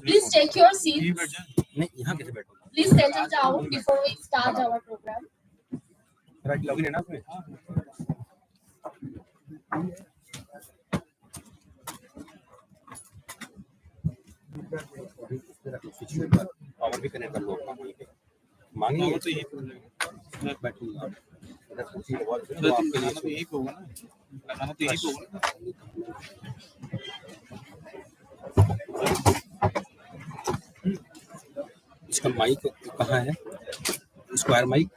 Please take your seats. Please settle down before we start our program. और भी connect कर लो मांगी तो यही यही होगा ना लगाना तो यही होगा इसका माइक कहाँ है स्क्वायर माइक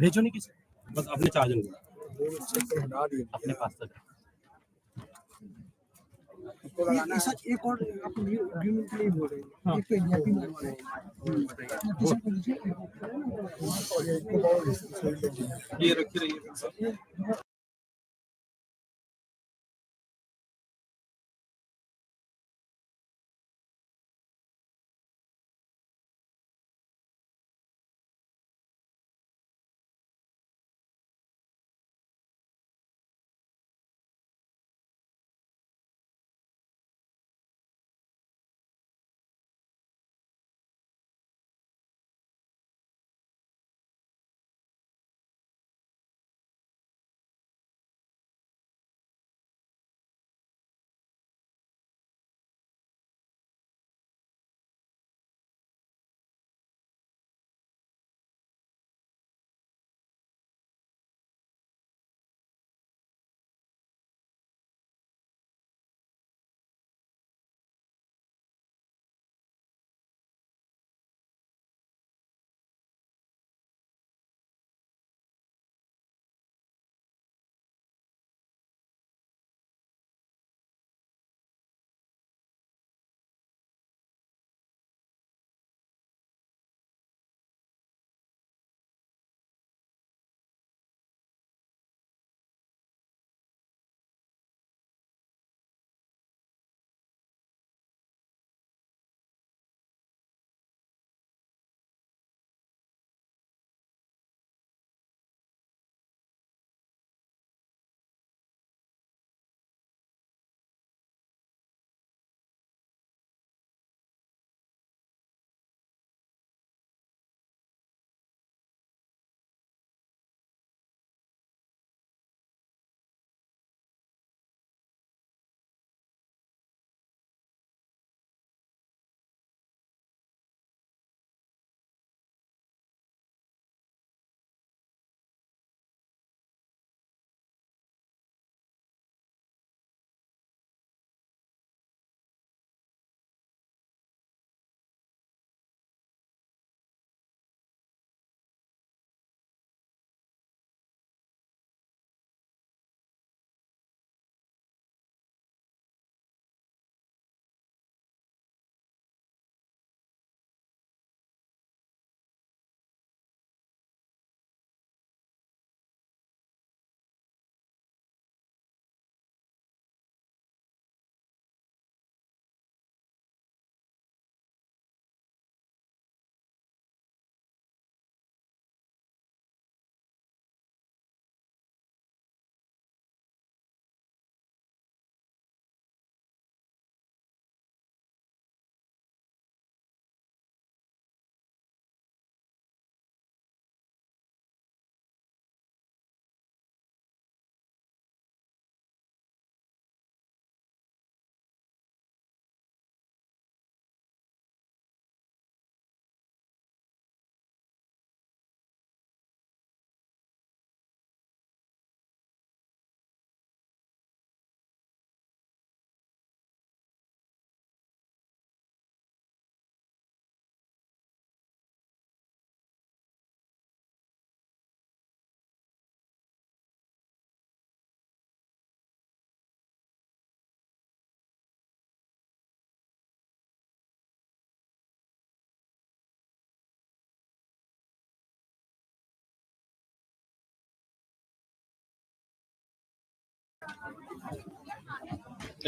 भेजो नहीं किसी, बस अपने चार्जर को अपने पास तक। एक और agreement के लिए बोल रहे हैं, एक तो ERP में बोल रहे हैं। ये रखी रहिए।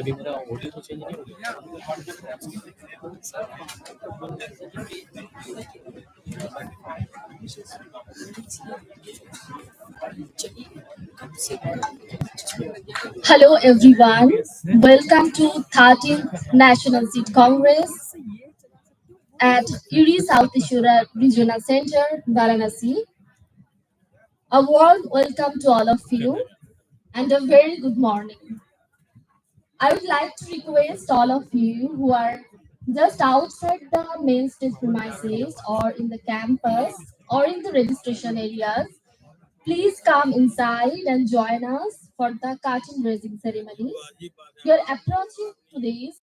अभी मेरा ऑडियो तो चेंज नहीं हो गया। Hello everyone, welcome to 13th National Seed Congress at Uri South Ishura Regional Center, Varanasi. A warm welcome to all of you and a very good morning. I would like to request all of you who are just outside the main stage premises or in the campus or in the registration areas, please come inside and join us for the curtain raising ceremony. We are approaching today's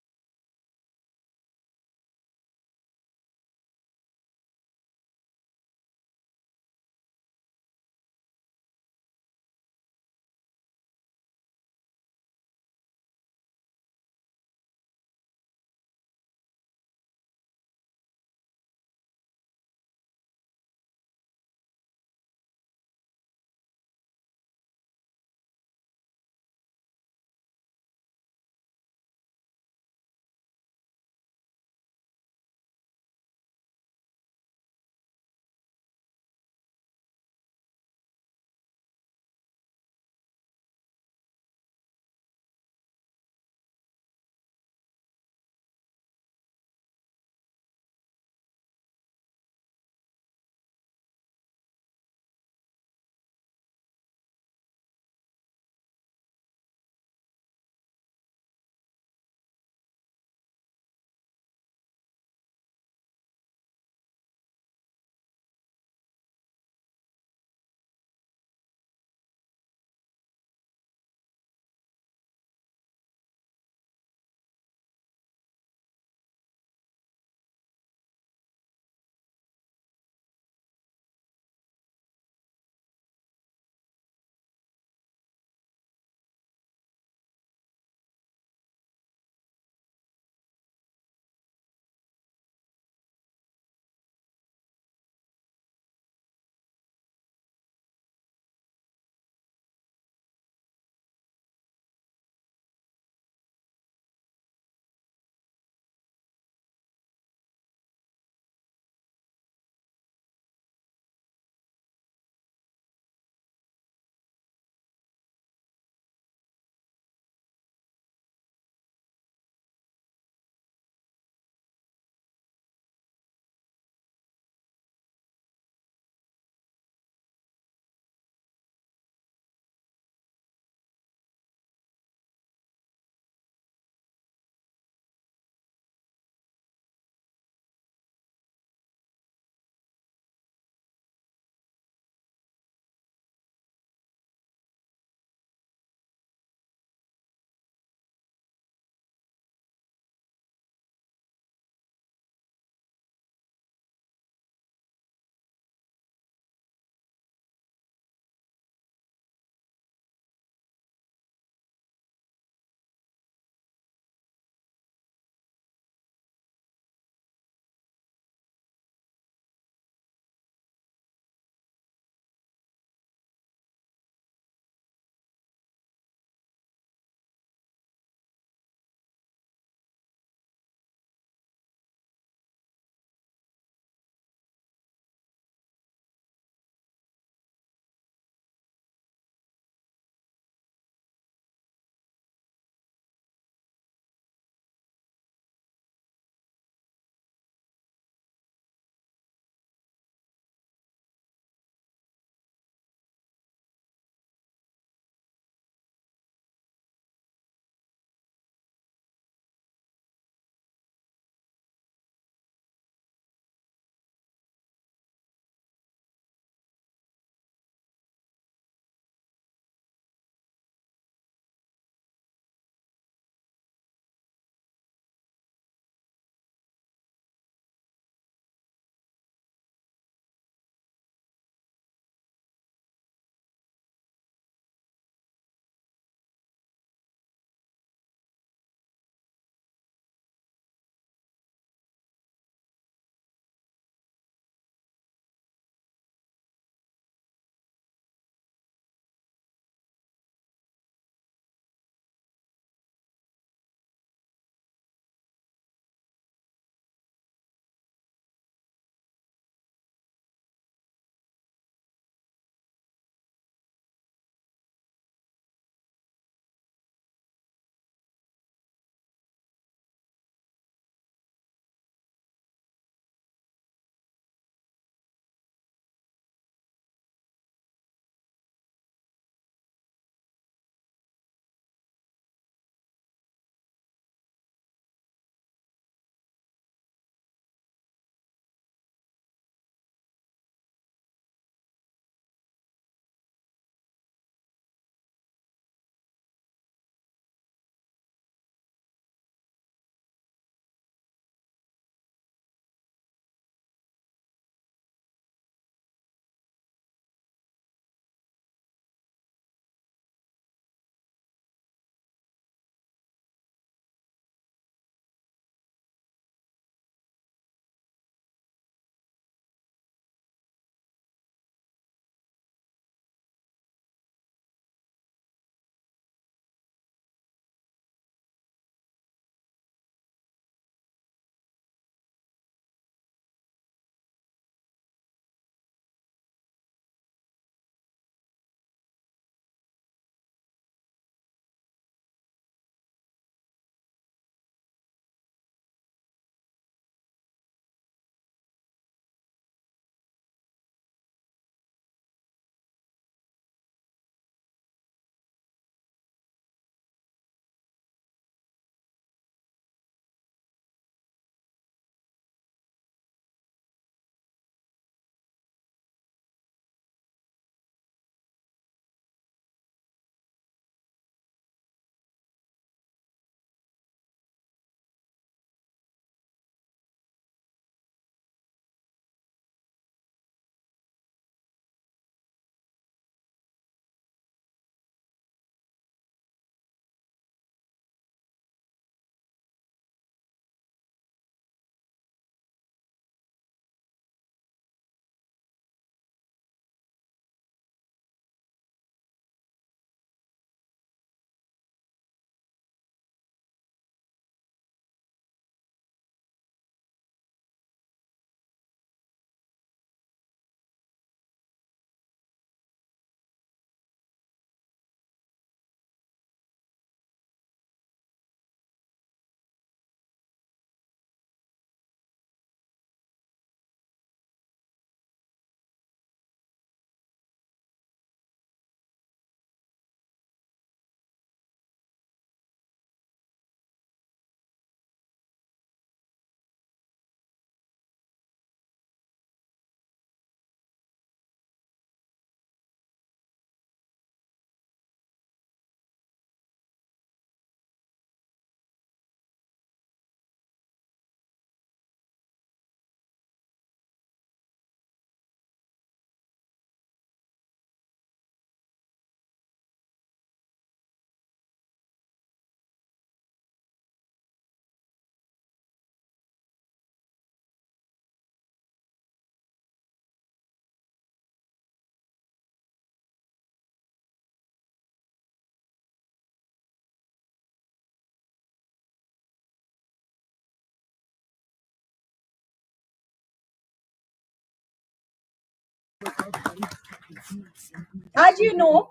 As you know,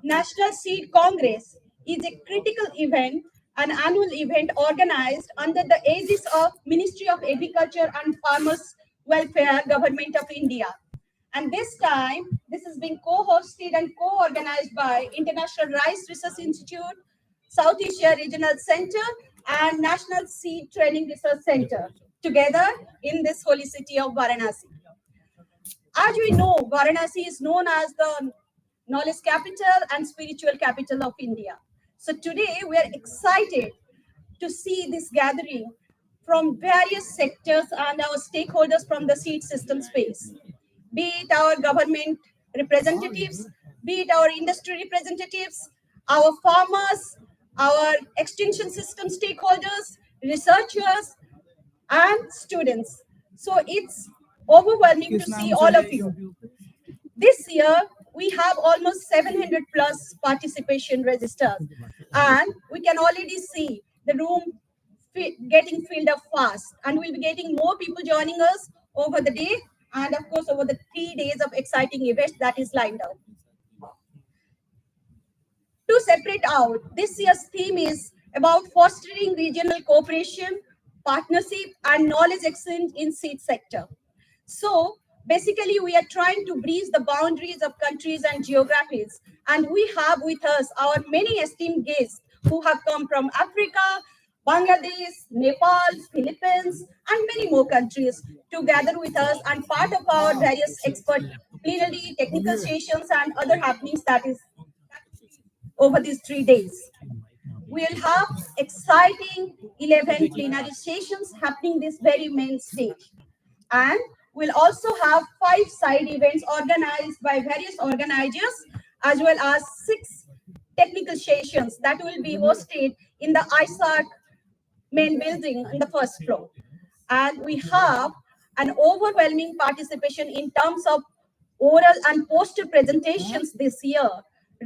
National Seed Congress is a critical event, an annual event organized under the aegis of Ministry of Agriculture and Farmers Welfare, Government of India. And this time, this is being co-hosted and co-organized by International Rice Research Institute, South Asia Regional Center, and National Seed Training Research Center, together in this holy city of Varanasi. As we know, Varanasi is known as the knowledge capital and spiritual capital of India. So today we are excited to see this gathering from various sectors and our stakeholders from the seed system space, be it our government representatives, be it our industry representatives, our farmers, our extension system stakeholders, researchers, and students. So it's overwhelming to see all of you. This year, we have almost 700 plus participation registers, and we can already see the room getting filled up fast, and we'll be getting more people joining us over the day and of course over the 3 days of exciting events that is lined up. To separate out, this year's theme is about fostering regional cooperation, partnership, and knowledge exchange in seed sector. So basically, we are trying to breach the boundaries of countries and geographies. And we have with us our many esteemed guests who have come from Africa, Bangladesh, Nepal, Philippines, and many more countries to gather with us and part of our various expert plenary, technical sessions, and other happenings that is over these 3 days. We'll have exciting 11 plenary sessions happening this very main stage. And we'll also have 5 side events organized by various organizers, as well as 6 technical sessions that will be hosted in the ISARC main building on the first floor. And we have an overwhelming participation in terms of oral and poster presentations this year,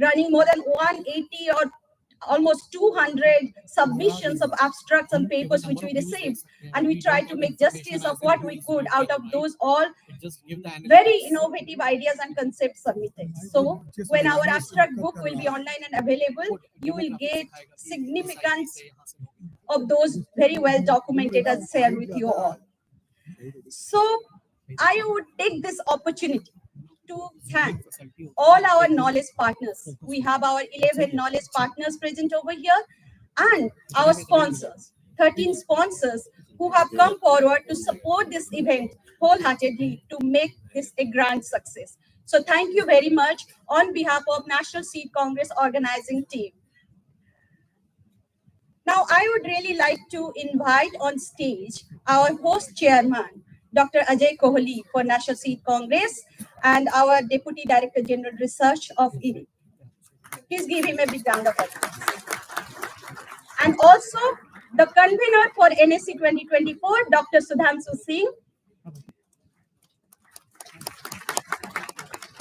running more than 180 or almost 200 submissions of abstracts and papers which we received, and we tried to make justice of what we could out of those all very innovative ideas and concepts submitted. So when our abstract book will be online and available, you will get significant of those very well documented and shared with you all. So I would take this opportunity to thank all our knowledge partners. We have our 11 knowledge partners present over here, and our sponsors, 13 sponsors who have come forward to support this event wholeheartedly to make this a grand success. So thank you very much on behalf of National Seed Congress organizing team. Now, I would really like to invite on stage our host chairman, Dr. Ajay Kohli for National Seed Congress, and our Deputy Director General Research of IRI. Please give him a big round of applause. And also the convener for NSC 2024, Dr. Sudhanshu Singh.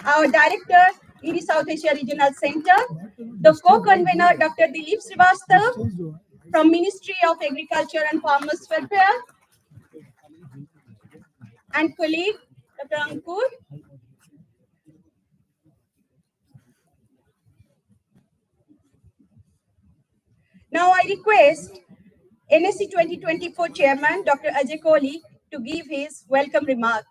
Our Director, IRI South Asia Regional Center. The co-convener, Dr. Dilip Srivastava from Ministry of Agriculture and Farmers Welfare. And colleague, Dr. Ankur. Now I request NSC 2024 Chairman, Dr. Ajay Kohli, to give his welcome remark.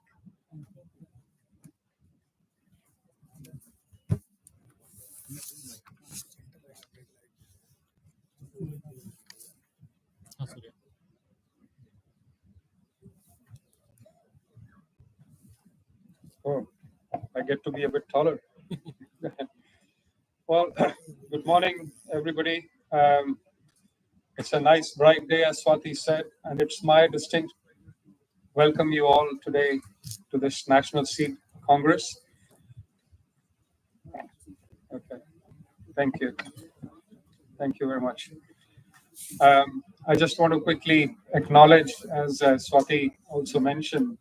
Oh, I get to be a bit taller. Well, good morning, everybody. It's a nice, bright day, as Swati said, and it's my distinct welcome you all today to this National Seed Congress. Okay, thank you. Thank you very much. I just want to quickly acknowledge, as Swati also mentioned,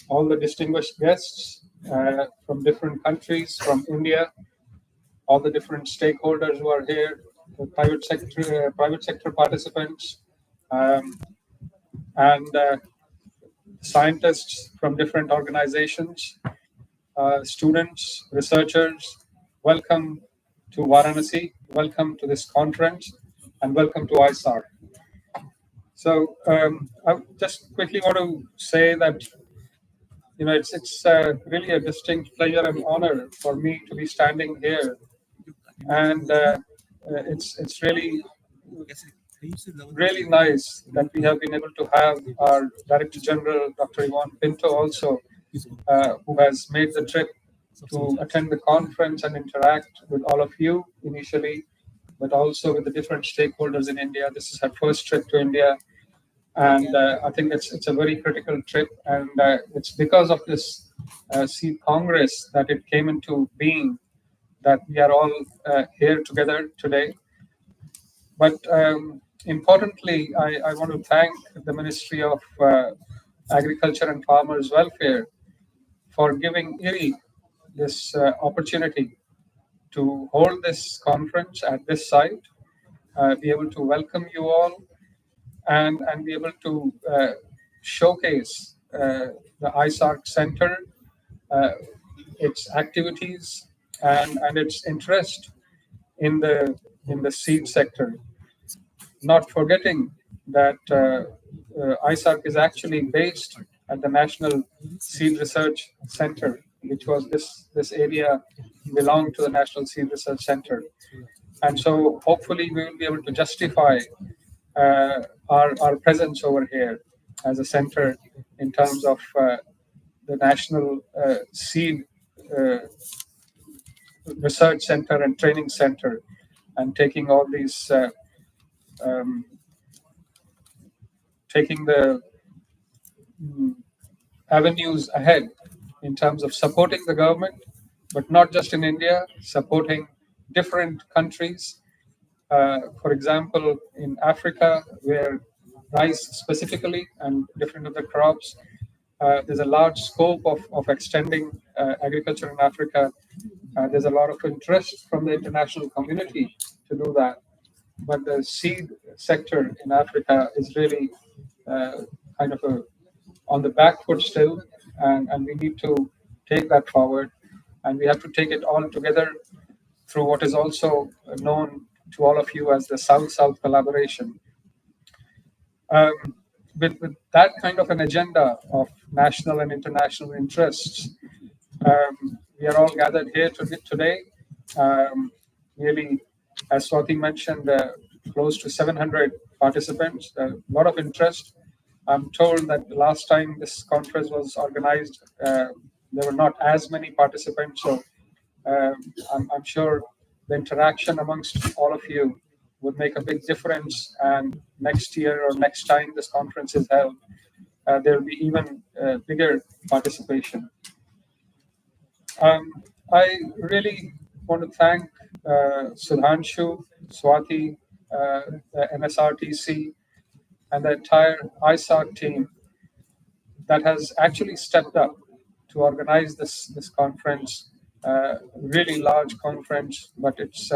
all the distinguished guests from different countries, from India, all the different stakeholders who are here, the private sector participants, and scientists from different organizations, students, researchers, welcome to Varanasi, welcome to this conference, and welcome to ISARC. So I just quickly want to say that it's really a distinct pleasure and honor for me to be standing here, and it's really nice that we have been able to have our Director General, Dr. Yvonne Pinto, also, who has made the trip to attend the conference and interact with all of you initially, but also with the different stakeholders in India. This is her first trip to India, and I think it's a very critical trip, and it's because of this Seed Congress that it came into being, that we are all here together today. But importantly, I want to thank the Ministry of Agriculture and Farmers Welfare for giving IRI this opportunity to hold this conference at this site, be able to welcome you all, and be able to showcase the ISARC Center, its activities, and its interest in the seed sector. Not forgetting that ISARC is actually based at the National Seed Research Center, which was this area belonged to the National Seed Research Center. And so hopefully we will be able to justify our presence over here as a center in terms of the National Seed Research Center and Training Center, and taking all these taking the avenues ahead in terms of supporting the government, but not just in India, supporting different countries. For example, in Africa, where rice specifically and different other crops, there's a large scope of extending agriculture in Africa. There's a lot of interest from the international community to do that. But the seed sector in Africa is really kind of on the back foot still, and we need to take that forward, and we have to take it all together through what is also known to all of you as the South-South collaboration. With that kind of an agenda of national and international interests, we are all gathered here today. Really, as Swati mentioned, close to 700 participants, a lot of interest. I'm told that the last time this conference was organized, there were not as many participants. So I'm sure the interaction amongst all of you would make a big difference. And next year or next time this conference is held, there will be even bigger participation. I really want to thank Sudhanshu, Swati, the NSRTC, and the entire ISARC team that has actually stepped up to organize this conference. Really large conference, but it's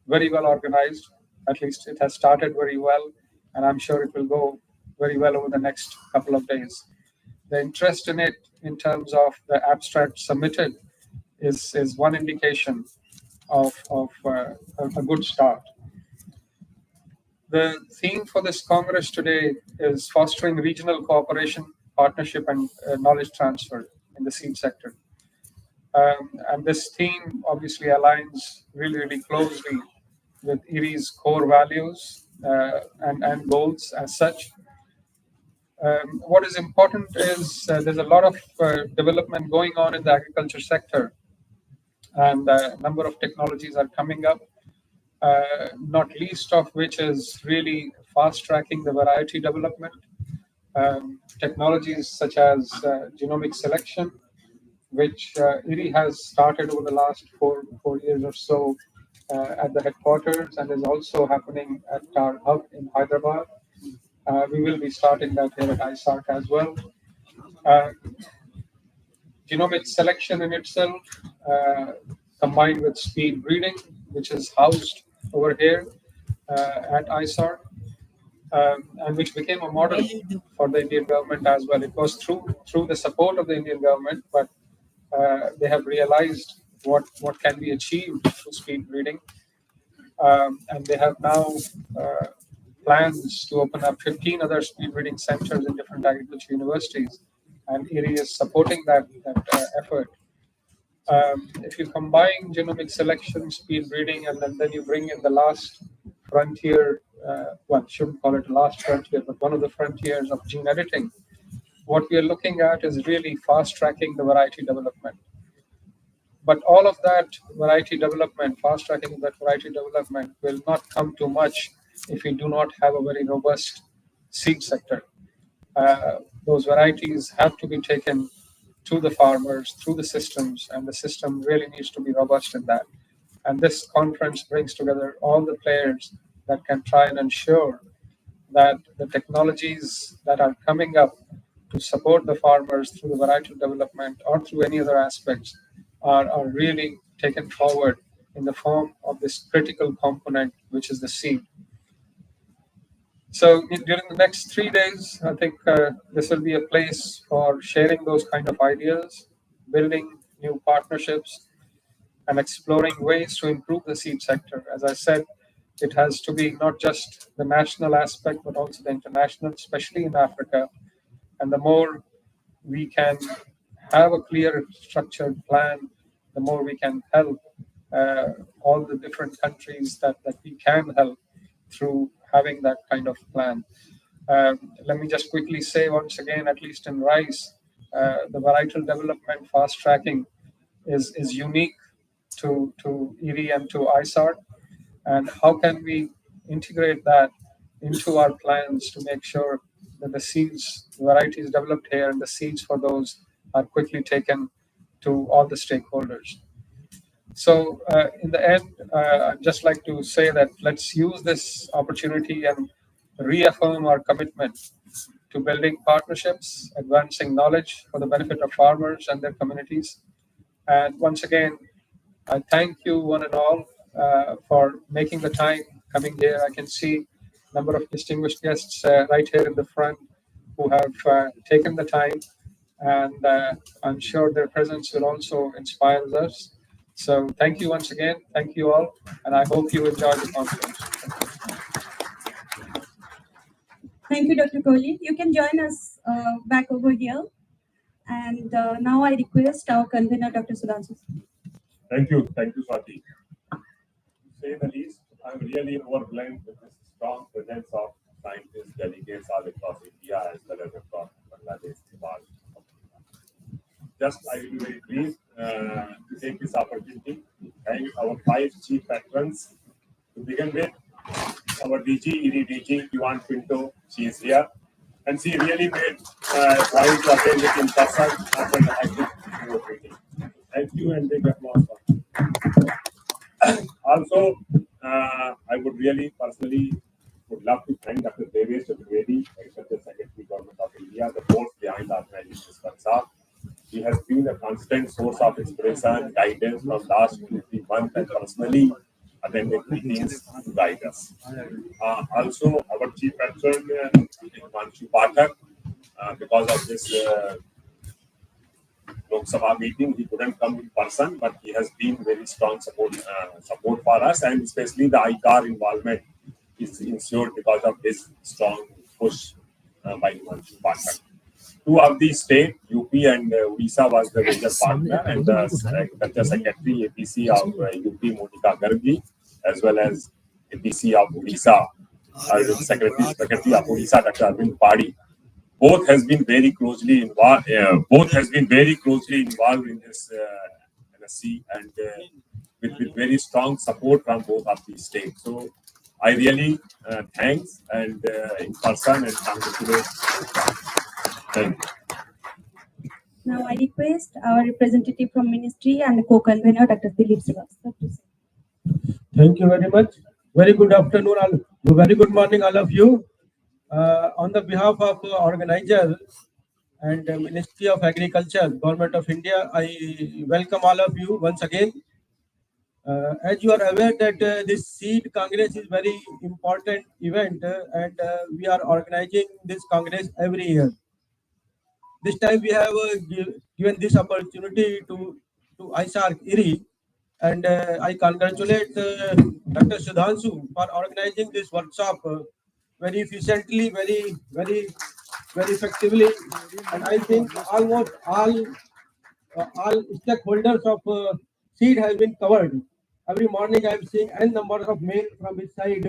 very well organized. At least it has started very well, and I'm sure it will go very well over the next couple of days. The interest in it, in terms of the abstract submitted, is one indication of a good start. The theme for this Congress today is fostering regional cooperation, partnership, and knowledge transfer in the seed sector. And this theme obviously aligns really, really closely with IRI's core values and goals as such. What is important is there's a lot of development going on in the agriculture sector, and a number of technologies are coming up, not least of which is really fast-tracking the variety development. Technologies such as genomic selection, which IRI has started over the last four years or so at the headquarters, and is also happening at our hub in Hyderabad. We will be starting that here at ISARC as well. Genomic selection in itself, combined with speed breeding, which is housed over here at ISARC, and which became a model for the Indian government as well. It was through the support of the Indian government, but they have realized what can be achieved through speed breeding. And they have now plans to open up 15 other speed breeding centers in different agriculture universities, and IRI is supporting that effort. If you combine genomic selection, speed breeding, and then you bring in the last frontier, well, shouldn't call it the last frontier, but one of the frontiers of gene editing, what we are looking at is really fast tracking the variety development. But all of that variety development, fast tracking of that variety development will not come to much if we do not have a very robust seed sector. Those varieties have to be taken to the farmers, through the systems, and the system really needs to be robust in that. And this conference brings together all the players that can try and ensure that the technologies that are coming up to support the farmers through the varietal development or through any other aspects are really taken forward in the form of this critical component, which is the seed. So during the next 3 days, I think this will be a place for sharing those kind of ideas, building new partnerships, and exploring ways to improve the seed sector. As I said, it has to be not just the national aspect, but also the international, especially in Africa. And the more we can have a clear structured plan, the more we can help all the different countries that we can help through having that kind of plan. Let me just quickly say once again, at least in rice, the varietal development fast tracking is unique to IRI and to ISARC. And how can we integrate that into our plans to make sure that the seeds, varieties developed here, and the seeds for those are quickly taken to all the stakeholders. So in the end, I'd just like to say that let's use this opportunity and reaffirm our commitment to building partnerships, advancing knowledge for the benefit of farmers and their communities. And once again, I thank you one and all for making the time coming here. I can see a number of distinguished guests right here in the front who have taken the time, and I'm sure their presence will also inspire us. So thank you once again. Thank you all, and I hope you enjoy the conference. Thank you, Dr. Kohli. You can join us back over here. And now I request our convener, Dr. Sudhanshu. Thank you, Swati. To say the least, I'm really overwhelmed with this strong presence of scientists, delegates all across India as well as across Bangladesh, Nepal. Just I will be very brief to take this opportunity to thank our 5 chief patrons. To begin with, our DG, IRI DG, Yuan Pinto, she is here. And she really made point to attend it in person after the active meeting. Thank you and big applause for her. Also, I would really personally would love to thank Dr. Devesh Chaturvedi, Executive Secretary, Government of India, the force behind the organization Sparsa. He has been a constant source of inspiration, guidance from last 3 months, and personally attended meetings to guide us. Also, our chief patron, Manshu Pathak, because of this Lok Sabha meeting, he couldn't come in person, but he has been very strong support for us, and especially the IPR involvement is ensured because of this strong push by Manshu Pathak. 2 of the state, UP and Odisha, was the major partner, and the Agriculture Secretary, APC of UP, Monica Gargi, as well as APC of Odisha, Secretary of Odisha, Dr. Arvind Padi. Both has been very closely involved. In this NSC, and with very strong support from both of these states. So I really thanks and in person and congratulate. Thank you. Now I request our representative from Ministry and co-convener, Dr. Dilip Srivastava. Thank you very much. Very good afternoon, all. Very good morning, all of you. On the behalf of organizer and Ministry of Agriculture, Government of India, I welcome all of you once again. As you are aware that this Seed Congress is very important event, and we are organizing this Congress every year. This time we have given this opportunity to ISARC IRI And I congratulate Dr. Sudhanshu for organizing this workshop very efficiently, very effectively. And I think almost all stakeholders of seed have been covered. Every morning I am seeing n numbers of mail from his side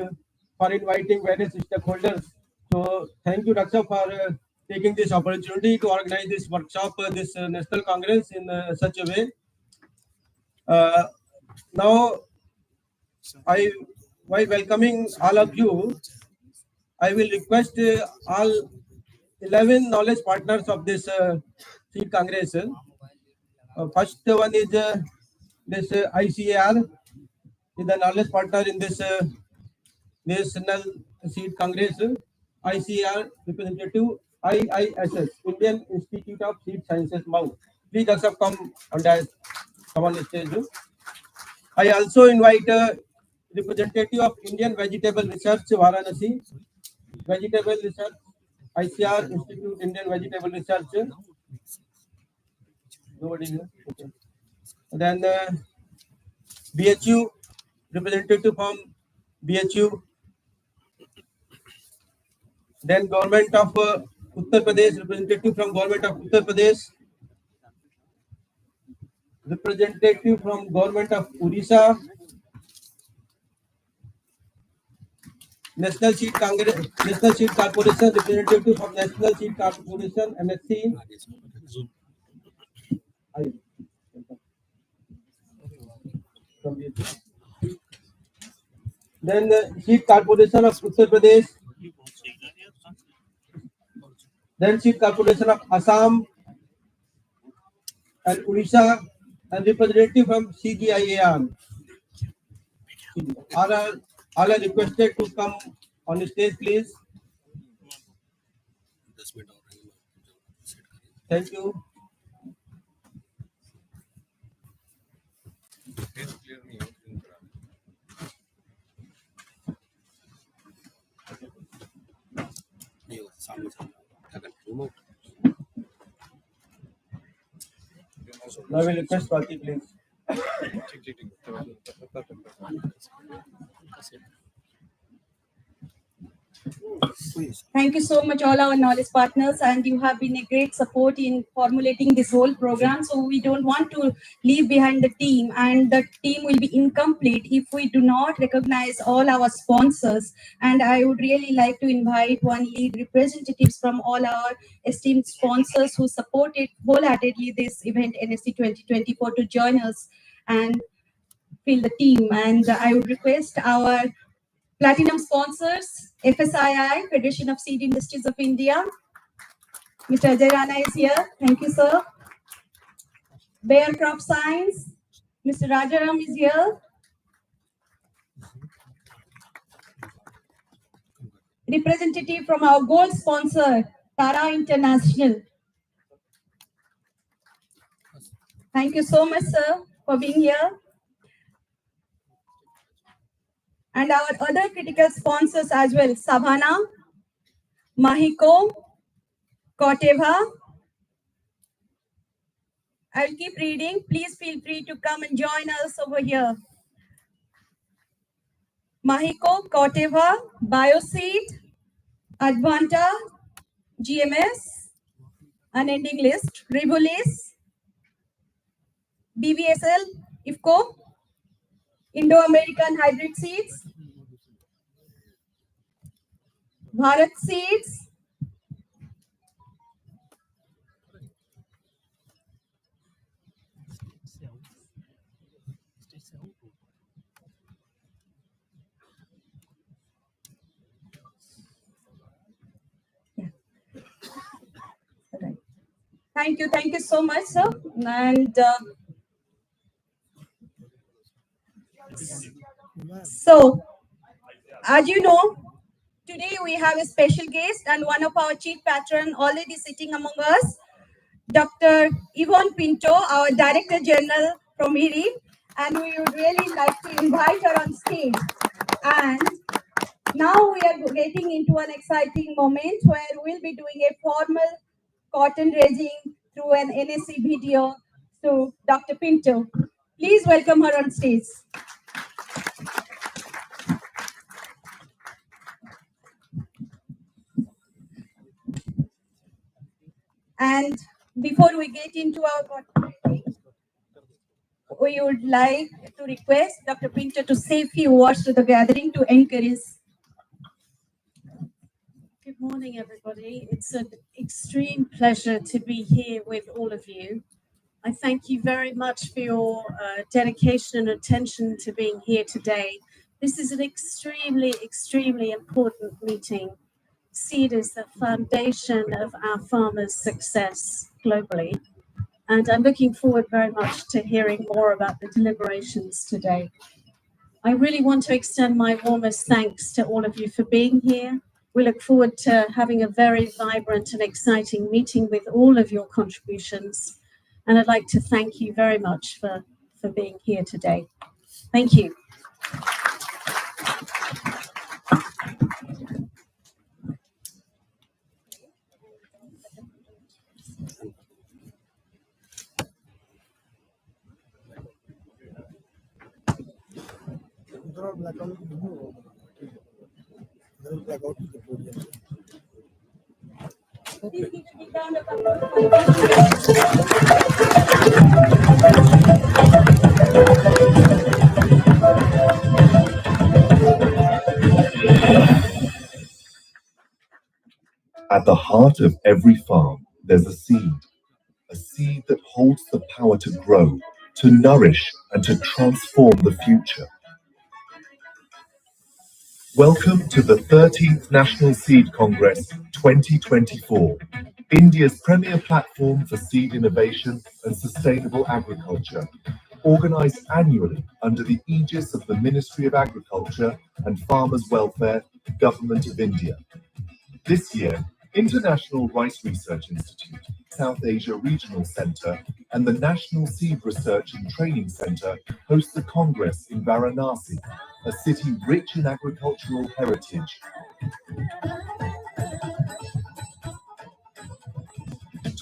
for inviting various stakeholders. So thank you, Daksha, for taking this opportunity to organize this workshop, this National Congress in such a way. Now, while welcoming all of you, I will request all 11 knowledge partners of this Seed Congress. First one is this ICAR, is the knowledge partner in this National Seed Congress. ICAR representative IISS, Indian Institute of Seed Sciences, MAU. Please accept come on the stage. I also invite representative of Indian Vegetable Research, Varanasi, Vegetable Research, ICR Institute, Indian Vegetable Research. Nobody here. Okay. Then BHU, representative from BHU. Then Government of Uttar Pradesh, representative from Government of Uttar Pradesh. Representative from Government of Odisha. National Seed Congress, National Seed Corporation, representative from National Seed Corporation, NSC. Then Seed Corporation of Uttar Pradesh. Then Seed Corporation of Assam and Odisha, and representative from CGIAR. All are requested to come on the stage, please. Thank you. Now I will request Swati, please. Thank you so much, all our knowledge partners, and you have been a great support in formulating this whole program. So we don't want to leave behind the team, and the team will be incomplete if we do not recognize all our sponsors. And I would really like to invite one lead representatives from all our esteemed sponsors who supported wholeheartedly this event, NSC 2024, to join us and fill the team. And I would request our Platinum sponsors, FSII, Federation of Seed Industries of India. Mr. Ajay Rana is here. Thank you, sir. Bayer Crop Science, Mr. Rajaram is here. Representative from our gold sponsor, Tara International. Thank you so much, sir, for being here. And our other critical sponsors as well, Savannah, Mahiko, Koteva. I'll keep reading. Please feel free to come and join us over here. Mahiko, Koteva, Bioseed, Advanta, GMS, Unending List, Rivulis, BVSL, IFCO, Indo-American Hybrid Seeds, Bharat Seeds, Thank you so much, sir. And so, as you know, today we have a special guest and one of our chief patron already sitting among us, Dr. Yvonne Pinto, our Director General from IRI, and we would really like to invite her on stage. And now we are getting into an exciting moment where we'll be doing a formal cotton raising through an NSC video to Dr. Pinto. Please welcome her on stage. And before we get into our conversation, we would like to request Dr. Pinto to say a few words to the gathering to encourage. Good morning, everybody. It's an extreme pleasure to be here with all of you. I thank you very much for your dedication and attention to being here today. This is an extremely important meeting. SEED is the foundation of our farmers' success globally. And I'm looking forward very much to hearing more about the deliberations today. I really want to extend my warmest thanks to all of you for being here. We look forward to having a very vibrant and exciting meeting with all of your contributions. And I'd like to thank you very much for being here today. Thank you. At the heart of every farm, there's a seed that holds the power to grow, to nourish, and to transform the future. Welcome to the 13th National Seed Congress 2024, India's premier platform for seed innovation and sustainable agriculture, organised annually under the aegis of the Ministry of Agriculture and Farmers' Welfare, Government of India. This year, International Rice Research Institute, South Asia Regional Centre, and the National Seed Research and Training Centre host the Congress in Varanasi, a city rich in agricultural heritage.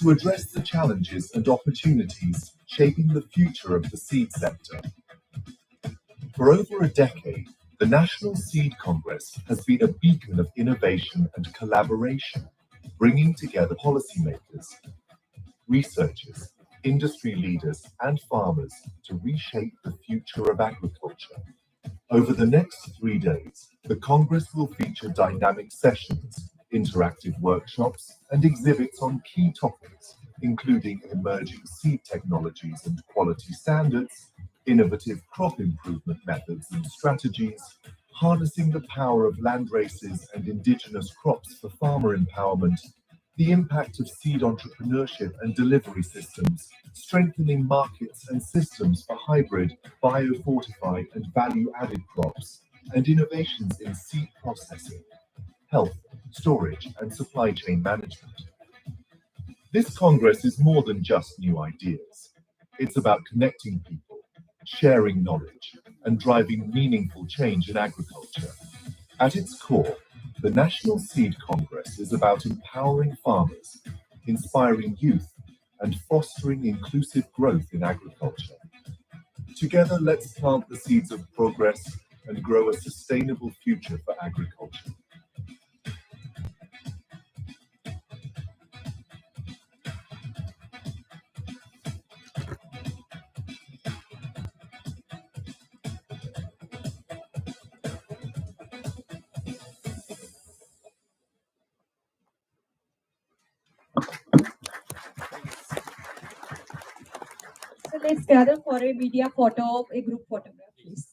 To address the challenges and opportunities shaping the future of the seed sector. For over a decade, the National Seed Congress has been a beacon of innovation and collaboration, bringing together policymakers, researchers, industry leaders, and farmers to reshape the future of agriculture. Over the next 3 days, the Congress will feature dynamic sessions, interactive workshops, and exhibits on key topics, including emerging seed technologies and quality standards, innovative crop improvement methods and strategies, harnessing the power of land races and indigenous crops for farmer empowerment, the impact of seed entrepreneurship and delivery systems, strengthening markets and systems for hybrid, biofortified and value-added crops, and innovations in seed processing, health, storage and supply chain management. This Congress is more than just new ideas. It's about connecting people, sharing knowledge, and driving meaningful change in agriculture. At its core, the National Seed Congress is about empowering farmers, inspiring youth, and fostering inclusive growth in agriculture. Together, let's plant the seeds of progress and grow a sustainable future for agriculture. So let's gather for a media photo, a group photograph, please.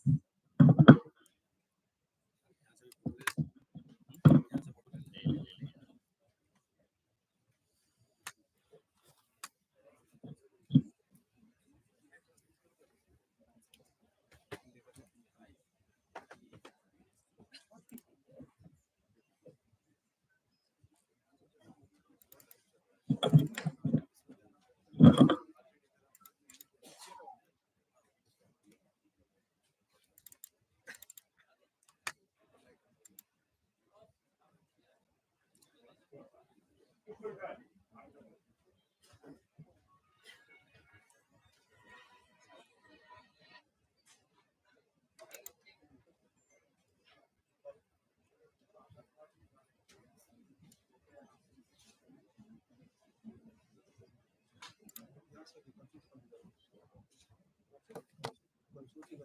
So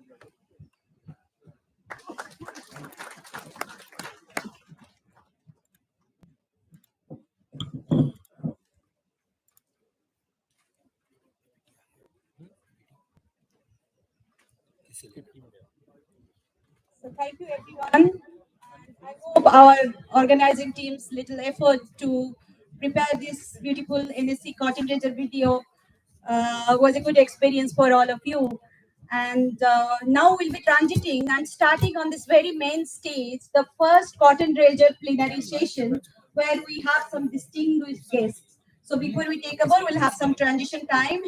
thank you everyone. I hope our organizing team's little effort to prepare this beautiful NSC Cotton Ranger video was a good experience for all of you. And now we'll be transiting and starting on this very main stage, the first Cotton Ranger plenary session, where we have some distinguished guests. So before we take over, we'll have some transition time,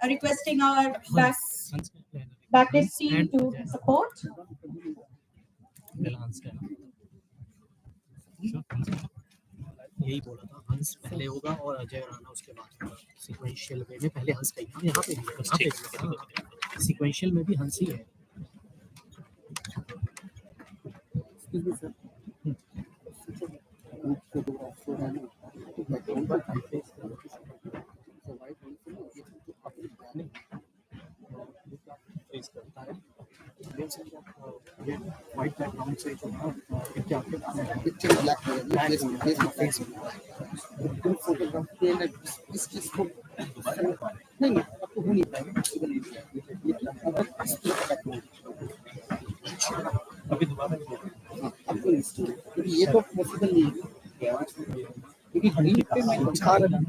requesting our backdesk team to support. यही बोला था, हंस पहले होगा और अजय राणा उसके बाद होगा। सीक्वेंशियल वे में पहले हंस कहीं यहाँ पे सीक्वेंशियल में भी हंस ही है। व्हाइट बैकग्राउंड से जो है क्या पिक्चर ब्लैक फोटोग्राफ इस चीज को नहीं आपको हो नहीं पाएगा। अभी दोबारा आपको क्योंकि ये तो पॉसिबल नहीं है क्योंकि ग्रीन पे मैं दिखा रहा हूँ।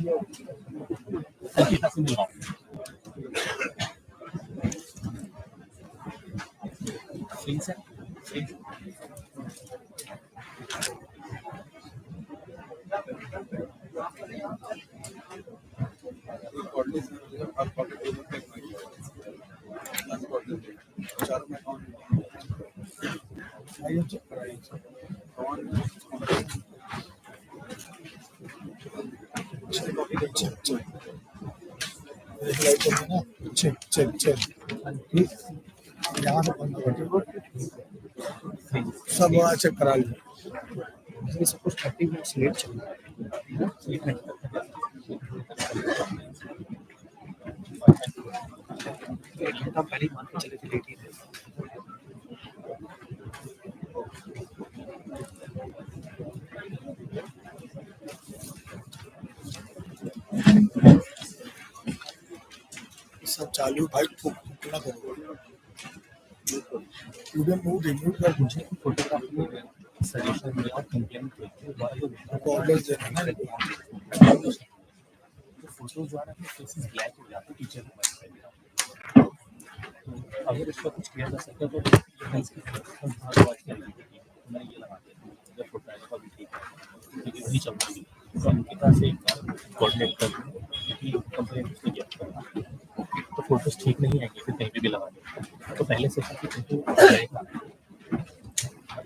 चेक यहाँ से बंद कर सब वहाँ चेक करा लीजिए। सब कुछ 30 मिनट्स लेट चल रहा है पहले मान के चले थे लेट ही थे। सब चालू भाई कितना करो वीडियो रिमूव कर दीजिए। फोटोग्राफी में सजेशन में और कंप्लेंट ऑर्डर देना ना फोटो जो आ रहा है फेसेस ब्लैक हो जाते हैं टीचर के पास। अगर इसका कुछ किया जा सकता तो मैं ये लगा देता हूँ जब फोटो आएगा तो ठीक है क्योंकि वही चल रही है तो उनके पास एक बार कोऑर्डिनेट कर कि कंप्लेंट उसने किया तो फोटोज ठीक नहीं आएंगे फिर कहीं भी लगा देंगे। तो पहले से फोटो आएगा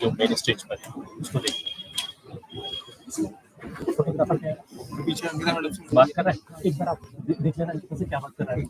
जो मेन स्टेज पर है उसको देखिए। फोटोग्राफर पीछे बात कर रहा है, एक बार आप देख लेना कैसे क्या बात कर रहा है।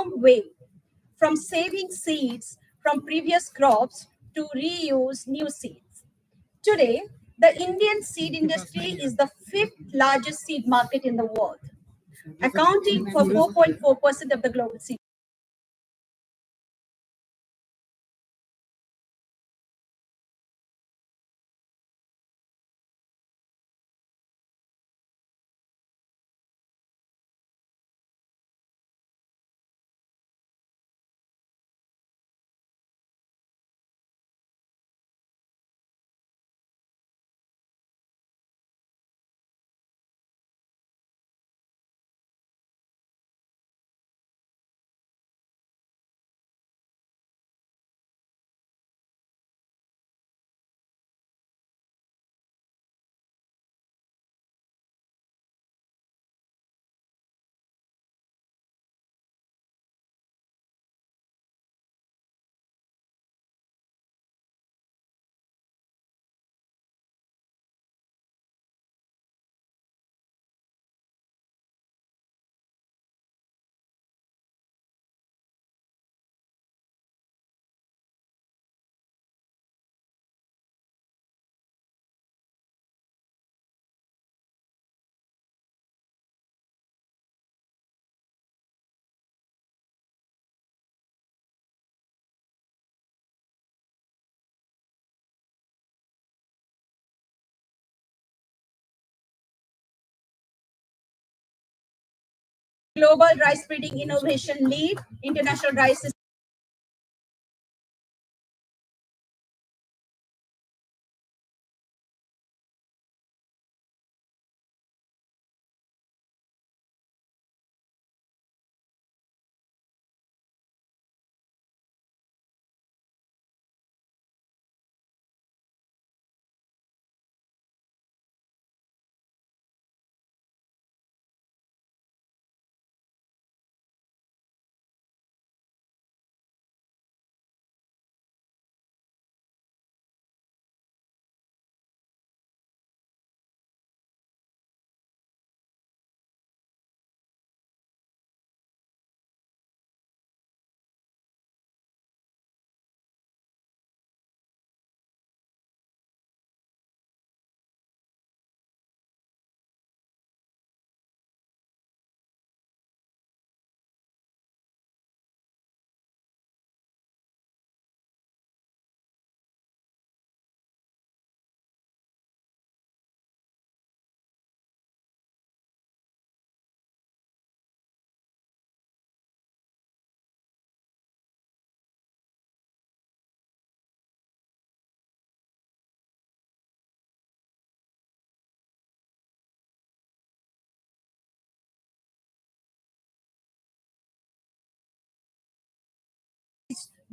long way from saving seeds from previous crops to reuse new seeds. Today, the Indian seed industry is the 5th largest seed market in the world, accounting for 4.4% of the global seed. Global rice breeding innovation lead, International Rice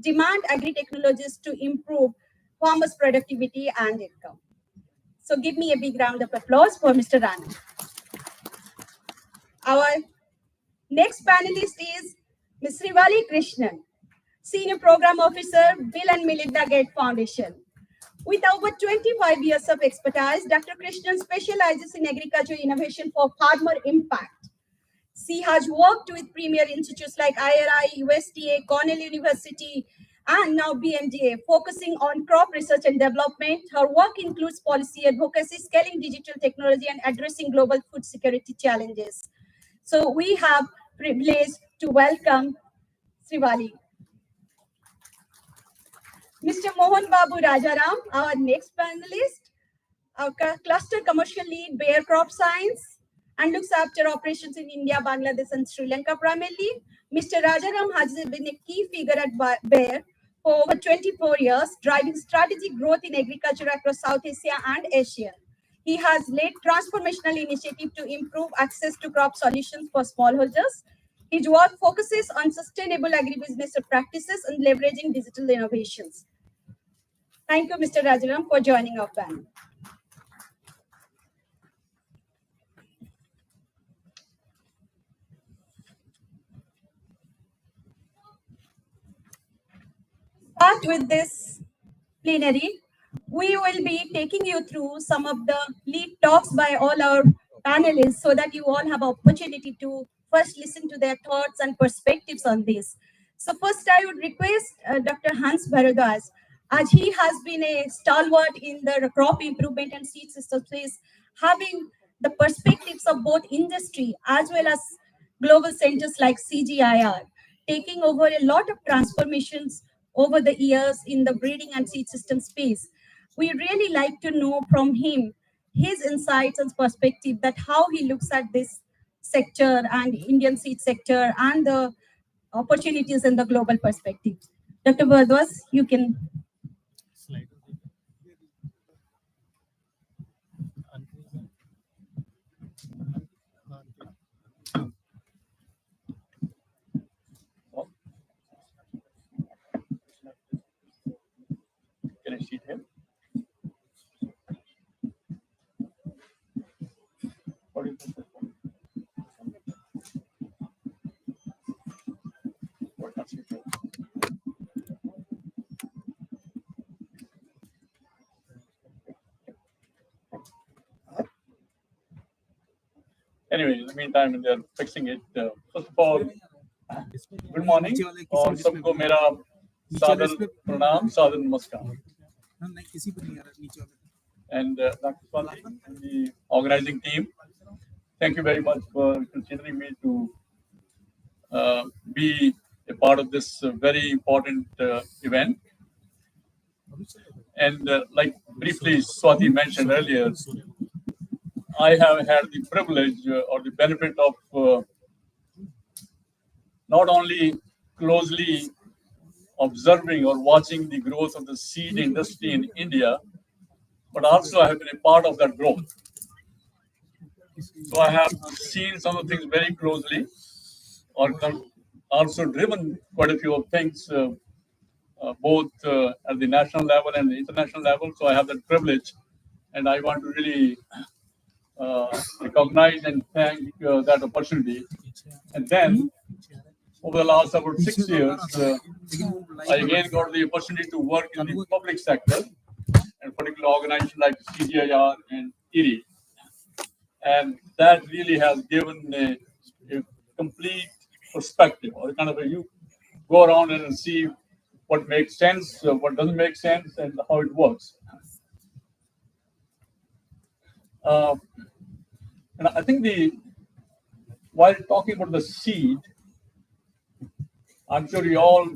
demand agri-technologists to improve farmers' productivity and income. So give me a big round of applause for Mr. Rana. Our next panelist is Ms. Srivali Krishnan, Senior Program Officer, Bill and Melinda Gates Foundation. With over 25 years of expertise, Dr. Krishnan specializes in agriculture innovation for farmer impact. She has worked with premier institutes like IRI, USDA, Cornell University, and now BMDA, focusing on crop research and development. Her work includes policy advocacy, scaling digital technology, and addressing global food security challenges. So we have privilege to welcome Srivali. Mr. Mohan Babu Rajaram, our next panelist, our cluster commercial lead, Bayer Crop Science, and looks after operations in India, Bangladesh, and Sri Lanka primarily. Mr. Rajaram has been a key figure at Bayer for over 24 years, driving strategic growth in agriculture across South Asia and Asia. He has led transformational initiatives to improve access to crop solutions for smallholders. His work focuses on sustainable agribusiness practices and leveraging digital innovations. Thank you, Mr. Rajaram, for joining our panel. Start with this plenary, we will be taking you through some of the lead talks by all our panelists so that you all have opportunity to first listen to their thoughts and perspectives on this. So first I would request Dr. Hans Bhardwaj, as he has been a stalwart in the crop improvement and seed system space, having the perspectives of both industry as well as global centers like CGIR, taking over a lot of transformations over the years in the breeding and seed system space. We really like to know from him his insights and perspective, that how he looks at this sector and Indian seed sector and the opportunities in the global perspective. Dr. Bhardwaj, you can. Can I see him? What is this? What does it do? Anyway, in the meantime, they're fixing it. First of all, good morning. और सबको मेरा सादर प्रणाम, सादर नमस्कार. And Dr. Swati and the organizing team, thank you very much for considering me to be a part of this very important event. And like briefly Swati mentioned earlier, I have had the privilege or the benefit of not only closely observing or watching the growth of the seed industry in India, but also I have been a part of that growth. So I have seen some of the things very closely, or also driven quite a few of things, both at the national level and the international level. So I have that privilege, and I want to really recognize and thank that opportunity. And then, over the last about 6 years, I again got the opportunity to work in the public sector, and particular organizations like CGIR and IRI. And that really has given a complete perspective, or kind of you go around and see what makes sense, what doesn't make sense, and how it works. And I think while talking about the seed, I'm sure you all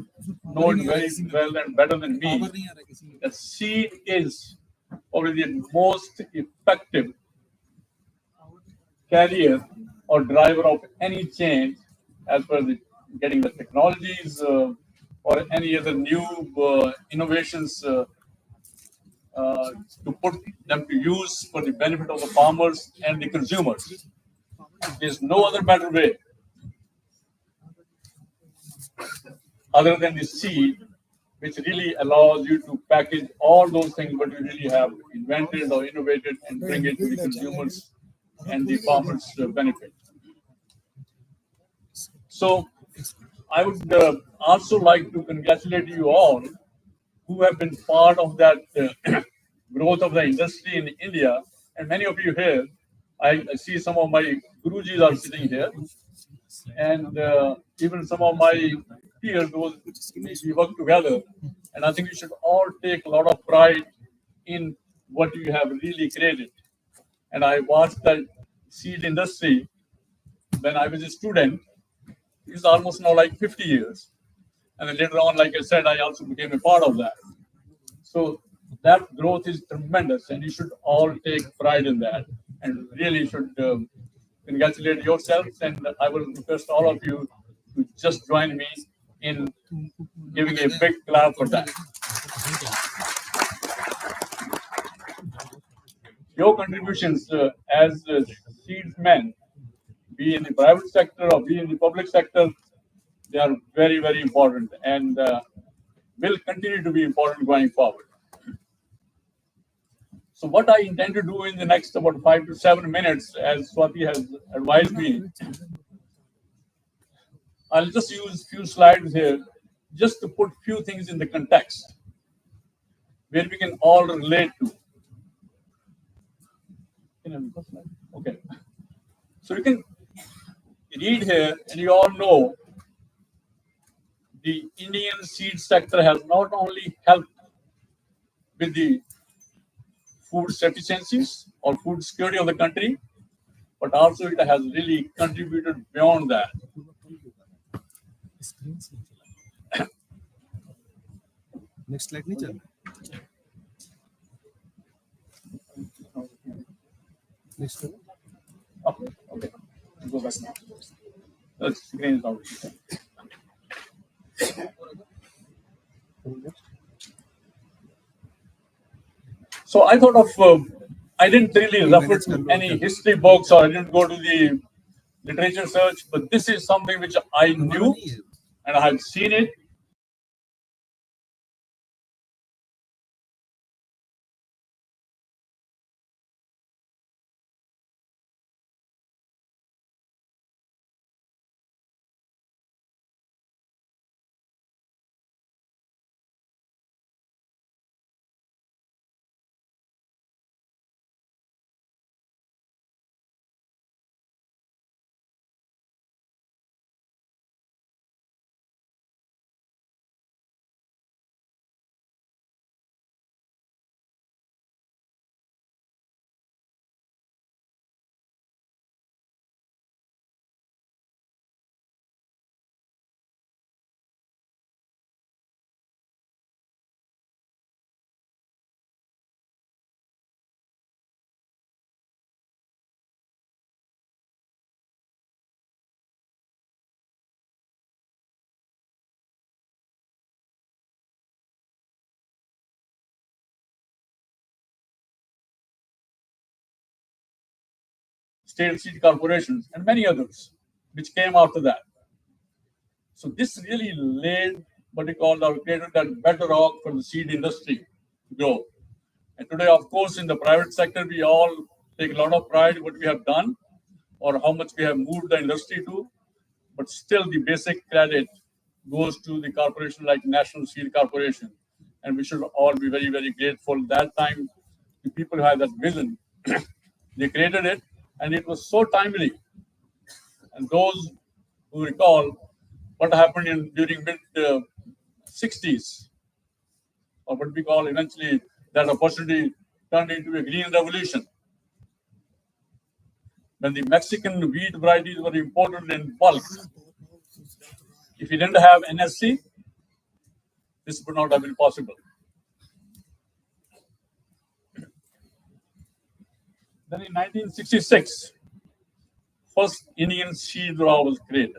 know it very well and better than me, that seed is probably the most effective carrier or driver of any change as far as getting the technologies or any other new innovations to put them to use for the benefit of the farmers and the consumers. There's no other better way other than the seed, which really allows you to package all those things what you really have invented or innovated and bring it to the consumers and the farmers' benefit. So I would also like to congratulate you all who have been part of that growth of the industry in India. And many of you here, I see some of my Gurujis are sitting here. And even some of my peers, we work together. And I think we should all take a lot of pride in what you have really created. And I watched the seed industry when I was a student. It's almost now like 50 years. And then later on, like I said, I also became a part of that. So that growth is tremendous, and you should all take pride in that, and really should congratulate yourselves. And I will request all of you to just join me in giving a big clap for that. Your contributions as seedsmen, be in the private sector or be in the public sector, they are very, very important, and will continue to be important going forward. So what I intend to do in the next about 5 to 7 minutes, as Swati has advised me, I'll just use a few slides here just to put few things in the context where we can all relate to. Okay. So you can read here, and you all know, the Indian seed sector has not only helped with the food sufficiencies or food security of the country, but also it has really contributed beyond that. Next slide नहीं चल next Okay, okay. Go back now. The screen is out. So I thought of, I didn't really refer to any history books or I didn't go to the literature search, but this is something which I knew and I had seen it. State seed corporations and many others which came after that. So this really laid what we call or created that bedrock for the seed industry to grow. And today, of course, in the private sector, we all take a lot of pride in what we have done or how much we have moved the industry to. But still, the basic credit goes to the corporation like National Seed Corporation. And we should all be very, very grateful. That time, the people who had that vision, they created it, and it was so timely. And those who recall what happened during mid 60s, or what we call eventually that opportunity turned into a green revolution. When the Mexican wheat varieties were imported in bulk, if we didn't have NSC, this would not have been possible. Then in 1966, first Indian seed law was created.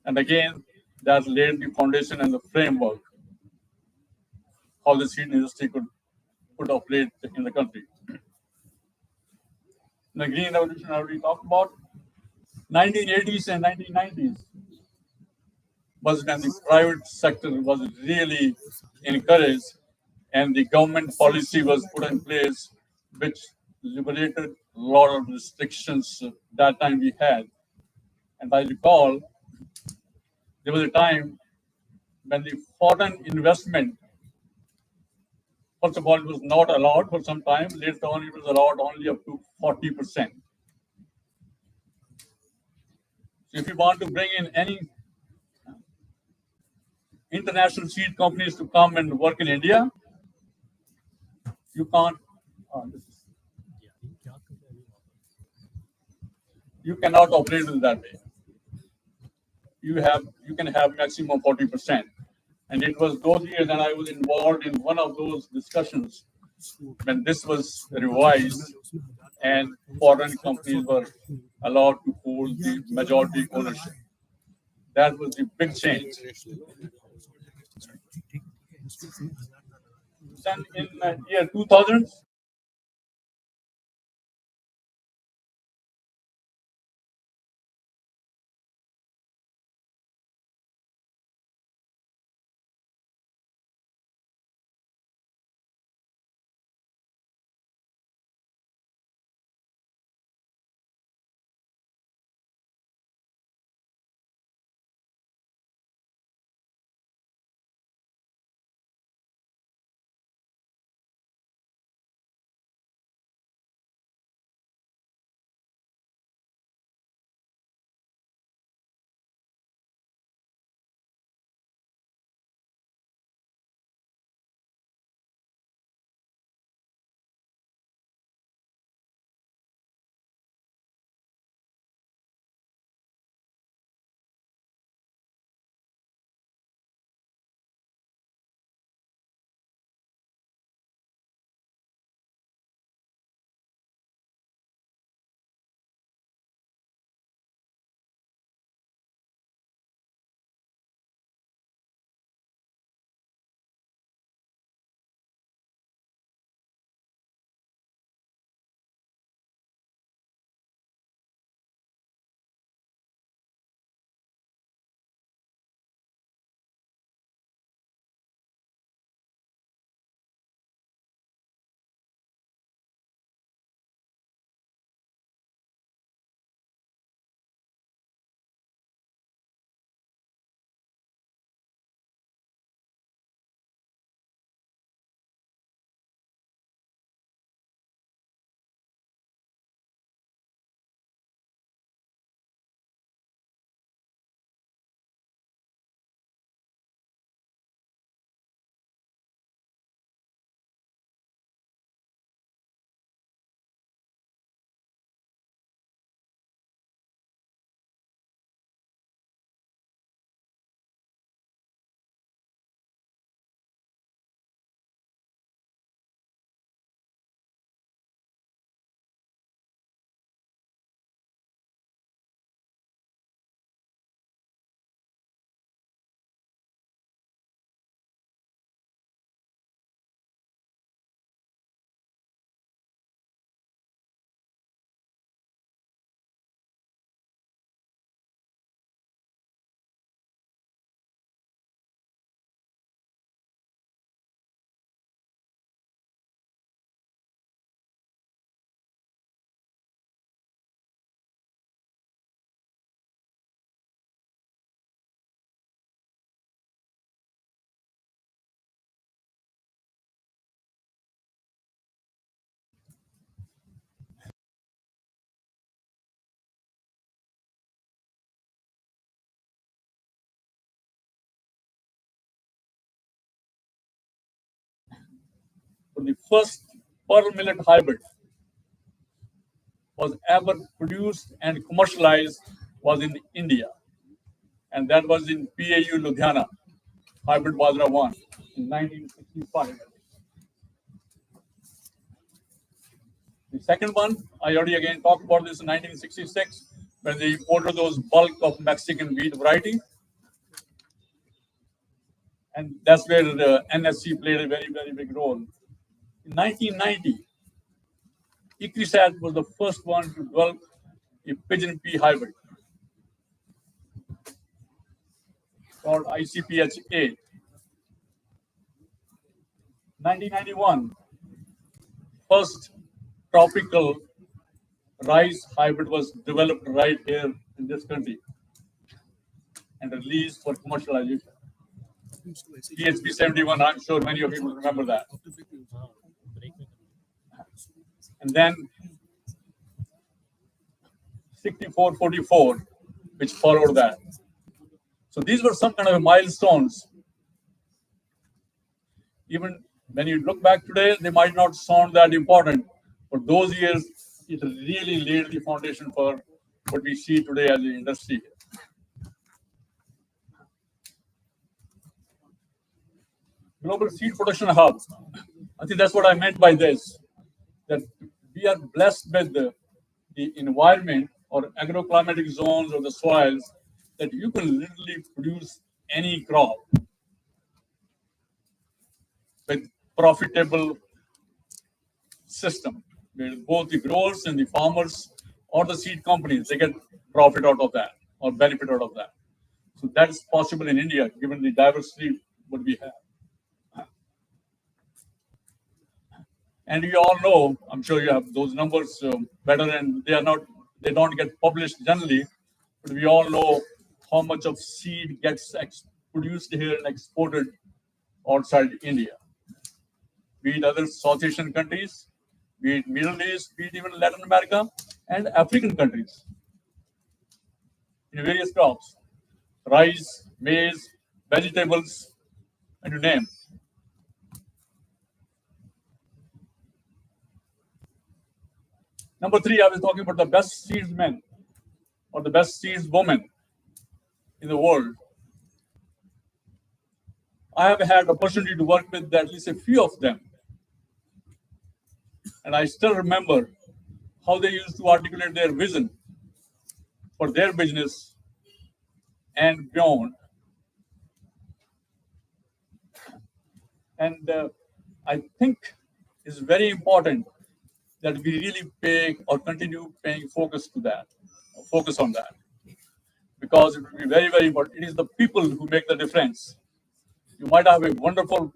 And again, that laid the foundation and the framework how the seed industry could operate in the country. The Green Revolution I already talked about. 1980s and 1990s was when the private sector was really encouraged and the government policy was put in place, which liberated a lot of restrictions that time we had. And I recall there was a time when the foreign investment, first of all, it was not allowed for some time. Later on, it was allowed only up to 40%. So if you want to bring in any international seed companies to come and work in India, you can't. You cannot operate in that way. You can have maximum 40%. And it was those years that I was involved in one of those discussions when this was revised and foreign companies were allowed to hold the majority ownership. That was the big change. Then in the year 2000, for the first pearl millet hybrid was ever produced and commercialized was in India. And that was in PAU Ludhiana, hybrid Bajra 1 in 1965. The second one, I already again talked about this in 1966, when they imported those bulk of Mexican wheat variety. And that's where the NSC played a very, very big role. In 1990, ICRISAT was the first one to develop a pigeon pea hybrid called ICPH8. 1991, first tropical rice hybrid was developed right here in this country and released for commercialization. PHP 71, I'm sure many of you will remember that. And then 6444, which followed that. So these were some kind of milestones. Even when you look back today, they might not sound that important, but those years, it really laid the foundation for what we see today as the industry. Global seed production hub. I think that's what I meant by this, that we are blessed with the environment or agroclimatic zones or the soils that you can literally produce any crop with profitable system, where both the growers and the farmers or the seed companies, they get profit out of that or benefit out of that. So that is possible in India, given the diversity what we have. And you all know, I'm sure you have those numbers better, and they don't get published generally, but we all know how much of seed gets produced here and exported outside India. Be it other South Asian countries, be it Middle East, be it even Latin America and African countries. In various crops, rice, maize, vegetables, and you name. Number 3, I was talking about the best seedsmen or the best seedswomen in the world. I have had the opportunity to work with at least a few of them. And I still remember how they used to articulate their vision for their business and beyond. And I think it's very important that we really pay or continue paying focus on that. Because it will be very, very important. It is the people who make the difference. You might have a wonderful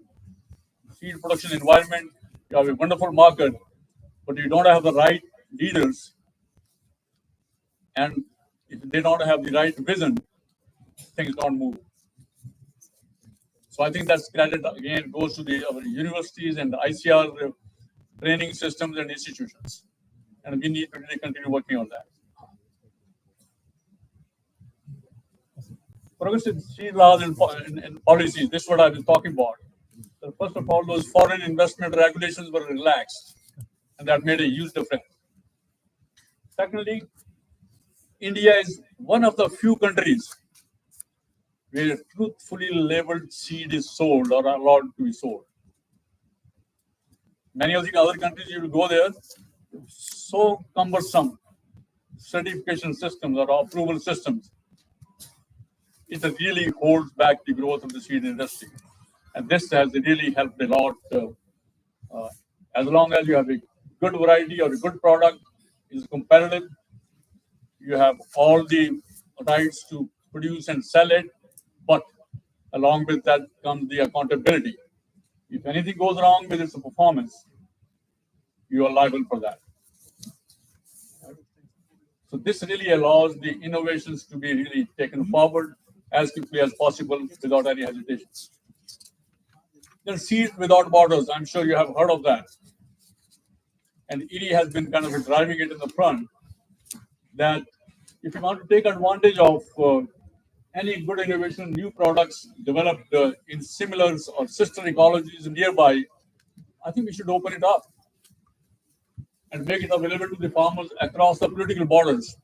seed production environment, you have a wonderful market, but you don't have the right leaders, and if they don't have the right vision, things don't move. So I think that's credit again goes to our universities and the ICR training systems and institutions, and we need to really continue working on that. Progressive seed laws and policies. This is what I was talking about. So first of all, those foreign investment regulations were relaxed, and that made a huge difference. Secondly, India is one of the few countries where truthfully labeled seed is sold or allowed to be sold. Many of the other countries, you will go there, so cumbersome certification systems or approval systems. It really holds back the growth of the seed industry. And this has really helped a lot. As long as you have a good variety or a good product, is competitive, you have all the rights to produce and sell it, but along with that comes the accountability. If anything goes wrong with its performance, you are liable for that. So this really allows the innovations to be really taken forward as quickly as possible without any hesitation. Then Seeds Without Borders, I'm sure you have heard of that. And ED has been kind of driving it in the front, that if you want to take advantage of any good innovation, new products developed in similar or sister ecologies nearby, I think we should open it up and make it available to the farmers across the political borders.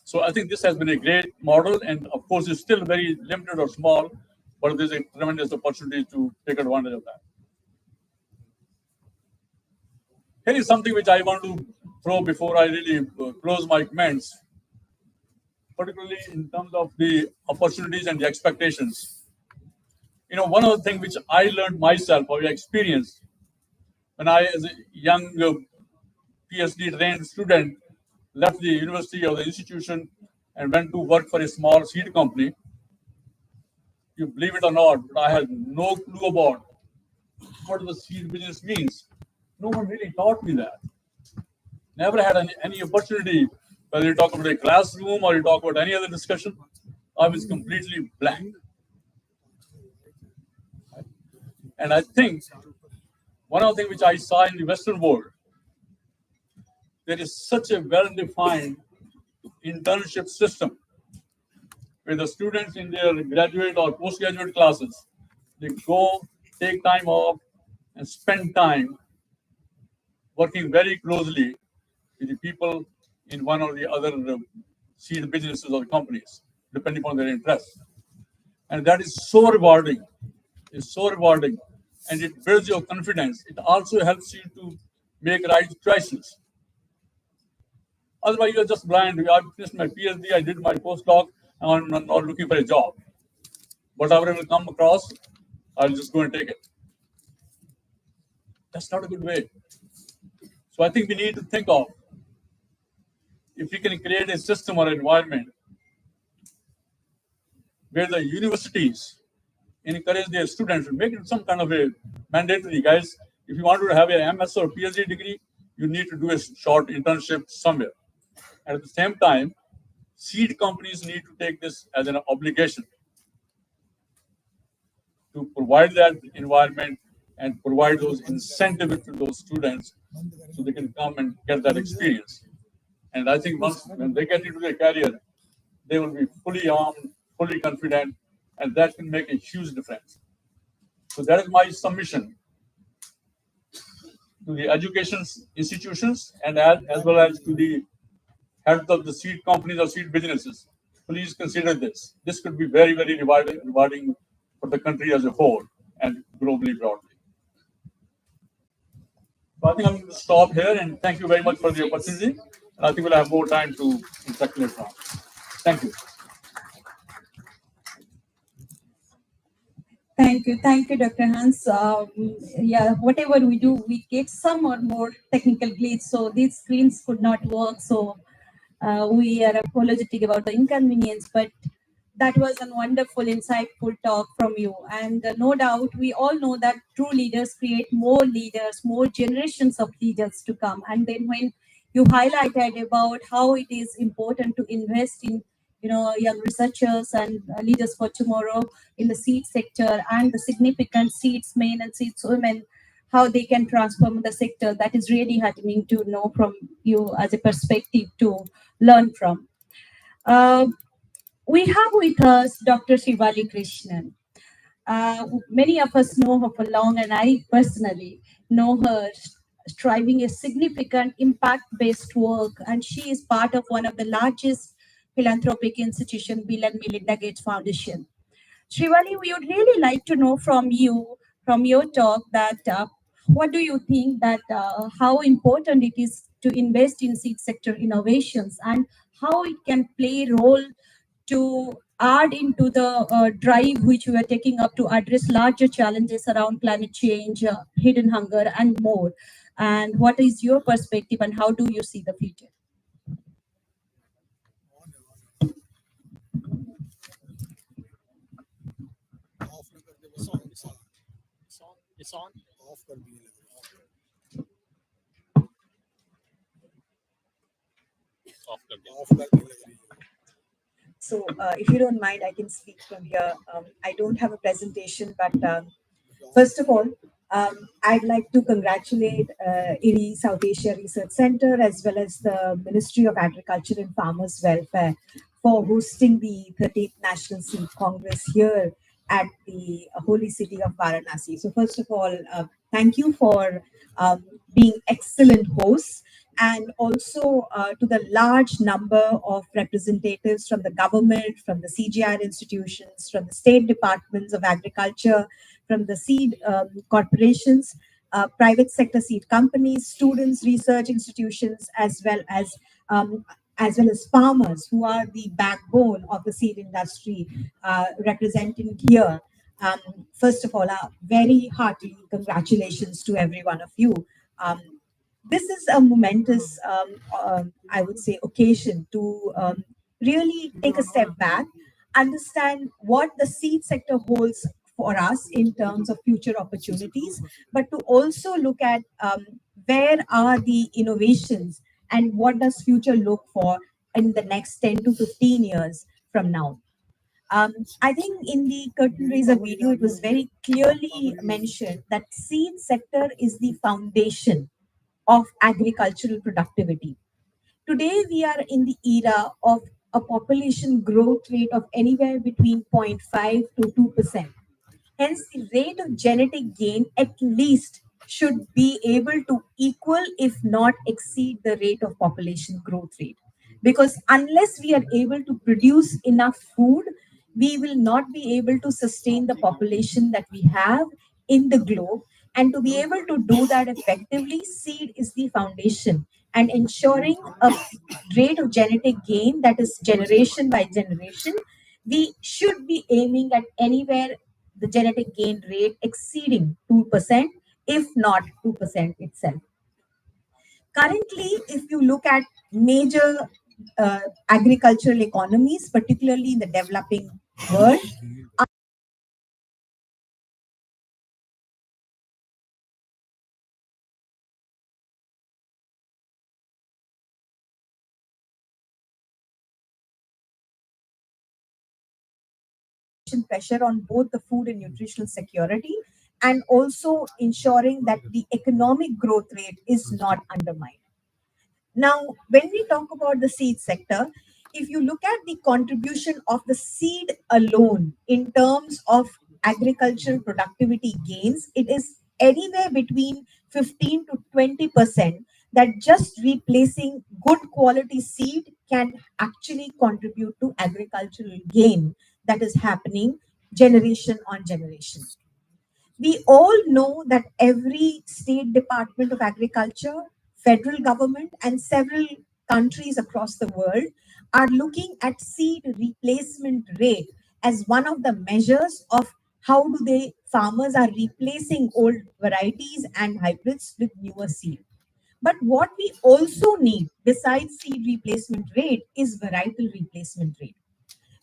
So I think this has been a great model, and of course it's still very limited or small, but there's a tremendous opportunity to take advantage of that. Here is something which I want to throw before I really close my comments, particularly in terms of the opportunities and the expectations. You know, one of the things which I learned myself or experienced when I, as a young PhD trained student, left the university or the institution and went to work for a small seed company. You believe it or not, but I had no clue about what the seed business means. No one really taught me that. Never had any opportunity, whether you talk about a classroom or you talk about any other discussion. I was completely blank. And I think one of the things which I saw in the Western world, there is such a well-defined internship system where the students in their graduate or postgraduate classes, they go, take time off, and spend time working very closely with the people in one or the other seed businesses or companies, depending on their interests. And that is so rewarding. It's so rewarding. And it builds your confidence. It also helps you to make right choices. Otherwise, you're just blind. I finished my PhD, I did my postdoc, and I'm not looking for a job. Whatever will come across, I'll just go and take it. That's not a good way. So I think we need to think of if we can create a system or environment where the universities encourage their students to make it some kind of a mandatory, guys. If you want to have a MS or PhD degree, you need to do a short internship somewhere. And at the same time, seed companies need to take this as an obligation to provide that environment and provide those incentives to those students so they can come and get that experience. And I think once when they get into their career, they will be fully armed, fully confident, and that can make a huge difference. So that is my submission to the education institutions and as well as to the heads of the seed companies or seed businesses. Please consider this. This could be very, very rewarding for the country as a whole and globally broadly. So I think I'm going to stop here and thank you very much for the opportunity. And I think we'll have more time to interact later on. Thank you. Thank you, Dr. Hans. Yeah, whatever we do, we get some or more technical glitch, so these screens could not work. So we are apologetic about the inconvenience, but that was a wonderful, insightful talk from you. And no doubt, we all know that true leaders create more leaders, more generations of leaders to come. And then when you highlighted about how it is important to invest in young researchers and leaders for tomorrow in the seed sector and the significant seeds men and seeds women, how they can transform the sector. That is really heartening to know from you as a perspective to learn from. We have with us Dr. Shivali Krishnan. Many of us know her for long, and I personally know her striving a significant impact-based work, and she is part of one of the largest philanthropic institution, Bill and Melinda Gates Foundation. Shivali, we would really like to know from you, from your talk, that what do you think that how important it is to invest in seed sector innovations and how it can play a role to add into the drive which we are taking up to address larger challenges around climate change, hidden hunger, and more. And what is your perspective and how do you see the future? It's on. So if you don't mind, I can speak from here. I don't have a presentation, but first of all, I'd like to congratulate IRI South Asia Research Center as well as the Ministry of Agriculture and Farmers Welfare for hosting the 13th National Seed Congress here at the holy city of Varanasi. So first of all, thank you for being excellent hosts, and also to the large number of representatives from the government, from the CGR institutions, from the state departments of agriculture, from the seed corporations, private sector seed companies, students, research institutions, as well as farmers who are the backbone of the seed industry representing here. First of all, very hearty congratulations to every one of you. This is a momentous, I would say, occasion to really take a step back, understand what the seed sector holds for us in terms of future opportunities, but to also look at where are the innovations and what does future look for in the next 10 to 15 years from now. I think in the curtain raiser video, it was very clearly mentioned that seed sector is the foundation of agricultural productivity. Today, we are in the era of a population growth rate of anywhere between 0.5 to 2%. Hence, the rate of genetic gain at least should be able to equal, if not exceed, the rate of population growth rate. Because unless we are able to produce enough food, we will not be able to sustain the population that we have in the globe. And to be able to do that effectively, seed is the foundation. And ensuring a rate of genetic gain that is generation by generation, we should be aiming at anywhere the genetic gain rate exceeding 2%, if not 2% itself. Currently, if you look at major agricultural economies, particularly in the developing world, pressure on both the food and nutritional security, and also ensuring that the economic growth rate is not undermined. Now, when we talk about the seed sector, if you look at the contribution of the seed alone in terms of agricultural productivity gains, it is anywhere between 15 to 20%, that just replacing good quality seed can actually contribute to agricultural gain that is happening generation on generation. We all know that every state department of agriculture, federal government, and several countries across the world are looking at seed replacement rate as one of the measures of how farmers are replacing old varieties and hybrids with newer seed. But what we also need besides seed replacement rate is varietal replacement rate.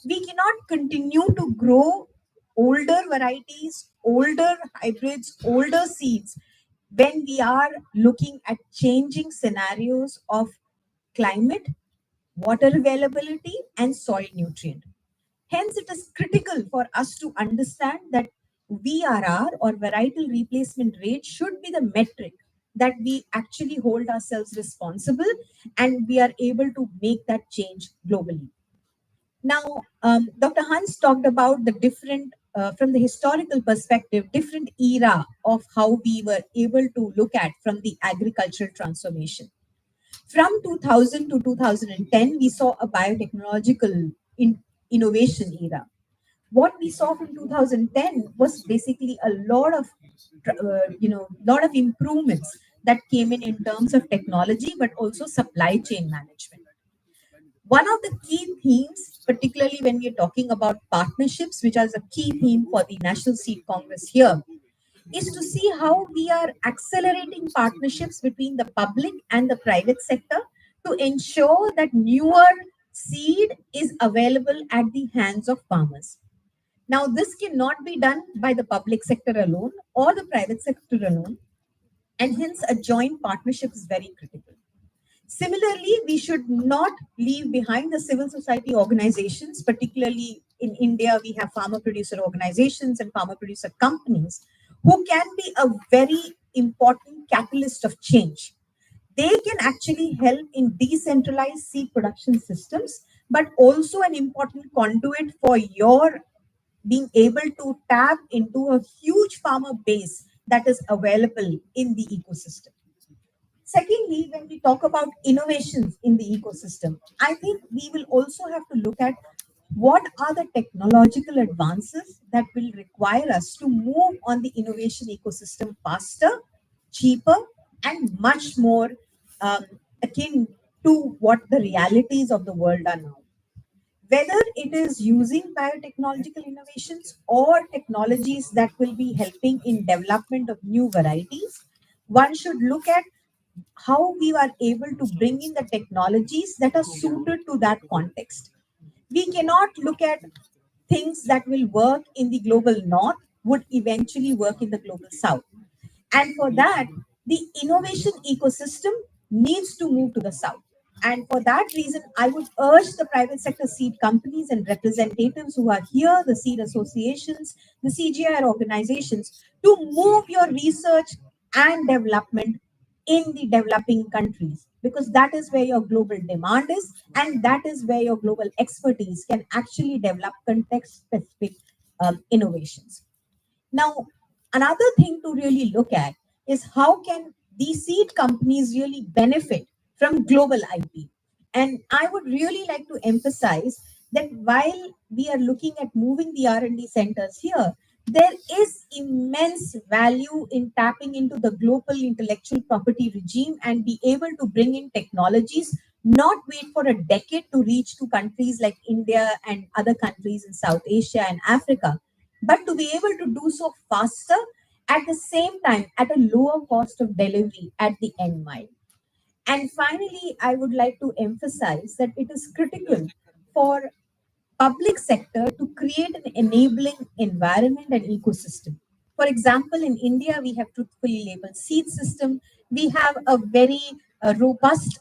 We cannot continue to grow older varieties, older hybrids, older seeds when we are looking at changing scenarios of climate, water availability, and soil nutrient. Hence, it is critical for us to understand that VRR, or varietal replacement rate, should be the metric that we actually hold ourselves responsible, and we are able to make that change globally. Now, Dr. Hans talked about the different, from the historical perspective, different era of how we were able to look at from the agricultural transformation. From 2000 to 2010, we saw a biotechnological innovation era. What we saw from 2010 was basically a lot of, lot of improvements that came in terms of technology, but also supply chain management. One of the key themes, particularly when we're talking about partnerships, which is a key theme for the National Seed Congress here, is to see how we are accelerating partnerships between the public and the private sector to ensure that newer seed is available at the hands of farmers. Now, this cannot be done by the public sector alone or the private sector alone, and hence a joint partnership is very critical. Similarly, we should not leave behind the civil society organizations, particularly in India, we have farmer producer organizations and farmer producer companies who can be a very important catalyst of change. They can actually help in decentralized seed production systems, but also an important conduit for your being able to tap into a huge farmer base that is available in the ecosystem. Secondly, when we talk about innovations in the ecosystem, I think we will also have to look at what are the technological advances that will require us to move on the innovation ecosystem faster, cheaper, and much more akin to what the realities of the world are now. Whether it is using biotechnological innovations or technologies that will be helping in development of new varieties, one should look at how we are able to bring in the technologies that are suited to that context. We cannot look at things that will work in the global north would eventually work in the global south. And for that, the innovation ecosystem needs to move to the south. And for that reason, I would urge the private sector seed companies and representatives who are here, the seed associations, the CGI organizations, to move your research and development in the developing countries, because that is where your global demand is, and that is where your global expertise can actually develop context-specific innovations. Now, another thing to really look at is how can these seed companies really benefit from global IP. And I would really like to emphasize that while we are looking at moving the R&D centers here, there is immense value in tapping into the global intellectual property regime and be able to bring in technologies, not wait for a decade to reach to countries like India and other countries in South Asia and Africa, but to be able to do so faster, at the same time at a lower cost of delivery at the end mile. And finally, I would like to emphasize that it is critical for public sector to create an enabling environment and ecosystem. For example, in India, we have truthfully labeled seed system. We have a very robust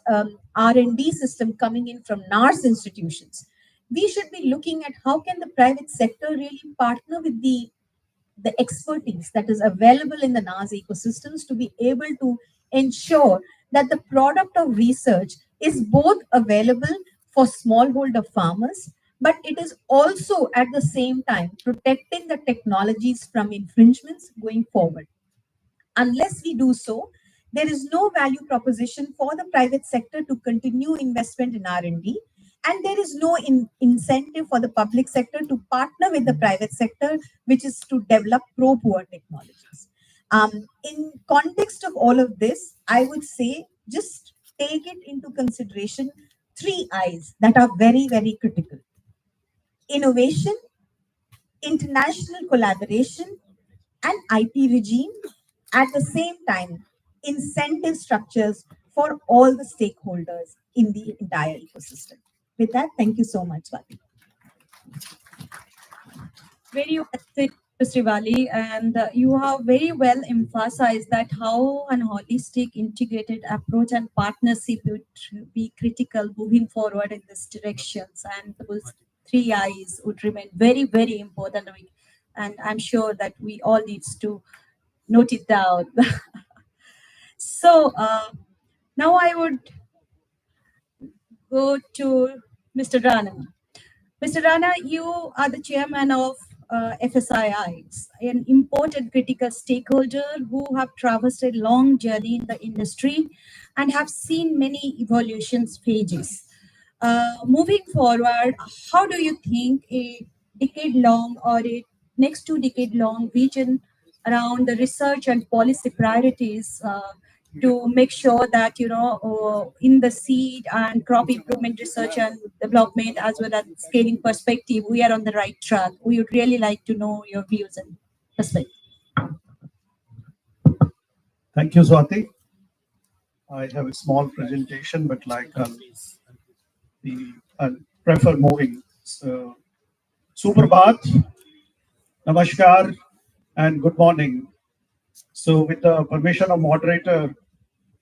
R&D system coming in from NARS institutions. We should be looking at how can the private sector really partner with the expertise that is available in the NARS ecosystems to be able to ensure that the product of research is both available for smallholder farmers, but it is also at the same time protecting the technologies from infringements going forward. Unless we do so, there is no value proposition for the private sector to continue investment in R&D, and there is no incentive for the public sector to partner with the private sector, which is to develop pro-poor technologies. In context of all of this, I would say just take it into consideration 3 I's that are very, very critical: innovation, international collaboration, and IP regime. At the same time, incentive structures for all the stakeholders in the entire ecosystem. With that, thank you so much, Swati. Very well said, Mr. Srivali, and you have very well emphasized that how an holistic integrated approach and partnership would be critical moving forward in these directions, and those 3 I's would remain very, very important. And I'm sure that we all need to note it down. So now I would go to Mr. Rana. Mr. Rana, you are the chairman of FSIIs, an important critical stakeholder who have traversed a long journey in the industry and have seen many evolutions phases. Moving forward, how do you think a decade-long or a next 2 decade-long vision around the research and policy priorities to make sure that, you know, in the seed and crop improvement research and development, as well as scaling perspective, we are on the right track? We would really like to know your views and perspective. Thank you, Swati. I have a small presentation, but like I prefer moving. So, Suprabhat, Namaskar, and good morning. So with the permission of moderator,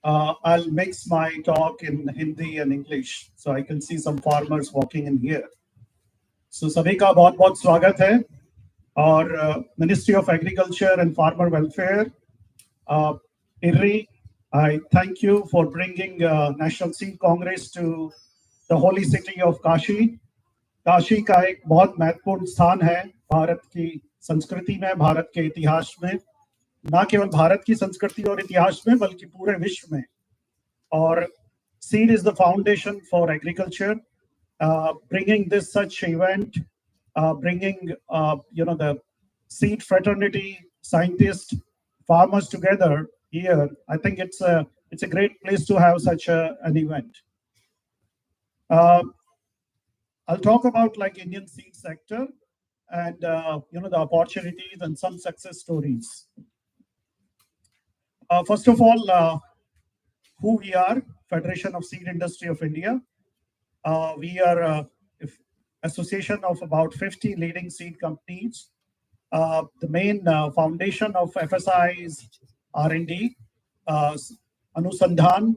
I'll mix my talk in Hindi and English, so I can see some farmers walking in here. So सभी का बहुत बहुत स्वागत है और Ministry of Agriculture and Farmer Welfare, IRRI, I thank you for bringing National Seed Congress to the holy city of Kashi. Kashi का एक बहुत महत्वपूर्ण स्थान है भारत की संस्कृति में, भारत के इतिहास में, ना केवल भारत की संस्कृति और इतिहास में बल्कि पूरे विश्व में. और seed is the foundation for agriculture. Bringing this such event, bringing the seed fraternity, scientists, farmers together here, I think it's a great place to have such an event. I'll talk about like Indian seed sector and the opportunities and some success stories. First of all, who we are, Federation of Seed Industry of India. We are an association of about 50 leading seed companies. The main foundation of FSI is R&D, अनुसंधान.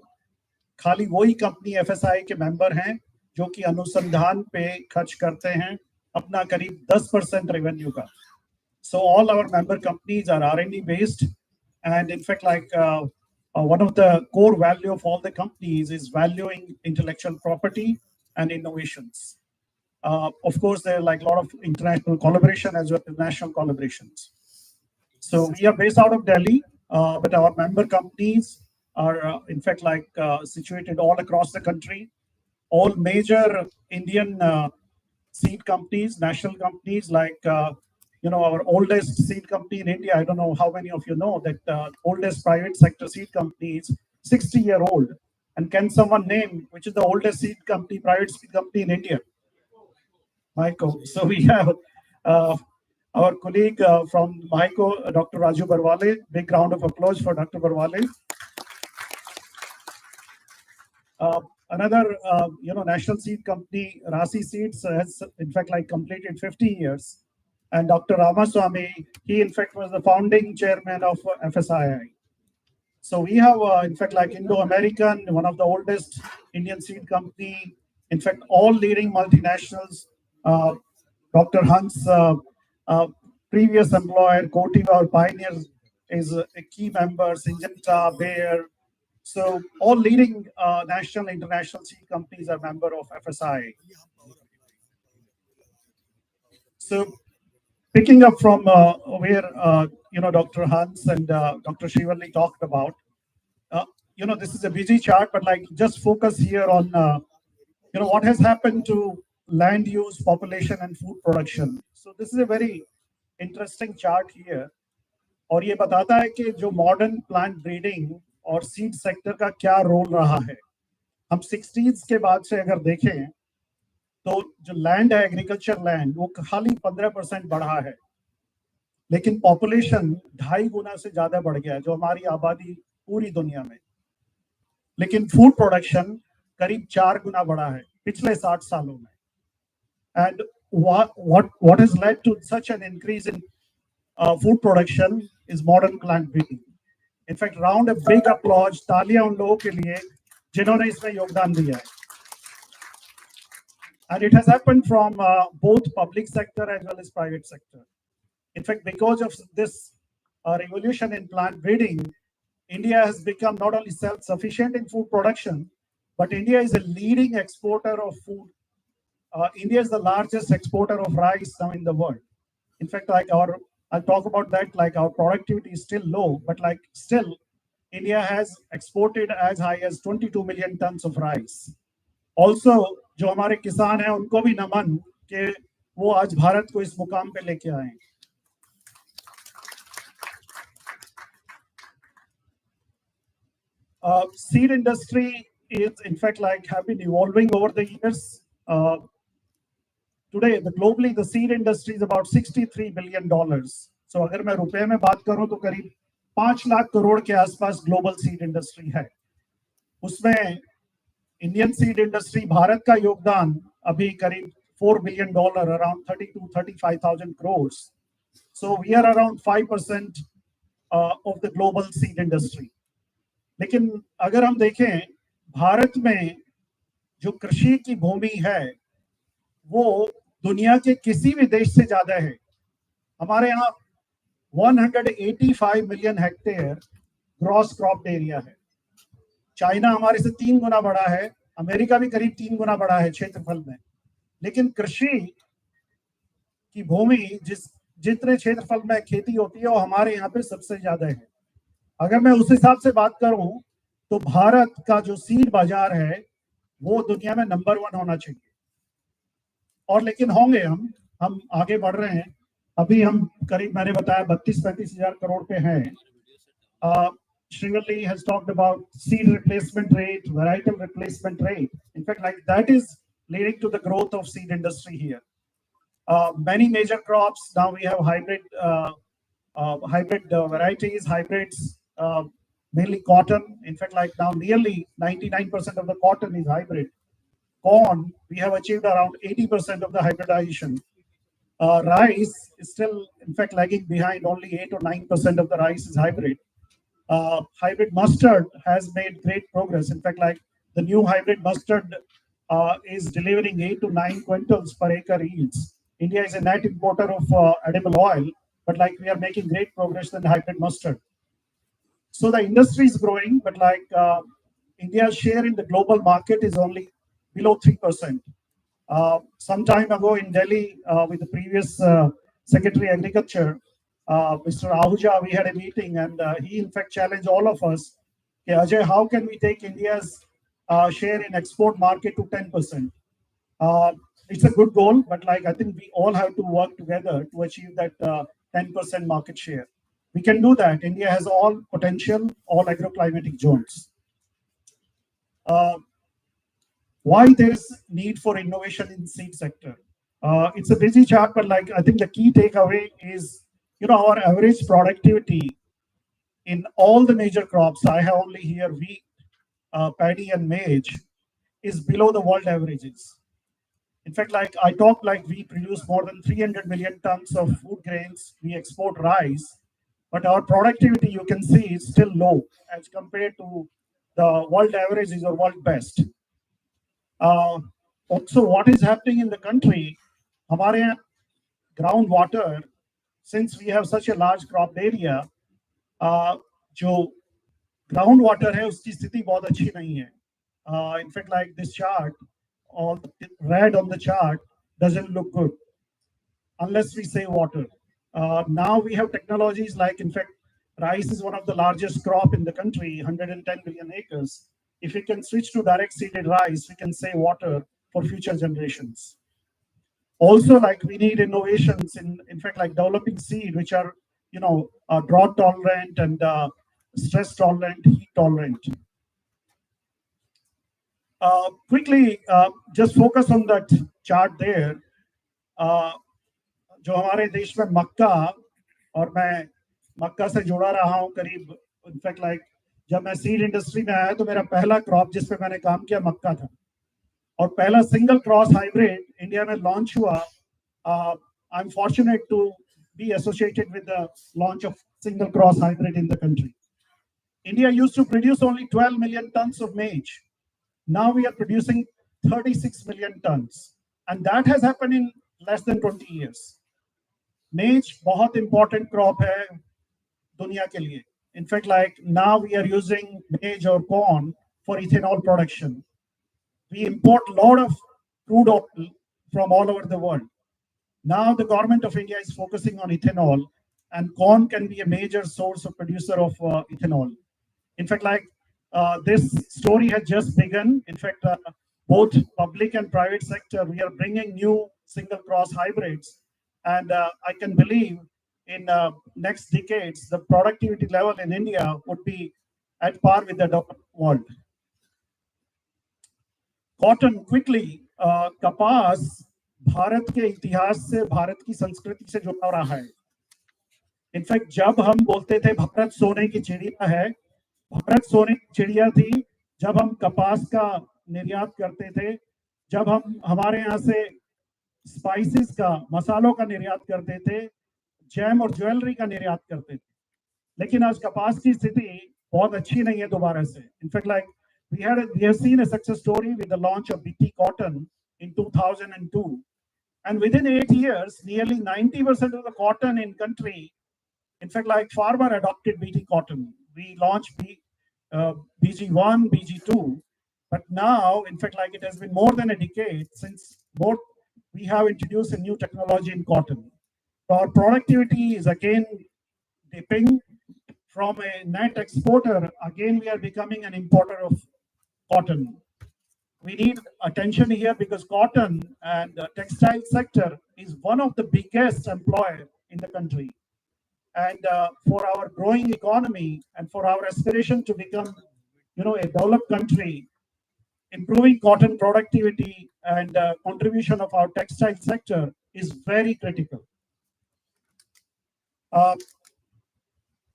खाली वही company FSI के member हैं जो कि अनुसंधान पे खर्च करते हैं अपना करीब 10% रेवेन्यू का. So all our member companies are R&D based, and in fact, like one of the core value of all the companies is valuing intellectual property and innovations. Of course, there are like a lot of international collaboration as well as national collaborations. So we are based out of Delhi, but our member companies are in fact like situated all across the country. All major Indian seed companies, national companies like our oldest seed company in India. I don't know how many of you know that oldest private sector seed company is 60-year-old. And can someone name which is the oldest seed company, private seed company in India? Michael. So we have our colleague from Michael, Dr. Raju Barwale. Big round of applause for Dr. Barwale. Another, national seed company, Rasi Seeds, has in fact like completed 50 years. And Dr. Ramaswamy, he in fact was the founding chairman of FSII. So we have, in fact, like Indo-American, one of the oldest Indian seed company. In fact, all leading multinationals. Dr. Hunt's previous employer, Cotiva or Pioneer, is a key member. Syngenta, Bayer. So all leading national, international seed companies are member of FSI. So picking up from where Dr. Hans and Dr. Shivalli talked about, this is a busy chart, but like just focus here on what has happened to land use, population, and food production. So this is a very interesting chart here. और ये बताता है कि जो modern plant breeding और seed sector का क्या role रहा है. हम 60s के बाद से अगर देखें तो जो लैंड है, एग्रीकल्चर लैंड, वो खाली 15% बढ़ा है, लेकिन पॉपुलेशन 2.5 गुना से ज्यादा बढ़ गया है, जो हमारी आबादी पूरी दुनिया में. लेकिन फूड प्रोडक्शन करीब 4 गुना बढ़ा है पिछले 60 सालों में. And what has led to such an increase in food production is modern plant breeding. In fact, round a big applause, तालियां उन लोगों के लिए जिन्होंने इसमें योगदान दिया है. And it has happened from both public sector as well as private sector. In fact, because of this revolution in plant breeding, India has become not only self-sufficient in food production, but India is a leading exporter of food. India is the largest exporter of rice now in the world. In fact, like I'll talk about that, like our productivity is still low, but like still, India has exported as high as 22 million tons of rice. Also, जो हमारे किसान हैं उनको भी नमन कि वो आज भारत को इस मुकाम पे लेके आए. Seed industry is in fact like have been evolving over the years. Today, globally, the seed industry is about $63 billion. So अगर मैं रुपए में बात करूं तो करीब 5 लाख करोड़ के आसपास ग्लोबल सीड इंडस्ट्री है. उसमें इंडियन सीड इंडस्ट्री, भारत का योगदान अभी करीब $4 billion, around 30,000-35,000 crores. So we are around 5% of the global seed industry. लेकिन अगर हम देखें भारत में जो कृषि की भूमि है वो दुनिया के किसी भी देश से ज्यादा है. हमारे यहाँ 185 million hectare gross crop area है. चाइना हमारे से 3 गुना बड़ा है, अमेरिका भी करीब 3 गुना बड़ा है क्षेत्रफल में. लेकिन कृषि की भूमि जितने क्षेत्रफल में खेती होती है वो हमारे यहाँ पे सबसे ज्यादा है। अगर मैं उस हिसाब से बात करूं तो भारत का जो सीड बाजार है वो दुनिया में नंबर 1 होना चाहिए। और लेकिन होंगे हम आगे बढ़ रहे हैं। अभी हम करीब मैंने बताया 32-35 हजार करोड़ पे हैं। Sringali has talked about seed replacement rate, varietal replacement rate. In fact, like that is leading to the growth of seed industry here. Many major crops now we have hybrid varieties, hybrids, mainly cotton. In fact, like now nearly 99% of the cotton is hybrid. Corn, we have achieved around 80% of the hybridization. Rice is still, in fact, lagging behind. Only 8 or 9% of the rice is hybrid. Hybrid mustard has made great progress. In fact, like the new hybrid mustard is delivering 8 to 9 quintals per acre yields. India is a net importer of edible oil, but like we are making great progress in hybrid mustard. So the industry is growing, but like India's share in the global market is only below 3%. Some time ago in Delhi, with the previous Secretary Agriculture, Mr. Ahuja, we had a meeting, and he in fact challenged all of us. Okay, Ajay, how can we take India's share in export market to 10%? It's a good goal, but like I think we all have to work together to achieve that 10% market share. We can do that. India has all potential, all agroclimatic zones. Why there is need for innovation in seed sector? It's a busy chart, but like I think the key takeaway is, our average productivity in all the major crops, I have only here wheat, paddy and maize, is below the world averages. In fact, like I talk like we produce more than 300 million tons of food grains, we export rice, but our productivity, you can see, is still low as compared to the world averages or world best. Also, what is happening in the country, hamare groundwater, since we have such a large crop area, जो groundwater है उसकी स्थिति बहुत अच्छी नहीं है. In fact, like this chart, all the red on the chart doesn't look good unless we save water. Now we have technologies like, in fact, rice is one of the largest crop in the country, 110 million acres. If we can switch to direct seeded rice, we can save water for future generations. Also, like we need innovations in fact, like developing seed, which are, drought tolerant and stress tolerant, heat tolerant. Quickly, just focus on that chart there. जो हमारे देश में मक्का, और मैं मक्का से जुड़ा रहा हूँ करीब, इनफैक्ट लाइक जब मैं सीड इंडस्ट्री में आया तो मेरा पहला क्रॉप जिस पे मैंने काम किया मक्का था, और पहला सिंगल क्रॉस हाइब्रिड इंडिया में लॉन्च हुआ. I am fortunate to be associated with the launch of single cross hybrid in the country. India used to produce only 12 million tons of maize. Now we are producing 36 million tons, and that has happened in less than 20 years. Maize बहुत important crop है दुनिया के लिए. In fact, like now we are using maize or corn for ethanol production. We import a lot of crude oil from all over the world. Now the government of India is focusing on ethanol, and corn can be a major source of producer of ethanol. In fact, like this story has just begun. In fact, both public and private sector, we are bringing new single cross hybrids, and I can believe in next decades, the productivity level in India would be at par with the developed world. Cotton, quickly, कपास भारत के इतिहास से, भारत की संस्कृति से जुड़ा रहा है. इनफैक्ट जब हम बोलते थे भारत सोने की चिड़िया है, भारत सोने की चिड़िया थी जब हम कपास का निर्यात करते थे, जब हम हमारे यहाँ से स्पाइसेस का, मसालों का निर्यात करते थे, जैम और ज्वेलरी का निर्यात करते थे. लेकिन आज कपास की स्थिति बहुत अच्छी नहीं है दोबारा से. In fact like we have seen a success story with the launch of BT cotton in 2002, and within 8 years, nearly 90% of the cotton in country, in fact, like farmer adopted BT cotton. We launched BG1, BG2, but now, in fact, like it has been more than a decade since we have introduced a new technology in cotton. Our productivity is again dipping from a net exporter. Again, we are becoming an importer of cotton. We need attention here because cotton and the textile sector is one of the biggest employer in the country. And for our growing economy and for our aspiration to become, a developed country, improving cotton productivity and contribution of our textile sector is very critical.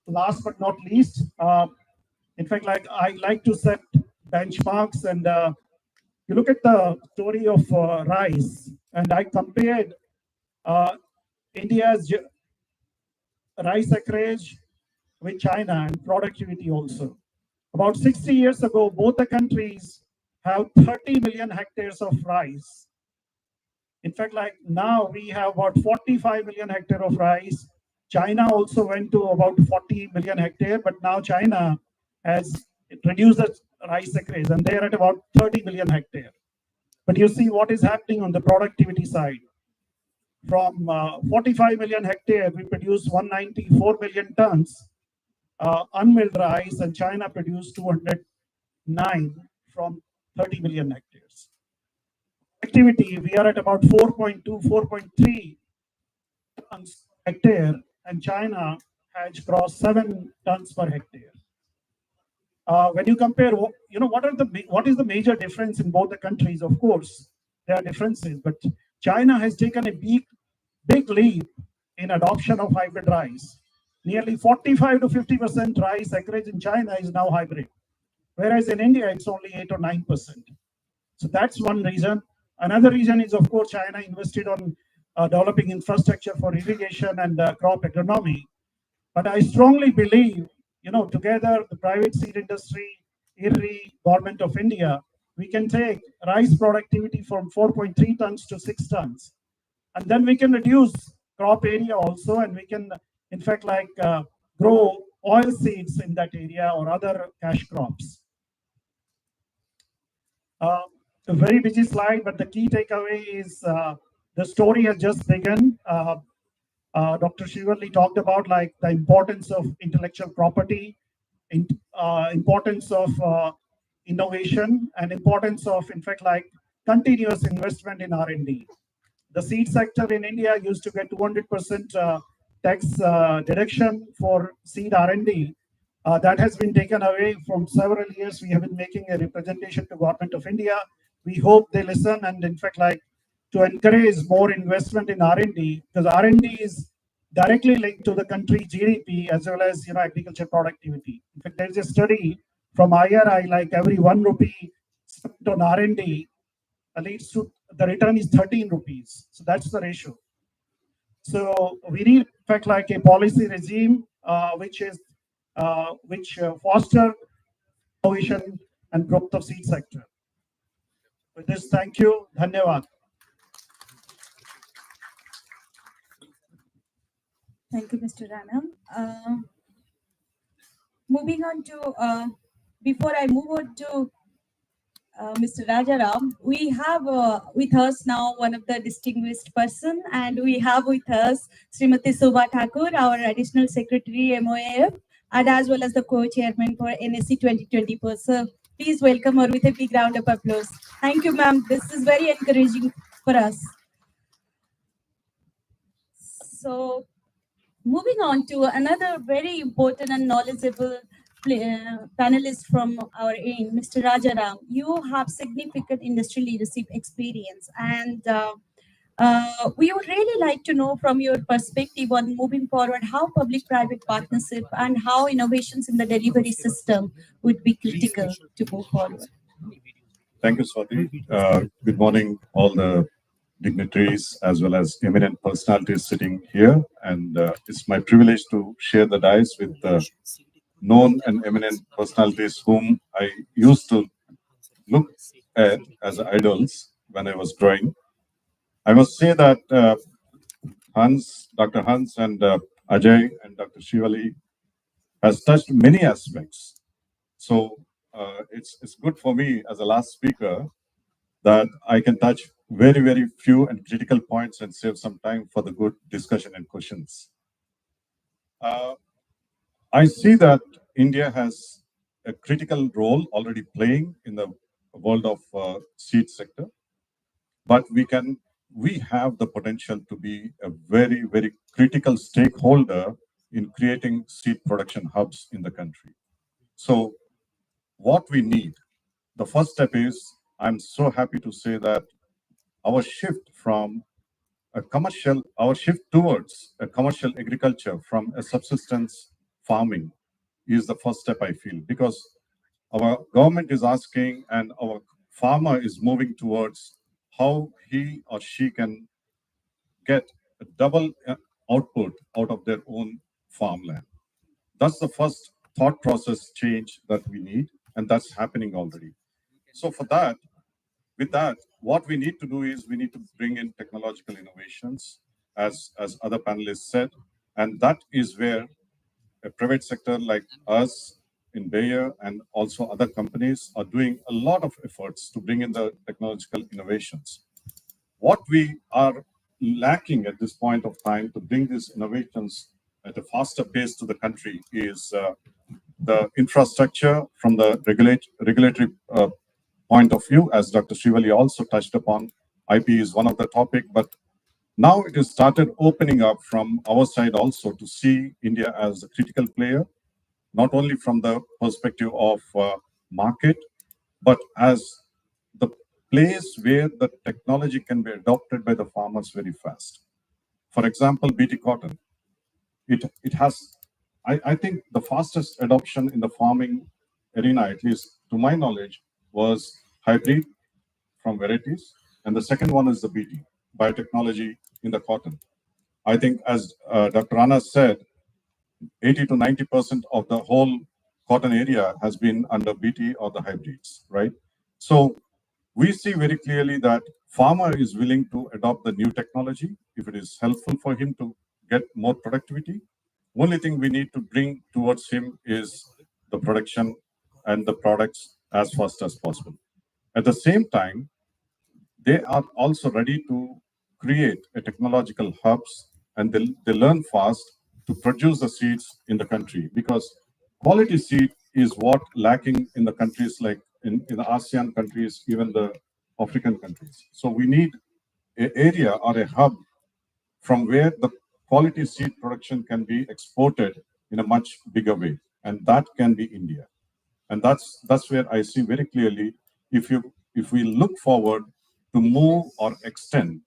Last but not least, in fact, I like to set benchmarks, and you look at the story of rice, and I compared India's rice acreage with China and productivity also. About 60 years ago, both the countries have 30 million hectares of rice. In fact, like now we have about 45 million hectares of rice. China also went to about 40 million hectares, but now China has reduced the rice acreage and they're at about 30 million hectares. But you see what is happening on the productivity side. From 45 million hectares, we produce 194 million tons unmilled rice, and China produced 209 from 30 million hectares. Activity, we are at about 4.2, 4.3 tons per hectare, and China has crossed 7 tons per hectare. When you compare, what is the major difference in both the countries? Of course, there are differences, but China has taken a big leap in adoption of hybrid rice. Nearly 45 to 50% rice acreage in China is now hybrid, whereas in India it's only 8 or 9%. So that's one reason. Another reason is, of course, China invested on developing infrastructure for irrigation and crop agronomy. But I strongly believe, together the private seed industry, IRRI, Government of India, we can take rice productivity from 4.3 tons to 6 tons. And then we can reduce crop area also, and we can, in fact, grow oil seeds in that area or other cash crops. A very busy slide, but the key takeaway is the story has just begun. Dr. Shivali talked about the importance of intellectual property, importance of innovation, and importance of, in fact, continuous investment in R&D. The seed sector in India used to get 200% tax deduction for seed R&D. That has been taken away from several years. We have been making a representation to Government of India. We hope they listen and, in fact, to encourage more investment in R&D, because R&D is directly linked to the country's GDP as well as agriculture productivity. In fact, there is a study from IRI, every 1 rupee spent on R&D leads to the return is 13 rupees. So that's the ratio. So we need, in fact, a policy regime which foster innovation and growth of seed sector. With this, thank you. Dhanyavad. Thank you, Mr. Rana. Moving on to, before I move on to Mr. Rajaram, we have with us now one of the distinguished person, and we have with us Srimati Subha Thakur, our Additional Secretary MOAF, and as well as the co-chairman for NSC 2020. So please welcome her with a big round of applause. Thank you, ma'am. This is very encouraging for us. So moving on to another very important and knowledgeable panelist from our aim, Mr. Rajaram. You have significant industry leadership experience, and we would really like to know from your perspective on moving forward how public-private partnership and how innovations in the delivery system would be critical to move forward. Thank you, Swati. Good morning, all the dignitaries as well as eminent personalities sitting here, and it's my privilege to share the dais with known and eminent personalities whom I used to look at as idols when I was growing. I must say that Dr. Hans and Ajay and Dr. Shivali has touched many aspects. So it's good for me as a last speaker that I can touch very, very few and critical points and save some time for the good discussion and questions. I see that India has a critical role already playing in the world of seed sector, but we have the potential to be a very, very critical stakeholder in creating seed production hubs in the country. So what we need, the first step is, I'm so happy to say that our shift towards a commercial agriculture from a subsistence farming is the first step, I feel, because our government is asking and our farmer is moving towards how he or she can get a double output out of their own farmland. That's the first thought process change that we need, and that's happening already. So with that, what we need to do is we need to bring in technological innovations, as other panelists said, and that is where a private sector like us in Bayer and also other companies are doing a lot of efforts to bring in the technological innovations. What we are lacking at this point of time to bring these innovations at a faster pace to the country is the infrastructure from the regulatory point of view, as Dr. Srivali also touched upon. IP is one of the topic, but now it has started opening up from our side also to see India as a critical player, not only from the perspective of market, but as the place where the technology can be adopted by the farmers very fast. For example, BT cotton. It has, I think the fastest adoption in the farming arena, at least to my knowledge, was hybrid from varieties. And the second one is the BT, biotechnology in the cotton. I think as Dr. Rana said, 80 to 90% of the whole cotton area has been under BT or the hybrids, right? So we see very clearly that farmer is willing to adopt the new technology if it is helpful for him to get more productivity. Only thing we need to bring towards him is the production and the products as fast as possible. At the same time, they are also ready to create a technological hubs, and they learn fast to produce the seeds in the country, because quality seed is what lacking in the countries like in the ASEAN countries, even the African countries. So we need an area or a hub from where the quality seed production can be exported in a much bigger way, and that can be India. And that's where I see very clearly, if we look forward to move or extend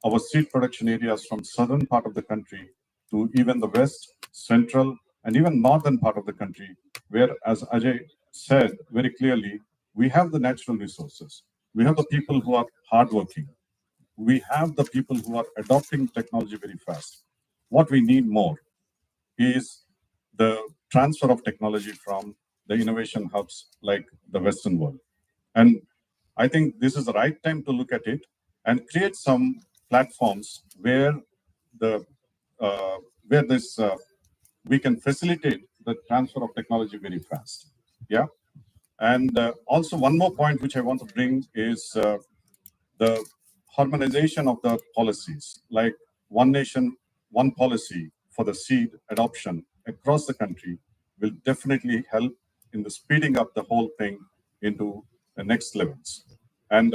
our seed production areas from southern part of the country to even the west, central, and even northern part of the country, where, as Ajay said very clearly, we have the natural resources. We have the people who are hardworking. We have the people who are adopting technology very fast. What we need more is the transfer of technology from the innovation hubs like the Western world. And I think this is the right time to look at it and create some platforms where we can facilitate the transfer of technology very fast. Yeah. And also one more point which I want to bring is the harmonization of the policies, like one nation, one policy for the seed adoption across the country will definitely help in the speeding up the whole thing into the next levels. And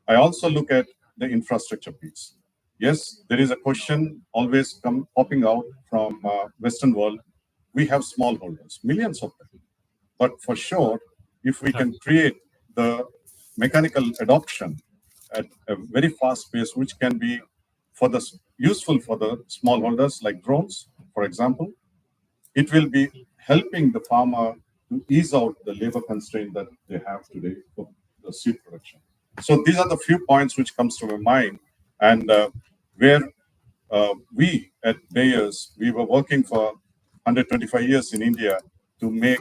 I also look at the infrastructure piece. Yes, there is a question always popping out from Western world. We have smallholders, millions of them. But for sure, if we can create the mechanical adoption at a very fast pace, which can be useful for the smallholders like drones, for example, it will be helping the farmer to ease out the labor constraint that they have today for the seed production. So these are the few points which comes to my mind, and where we at Bayers, we were working for 125 years in India to make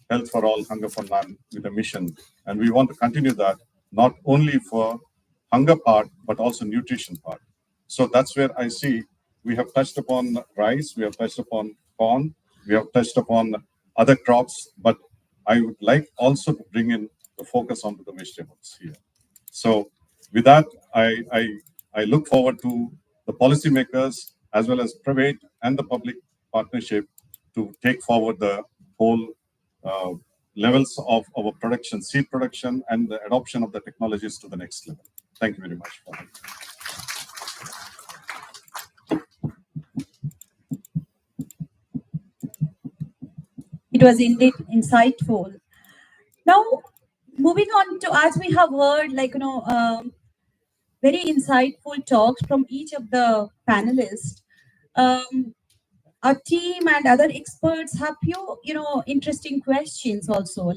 health for all, hunger for none with a mission. And we want to continue that, not only for hunger part, but also nutrition part. So that's where I see we have touched upon rice, we have touched upon corn, we have touched upon other crops, but I would like also to bring in the focus onto the vegetables here. So With that, I look forward to the policymakers as well as private and the public partnership to take forward the whole levels of our production, seed production, and the adoption of the technologies to the next level. Thank you very much. It was indeed insightful. Now, moving on to, as we have heard, very insightful talks from each of the panelists. Our team and other experts have few, interesting questions also,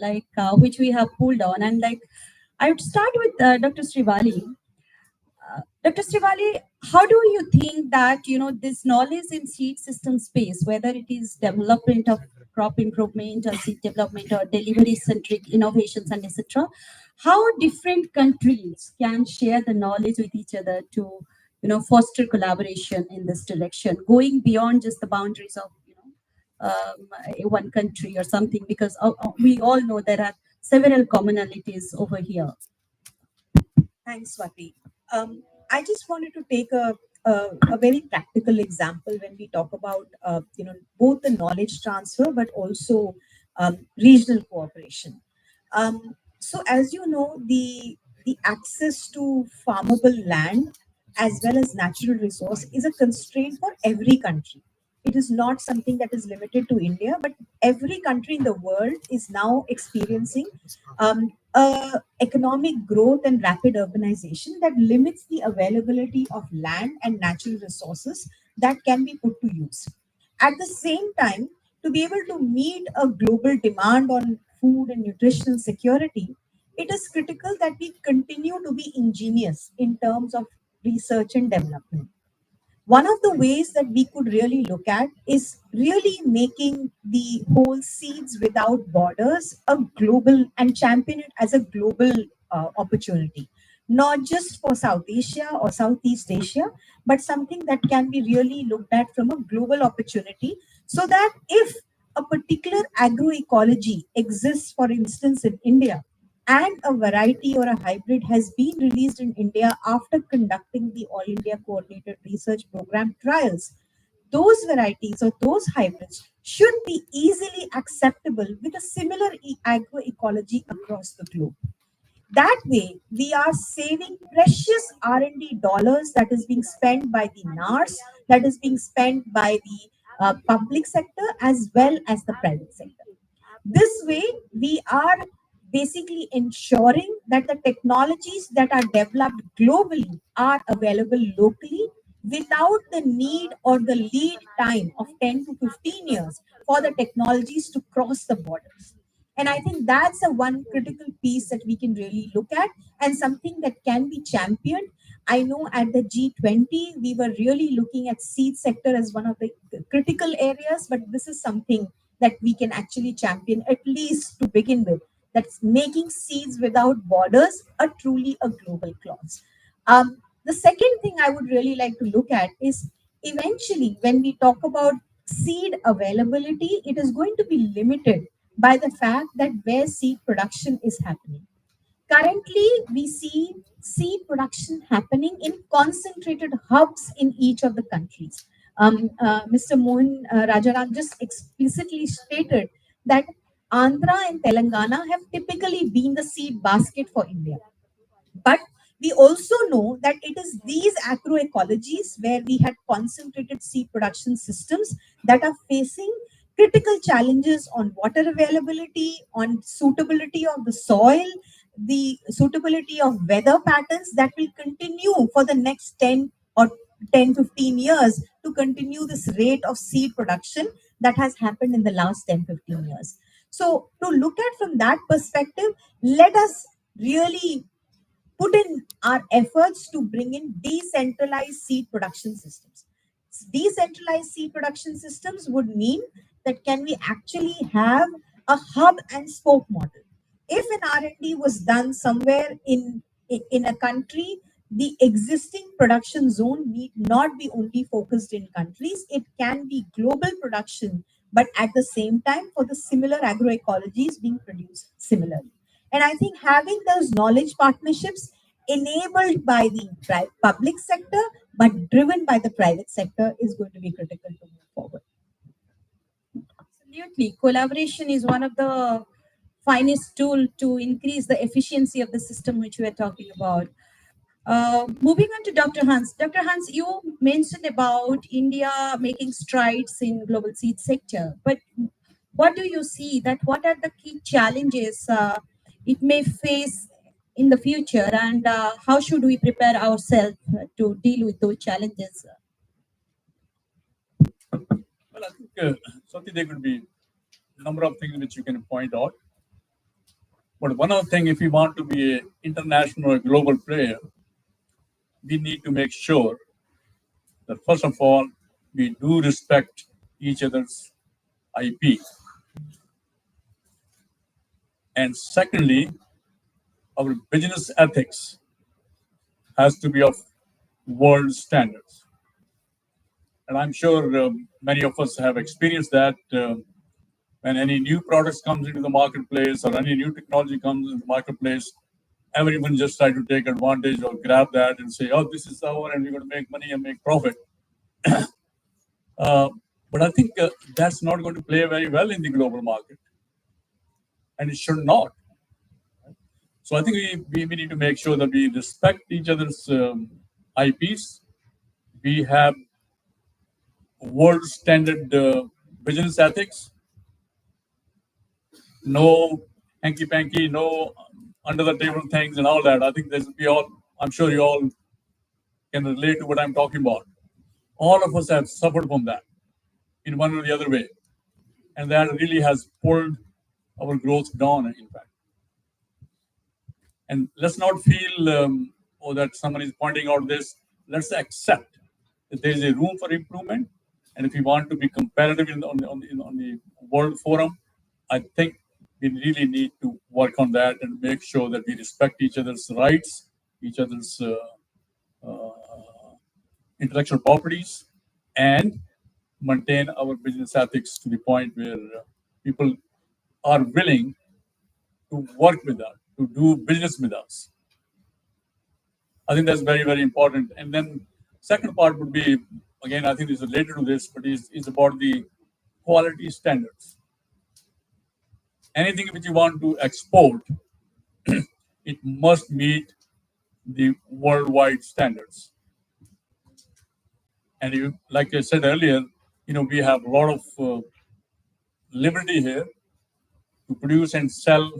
which we have pulled on. And I would start with Dr. Srivali. Dr. Srivali, how do you think that, this knowledge in seed system space, whether it is development of crop improvement or seed development or delivery-centric innovations and etc., how different countries can share the knowledge with each other to, foster collaboration in this direction, going beyond just the boundaries of, one country or something, because we all know there are several commonalities over here. Thanks, Swati. I just wanted to take a very practical example when we talk about both the knowledge transfer but also regional cooperation. So as you know, the access to farmable land as well as natural resource is a constraint for every country. It is not something that is limited to India, but every country in the world is now experiencing economic growth and rapid urbanization that limits the availability of land and natural resources that can be put to use. At the same time, to be able to meet a global demand on food and nutritional security, it is critical that we continue to be ingenious in terms of research and development. One of the ways that we could really look at is really making the whole Seeds Without Borders a global and champion it as a global opportunity, not just for South Asia or Southeast Asia, but something that can be really looked at from a global opportunity, so that if a particular agroecology exists, for instance, in India, and a variety or a hybrid has been released in India after conducting the All India Coordinated Research Program trials, those varieties or those hybrids should be easily acceptable with a similar agroecology across the globe. That way, we are saving precious R&D dollars that is being spent by the NARS, that is being spent by the public sector as well as the private sector. This way, we are basically ensuring that the technologies that are developed globally are available locally without the need or the lead time of 10 to 15 years for the technologies to cross the borders. And I think that's a one critical piece that we can really look at and something that can be championed. I know at the G20, we were really looking at seed sector as one of the critical areas, but this is something that we can actually champion, at least to begin with. That's making Seeds Without Borders truly a global cause. The second thing I would really like to look at is eventually when we talk about seed availability, it is going to be limited by the fact that where seed production is happening. Currently, we see seed production happening in concentrated hubs in each of the countries. Mr. Mohan Rajaram just explicitly stated that Andhra and Telangana have typically been the seed basket for India. But we also know that it is these agroecologies where we had concentrated seed production systems that are facing critical challenges on water availability, on suitability of the soil, the suitability of weather patterns that will continue for the next 10 or 10, 15 years to continue this rate of seed production that has happened in the last 10, 15 years. So to look at from that perspective, let us really put in our efforts to bring in decentralized seed production systems. Decentralized seed production systems would mean that can we actually have a hub and spoke model. If an R&D was done somewhere in a country, the existing production zone need not be only focused in countries, it can be global production, but at the same time for the similar agroecologies being produced similarly. And I think having those knowledge partnerships enabled by the public sector, but driven by the private sector is going to be critical to move forward. Absolutely. Collaboration is one of the finest tool to increase the efficiency of the system which we are talking about. Moving on to Dr. Hans. Dr. Hans, you mentioned about India making strides in global seed sector, but what do you see that what are the key challenges it may face in the future, and how should we prepare ourselves to deal with those challenges? Well, I think, Swati, there could be a number of things which you can point out. But one of the things, if we want to be an international or global player, we need to make sure that, first of all, we do respect each other's IP. And secondly, our business ethics has to be of world standards. And I'm sure many of us have experienced that when any new products comes into the marketplace or any new technology comes into the marketplace, everyone just try to take advantage or grab that and say, oh, this is our, and we're going to make money and make profit. But I think that's not going to play very well in the global market. And it should not. So I think we need to make sure that we respect each other's IPs. We have world standard business ethics. No hanky-panky, no under the table things and all that. I think this will be all, I'm sure you all can relate to what I'm talking about. All of us have suffered from that in one or the other way. And that really has pulled our growth down, in fact. And let's not feel that someone is pointing out this. Let's accept that there is a room for improvement. And if we want to be competitive on the world forum, I think we really need to work on that and make sure that we respect each other's rights, each other's intellectual properties, and maintain our business ethics to the point where people are willing to work with us, to do business with us. I think that's very, very important. And then second part would be, again, I think it's related to this, but is about the quality standards. Anything which you want to export, it must meet the worldwide standards. And you, like I said earlier, we have a lot of liberty here to produce and sell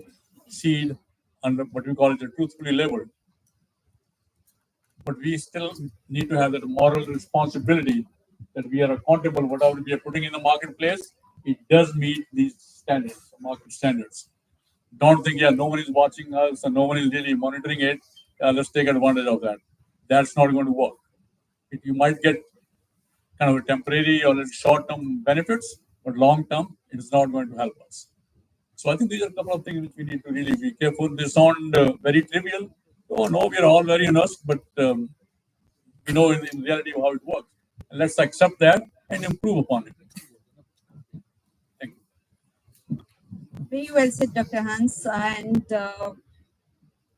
seed under what we call it a truthfully labeled. But we still need to have that moral responsibility that we are accountable. Whatever we are putting in the marketplace, it does meet these standards, market standards. Don't think, no one is watching us and no one is really monitoring it. Let's take advantage of that. That's not going to work. You might get kind of a temporary or short-term benefits, but long-term, it is not going to help us. So I think these are a couple of things which we need to really be careful. They sound very trivial. Oh no, we are all very honest, but we know in reality how it works. And let's accept that and improve upon it. Thank you. Very well said, Dr. Hans. And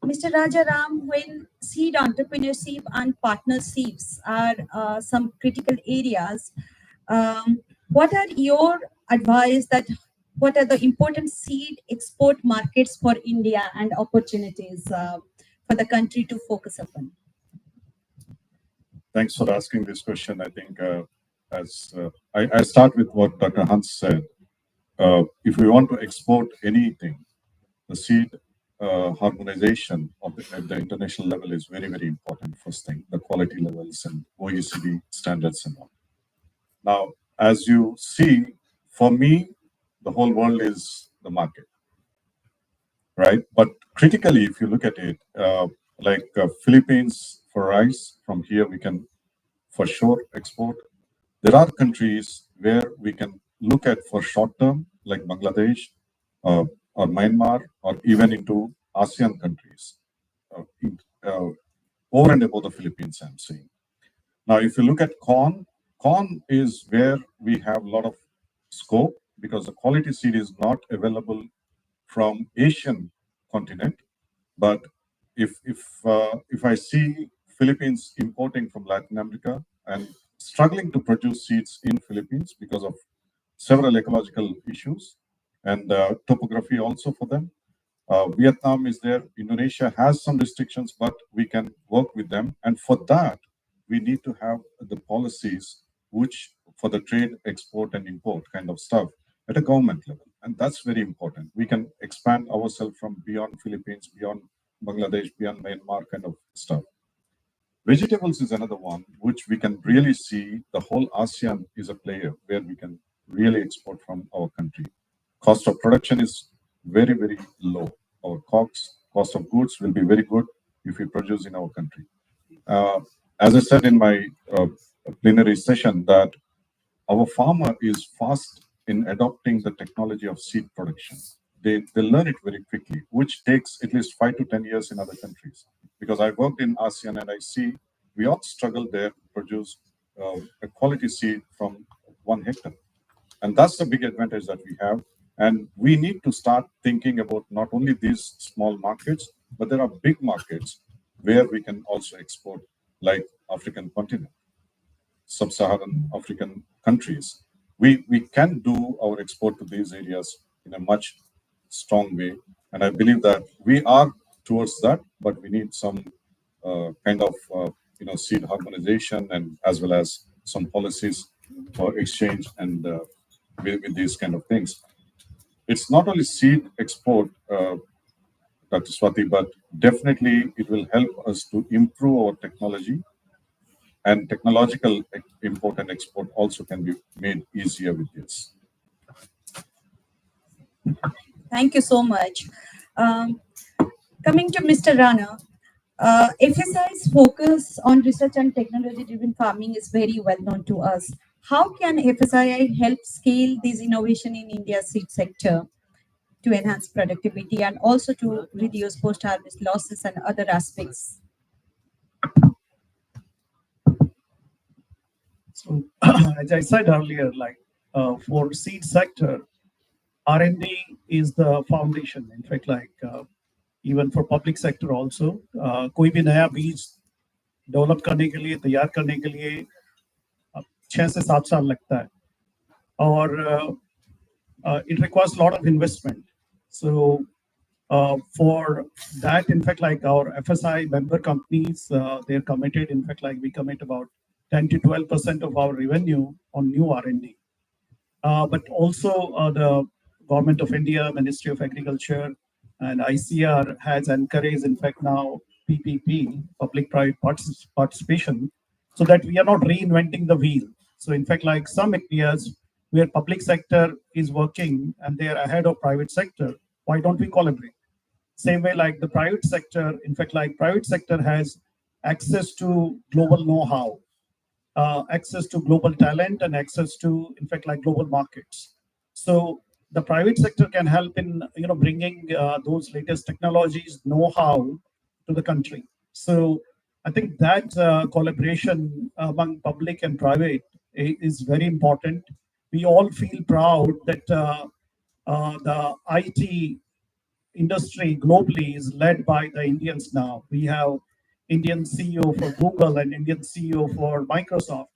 Mr. Rajaram, when seed entrepreneurship and partnerships are some critical areas, what are your advice that what are the important seed export markets for India and opportunities for the country to focus upon? Thanks for asking this question. I think I start with what Dr. Hans said. If we want to export anything, the seed harmonization at the international level is very, very important. First thing, the quality levels and OECD standards and all. Now, as you see, for me, the whole world is the market, right? But critically, if you look at it, like Philippines for rice, from here we can for sure export. There are countries where we can look at for short term, like Bangladesh or Myanmar, or even into ASEAN countries, over and above the Philippines, I'm saying. Now, if you look at corn is where we have a lot of scope, because the quality seed is not available from Asian continent, but if I see Philippines importing from Latin America and struggling to produce seeds in Philippines because of several ecological issues and topography also for them. Vietnam is there. Indonesia has some restrictions, but we can work with them. And for that, we need to have the policies which for the trade, export and import kind of stuff at a government level. And that's very important. We can expand ourselves from beyond Philippines, beyond Bangladesh, beyond Myanmar kind of stuff. Vegetables is another one, which we can really see the whole ASEAN is a player where we can really export from our country. Cost of production is very, very low. Our cost of goods will be very good if we produce in our country. As I said in my plenary session, that our farmer is fast in adopting the technology of seed production. They learn it very quickly, which takes at least 5 to 10 years in other countries. Because I worked in ASEAN and I see we all struggle there to produce a quality seed from 1 hectare. And that's the big advantage that we have. And we need to start thinking about not only these small markets, but there are big markets where we can also export, like African continent, sub-Saharan African countries. We can do our export to these areas in a much strong way. And I believe that we are towards that, but we need some kind of seed harmonization and as well as some policies for exchange and with these kind of things. It's not only seed export, Dr. Swati, but definitely it will help us to improve our technology, and technological import and export also can be made easier with this. Thank you so much. Coming to Mr. Rana, FSI's focus on research and technology-driven farming is very well known to us. How can FSI help scale this innovation in India's seed sector to enhance productivity and also to reduce post-harvest losses and other aspects? So, as I said earlier, for seed sector, R&D is the foundation. In fact, even for public sector also, कोई भी नया बीज develop करने के लिए, तैयार करने के लिए 6 से 7 साल लगता है, और it requires a lot of investment. So for that, in fact, our FSI member companies, they're committed. In fact, we commit about 10 to 12% of our revenue on new R&D. But also the Government of India, Ministry of Agriculture, and ICR has encouraged, in fact, now PPP, public-private participation, so that we are not reinventing the wheel. So in fact, some areas where public sector is working and they are ahead of private sector, why don't we collaborate? Same way the private sector, in fact, private sector has access to global know-how, access to global talent, and access to, in fact, global markets. So the private sector can help in bringing those latest technologies, know-how to the country. So I think that collaboration among public and private is very important. We all feel proud that the IT industry globally is led by the Indians now. We have Indian CEO for Google and Indian CEO for Microsoft.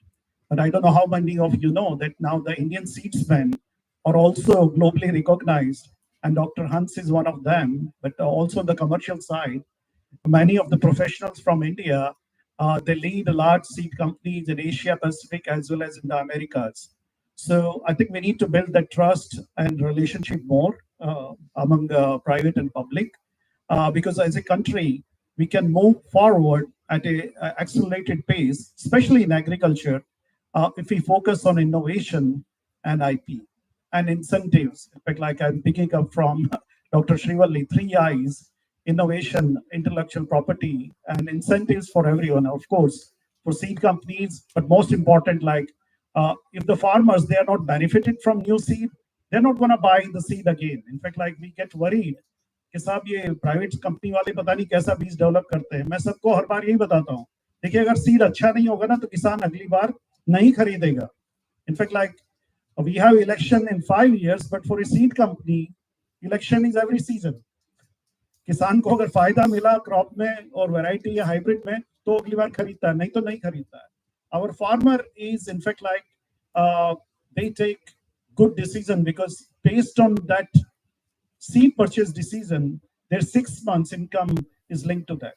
But I don't know how many of you know that now the Indian seedsmen are also globally recognized, and Dr. Hans is one of them. But also on the commercial side, many of the professionals from India, they lead large seed companies in Asia Pacific as well as in the Americas. So I think we need to build that trust and relationship more among private and public, because as a country, we can move forward at an accelerated pace, especially in agriculture, if we focus on innovation and IP and incentives. In fact, I'm picking up from Dr. Srivalli, 3 I's: innovation, intellectual property, and incentives for everyone, of course, for seed companies. But most important, if the farmers, they are not benefited from new seed, they're not going to buy the seed again. In fact, we get worried कि साहब ये private company वाले पता नहीं कैसा बीज develop करते हैं. मैं सबको हर बार यही बताता हूँ, देखिए अगर सीड अच्छा नहीं होगा ना तो किसान अगली बार नहीं खरीदेगा. In fact, we have election in 5 years, but for a seed company, election is every season. किसान को अगर फायदा मिला क्रॉप में और वैरायटी या हाइब्रिड में तो अगली बार खरीदता है, नहीं तो नहीं खरीदता है. Our farmer is in fact like they take good decision because based on that seed purchase decision, their 6 months income is linked to that.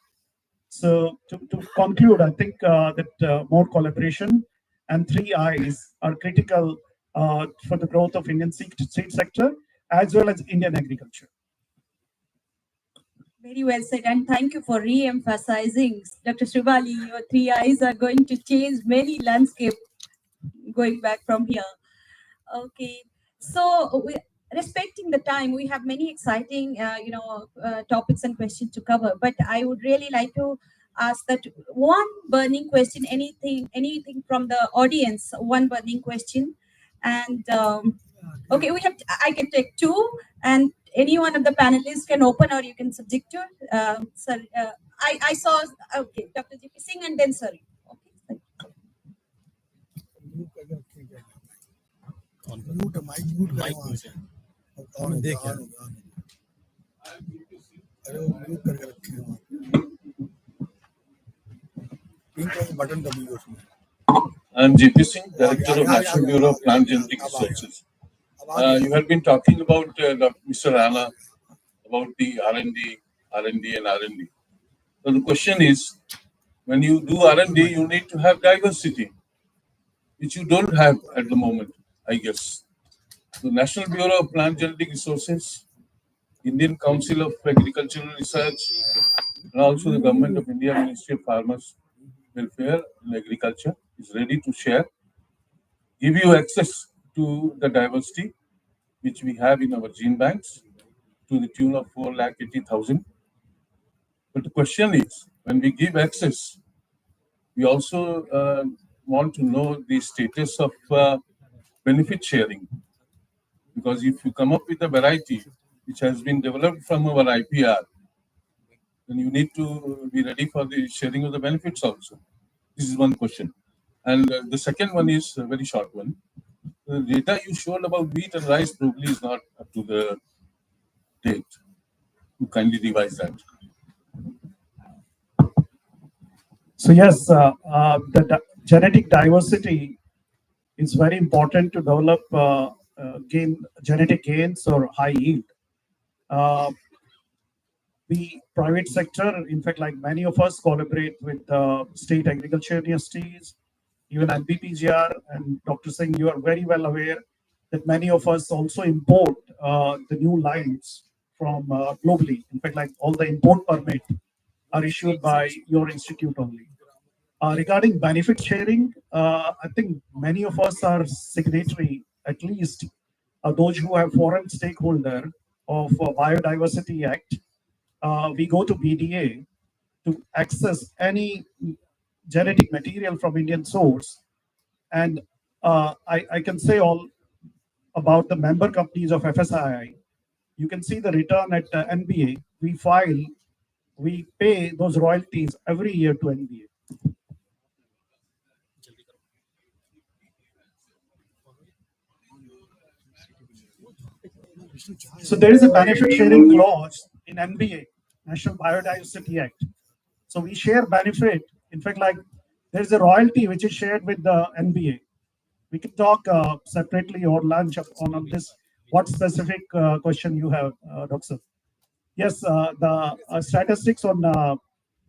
So to conclude, I think that more collaboration and 3 I's are critical for the growth of Indian seed sector as well as Indian agriculture. Very well said, and thank you for re-emphasizing, Dr. Srivali, your 3 I's are going to change many landscape going back from here. Okay, so respecting the time, we have many exciting, topics and questions to cover, but I would really like to ask that one burning question, anything from the audience, one burning question, and okay, I can take 2, and any one of the panelists can open or you can subject to. I saw, okay, Dr. J.P. Singh and then sorry. Okay. I'm J.P. Singh, Director of National Bureau of Plant Genetic Researches. You have been talking about Mr. Rana, about the R&D. So the question is, when you do R&D, you need to have diversity, which you don't have at the moment, I guess. The National Bureau of Plant Genetic Resources, Indian Council of Agricultural Research, and also the Government of India Ministry of Farmers Welfare and Agriculture is ready to share, give you access to the diversity which we have in our gene banks to the tune of 4,80,000. But the question is, when we give access, we also want to know the status of benefit sharing. Because if you come up with a variety which has been developed from our IPR, then you need to be ready for the sharing of the benefits also. This is one question. And the second one is a very short one. The data you showed about wheat and rice probably is not up to the date. You kindly revise that. So yes, the genetic diversity is very important to develop gain genetic gains or high yield. The private sector, in fact, like many of us collaborate with state agriculture universities, even NBPGR, and Dr. Singh, you are very well aware that many of us also import the new lines from globally. In fact, like all the import permit are issued by your institute only. Regarding benefit sharing, I think many of us are signatory, at least those who have foreign stakeholder of Biodiversity Act. We go to BDA to access any genetic material from Indian source. And I can say all about the member companies of FSII. You can see the return at NBA. We pay those royalties every year to NBA. So there is a benefit sharing clause in NBA, National Biodiversity Act. So we share benefit. In fact, like there's a royalty which is shared with the NBA. We can talk separately or lunch on this. What specific question you have, Dr. Yes, the statistics on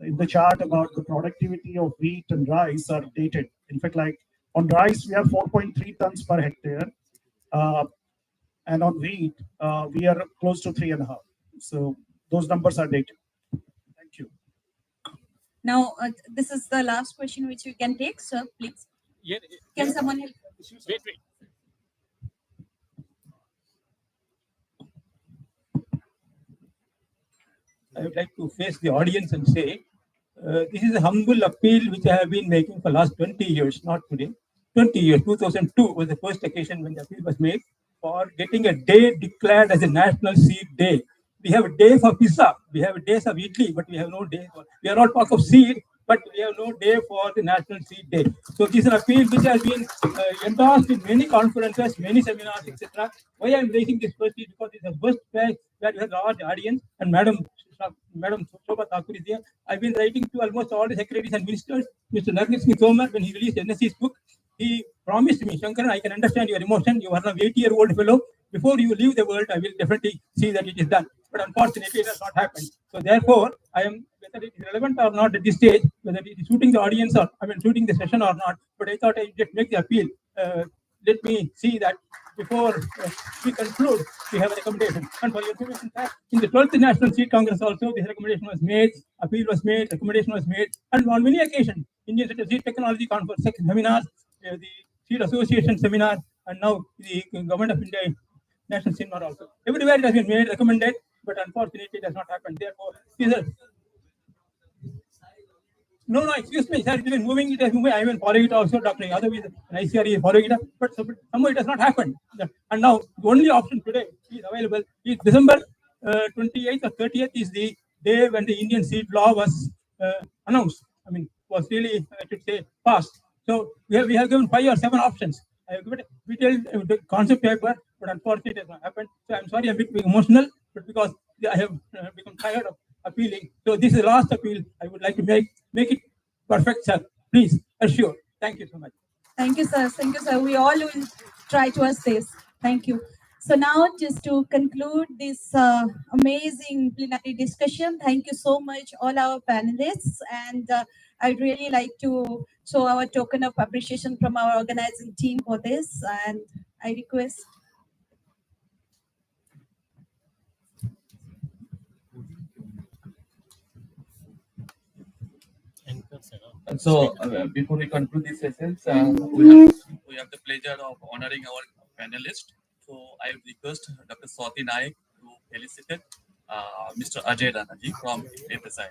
in the chart about the productivity of wheat and rice are dated. In fact, like on rice, we have 4.3 tons per hectare. And on wheat, we are close to 3.5. So those numbers are dated. Thank you. Now, this is the last question which we can take, sir, please. Yeah, Can someone help? Wait. I would like to face the audience and say, this is a humble appeal which I have been making for the last 20 years, not today. 20 years, 2002 was the first occasion when the appeal was made for getting a day declared as a National Seed Day. We have a day for pizza, we have a day for idli, but we have no day for, we are all talk of seed, but we have no day for the National Seed Day. So this is an appeal which has been endorsed in many conferences, many seminars, etc. Why I am raising this first is because it is the first place where we have a large audience, and Madam Madam Shobha Thakur is here. I've been writing to almost all the secretaries and ministers. Mr. Nargis Singh Tomar, when he released NSC's book, he promised me, Shankar, I can understand your emotion. You are an 80-year-old fellow. Before you leave the world, I will definitely see that it is done. But unfortunately, it has not happened. So therefore, I am, whether it is relevant or not at this stage, whether it is suiting the audience or, suiting the session or not, but I thought I would just make the appeal. Let me see that before we conclude, we have a recommendation. And for your information, in the 12th National Seed Congress also, this recommendation was made, appeal was made, recommendation was made, and on many occasions, Indian Seed Technology Conference seminars, the Seed Association seminar, and now the Government of India National Seminar also. Everywhere it has been made, recommended, but unfortunately it has not happened. Therefore, these are... No, excuse me, sir, it is moving, it is moving. I will follow it also, Dr. Yadav is ICRE is following it up, but somehow it has not happened. And now the only option today is available is December 28th or 30th is the day when the Indian seed law was announced. Was really, I should say, passed. So we have given 5 or 7 options. I have given a detailed concept paper, but unfortunately it has not happened. So I'm sorry, I'm a bit emotional, but because I have become tired of appealing. So this is the last appeal I would like to make it perfect, sir. Please assure. Thank you so much. Thank you, sir. Thank you, sir. We all will try to assist. Thank you. So now, just to conclude this amazing plenary discussion, thank you so much, all our panelists. And I'd really like to show our token of appreciation from our organizing team for this. And I request. And so, before we conclude these sessions, we have the pleasure of honoring our panelists. So, I would request Dr. Swati Naik to felicitate Mr. Ajay Ranaji from FSI.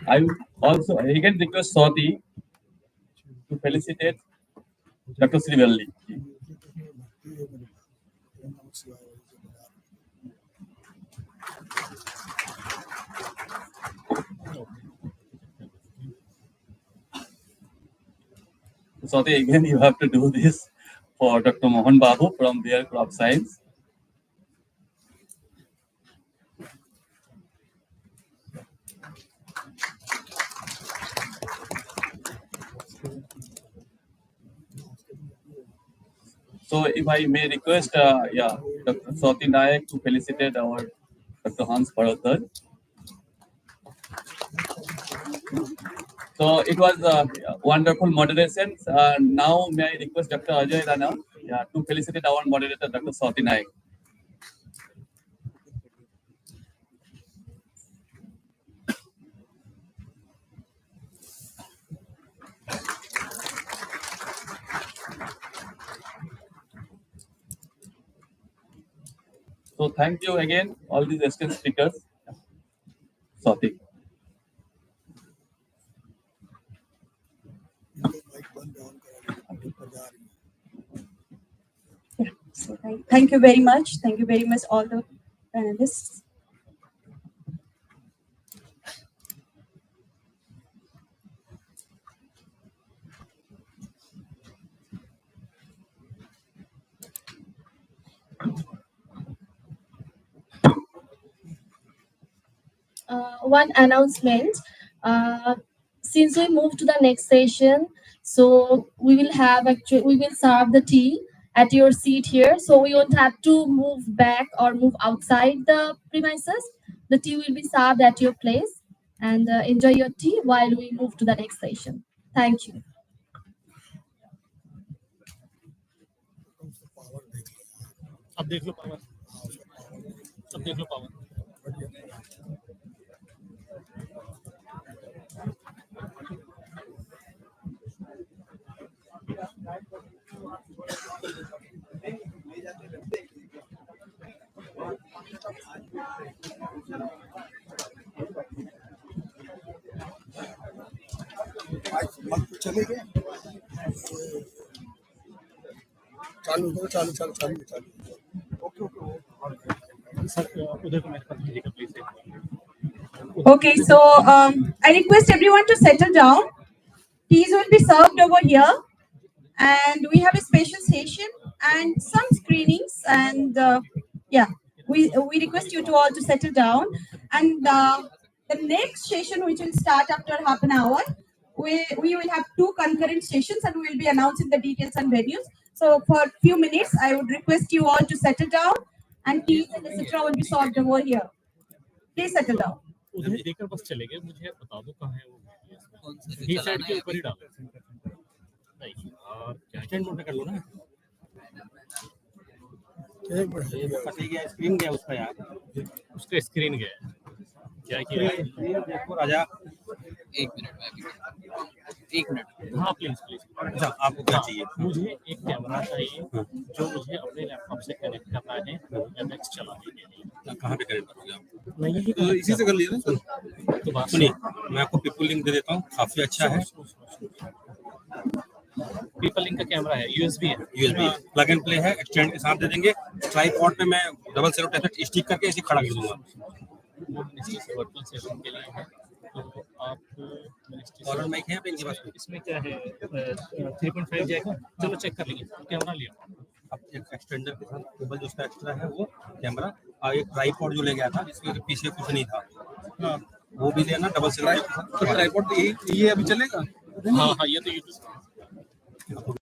I would also again request Swati to felicitate Dr. Srivalli. Swati, again you have to do this for Dr. Mohan Babu from their crop science. So, if I may request, Dr. Swati Naik to felicitate our Dr. Hans Bhardwaj. So, it was a wonderful moderation. Now, may I request Dr. Ajay Rana to felicitate our moderator, Dr. Swati Naik. So thank you again, all these esteemed speakers. Swati. So thank you very much. Thank you very much, all the panelists. One announcement. Since we move to the next session, so we will serve the tea at your seat here. So we won't have to move back or move outside the premises. The tea will be served at your place, and enjoy your tea while we move to the next session. Thank you. अब देख low power, अब देख low power. चले गए चालू करो चालू okay sir उधर को मेरे पास भेजिएगा please. Okay, so I request everyone to settle down. Teas will be served over here, and we have a special station and some screenings. And yeah, we request you to all to settle down. And the next session, which will start after half an hour, we will have two concurrent sessions, and we will be announcing the details and venues. So for a few minutes, I would request you all to settle down, and teas and etc. will be served over here. Please settle down. उधर देकर बस चले गए, मुझे बता दो कहाँ है वो। ये साइड के ऊपर ही डालो। नहीं, और क्या स्टैंड मोड पे कर लो ना। एक मिनट, फंसी गया स्क्रीन गया उसका यार। उसका स्क्रीन गया। क्या किया? देखो राजा। एक मिनट। हाँ प्लीज प्लीज। अच्छा आपको क्या चाहिए? मुझे एक कैमरा चाहिए जो मुझे अपने लैपटॉप से कनेक्ट करना है एमएक्स चलाने के लिए। कहाँ पे कनेक्ट करोगे आप? मैं यही इसी से कर लीजिए ना। तो बात सुनिए, मैं आपको पीपल लिंक दे देता हूँ, काफी अच्छा है। पीपल लिंक का कैमरा है, यूएसबी है। यूएसबी प्लग एंड प्ले है, एक्सटेंड के साथ दे देंगे। ट्राइपॉड पे मैं डबल सेलो टेस्ट स्टिक करके इसे खड़ा कर दूंगा। वर्चुअल सेशन के लिए है, तो आप कॉलर माइक है इनके पास? इसमें क्या है, 3.5 जाएगा। चलो चेक कर लेंगे। कैमरा लिया अब, एक एक्सटेंडर के साथ केबल जो उसका एक्स्ट्रा है वो कैमरा, और एक ट्राइपॉड जो ले गया था जिसके पीछे कुछ नहीं था, हाँ वो भी लेना डबल सेलो। तो ट्राइपॉड ये अभी चलेगा? हाँ हाँ, ये तो YouTube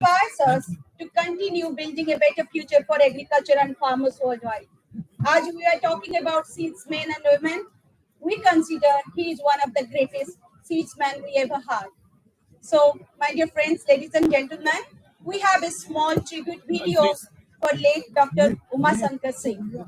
inspires us to continue building a better future for agriculture and farmers worldwide. As we are talking about seedsmen and women, we consider he is one of the greatest seedsmen we ever had. So, my dear friends, ladies and gentlemen, we have a small tribute video for late Dr. Uma Shankar Singh.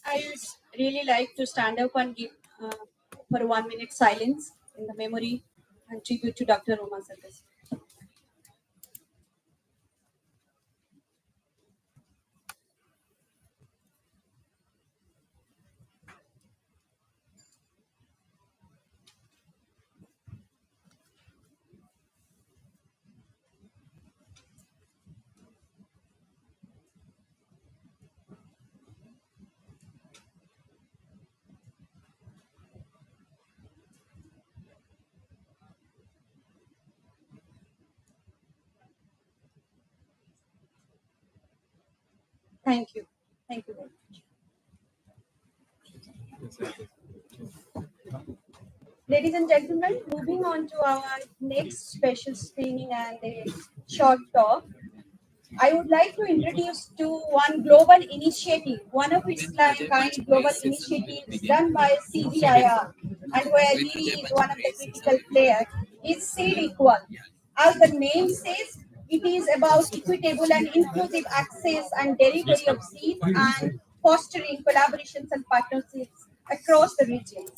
I would really like to stand up and give for 1 minute silence in the memory and tribute to Dr. Uma Shankar Singh. Thank you. Thank you very much. Ladies and gentlemen, moving on to our next special screening and a short talk, I would like to introduce to one global initiative, one of its kind global initiatives done by CGIR, and where he is one of the critical players, is SeedEqual. As the name says, it is about equitable and inclusive access and delivery of seeds and fostering collaborations and partnerships across the regions.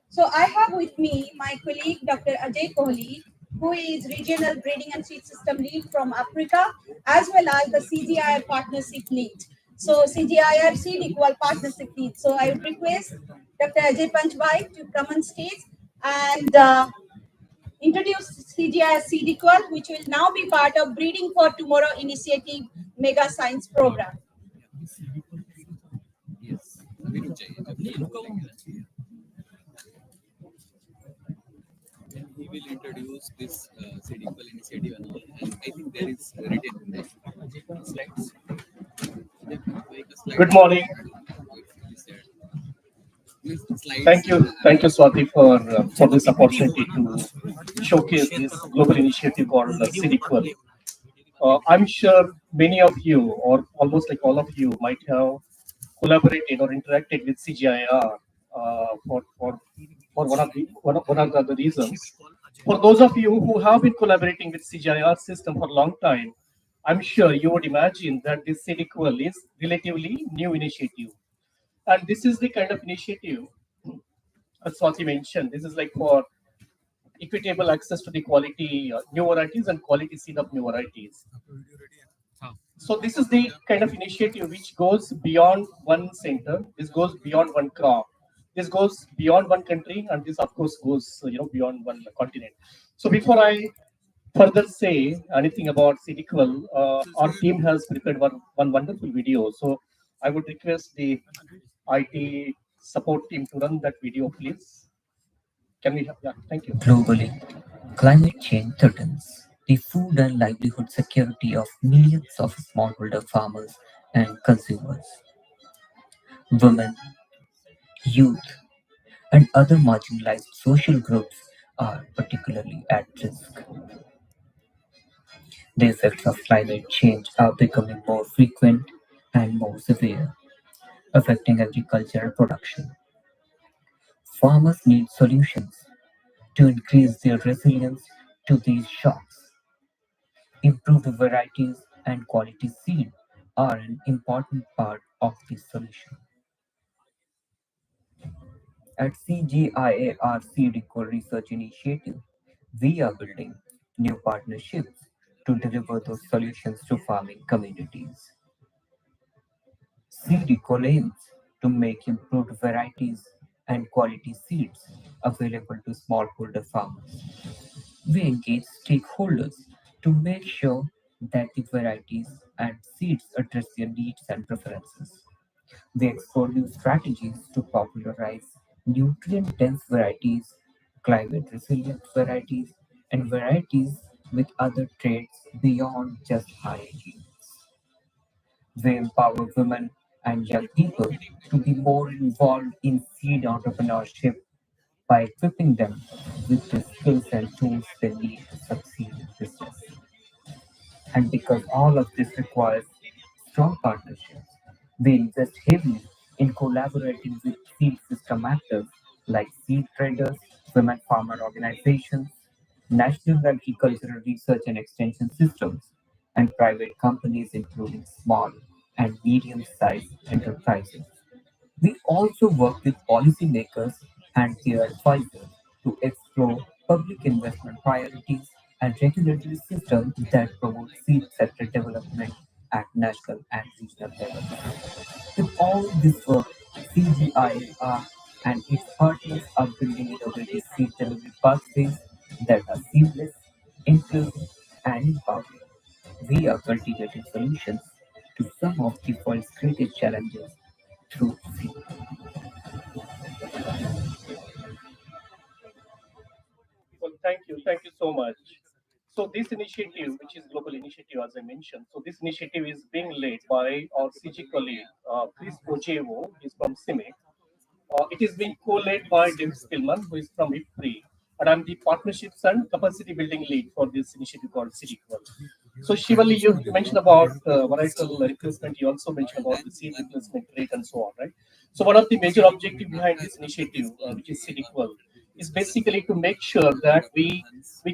So I have with me my colleague, Dr. Ajay Kohli, who is Regional Breeding and Seed System Lead from Africa, as well as the CGIR Partnership Lead. So CGIR SeedEqual Partnership Lead. So I would request Dr. Ajay Panchbhai to come on stage and introduce CGIR SeedEqual, which will now be part of Breeding for Tomorrow Initiative Mega Science Program. He will introduce this SeedEqual initiative and all, and I think there is written in the slides. Good morning. Thank you, Swati, for this opportunity to showcase this global initiative called SeedEqual. I'm sure many of you, or almost like all of you, might have collaborated or interacted with CGIR for one of the other reasons. For those of you who have been collaborating with CGIR system for a long time, I'm sure you would imagine that this SeedEqual is relatively new initiative. And this is the kind of initiative, as Swati mentioned, this is like for equitable access to the quality new varieties and quality seed of new varieties. So this is the kind of initiative which goes beyond one center. This goes beyond one crop. This goes beyond one country, and this of course goes beyond one continent. So before I further say anything about SeedEqual, our team has prepared one wonderful video. So I would request the IT support team to run that video, please. Can we have that? Thank you. Globally, climate change threatens the food and livelihood security of millions of smallholder farmers and consumers. Women, youth, and other marginalized social groups are particularly at risk. The effects of climate change are becoming more frequent and more severe, affecting agricultural production. Farmers need solutions to increase their resilience to these shocks. Improved varieties and quality seed are an important part of this solution. At CGIAR SeedEqual Research Initiative, we are building new partnerships to deliver those solutions to farming communities. SeedEqual aims to make improved varieties and quality seeds available to smallholder farmers. We engage stakeholders to make sure that the varieties and seeds address their needs and preferences. We explore new strategies to popularize nutrient-dense varieties, climate-resilient varieties, and varieties with other traits beyond just high yields. We empower women and young people to be more involved in seed entrepreneurship by equipping them with the skills and tools they need to succeed in business. And because all of this requires strong partnerships, we invest heavily in collaborating with seed system actors like seed traders, women farmer organizations, national agricultural research and extension systems, and private companies including small and medium-sized enterprises. We also work with policymakers and their advisors to explore public investment priorities and regulatory systems that promote seed sector development at national and regional levels. With all this work, CGIAR and its partners are building innovative seed delivery pathways that are seamless, inclusive, and empowering. We are cultivating solutions to some of the world's greatest challenges through seed. Well, thank you so much. So this initiative, which is global initiative, as I mentioned, so this initiative is being led by our CG colleague, Chris Ojevo, he's from CIMIC. It is being co-led by David Spillman, who is from IPRI, and I'm the partnerships and capacity building lead for this initiative called SeedEqual. So Shivali, you mentioned about varietal replacement. You also mentioned about the seed replacement rate and so on, right? So one of the major objectives behind this initiative, which is SeedEqual, is basically to make sure that we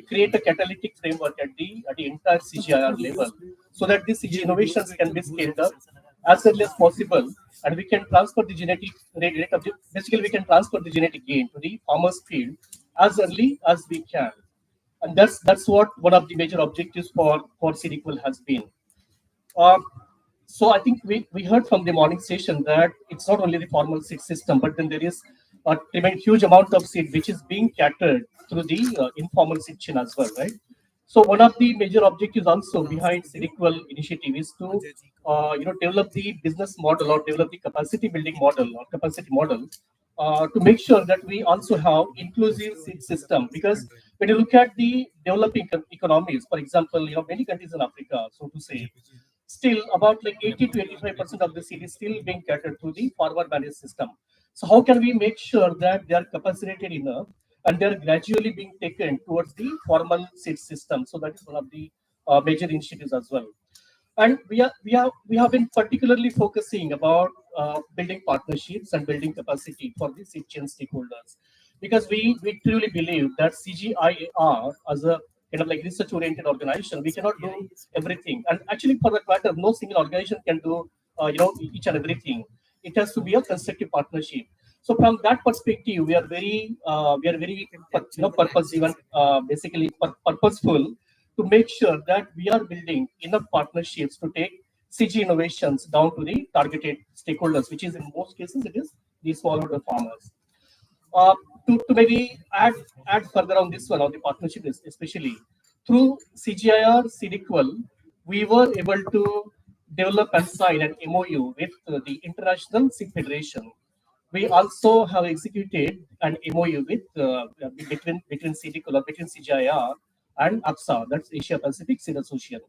create a catalytic framework at the entire CGIR level, so that these CG innovations can be scaled up as early as possible, and we can transfer the genetic rate of basically we can transfer the genetic gain to the farmer's field as early as we can, and that's what one of the major objectives for SeedEqual has been. So I think we heard from the morning session that it's not only the formal seed system, but then there is a huge amount of seed which is being catered through the informal seed chain as well, right? So one of the major objectives also behind SeedEqual initiative is to develop the business model or develop the capacity building model or capacity model to make sure that we also have inclusive seed system. Because when you look at the developing economies, for example, many countries in Africa, so to say, still about like 80 to 85% of the seed is still being catered through the forward managed system. So how can we make sure that they are capacitated enough and they are gradually being taken towards the formal seed system? So that is one of the major initiatives as well. And we have been particularly focusing about building partnerships and building capacity for the seed chain stakeholders, because we truly believe that CGIAR as a kind of like research oriented organization, we cannot do everything. And actually, for that matter, no single organization can do each and everything. It has to be a constructive partnership. So from that perspective, we are very purpose-driven, basically purposeful, to make sure that we are building enough partnerships to take CG innovations down to the targeted stakeholders, which is in most cases it is the smallholder farmers. To maybe add further on this one, on the partnership especially, through CGIR SeedEqual, we were able to develop and sign an MOU with the International Seed Federation. We also have executed an MOU with between SeedEqual or between CGIR and APSA, that's Asia Pacific Seed Association.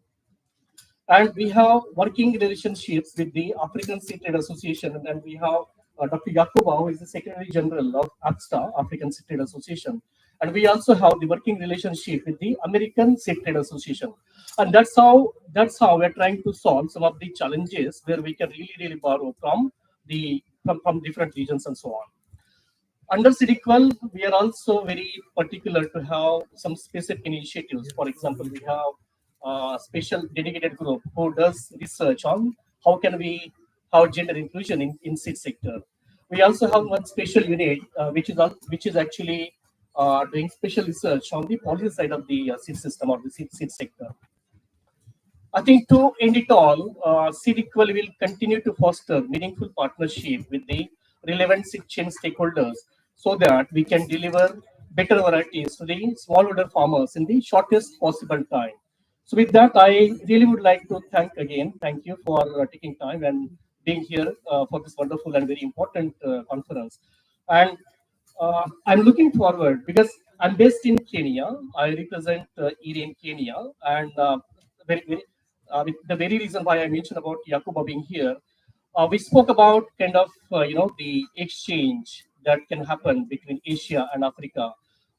And we have working relationships with the African Seed Trade Association, and we have Dr. Yakuba, who is the Secretary General of APSA, African Seed Trade Association. And we also have the working relationship with the American Seed Trade Association. And that's how we're trying to solve some of the challenges where we can really borrow from different regions and so on. Under SeedEqual, we are also very particular to have some specific initiatives. For example, we have a special dedicated group who does research on how can we have gender inclusion in seed sector. We also have one special unit which is actually doing special research on the policy side of the seed system or the seed sector. I think to end it all, SeedEqual will continue to foster meaningful partnership with the relevant seed chain stakeholders so that we can deliver better varieties to the smallholder farmers in the shortest possible time. So with that, I really would like to thank you for taking time and being here for this wonderful and very important conference. And I'm looking forward because I'm based in Kenya. I represent ERE in Kenya, and the very reason why I mentioned about Yakuba being here, we spoke about kind of the exchange that can happen between Asia and Africa.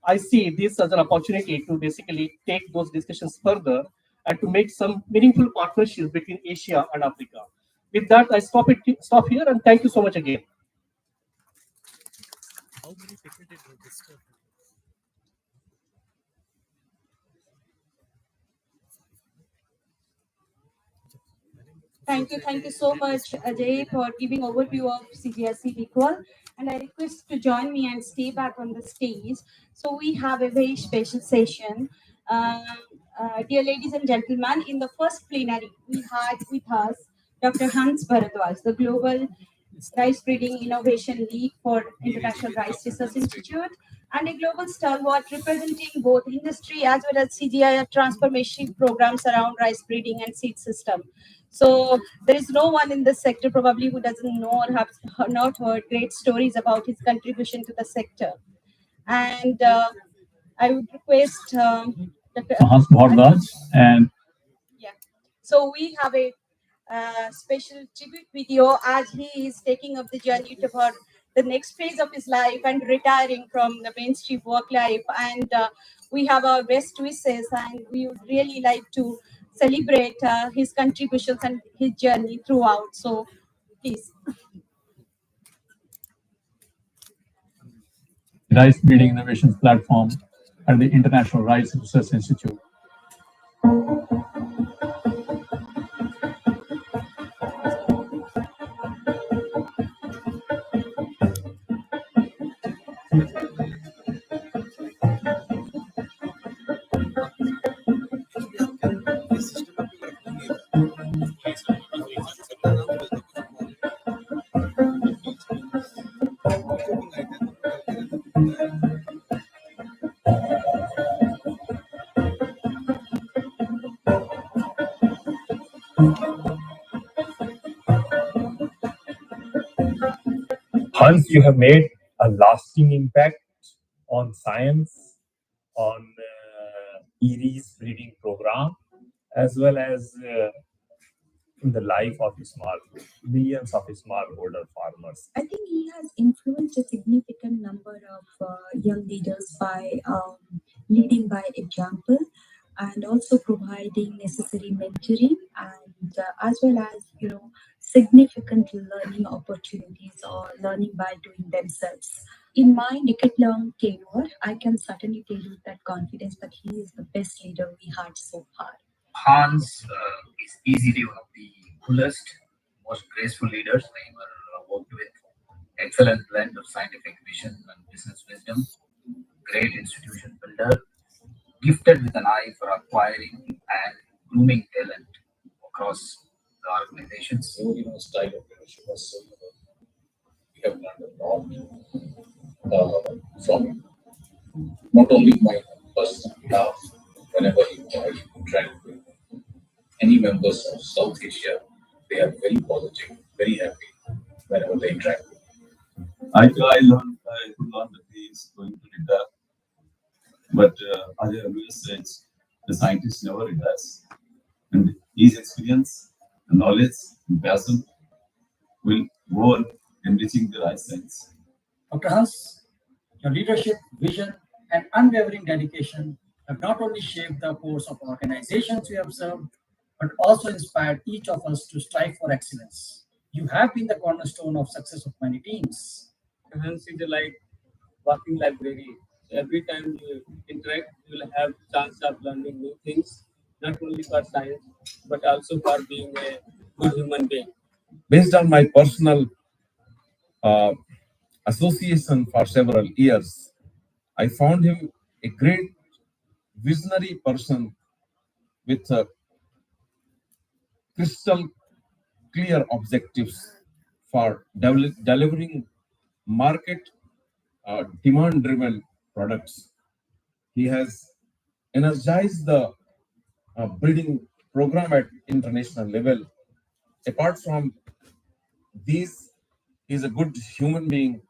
I see this as an opportunity to basically take those discussions further and to make some meaningful partnerships between Asia and Africa. With that, I stop here, and thank you so much again. How many people did register? Thank you so much, Ajay, for giving overview of CGIR SeedEqual. And I request to join me and stay back on the stage. So we have a very special session. Dear ladies and gentlemen, in the first plenary, we had with us Dr. Hans Bhardwaj, the Global Rice Breeding Innovation League for International Rice Research Institute, and a global stalwart representing both industry as well as CGIR transformation programs around rice breeding and seed system. So there is no one in this sector probably who doesn't know or have not heard great stories about his contribution to the sector. And I would request Dr. Hans Bhardwaj and so we have a special tribute video as he is taking up the journey toward the next phase of his life and retiring from the mainstream work life. And we have our best wishes, and we would really like to celebrate his contributions and his journey throughout. So please. Rice Breeding Innovations Platform at the International Rice Research Institute. Hans, you have made a lasting impact on science, on ERE's breeding program, as well as in the life of millions of smallholder farmers. I think he has influenced a significant number of young leaders by leading by example and also providing necessary mentoring and as well as significant learning opportunities or learning by doing themselves. In my decade-long tenure, I can certainly tell you that confidence that he is the best leader we had so far. Hans is easily one of the coolest, most graceful leaders I ever worked with. Excellent blend of scientific vision and business wisdom. Great institution builder. Gifted with an eye for acquiring and grooming talent across the organizations. Style of leadership was so we have learned a lot from not only my personal love, whenever I interact with any members of South Asia, they are very positive, very happy whenever they interact. I learned, I could learn that he is going to retire. But as I always say, the scientist never retires. And his experience, knowledge, and passion will go on enriching the life science. Dr. Hans, your leadership, vision, and unwavering dedication have not only shaped the course of organizations you have served, but also inspired each of us to strive for excellence. You have been the cornerstone of success of many teams. Hans is like walking library. Every time you interact, you will have chance of learning new things, not only for science, but also for being a good human being. Based on my personal association for several years, I found him a great visionary person with crystal clear objectives for delivering market demand-driven products. He has energized the breeding program at international level. Apart from these, he is a good human being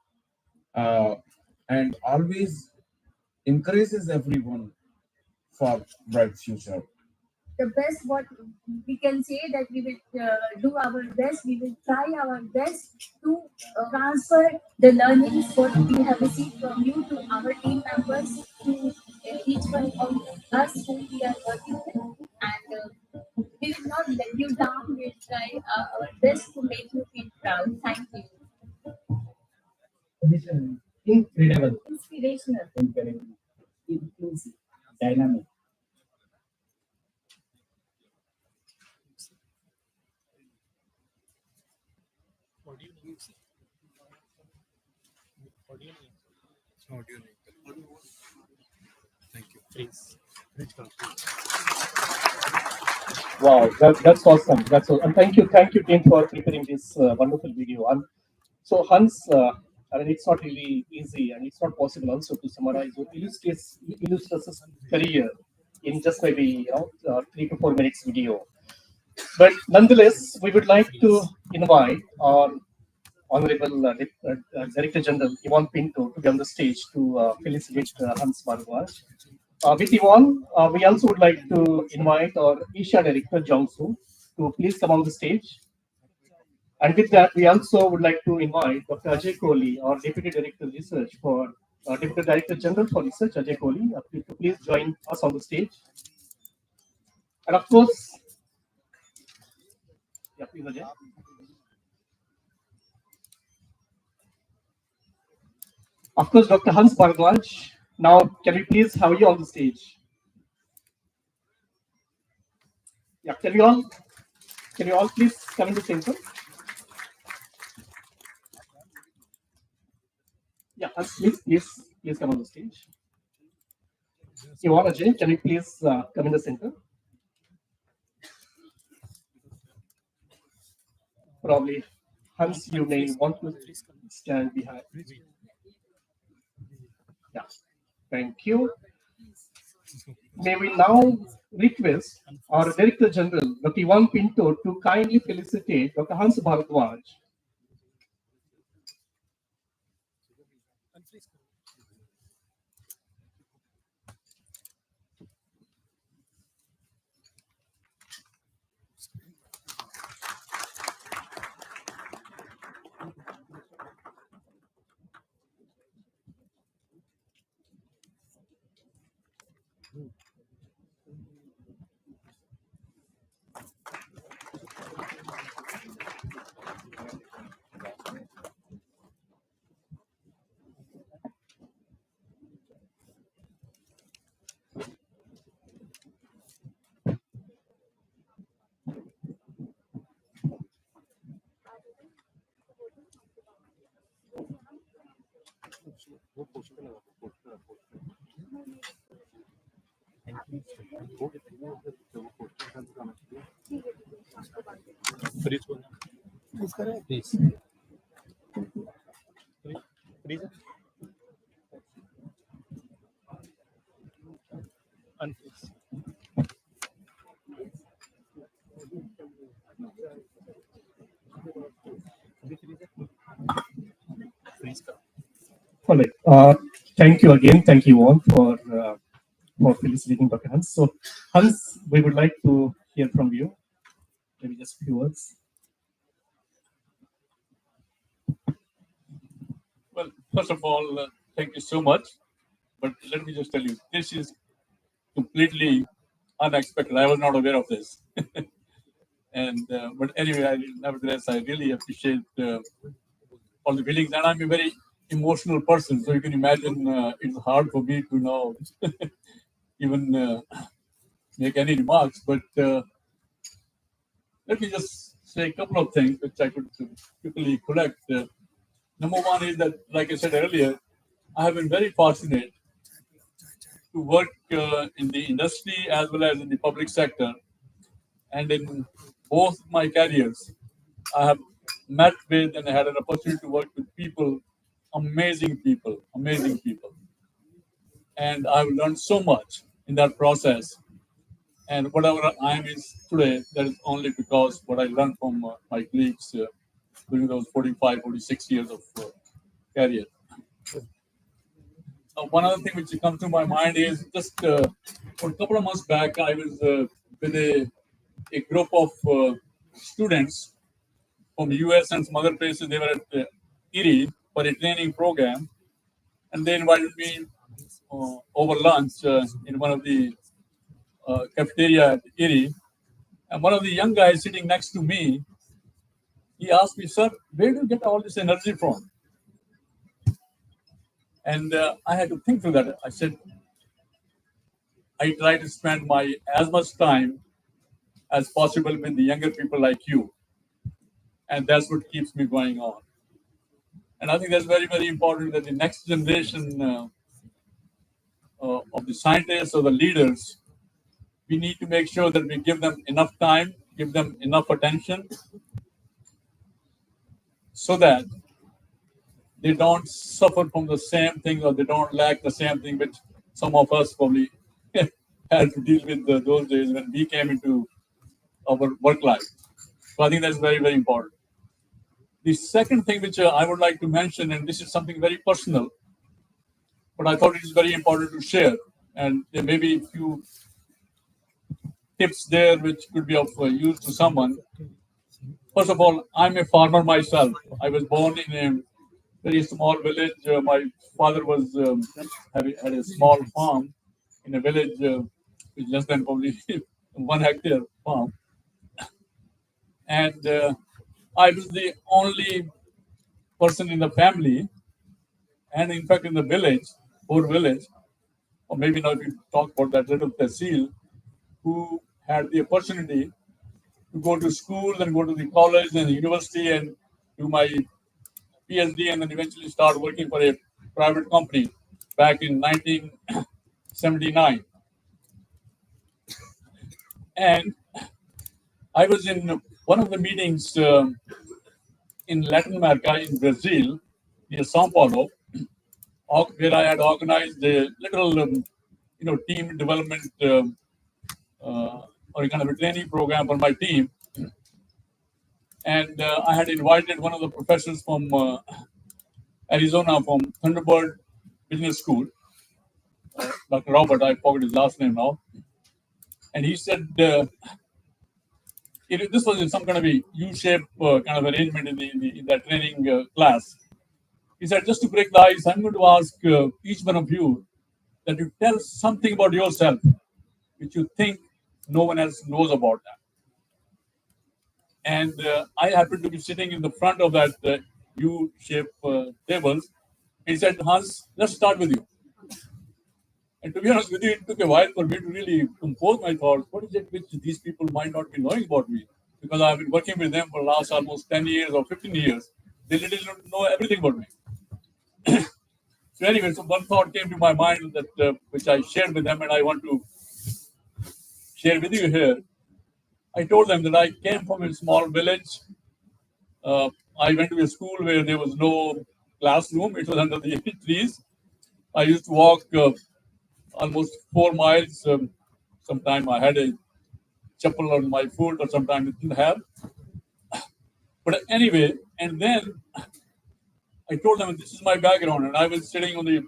and always encourages everyone for bright future. The best what we can say that we will do our best, we will try our best to transfer the learnings what we have received from you to our team members, to each one of us whom we are working with, and we will not let you down. We will try our best to make you feel proud. Thank you. Incredible, Inspirational, incredible, inclusive, dynamic. Thank you. Please. Wow, that's awesome. That's awesome. And thank you, team, for preparing this wonderful video. And so, Hans, I mean, it's not really easy, and it's not possible also to summarize or illustrate career in just maybe 3 to 4 minutes video. But nonetheless, we would like to invite our Honorable Director General Yvonne Pinto to be on the stage to felicitate Hans Bhardwaj. With Yvonne, we also would like to invite our Asia Director Jongsu to please come on the stage. And with that, we also would like to invite Dr. Ajay Kohli, our Deputy Director Research for Deputy Director General for Research, Ajay Kohli, to please join us on the stage. And of course, yeah, please, Ajay. Of course, Dr. Hans Bhardwaj. Now, can we please have you on the stage? Yeah, can you all please come in the center? Yeah, please come on the stage. Yvonne, Ajay, can you please come in the center? Probably, Hans, you may want to stand behind. Yeah, thank you. May we now request our Director General, Dr. Yvonne Pinto, to kindly felicitate Dr. Hans Bhardwaj. Please. Please. Unfreeze. All right. Thank you again. Thank you all for felicitating Dr. Hans. So, Hans, we would like to hear from you. Maybe just a few words. Well, first of all, thank you so much. But let me just tell you, this is completely unexpected. I was not aware of this. And but anyway, nevertheless, I really appreciate all the feelings, and I'm a very emotional person, so you can imagine it's hard for me to now even make any remarks. But let me just say a couple of things which I could quickly collect. Number one is that, like I said earlier, I have been very fortunate to work in the industry as well as in the public sector. And in both my careers, I have met with and I had an opportunity to work with people, amazing people, amazing people. And I've learned so much in that process. And whatever I am is today, that is only because what I learned from my colleagues during those 45, 46 years of career. One other thing which comes to my mind is just a couple of months back, I was with a group of students from the US and some other places. They were at Erie for a training program, and they invited me over lunch in one of the cafeteria at Erie. And one of the young guys sitting next to me, he asked me, "Sir, where do you get all this energy from?" And I had to think through that. I said, I try to spend as much time as possible with the younger people like you. And that's what keeps me going on. And I think that's very, very important that the next generation of the scientists or the leaders, we need to make sure that we give them enough time, give them enough attention, so that they don't suffer from the same thing or they don't lack the same thing which some of us probably had to deal with those days when we came into our work life. So I think that's very, very important. The second thing which I would like to mention, and this is something very personal, but I thought it is very important to share, and there may be a few tips there which could be of use to someone. First of all, I'm a farmer myself. I was born in a very small village. My father was had a small farm in a village with less than probably 1 hectare farm. And I was the only person in the family, and in fact in the village, poor village, or maybe now we talk about that little tehsil, who had the opportunity to go to school and go to the college and the university and do my PhD and then eventually start working for a private company back in 1979. And I was in one of the meetings in Latin America, in Brazil, near Sao Paulo, where I had organized a little, team development or kind of a training program for my team. And I had invited one of the professors from Arizona, from Thunderbird Business School, Dr. Robert, I forgot his last name now. And he said, this was in some kind of a U-shaped kind of arrangement in that training class. He said, just to break the ice, I'm going to ask each one of you that you tell something about yourself which you think no one else knows about that. And I happened to be sitting in the front of that U-shaped tables. He said, Hans, let's start with you. And to be honest with you, it took a while for me to really compose my thoughts. What is it which these people might not be knowing about me? Because I've been working with them for the last almost 10 years or 15 years. They literally don't know everything about me. So anyway, so one thought came to my mind that which I shared with them, and I want to share with you here. I told them that I came from a small village. I went to a school where there was no classroom. It was under the trees. I used to walk almost 4 miles. Sometimes I had a chappal on my foot, or sometimes I didn't have. But anyway, and then I told them this is my background, and I was sitting on the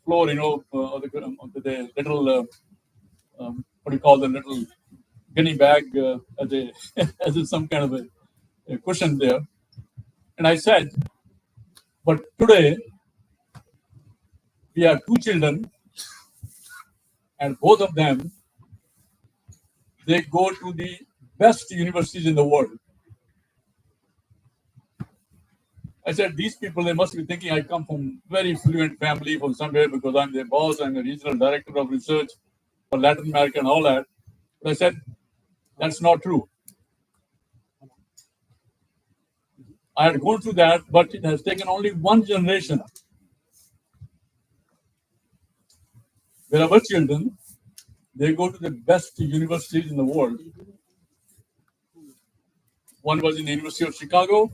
floor, of the little, what do you call the little guinea bag as a as a, some kind of a cushion there. And I said, but today we have two children, and both of them, they go to the best universities in the world. I said, these people, they must be thinking I come from very fluent family from somewhere because I'm their boss, I'm a regional director of research for Latin America and all that. But I said, that's not true. I had gone through that, but it has taken only one generation where our children, they go to the best universities in the world. One was in the University of Chicago,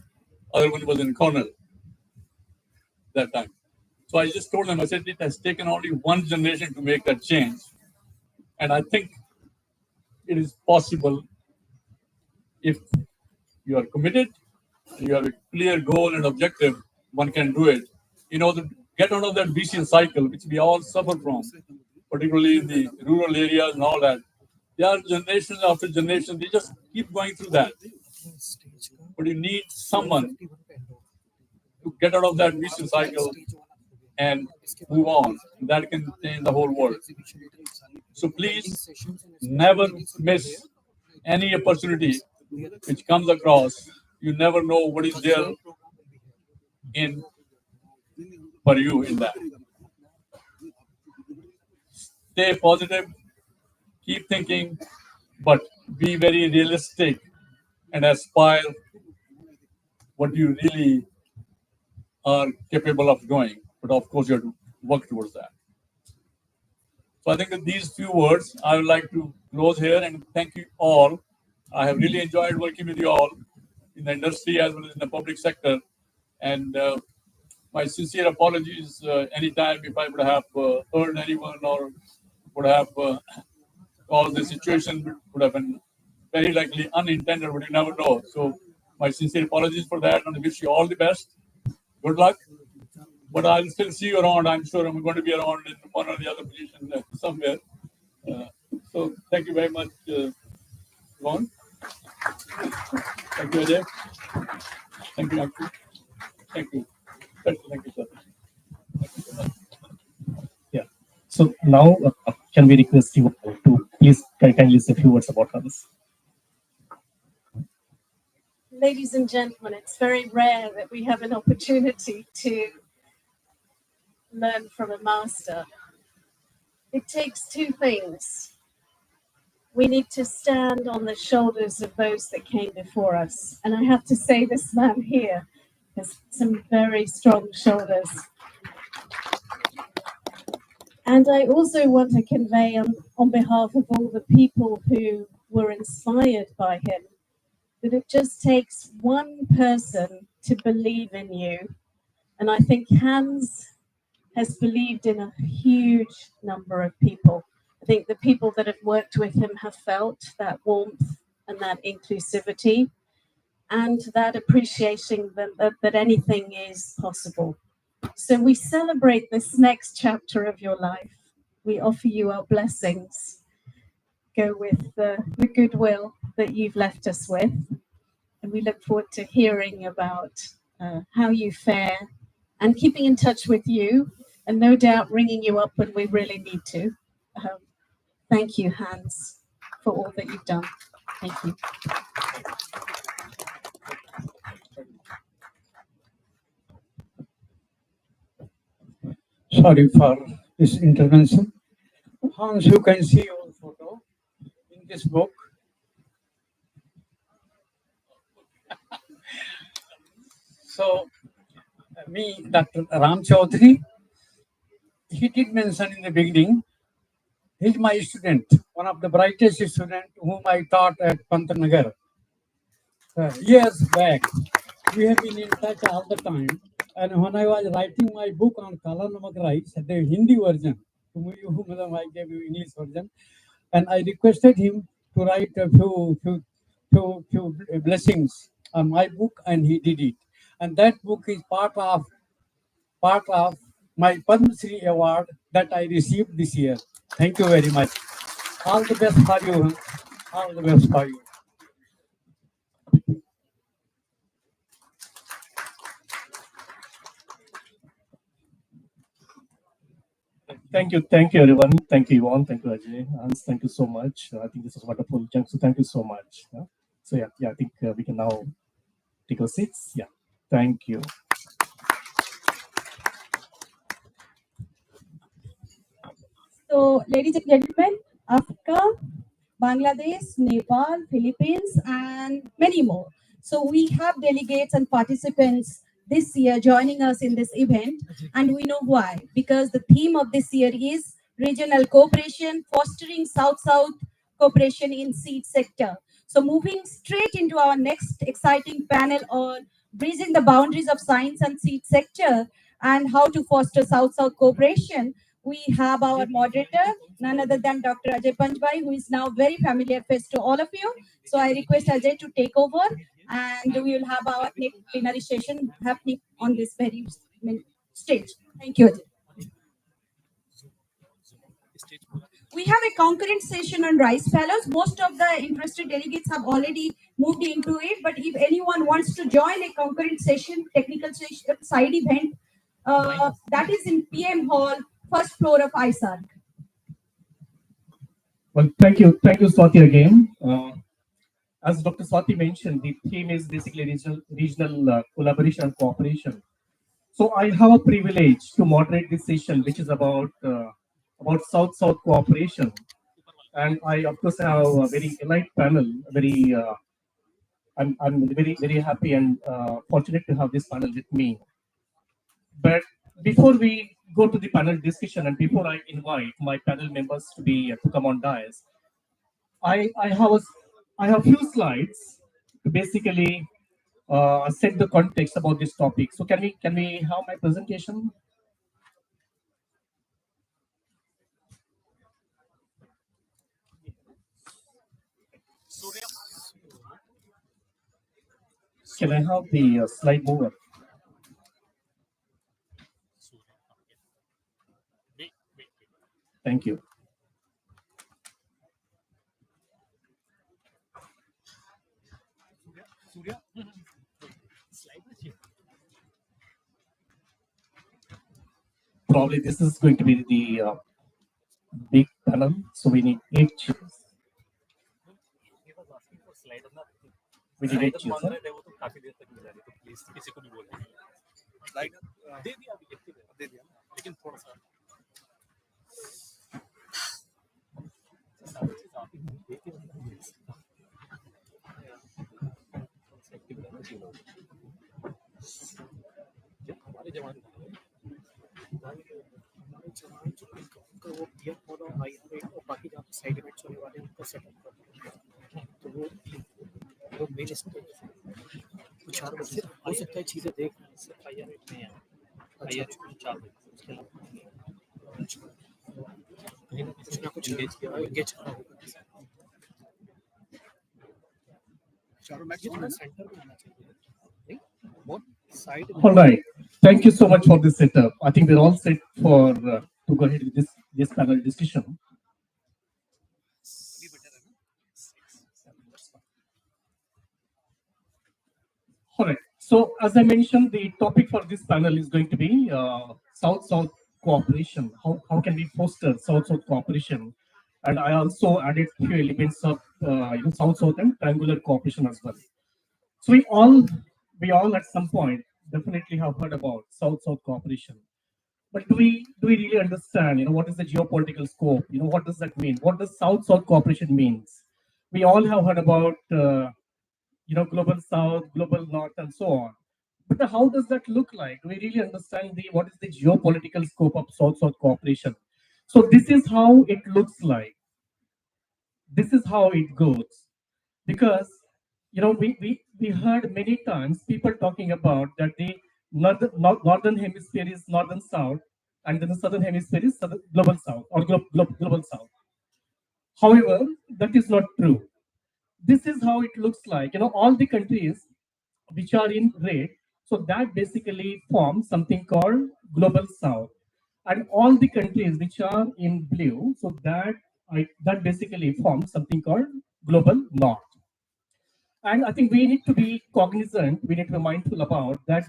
other one was in Cornell that time. So I just told them, I said, it has taken only one generation to make that change. And I think it is possible if you are committed, you have a clear goal and objective, one can do it. To get out of that vicious cycle, which we all suffer from, particularly in the rural areas and all that. There are generations after generation, they just keep going through that. But you need someone to get out of that vicious cycle and move on. That can change the whole world. So please never miss any opportunity which comes across. You never know what is there for you in that. Stay positive, keep thinking, but be very realistic and aspire what you really are capable of doing. But of course, you have to work towards that. So I think with these few words, I would like to close here and thank you all. I have really enjoyed working with you all in the industry as well as in the public sector. And my sincere apologies anytime if I would have hurt anyone or would have caused the situation would have been very likely unintended, but you never know. So my sincere apologies for that, and I wish you all the best. Good luck. But I'll still see you around. I'm sure I'm going to be around in one or the other position somewhere. So thank you very much, Ron. Thank you, Ajay. Thank you, Akshay. Thank you. Thank you, sir. Thank you so much. Yeah. So now, can we request you to please kindly say a few words about this? Ladies and gentlemen, it's very rare that we have an opportunity to learn from a master. It takes two things. We need to stand on the shoulders of those that came before us. And I have to say, this man here has some very strong shoulders. And I also want to convey on behalf of all the people who were inspired by him, that it just takes one person to believe in you. And I think Hans has believed in a huge number of people. I think the people that have worked with him have felt that warmth and that inclusivity and that appreciation that anything is possible. So we celebrate this next chapter of your life. We offer you our blessings. Go with the goodwill that you've left us with. And we look forward to hearing about how you fare and keeping in touch with you and no doubt ringing you up when we really need to. Thank you, Hans, for all that you've done. Thank you. Sorry for this intervention. Hans, you can see your photo in this book. So, me, Dr. Ram Chaudhary, he did mention in the beginning, he's my student, one of the brightest students whom I taught at Pantanagar. Years back, we have been in touch all the time. And when I was writing my book on Kala Namak Rice, the Hindi version, I gave you English version, and I requested him to write a few blessings on my book, and he did it. And that book is part of part of my Padma Shri award that I received this year. Thank you very much. All the best for you. All the best for you. Thank you, everyone. Thank you, Yvonne. Thank you, Ajay. Hans, thank you so much. I think this was wonderful. So thank you so much. So I think we can now take our seats. Yeah, thank you. So, ladies and gentlemen, Africa, Bangladesh, Nepal, Philippines, and many more. So we have delegates and participants this year joining us in this event, and we know why. Because the theme of this year is regional cooperation, fostering South-South cooperation in seed sector. So moving straight into our next exciting panel on bridging the boundaries of science and seed sector and how to foster South-South cooperation, we have our moderator, none other than Dr. Ajay Panchbhai, who is now very familiar face to all of you. So I request Ajay to take over, and we will have our next plenary session happening on this very stage. Thank you, Ajay. We have a concurrent session on rice fallows. Most of the interested delegates have already moved into it, but if anyone wants to join a concurrent session, technical session, side event, that is in PM Hall, first floor of ISARC. Well, thank you, Swati again. As Dr. Swati mentioned, the theme is basically regional collaboration and cooperation. So I have a privilege to moderate this session, which is about South-South cooperation, and I of course have a very elite panel. I'm very happy and fortunate to have this panel with me. But before we go to the panel discussion and before I invite my panel members to come on dais, I have a few slides to basically set the context about this topic. So can we have my presentation? Can I have the slide mover? Thank you. Probably this is going to be the big panel, so we need 8 chairs. We need 8 chairs. हो सकता है चीजें देख IR8 में है IR8 में 4 उसके अलावा कुछ ना कुछ एंगेज करा होगा चारों मैच जितना सेंटर में आना चाहिए नहीं बहुत side All right. Thank you so much for this setup. I think we're all set for to go ahead with this panel discussion. All right. So as I mentioned, the topic for this panel is going to be South-South cooperation. How can we foster South-South cooperation? And I also added a few elements of South-South and triangular cooperation as well. So we all at some point definitely have heard about South-South cooperation. But do we really understand, what is the geopolitical scope? What does that mean? What does South-South cooperation means? We all have heard about global South, global North, and so on. But how does that look like? Do we really understand what is the geopolitical scope of South-South cooperation? So this is how it looks like. This is how it goes. Because we heard many times people talking about that the northern hemisphere is northern South, and then the southern hemisphere is global South or global South. However, that is not true. This is how it looks like. All the countries which are in red, So that basically forms something called Global South. And all the countries which are in blue, so that basically forms something called Global North. And I think we need to be cognizant, we need to be mindful about that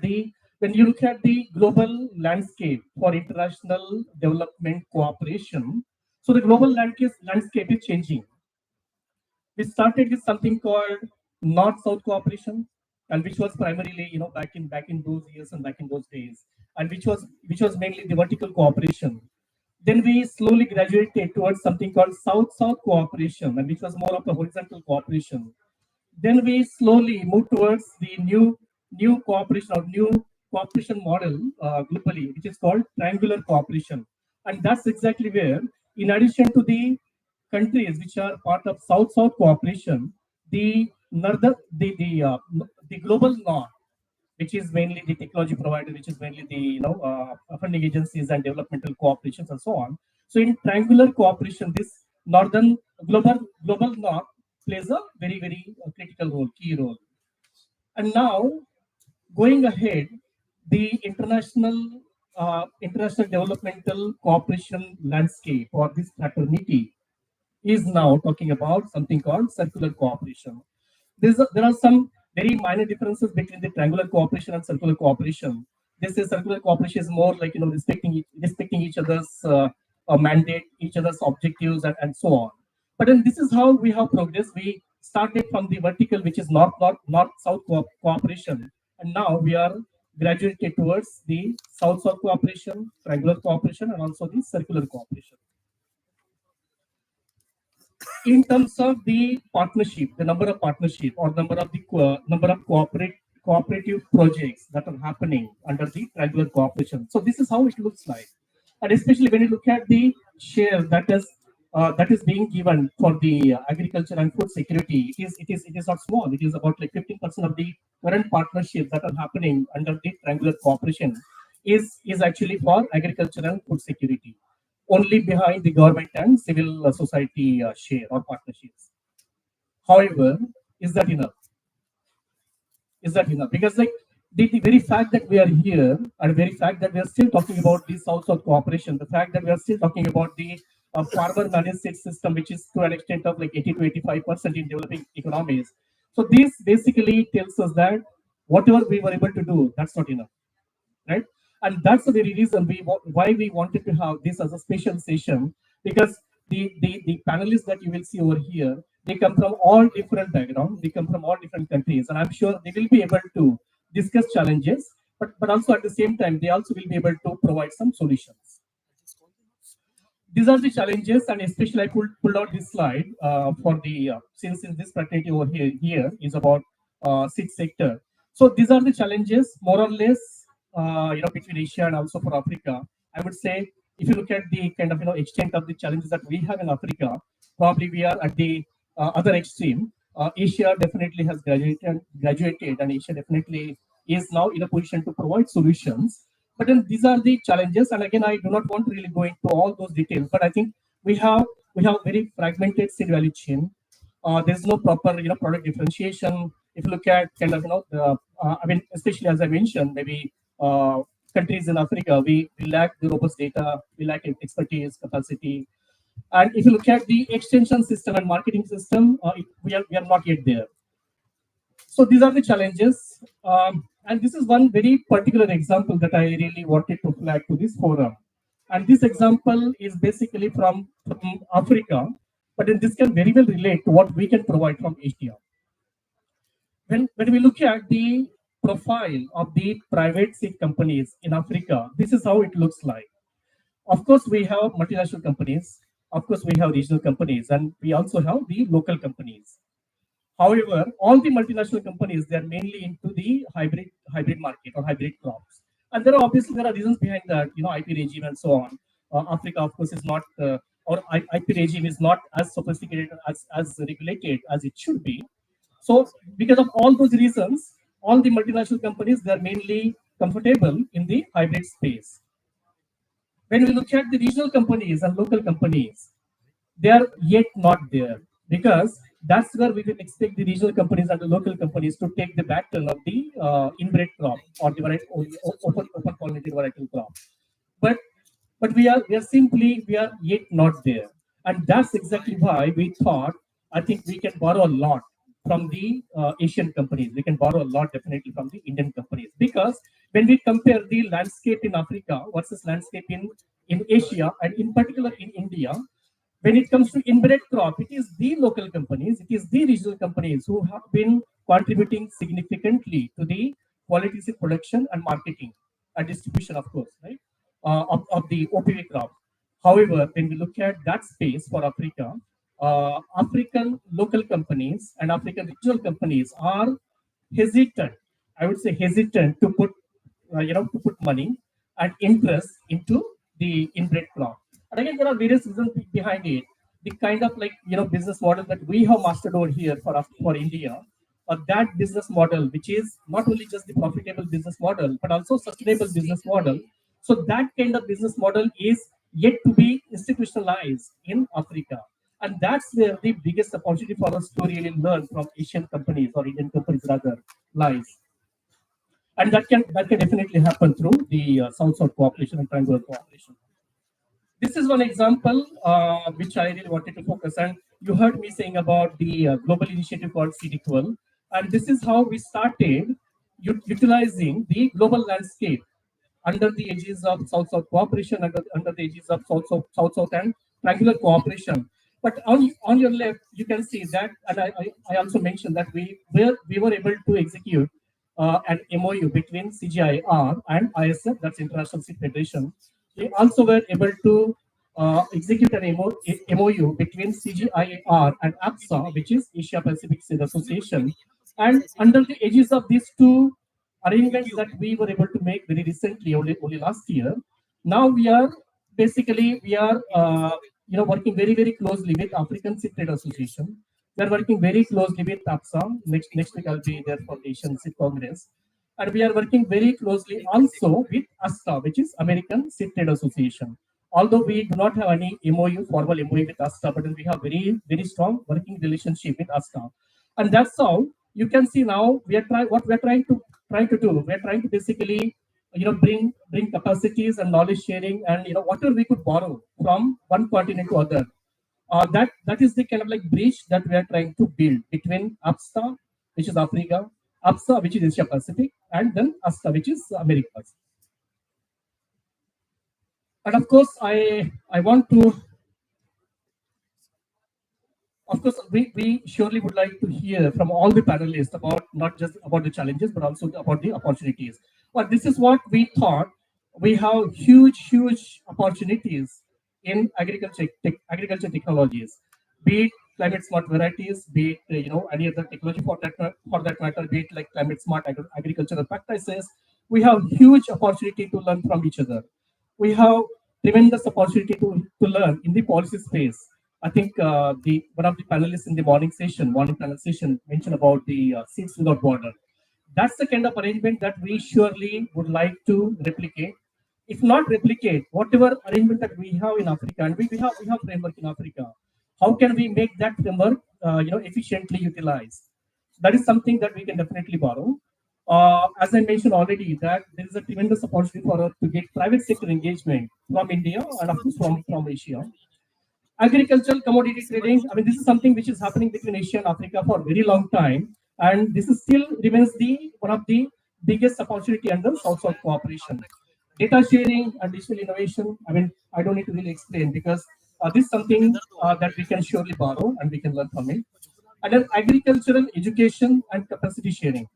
when you look at the global landscape for international development cooperation, so the global landscape is changing. We started with something called North-South cooperation, and which was primarily, back in those years and back in those days, and which was mainly the vertical cooperation. Then we slowly graduated towards something called South-South cooperation, and which was more of a horizontal cooperation. Then we slowly move towards the new cooperation or new cooperation model globally, which is called triangular cooperation. And that's exactly where, in addition to the countries which are part of South-South cooperation, the global north, which is mainly the technology provider, which is mainly the funding agencies and developmental cooperations and so on. So in triangular cooperation, this northern global north plays a very, very critical role, key role. And now, going ahead, the international developmental cooperation landscape or this fraternity is now talking about something called circular cooperation. There are some very minor differences between the triangular cooperation and circular cooperation. This is circular cooperation is more like respecting each other's mandate, each other's objectives, and so on. But then this is how we have progressed. We started from the vertical, which is north-south cooperation, and now we are graduated towards the south-south cooperation, triangular cooperation, and also the circular cooperation. In terms of the partnership, the number of partnership or number of cooperative projects that are happening under the triangular cooperation. So this is how it looks like, and especially when you look at the share that is being given for the agriculture and food security, it is not small. It is about like 15% of the current partnerships that are happening under the triangular cooperation is actually for agriculture and food security, only behind the government and civil society share or partnerships. However, is that enough? Is that enough? Because like the very fact that we are here, and the very fact that we are still talking about the South-South cooperation, the fact that we are still talking about the farmer managed seed system, which is to an extent of like 80 to 85% in developing economies. So this basically tells us that whatever we were able to do, that's not enough, right? And that's the very reason why we wanted to have this as a special session, because the panelists that you will see over here, they come from all different backgrounds, they come from all different countries, and I'm sure they will be able to discuss challenges, but also at the same time, they also will be able to provide some solutions. These are the challenges, and especially I pulled out this slide for the since this fraternity over here is about seed sector. So these are the challenges, more or less, between Asia and also for Africa. I would say if you look at the kind of extent of the challenges that we have in Africa, probably we are at the other extreme. Asia definitely has graduated, and Asia definitely is now in a position to provide solutions. But then these are the challenges, and again, I do not want to really go into all those details. But I think we have very fragmented seed value chain. There's no proper product differentiation. If you look at kind of I mean, especially as I mentioned, maybe countries in Africa, we lack the robust data, we lack expertise, capacity. And if you look at the extension system and marketing system, we are not yet there. So these are the challenges. And this is one very particular example that I really wanted to flag to this forum. And this example is basically from Africa, but then this can very well relate to what we can provide from Asia. When we look at the profile of the private seed companies in Africa, this is how it looks like. Of course, we have multinational companies. Of course, we have regional companies, and we also have the local companies. However, all the multinational companies, they are mainly into the hybrid market or hybrid crops. And there are reasons behind that, IP regime and so on. Africa, of course, is not, or IP regime is not as sophisticated, as regulated as it should be. So because of all those reasons, all the multinational companies, they are mainly comfortable in the hybrid space. When we look at the regional companies and local companies, they are yet not there, because That's where we will expect the regional companies and the local companies to take the baton of the inbred crop or the open pollinated varietal crop. But we are yet not there, and that's exactly why we thought, I think we can borrow a lot from the Asian companies. We can borrow a lot definitely from the Indian companies, because when we compare the landscape in Africa versus landscape in Asia, and in particular in India, when it comes to inbred crop, it is the local companies, it is the regional companies who have been contributing significantly to the quality seed production and marketing and distribution, of course, right, of the OPV crop. However, when we look at that space for Africa, African local companies and African regional companies are hesitant, I would say hesitant to put, to put money and interest into the inbred crop. And again, there are various reasons behind it. The kind of business model that we have mastered over here for India, that business model, which is not only just the profitable business model, but also sustainable business model. So that kind of business model is yet to be institutionalized in Africa. And that's where the biggest opportunity for us to really learn from Asian companies, or Indian companies rather, lies. And that can definitely happen through the South-South cooperation and triangular cooperation. This is one example which I really wanted to focus on. You heard me saying about the global initiative called SeedEqual, and this is how we started utilizing the global landscape under the aegis of South-South cooperation, under the aegis of South-South and triangular cooperation. But on your left, you can see that, and I also mentioned that we were able to execute an MOU between CGIAR and ISARC, that's International Seed Federation. We also were able to execute an MOU between CGIAR and APSA, which is Asia Pacific Seed Association. And under the aegis of these two arrangements that we were able to make very recently, only last year, now we are working very, very closely with African Seed Trade Association. We are working very closely with APSA. Next week I'll be there for the Asian Seed Congress. And we are working very closely also with ASTA, which is American Seed Trade Association. Although we do not have any formal MOU with ASTA, but we have very, very strong working relationship with ASTA. And that's how you can see now we are trying to do. We are trying to basically bring capacities and knowledge sharing, and whatever we could borrow from one continent to other. That is the kind of bridge that we are trying to build between APSA, which is Africa, APSA, which is Asia Pacific, and then ASTA, which is Americas. And of course, I want to. Of course, we surely would like to hear from all the panelists about not just about the challenges, but also about the opportunities. But this is what we thought. We have huge opportunities in agriculture technologies, be it climate smart varieties, be it any other technology for that matter, be it like climate smart agricultural practices. We have huge opportunity to learn from each other. We have tremendous opportunity to learn in the policy space. I think one of the panelists in the morning panel session mentioned about the Seeds Without Border. That's the kind of arrangement that we surely would like to replicate. If not replicate, whatever arrangement that we have in Africa, and we have framework in Africa, how can we make that framework efficiently utilized? That is something that we can definitely borrow. As I mentioned already, that there is a tremendous opportunity for us to get private sector engagement from India and of course from Asia. Agricultural commodity trading, I mean, this is something which is happening between Asia and Africa for a very long time, and this is still remains one of the biggest opportunity under South-South cooperation. Data sharing and digital innovation, I mean, I don't need to really explain, because this is something that we can surely borrow and we can learn from it. And then agricultural education and capacity sharing.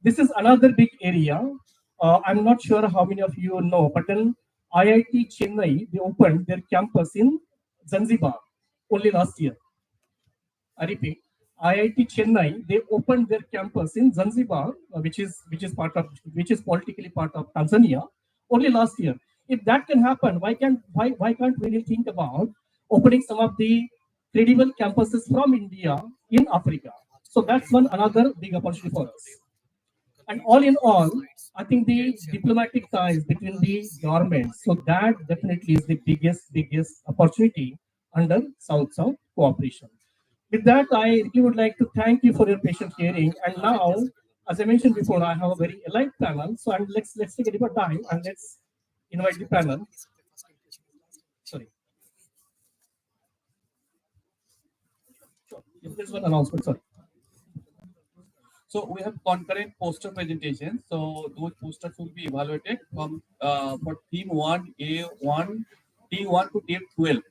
This is another big area. I'm not sure how many of you know, but then IIT Chennai, they opened their campus in Zanzibar only last year. I repeat, IIT Chennai, they opened their campus in Zanzibar, which is politically part of Tanzania, only last year. If that can happen, why can't we really think about opening some of the credible campuses from India in Africa? So that's another big opportunity for us. And all in all, I think the diplomatic ties between the governments, so that definitely is the biggest opportunity under South-South cooperation. With that, I really would like to thank you for your patient hearing. And now, as I mentioned before, I have a very elite panel. So let's take a deeper dive and let's invite the panel. Sorry. There's one announcement. Sorry. So we have concurrent poster presentations. So those posters will be evaluated from for theme 1A1, T1 to T12.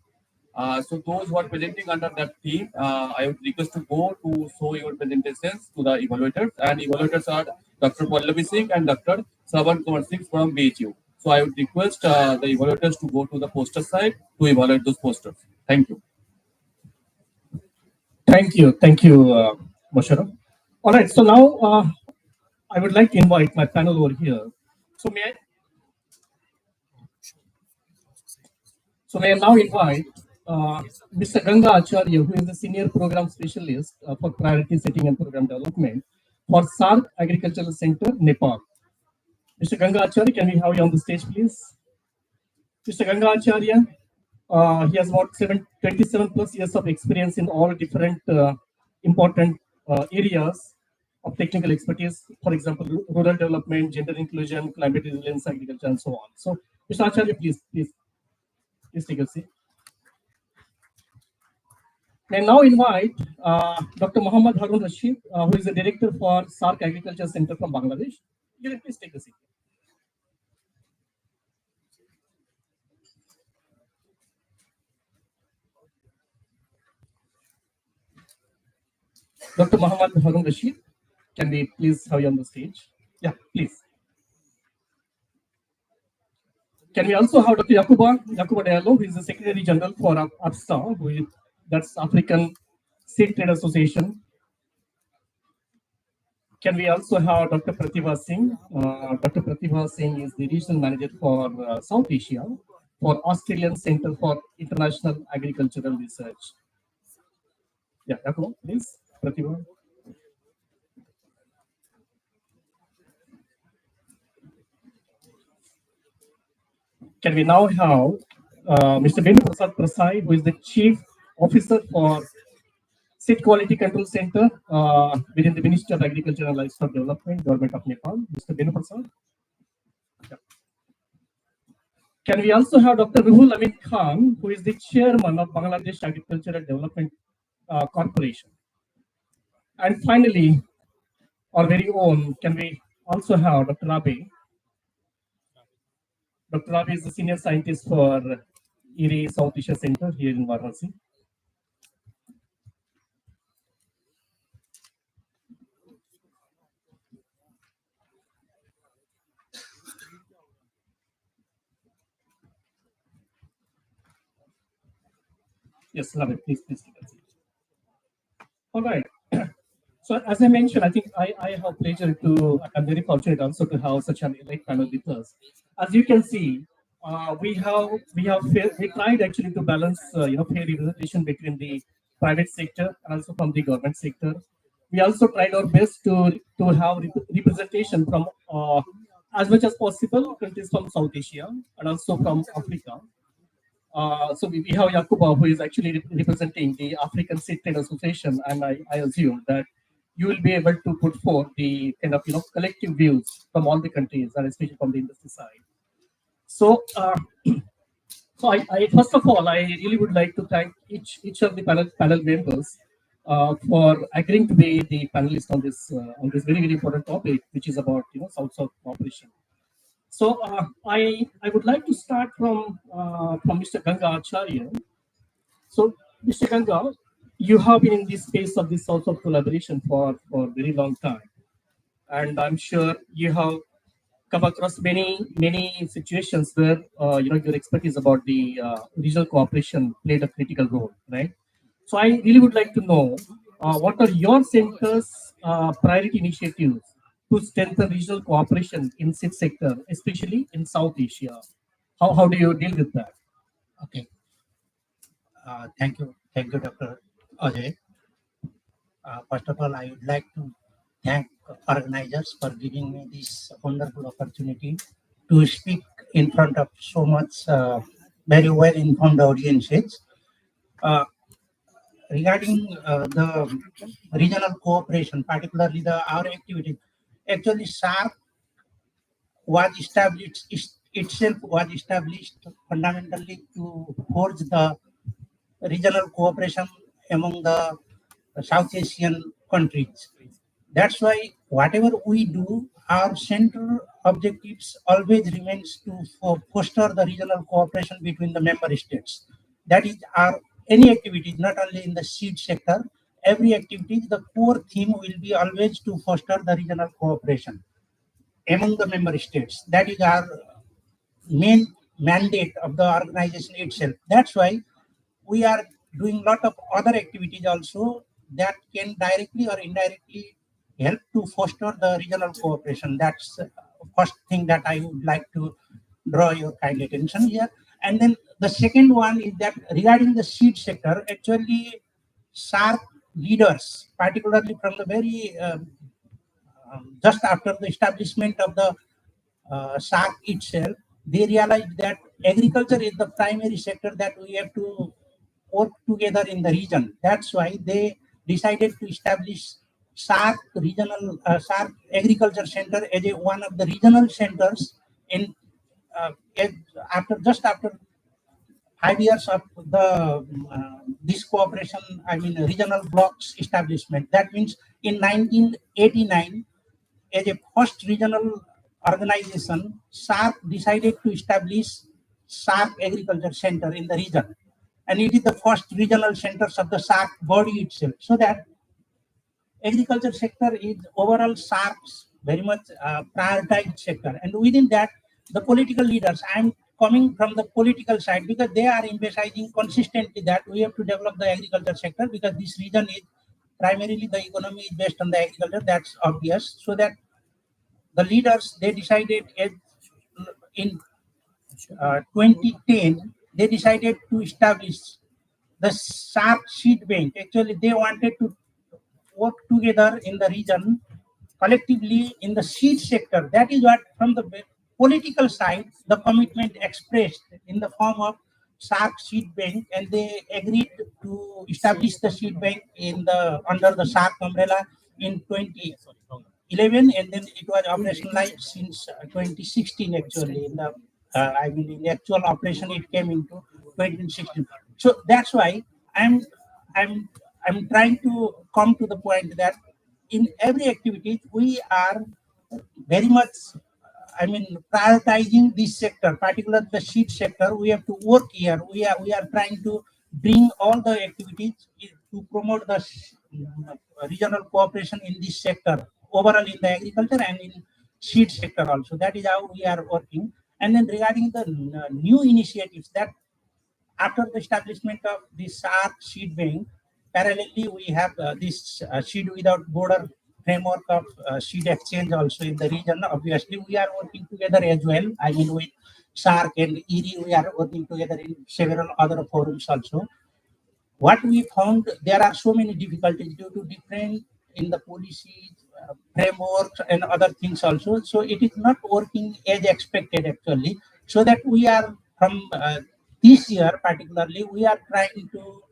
So those who are presenting under that theme, I would request to go to show your presentations to the evaluators. And evaluators are Dr. Pallavi Singh and Dr. Saban Kumar Singh from BHU. So I would request the evaluators to go to the poster side to evaluate those posters. Thank you. Thank you, Musharraf. All right, so now I would like to invite my panel over here. So may I now invite Mr. Ganga Acharya, who is the Senior Program Specialist for Priority Setting and Program Development for SARC Agricultural Center, Nepal. Mr. Ganga Acharya, can we have you on the stage, please? Mr. Ganga Acharya, he has about 27 plus years of experience in all different important areas of technical expertise, for example, rural development, gender inclusion, climate resilience, agriculture, and so on. So, Mr. Acharya, please take a seat. I now invite Dr. Muhammad Harun Rashid, who is the director for SARC Agriculture Center from Bangladesh. Please take a seat. Dr. Muhammad Harun Rashid, can we please have you on the stage? Yeah, please. Can we also have Dr. Yakuba Diallo, who is the Secretary General for APSTA, that's African Seed Trade Association. Can we also have Dr. Pratibha Singh? Dr. Pratibha Singh is the Regional Manager for South Asia for Australian Center for International Agricultural Research. Yeah, Yakuba, please, Pratibha. Can we now have Mr. Benu Prasad Prasai, who is the Chief Officer for Seed Quality Control Center within the Ministry of Agriculture and Livestock Development, Government of Nepal. Mr. Benu Prasad. Yeah. Can we also have Dr. Ruhul Amin Khan, who is the Chairman of Bangladesh Agricultural Development Corporation. And finally, our very own, can we also have Dr. Rabi? Dr. Rabi is the Senior Scientist for IRI South Asia Center here in Varanasi. Yes, Rabi, please take a seat. All right. So as I mentioned, I think I have pleasure to, I'm very fortunate also to have such an elite panel with us. As you can see, we tried actually to balance, fair representation between the private sector and also from the government sector. We also tried our best to have representation from as much as possible countries from South Asia and also from Africa. So we have Yakuba, who is actually representing the African Seed Trade Association, and I assume that you will be able to put forth the kind of collective views from all the countries, and especially from the industry side. So, I first of all, I really would like to thank each of the panel members for agreeing to be the panelists on this very important topic, which is about South-South cooperation. So I would like to start from Mr. Ganga Acharya. So, Mr. Ganga, you have been in this space of this South-South collaboration for a very long time, and I'm sure you have come across many situations where your expertise about the regional cooperation played a critical role, right? So I really would like to know what are your center's priority initiatives to strengthen regional cooperation in seed sector, especially in South Asia. How do you deal with that? Okay. Thank you, Dr. Ajay. First of all, I would like to thank organizers for giving me this wonderful opportunity to speak in front of so much very well informed audiences. regarding the regional cooperation, particularly our activities, actually SARC was established itself was established fundamentally to forge the regional cooperation among the South Asian countries. That's why whatever we do, our central objectives always remains to foster the regional cooperation between the member states. That is our any activities, not only in the seed sector, every activity, the core theme will be always to foster the regional cooperation among the member states. That is our main mandate of the organization itself. That's why we are doing lot of other activities also that can directly or indirectly help to foster the regional cooperation. That's first thing that I would like to draw your kind attention here. And then the second one is that regarding the seed sector, actually SARC leaders, particularly from the very just after the establishment of the SARC itself, they realized that agriculture is the primary sector that we have to work together in the region. That's why they decided to establish SARC regional SARC Agriculture Center as one of the regional centers in after 5 years of the this cooperation, I mean regional blocks establishment. That means in 1989, as a first regional organization, SARC decided to establish SARC Agriculture Center in the region. And it is the first regional centers of the SARC body itself. So that agriculture sector is overall SARC's very much prioritized sector. And within that, the political leaders, I'm coming from the political side because they are emphasizing consistently that we have to develop the agriculture sector because this region is primarily the economy is based on the agriculture. That's obvious. So that the leaders, they decided in 2010, they decided to establish the SARC seed bank. Actually, they wanted to work together in the region collectively in the seed sector. That is what from the political side, the commitment expressed in the form of SARC seed bank, and they agreed to establish the seed bank in the under the SARC umbrella in 2011, and then it was operationalized since 2016 actually. In the I mean in the actual operation it came into 2016. So that's why I'm I'm trying to come to the point that in every activity we are very much I mean prioritizing this sector, particularly the seed sector. We have to work here. We are trying to bring all the activities to promote the regional cooperation in this sector overall in the agriculture and in seed sector also. That is how we are working. And then regarding the new initiatives that after the establishment of the SARC seed bank, parallelly we have this seed without border framework of seed exchange also in the region. Obviously, we are working together as well. I mean, with SARC and ERI, we are working together in several other forums also. What we found, there are so many difficulties due to different in the policy frameworks and other things also. So it is not working as expected actually. So that we are from this year particularly, we are trying to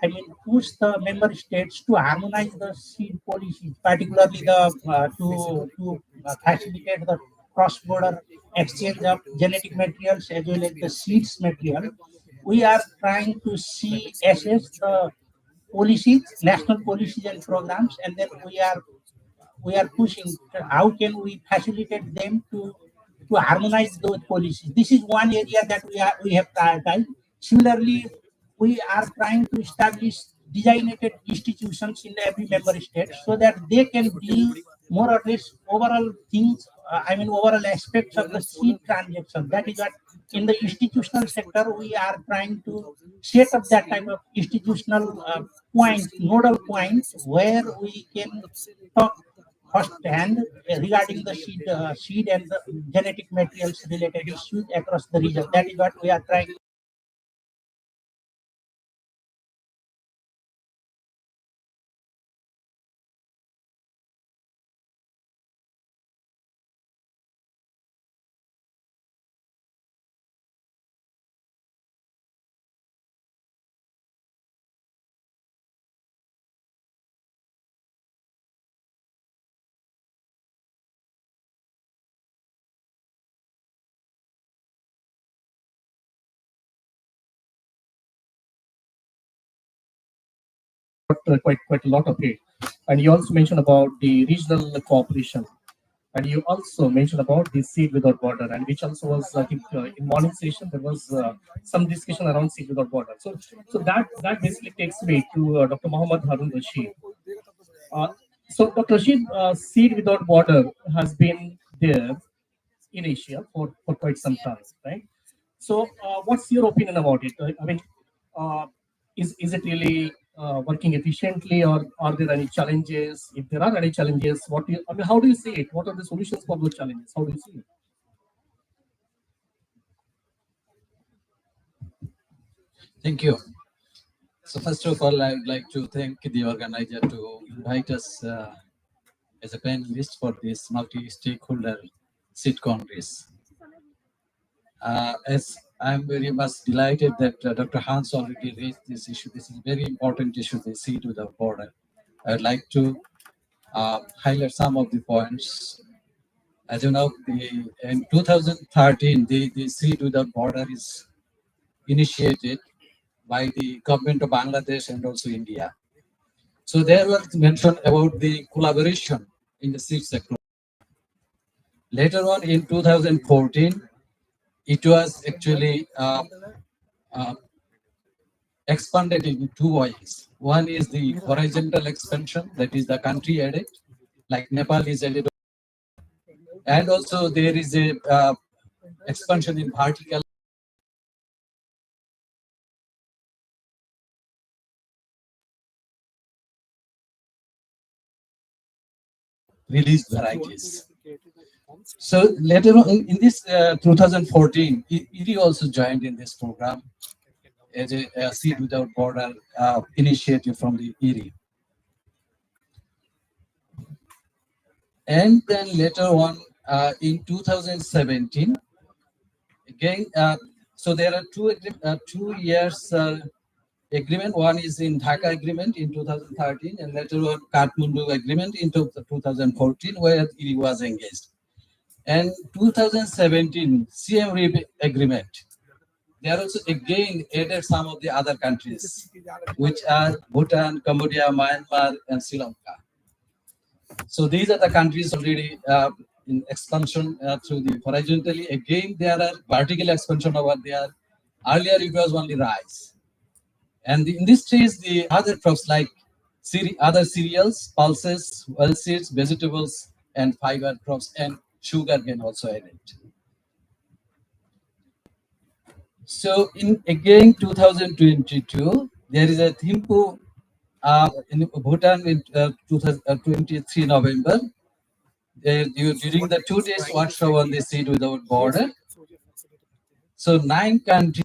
I mean, push the member states to harmonize the seed policies, particularly the to facilitate the cross-border exchange of genetic materials as well as the seeds material. We are trying to assess the policies, national policies and programs, and then we are pushing how can we facilitate them to harmonize those policies. This is one area that we have prioritized. Similarly, we are trying to establish designated institutions in every member state so that they can deal more or less overall things, I mean overall aspects of the seed transaction. That is what in the institutional sector we are trying to set up that type of institutional point, nodal point where we can talk firsthand regarding the seed and the genetic materials related issues across the region. That is what we are trying quite a lot of it. And you also mentioned about the regional cooperation. And you also mentioned about the Seed Without Border, and which also was, I think, in morning session there was some discussion around Seed Without Border. So that basically takes me to Dr. Mohammad Harun Rashid. So Dr. Rashid, Seed Without Border has been there in Asia for quite some time, right? So what's your opinion about it? I mean, is it really working efficiently, or are there any challenges? If there are any challenges, how do you see it? What are the solutions for those challenges? How do you see it? Thank you. So first of all, I would like to thank the organizer to invite us as a panelist for this multi-stakeholder SEED Congress. As I'm very much delighted that Dr. Hans already raised this issue. This is a very important issue, the Seed Without Border. I would like to highlight some of the points. As you know, in 2013, the Seed Without Border is initiated by the government of Bangladesh and also India. So there was mention about the collaboration in the seed sector. Later on in 2014, it was actually expanded in two ways. One is the horizontal expansion, that is the country added, like Nepal is added. And also there is a expansion in vertical. Released varieties. So later on in this 2014, IRI also joined in this program as a Seed Without Border initiative from the IRI. And then later on in 2017, again, so there are 2 years agreement. One is in Dhaka agreement in 2013, and later on Kathmandu agreement in 2014, where IRI was engaged. And 2017 Siem Reap agreement, they are also again added some of the other countries, which are Bhutan, Cambodia, Myanmar, and Sri Lanka. So these are the countries already in expansion through the horizontally. Again, there are vertical expansion over there. Earlier, it was only rice. And in this case, the other crops like other cereals, pulses, oilseeds, vegetables, and fiber crops, and sugar cane also added. So in again 2022, there is a Thimphu in Bhutan in 2023 November. During the 2 days workshop on the Seed Without Border. So 9 countries.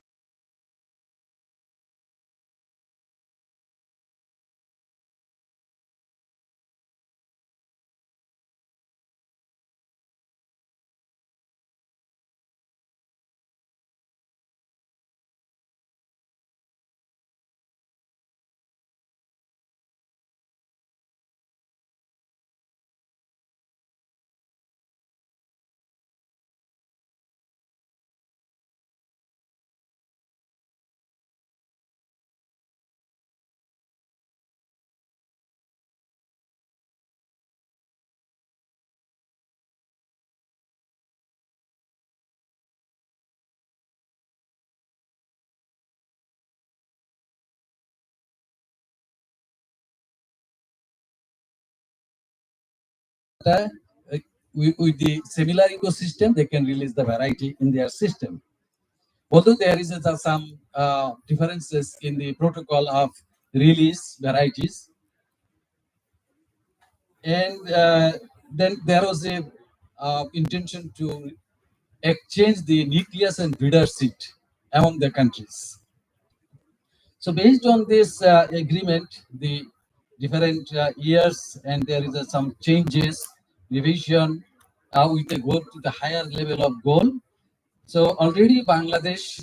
With the similar ecosystem, they can release the variety in their system. Although there is some differences in the protocol of release varieties, and then there was a intention to exchange the nucleus and breeder seed among the countries. So based on this agreement, the different years, and there is some changes, revision, we can go to the higher level of goal. So already Bangladesh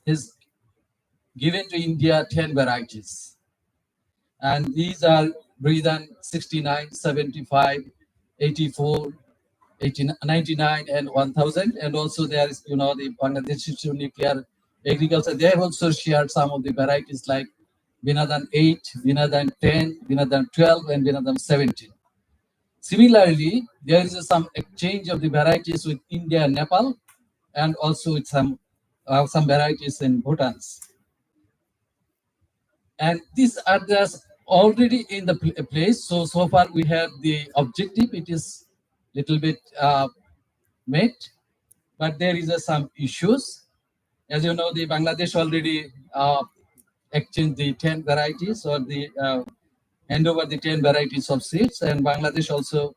has given to India 10 varieties. And these are Bridan 69, 75, 84, 99, and 1000. And also there is, the Bangladesh Nuclear Agriculture. They have also shared some of the varieties like Binadan 8, Binadan 10, Binadan 12, and Binadan 17. Similarly, there is some exchange of the varieties with India and Nepal, and also with some varieties in Bhutan. And these are just already in the place. So far we have the objective. It is little bit met, but there is some issues. As you know, the Bangladesh already exchanged the 10 varieties, or the hand over the 10 varieties of seeds, and Bangladesh also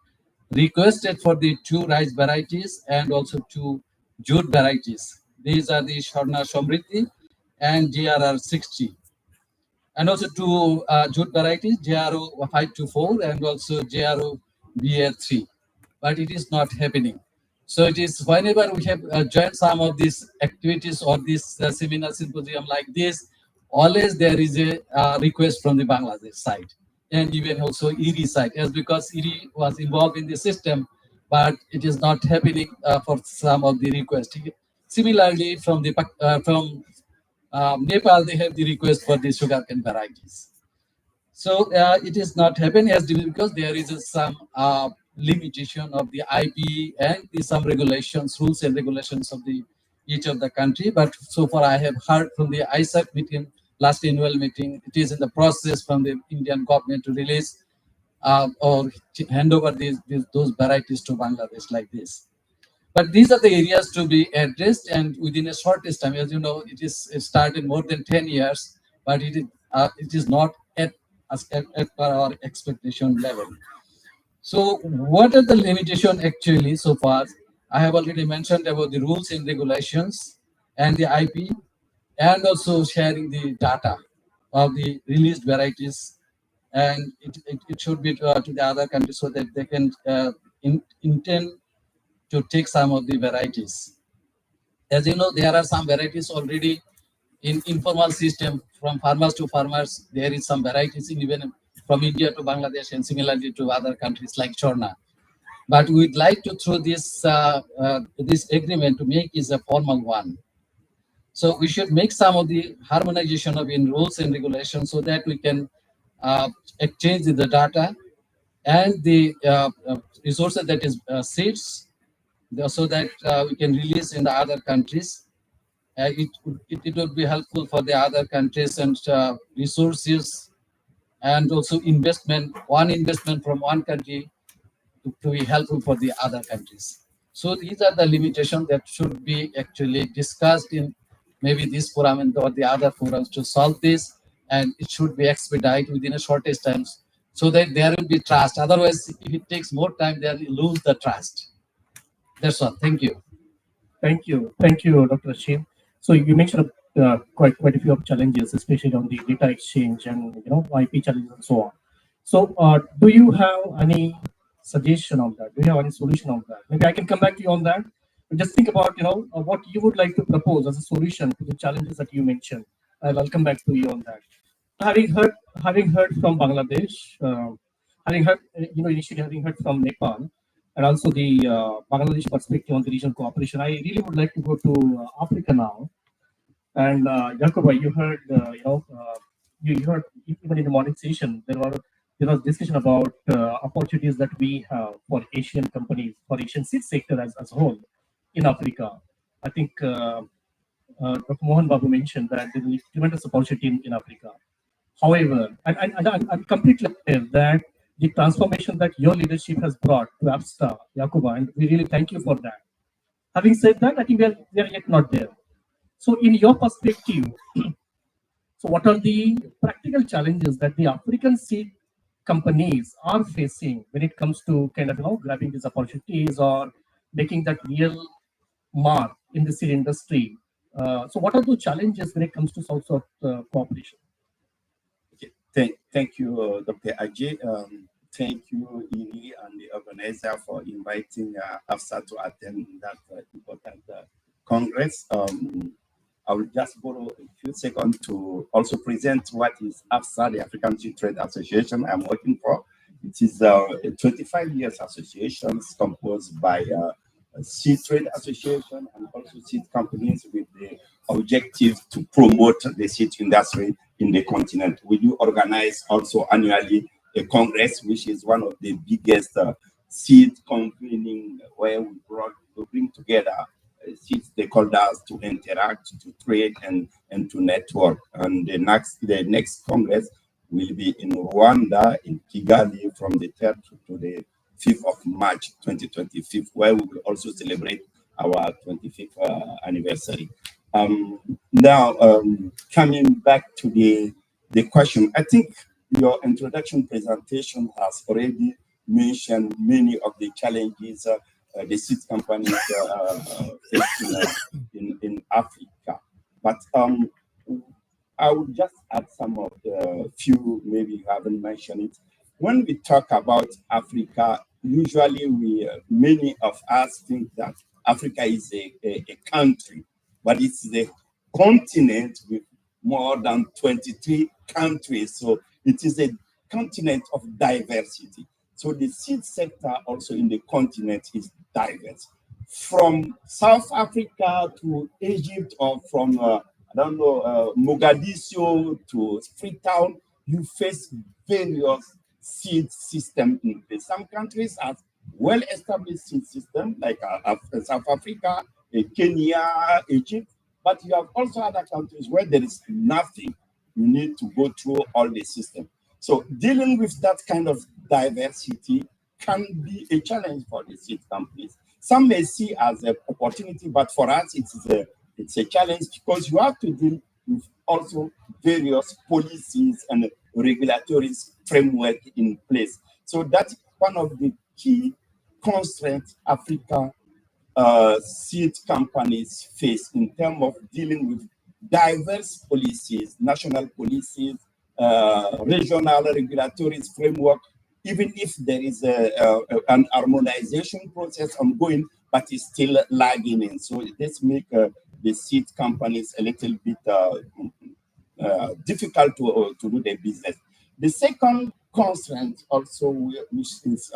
requested for the 2 rice varieties and also 2 jute varieties. These are the Sharna Samriddhi and GRR 60. And also 2 jute varieties, JRO 524 and also JRO BA3. But it is not happening. So it is whenever we have joined some of these activities or this seminar symposium like this, always there is a request from the Bangladesh side, and even also IRI side, as because IRI was involved in the system, but it is not happening for some of the requests. Similarly, from the Nepal, they have the request for the sugarcane varieties. So it is not happening as because there is some limitation of the IP and some regulations, rules and regulations of the each of the country. But so far I have heard from the ISARC meeting, last annual meeting, it is in the process from the Indian government to release or hand over those varieties to Bangladesh like this. But these are the areas to be addressed, and within a shortest time, as you know, it started more than 10 years, but it is not at our expectation level. So what are the limitations actually so far? I have already mentioned about the rules and regulations and the IP, and also sharing the data of the released varieties, and it should be to the other countries so that they can intend to take some of the varieties. As you know, there are some varieties already in informal system from farmers to farmers. There is some varieties even from India to Bangladesh and similarly to other countries like China. But we'd like to through this this agreement to make is a formal one. So we should make some of the harmonization of in rules and regulations so that we can exchange the data and the resources, that is seeds, so that we can release in the other countries. It would be helpful for the other countries, and resources, and also one investment from one country to be helpful for the other countries. So these are the limitations that should be actually discussed in maybe this forum or the other forums to solve this, and it should be expedited within a shortest times so that there will be trust. Otherwise, if it takes more time, they will lose the trust. That's all. Thank you. Thank you, Dr. Ashim. So you mentioned quite a few of challenges, especially on the data exchange and IP challenges and so on. So do you have any suggestion on that? Do you have any solution on that? Maybe I can come back to you on that. But just think about what you would like to propose as a solution to the challenges that you mentioned. I'll come back to you on that. Having heard from Bangladesh, initially having heard from Nepal, and also the Bangladesh perspective on the regional cooperation, I really would like to go to Africa now. And Jacoba, you heard, you heard even in the morning session there was discussion about opportunities that we have for Asian companies, for Asian seed sector as a whole in Africa. I think Dr. Mohan Babu mentioned that there is tremendous opportunity in Africa. However, I'm completely clear that the transformation that your leadership has brought to ABSTA, Jacoba, and we really thank you for that. Having said that, I think we are yet not there. So in your perspective, so what are the practical challenges that the African seed companies are facing when it comes to kind of grabbing these opportunities or making that real mark in the seed industry? So what are the challenges when it comes to South-South cooperation? Thank you, Dr. Ajay. Thank you, INI and the organizer for inviting ABSTA to attend that important congress. I will just borrow a few seconds to also present what is ABSTA, the African Seed Trade Association I'm working for. It is a 25 years association composed by seed trade association and also seed companies with the objective to promote the seed industry in the continent. We do organize also annually a congress, which is one of the biggest seed convening, where we bring together seed stakeholders to interact, to trade, and to network. And the next congress will be in Rwanda, in Kigali, from the 3rd to the 5th of March 2025, where we will also celebrate our 25th anniversary. Now, coming back to the question, I think your introduction presentation has already mentioned many of the challenges the seed companies face in Africa. But I would just add some of the few, maybe you haven't mentioned it. When we talk about Africa, usually many of us think that Africa is a country, but it's the continent with more than 23 countries. So it is a continent of diversity. So the seed sector also in the continent is diverse. From South Africa to Egypt, or from, Mogadishu to Freetown, you face various seed systems in place. Some countries have well-established seed systems like South Africa, Kenya, Egypt, but you have also other countries where there is nothing. You need to go through all the system. So dealing with that kind of diversity can be a challenge for the seed companies. Some may see as an opportunity, but for us it's a challenge, because you have to deal with also various policies and regulatory framework in place. So that's one of the key constraints Africa seed companies face in terms of dealing with diverse policies, national policies, regional regulatory framework, even if there is an harmonization process ongoing, but it's still lagging in. So this makes the seed companies a little bit difficult to do their business. The second constraint also, which is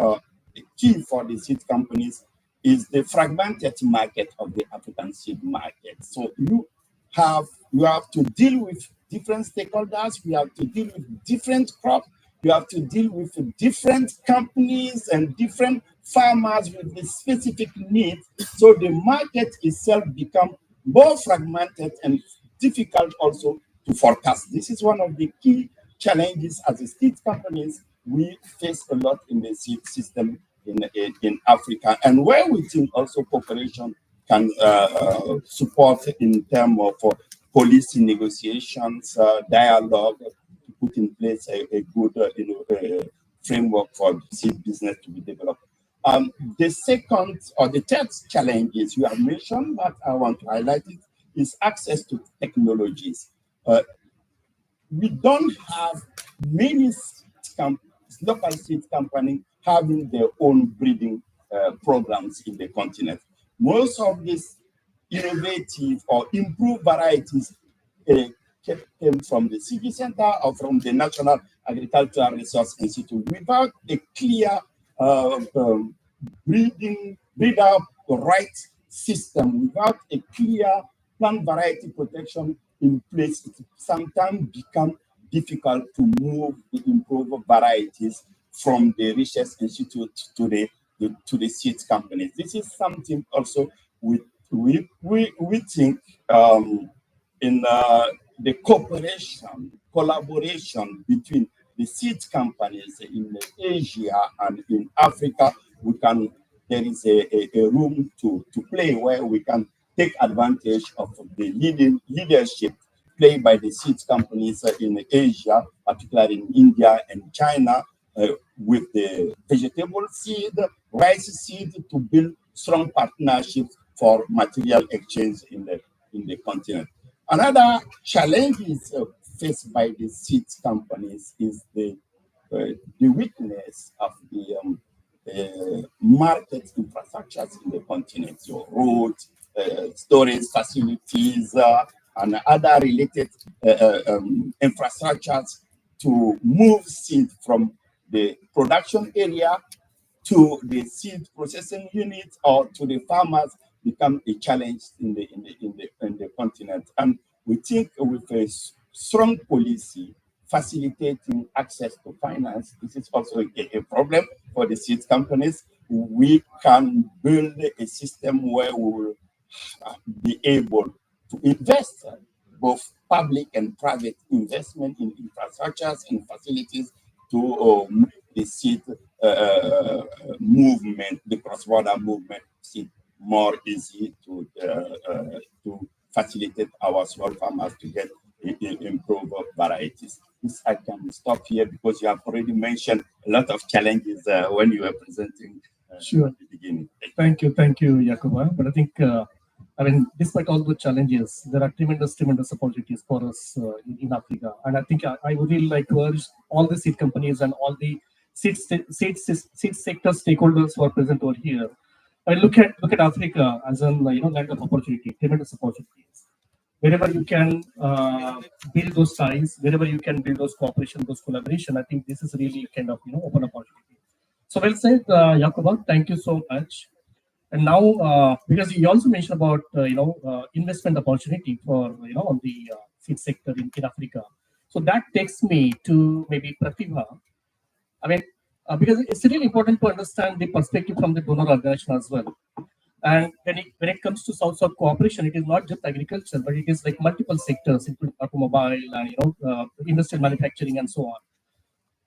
key for the seed companies, is the fragmented market of the African seed market. So you have to deal with different stakeholders, you have to deal with different crops, you have to deal with different companies and different farmers with the specific needs. So the market itself becomes more fragmented and difficult also to forecast. This is one of the key challenges as a seed companies we face a lot in the seed system in Africa, and where we think also cooperation can support in terms of policy negotiations, dialogue, to put in place a good framework for seed business to be developed. The second or the third challenges you have mentioned, but I want to highlight it, is access to technologies. We don't have many local seed companies having their own breeding programs in the continent. Most of these innovative or improved varieties came from the Singh Center or from the National Agricultural Resource Institute without a clear breeder right system, without a clear plant variety protection in place. It sometimes becomes difficult to move the improved varieties from the Research Institute to the seed companies. This is something also we think in the collaboration between the seed companies in Asia and in Africa, there is a room to play where we can take advantage of the leadership played by the seed companies in Asia, particularly in India and China, with the vegetable seed, rice seed, to build strong partnerships for material exchange in the continent. Another challenge is faced by the seed companies is the weakness of the market infrastructures in the continent, so roads, storage facilities, and other related infrastructures to move seed from the production area to the seed processing unit or to the farmers become a challenge in the continent. And we think with a strong policy facilitating access to finance, this is also a problem for the seed companies. We can build a system where we will be able to invest both public and private investment in infrastructures and facilities to make the seed movement, the cross-border movement, more easy to facilitate our small farmers to get improved varieties. This I can stop here because you have already mentioned a lot of challenges when you were presenting Sure. at the beginning. Thank you, Yakuba. But I think, despite all the challenges, there are tremendous opportunities for us in Africa. And I think I would really like to urge all the seed companies and all the seed sector stakeholders who are present over here. I look at Africa as an land of opportunity, tremendous opportunities. Wherever you can build those ties, wherever you can build those cooperation, those collaboration, I think this is really kind of open opportunity. So well said, Yakuba. Thank you so much. And now, because you also mentioned about investment opportunity for on the seed sector in Africa, so that takes me to maybe Pratibha. I mean, because it's really important to understand the perspective from the donor organization as well. And when it comes to South-South cooperation, it is not just agriculture, but it is like multiple sectors, including automobile and industrial manufacturing and so on.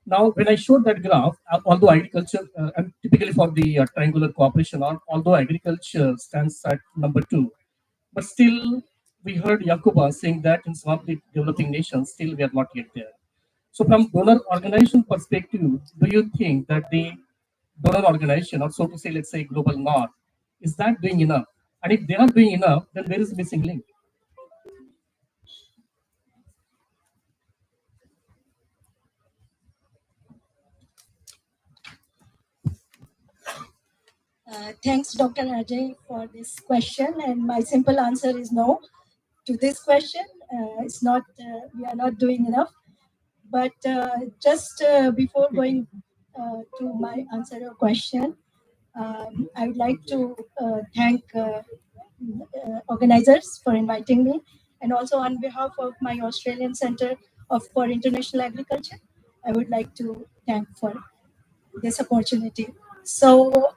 Now, when I showed that graph, although agriculture, and typically for the triangular cooperation, although agriculture stands at number 2, but still we heard Yakuba saying that in some of the developing nations, still we are not yet there. So from donor organization perspective, do you think that the donor organization, or so to say, let's say Global North, is that doing enough? And if they are doing enough, then where is the missing link? Thanks, Dr. Ajay, for this question. And my simple answer is no to this question. It's not, we are not doing enough. But just before going to my answer your question, I would like to thank organizers for inviting me, and also on behalf of my Australian Center for International Agriculture, I would like to thank for this opportunity. So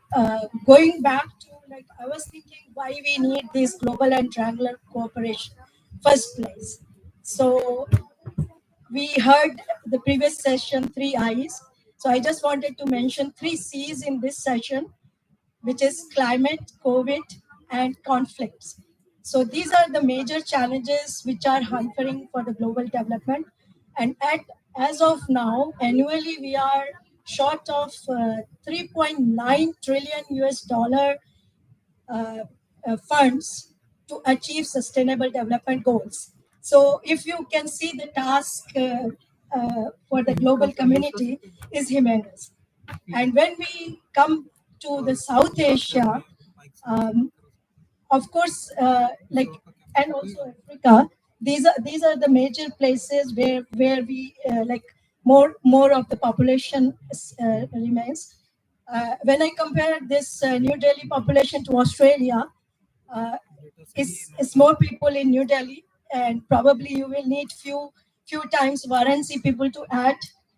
going back to, like, I was thinking why we need this global and triangular cooperation first place. So we heard the previous session 3 I's. So I just wanted to mention 3 C's in this session, which is climate, COVID, and conflicts. So these are the major challenges which are hampering for the global development. And as of now, annually we are short of 3.9 trillion US dollar funds to achieve sustainable development goals. So if you can see, the task for the global community is humongous. And when we come to the South Asia, of course, and also Africa, these are the major places where we more of the population remains. When I compare this New Delhi population to Australia, it's more people in New Delhi, and probably you will need few times Varanasi people to add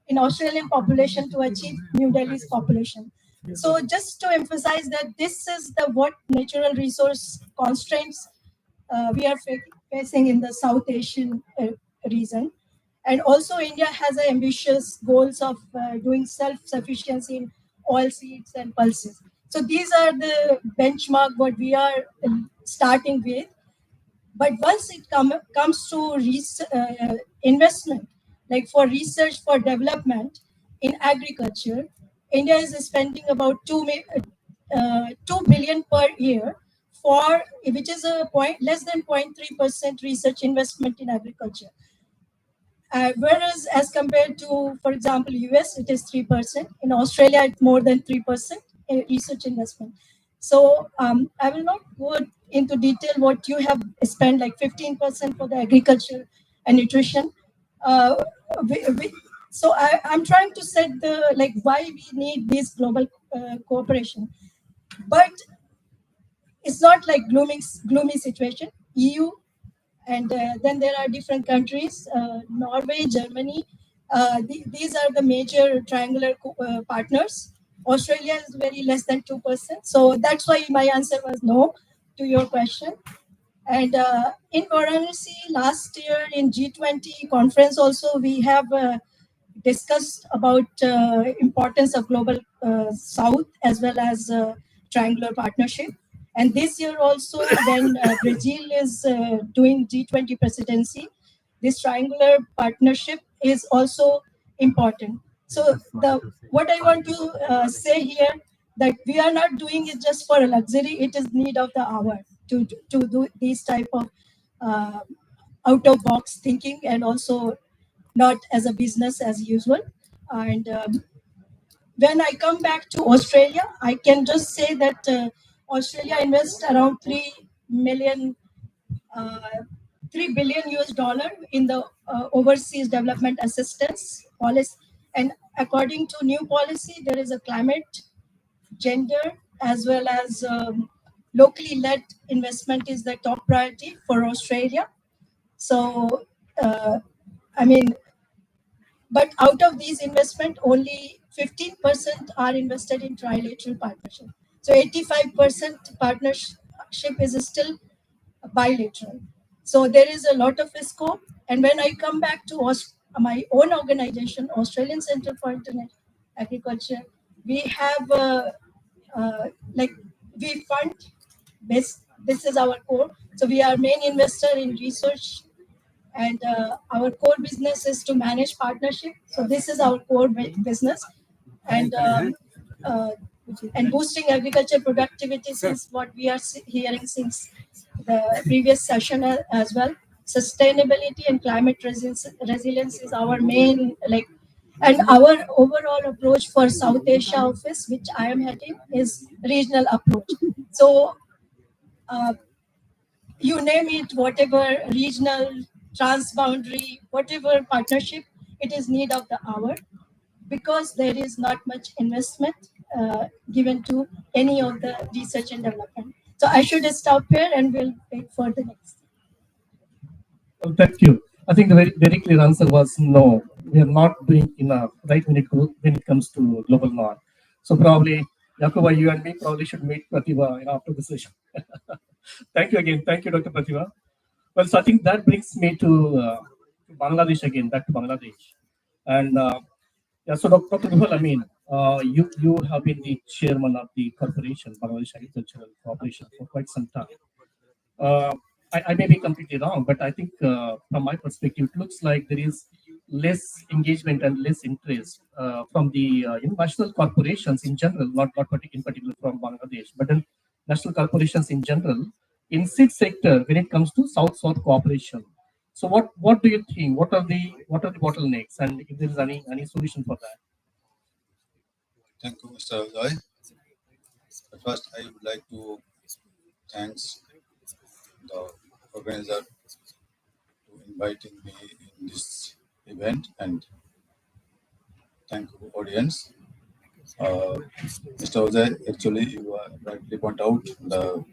in Australian population to achieve New Delhi's population. So just to emphasize that this is the what natural resource constraints we are facing in the South Asian region. And also India has ambitious goals of doing self-sufficiency in oil seeds and pulses. So these are the benchmark what we are starting with. But once it comes to investment, like for research for development in agriculture, India is spending about 2 billion per year for, which is less than 0.3% research investment in agriculture. Whereas as compared to, for example, US, it is 3%. In Australia, it's more than 3% in research investment. So I will not go into detail what you have spent, like 15% for the agriculture and nutrition. So I'm trying to set the, why we need this global cooperation. But it's not like gloomy situation. EU, and then there are different countries, Norway, Germany. These are the major triangular partners. Australia is very less than 2%. So that's why my answer was no to your question. And in Varanasi last year in G20 conference also, we have discussed about importance of global South as well as triangular partnership. And this year also, when Brazil is doing G20 presidency, this triangular partnership is also important. So what I want to say here, that we are not doing it just for a luxury, it is need of the hour to do these type of out of box thinking, and also not as a business as usual. And when I come back to Australia, I can just say that Australia invests around 3 billion US dollar in the overseas development assistance policy. And according to new policy, there is a climate, gender, as well as locally led investment is the top priority for Australia. So, I mean, but out of these investment, only 15% are invested in trilateral partnership. So 85% partnership is still bilateral. So there is a lot of scope. And when I come back to my own organization, Australian Centre for International Agriculture, we have like we fund this. This is our core. So we are main investor in research, and our core business is to manage partnership. So this is our core business, and boosting agriculture productivity is what we are hearing since the previous session as well. Sustainability and climate resilience is our main and our overall approach for South Asia office, which I am heading, is regional approach. So you name it, whatever regional, transboundary, whatever partnership, it is need of the hour, because there is not much investment given to any of the research and development. So I should stop here and we'll wait for the next. Well, thank you. I think the very clear answer was no. We are not doing enough, right? When it comes to global north. So probably, Yakuba, you and me probably should meet Pratibha after the session. Thank you again. Thank you, Dr. Pratibha. Well, so I think that brings me to Bangladesh again, back to Bangladesh. And yeah, so Dr. Ruhul, I mean, you have been the chairman of the corporation, Bangladesh Agricultural Corporation, for quite some time. I may be completely wrong, but I think from my perspective, it looks like there is less engagement and less interest from the national corporations in general, not in particular from Bangladesh, but then national corporations in general in seed sector when it comes to South-South cooperation. So what do you think? What are the bottlenecks, and if there is any solution for that? Thank you, Mr. Joy. First, I would like to thank the organizer to inviting me in this event, and thank you, audience. Mr. Ojay, actually, you rightly point out the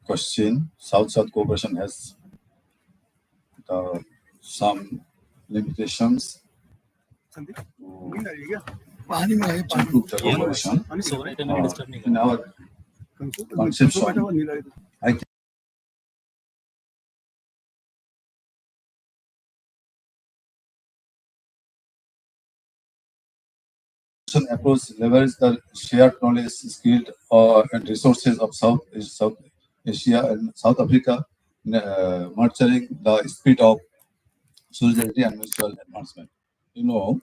question. South-South cooperation has some limitations to improve the cooperation. In our conception, I think approach leverages the shared knowledge, skill, and resources of South Asia and South Africa, nurturing the spirit of solidarity and mutual advancement. You know,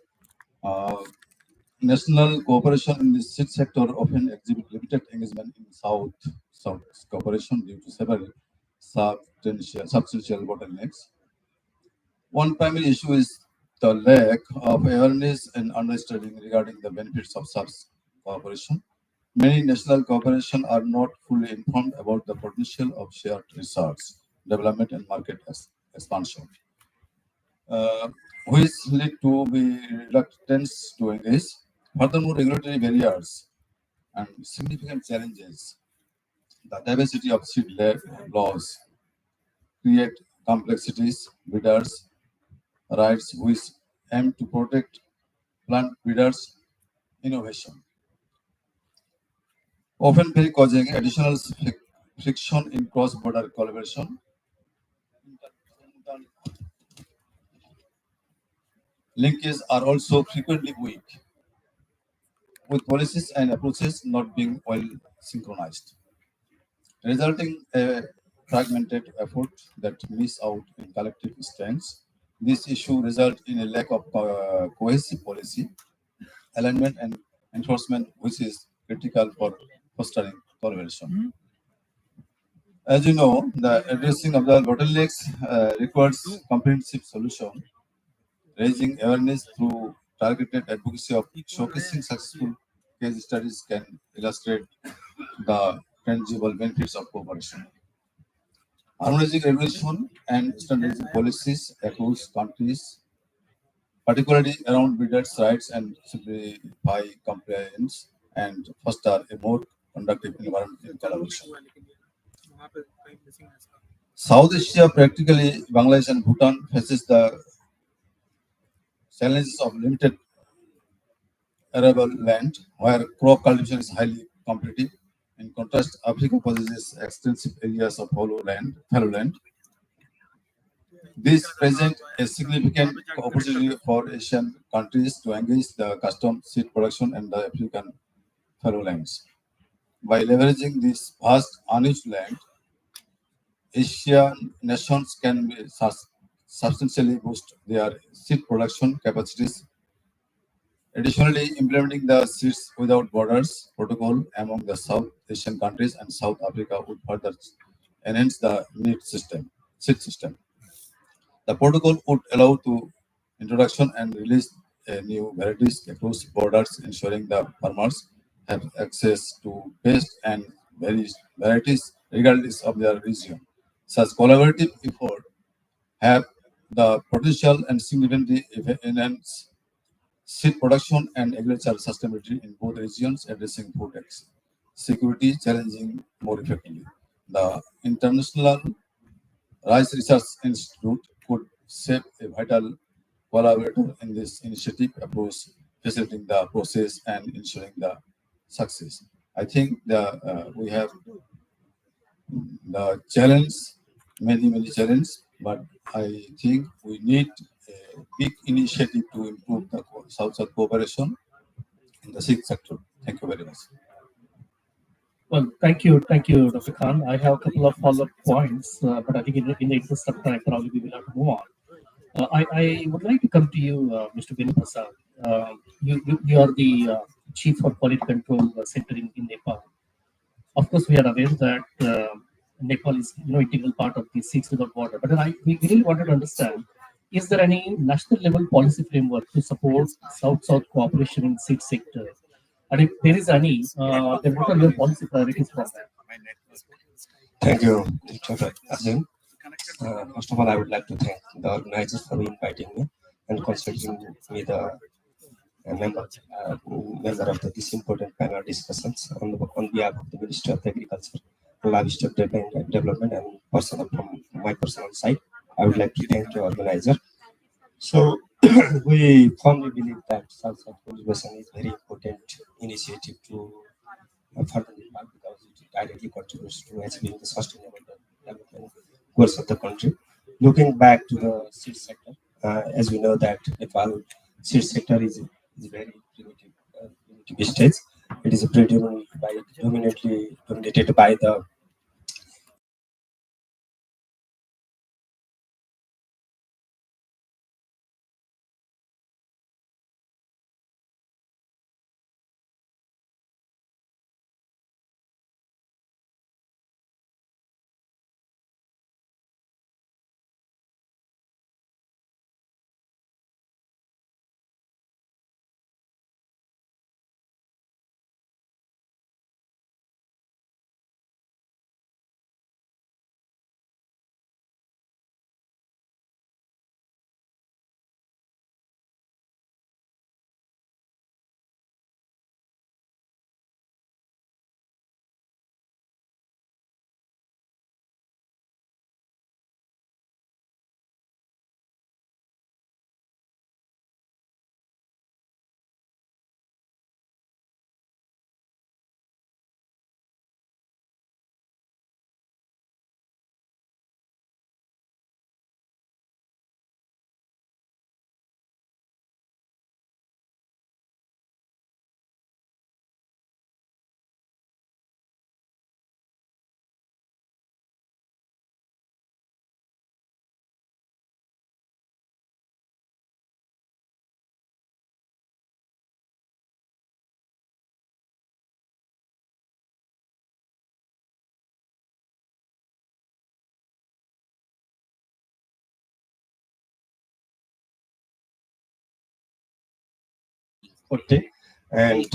national cooperation in the seed sector often exhibit limited engagement in South cooperation due to several substantial bottlenecks. One primary issue is the lack of awareness and understanding regarding the benefits of such cooperation. Many national corporations are not fully informed about the potential of shared research, development, and market expansion, which lead to the reluctance to engage. Furthermore, regulatory barriers and significant challenges The diversity of seed laws create complexities, bidders' rights which aim to protect plant breeders' innovation, often causing additional friction in cross-border collaboration. Linkages are also frequently weak, with policies and approaches not being well synchronized, resulting a fragmented effort that miss out in collective stance. This issue results in a lack of cohesive policy alignment and enforcement, which is critical for fostering collaboration. As you know, the addressing of the bottlenecks requires comprehensive solution, raising awareness through targeted advocacy of showcasing successful case studies can illustrate the tangible benefits of cooperation. Harmonizing regulation and standardizing policies across countries, particularly around bidders' rights, and simplify compliance and foster a more conductive environment in collaboration. South Asia, practically Bangladesh and Bhutan, faces the challenges of limited arable land, where crop cultivation is highly competitive. In contrast, Africa possesses extensive areas of fallow land. This presents a significant opportunity for Asian countries to engage the custom seed production and the African fallow lands. By leveraging this vast unused land, Asian nations can substantially boost their seed production capacities. Additionally, implementing the Seeds Without Borders protocol among the South Asian countries and South Africa would further enhance the seed system. The protocol would allow to introduction and release new varieties across borders, ensuring the farmers have access to best and various varieties regardless of their region. Such collaborative effort have the potential and significantly enhance seed production and agricultural sustainability in both regions, addressing food security challenging more effectively. The International Rice Research Institute could serve a vital collaborator in this initiative approach, facilitating the process and ensuring the success. I think we have the challenge, many challenges, but I think we need a big initiative to improve the South-South cooperation in the seed sector. Thank you very much. Well, thank you, Dr. Khan. I have a couple of follow-up points, but I think in the interest of time, probably we will have to move on. I would like to come to you, Mr. Benu Prasad. You are the Chief of Quality Control Center in Nepal. Of course, we are aware that Nepal is integral part of the Seeds Without Border. But we really wanted to understand: is there any national level policy framework to support South-South cooperation in seed sector? And if there is any, then what are your policy priorities for that? Thank you, Dr. Azim. First of all, I would like to thank the organizers for inviting me and considering me the member of this important panel discussions on behalf of the Ministry of Agriculture, Livestock Development, and personal from my personal side. I would like to thank the organizer. So we firmly believe that South-South collaboration is very important initiative to further Nepal because it directly contributes to achieving the sustainable development goals of the country. Looking back to the seed sector, as we know that Nepal seed sector is very primitive stage. It is dominantly dominated by the 2014, and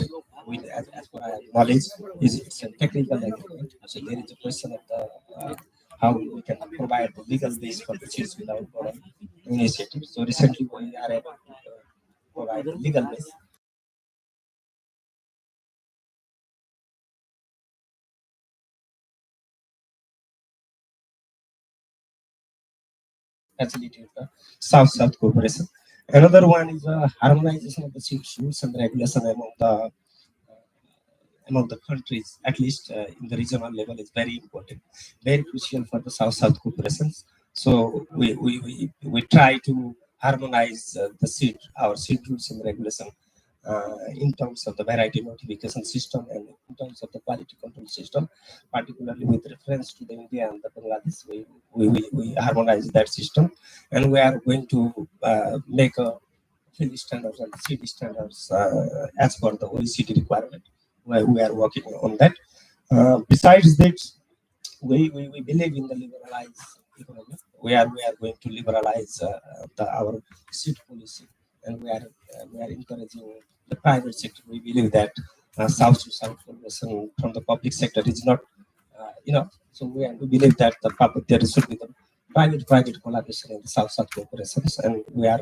as per our knowledge, it's a technical agreement. So there is a question of the how we can provide the legal base for the seeds without foreign initiative. So recently we are able to provide the legal base. Facilitate the South-South cooperation. Another one is harmonization of the seed rules and regulation among the countries, at least in the regional level, is very important, very crucial for the South-South cooperations. So we try to harmonize our seed rules and regulation in terms of the variety notification system and in terms of the quality control system, particularly with reference to the India and the Bangladesh. We harmonize that system, and we are going to make a field standards and seed standards as per the OECD requirement. We are working on that. Besides that, we believe in the liberalized economy. We are going to liberalize our seed policy, and we are encouraging the private sector. We believe that South to South collaboration from the public sector is not enough. So we believe that there should be the private collaboration in the South-South cooperations, and we are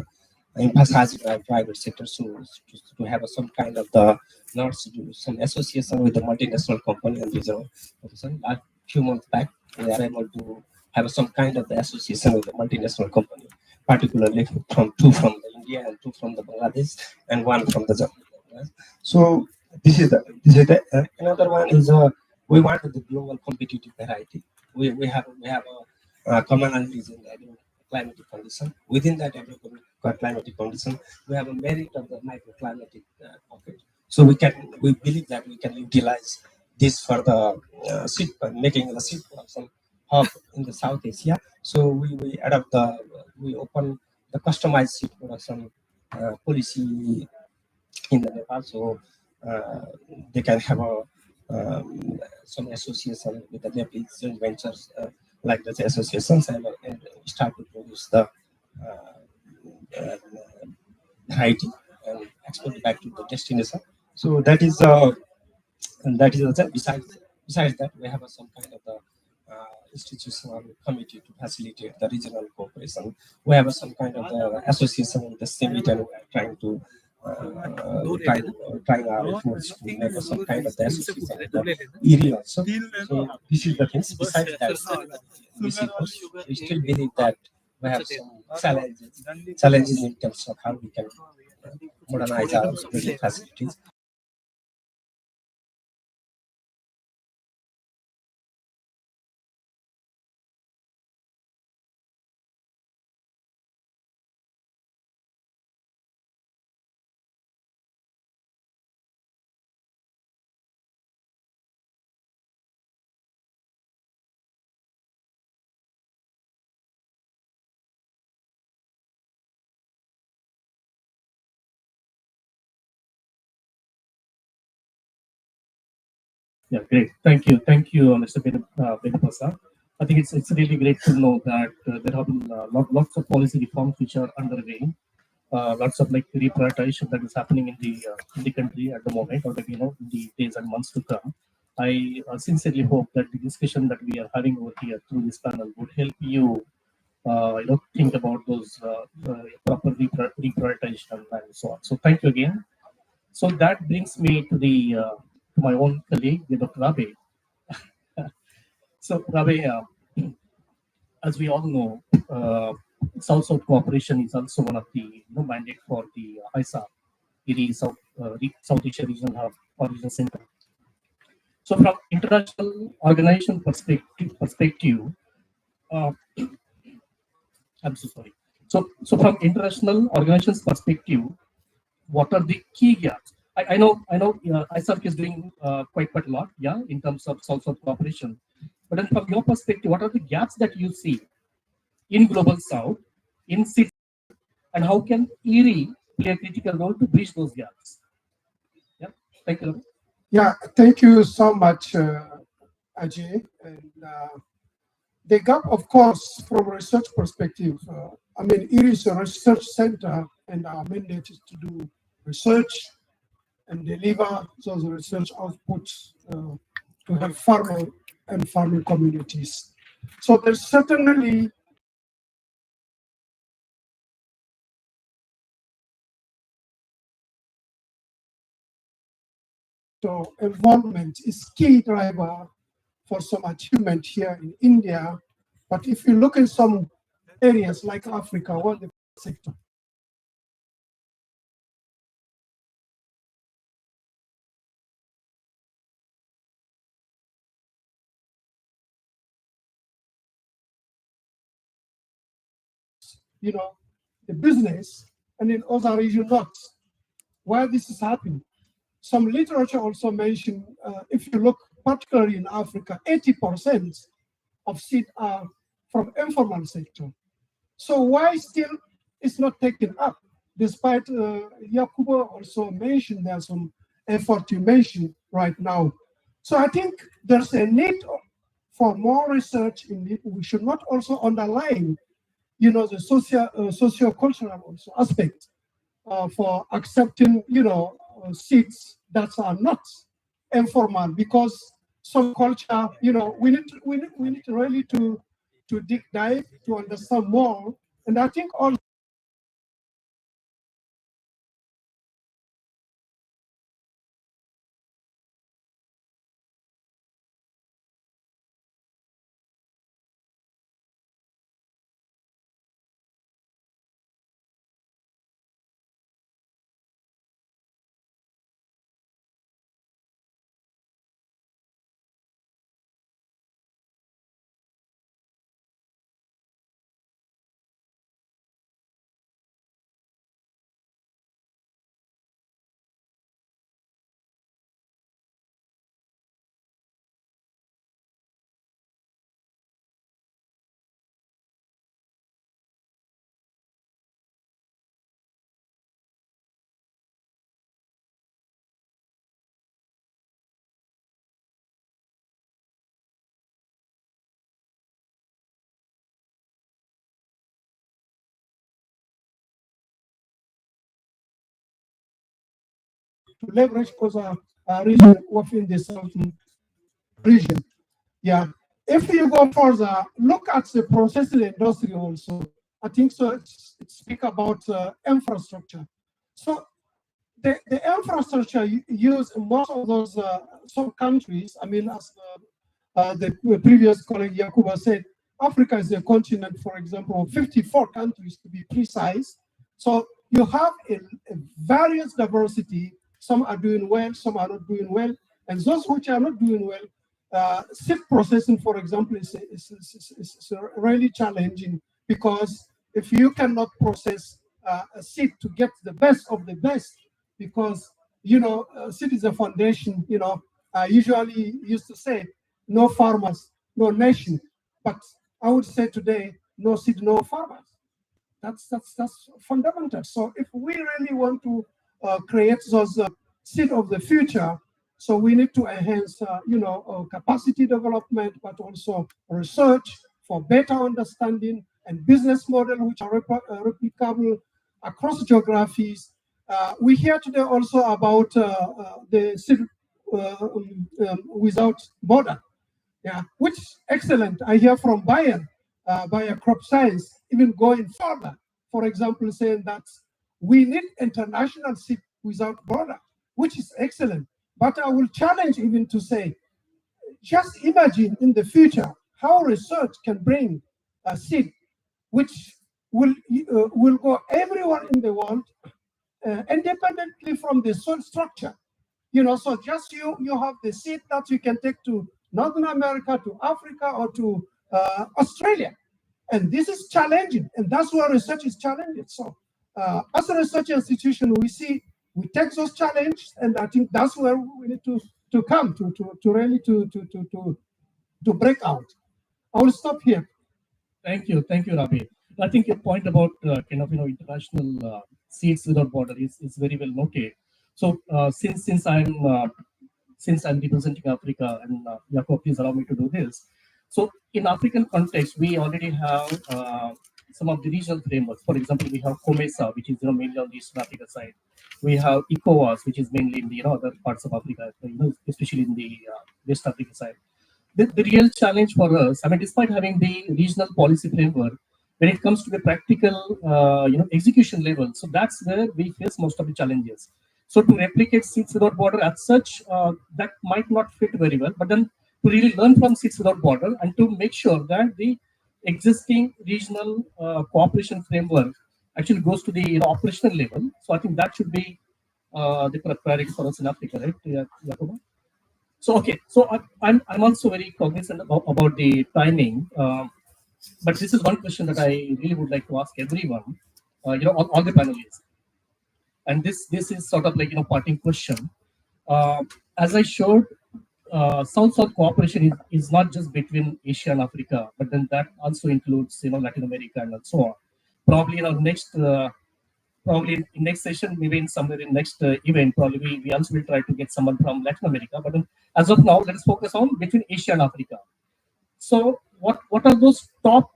emphasizing our private sector to have some kind of the some association with the multinational company and regional corporation. A few months back, we are able to have some kind of the association with the multinational company, particularly two from the India and two from the Bangladesh and one from the Japan. So this is another one is we want the global competitive variety. We have commonalities in the climatic condition. Within that climatic condition, we have a merit of the microclimatic pocket. So we believe that we can utilize this for the seed, making the seed production hub in the South Asia. So we open the customized seed production policy in the Nepal. So they can have some association with the Nepalese joint ventures like the associations and start to produce the variety and export it back to the destination. So that is besides that, we have some kind of the institutional committee to facilitate the regional cooperation. We have some kind of the association with the summit, and we are trying to trying our efforts to make some kind of the association with the area also. So this is the things. Besides that, we still believe that we have some challenges in terms of how we can modernize our facilities. Yeah, great. Thank you, Mr. Bedapasa. I think it's really great to know that there have been lots of policy reforms which are underway. Lots of like reprioritization that is happening in the country at the moment, or maybe in the days and months to come. I sincerely hope that the discussion that we are having over here through this panel would help you, think about those proper reprioritization and so on. So thank you again. So that brings me to to my own colleague, Dr. Rabe. So Rabe, as we all know, South-South cooperation is also one of the mandate for the ISARC, the South Asia Regional Hub or Regional Center. So from international organization perspective, I'm so sorry. So from international organizations perspective, what are the key gaps? I know ISARC is doing quite a lot, yeah, in terms of South-South cooperation. But then from your perspective, what are the gaps that you see in Global South, in cities, and how can ERI play a critical role to bridge those gaps? Yeah, thank you. Yeah, thank you so much, Ajay. And the gap, of course, from a research perspective, I mean, it is a research center, and our mandate is to do research and deliver those research outputs to help farmer and farming communities. So there's certainly involvement is key driver for some achievement here in India. But if you look in some areas like Africa, what the sector, the business, and in other regions not, where this is happening. Some literature also mentioned, if you look particularly in Africa, 80% of seed are from informal sector. So why still it's not taken up? Despite Yakuba also mentioned there's some effort you mentioned right now. So I think there's a need for more research in it. We should not also underline, the socio-cultural also aspect for accepting, seeds that are not informal, because some culture, we need really to dig dive to understand more. And I think all to leverage other region within the southern region. Yeah. If you go further, look at the processing industry also. I think so. Speak about infrastructure. So the infrastructure used in most of those some countries. I mean, as the previous colleague Yakuba said, Africa is a continent, for example, of 54 countries to be precise. So you have a various diversity. Some are doing well, some are not doing well. And those which are not doing well, seed processing, for example, is really challenging, because if you cannot process a seed to get the best of the best, because, seed is a foundation, I usually used to say, no farmers, no nation. But I would say today, no seed, no farmers. That's fundamental. So if we really want to create those seed of the future, so we need to enhance, capacity development, but also research for better understanding and business model which are replicable across geographies. We hear today also about the seed without border. Yeah, which excellent. I hear from Bayer Crop Science, even going further. For example, saying that we need international seed without border, which is excellent. But I will challenge even to say, just imagine in the future how research can bring a seed which will go everywhere in the world, independently from the soil structure. So just you have the seed that you can take to Northern America, to Africa, or to Australia. And this is challenging, and that's where research is challenging. So as a research institution, we take those challenges, and I think that's where we need to come to really to break out. I will stop here. Thank you, Rabi. I think your point about international seeds without border is very well noted. So since I'm representing Africa, and Jacob, please allow me to do this. So in African context, we already have some of the regional frameworks. For example, we have COMESA, which is mainly on the Eastern Africa side. We have ECOWAS, which is mainly in the other parts of Africa, especially in the West Africa side. The real challenge for us, I mean, despite having the regional policy framework, when it comes to the practical, execution level, so that's where we face most of the challenges. So to replicate Seeds Without Border as such, that might not fit very well. But then to really learn from Seeds Without Border and to make sure that the existing regional cooperation framework actually goes to the operational level. So I think that should be the priority for us in Africa, right, Jacoba? So okay, so I'm also very cognizant about the timing, but this is one question that I really would like to ask everyone, all the panelists, and this is sort of like parting question. As I showed, South-South cooperation is not just between Asia and Africa, but then that also includes Latin America and so on. Probably next. Probably in next session, maybe in somewhere in next event, probably we also will try to get someone from Latin America. But as of now, let's focus on between Asia and Africa. So what are those top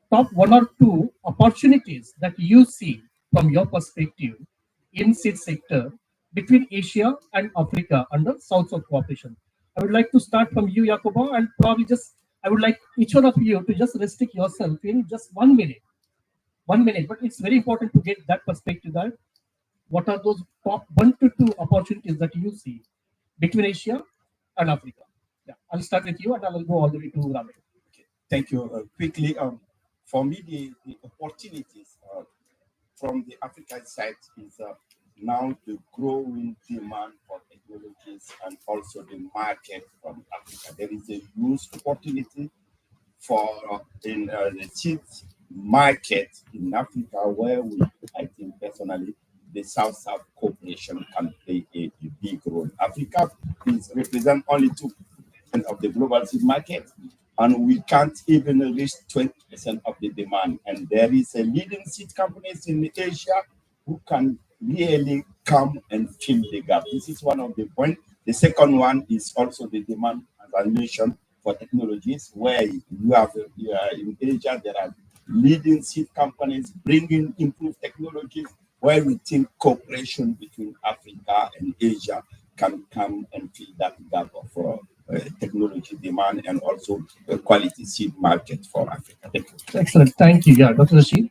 one or two opportunities that you see from your perspective in seed sector between Asia and Africa under South-South cooperation? I would like to start from you, Jacoba, and probably I would like each one of you to just restrict yourself in just 1 minute. 1 minute, but it's very important to get that perspective that what are those top 1 to 2 opportunities that you see between Asia and Africa? Yeah, I'll start with you and I will go all the way to Ramesh. Okay, thank you. Quickly, for me, the opportunities from the African side is now the growing demand for technologies and also the market from Africa. There is a huge opportunity for in the seed market in Africa, where I think personally, the South-South cooperation can play a big role. Africa represents only 2% of the global seed market, and we can't even reach 20% of the demand. And there is a leading seed companies in Asia who can really come and fill the gap. This is one of the points. The second one is also the demand, as I mentioned, for technologies, where you have in Asia, there are leading seed companies bringing improved technologies, where we think cooperation between Africa and Asia can come and fill that gap for technology demand and also a quality seed market for Africa. Thank you. Excellent. Thank you. Yeah, Dr. Rashid.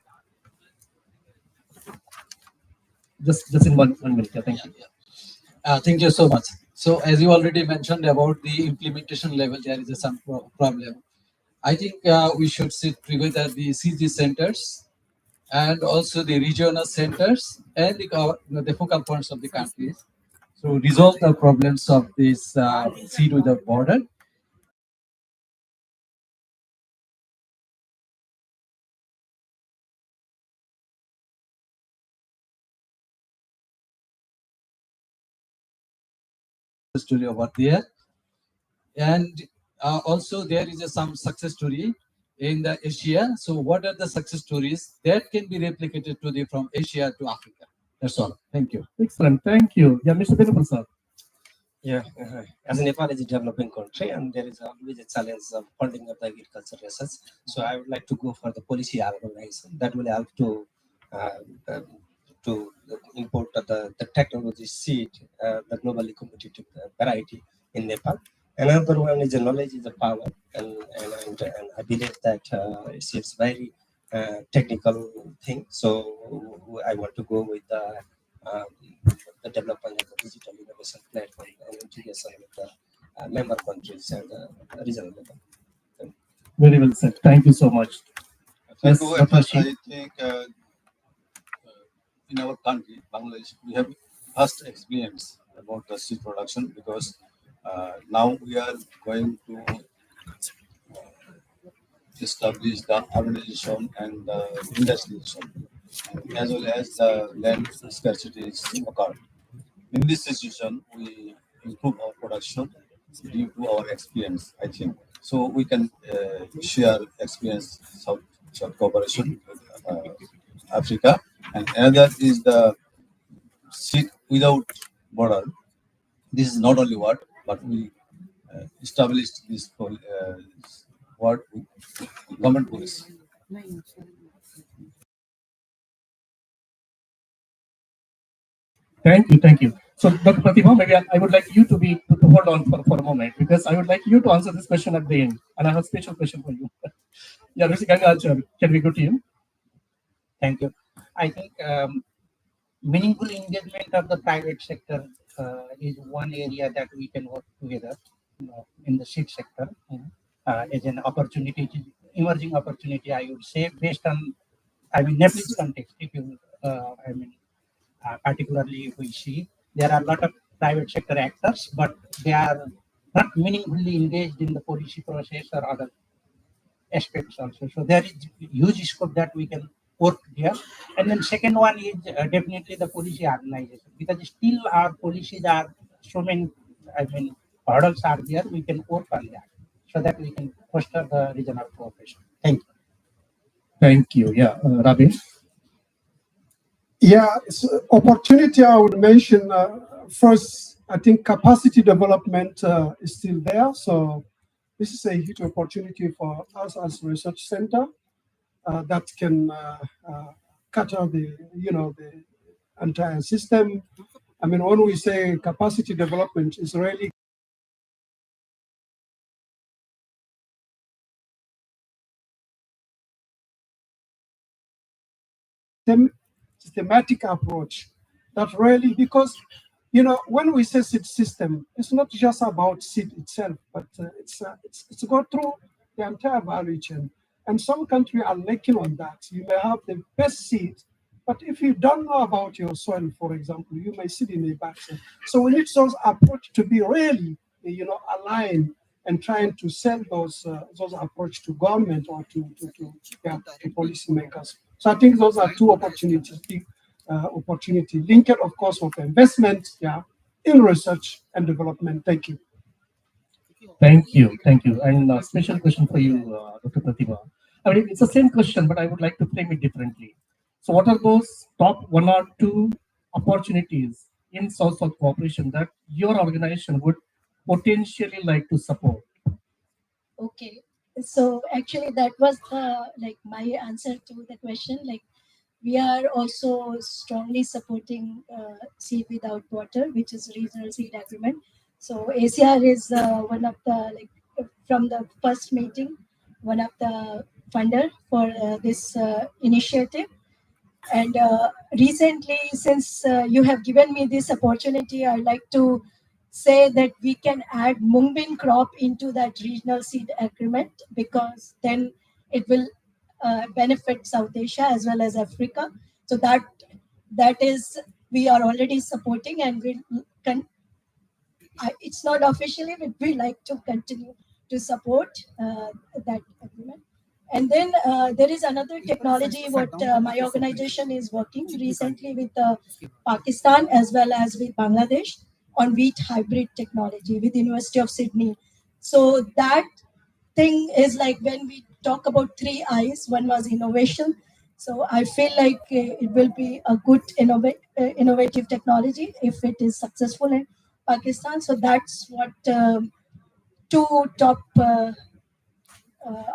Just in one minute. Yeah, thank you. Thank you so much. So as you already mentioned about the implementation level, there is some problem. I think we should sit together the CG centers and also the regional centers and the focal points of the countries to resolve the problems of this seed without border. Story over there, and also there is some success story in the Asia. So what are the success stories that can be replicated from Asia to Africa? That's all. Thank you. Excellent. Thank you. Yeah, Mr. Benapal. Yeah, as Nepal is a developing country, and there is always a challenge of funding of the agriculture research. So I would like to go for the policy organization that will help to import the technology seed, the globally competitive variety in Nepal. Another one is the knowledge is the power, and I believe that it's very technical thing. So I want to go with the development of the digital innovation platform and integration with the member countries and the regional level. Very well said. Thank you so much. Yes, I think in our country, Bangladesh, we have first experience about the seed production, because now we are going to establish the urbanization and the industrialization, as well as the land scarcity is occurred. In this situation, we improve our production due to our experience, I think. So we can share experience South cooperation with Africa. And another is the seed without border. This is not only word, but we established this word with government policy. Thank you, thank you. So, Dr. Pratima, maybe I would like you to hold on for a moment, because I would like you to answer this question at the end, and I have a special question for you. Yeah, Mr. Gangacharyya, can we go to you? Thank you. I think meaningful engagement of the private sector is one area that we can work together in the seed sector as an opportunity, emerging opportunity, I would say, based on, Nepalese context. If you, particularly if we see, there are a lot of private sector actors, but they are not meaningfully engaged in the policy process or other aspects also. So there is huge scope that we can work here. And then second one is definitely the policy organization, because still our policies are so many, hurdles are there. We can work on that so that we can foster the regional cooperation. Thank you. Thank you. Yeah, Rabin. Yeah, so opportunity I would mention first, I think capacity development is still there. So this is a huge opportunity for us as a research center that can cater the entire system. I mean, when we say capacity development, is really systematic approach that really, because when we say seed system, it's not just about seed itself, but it's go through the entire value chain. And some countries are lacking on that. You may have the best seed, but if you don't know about your soil, for example, you may seed in a bad soil. So we need those approach to be really, aligned and trying to sell those approach to government or to policymakers. So I think those are two opportunities, big opportunity, linked, of course, with investment, in research and development. Thank you. Thank you, thank you. And a special question for you, Dr. Pratima. I mean, it's the same question, but I would like to frame it differently. So what are those top one or two opportunities in South-South cooperation that your organization would potentially like to support? Okay, so actually that was my answer to the question. Like, we are also strongly supporting Seed Without Water, which is regional seed agreement. So ACR is one of the, from the first meeting, one of the funder for this initiative. And recently, since you have given me this opportunity, I'd like to say that we can add Mungbin crop into that regional seed agreement, because then it will benefit South Asia as well as Africa. So that is, we are already supporting, and we can. It's not officially, but we like to continue to support that agreement. And then there is another technology what my organization is working recently with Pakistan as well as with Bangladesh on wheat hybrid technology with University of Sydney. So that thing is like, when we talk about 3 I's, one was innovation. So I feel like it will be a good innovative technology if it is successful in Pakistan. So that's what two top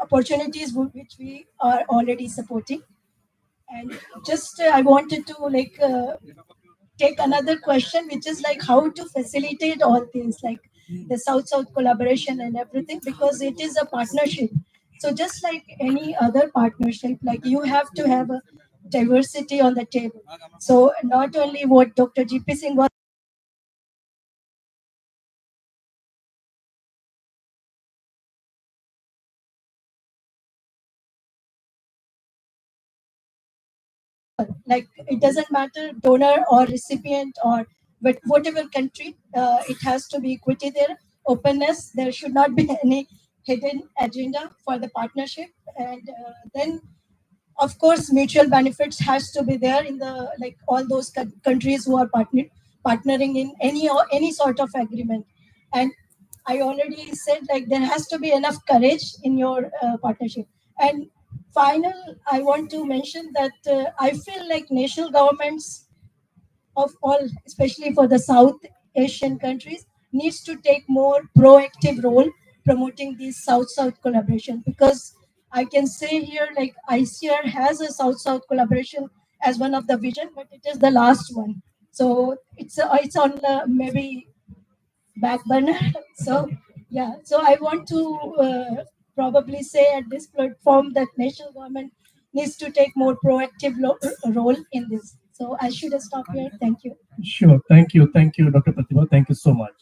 opportunities which we are already supporting. And just I wanted to take another question, which is like how to facilitate all things, like the South-South collaboration and everything, because it is a partnership. So just like any other partnership, like you have to have a diversity on the table. So not only what Dr. GP Singh was like, it doesn't matter donor or recipient or but whatever country, it has to be equity there, openness. There should not be any hidden agenda for the partnership. And then of course mutual benefits has to be there in the, like, all those countries who are partnering in any sort of agreement. And I already said, like, there has to be enough courage in your partnership. And final, I want to mention that I feel like national governments of all, especially for the South Asian countries, needs to take more proactive role promoting this South-South collaboration, because I can say here, like, ICR has a South-South collaboration as one of the vision, but it is the last one. So it's on maybe back burner. So yeah, so I want to probably say at this platform that national government needs to take more proactive role in this. So I should stop here. Thank you. Sure. Thank you, Dr. Pratibha. Thank you so much.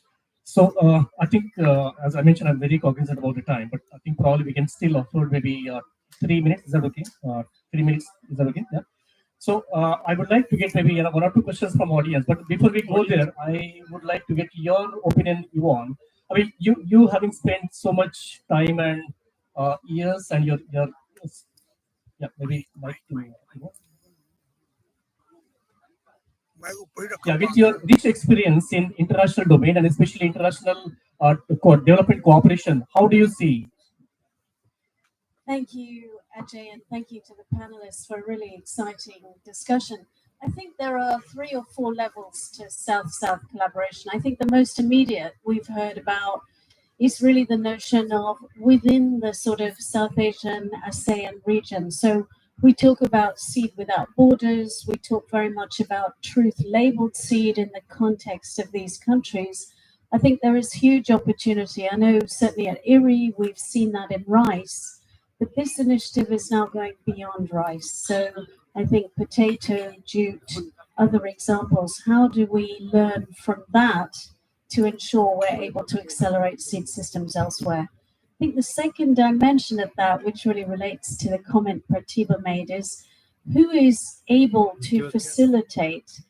So I think, as I mentioned, I'm very cognizant about the time, but I think probably we can still afford maybe 3 minutes. Is that okay? 3 minutes. Is that okay? Yeah. So I would like to get maybe 1 or 2 questions from audience. But before we go there, I would like to get your opinion, Yvonne. I mean, you having spent so much time and years, and your yeah, maybe like to. Yeah, with your rich experience in international domain and especially international development cooperation, how do you see? Thank you, Ajay, and thank you to the panelists for a really exciting discussion. I think there are 3 or 4 levels to South-South collaboration. I think the most immediate we've heard about is really the notion of within the sort of South Asian ASEAN region. So we talk about seed without borders. We talk very much about truth labeled seed in the context of these countries. I think there is huge opportunity. I know certainly at IRI, we've seen that in rice, but this initiative is now going beyond rice. So I think potato, jute, other examples, how do we learn from that to ensure we're able to accelerate seed systems elsewhere? I think the second dimension of that, which really relates to the comment Pratibha made, is who is able to facilitate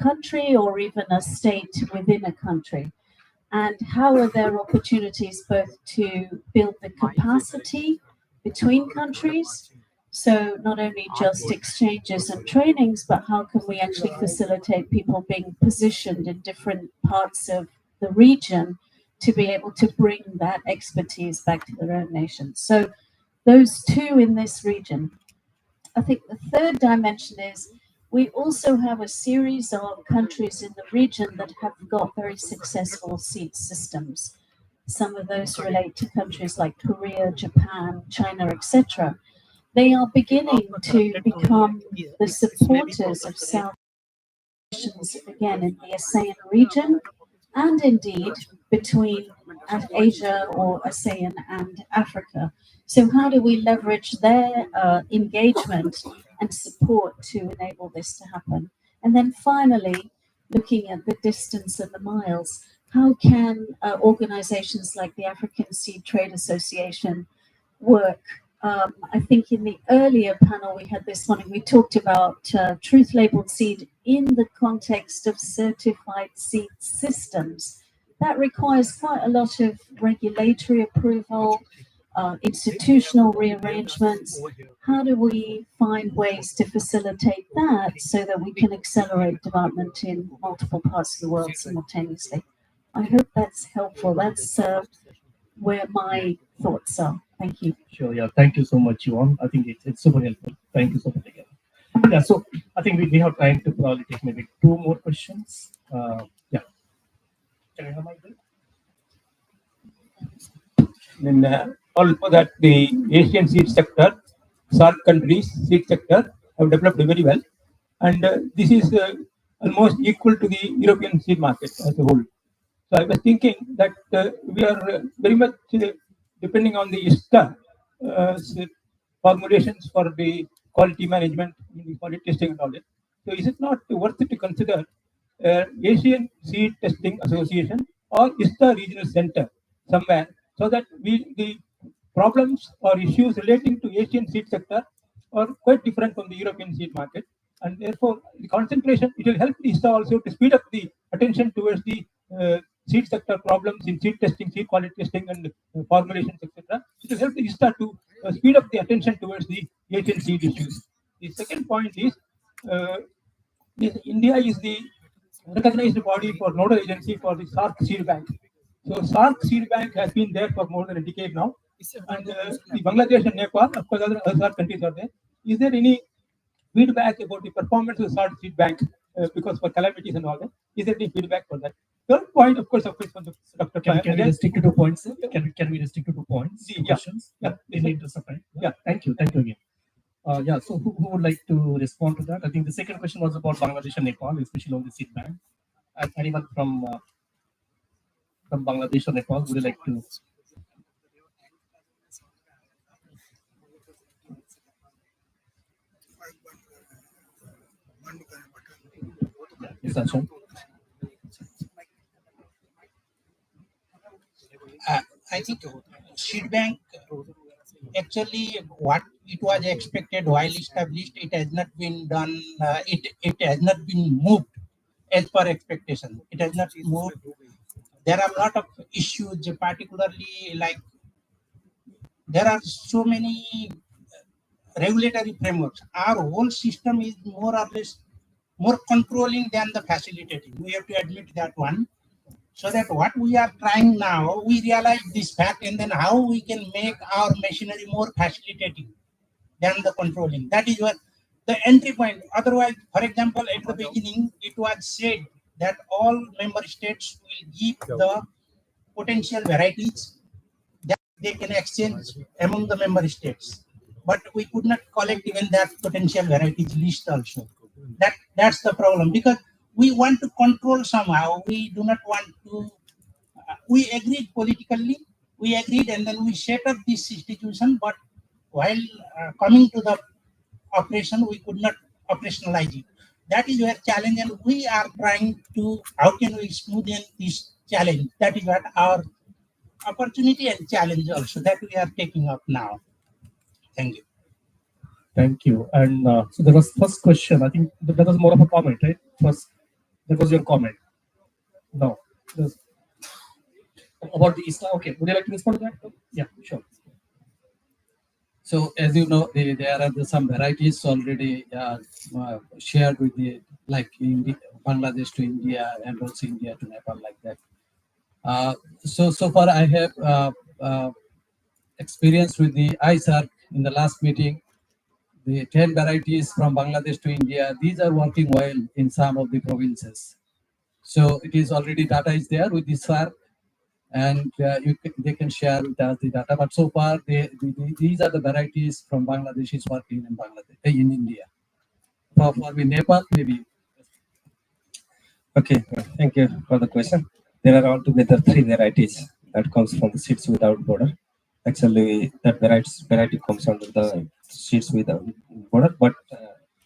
country or even a state within a country, and how are there opportunities both to build the capacity between countries, so not only just exchanges and trainings, but how can we actually facilitate people being positioned in different parts of the region to be able to bring that expertise back to their own nations. So those 2 in this region. I think the third dimension is we also have a series of countries in the region that have got very successful seed systems. Some of those relate to countries like Korea, Japan, China, etc. They are beginning to become the supporters of South Asians, again, in the ASEAN region, and indeed between Asia or ASEAN and Africa. So how do we leverage their engagement and support to enable this to happen? And then finally, looking at the distance and the miles, how can organizations like the African Seed Trade Association work? I think in the earlier panel we had this morning, we talked about truth labeled seed in the context of certified seed systems. That requires quite a lot of regulatory approval, institutional rearrangements. How do we find ways to facilitate that so that we can accelerate development in multiple parts of the world simultaneously? I hope that's helpful. That's where my thoughts are. Thank you. Sure. Yeah. Thank you so much, Yvonne. I think it's super helpful. Thank you so much again. Yeah. So I think we have time to probably take maybe 2 more questions. Yeah. Can I have my bill? Then also that the Asian seed sector, SAARC countries seed sector have developed very well, and this is almost equal to the European seed market as a whole. So I was thinking that we are very much depending on the ISTA formulations for the quality management, the quality testing and all that. So is it not worth it to consider Asian Seed Testing Association or ISTA Regional Center somewhere, so that the problems or issues relating to Asian seed sector are quite different from the European seed market, and therefore the concentration, it will help ISTA also to speed up the attention towards the seed sector problems in seed testing, seed quality testing, and formulations, etc. It will help the ISTA to speed up the attention towards the Asian seed issues. The second point is India is the recognized body for nodal agency for the SAARC Seed Bank. So SAARC Seed Bank has been there for more than a decade now, and the Bangladesh and Nepal, of course, other SAARC countries are there. Is there any feedback about the performance of the SAARC Seed Bank because for calamities and all that? Is there any feedback for that? Third point, of course, from the Dr. Can we restrict to 2 points? Can we restrict to 2 points? Yeah. Questions? Yeah. In the interest of time. Yeah. Thank you. Thank you again. Yeah, so who would like to respond to that? I think the second question was about Bangladesh and Nepal, especially on the seed bank. Anyone from Bangladesh or Nepal, would you like to? Yes, Anshan. I think seed bank actually what it was expected while established, it has not been done. It has not been moved as per expectation. It has not moved. There are a lot of issues, particularly like there are so many regulatory frameworks. Our whole system is more or less more controlling than the facilitating. We have to admit that one. So that what we are trying now, we realize this fact, and then how we can make our machinery more facilitating than the controlling. That is what the entry point. Otherwise, for example, at the beginning, it was said that all member states will give the potential varieties that they can exchange among the member states. But we could not collect even that potential varieties list also. That's the problem, because we want to control somehow. We do not want to. We agreed politically. We agreed, and then we set up this institution. But while coming to the operation, we could not operationalize it. That is where challenge, and we are trying to. How can we smoothen this challenge? That is what our opportunity and challenge also that we are taking up now. Thank you. Thank you. And so there was first question. I think that was more of a comment, right? First, that was your comment. No. About the Islam. Okay. Would you like to respond to that? Yeah, sure. So as you know, there are some varieties already shared with the, like in Bangladesh to India and also India to Nepal, like that. So far I have experience with the ISARC in the last meeting. The 10 varieties from Bangladesh to India, these are working well in some of the provinces. So it is already data is there with the SARC, and they can share with us the data. But so far, these are the varieties from Bangladesh is working in Bangladesh, in India. For Nepal, maybe. Okay, thank you for the question. There are altogether 3 varieties that comes from the seeds without border. Actually, that variety comes under the seeds without border. But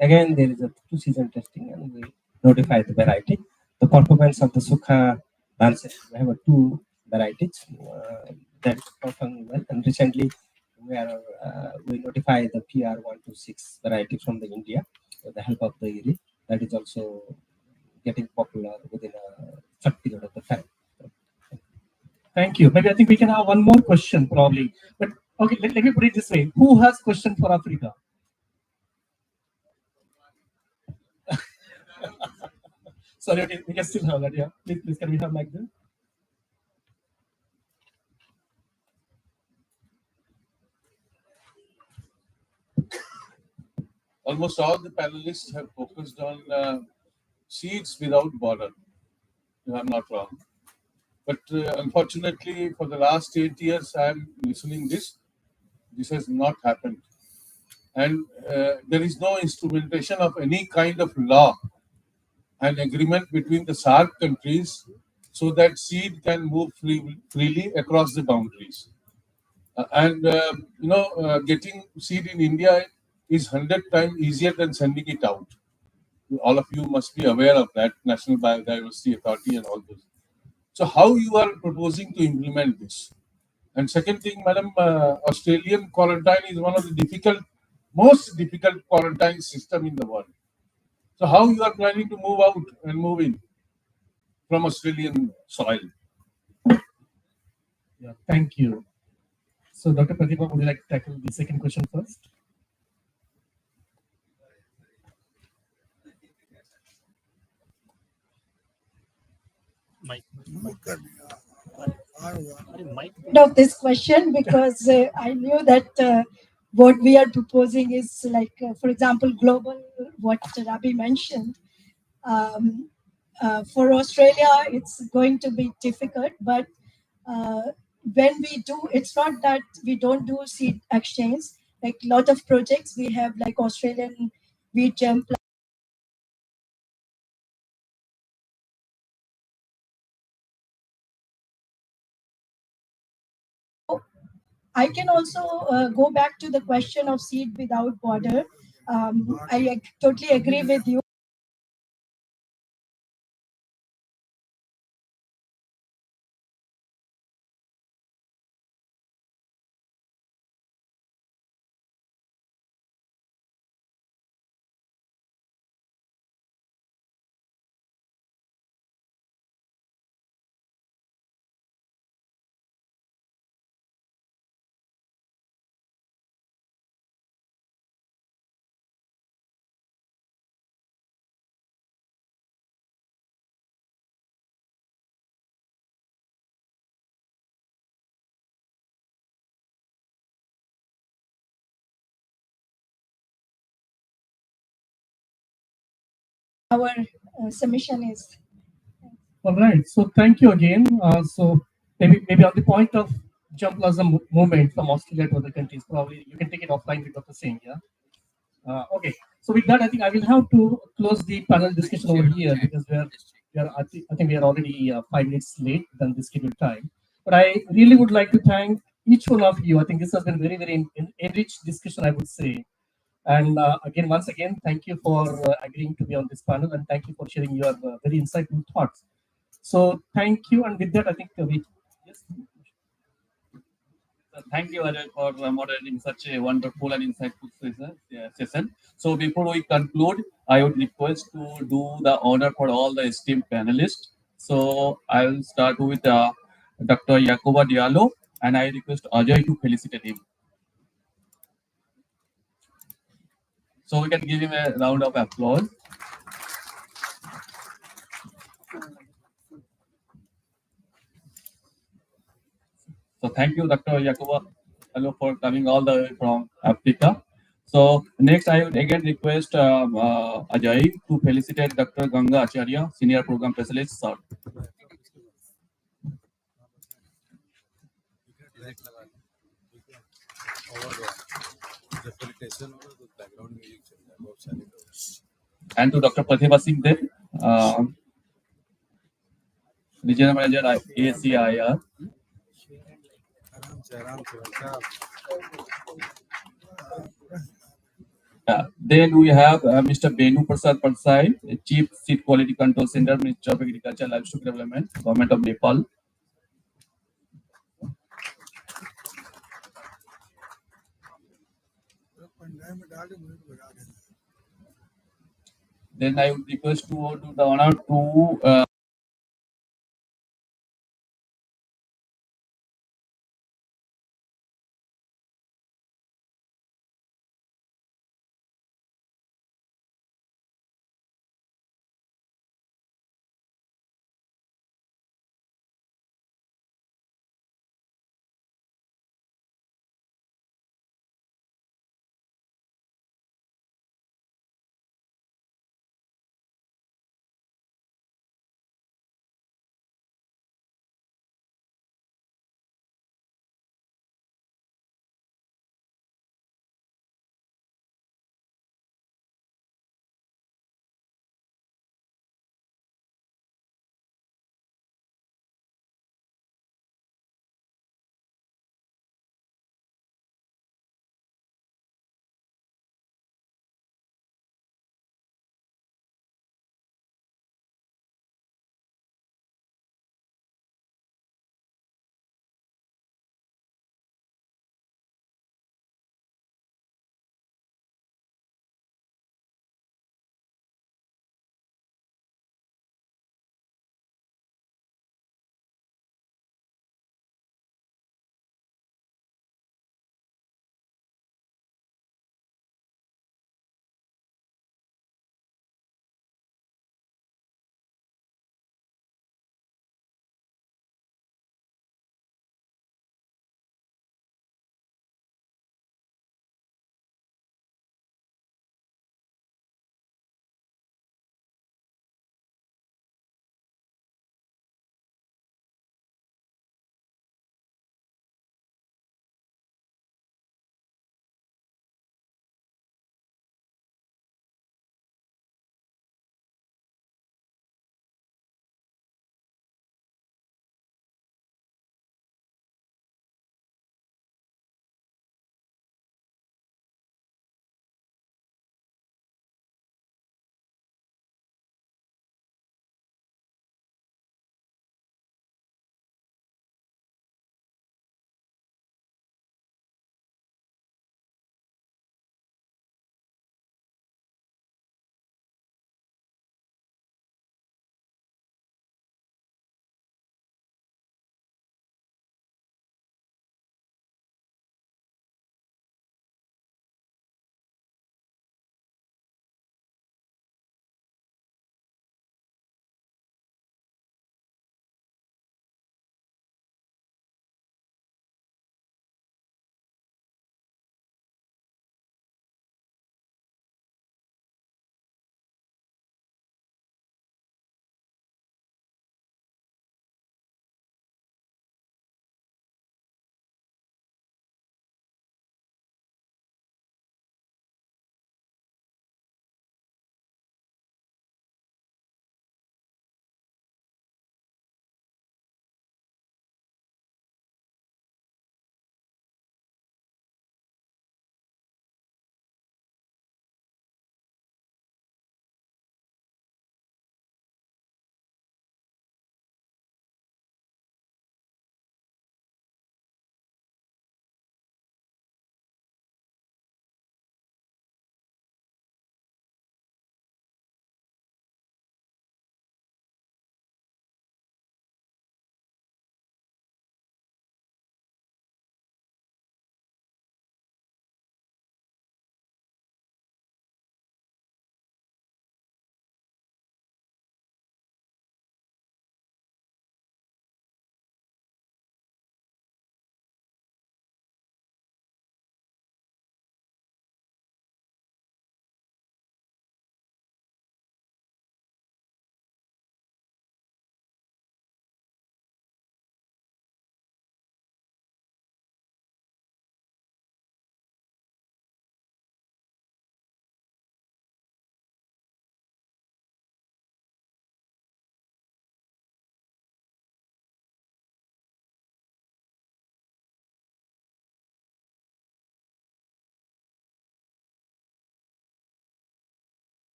again, there is a 2-season testing, and we notify the variety. The performance of the Sukha branches, we have 2 varieties that perform well. And recently, we notify the PR126 variety from the India with the help of the IRI. That is also getting popular within a short period of the time. Thank you. Maybe I think we can have one more question probably. But okay, let me put it this way. Who has question for Africa? Sorry, okay, we can still have that, yeah. Please can we have like that? Almost all the panelists have focused on seeds without border, if I'm not wrong. But unfortunately, for the last 8 years, I'm listening this. This has not happened. And there is no instrumentation of any kind of law and agreement between the SARC countries so that seed can move freely across the boundaries. Getting seed in India is 100 times easier than sending it out. All of you must be aware of that, National Biodiversity Authority and all those. So how you are proposing to implement this? And second thing, Madam, Australian quarantine is one of the most difficult quarantine system in the world. So how you are planning to move out and move in from Australian soil? Yeah, thank you. So Dr. Pratibha, would you like to tackle the second question first? Of this question, because I knew that what we are proposing is like, for example, global, what Rabi mentioned. For Australia, it's going to be difficult, but when we do, it's not that we don't do seed exchange. like lot of projects. We have like Australian wheat germ plant. I can also go back to the question of seed without border. I totally agree with you. Our submission is. All right. So thank you again. So maybe on the point of jump plasma movement from Australia to other countries, probably you can take it offline with Dr. Singh. Yeah. Okay. So with that, I think I will have to close the panel discussion over here because I think we are already 5 minutes late than the scheduled time. But I really would like to thank each one of you. I think this has been very enriched discussion, I would say. And again, once again, thank you for agreeing to be on this panel, and thank you for sharing your very insightful thoughts. So thank you, and with that, I think we. Yes. Thank you, Ajay, for moderating such a wonderful and insightful session. So before we conclude, I would request to do the honor for all the esteemed panelists. So I will start with Dr. Yakuba Diallo, and I request Ajay to felicitate him. So we can give him a round of applause. So thank you, Dr. Yakuba, for coming all the way from Africa. So next, I would again request Ajay to felicitate Dr. Ganga Acharya, Senior Program Specialist, sir. And to Dr. Pratibha Singh, Regional Manager, ACIR. Then we have Mr. Benu Prasad Parsai, Chief Seed Quality Control Center, Ministry of Agriculture and Livestock Development, Government of Nepal. Then I would request to do the honor to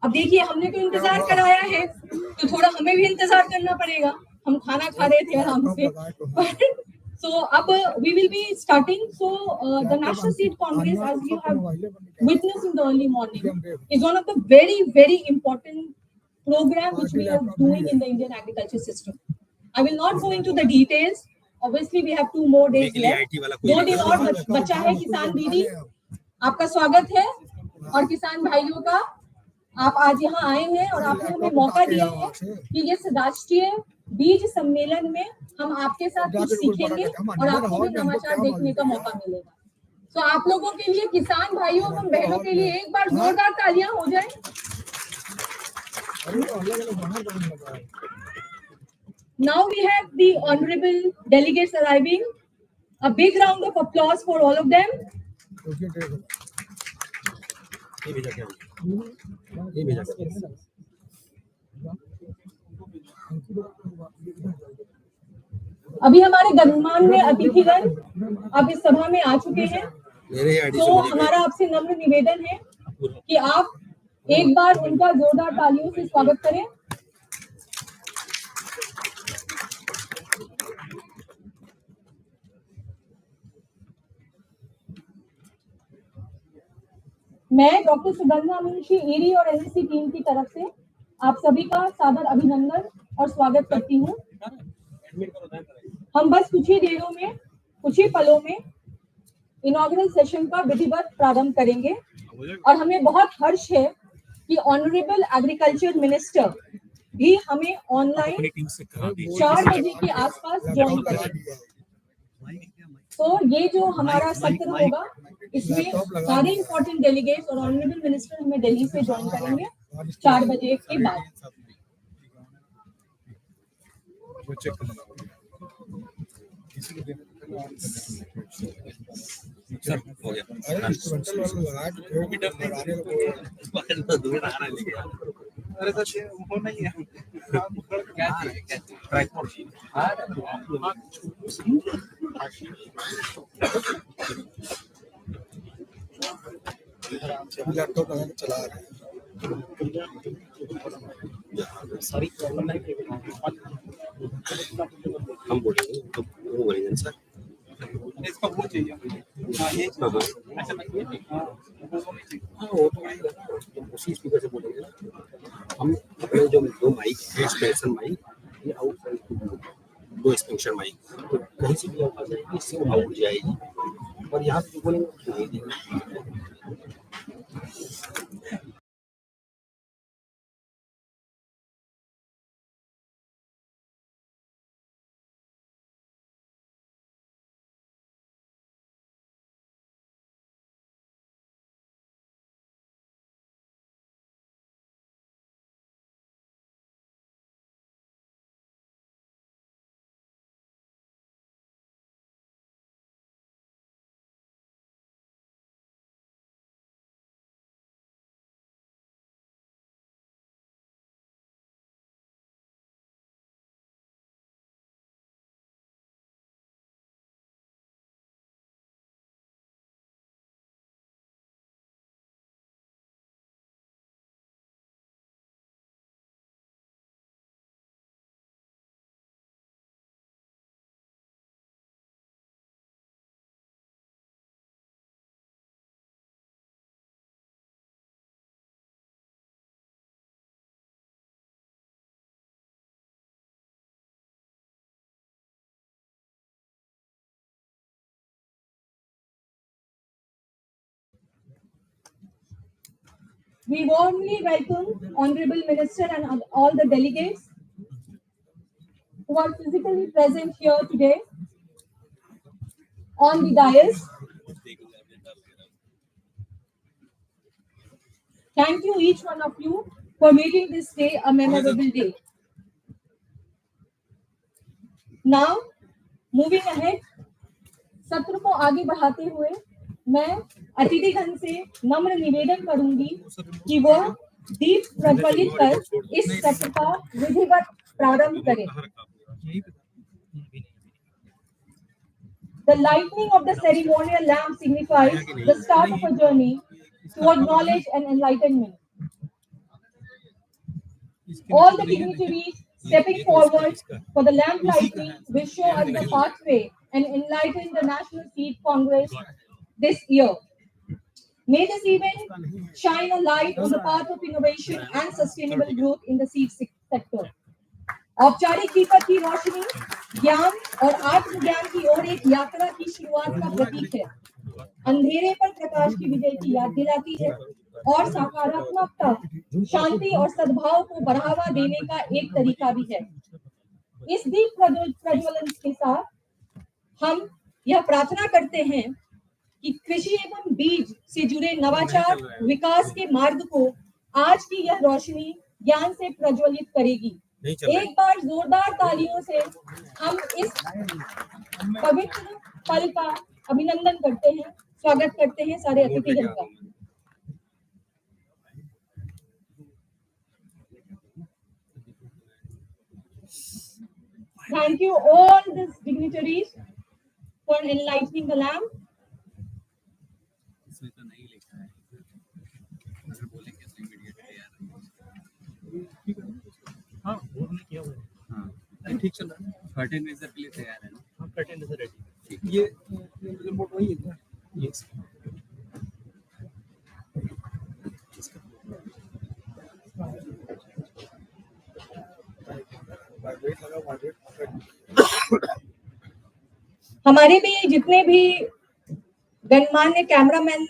अब देखिए हमने तो इंतजार कराया है, तो थोड़ा हमें भी इंतजार करना पड़ेगा। हम खाना खा रहे थे आराम से। So we will be starting. So the National Seed Congress, as you have witnessed in the early morning, is one of the very important program which we are doing in the Indian agriculture system. I will not go into the details. Obviously, we have 2 more days left. 2 दिन और बचा है। किसान दीदी, आपका स्वागत है, और किसान भाइयों का, आप आज यहाँ आए हैं और आपने हमें मौका दिया है कि इस राष्ट्रीय बीज सम्मेलन में हम आपके साथ कुछ सीखेंगे और आपको भी नवाचार देखने का मौका मिलेगा। तो आप लोगों के लिए, किसान भाइयों और बहनों के लिए एक बार जोरदार तालियां हो जाए। Now we have the honorable delegates arriving. A big round of applause for all of them. अभी हमारे गणमान्य अतिथिगण अब इस सभा में आ चुके हैं, तो हमारा आपसे नम्र निवेदन है कि आप एक बार उनका जोरदार तालियों से स्वागत करें। मैं डॉक्टर सुगंधा मुंशी ईडी और एनएससी टीम की तरफ से आप सभी का सादर अभिनंदन और स्वागत करती हूँ। हम बस कुछ ही देरों में, कुछ ही पलों में इनॉग्रल सेशन का विधिवत प्रारंभ करेंगे, और हमें बहुत हर्ष है कि ऑनरेबल एग्रीकल्चर मिनिस्टर भी हमें ऑनलाइन 4 बजे के आसपास ज्वाइन करेंगे। तो ये जो हमारा सत्र होगा, इसमें सारे इंपॉर्टेंट डेलीगेट्स और ऑनरेबल मिनिस्टर हमें दिल्ली से ज्वाइन करेंगे 4 बजे के बाद। चला रहे हैं। सारी प्रॉब्लम हम बोलेंगे तो वो बोलेंगे सर इसका वो चाहिए। हाँ ये अच्छा हाँ वो तो आएगा ना, उसी स्पीकर से बोलेंगे ना हम। अपने जो 2 माइक, एक्सपेंशन माइक, ये आउट 2 एक्सपेंशन माइक, तो कहीं से भी आवाज आएगी, इससे वो आउट जाएगी, और यहाँ पे बोलेंगे We warmly welcome Honorable Minister and all the delegates who are physically present here today on the dais. Thank you, each one of you, for making this day a memorable day. Now, moving ahead, सत्र को आगे बढ़ाते हुए मैं अतिथिगण से नम्र निवेदन करूंगी कि वो दीप प्रज्वलित कर इस सत्र का विधिवत प्रारंभ करें। The lighting of the ceremonial lamp signifies the start of a journey toward knowledge and enlightenment. All the dignitaries stepping forward for the lamp lighting will show us the pathway and enlighten the National Seed Congress this year. May this event shine a light on the path of innovation and sustainable growth in the seed sector. औपचारिक दीपक की रोशनी ज्ञान और आत्मज्ञान की ओर एक यात्रा की शुरुआत का प्रतीक है। अंधेरे पर प्रकाश की विजय की याद दिलाती है और सकारात्मकता, शांति और सद्भाव को बढ़ावा देने का एक तरीका भी है। इस दीप प्रज्वलन के साथ हम यह प्रार्थना करते हैं कि कृषि एवं बीज से जुड़े नवाचार विकास के मार्ग को आज की यह रोशनी ज्ञान से प्रज्वलित करेगी। एक बार जोरदार तालियों से हम इस पवित्र पल का अभिनंदन करते हैं, स्वागत करते हैं सारे अतिथिगण का। Thank you all these dignitaries for enlightening the lamp. हाँ वो हमने किया हुआ है। हाँ ठीक चल रहा है। कर्टेन रेजर के लिए तैयार है ना? हाँ कर्टेन रेजर रेडी। ये रिमोट वही है क्या? यस। हमारे भी जितने भी गणमान्य कैमरामैन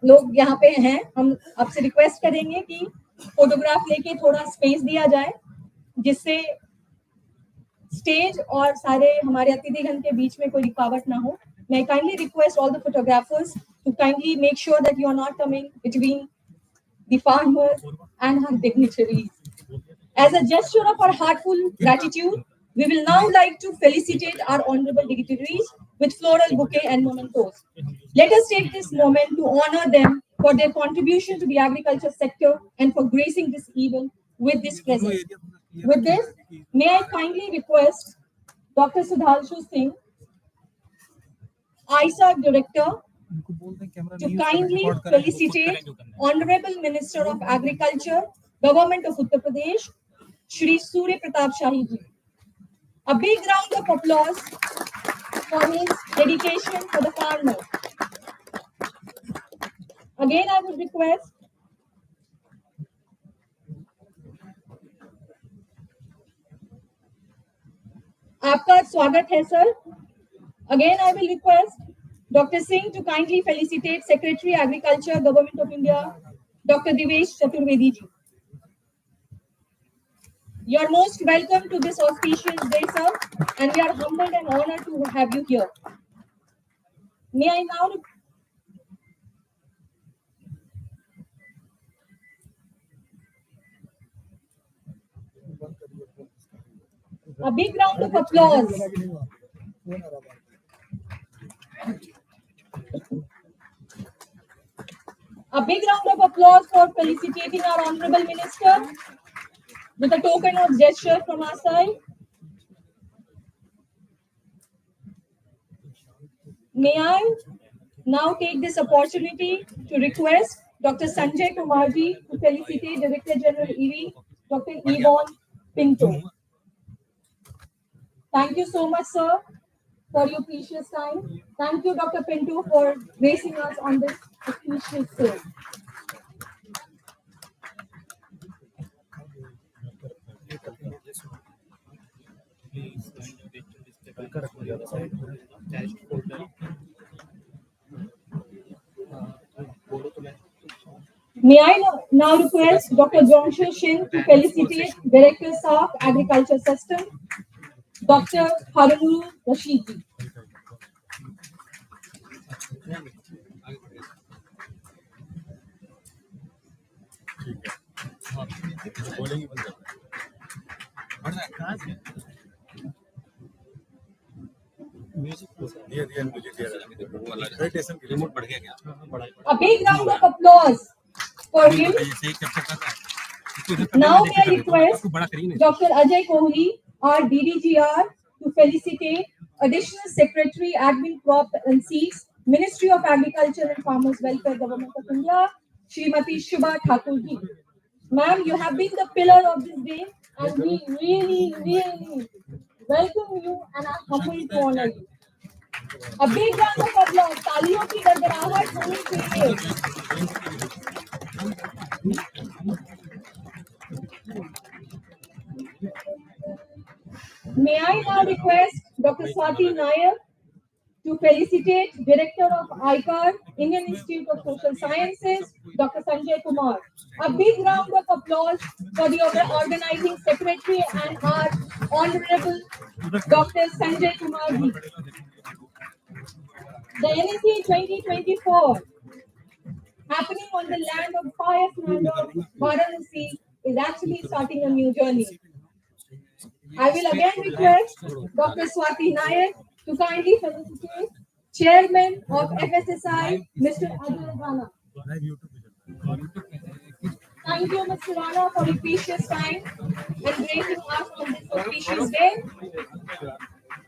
लोग यहाँ पे हैं, हम आपसे रिक्वेस्ट करेंगे कि फोटोग्राफ लेके थोड़ा स्पेस दिया जाए, जिससे स्टेज और सारे हमारे अतिथिगण के बीच में कोई रुकावट ना हो। May I kindly request all the photographers to kindly make sure that you are not coming between the farmers and our dignitaries. As a gesture of our heartful gratitude, we will now like to felicitate our honorable dignitaries with floral bouquet and mementos. Let us take this moment to honor them for their contribution to the agriculture sector and for gracing this event with this present. With this, may I kindly request Dr. Sudhanshu Singh, ISARC Director, to kindly felicitate Honorable Minister of Agriculture, Government of Uttar Pradesh, Shri Surya Pratap Shahi ji. A big round of applause for his dedication for the farmer. Again, I would request आपका स्वागत है sir. Again, I will request Dr. Singh to kindly felicitate Secretary Agriculture, Government of India, Dr. Divesh Chaturvedi ji. You are most welcome to this auspicious day, sir, and we are humbled and honored to have you here. May I now a big round of applause. A big round of applause for felicitating our Honorable Minister with a token of gesture from our side. May I now take this opportunity to request Dr. Sanjay Kumar ji to felicitate Director General EV, Dr. Yvonne Pinto. Thank you so much, sir, for your precious time. Thank you, Dr. Pinto, for gracing us on this auspicious day. May I now request Dr. Jongshu Shin to felicitate Director SARC Agriculture System, Dr. Harunuru Rashid ji. A big round of applause for him. Now may I request Dr. Ajay Kohli, our DDGR, to felicitate Additional Secretary, Admin Crop and Seeds, Ministry of Agriculture and Farmers Welfare, Government of India, Srimati Shubha Thakur ji. Ma'am, you have been the pillar of this day, and we really welcome you and are humbled to honor you. A big round of applause, तालियों की गड़गड़ाहट होनी चाहिए. May I now request Dr. Swati Nair to felicitate Director of IPR, Indian Institute of Social Sciences, Dr. Sanjay Kumar. A big round of applause for the organizing secretary and our Honorable Dr. Sanjay Kumar ji. The NSC 2024, happening on the land of pious land of Varanasi, is actually starting a new journey. I will again request Dr. Swati Nair to kindly felicitate Chairman of FSSI, Mr. Ajay Rana. Thank you, Mr. Rana, for your precious time and gracing us on this auspicious day.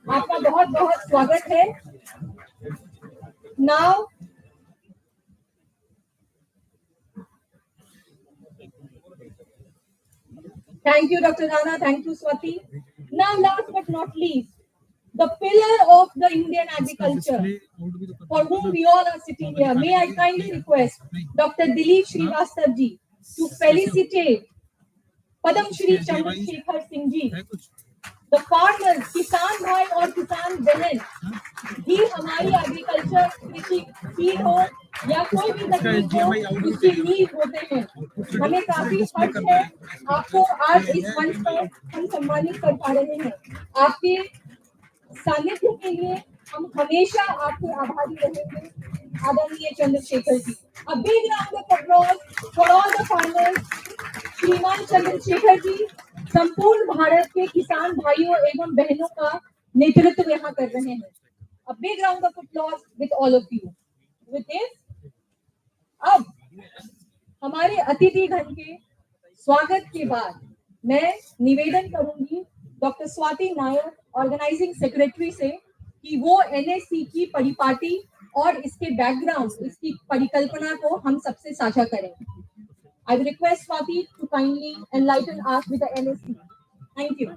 आपका बहुत स्वागत है. Now, thank you, Dr. Rana. Thank you, Swati. Now, last but not least, the pillar of the Indian agriculture, for whom we all are sitting here. May I kindly request Dr. Dilip Srivastav ji to felicitate Padam Shri Chandrasekhar Singh ji. The farmers, किसान भाई और किसान बहन भी हमारी agriculture कृषि seed हो या कोई भी तकनीक हो उसकी नींव होते हैं. हमें काफी हर्ष है आपको आज इस मंच पर हम सम्मानित कर पा रहे हैं. आपके सानिध्य के लिए हम हमेशा आपके आभारी रहेंगे, आदरणीय चंद्रशेखर जी. A big round of applause for all the farmers. श्रीमान चंद्रशेखर जी संपूर्ण भारत के किसान भाइयों एवं बहनों का नेतृत्व यहाँ कर रहे हैं. A big round of applause with all of you. With this, अब हमारे अतिथि गण के स्वागत के बाद मैं निवेदन करूंगी doctor Swati Nair, organising secretary से, कि वो एनएससी की परिपाटी और इसके बैकग्राउंड, इसकी परिकल्पना को हम सबसे साझा करें. I will request Swati to kindly enlighten us with the NSC. Thank you.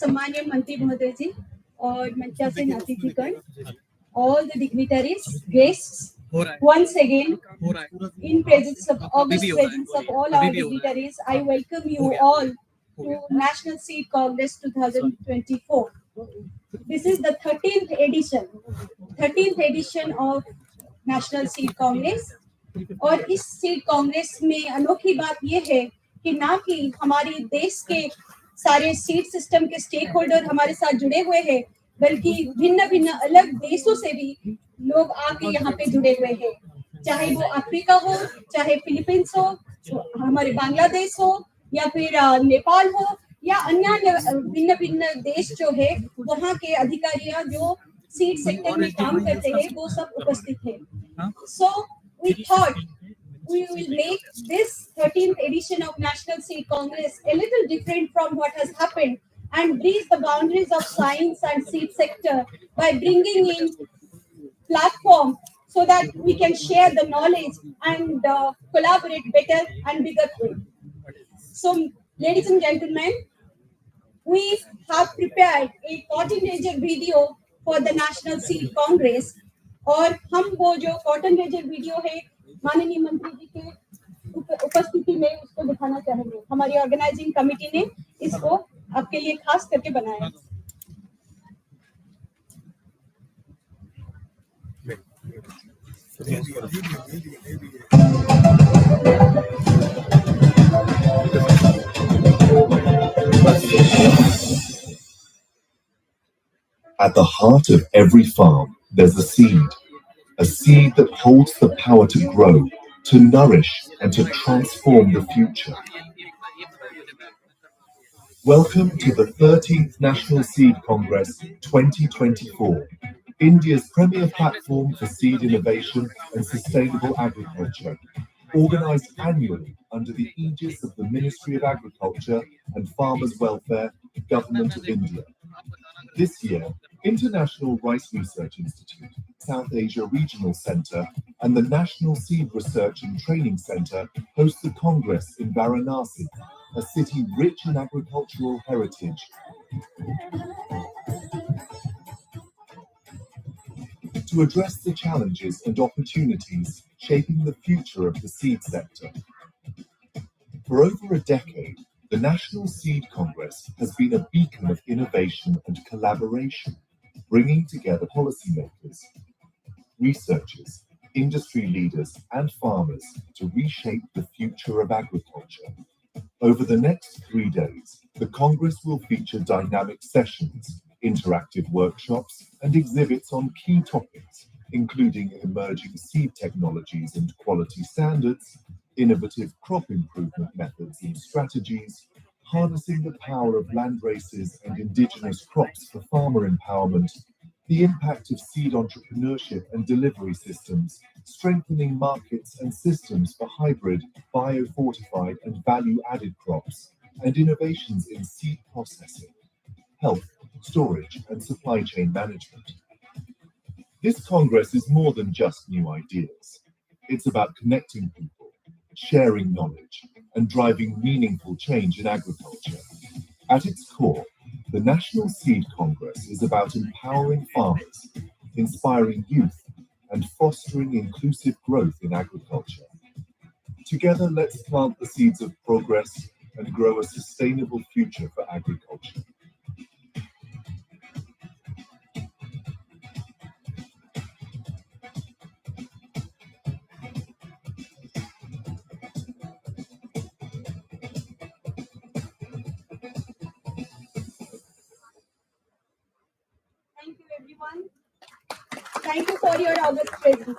सम्मान्य मंत्री महोदय जी और मंचासीन अतिथिगण, all the dignitaries, guests, once again, in presence of august presence of all our dignitaries, I welcome you all to National Seed Congress 2024. This is the 13th edition of national seed Congress. और इस seed Congress में अनोखी बात यह है कि ना कि हमारे देश के सारे सीड सिस्टम के स्टेक होल्डर हमारे साथ जुड़े हुए हैं, बल्कि भिन्न भिन्न अलग देशों से भी लोग आके यहाँ पे जुड़े हुए हैं. चाहे वो अफ्रीका हो, चाहे फिलीपींस हो, हमारे बांग्लादेश हो, या फिर नेपाल हो, या अन्य भिन्न भिन्न देश जो है वहाँ के अधिकारियां जो सीड सेक्टर में काम करते हैं वो सब उपस्थित हैं. So we thought we will make this 13th edition of National Seed Congress a little different from what has happened and breach the boundaries of science and seed sector by bringing in platform so that we can share the knowledge and collaborate better and bigger way. So, ladies and gentlemen, we have prepared a cotton ranger video for the National Seed Congress. और हम वो जो cotton razor video है माननीय मंत्री जी के उपस्थिति में उसको दिखाना चाहेंगे. हमारी ऑर्गेनाइजिंग कमेटी ने इसको आपके लिए खास करके बनाया. At the heart of every farm, there's a seed that holds the power to grow, to nourish, and to transform the future. Welcome to the 13th National Seed Congress 2024, India's premier platform for seed innovation and sustainable agriculture. organised annually under the aegis of the Ministry of Agriculture and Farmers Welfare, Government of India. This year, International Rice Research Institute, South Asia Regional Centre and the National Seed Research and Training Centre host the Congress in Varanasi, a city rich in agricultural heritage. To address the challenges and opportunities shaping the future of the seed sector. For over a decade, the National Seed Congress has been a beacon of innovation and collaboration, bringing together policymakers, researchers, industry leaders, and farmers to reshape the future of agriculture. Over the next 3 days, the Congress will feature dynamic sessions, interactive workshops, and exhibits on key topics, including emerging seed technologies and quality standards, innovative crop improvement methods and strategies, harnessing the power of land races and indigenous crops for farmer empowerment, the impact of seed entrepreneurship and delivery systems, strengthening markets and systems for hybrid, biofortified and value-added crops, and innovations in seed processing, health, storage and supply chain management. This Congress is more than just new ideas. It's about connecting people, sharing knowledge, and driving meaningful change in agriculture. At its core, the National Seed Congress is about empowering farmers, inspiring youth, and fostering inclusive growth in agriculture. Together, let's plant the seeds of progress and grow a sustainable future for agriculture. Thank you, everyone. Thank you for your august presence.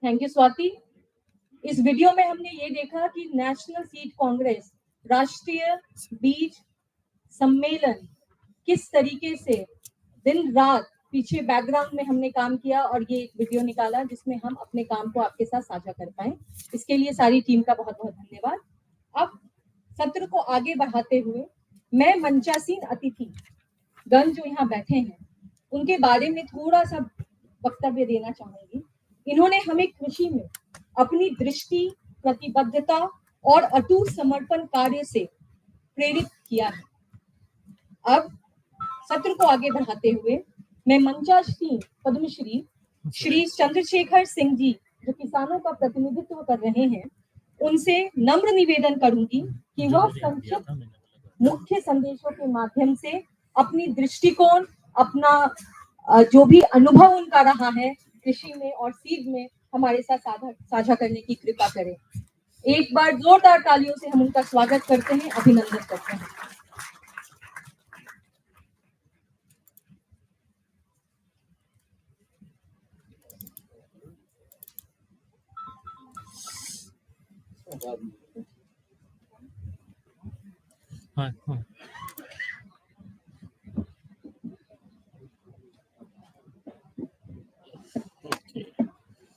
Thank you Swati. इस video में हमने ये देखा कि national seed Congress राष्ट्रीय बीज सम्मेलन किस तरीके से दिन रात पीछे बैकग्राउंड में हमने काम किया और ये वीडियो निकाला जिसमें हम अपने काम को आपके साथ साझा कर पाए। इसके लिए सारी टीम का बहुत बहुत धन्यवाद। अब सत्र को आगे बढ़ाते हुए मैं मंचासीन अतिथि गण जो यहाँ बैठे हैं उनके बारे में थोड़ा सा वक्तव्य देना चाहूंगी। इन्होंने हमें कृषि में अपनी दृष्टि, प्रतिबद्धता और अटूट समर्पण कार्य से प्रेरित किया है। अब सत्र को आगे बढ़ाते हुए मैं मंचासीन पद्मश्री श्री चंद्रशेखर सिंह जी जो किसानों का प्रतिनिधित्व कर रहे हैं उनसे नम्र निवेदन करूंगी कि वह संक्षिप्त मुख्य संदेशों के माध्यम से अपनी दृष्टिकोण, अपना जो भी अनुभव उनका रहा है कृषि में और सीड में हमारे साथ साझा करने की कृपा करें। एक बार जोरदार तालियों से हम उनका स्वागत करते हैं, अभिनंदन करते हैं।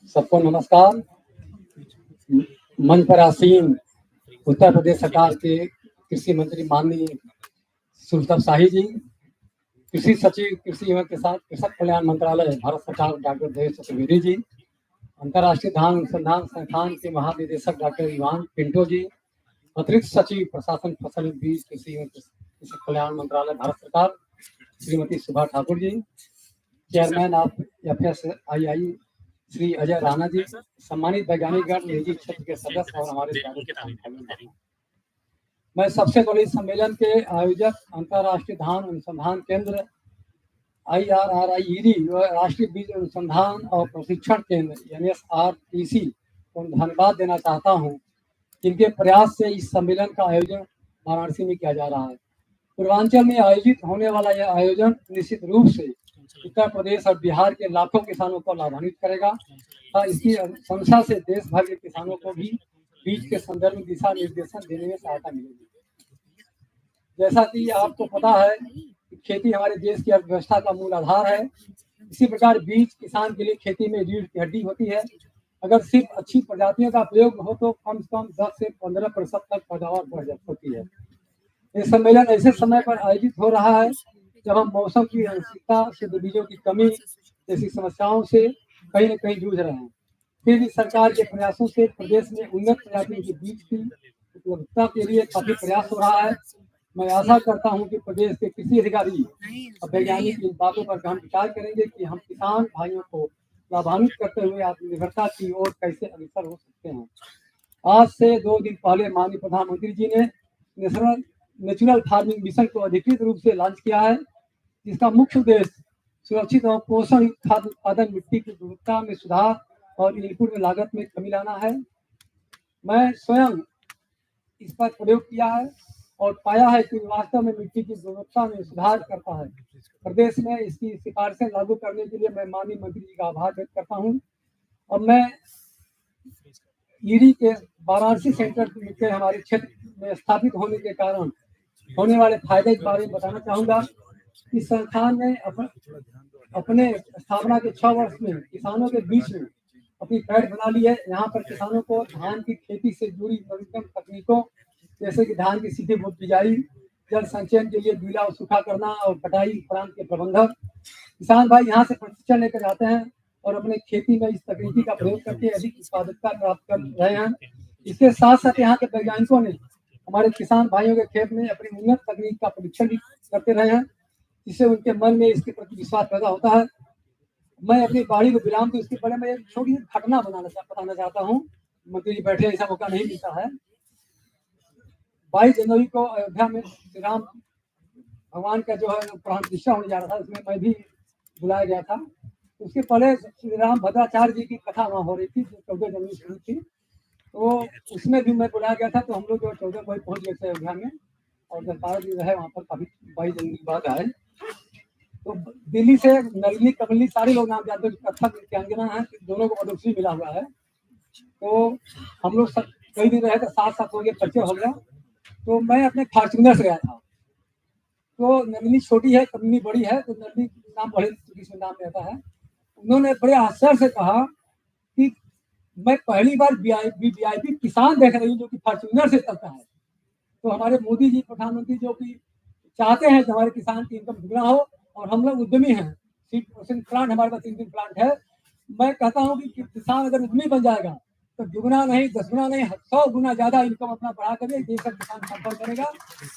सबको नमस्कार। मंच पर आसीन उत्तर प्रदेश सरकार के कृषि मंत्री माननीय सुलतान शाही जी, कृषि सचिव कृषि एवं कृषक कल्याण मंत्रालय भारत सरकार डॉक्टर देवेश चतुर्वेदी जी, अंतर्राष्ट्रीय धान अनुसंधान संस्थान के महानिदेशक डॉक्टर इवान पिंटो जी, अतिरिक्त सचिव प्रशासन फसल बीज कृषि एवं कृषक कल्याण मंत्रालय भारत सरकार Shrimati Subha Thakur ji, chairman of FSII Shri Ajay Rana ji, सम्मानित वैज्ञानिकगण, निजी क्षेत्र के सदस्य और हमारे मैं सबसे पहले इस सम्मेलन के आयोजक अंतर्राष्ट्रीय धान अनुसंधान केंद्र IRRIED राष्ट्रीय बीज अनुसंधान और प्रशिक्षण केंद्र NSRTC को धन्यवाद देना चाहता हूं, जिनके प्रयास से इस सम्मेलन का आयोजन वाराणसी में किया जा रहा है। पूर्वांचल में आयोजित होने वाला यह आयोजन निश्चित रूप से उत्तर प्रदेश और बिहार के लाखों किसानों को लाभान्वित करेगा और इसकी अनुशंसा से देश भर के किसानों को भी बीज के संदर्भ में दिशा निर्देशन देने में सहायता मिलेगी। जैसा कि आपको पता है कि खेती हमारे देश की अर्थव्यवस्था का मूल आधार है इसी प्रकार बीज किसान के लिए खेती में रीढ़ की हड्डी होती है। अगर सिर्फ अच्छी प्रजातियों का प्रयोग हो तो कम से कम 10 से 15% तक पैदावार बढ़ होती है। ये सम्मेलन ऐसे समय पर आयोजित हो रहा है जब हम मौसम की अनिश्चितता, शुद्ध बीजों की कमी जैसी समस्याओं से कहीं न कहीं जूझ रहे हैं। फिर भी सरकार के प्रयासों से प्रदेश में उन्नत प्रजातियों के बीज की उपलब्धता के लिए काफी प्रयास हो रहा है। मैं आशा करता हूं कि प्रदेश के कृषि अधिकारी और वैज्ञानिक इन बातों पर गहन विचार करेंगे कि हम किसान भाइयों को लाभान्वित करते हुए आत्मनिर्भरता की ओर कैसे अग्रसर हो सकते हैं। आज से 2 दिन पहले माननीय प्रधानमंत्री जी ने नेचुरल फार्मिंग मिशन को अधिकृत रूप से लॉन्च किया है, जिसका मुख्य उद्देश्य सुरक्षित और पोषण खाद्य उत्पादन, मिट्टी की गुणवत्ता में सुधार और इनपुट में लागत में कमी लाना है। मैं स्वयं इस पर प्रयोग किया है और पाया है कि वास्तव में मिट्टी की गुणवत्ता में सुधार करता है। प्रदेश में इसकी सिफारिशें लागू करने के लिए मैं माननीय मंत्री जी का आभार व्यक्त करता हूं। और मैं ईडी के वाराणसी सेंटर के हमारे क्षेत्र में स्थापित होने के कारण होने वाले फायदे के बारे में बताना चाहूंगा। इस संस्थान ने अपने स्थापना के 6 वर्ष में किसानों के बीच में अपनी पैठ बना ली है। यहाँ पर किसानों को धान की खेती से जुड़ी नवीनतम तकनीकों जैसे कि धान की सीधे बुआई, बिजाई, जल संचयन के लिए गीला और सूखा करना और कटाई उपरांत के प्रबंधन, किसान भाई यहाँ से प्रशिक्षण लेकर जाते हैं और अपने खेती में इस तकनीकी का प्रयोग करके अधिक उत्पादकता प्राप्त कर रहे हैं। इसके साथ साथ यहाँ के वैज्ञानिकों ने हमारे किसान भाइयों के खेत में अपनी उन्नत तकनीक का परीक्षण भी करते रहे हैं, जिससे उनके मन में इसके प्रति विश्वास पैदा होता है। मैं अपनी बाड़ी को विराम दूं, इसके पहले मैं एक छोटी सी घटना बताना चाहता हूँ। मंत्री जी बैठे, ऐसा मौका नहीं मिलता है। 22 जनवरी को अयोध्या में श्री राम भगवान का जो है प्राण प्रतिष्ठा होने जा रहा था, उसमें मैं भी बुलाया गया था। उसके पहले श्री राम भद्राचार्य जी की कथा वहाँ हो रही थी, जो 14 जनवरी शुरू थी, तो उसमें भी मैं बुलाया गया था। तो हम लोग जो 14 को पहुंच गए थे अयोध्या में, और दरबार जी रहे वहाँ पर काफी 22 जनवरी बाद आए। तो दिल्ली से नलिनी कमली सारे लोग नाम जानते हैं, कथक नृत्यांगना है, दोनों को पद्मश्री मिला हुआ है। तो हम लोग कई दिन रहे थे, साथ हो गए, परिचय हो गया। तो मैं अपने फॉर्च्यूनर से गया था। तो नलिनी छोटी है, कमली बड़ी है, तो नलिनी नाम बड़े नाम रहता है। उन्होंने बड़े आश्चर्य से कहा कि मैं पहली बार वीआईपी किसान देख रही हूँ जो कि फॉर्च्यूनर से चलता है। तो हमारे मोदी जी प्रधानमंत्री जो कि चाहते हैं कि हमारे किसान की इनकम दुगना हो, और हम लोग उद्यमी हैं। सीड प्रोसेसिंग प्लांट हमारे पास 3 प्लांट है। मैं कहता हूँ कि किसान अगर उद्यमी बन जाएगा तो दुगना नहीं, 10 गुना नहीं, 100 गुना ज्यादा इनकम अपना बढ़ा करके देश का किसान सफल करेगा।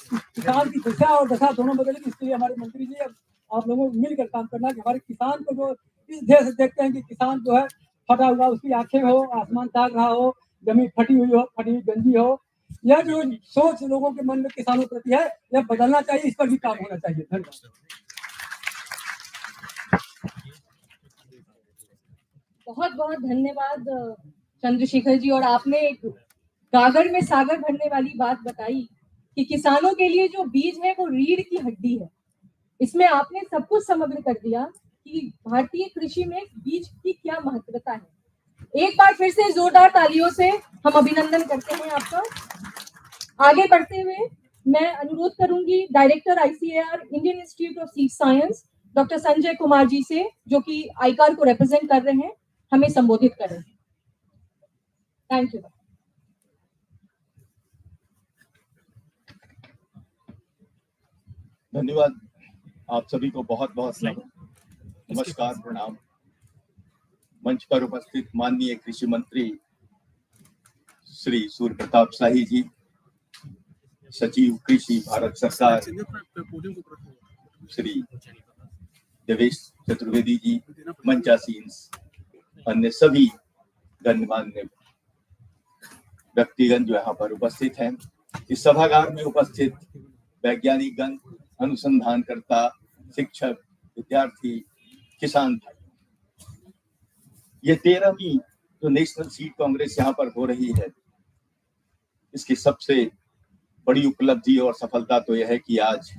किसान की दिशा और दशा दोनों बदलेगी। इसके लिए हमारे मंत्री जी आप लोगों को मिलकर काम करना कि हमारे किसान को जो इस देश से देखते हैं कि किसान जो है फटा हुआ, उसकी आंखें हो, आसमान ताक रहा हो, जमीन फटी हुई हो, फटी हुई गंजी हो, यह जो सोच लोगों के मन में किसानों प्रति है, यह बदलना चाहिए। इस पर भी काम होना चाहिए। धन्यवाद। बहुत बहुत धन्यवाद चंद्रशेखर जी। और आपने एक गागर में सागर भरने वाली बात बताई कि किसानों के लिए जो बीज है वो रीढ़ की हड्डी है। इसमें आपने सब कुछ समग्र कर दिया कि भारतीय कृषि में बीज की क्या महत्वता है। एक बार फिर से जोरदार तालियों से हम अभिनंदन करते हैं आपका। आगे बढ़ते हुए मैं अनुरोध करूंगी director ICAR Indian institute of seed science doctor Sanjay Kumar ji से, जो कि आईकार को रिप्रेजेंट कर रहे हैं, हमें संबोधित करें। Thank you. धन्यवाद। आप सभी को बहुत बहुत नमस्कार, प्रणाम। मंच पर उपस्थित माननीय कृषि मंत्री श्री सूर्य प्रताप शाही जी, सचिव कृषि भारत सरकार श्री देवेश चतुर्वेदी जी, मंचासीन अन्य सभी गणमान्य व्यक्तिगण जो यहाँ पर उपस्थित हैं, इस सभागार में उपस्थित वैज्ञानिक गण, अनुसंधानकर्ता, शिक्षक, विद्यार्थी, किसान भाई, ये 13वीं जो नेशनल सीड कांग्रेस यहाँ पर हो रही है, इसकी सबसे बड़ी उपलब्धि और सफलता तो यह है कि आज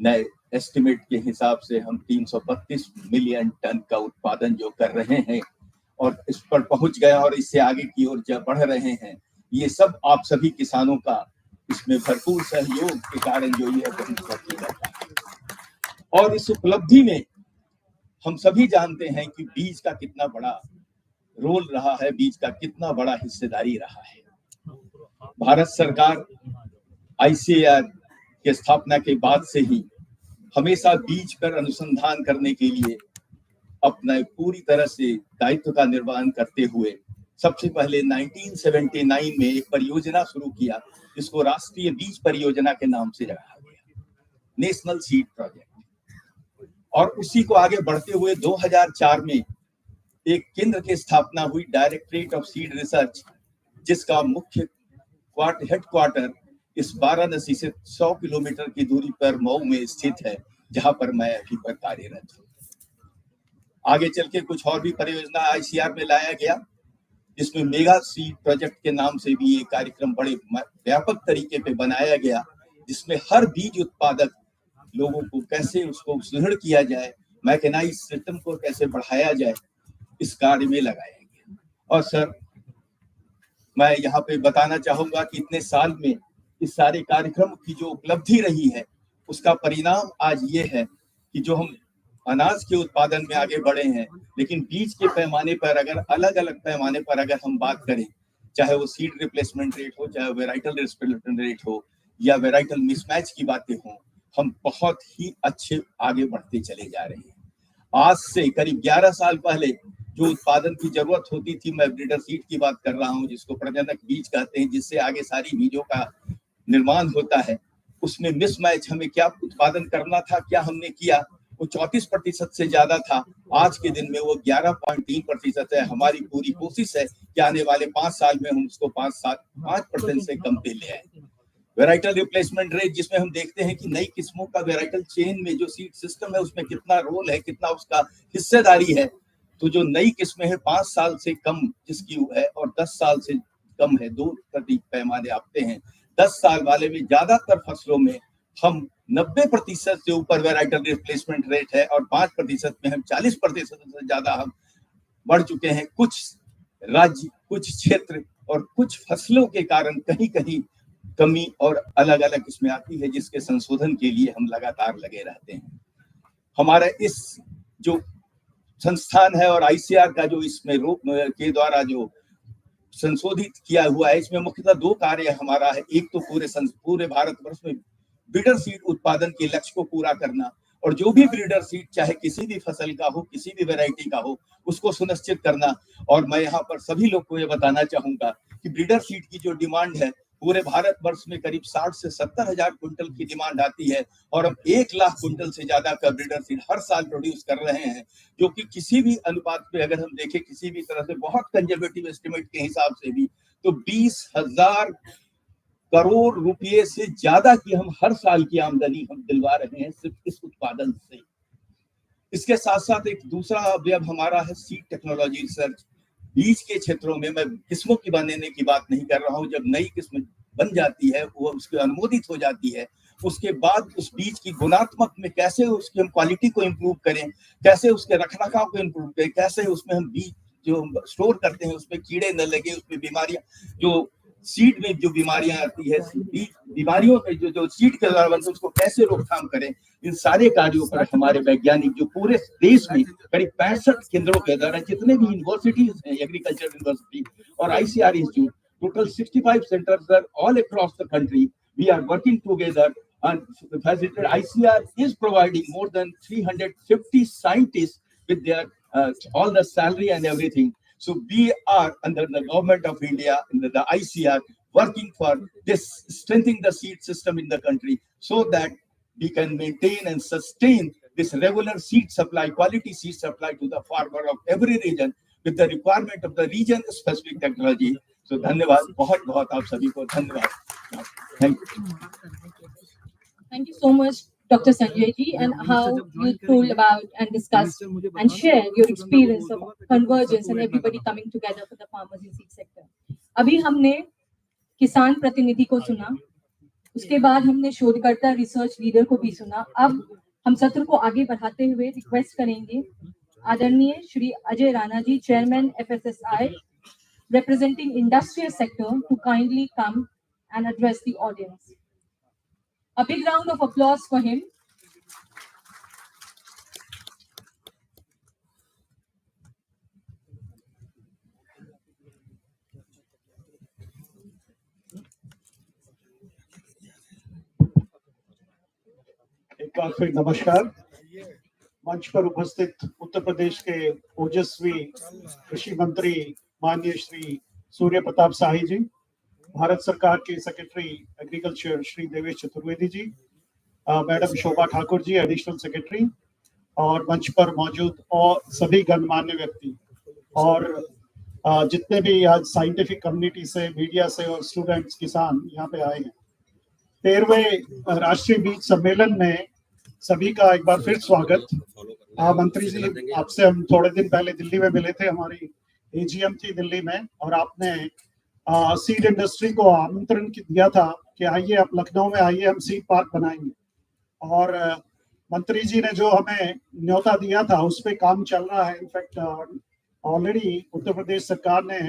नए एस्टिमेट के हिसाब से हम 332 मिलियन टन का उत्पादन जो कर रहे हैं और इस पर पहुंच गया और इससे आगे की ओर बढ़ रहे हैं। ये सब आप सभी किसानों का इसमें भरपूर सहयोग के कारण जो ये है। और इस उपलब्धि में हम सभी जानते हैं कि बीज का कितना बड़ा रोल रहा है, बीज का कितना बड़ा हिस्सेदारी रहा है। भारत सरकार ICAR के स्थापना के बाद से ही हमेशा बीज पर अनुसंधान करने के लिए अपना पूरी तरह से दायित्व का निर्वहन करते हुए सबसे पहले 1979 में एक परियोजना शुरू किया, जिसको राष्ट्रीय बीज परियोजना के नाम से रखा गया, नेशनल सीड प्रोजेक्ट। और उसी को आगे बढ़ते हुए 2004 में एक केंद्र की स्थापना हुई, डायरेक्टरेट ऑफ सीड रिसर्च, जिसका मुख्य हेडक्वार्टर इस वाराणसी से 100 किलोमीटर की दूरी पर मऊ में स्थित है, जहां पर मैं अभी पर कार्यरत हूँ। आगे चल के कुछ और भी परियोजना ICAR में लाया गया, जिसमें मेगा सीड प्रोजेक्ट के नाम से भी ये कार्यक्रम बड़े व्यापक तरीके पे बनाया गया, जिसमें हर बीज उत्पादक लोगों को कैसे उसको सुदृढ़ किया जाए, मैकेनाइज सिस्टम को कैसे बढ़ाया जाए, इस कार्य में लगाया गया। और सर, मैं यहाँ पे बताना चाहूंगा कि इतने साल में इस सारे कार्यक्रम की जो उपलब्धि रही है, उसका परिणाम आज ये है कि जो हम अनाज के उत्पादन में आगे बढ़े हैं, लेकिन बीज के पैमाने पर अगर अलग अलग पैमाने पर अगर हम बात करें, चाहे वो सीड रिप्लेसमेंट रेट हो, चाहे वेराइटल रिप्लेसमेंट रेट हो, या वेराइटल मिसमैच की बातें हों, हम बहुत ही अच्छे आगे बढ़ते चले जा रहे हैं। आज से करीब 11 साल पहले जो उत्पादन की जरूरत होती थी, मैं ब्रीडर सीड की बात कर रहा हूँ, जिसको प्रजनक बीज कहते हैं, जिससे आगे सारी बीजों का निर्माण होता है, उसमें मिसमैच हमें क्या उत्पादन करना था, क्या हमने किया, वो 34% से ज्यादा था। आज के दिन में वो 11.3% है। हमारी पूरी कोशिश है कि आने वाले 5 साल में हम उसको 5% से कम पे ले आए। वेराइटल रिप्लेसमेंट रेट, जिसमें हम देखते हैं कि नई किस्मों का वेराइटल चेन में जो सीड सिस्टम है, उसमें कितना रोल है, कितना उसका हिस्सेदारी है। तो जो नई किस्में हैं 5 साल से कम जिसकी है और 10 साल से कम है, 2 पैमाने आते हैं। 10 साल वाले में ज्यादातर फसलों में हम 90% से ऊपर वेराइटल रिप्लेसमेंट रेट है, और 5% में हम 40% से ज्यादा हम बढ़ चुके हैं। कुछ राज्य, कुछ क्षेत्र और कुछ फसलों के कारण कहीं कहीं कमी और अलग अलग इसमें आती है, जिसके संशोधन के लिए हम लगातार लगे रहते हैं। हमारा इस जो संस्थान है और ICAR का जो इसमें रूप के द्वारा जो संशोधित किया हुआ है, इसमें मुख्यतः 2 कार्य हमारा है। एक तो पूरे भारतवर्ष में ब्रीडर सीड उत्पादन के लक्ष्य को पूरा करना, और जो भी ब्रीडर सीड चाहे किसी भी फसल का हो, किसी भी वैरायटी का हो, उसको सुनिश्चित करना। और मैं यहाँ पर सभी लोग को ये बताना चाहूंगा कि ब्रीडर सीड की जो डिमांड है, पूरे भारतवर्ष में करीब 60 से 70 हजार क्विंटल की डिमांड आती है, और हम 1 लाख क्विंटल से ज्यादा का ब्रीडर सीड हर साल प्रोड्यूस कर रहे हैं, जो कि किसी भी अनुपात पे अगर हम देखें, किसी भी तरह से बहुत कंजर्वेटिव एस्टिमेट के हिसाब से भी, तो 20,000 करोड़ रुपए से ज्यादा की हम हर साल की आमदनी हम दिलवा रहे हैं सिर्फ इस उत्पादन से। इसके साथ साथ एक दूसरा अवयव हमारा है सीड टेक्नोलॉजी रिसर्च। बीज के क्षेत्रों में मैं किस्मों की बनाने की बात नहीं कर रहा हूँ। जब नई किस्म बन जाती है, वो उसकी अनुमोदित हो जाती है, उसके बाद उस बीज की गुणात्मक में कैसे उसकी हम क्वालिटी को इम्प्रूव करें, कैसे उसके रखरखाव को इम्प्रूव करें, कैसे उसमें हम बीज जो स्टोर करते हैं उसमें कीड़े न लगे, उसमें बीमारियां, जो सीड में जो बीमारियां आती है, बीमारियों में जो सीड के द्वारा बनते हैं, उसको कैसे रोकथाम करें, इन सारे कार्यों पर हमारे वैज्ञानिक जो पूरे देश में करीब 65 केंद्रों के द्वारा, जितने भी यूनिवर्सिटीज हैं, एग्रीकल्चर यूनिवर्सिटी और ICAR institute, total 65 centers are all across the country. We are working together, and facilitated ICAR is providing more than 350 scientists with their all the salary and everything. So we are under the government of India, under the ICAR, working for this, strengthening the seed system in the country, so that we can maintain and sustain this regular seed supply, quality seed supply to the farmer of every region with the requirement of the region specific technology. So धन्यवाद, बहुत बहुत आप सभी को धन्यवाद. Thank you. Thank you so much, Dr. Sanjay ji, and how you told about and discussed and shared your experience of convergence and everybody coming together for the farmers in seed sector. अभी हमने किसान प्रतिनिधि को सुना, उसके बाद हमने शोधकर्ता रिसर्च लीडर को भी सुना. अब हम सत्र को आगे बढ़ाते हुए रिक्वेस्ट करेंगे आदरणीय श्री अजय राणा जी, chairman FSSI, representing industrial sector, to kindly come and address the audience. A big round of applause for him. एक बार फिर नमस्कार। मंच पर उपस्थित उत्तर प्रदेश के ओजस्वी कृषि मंत्री माननीय श्री सूर्य प्रताप शाही जी, भारत सरकार के secretary agriculture Shri Devesh Chaturvedi ji, madam शोभा ठाकुर जी एडिशनल सेक्रेटरी, और मंच पर मौजूद और सभी गणमान्य व्यक्ति और जितने भी आज साइंटिफिक कम्युनिटी से, मीडिया से और स्टूडेंट्स, किसान यहाँ पे आए हैं। 13वें राष्ट्रीय बीज सम्मेलन में सभी का एक बार फिर स्वागत। मंत्री जी, आपसे हम थोड़े दिन पहले दिल्ली में मिले थे, हमारी एजीएम थी दिल्ली में, और आपने सीड इंडस्ट्री को आमंत्रण दिया था कि आइए आप लखनऊ में आइए, हम सीड पार्क बनाएंगे। और मंत्री जी ने जो हमें न्योता दिया था उस पर काम चल रहा है। इनफैक्ट ऑलरेडी उत्तर प्रदेश सरकार ने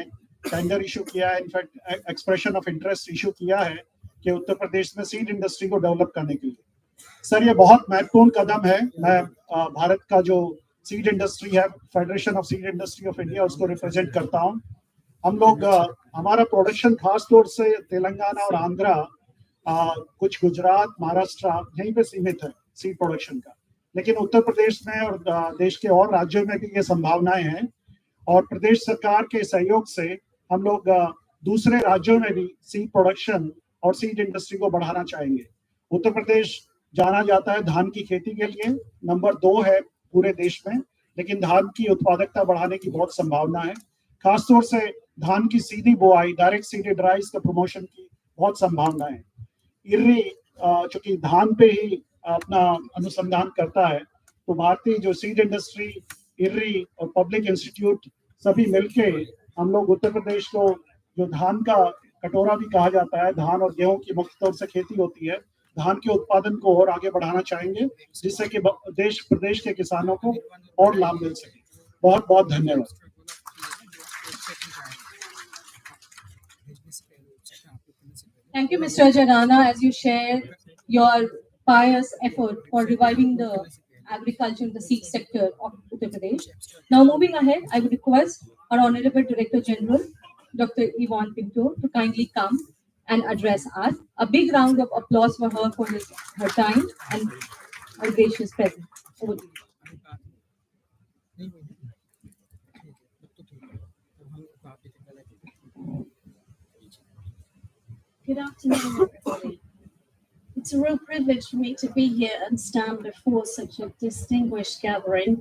टेंडर इशू किया है, in fact expression of interest issue किया है कि उत्तर प्रदेश में सीड इंडस्ट्री को डेवलप करने के लिए। सर, ये बहुत महत्वपूर्ण कदम है। मैं भारत का जो सीड इंडस्ट्री है, federation of seed industry of India, उसको रिप्रेजेंट करता हूँ। हम लोग हमारा प्रोडक्शन खास तौर से तेलंगाना और आंध्रा, कुछ गुजरात, महाराष्ट्र, यहीं पे सीमित है सीड प्रोडक्शन का, लेकिन उत्तर प्रदेश में और देश के और राज्यों में भी ये संभावनाएं हैं। और प्रदेश सरकार के सहयोग से हम लोग दूसरे राज्यों में भी सीड प्रोडक्शन और सीड इंडस्ट्री को बढ़ाना चाहेंगे। उत्तर प्रदेश जाना जाता है धान की खेती के लिए, नंबर 2 है पूरे देश में, लेकिन धान की उत्पादकता बढ़ाने की बहुत संभावना है। खासतौर से धान की सीधी बुआई, डायरेक्ट सीडेड राइस का प्रमोशन की बहुत संभावना है। इर्री चूंकि धान पे ही अपना अनुसंधान करता है, तो भारतीय जो सीड इंडस्ट्री, इर्री और पब्लिक इंस्टीट्यूट सभी मिलके हम लोग उत्तर प्रदेश को, जो धान का कटोरा भी कहा जाता है, धान और गेहूं की मुख्य तौर से खेती होती है, धान के उत्पादन को और आगे बढ़ाना चाहेंगे, जिससे कि देश प्रदेश के किसानों को और लाभ मिल सके। बहुत बहुत धन्यवाद। Thank you, Mr. Janana, as you share your pious effort for reviving the agriculture, the seed sector of Uttar Pradesh. Now, moving ahead, I would request our Honorable Director General, Dr. Yvonne Pinto, to kindly come and address us. A big round of applause for her for her time and her gracious presence. Over to you. Good afternoon, everybody. It's a real privilege for me to be here and stand before such a distinguished gathering.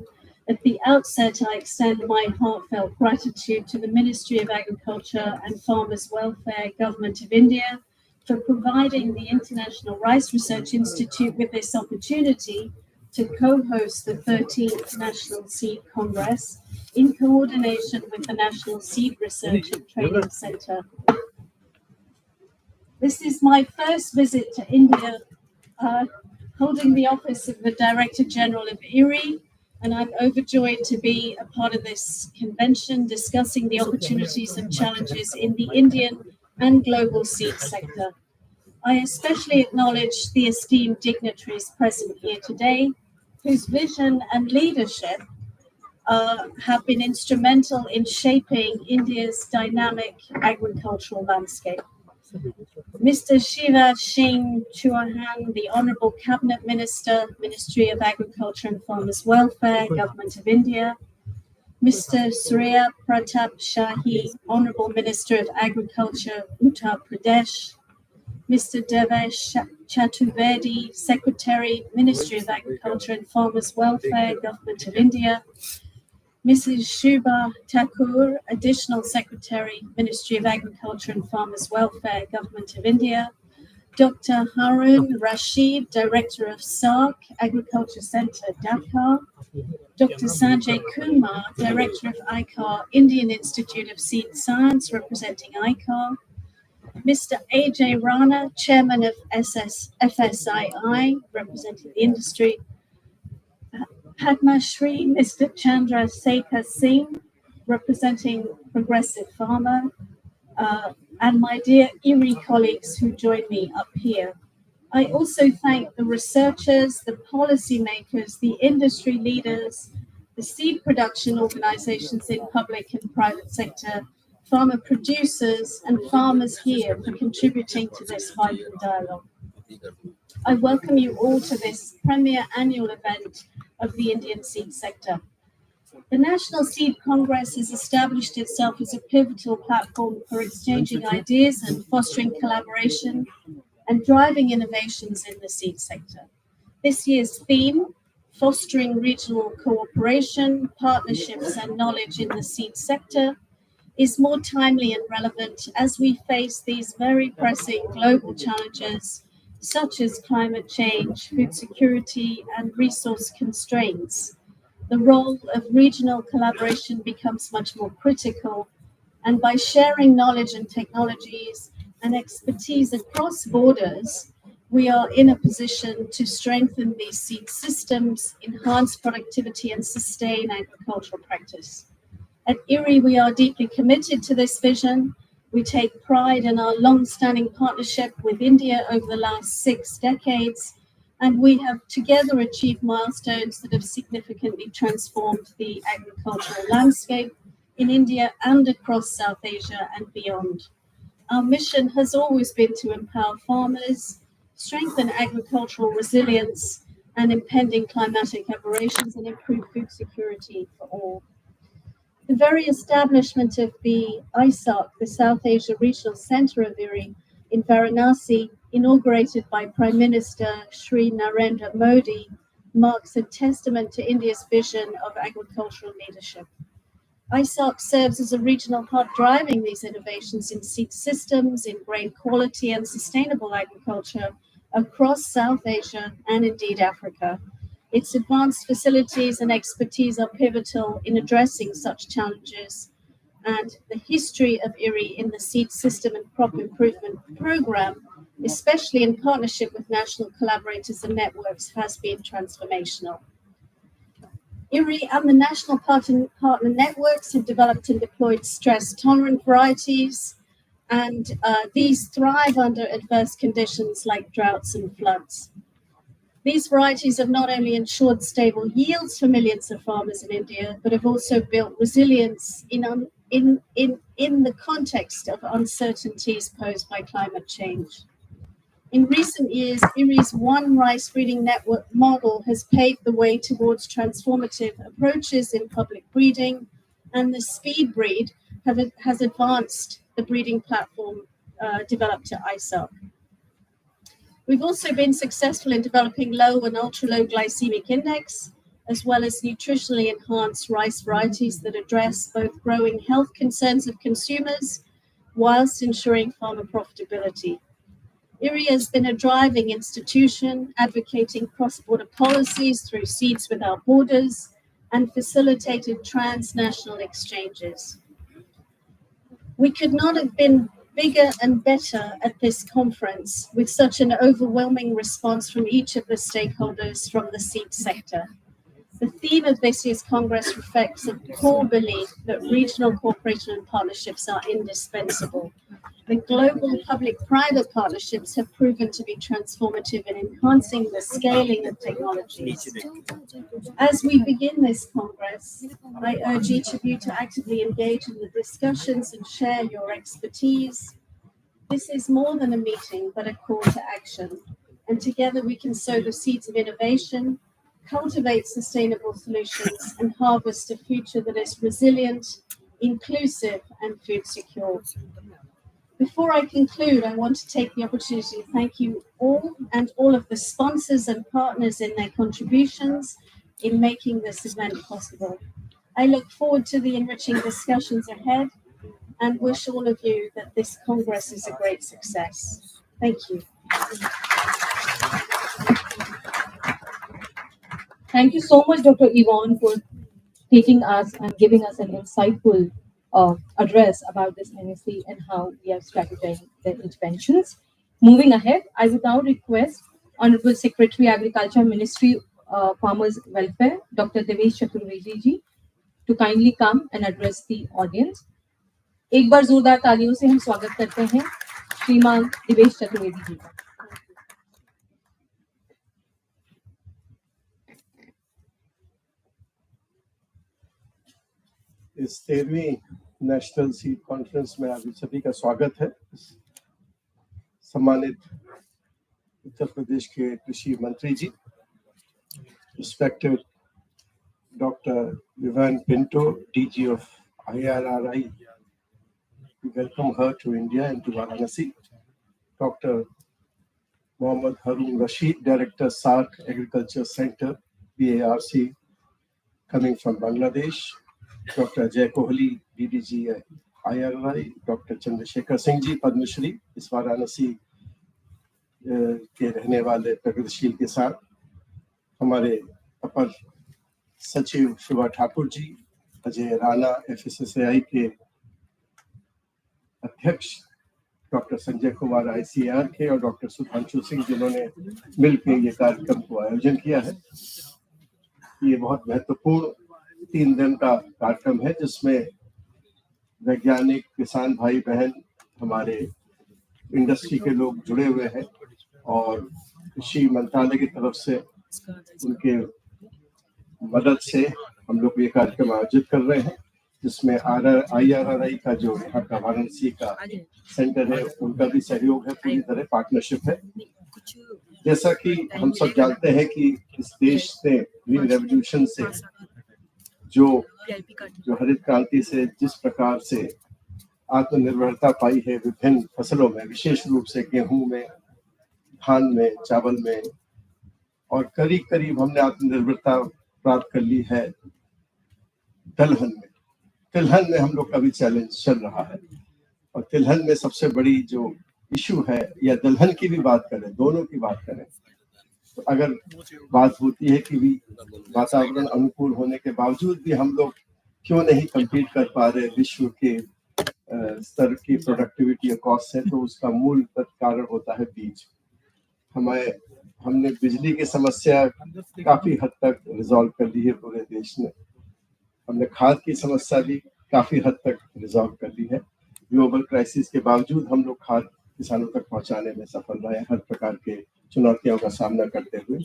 At the outset, I extend my heartfelt gratitude to the Ministry of Agriculture and Farmers Welfare, Government of India, for providing the International Rice Research Institute with this opportunity to co-host the 13th National Seed Congress in coordination with the National Seed Research and Training Centre. This is my first visit to India, holding the office of the Director General of IRRI, and I'm overjoyed to be a part of this convention discussing the opportunities and challenges in the Indian and global seed sector. I especially acknowledge the esteemed dignitaries present here today, whose vision and leadership have been instrumental in shaping India's dynamic agricultural landscape. Mr. Shiva Singh Chauhan, the Honourable Cabinet Minister, Ministry of Agriculture and Farmers Welfare, Government of India. Mr. Surya Pratap Shahi, Honourable Minister of Agriculture, Uttar Pradesh. Mr. Devesh Chaturvedi, Secretary, Ministry of Agriculture and Farmers Welfare, Government of India. Mrs. Shubha Thakur, Additional Secretary, Ministry of Agriculture and Farmers Welfare, Government of India. Dr. Harun Rashid, Director of SARC, Agriculture Centre, Dhaka. Dr. Sanjay Kumar, Director of ICAR, Indian Institute of Seed Science, representing ICAR. Mr. AJ Rana, Chairman of FSII, representing the industry. Padma Shri, Mr. Chandra Sekhar Singh, representing Progressive Farmer, and my dear IRRI colleagues who joined me up here. I also thank the researchers, the policymakers, the industry leaders, the seed production organizations in public and private sector, farmer producers and farmers here for contributing to this vibrant dialogue. I welcome you all to this premier annual event of the Indian seed sector. The National Seed Congress has established itself as a pivotal platform for exchanging ideas and fostering collaboration and driving innovations in the seed sector. This year's theme, Fostering Regional Cooperation, Partnerships and Knowledge in the Seed Sector, is more timely and relevant as we face these very pressing global challenges such as climate change, food security, and resource constraints. The role of regional collaboration becomes much more critical, and by sharing knowledge and technologies and expertise across borders, we are in a position to strengthen these seed systems, enhance productivity, and sustain agricultural practice. At IRI, we are deeply committed to this vision. We take pride in our long-standing partnership with India over the last 6 decades, and we have together achieved milestones that have significantly transformed the agricultural landscape in India and across South Asia and beyond. Our mission has always been to empower farmers, strengthen agricultural resilience and impending climatic aberrations, and improve food security for all. The very establishment of the ISARC, the South Asia Regional Center of IRI, in Varanasi, inaugurated by Prime Minister Shri Narendra Modi, marks a testament to India's vision of agricultural leadership. ISARC serves as a regional hub driving these innovations in seed systems, in grain quality and sustainable agriculture across South Asia and indeed Africa. Its advanced facilities and expertise are pivotal in addressing such challenges, and the history of IRI in the seed system and crop improvement program, especially in partnership with national collaborators and networks, has been transformational. IRI and the national partner networks have developed and deployed stress-tolerant varieties, and these thrive under adverse conditions like droughts and floods. These varieties have not only ensured stable yields for millions of farmers in India, but have also built resilience in the context of uncertainties posed by climate change. In recent years, IRI's One Rice Breeding Network model has paved the way towards transformative approaches in public breeding, and the Speed Breed has advanced the breeding platform developed at ISARC. We've also been successful in developing low and ultra-low glycemic index, as well as nutritionally enhanced rice varieties that address both growing health concerns of consumers whilst ensuring farmer profitability. IRI has been a driving institution, advocating cross-border policies through Seeds Without Borders and facilitated transnational exchanges. We could not have been bigger and better at this conference with such an overwhelming response from each of the stakeholders from the seed sector. The theme of this year's Congress reflects a core belief that regional cooperation and partnerships are indispensable. The global public-private partnerships have proven to be transformative in enhancing the scaling of technologies. As we begin this Congress, I urge each of you to actively engage in the discussions and share your expertise. This is more than a meeting, but a call to action. And together we can sow the seeds of innovation, cultivate sustainable solutions, and harvest a future that is resilient, inclusive, and food secure. Before I conclude, I want to take the opportunity to thank you all and all of the sponsors and partners in their contributions in making this event possible. I look forward to the enriching discussions ahead and wish all of you that this Congress is a great success. Thank you. Thank you so much, Dr. Yvonne, for taking us and giving us an insightful address about this NSC and how we are strategizing the interventions. Moving ahead, I would now request Honorable Secretary Agriculture Ministry Farmers Welfare, Dr. Devesh Chaturvedi ji, to kindly come and address the audience. एक बार जोरदार तालियों से हम स्वागत करते हैं श्रीमान देवेश चतुर्वेदी जी का। इस 13वीं नेशनल सीड कॉन्फ्रेंस में आप सभी का स्वागत है। सम्मानित उत्तर प्रदेश के कृषि मंत्री जी, respected Dr. Vivian Pinto, DG of IRRI, we welcome her to India and to Varanasi. Dr. Mohammad Harun Rashid, Director, SARC Agriculture Center, BARC, coming from Bangladesh. Dr. Jay Kohli, DDG IRI, Dr. Chandrasekhar Singh जी, पद्म श्री, इस वाराणसी के रहने वाले प्रगतिशील के साथ हमारे अपर सचिव Shiva Thakur ji, Ajay Rana FSSAI के अध्यक्ष डॉक्टर संजय कुमार ICAR के और डॉक्टर सुधांशु सिंह जिन्होंने मिलकर ये कार्यक्रम को आयोजन किया है। ये बहुत महत्वपूर्ण 3 दिन का कार्यक्रम है जिसमें वैज्ञानिक, किसान भाई बहन, हमारे इंडस्ट्री के लोग जुड़े हुए हैं और कृषि मंत्रालय की तरफ से उनके मदद से हम लोग ये कार्यक्रम आयोजित कर रहे हैं, जिसमें IRRI का जो यहाँ का वाराणसी का सेंटर है उनका भी सहयोग है, पूरी तरह पार्टनरशिप है। जैसा कि हम सब जानते हैं कि इस देश ने ग्रीन रेवोल्यूशन से जो हरित क्रांति से जिस प्रकार से आत्मनिर्भरता पाई है विभिन्न फसलों में, विशेष रूप से गेहूं में, धान में, चावल में, और करीब करीब हमने आत्मनिर्भरता प्राप्त कर ली है दलहन में। तिलहन में हम लोग का भी चैलेंज चल रहा है और तिलहन में सबसे बड़ी जो इशू है, या दलहन की भी बात करें, दोनों की बात करें, तो अगर बात होती है कि भी वातावरण अनुकूल होने के बावजूद भी हम लोग क्यों नहीं compete कर पा रहे विश्व के स्तर की प्रोडक्टिविटी और कॉस्ट से, तो उसका मूल कारण होता है बीज। हमने बिजली की समस्या काफी हद तक रिजॉल्व कर ली है पूरे देश में, हमने खाद की समस्या भी काफी हद तक रिजॉल्व कर ली है। ग्लोबल क्राइसिस के बावजूद हम लोग खाद किसानों तक पहुंचाने में सफल रहे, हर प्रकार के चुनौतियों का सामना करते हुए।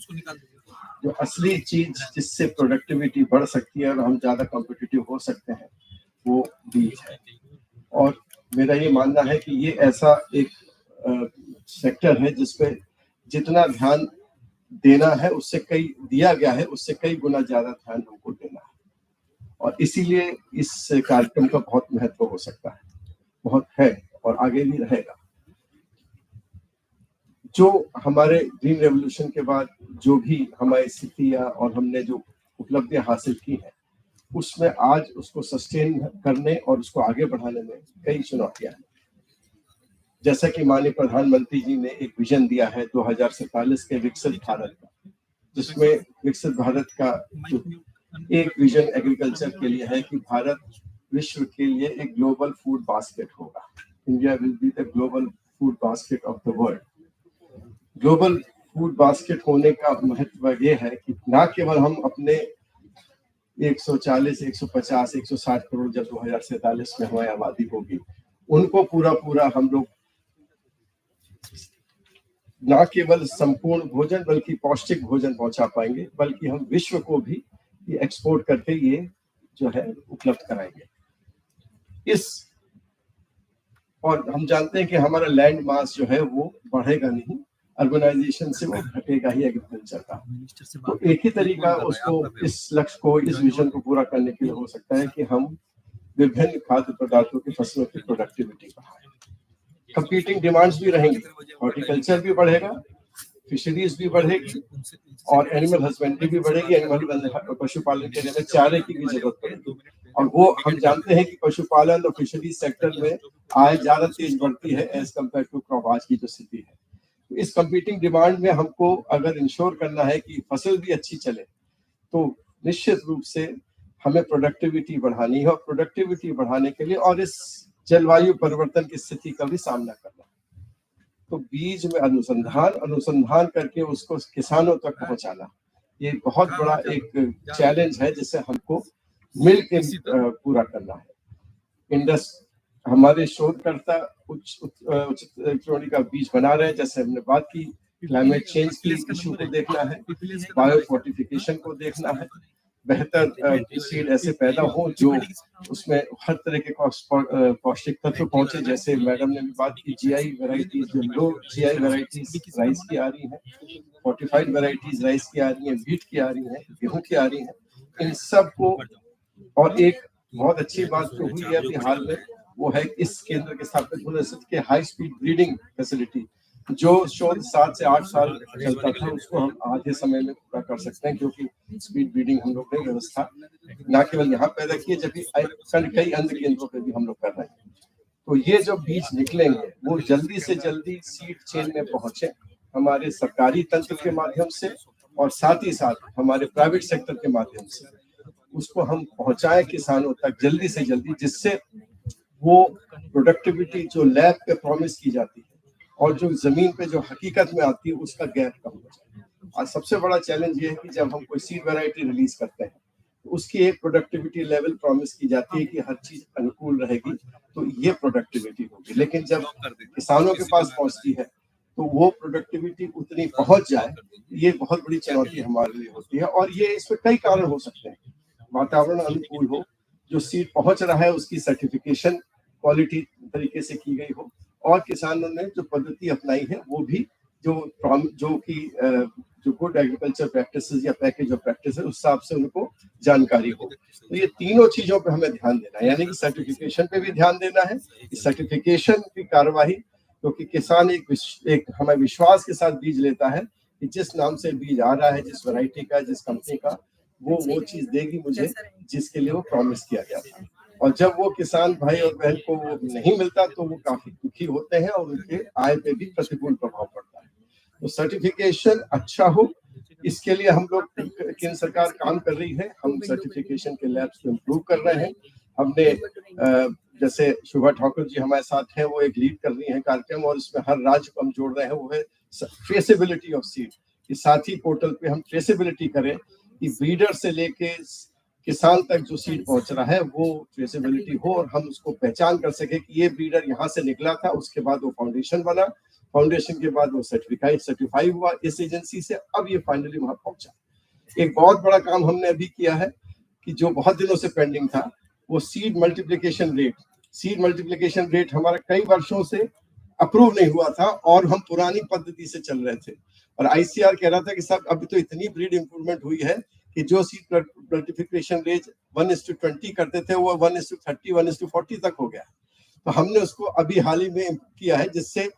जो असली चीज जिससे प्रोडक्टिविटी बढ़ सकती है और हम ज्यादा कॉम्पिटिटिव हो सकते हैं वो बीज है। और मेरा ये मानना है कि ये ऐसा एक सेक्टर है जिसपे जितना ध्यान देना है उससे कई दिया गया है, उससे कई गुना ज्यादा ध्यान हमको देना है, और इसीलिए इस कार्यक्रम का बहुत महत्व हो सकता है, बहुत है और आगे भी रहेगा। जो हमारे ग्रीन रेवोल्यूशन के बाद जो भी हमारी स्थितियां और हमने जो उपलब्धियां हासिल की हैं, उसमें आज उसको सस्टेन करने और उसको आगे बढ़ाने में कई चुनौतियां हैं। जैसा कि माननीय प्रधानमंत्री जी ने एक विजन दिया है 2047 के विकसित भारत का, जिसमें विकसित भारत का एक विजन एग्रीकल्चर के लिए है कि भारत विश्व के लिए एक ग्लोबल फूड बास्केट होगा। India will be the global food basket of the world. Global food basket होने का महत्व ये है कि ना केवल हम अपने 140, 150, 160 करोड़ जब 2047 में हमारी आबादी होगी, उनको पूरा हम लोग ना केवल संपूर्ण भोजन बल्कि पौष्टिक भोजन पहुंचा पाएंगे, बल्कि हम विश्व को भी ये एक्सपोर्ट करके ये जो है उपलब्ध कराएंगे। और हम जानते हैं कि हमारा लैंड मास जो है वो बढ़ेगा नहीं, अर्बनाइजेशन से वो घटेगा ही एग्रीकल्चर का। तो एक ही तरीका उसको, इस लक्ष्य को, इस विजन को पूरा करने के लिए हो सकता है कि हम विभिन्न खाद्य पदार्थों की फसलों की प्रोडक्टिविटी बढ़ाएं। कंपीटिंग डिमांड्स भी रहेंगी, हॉर्टिकल्चर भी बढ़ेगा, फिशरीज भी बढ़ेगी और एनिमल हस्बेंड्री भी बढ़ेगी। एनिमल पशुपालन के लिए चारे की भी जरूरत पड़ेगी, और वो हम जानते हैं कि पशुपालन और फिशरीज सेक्टर में आय ज्यादा तेज बढ़ती है एज कम्पेयर टू क्रॉप आज की जो स्थिति है। तो इस कंपीटिंग डिमांड में हमको अगर इंश्योर करना है कि फसल भी अच्छी चले, तो निश्चित रूप से हमें प्रोडक्टिविटी बढ़ानी है, और प्रोडक्टिविटी बढ़ाने के लिए और इस जलवायु परिवर्तन की स्थिति का भी सामना करना है। तो बीज में अनुसंधान करके उसको किसानों तक पहुंचाना, ये बहुत बड़ा एक चैलेंज है जिसे हमको मिलकर पूरा करना है। हमारे शोधकर्ता उचित श्रेणी का बीज बना रहे हैं, जैसे हमने बात की, क्लाइमेट चेंज की इशू को देखना है, बायो फोर्टिफिकेशन को देखना है, बेहतर सीड ऐसे पैदा हो जो उसमें हर तरह के पौष्टिक तत्व पहुंचे। जैसे मैडम ने बात की जीआई वैरायटीज, जो लो जीआई वैरायटीज राइस की आ रही हैं, फोर्टिफाइड वैरायटीज राइस की आ रही हैं, व्हीट की आ रही हैं, गेहूं की आ रही हैं, इन सब को। और एक बहुत अच्छी बात जो हुई है अभी हाल में वो है इस केंद्र के स्थापित होने से हाई स्पीड ब्रीडिंग फैसिलिटी, जो शोध 7 से 8 साल चलता था, उसको हम आधे समय में पूरा कर सकते हैं, क्योंकि स्पीड ब्रीडिंग हम लोग ने व्यवस्था न केवल यहाँ पैदा की है, जबकि कई अन्य केंद्रों पे भी हम लोग कर रहे हैं। तो ये जो बीज निकलेंगे वो जल्दी से जल्दी सीड चेन में पहुंचे हमारे सरकारी तंत्र के माध्यम से, और साथ ही साथ हमारे प्राइवेट सेक्टर के माध्यम से उसको हम पहुंचाएं किसानों तक जल्दी से जल्दी, जिससे वो प्रोडक्टिविटी जो लैब पे प्रॉमिस की जाती है और जो जमीन पे जो हकीकत में आती है उसका गैप कम हो जाए। आज सबसे बड़ा चैलेंज ये है कि जब हम कोई सीड वैरायटी रिलीज करते हैं तो उसकी एक प्रोडक्टिविटी लेवल प्रॉमिस की जाती है कि हर चीज अनुकूल रहेगी, तो ये प्रोडक्टिविटी होगी। लेकिन जब किसानों के पास पहुंचती है तो वो प्रोडक्टिविटी उतनी पहुंच जाए, ये बहुत बड़ी चुनौती हमारे लिए होती है। और ये इसमें कई कारण हो सकते हैं। वातावरण अनुकूल हो, जो सीड पहुंच रहा है उसकी सर्टिफिकेशन क्वालिटी तरीके से की गई हो, और किसानों ने जो पद्धति अपनाई है वो भी जो गुड एग्रीकल्चर प्रैक्टिसेस या पैकेज ऑफ प्रैक्टिस है उस हिसाब से उनको जानकारी हो। तो ये तीनों चीजों पे हमें ध्यान देना है, यानी कि सर्टिफिकेशन पे भी ध्यान देना है, सर्टिफिकेशन की कार्यवाही, क्योंकि किसान एक हमें विश्वास के साथ बीज लेता है कि जिस नाम से बीज आ रहा है, जिस वैरायटी का, जिस कंपनी का, वो चीज देगी मुझे जिसके लिए वो प्रॉमिस किया गया था। और जब वो किसान भाई और बहन को वो नहीं मिलता तो वो काफी दुखी होते हैं और उनके आय पे भी प्रतिकूल प्रभाव पड़ता है। तो सर्टिफिकेशन अच्छा हो, इसके लिए हम लोग केंद्र सरकार काम कर रही है। हम सर्टिफिकेशन के लैब्स को इम्प्रूव कर रहे हैं। हमने जैसे शुभा ठाकुर जी हमारे साथ हैं, वो एक लीड कर रही हैं कार्यक्रम, और इसमें हर राज्य को हम जोड़ रहे हैं। वो है ट्रेसेबिलिटी ऑफ सीड। इस साथी पोर्टल पे हम ट्रेसेबिलिटी करें कि ब्रीडर से लेके किसान तक जो सीड पहुंच रहा है वो ट्रेसेबिलिटी हो, और हम उसको पहचान कर सके कि ये ब्रीडर यहाँ से निकला था, उसके बाद वो फाउंडेशन बना, फाउंडेशन के बाद वो सर्टिफाई हुआ इस एजेंसी से, अब ये फाइनली वहां पहुंचा। एक बहुत बड़ा काम हमने अभी किया है कि जो बहुत दिनों से पेंडिंग था, वो सीड मल्टीप्लिकेशन रेट हमारा कई वर्षों से अप्रूव नहीं हुआ था और हम पुरानी पद्धति से चल रहे थे। और आईसीआर कह रहा था कि साहब अभी तो इतनी ब्रीड इंप्रूवमेंट हुई है कि जो सीड मल्टीप्लिकेशन रेट 1:20 करते थे वो 1:30, 1:40 तक हो गया। तो हमने उसको अभी हाल ही में किया है, जिससे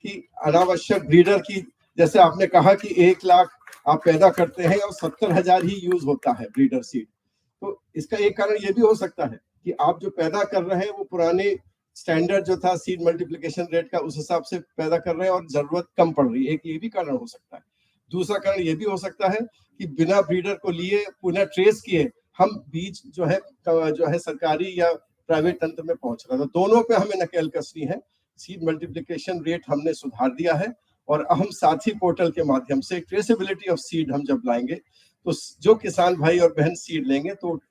कि अनावश्यक ब्रीडर की, जैसे आपने कहा कि 1 लाख आप पैदा करते हैं और 70,000 ही यूज होता है ब्रीडर सीड। तो इसका एक कारण ये भी हो सकता है कि आप जो पैदा कर रहे हैं वो पुराने स्टैंडर्ड जो था सीड मल्टीप्लिकेशन रेट का, उस हिसाब से पैदा कर रहे हैं और जरूरत कम पड़ रही है। एक ये भी कारण हो सकता है। दूसरा कारण ये भी हो सकता है कि बिना ब्रीडर को लिए, पुनः ट्रेस किए, हम बीज जो है सरकारी या प्राइवेट तंत्र में पहुंच रहा है। तो दोनों पे हमें नकेल कसनी है। सीड मल्टीप्लिकेशन रेट हमने सुधार दिया है, और हम साथी पोर्टल के माध्यम से ट्रेसेबिलिटी ऑफ सीड हम जब लाएंगे तो जो किसान भाई और बहन सीड लेंगे तो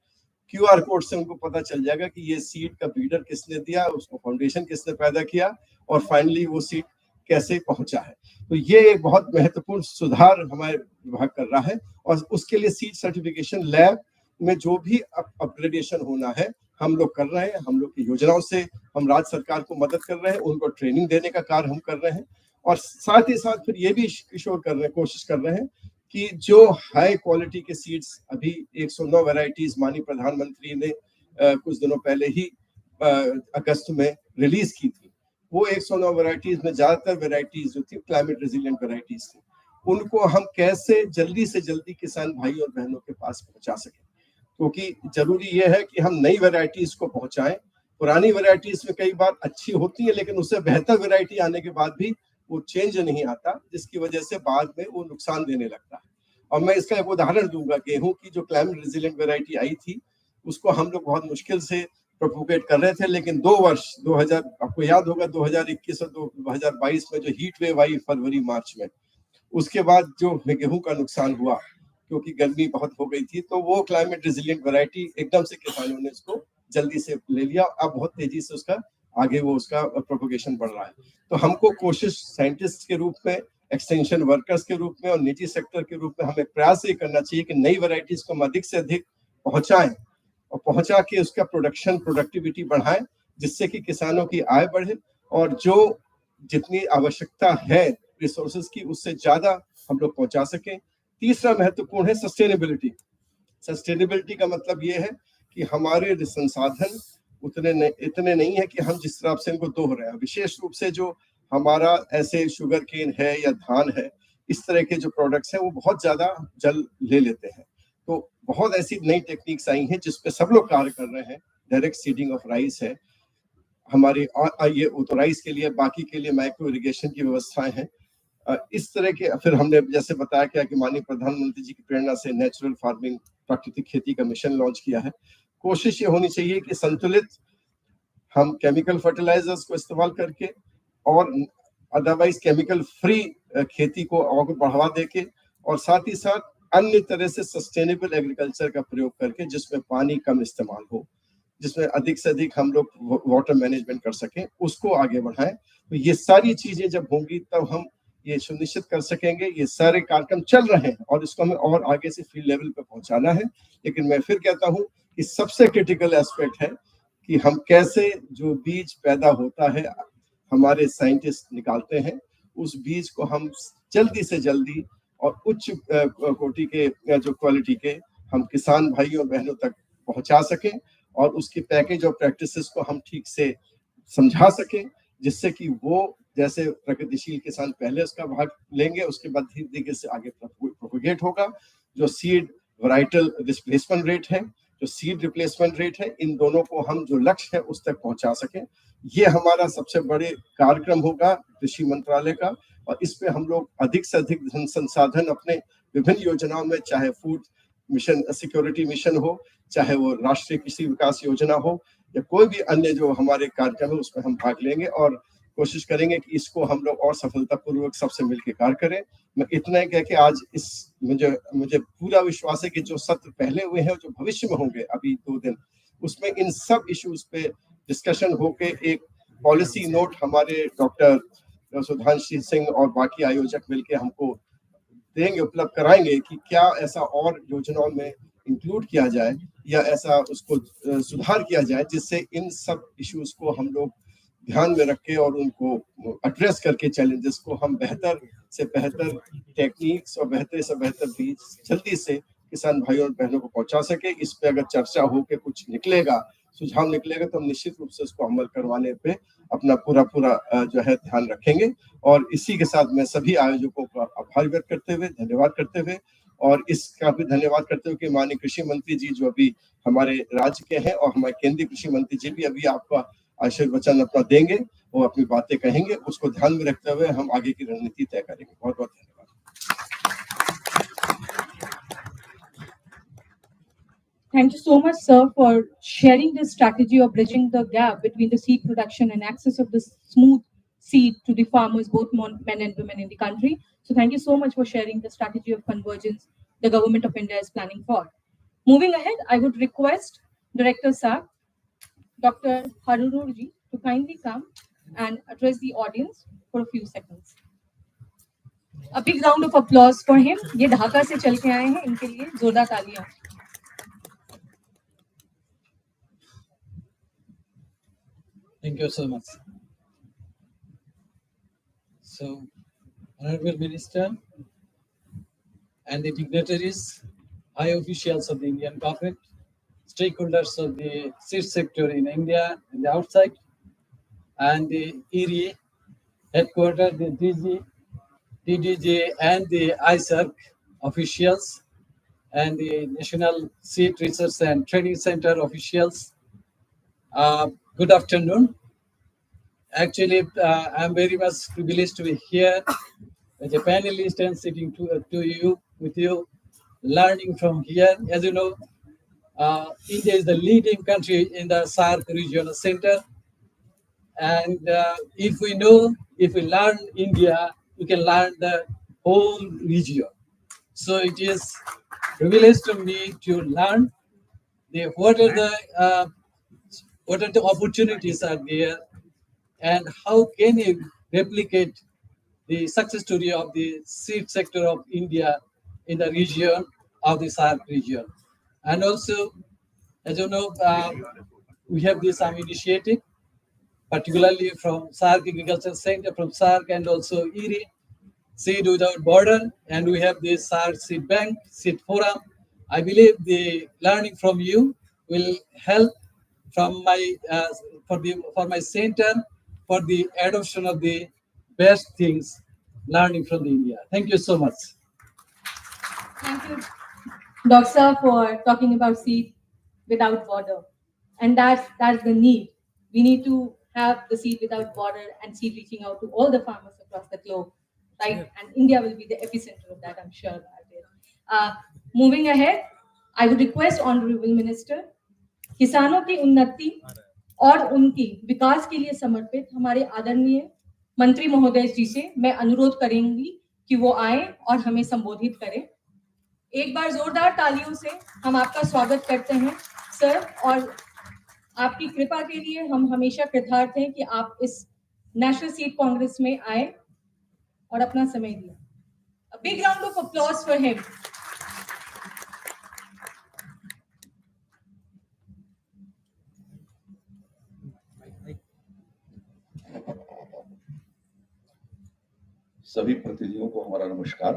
क्यूआर कोड से उनको पता चल जाएगा कि ये सीड का ब्रीडर किसने दिया, उसको फाउंडेशन किसने पैदा किया, और फाइनली वो सीड कैसे पहुंचा है। तो ये एक बहुत महत्वपूर्ण सुधार हमारे विभाग कर रहा है, और उसके लिए सीड सर्टिफिकेशन लैब में जो भी अपग्रेडेशन होना है हम लोग कर रहे हैं। हम लोग की योजनाओं से हम राज्य सरकार को मदद कर रहे हैं, उनको ट्रेनिंग देने का कार्य हम कर रहे हैं, और साथ ही साथ फिर ये भी कोशिश कर रहे हैं कि जो हाई क्वालिटी के सीड्स, अभी 109 वैरायटीज माननीय प्रधानमंत्री ने कुछ दिनों पहले ही अगस्त में रिलीज की थी, वो 109 वैरायटीज में ज्यादातर वैरायटीज जो थी क्लाइमेट रेजिलिएंट वैरायटीज थी, उनको हम कैसे जल्दी से जल्दी किसान भाई और बहनों के पास पहुंचा सकें। क्योंकि जरूरी ये है कि हम नई वैरायटीज को पहुंचाएं। पुरानी वैरायटीज में कई बार अच्छी होती है, लेकिन उससे बेहतर वैरायटी आने के बाद भी वो चेंज नहीं आता, जिसकी वजह से बाद में वो नुकसान देने लगता है। और मैं इसका एक उदाहरण दूंगा, गेहूं की जो क्लाइमेट रेजिलिएंट वैरायटी आई थी उसको हम लोग बहुत मुश्किल से प्रोपोगेट कर रहे थे, लेकिन 2 वर्ष 2000, आपको याद होगा 2021 और 2022 में जो हीट वेव आई फरवरी मार्च में, उसके बाद जो गेहूं का नुकसान हुआ क्योंकि गर्मी बहुत हो गई थी, तो वो क्लाइमेट रेजिलिएंट वैरायटी एकदम से किसानों ने इसको जल्दी से ले लिया। अब बहुत तेजी से उसका आगे उसका प्रोपोगेशन बढ़ रहा है। तो हमको कोशिश साइंटिस्ट के रूप में, एक्सटेंशन वर्कर्स के रूप में और निजी सेक्टर के रूप में हमें प्रयास ये करना चाहिए कि नई वैरायटीज को हम अधिक से अधिक पहुंचाएं और पहुंचा के उसका प्रोडक्टिविटी बढ़ाएं, जिससे कि किसानों की आय बढ़े और जो जितनी आवश्यकता है रिसोर्सेज की उससे ज्यादा हम लोग पहुंचा सकें। तीसरा महत्वपूर्ण है सस्टेनेबिलिटी। सस्टेनेबिलिटी का मतलब ये है कि हमारे संसाधन इतने नहीं है कि हम जिस तरह से इनको दोह रहे हैं। विशेष रूप से जो हमारा ऐसे शुगर केन है या धान है, इस तरह के जो प्रोडक्ट्स हैं वो बहुत ज्यादा जल ले लेते हैं। तो बहुत ऐसी नई टेक्निक्स आई हैं जिस पे सब लोग कार्य कर रहे हैं। डायरेक्ट सीडिंग ऑफ राइस है हमारी, ये तो राइस के लिए, बाकी के लिए माइक्रो इरिगेशन की व्यवस्थाएं हैं। इस तरह के फिर हमने जैसे बताया क्या कि माननीय प्रधानमंत्री जी की प्रेरणा से नेचुरल फार्मिंग, प्राकृतिक खेती का मिशन लॉन्च किया है। कोशिश ये होनी चाहिए कि संतुलित हम केमिकल फर्टिलाइजर्स को इस्तेमाल करके और अदरवाइज केमिकल फ्री खेती को और बढ़ावा देके और साथ ही साथ अन्य तरह से सस्टेनेबल एग्रीकल्चर का प्रयोग करके जिसमें पानी कम इस्तेमाल हो, जिसमें अधिक से अधिक हम लोग वाटर मैनेजमेंट कर सकें, उसको आगे बढ़ाएं। तो ये सारी चीजें जब होंगी तब हम ये सुनिश्चित कर सकेंगे। ये सारे कार्यक्रम चल रहे हैं और इसको हमें और आगे से फील्ड लेवल पे पहुंचाना है। लेकिन मैं फिर कहता हूँ कि सबसे क्रिटिकल एस्पेक्ट है कि हम कैसे जो बीज पैदा होता है हमारे साइंटिस्ट निकालते हैं, उस बीज को हम जल्दी से जल्दी और उच्च कोटि के जो क्वालिटी के हम किसान भाइयों और बहनों तक पहुंचा सकें और उसकी पैकेज और प्रैक्टिसेस को हम ठीक से समझा सकें, जिससे कि वो जैसे प्रगतिशील किसान पहले उसका भाग लेंगे, उसके बाद धीरे धीरे से आगे प्रोपोगेट होगा। जो सीड वैराइटल रिप्लेसमेंट रेट है, जो सीड रिप्लेसमेंट रेट है, इन दोनों को हम जो लक्ष्य है उस तक पहुंचा सकें। ये हमारा सबसे बड़े कार्यक्रम होगा कृषि मंत्रालय का और इस पे हम लोग अधिक से अधिक धन संसाधन अपने विभिन्न योजनाओं में, चाहे फूड मिशन सिक्योरिटी मिशन हो, चाहे वो राष्ट्रीय कृषि विकास योजना हो या कोई भी अन्य जो हमारे कार्यक्रम है उसमें हम भाग लेंगे और कोशिश करेंगे कि इसको हम लोग और सफलतापूर्वक सबसे मिलकर कार्य करें। मैं इतना ही कह के आज इस मुझे पूरा विश्वास है कि जो सत्र पहले हुए हैं जो भविष्य में होंगे अभी 2 दिन, उसमें इन सब इश्यूज पे डिस्कशन होके एक पॉलिसी नोट हमारे डॉक्टर सुधांशु सिंह और बाकी आयोजक मिलके हमको देंगे, उपलब्ध कराएंगे कि क्या ऐसा और योजनाओं में इंक्लूड किया जाए या ऐसा उसको सुधार किया जाए जिससे इन सब इश्यूज को हम लोग ध्यान में रख के और उनको एड्रेस करके चैलेंजेस को हम बेहतर से बेहतर टेक्निक्स और बेहतर से बेहतर बीज जल्दी से किसान भाइयों और बहनों को पहुंचा सके। इस पे अगर चर्चा हो के कुछ निकलेगा, सुझाव निकलेगा, तो हम निश्चित रूप से उसको अमल करवाने पे अपना पूरा जो है ध्यान रखेंगे। और इसी के साथ मैं सभी आयोजकों का आभार व्यक्त करते हुए, धन्यवाद करते हुए और इसका भी धन्यवाद करते हुए कि माननीय कृषि मंत्री जी जो अभी हमारे राज्य के हैं और हमारे केंद्रीय कृषि मंत्री जी भी अभी आपका आशीर्वचन अपना देंगे, वो अपनी बातें कहेंगे, उसको ध्यान में रखते हुए हम आगे की रणनीति तय करेंगे। बहुत बहुत धन्यवाद। Thank you so much, sir, for sharing this strategy of bridging the gap between the seed production and access of the smooth seed to the farmers, both men and women in the country. So thank you so much for sharing the strategy of convergence the Government of India is planning for. Moving ahead, I would request Director Sir, Dr. Harurji, to kindly come and address the audience for a few seconds. A big round of applause for him. ये ढाका से चल के आए हैं, इनके लिए जोरदार तालियां. Thank you so much. So, Honorable Minister and the dignitaries, high officials of the Indian government, stakeholders of the seed sector in India and the outside, and the ERI headquarters, the DG, DDJ, and the ISARC officials, and the National Seed Research and Training Center officials. Good afternoon. Actually, I'm very much privileged to be here as a panelist and sitting with you, learning from here. As you know, India is the leading country in the SAARC regional center. And if we learn India, we can learn the whole region. So it is privilege to me to learn what are the opportunities are there and how can you replicate the success story of the seed sector of India in the region of the SAARC region. And also, as you know, we have this initiative, particularly from SARC Agriculture Center, from SARC and also IRI, Seed Without Border, and we have this SARC Seed Bank, Seed Forum. I believe the learning from you will help from my for my center for the adoption of the best things learning from the India. Thank you so much. Thank you, Doctor, for talking about seed without border. And that's the need. We need to have the seed without border and seed reaching out to all the farmers across the globe, right? And India will be the epicenter of that, I'm sure about it. Moving ahead, I would request Honorable Minister, किसानों की उन्नति और उनकी विकास के लिए समर्पित हमारे आदरणीय मंत्री महोदय जी से मैं अनुरोध करेंगी कि वो आए और हमें संबोधित करें। एक बार जोरदार तालियों से हम आपका स्वागत करते हैं सर, और आपकी कृपा के लिए हम हमेशा कृतार्थ हैं कि आप इस नेशनल सीड कांग्रेस में आए और अपना समय दिया। A big round of applause for him. सभी प्रतिनिधियों को हमारा नमस्कार।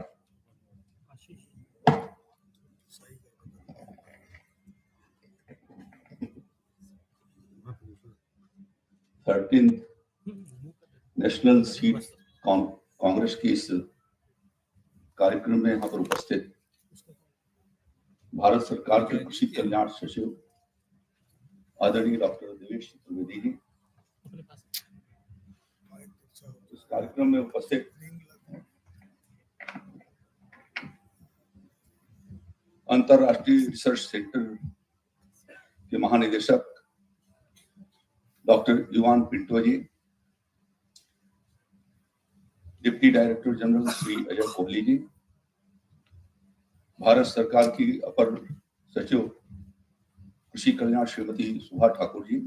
नेशनल सीड कांग्रेस की इस कार्यक्रम में यहाँ पर उपस्थित भारत सरकार के कृषि कल्याण सचिव आदरणीय डॉक्टर देवेश चतुर्वेदी जी, इस कार्यक्रम में उपस्थित अंतरराष्ट्रीय रिसर्च सेंटर के महानिदेशक doctor Ivan Pinto ji, deputy director general Shri Ajay Kohli ji, Bharat सरकार की अपर सचिव कृषि कल्याण श्रीमती सुभा ठाकुर जी,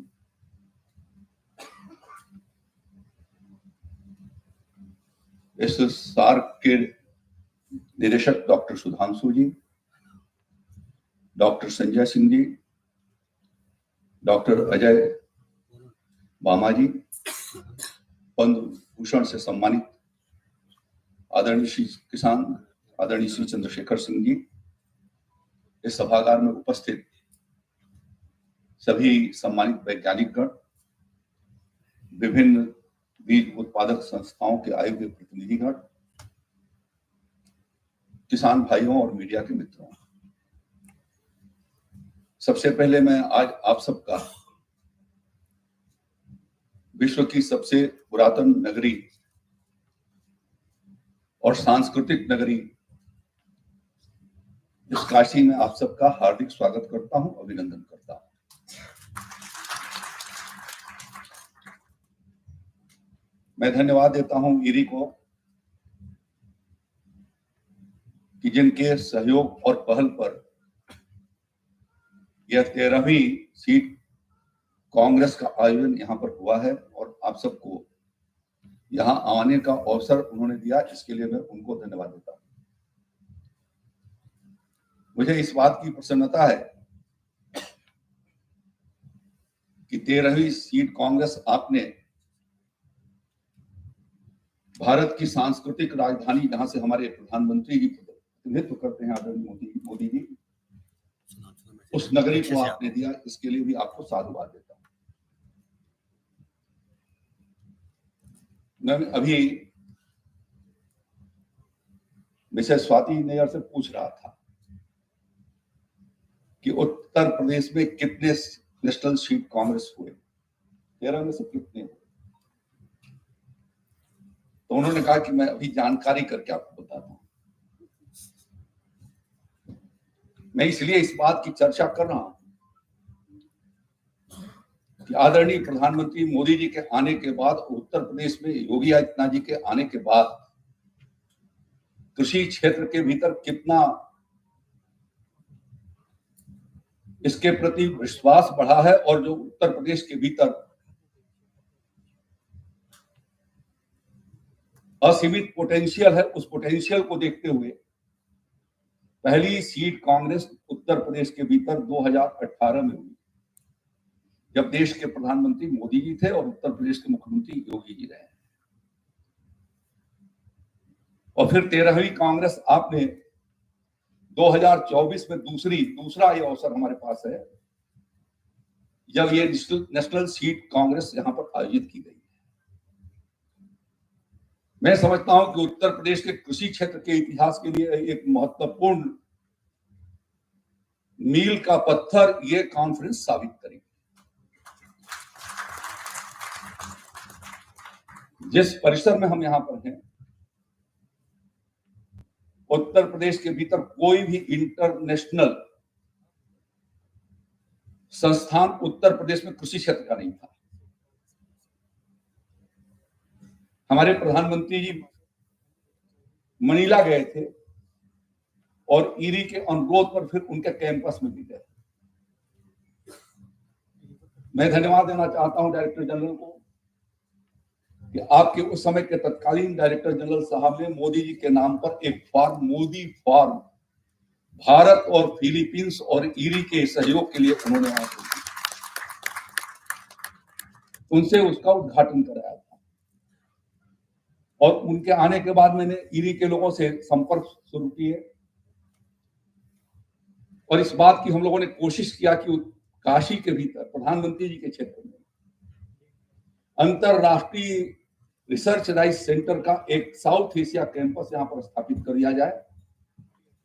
इस सार्क के निदेशक डॉक्टर सुधांशु जी, डॉक्टर संजय सिंह जी, डॉक्टर अजय बामा जी, पद्म भूषण से सम्मानित आदरणीय श्री किसान आदरणीय श्री चंद्रशेखर सिंह जी, इस सभागार में उपस्थित सभी सम्मानित वैज्ञानिकगण, विभिन्न बीज उत्पादक संस्थाओं के आए हुए प्रतिनिधिगण, किसान भाइयों और मीडिया के मित्रों, सबसे पहले मैं आज आप सबका विश्व की सबसे पुरातन नगरी और सांस्कृतिक नगरी इस काशी में आप सबका हार्दिक स्वागत करता हूं, अभिनंदन करता हूं। मैं धन्यवाद देता हूं इरी को कि जिनके सहयोग और पहल पर यह 13वीं सीड कांग्रेस का आयोजन यहाँ पर हुआ है और आप सबको यहाँ आने का अवसर उन्होंने दिया, इसके लिए मैं उनको धन्यवाद देता हूँ। मुझे इस बात की प्रसन्नता है कि 13वीं सीड कांग्रेस आपने भारत की सांस्कृतिक राजधानी, जहां से हमारे प्रधानमंत्री जी प्रतिनिधित्व करते हैं आदरणीय मोदी जी, उस नगरी को आपने दिया, इसके लिए भी आपको साधुवाद देता हूं। मैं अभी मिसेस स्वाति नैयर से पूछ रहा था कि उत्तर प्रदेश में कितने नेशनल सीड कांग्रेस हुए, 13 में से कितने हुए? तो उन्होंने कहा कि मैं अभी जानकारी करके आपको बताता हूं। मैं इसलिए इस बात की चर्चा कर रहा हूं कि आदरणीय प्रधानमंत्री मोदी जी के आने के बाद, उत्तर प्रदेश में योगी आदित्यनाथ जी के आने के बाद कृषि क्षेत्र के भीतर कितना इसके प्रति विश्वास बढ़ा है, और जो उत्तर प्रदेश के भीतर असीमित पोटेंशियल है, उस पोटेंशियल को देखते हुए पहली सीड कांग्रेस उत्तर प्रदेश के भीतर 2018 में हुई, जब देश के प्रधानमंत्री मोदी जी थे और उत्तर प्रदेश के मुख्यमंत्री योगी जी रहे। और फिर 13वीं कांग्रेस आपने 2024 में दूसरा ये अवसर हमारे पास है जब ये नेशनल सीड कांग्रेस यहां पर आयोजित की गई। मैं समझता हूं कि उत्तर प्रदेश के कृषि क्षेत्र के इतिहास के लिए एक महत्वपूर्ण मील का पत्थर ये कॉन्फ्रेंस साबित करेगी। जिस परिसर में हम यहां पर हैं, उत्तर प्रदेश के भीतर कोई भी इंटरनेशनल संस्थान उत्तर प्रदेश में कृषि क्षेत्र का नहीं था। हमारे प्रधानमंत्री जी मनीला गए थे और ईरी के अनुरोध पर फिर उनके कैंपस में भी गए। मैं धन्यवाद देना चाहता हूं डायरेक्टर जनरल को कि आपके उस समय के तत्कालीन डायरेक्टर जनरल साहब ने मोदी जी के नाम पर एक फॉर्म, मोदी फॉर्म, भारत और फिलीपींस और ईरी के सहयोग के लिए उन्होंने उनसे उसका उद्घाटन कराया था। और उनके आने के बाद मैंने ईरी के लोगों से संपर्क शुरू किए और इस बात की हम लोगों ने कोशिश किया कि काशी के भीतर प्रधानमंत्री जी के क्षेत्र में अंतरराष्ट्रीय रिसर्च राइस सेंटर का एक साउथ एशिया कैंपस यहां पर स्थापित कर दिया जाए।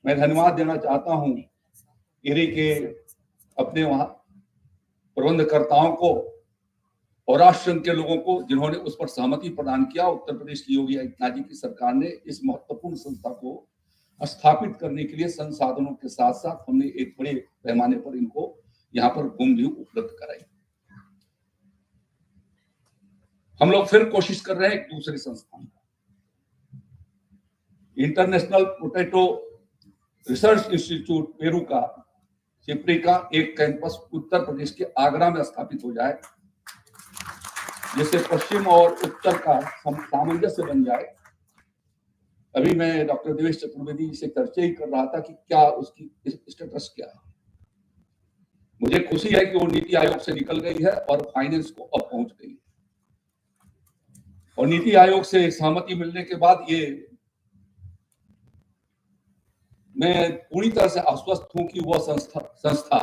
मैं धन्यवाद देना चाहता हूं ईरी के अपने वहां प्रबंधकर्ताओं को और राष्ट्र संघ के लोगों को जिन्होंने उस पर सहमति प्रदान किया। उत्तर प्रदेश की योगी आदित्यनाथ जी की सरकार ने इस महत्वपूर्ण संस्था को स्थापित करने के लिए संसाधनों के साथ साथ हमने एक बड़े पैमाने पर इनको यहाँ पर भूमि भी उपलब्ध कराई। हम लोग फिर कोशिश कर रहे हैं एक दूसरे संस्थान, international potato research institute Peru का, सिप्री का एक कैंपस उत्तर प्रदेश के आगरा में स्थापित हो जाए, जिससे पश्चिम और उत्तर का सामंजस्य बन जाए। अभी मैं डॉक्टर देवेश चतुर्वेदी जी से चर्चा ही कर रहा था कि क्या उसकी स्टेटस क्या है। मुझे खुशी है कि वो नीति आयोग से निकल गई है और फाइनेंस को अब पहुंच गई है और नीति आयोग से सहमति मिलने के बाद ये मैं पूरी तरह से आश्वस्त हूं कि वह संस्था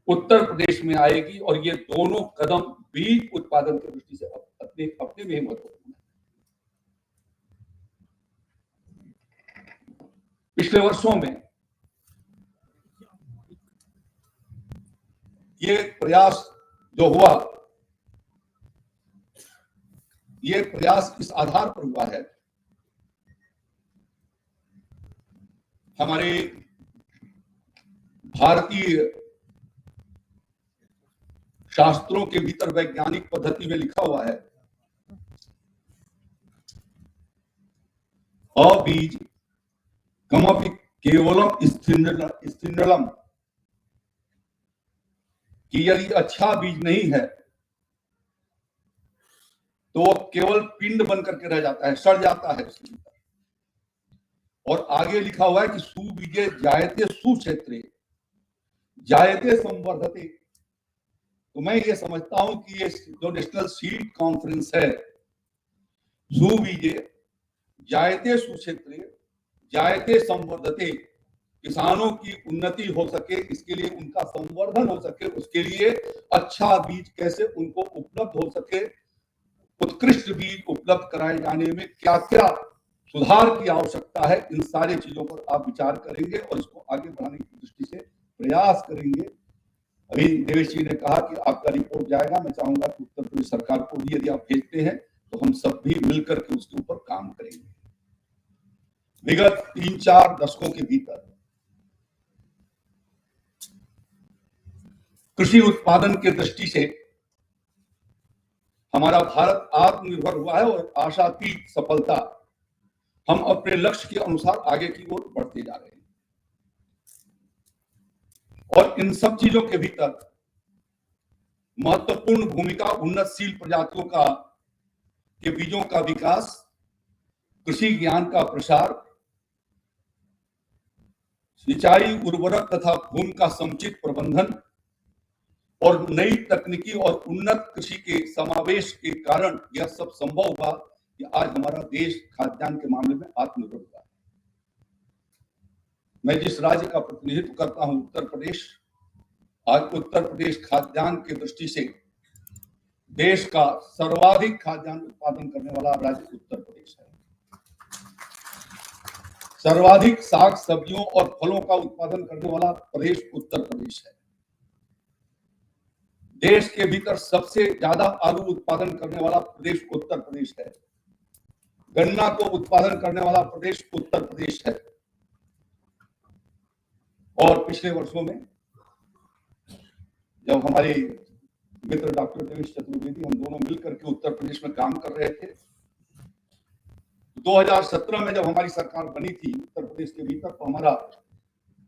उत्तर प्रदेश में आएगी और ये दोनों कदम बीज उत्पादन की दृष्टि से अपने में महत्वपूर्ण है। पिछले वर्षों में ये प्रयास जो हुआ, ये प्रयास इस आधार पर हुआ है, हमारे भारतीय शास्त्रों के भीतर वैज्ञानिक पद्धति में लिखा हुआ है, अबीज कमपि केवलम स्थिरलम, कि यदि अच्छा बीज नहीं है तो वो केवल पिंड बन करके रह जाता है, सड़ जाता है उसके भीतर। और आगे लिखा हुआ है कि सुबीजे जायते सुक्षेत्रे जायते संवर्धते। तो मैं ये समझता हूं कि ये जो नेशनल सीड कॉन्फ्रेंस है, सुबीजे जायते सुक्षेत्रे जायते संवर्धते, किसानों की उन्नति हो सके, इसके लिए उनका संवर्धन हो सके, उसके लिए अच्छा बीज कैसे उनको उपलब्ध हो सके, उत्कृष्ट बीज उपलब्ध कराए जाने में क्या क्या सुधार की आवश्यकता है, इन सारी चीजों पर आप विचार करेंगे और इसको आगे बढ़ाने की दृष्टि से प्रयास करेंगे। अभी देवेश जी ने कहा कि आपका रिपोर्ट जाएगा, मैं चाहूंगा कि उत्तर प्रदेश सरकार को भी यदि आप भेजते हैं तो हम सब भी मिलकर के उसके ऊपर काम करेंगे। विगत 3-4 दशकों के भीतर कृषि उत्पादन के दृष्टि से हमारा भारत आत्मनिर्भर हुआ है और आशातीत सफलता, हम अपने लक्ष्य के अनुसार आगे की ओर बढ़ते जा रहे हैं। और इन सब चीजों के भीतर महत्वपूर्ण भूमिका उन्नतशील प्रजातियों का के बीजों का विकास, कृषि ज्ञान का प्रसार, सिंचाई, उर्वरक तथा भूमि का समुचित प्रबंधन और नई तकनीकी और उन्नत कृषि के समावेश के कारण यह सब संभव हुआ कि आज हमारा देश खाद्यान्न के मामले में आत्मनिर्भर हुआ है। मैं जिस राज्य का प्रतिनिधित्व करता हूं, उत्तर प्रदेश, आज उत्तर प्रदेश खाद्यान्न की दृष्टि से देश का सर्वाधिक खाद्यान्न उत्पादन करने वाला राज्य उत्तर प्रदेश है। सर्वाधिक साग सब्जियों और फलों का उत्पादन करने वाला प्रदेश उत्तर प्रदेश है। देश के भीतर सबसे ज्यादा आलू उत्पादन करने वाला प्रदेश उत्तर प्रदेश है। गन्ना को उत्पादन करने वाला प्रदेश उत्तर प्रदेश है। और पिछले वर्षों में जब हमारे मित्र डॉक्टर देवेश चतुर्वेदी, हम दोनों मिलकर के उत्तर प्रदेश में काम कर रहे थे, 2017 में जब हमारी सरकार बनी थी उत्तर प्रदेश के भीतर, तो हमारा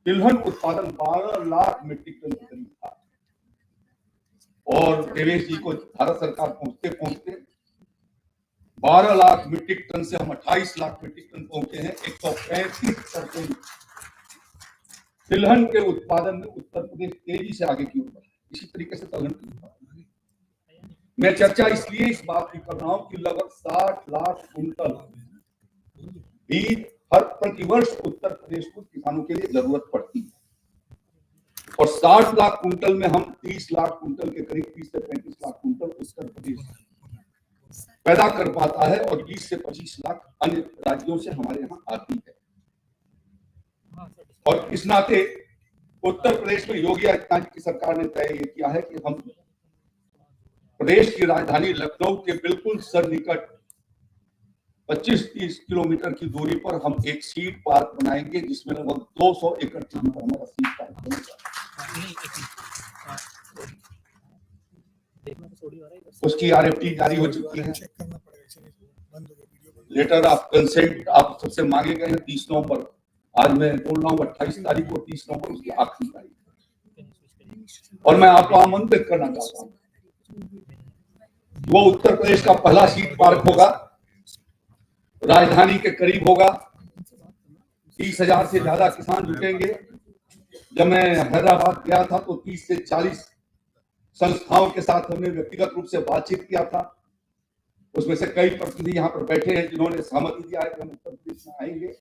तिलहन उत्पादन 12 लाख मीट्रिक टन के करीब था। और देवेश जी को भारत सरकार पहुंचते पहुंचते 12 लाख मीट्रिक टन से हम 28 लाख मीट्रिक टन पहुंचे हैं। 135% तिलहन के उत्पादन में उत्तर प्रदेश तेजी से आगे की ओर बढ़ा। इसी तरीके से तिलहन की उत्पादन, मैं चर्चा इसलिए इस बात की कर रहा हूं कि लगभग 60 लाख कुंटल बीज हर प्रतिवर्ष उत्तर प्रदेश को किसानों के लिए जरूरत पड़ती है। और 60 लाख कुंटल में हम 30 लाख कुंटल के करीब 30 से 35 लाख कुंटल उत्तर प्रदेश पैदा कर पाता है और 20 से 25 लाख अन्य राज्यों से हमारे यहाँ आती है। और इस नाते उत्तर प्रदेश में योगी आदित्यनाथ की सरकार ने तय किया है कि हम प्रदेश की राजधानी लखनऊ के बिल्कुल सन्निकट 25-30 किलोमीटर की दूरी पर हम एक सीड पार्क बनाएंगे, जिसमें लगभग 200 एकड़ जमीन पर हमारा सीड पार्क बनेगा। उसकी RFT जारी हो चुकी है। लेटर ऑफ कंसेंट आप सबसे मांगे गए हैं 30 नवंबर। आज मैं बोल रहा हूँ 28 तारीख को, 30 नवंबर उसकी आखिरी तारीख। और मैं आपको आमंत्रित करना चाहता हूँ, वो उत्तर प्रदेश का पहला सीड पार्क होगा, राजधानी के करीब होगा। 30,000 से ज्यादा किसान जुटेंगे। जब मैं हैदराबाद गया था तो 30 से 40 संस्थाओं के साथ हमने व्यक्तिगत रूप से बातचीत किया था। उसमें से कई प्रतिनिधि यहाँ पर बैठे हैं जिन्होंने सहमति दिया है कि हम उत्तर प्रदेश में आएंगे।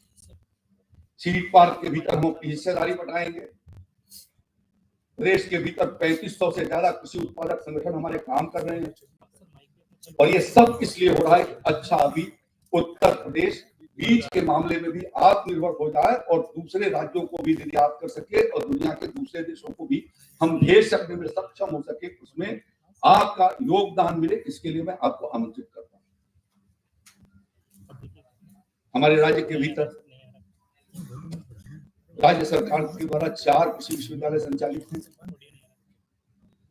सीड पार्क के भीतर हम अपनी हिस्सेदारी बढ़ाएंगे। प्रदेश के भीतर 3500 से ज्यादा कृषि उत्पादक संगठन हमारे काम कर रहे हैं। और ये सब इसलिए हो रहा है कि अच्छा अभी उत्तर प्रदेश बीज के मामले में भी आत्मनिर्भर हो जाए और दूसरे राज्यों को भी निर्यात कर सके और दुनिया के दूसरे देशों को भी हम भेज सकने में सक्षम हो सके। उसमें आपका योगदान मिले, इसके लिए मैं आपको आमंत्रित करता हूं। हमारे राज्य के भीतर राज्य सरकार के द्वारा 4 कृषि विश्वविद्यालय संचालित हैं।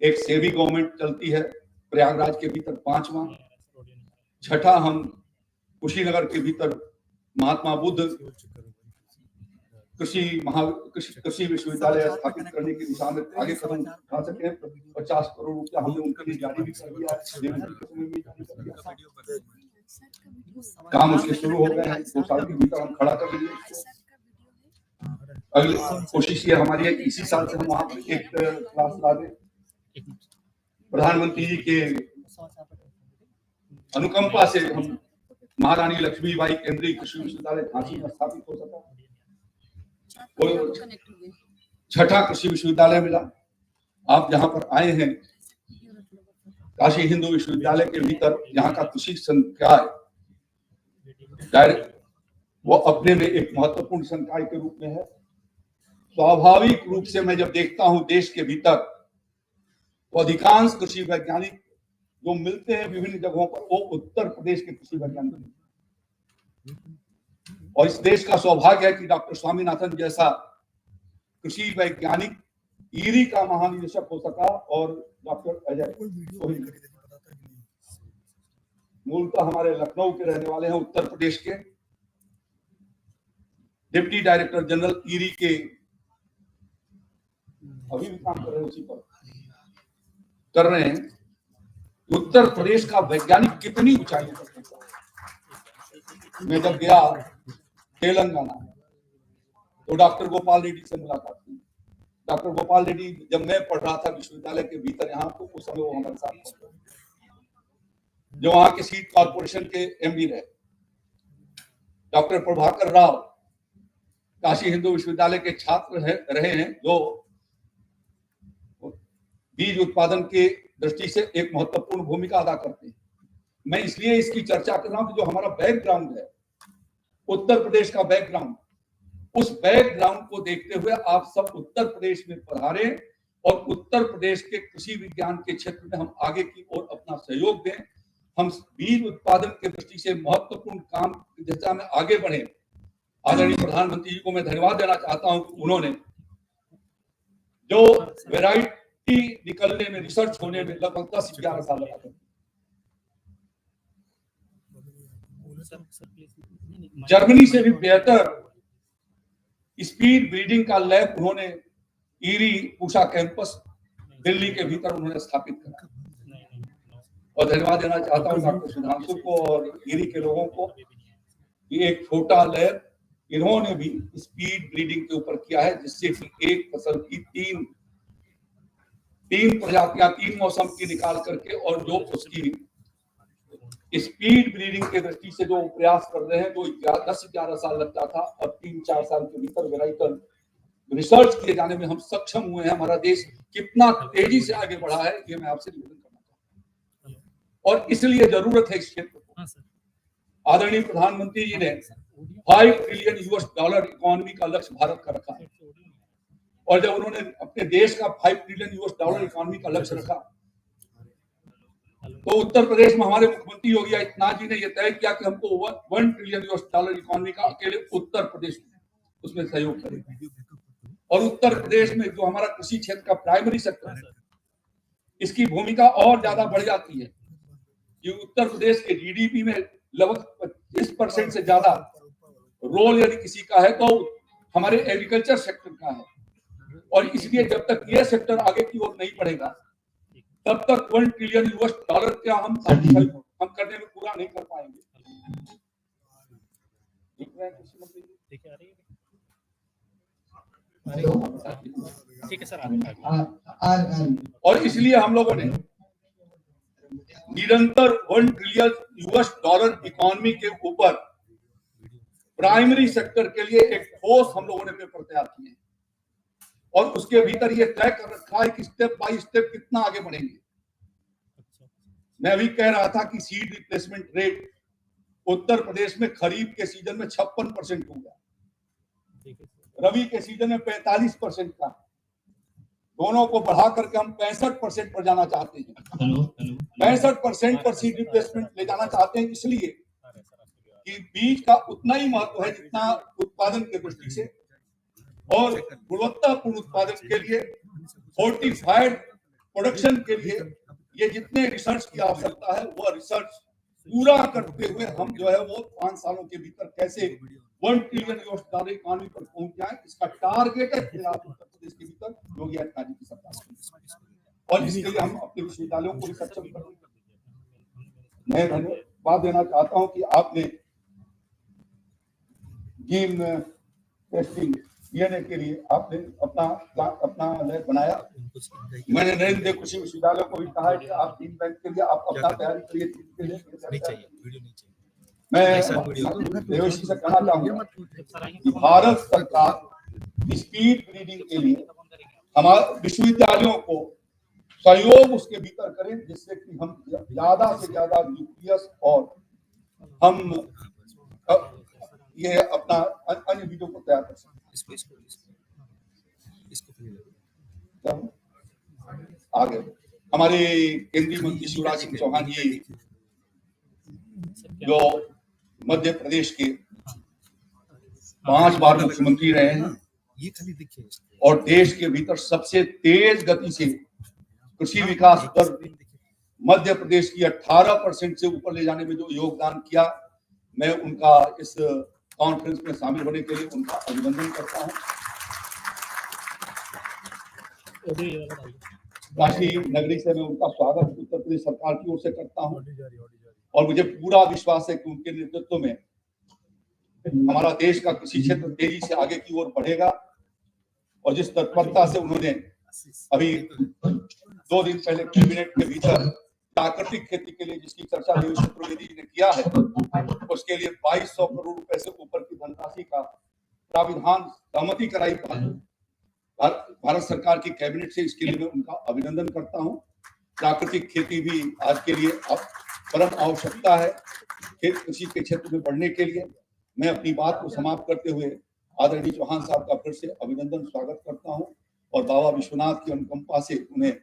एक सेवी गवर्नमेंट चलती है प्रयागराज के भीतर 5वां, 6ठा हम कुशीनगर के भीतर महात्मा बुद्ध कृषि विश्वविद्यालय स्थापित करने की दिशा में आगे कदम उठा सके। 50 करोड़ रुपया हमने उनके लिए जारी भी कर दिया है। काम उसके शुरू हो गए हैं। 2 साल के भीतर हम खड़ा कर देंगे। अगली कोशिश ये हमारी है कि इसी साल से हम वहां पर एक क्लास ला दें। प्रधानमंत्री जी के अनुकंपा से हम महारानी लक्ष्मीबाई केंद्रीय कृषि विश्वविद्यालय झांसी में स्थापित हो सका। 6ठा कृषि विश्वविद्यालय मिला। आप जहां पर आए हैं काशी हिंदू विश्वविद्यालय के भीतर यहाँ का कृषि संकाय वो अपने में एक महत्वपूर्ण संकाय के रूप में है। स्वाभाविक रूप से मैं जब देखता हूं देश के भीतर तो अधिकांश कृषि वैज्ञानिक जो मिलते हैं विभिन्न जगहों पर वो उत्तर प्रदेश के कृषि वैज्ञानिक, और इस देश का सौभाग्य है कि डॉक्टर स्वामीनाथन जैसा कृषि वैज्ञानिक ईरी का महानिदेशक हो सका। और डॉक्टर अजय मूलतः हमारे लखनऊ के रहने वाले हैं, उत्तर प्रदेश के डिप्टी डायरेक्टर जनरल ईरी के अभी भी काम कर रहे हैं, उसी पर कर रहे हैं। उत्तर प्रदेश का वैज्ञानिक कितनी ऊंचाई पर। मैं जब गया तेलंगाना, तो डॉक्टर गोपाल रेड्डी से मुलाकात हुई। डॉक्टर गोपाल रेड्डी जब मैं पढ़ रहा था विश्वविद्यालय के भीतर यहाँ, तो उस समय वो हमारे साथ पढ़ते, जो वहां के सीड कॉर्पोरेशन के एमडी रहे। डॉक्टर प्रभाकर राव काशी हिंदू विश्वविद्यालय के छात्र रहे हैं, जो बीज उत्पादन के दृष्टि से एक महत्वपूर्ण भूमिका अदा करते हैं। मैं इसलिए इसकी चर्चा कर रहा हूं कि जो हमारा बैकग्राउंड है, उत्तर प्रदेश का बैकग्राउंड, उस बैकग्राउंड को देखते हुए आप सब उत्तर प्रदेश में पधारे और उत्तर प्रदेश के कृषि विज्ञान के क्षेत्र में हम आगे की ओर अपना सहयोग दें। हम बीज उत्पादन के दृष्टि से महत्वपूर्ण काम की दिशा में आगे बढ़े। आदरणीय प्रधानमंत्री जी को मैं धन्यवाद देना चाहता हूं कि उन्होंने जो वैरायटी निकलने में, रिसर्च होने में लगभग 10-11 साल लगा, जर्मनी से भी बेहतर स्पीड ब्रीडिंग का लैब उन्होंने ईरी पूषा कैंपस दिल्ली के भीतर उन्होंने स्थापित करा। और धन्यवाद देना चाहता हूं डॉक्टर सुधांशु को और ईरी के लोगों को कि एक छोटा लैब इन्होंने भी स्पीड ब्रीडिंग के ऊपर किया है, जिससे कि एक फसल की तीन प्रजातियां 3 मौसम की निकाल करके, और जो उसकी स्पीड ब्रीडिंग के दृष्टि से जो प्रयास कर रहे हैं, जो 10-11 साल लगता था, अब 3-4 साल के भीतर वेराइटल रिसर्च किए जाने में हम सक्षम हुए हैं। हमारा देश कितना तेजी से आगे बढ़ा है, ये मैं आपसे निवेदन करना चाहता हूँ, और इसलिए जरूरत है इस क्षेत्र को। आदरणीय प्रधानमंत्री जी ने $5 ट्रिलियन इकोनॉमी का लक्ष्य भारत का रखा है, और जब उन्होंने अपने देश का $5 ट्रिलियन इकोनॉमी का लक्ष्य रखा, तो उत्तर प्रदेश में हमारे मुख्यमंत्री योगी आदित्यनाथ जी ने यह तय किया कि हमको $1 ट्रिलियन इकोनॉमी का अकेले उत्तर प्रदेश में उसमें सहयोग करेगा। और उत्तर प्रदेश में जो हमारा कृषि क्षेत्र का प्राइमरी सेक्टर है, इसकी भूमिका और ज्यादा बढ़ जाती है कि उत्तर प्रदेश के जीडीपी में लगभग 25% से ज्यादा रोल यदि किसी का है तो हमारे एग्रीकल्चर सेक्टर का है। और इसलिए जब तक ये सेक्टर आगे की ओर नहीं बढ़ेगा, तब तक $1 ट्रिलियन क्या हम करने में पूरा नहीं कर पाएंगे। ठीक है सर। और इसलिए हम लोगों ने निरंतर $1 ट्रिलियन इकोनॉमी के ऊपर प्राइमरी सेक्टर के लिए एक ठोस हम लोगों ने पेपर तैयार किए हैं, और उसके भीतर ये तय कर रखा है कि स्टेप बाय स्टेप कितना आगे बढ़ेंगे। मैं अभी कह रहा था कि seed replacement rate Uttar Pradesh में खरीफ के सीजन में 56% हो गया, रबी के सीजन में 45% का, दोनों को बढ़ा करके हम 65% पर जाना चाहते हैं। 65% पर सीड रिप्लेसमेंट ले जाना चाहते हैं, इसलिए कि बीज का उतना ही महत्व है जितना उत्पादन के दृष्टि से, और गुणवत्तापूर्ण उत्पादन के लिए, फोर्टिफाइड प्रोडक्शन के लिए ये जितने रिसर्च की आवश्यकता है, वो रिसर्च पूरा करते हुए हम जो है वो 5 सालों के भीतर कैसे $1 ट्रिलियन इकोनॉमी पर पहुंच जाए, इसका टारगेट है उत्तर प्रदेश के भीतर योगी आदित्यनाथ जी की सरकार, और इसके लिए हम अपने विश्वविद्यालयों को भी सक्षम करेंगे। मैं धन्यवाद देना चाहता हूं कि आपने जीन टेस्टिंग डीएनए के लिए आपने अपना लैब बनाया। मैंने नरेंद्र कृषि विश्वविद्यालय को भी कहा है कि आप जीन बैंक के लिए आप अपना तैयारी करिए। मैं देवेशी से कहना चाहूंगा कि भारत सरकार स्पीड ब्रीडिंग के लिए हमारे विश्वविद्यालयों को सहयोग उसके भीतर करें, जिससे कि हम ज्यादा से ज्यादा न्यूक्लियस और हम ये अपना अन्य बीजों को तैयार कर सकते हैं। आगे हमारे केंद्रीय मंत्री शिवराज सिंह चौहान जी, जो मध्य प्रदेश के 5 बार मुख्यमंत्री रहे हैं और देश के भीतर सबसे तेज गति से कृषि विकास दर मध्य प्रदेश की 18% से ऊपर ले जाने में जो योगदान किया, मैं उनका इस कॉन्फ्रेंस में शामिल होने के लिए उनका अभिनंदन करता हूं। काशी नगरी से मैं उनका स्वागत उत्तर प्रदेश सरकार की ओर से करता हूं, और मुझे पूरा विश्वास है कि उनके नेतृत्व में हमारा देश का कृषि क्षेत्र तेजी से आगे की ओर बढ़ेगा। और जिस तत्परता से उन्होंने अभी 2 दिन पहले कैबिनेट के भीतर प्राकृतिक खेती के लिए जिसकी चर्चा देवेश चतुर्वेदी जी ने किया है, उसके लिए 2200 करोड़ रुपए से ऊपर की धनराशि का प्राविधान सहमति कराई भारत सरकार की कैबिनेट से। इसके लिए मैं उनका अभिनंदन करता हूं। प्राकृतिक खेती भी आज के लिए अब परम आवश्यकता है कृषि के क्षेत्र में बढ़ने के लिए। मैं अपनी बात को समाप्त करते हुए आदरणीय चौहान साहब का फिर से अभिनंदन स्वागत करता हूं और बाबा विश्वनाथ की अनुकंपा से उन्हें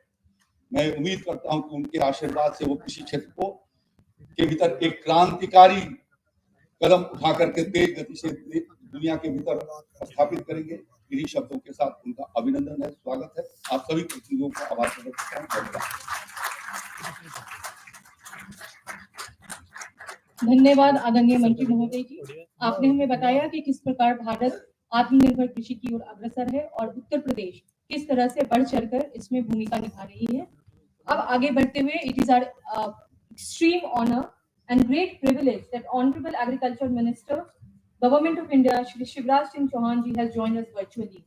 मैं उम्मीद करता हूं कि उनके आशीर्वाद से वो कृषि क्षेत्र को के भीतर एक क्रांतिकारी कदम उठा करके तेज गति से दुनिया के भीतर स्थापित करेंगे। इन्हीं शब्दों के साथ उनका अभिनंदन है, स्वागत है। आप सभी प्रतिनिधियों का आभार प्रकट करता हूं। धन्यवाद आदरणीय मंत्री महोदय जी। आपने हमें बताया कि किस प्रकार भारत आत्मनिर्भर कृषि की ओर अग्रसर है और उत्तर प्रदेश किस तरह से बढ़ चढ़कर इसमें भूमिका निभा रही है। अब आगे बढ़ते हुए, it is our extreme honour and great privilege that honourable agriculture minister government of India Shri Shivraj Singh Chauhan ji has joined us virtually.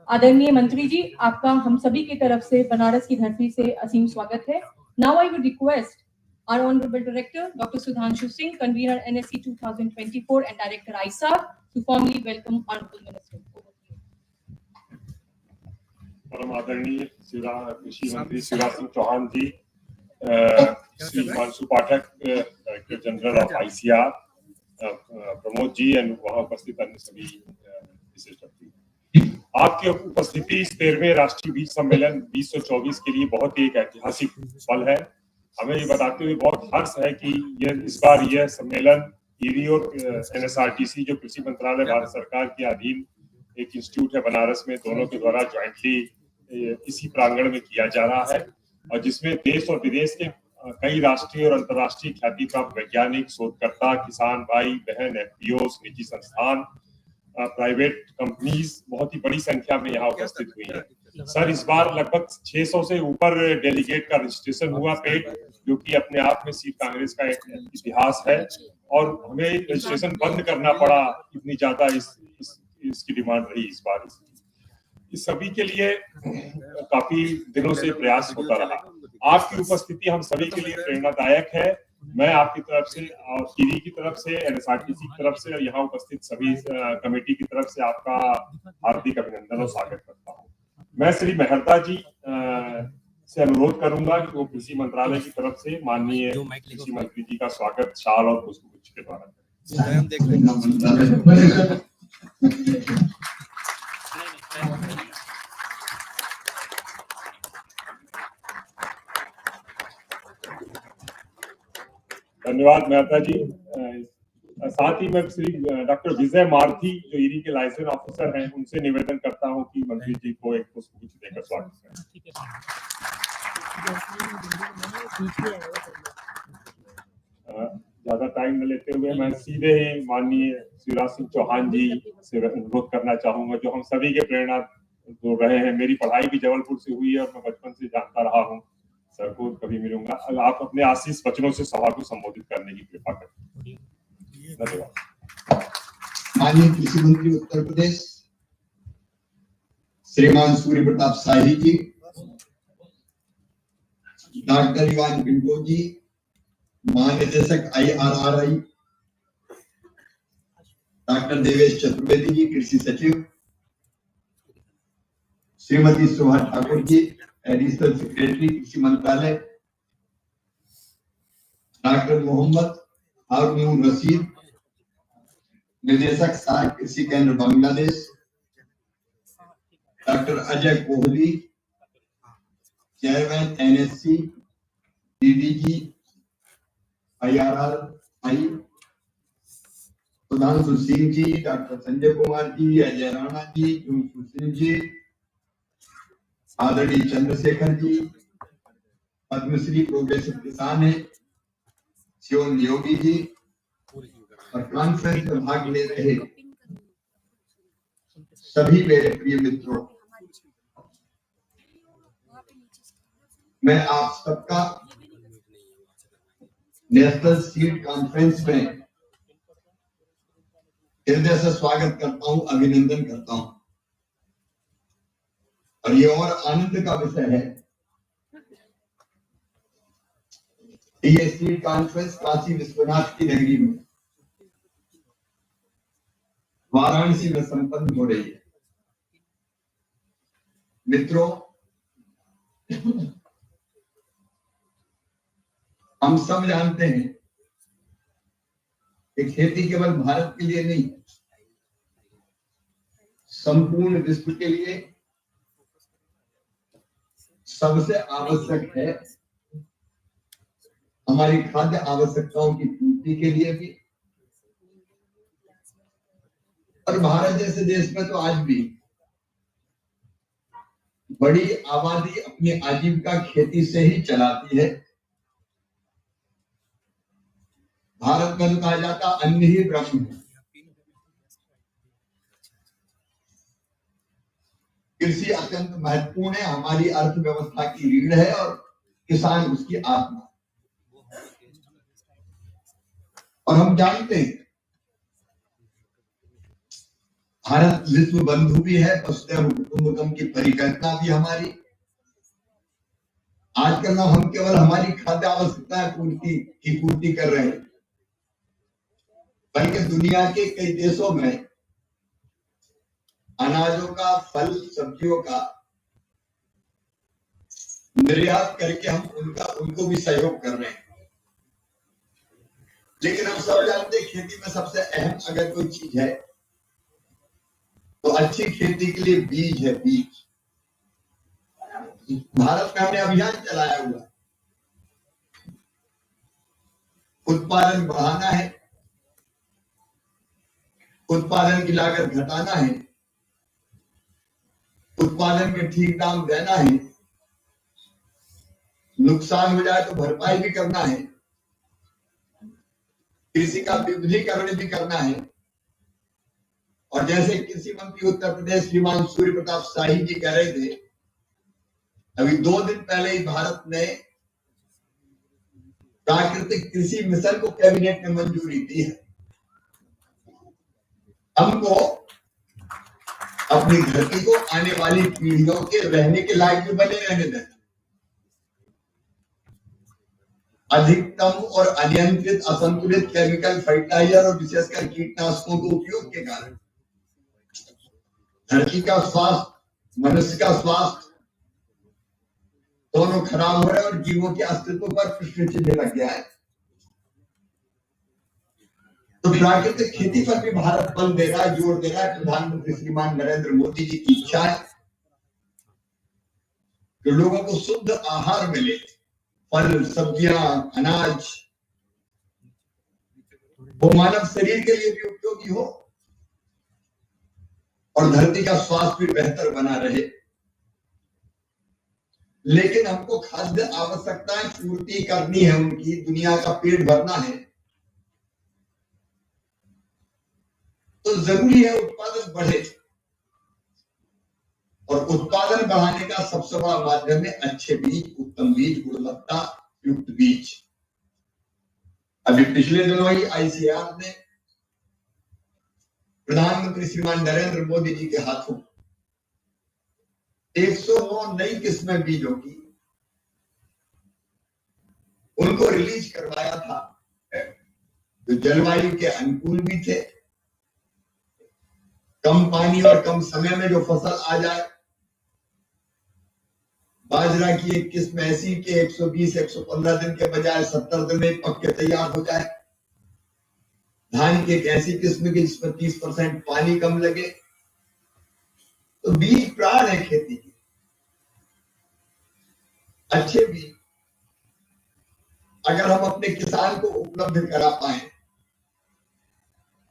आदरणीय मंत्री जी, आपका हम सभी की तरफ से बनारस की धरती से असीम स्वागत है। Now I would request our honorable director Dr. Sudhanshu Singh, convener NSE 2024 and director ISARC, to formally welcome honorable minister. परम आदरणीय कृषि मंत्री Shivraj Singh Chauhan ji, Shri Himanshu Pathak director general of ICR, Pramod ji and वहां उपस्थित अन्य सभी विशिष्ट अतिथि, आपकी उपस्थिति इस 13वें राष्ट्रीय बीज सम्मेलन 2024 के लिए बहुत ही एक ऐतिहासिक पल है। हमें ये बताते हुए बहुत हर्ष है कि इस बार यह सम्मेलन ईरी और NSRTC जो कृषि मंत्रालय भारत सरकार के अधीन एक इंस्टीट्यूट है बनारस में, दोनों के द्वारा ज्वाइंटली इसी प्रांगण में किया जा रहा है और जिसमें देश और विदेश के कई राष्ट्रीय और अंतर्राष्ट्रीय ख्याति प्राप्त वैज्ञानिक, शोधकर्ता, किसान भाई बहन, FPOs, निजी संस्थान, प्राइवेट कंपनीज बहुत ही बड़ी संख्या में यहाँ उपस्थित हुई है। सर, इस बार लगभग 600 से ऊपर डेलीगेट का रजिस्ट्रेशन हुआ पेड, जो कि अपने आप में सीड कांग्रेस का एक इतिहास है और हमें रजिस्ट्रेशन बंद करना पड़ा, इतनी ज्यादा इसकी डिमांड रही इस बार। इस सभी के लिए काफी दिनों से प्रयास होता रहा। आपकी उपस्थिति हम सभी के लिए प्रेरणादायक है। मैं आपकी तरफ से और ईरी की तरफ से, NSRTC की तरफ से और यहाँ उपस्थित सभी कमेटी की तरफ से आपका हार्दिक अभिनंदन और स्वागत करता हूँ। मैं श्री मेहता जी से अनुरोध करूंगा कि वो कृषि मंत्रालय की तरफ से माननीय कृषि मंत्री जी का स्वागत शाल और पुष्पगुच्छ के द्वारा करें। धन्यवाद मेहता जी। साथ ही मैं श्री डॉक्टर विजय मारथी जो ईरी के लाइसेंस ऑफिसर हैं, उनसे निवेदन करता हूं कि मंत्री जी को एक पुष्पगुच्छ देकर स्वागत करें। ज्यादा टाइम न लेते हुए मैं सीधे ही माननीय शिवराज सिंह चौहान जी से अनुरोध करना चाहूंगा, जो हम सभी के प्रेरणा दे रहे हैं। मेरी पढ़ाई भी जबलपुर से हुई है और मैं बचपन से जानता रहा हूँ सर को, कभी मिलूंगा। आप अपने आशीष वचनों से सभा को संबोधित करने की कृपा करें। धन्यवाद। माननीय कृषि मंत्री उत्तर प्रदेश श्रीमान सूर्य प्रताप शाही जी, डॉक्टर इवान पिंटो जी, महानिदेशक IRRI, डॉक्टर देवेश चतुर्वेदी जी, कृषि सचिव, श्रीमती शोभा ठाकुर जी, एडिशनल सेक्रेटरी कृषि मंत्रालय, डॉक्टर मोहम्मद हारून रशीद, निदेशक सहायक कृषि केंद्र Bangladesh, doctor Ajay Kohli, chairman NSC, DDG IRRI, Sudhanshu Singh ji, doctor Sanjay Kumar ji, Ajay Rana ji, Sushil ji, आदरणीय चंद्रशेखर जी, पद्मश्री प्रोफेसर किसान है शिवन योगी जी और कॉन्फ्रेंस में भाग ले रहे सभी मेरे प्रिय मित्रों, मैं आप सबका नेशनल सीड कॉन्फ्रेंस में हृदय से स्वागत करता हूं, अभिनंदन करता हूं। और ये और आनंद का विषय है, ये सीड कॉन्फ्रेंस काशी विश्वनाथ की नगरी में वाराणसी में संपन्न हो रही है। मित्रों, हम सब जानते हैं कि खेती केवल भारत के लिए नहीं, संपूर्ण विश्व के लिए सबसे आवश्यक है। हमारी खाद्य आवश्यकताओं की पूर्ति के लिए भी, और भारत जैसे देश में तो आज भी बड़ी आबादी अपनी आजीविका खेती से ही चलाती है। भारत में तो कहा जाता अन्न ही ब्रह्म है। कृषि अत्यंत महत्वपूर्ण है, हमारी अर्थव्यवस्था की रीढ़ है और किसान उसकी आत्मा। और हम जानते हैं भारत विश्व बंधु भी है, वसुधैव कुटुंबकम की परिकल्पना भी हमारी। आजकल हम केवल हमारी खाद्य आवश्यकताएं पूर्ति कर रहे हैं, बल्कि दुनिया के कई देशों में अनाजों का, फल सब्जियों का निर्यात करके हम उनको भी सहयोग कर रहे हैं। लेकिन हम सब जानते हैं खेती में सबसे अहम अगर कोई चीज है तो अच्छी खेती के लिए बीज है, बीज। भारत में हमने अभियान चलाया हुआ, उत्पादन बढ़ाना है, उत्पादन की लागत घटाना है, उत्पादन के ठीक दाम देना है, नुकसान हो जाए तो भरपाई भी करना है, कृषि का विविधीकरण भी करना है। और जैसे कृषि मंत्री उत्तर प्रदेश श्रीमान सूर्य प्रताप शाही जी कह रहे थे, अभी 2 दिन पहले ही भारत ने प्राकृतिक कृषि मिशन को कैबिनेट ने मंजूरी दी है। हमको अपनी धरती को आने वाली पीढ़ियों के रहने के लायक भी बने रहने दें। अधिकतम और अनियंत्रित असंतुलित केमिकल फर्टिलाइजर और विशेषकर कीटनाशकों के उपयोग के कारण धरती का स्वास्थ्य, मनुष्य का स्वास्थ्य दोनों खराब हो रहे हैं और जीवों के अस्तित्व पर प्रश्न चिन्ह लग गया है। तो प्राकृतिक खेती पर भी भारत बल दे रहा है, जोर दे रहा है। प्रधानमंत्री श्रीमान नरेंद्र मोदी जी की इच्छा है कि लोगों को शुद्ध आहार मिले, फल सब्जियां, अनाज, वो मानव शरीर के लिए भी उपयोगी हो और धरती का स्वास्थ्य भी बेहतर बना रहे। लेकिन हमको खाद्य आवश्यकताएं पूर्ति करनी है, उनकी दुनिया का पेट भरना है, तो जरूरी है उत्पादन बढ़े। और उत्पादन बढ़ाने का सबसे बड़ा माध्यम है अच्छे बीज, उत्तम बीज, गुणवत्ता युक्त बीज। अभी पिछले दिनों ही ICAR ने प्रधानमंत्री श्रीमान नरेंद्र मोदी जी के हाथों 109 नई किस्में बीजों की उनको रिलीज करवाया था, जो जलवायु के अनुकूल भी थे, कम पानी और कम समय में जो फसल आ जाए। बाजरा की एक किस्म ऐसी कि 120-115 दिन के बजाय 70 दिन में पक के तैयार हो जाए। धान की एक ऐसी किस्म की जिसमें 30% पानी कम लगे। तो बीज प्राण है खेती की। अच्छे बीज अगर हम अपने किसान को उपलब्ध करा पाए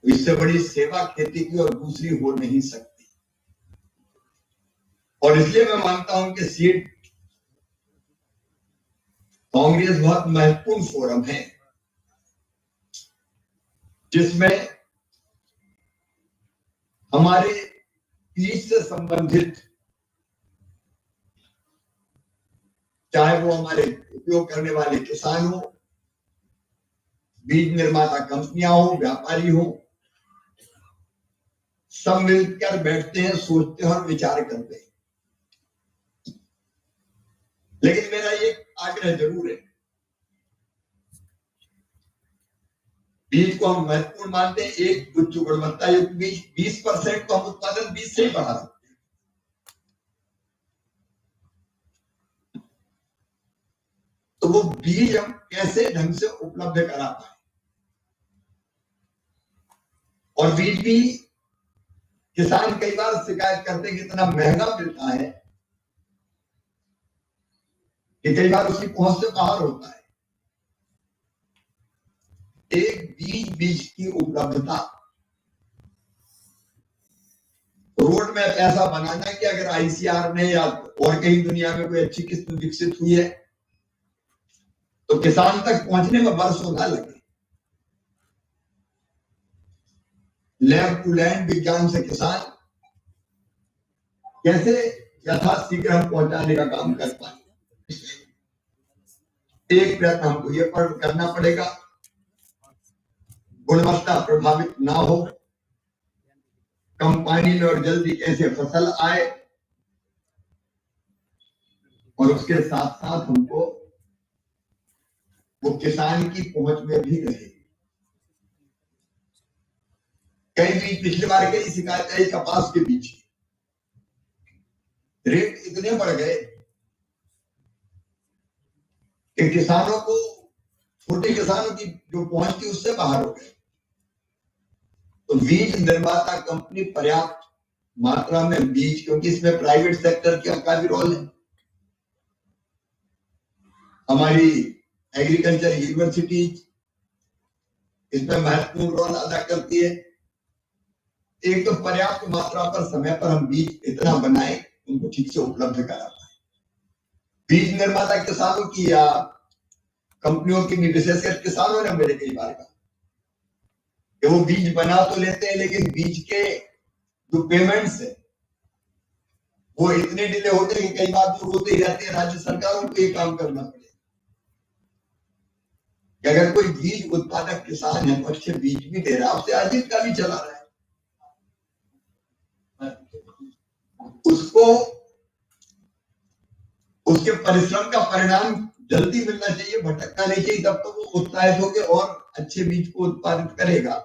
तो इससे बड़ी सेवा खेती की और दूसरी हो नहीं सकती। और इसलिए मैं मानता हूं कि सीड कांग्रेस बहुत महत्वपूर्ण फोरम है, जिसमें हमारे बीज से संबंधित, चाहे वो हमारे उपयोग करने वाले किसान हो, बीज निर्माता कंपनियां हो, व्यापारी हो, सब मिलकर बैठते हैं, सोचते हैं और विचार करते हैं। लेकिन मेरा एक आग्रह जरूर है, बीज को हम महत्वपूर्ण मानते हैं। एक उच्च गुणवत्ता युक्त बीज, 20% तो हम उत्पादन बीज से ही बढ़ा सकते हैं। तो वो बीज हम कैसे ढंग से उपलब्ध करा पाए, और बीज भी किसान कई बार शिकायत करते हैं कि इतना महंगा मिलता है कि कई बार उसकी पहुंच से बाहर होता है। एक बीज की उपलब्धता, रोड मैप ऐसा बनाना कि अगर आईसीआर ने या और कहीं दुनिया में कोई अच्छी किस्म विकसित हुई है तो किसान तक पहुंचने में वर्षों ना लगे। लैब टू लैंड विज्ञान से किसान कैसे यथाशीघ्र हम पहुंचाने का काम कर पाए, एक प्रयत्न हमको ये करना पड़ेगा, गुणवत्ता प्रभावित ना हो, कम पानी में और जल्दी कैसे फसल आए, और उसके साथ साथ हमको वो किसान की पहुंच में भी रहे। कई बीज पिछली बार कई शिकायत आई कपास के बीज, रेट इतने बढ़ गए कि किसानों को, छोटे किसानों की जो पहुंच थी उससे बाहर हो गए। तो बीज निर्माता कंपनी पर्याप्त मात्रा में बीज, क्योंकि इसमें प्राइवेट सेक्टर का भी रोल है, हमारी एग्रीकल्चर यूनिवर्सिटी इसमें महत्वपूर्ण रोल अदा करती है। एक तो पर्याप्त मात्रा पर समय पर हम बीज इतना बनाए उनको ठीक से उपलब्ध करा पाए। बीज निर्माता किसानों की या कंपनियों की, विशेषकर किसानों ने मुझे कई बार कहा कि वो बीज बना तो लेते हैं लेकिन बीज के जो पेमेंट्स है वो इतने डिले होते हैं कि कई बार तो रोते ही रहते हैं राज्य सरकारों को ये काम करना पड़ेगा कि अगर कोई बीज उत्पादक किसान है तो अच्छे बीज भी दे रहा है, उससे आजीविका भी चला रहा है, उसको उसके परिश्रम का परिणाम जल्दी मिलना चाहिए, भटकना नहीं चाहिए, तब तो वो उत्साहित होकर और अच्छे बीज को उत्पादित करेगा।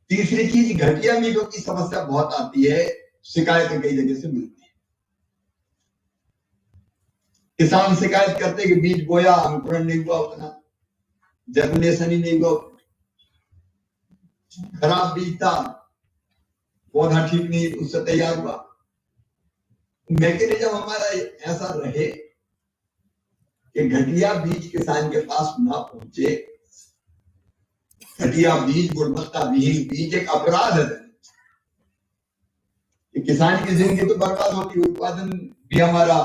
तीसरी चीज, घटिया बीजों की समस्या बहुत आती है, शिकायतें कई जगह से मिलती है। किसान शिकायत करते कि बीज बोया, अंकुरण नहीं हुआ, उतना जर्मिनेशन ही नहीं हुआ, खराब बीज था, पौधा ठीक नहीं उससे तैयार हुआ। मैकेनिज्म हमारा ऐसा रहे कि घटिया बीज किसान के पास ना पहुंचे। घटिया बीज, गुणवत्ता विहीन बीज एक अपराध है कि किसान की जिंदगी तो बर्बाद होती, उत्पादन भी हमारा,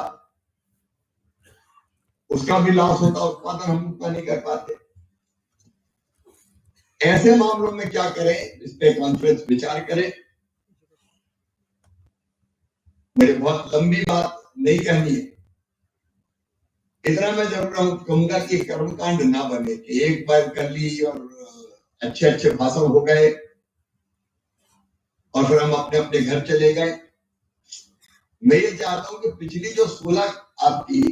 उसका भी लॉस होता, उत्पादन हम उतना नहीं कर पाते। ऐसे मामलों में क्या करें, इस पे कॉन्फ्रेंस विचार करें। मुझे बहुत लंबी बात नहीं कहनी है, इतना मैं जरूर कहूंगा कि कर्मकांड ना बने कि एक बार कर ली और अच्छे अच्छे भाषण हो गए और फिर हम अपने अपने घर चले गए। मैं ये चाहता हूं कि पिछली जो 16 आपकी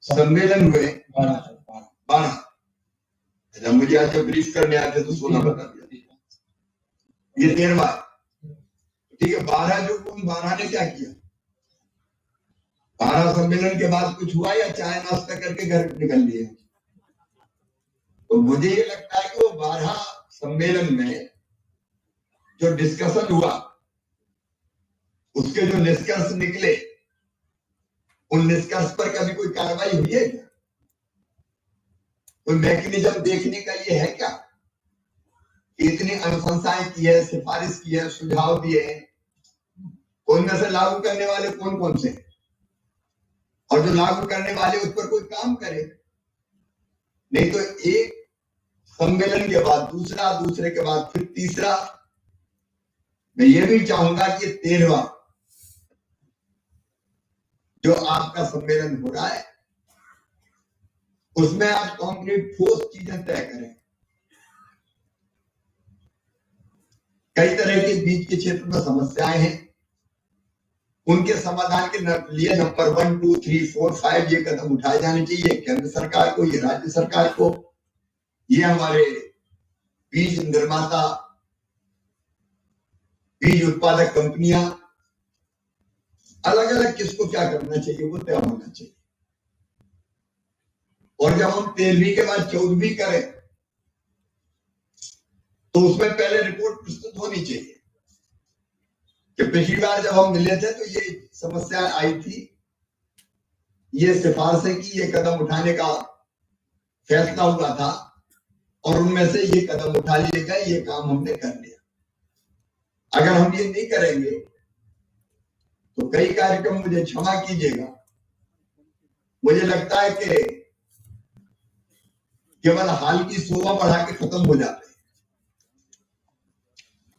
सम्मेलन हुए, 12, जब मुझे आज जब ब्रीफ करने आते तो 16 बता दिया, ये 13वां है, ठीक है। 12 जो 12 ने क्या किया, 12 सम्मेलन के बाद कुछ हुआ या चाय नाश्ता करके घर निकल लिए? तो मुझे ये लगता है कि वो 12 सम्मेलन में जो डिस्कशन हुआ, उसके जो निष्कर्ष निकले, उन निष्कर्ष पर कभी कोई कार्रवाई हुई है क्या? कोई मैकेनिज्म देखने का ये है क्या? इतनी अनुशंसाएं की है, सिफारिश की है, सुझाव दिए हैं, उनमें से लागू करने वाले कौन कौन से, और जो लागू करने वाले उस पर कोई काम करे। नहीं तो एक सम्मेलन के बाद दूसरा, दूसरे के बाद फिर तीसरा। मैं ये भी चाहूंगा कि 13वां जो आपका सम्मेलन हो रहा है उसमें आप कॉन्क्रीट ठोस चीजें तय करें। कई तरह के बीज के क्षेत्र में समस्याएं हैं, उनके समाधान के लिए नंबर 1, 2, 3, 4, 5 ये कदम उठाए जाने चाहिए। केंद्र सरकार को, ये राज्य सरकार को, ये हमारे बीज निर्माता, बीज उत्पादक कंपनियां, अलग अलग किसको क्या करना चाहिए वो तय होना चाहिए। और जब हम 13वीं के बाद 14वीं करें तो उसमें पहले रिपोर्ट प्रस्तुत होनी चाहिए कि पिछली बार जब हम मिले थे तो ये समस्या आई थी, ये सिफारिशें की, ये कदम उठाने का फैसला हुआ था और उनमें से ये कदम उठा लिए गए, ये काम हमने कर लिया। अगर हम ये नहीं करेंगे तो कई कार्यक्रम, मुझे क्षमा कीजिएगा, मुझे लगता है कि केवल हाल की शोभा बढ़ा के खत्म हो जाते हैं।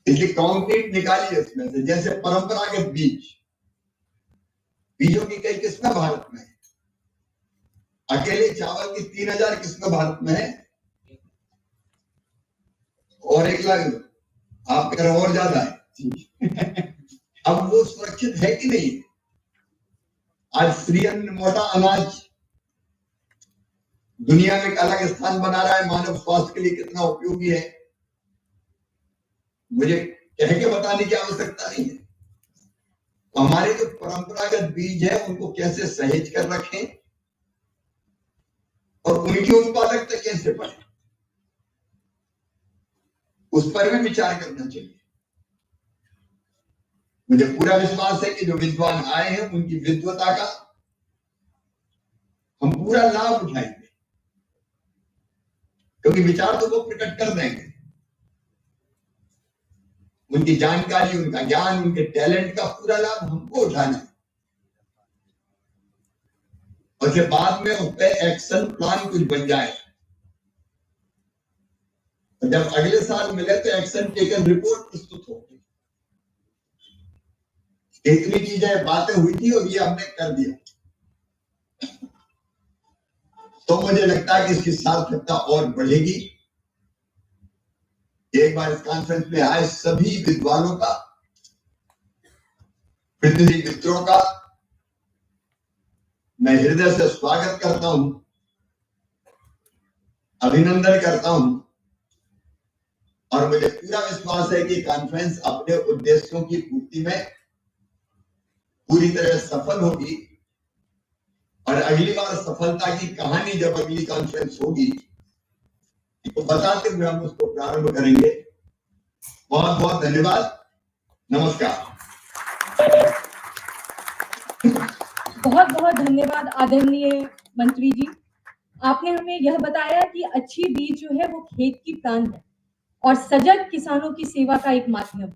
इसलिए कॉन्क्रीट निकालिए इसमें से। जैसे परंपरागत बीजों की कई किस्में भारत में है, अकेले चावल की 3000 किस्में भारत में है और 1 लाख आप कह रहे और ज्यादा है। अब वो सुरक्षित है कि नहीं? आज श्री अन्न मोटा अनाज दुनिया में एक अलग स्थान बना रहा है, मानव स्वास्थ्य के लिए कितना उपयोगी है मुझे कह के बताने की आवश्यकता नहीं है। तो हमारे जो परंपरागत बीज है उनको कैसे सहेज कर रखें और उनकी उत्पादकता कैसे बढ़े, उस पर भी विचार करना चाहिए। मुझे पूरा विश्वास है कि जो विद्वान आए हैं उनकी विद्वता का हम पूरा लाभ उठाएंगे, क्योंकि विचार तो वो प्रकट कर देंगे। उनकी जानकारी, उनका ज्ञान, उनके टैलेंट का पूरा लाभ हमको उठाना है और फिर बाद में उस पर एक्शन प्लान कुछ बन जाए। तो जब अगले साल मिले तो एक्शन टेकन रिपोर्ट प्रस्तुत होगी। इतनी चीजें बातें हुई थी और ये हमने कर दिया, तो मुझे लगता है कि इसकी सार्थकता और बढ़ेगी। एक बार इस कॉन्फ्रेंस में आए सभी विद्वानों का, प्रतिनिधि मित्रों का मैं हृदय से स्वागत करता हूं, अभिनंदन करता हूं और मुझे पूरा विश्वास है कि कॉन्फ्रेंस अपने उद्देश्यों की पूर्ति में पूरी तरह सफल होगी और अगली बार सफलता की कहानी जब अगली कॉन्फ्रेंस होगी तो बताते हुए हम उसको प्रारंभ करेंगे। बहुत बहुत धन्यवाद, नमस्कार। बहुत बहुत धन्यवाद आदरणीय मंत्री जी। आपने हमें यह बताया कि अच्छी बीज जो है वो खेत की प्राण है और सजग किसानों की सेवा का एक माध्यम।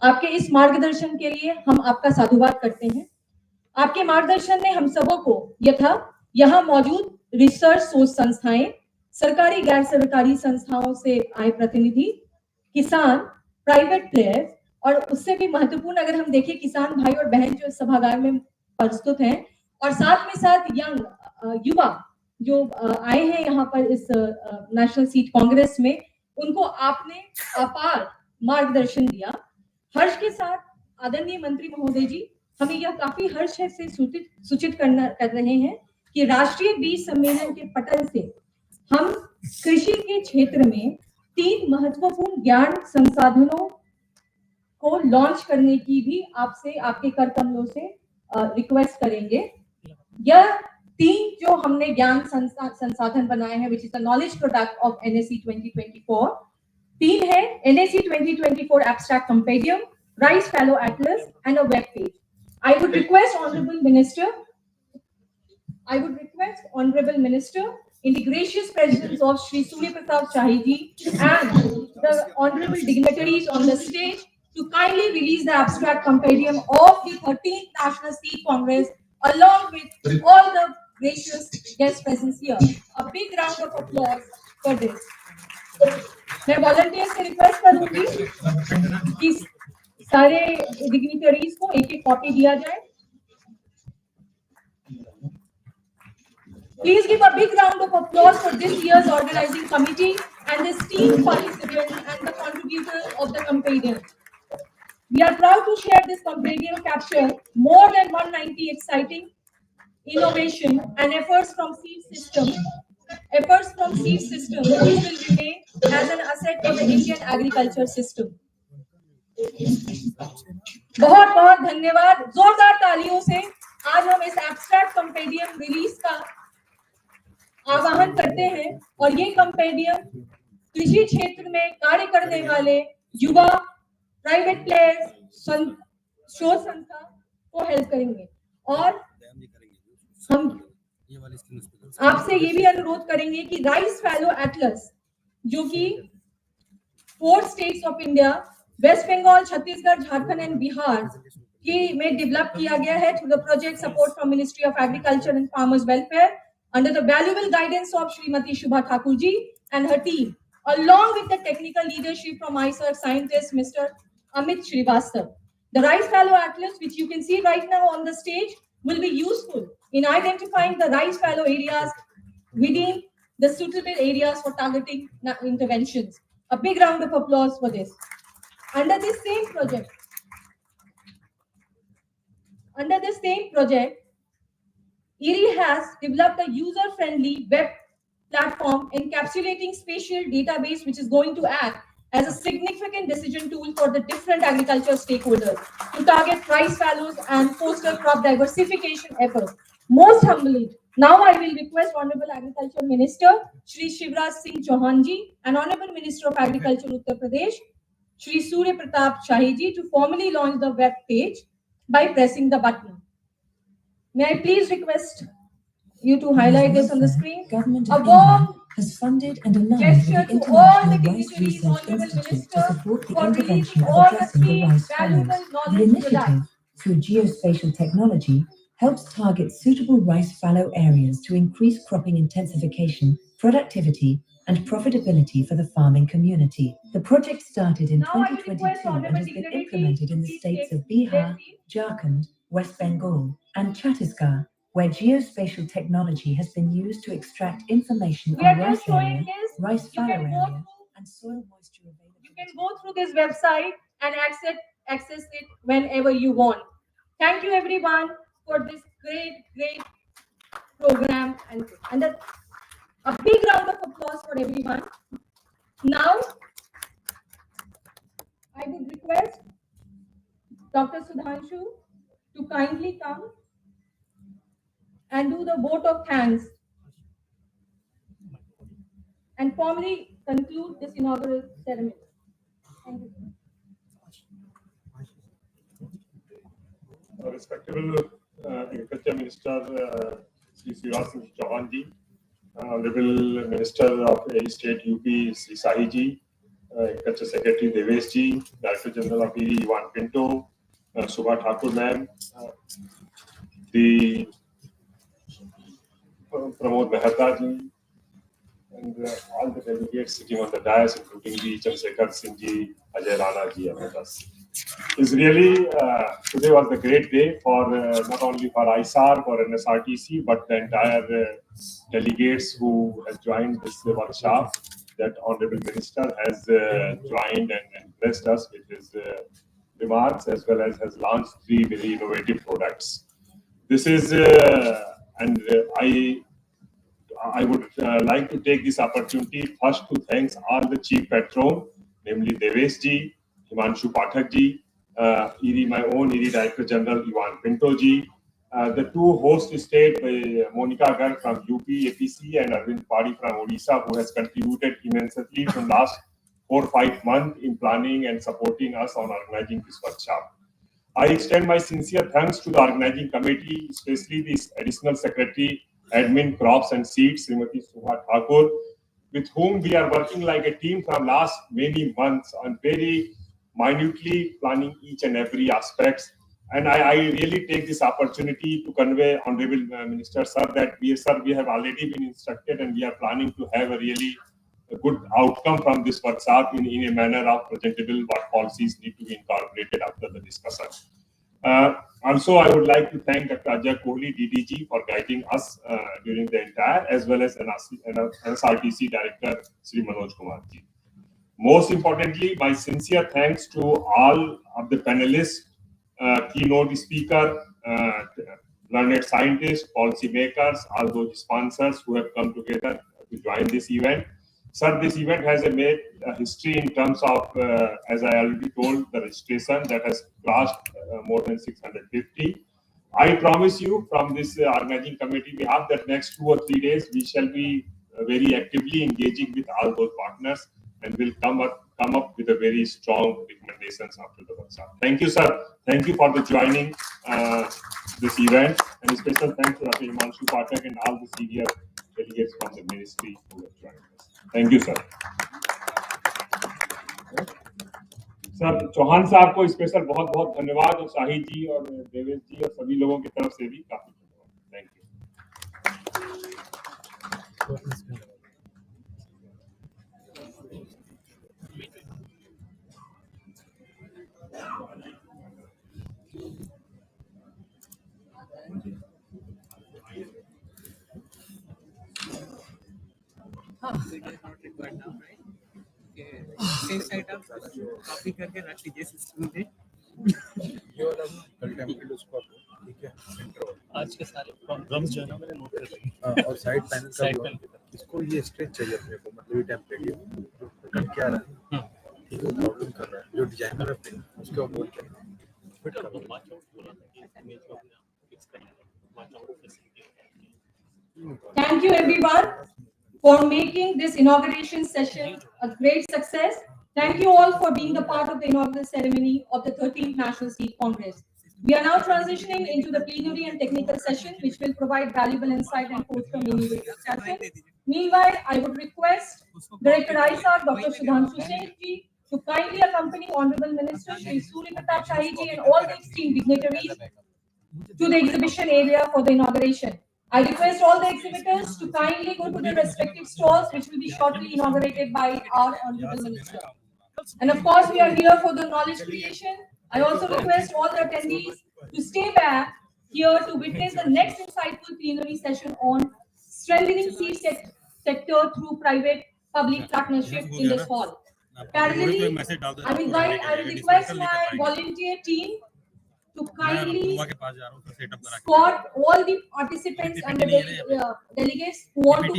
आपके इस मार्गदर्शन के लिए हम आपका साधुवाद करते हैं। आपके मार्गदर्शन ने हम सबों को यथा यहाँ मौजूद रिसर्च सोर्स संस्थाएं, सरकारी गैर सरकारी संस्थाओं से आए प्रतिनिधि, किसान, प्राइवेट प्लेयर्स और उससे भी महत्वपूर्ण अगर हम देखें किसान भाई और बहन जो सभागार में प्रस्तुत हैं और साथ में साथ यंग युवा जो आए हैं यहाँ पर इस नेशनल सीड कांग्रेस में, उनको आपने अपार मार्गदर्शन दिया। हर्ष के साथ आदरणीय मंत्री महोदय जी, हमें यह काफी हर्ष से सूचित कर रहे हैं कि राष्ट्रीय बीज सम्मेलन के पटल से हम कृषि के क्षेत्र में 3 महत्वपूर्ण ज्ञान संसाधनों को लॉन्च करने की भी आपसे, आपके कर कमलों से रिक्वेस्ट करेंगे। यह 3 जो हमने ज्ञान संसाधन बनाए हैं, which is the knowledge product of NSE 2024, 3 है NSE 2024 Abstract Compendium, Rice Fallow Atlas and a web page. I would request Honorable Minister, in the gracious presence of Shri Surya Pratap Shahi ji and the honorable dignitaries on the stage, to kindly release the abstract compendium of the 13th National Seed Congress along with all the gracious guest presents here. A big round of applause for this. मैं volunteers से request करूंगी कि सारे dignitaries को एक copy दिया जाए। Please give a big round of applause for this year's organizing committee and the esteemed participants and the contributors of the compendium. We are proud to share this compendium capture more than 190 exciting innovation and efforts from seed system, which will remain as an asset for the Indian agriculture system. बहुत बहुत धन्यवाद, जोरदार तालियों से आज हम इस abstract compendium release का आह्वान करते हैं और ये कंपेडियम कृषि क्षेत्र में कार्य करने वाले युवा, प्राइवेट प्लेयर्स, शोध संस्था को हेल्प करेंगे। और हम आपसे ये भी अनुरोध करेंगे कि राइस फैलो एटलस, जो कि 4 states of India, West Bengal, Chhattisgarh, Jharkhand and Bihar की में डेवलप किया गया है through the project support from ministry of agriculture and farmers welfare under the valuable guidance of Srimati Shubha Thakur ji and her team, along with the technical leadership from ISARC scientist Mr. Amit Srivastav. The Rice Fallow Atlas, which you can see right now on the stage, will be useful in identifying the rice fallow areas within the suitable areas for targeting interventions. A big round of applause for this. Under this same project, IRI has developed a user-friendly web platform encapsulating spatial database, which is going to act as a significant decision tool for the different agriculture stakeholders to target rice fallows and foster crop diversification efforts. Most humbly, now I will request Honorable Agriculture Minister Shri Shivraj Singh Chauhan ji and Honorable Minister of Agriculture Uttar Pradesh Shri Surya Pratap Shahi ji to formally launch the web page by pressing the button. May I please request you to highlight this on the screen? A warm has funded and aligned with gesture the to all the International Rice dignitaries, Research Honorable Institute to Minister, support the for intervention releasing of all the addressing the three rice valuable fallows. The knowledge to light. initiative, through geospatial technology, helps target suitable rice fallow areas to increase cropping intensification, productivity, and profitability for the farming community. The project started in 2022 and has been implemented in the states of Bihar, Jharkhand, West Bengal, and Chhattisgarh, where geospatial technology has been used to extract information We are on rice just showing area, this. rice You fallow can go area, and soil moisture availability. You can go through this website and access it whenever you want. Thank you everyone for this great program and a big round of applause for everyone. Now, I would request Dr. Sudhanshu to kindly come and do the vote of thanks and formally conclude this inaugural ceremony. Thank you. Respectable Agriculture Minister Sri Shivraj Singh Chauhan ji, Honorable Minister of a State UP Sri Sahi ji, Agriculture Secretary Devesh ji, Director General of IRI Ivan Pinto, Shubha Thakur ma'am, the Pramod Mehta ji, and all the delegates sitting on the dais, including the Chandrasekhar Singh ji, Ajay Rana ji, and others. It's really today was the great day for not only for ISARC or NSRTC, but the entire delegates who has joined this workshop. That Honorable Minister has joined and blessed us with his remarks, as well as has launched 3 very innovative products. This is and I would like to take this opportunity first to thank all the chief patron, namely Devesh ji, Himanshu Pathak ji, IRI, my own IRI Director General Ivan Pinto ji, the 2 host state, Monica Garg from UP, APC, and Arvind Padi from Odisha, who has contributed immensely from last 4 or 5 months in planning and supporting us on organizing this workshop. I extend my sincere thanks to the organizing committee, especially this Additional Secretary, Admin, Crops and Seeds, Srimati Shubha Thakur, with whom we are working like a team from last many months on very minutely planning each and every aspects. And I really take this opportunity to convey, Honorable Minister, sir, that we have already been instructed and we are planning to have a really good outcome from this workshop in a manner of presentable what policies need to be incorporated after the discussion. Also, I would like to thank Dr. Ajay Kohli, DDG, for guiding us during the entire, as well as NSRTC Director, Sri Manoj Kumar ji. Most importantly, my sincere thanks to all of the panelists, keynote speaker, learned scientists, policymakers, all those sponsors who have come together to join this event. Sir, this event has made a history in terms of, as I already told, the registration that has crossed more than 650. I promise you from this organizing committee behalf that next 2 or 3 days we shall be very actively engaging with all those partners and will come up with a very strong recommendations after the workshop. Thank you, sir. Thank you for the joining this event, and a special thanks to Dr. Himanshu Pathak and all the senior delegates from the ministry who have joined us. Thank you, sir. Sir Chauhan साहब को special बहुत बहुत धन्यवाद, और शाहिद जी और देवेश जी और सभी लोगों की तरफ से भी काफी धन्यवाद. Thank you. सेम साइड आप कॉपी करके रख लीजिए सिस्टम पे. ये वाला कल टेम्पलेट उसको ठीक है, सेंटर आज के सारे प्रॉब्लम्स जो है ना मैंने नोट कर रखे. हां, और साइड पैनल का इसको ये स्ट्रेच चाहिए अपने को, मतलब ये टेम्पलेट ये कट क्या रहा है, ठीक है, प्रॉब्लम कर रहा है जो डिजाइनर है उसके ऊपर बोल के बेटा वो वाच आउट बोला था कि इमेज को अपने फिक्स करना है. Watch out facility. Thank you everyone for making this inauguration session a great success. Thank you all for being the part of the inaugural ceremony of the 13th National Seed Congress. We are now transitioning into the plenary and technical session, which will provide valuable insight and forthcome meaningful discussion. Meanwhile, I would request Director ISARC, Dr. Singh ji, to kindly accompany Honorable Minister Shri Surya Pratap Shahi ji and all the esteemed dignitaries to the exhibition area for the inauguration. I request all the exhibitors to kindly go to their respective stalls, which will be shortly inaugurated by our Honorable Minister. And of course, we are here for the knowledge creation. I also request all the attendees to stay back here to witness the next insightful plenary session on strengthening seed sector through private-public partnership in this hall. Parallelly, I will request my volunteer team to kindly spot all the participants and the delegates who want to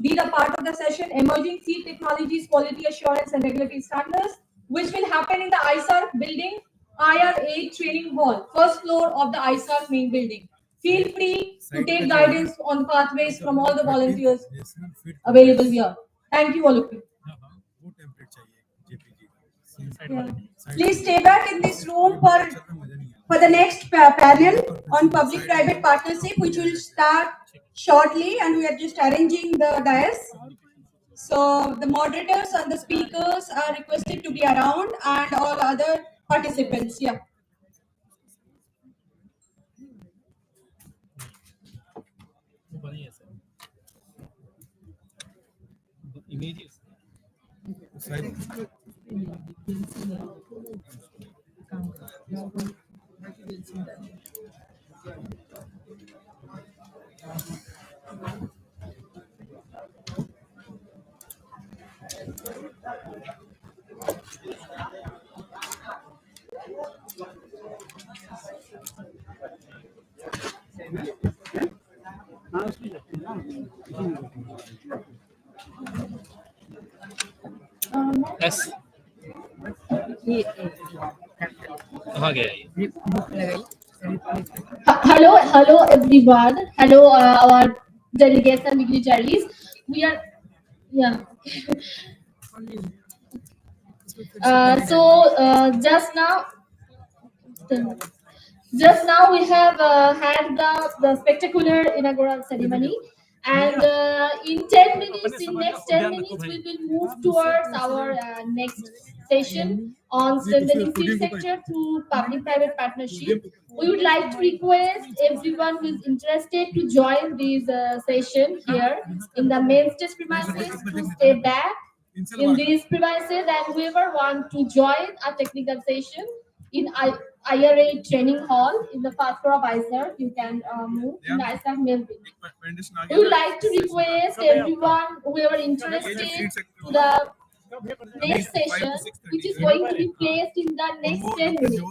be the part of the session, Emerging Seed Technologies, Quality Assurance and Regulatory Standards, which will happen in the ISARC building, IRA Training Hall, first floor of the ISARC main building. Feel free to take guidance on the pathways from all the volunteers available here. Thank you all of you. Yeah. Please stay back in this room for the next panel on public-private partnership, which will start shortly, and we are just arranging the dais. So the moderators and the speakers are requested to be around, and all other participants. Yeah. Images. Yes. कहाँ गया ये? Hello everyone. Hello our delegates and dignitaries. We are just now we have had the spectacular inaugural ceremony, and in 10 minutes, in next 10 minutes, we will move towards our next session on strengthening seed sector through public-private partnership. We would like to request everyone who is interested to join this session here in the main stage premises to stay back in these premises, and whoever want to join a technical session in IRA training hall in the first floor of ISARC, you can move in the ISARC main building. We would like to request everyone whoever interested to the next session, which is going to be placed in the next 10 minutes.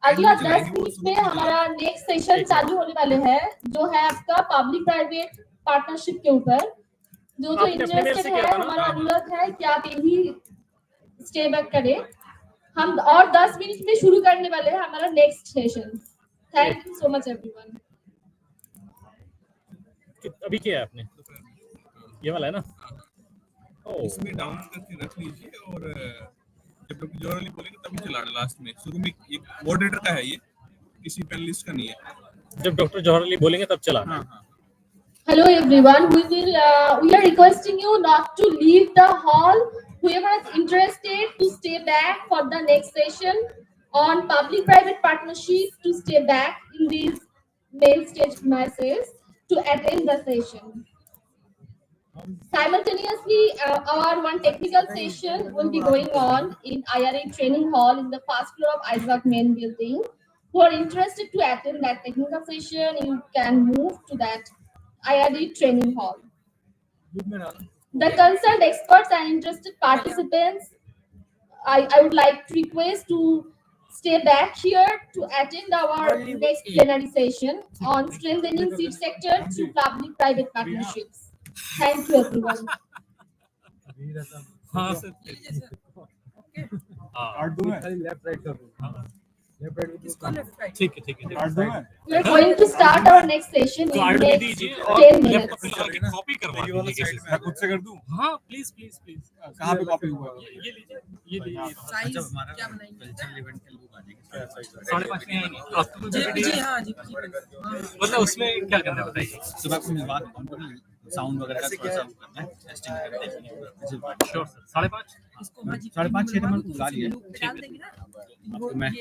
अगला 10 minute में हमारा next session चालू होने वाले हैं, जो है आपका पब्लिक प्राइवेट पार्टनरशिप के ऊपर. जो इंटरेस्टेड है, हमारा अनुरोध है कि आप यही स्टे बैक करें. हम और 10 मिनट में शुरू करने वाले हैं हमारा next session. Thank you so much everyone. अभी क्या है आपने? ये वाला है ना? इसमें डाउन करके रख लीजिए और जब लोग जनरली बोलेंगे तभी चला लास्ट में. शुरू में एक मॉडरेटर का है, ये किसी पैनलिस्ट का नहीं है. जब डॉक्टर जौहर बोलेंगे तब चला. Hello everyone, we are requesting you not to leave the hall. Whoever is interested to stay back for the next session on public-private partnership, to stay back in these main stage premises to attend the session. Simultaneously, our one technical session will be going on in IRA training hall in the first floor of ISARC main building. Who are interested to attend that technical session, you can move to that IRA training hall. The concerned experts and interested participants, I would like to request to stay back here to attend our next plenary session on strengthening seed sector through public-private partnerships. Thank you, everyone. हाँ sir. Left right कर दो. ठीक है. We are going to start our next session in next 10 minutes. Copy करवा दीजिए. मैं खुद से कर दूं? हाँ प्लीज. कहाँ पे कॉपी हुआ? ये लीजिए. अच्छा हमारा क्या बनाएंगे? कल्चरल इवेंट के लोग आ जाएंगे. 5:30 में आएंगे. जी हाँ जी. मतलब उसमें क्या करना है बताइए. सुबह को मिलवा दूँ. साउंड वगैरह का थोड़ा सा करना है, टेस्टिंग करके. Sure sir. 5:30. 5:30 6 नंबर बुला लिया. ठीक है. मैं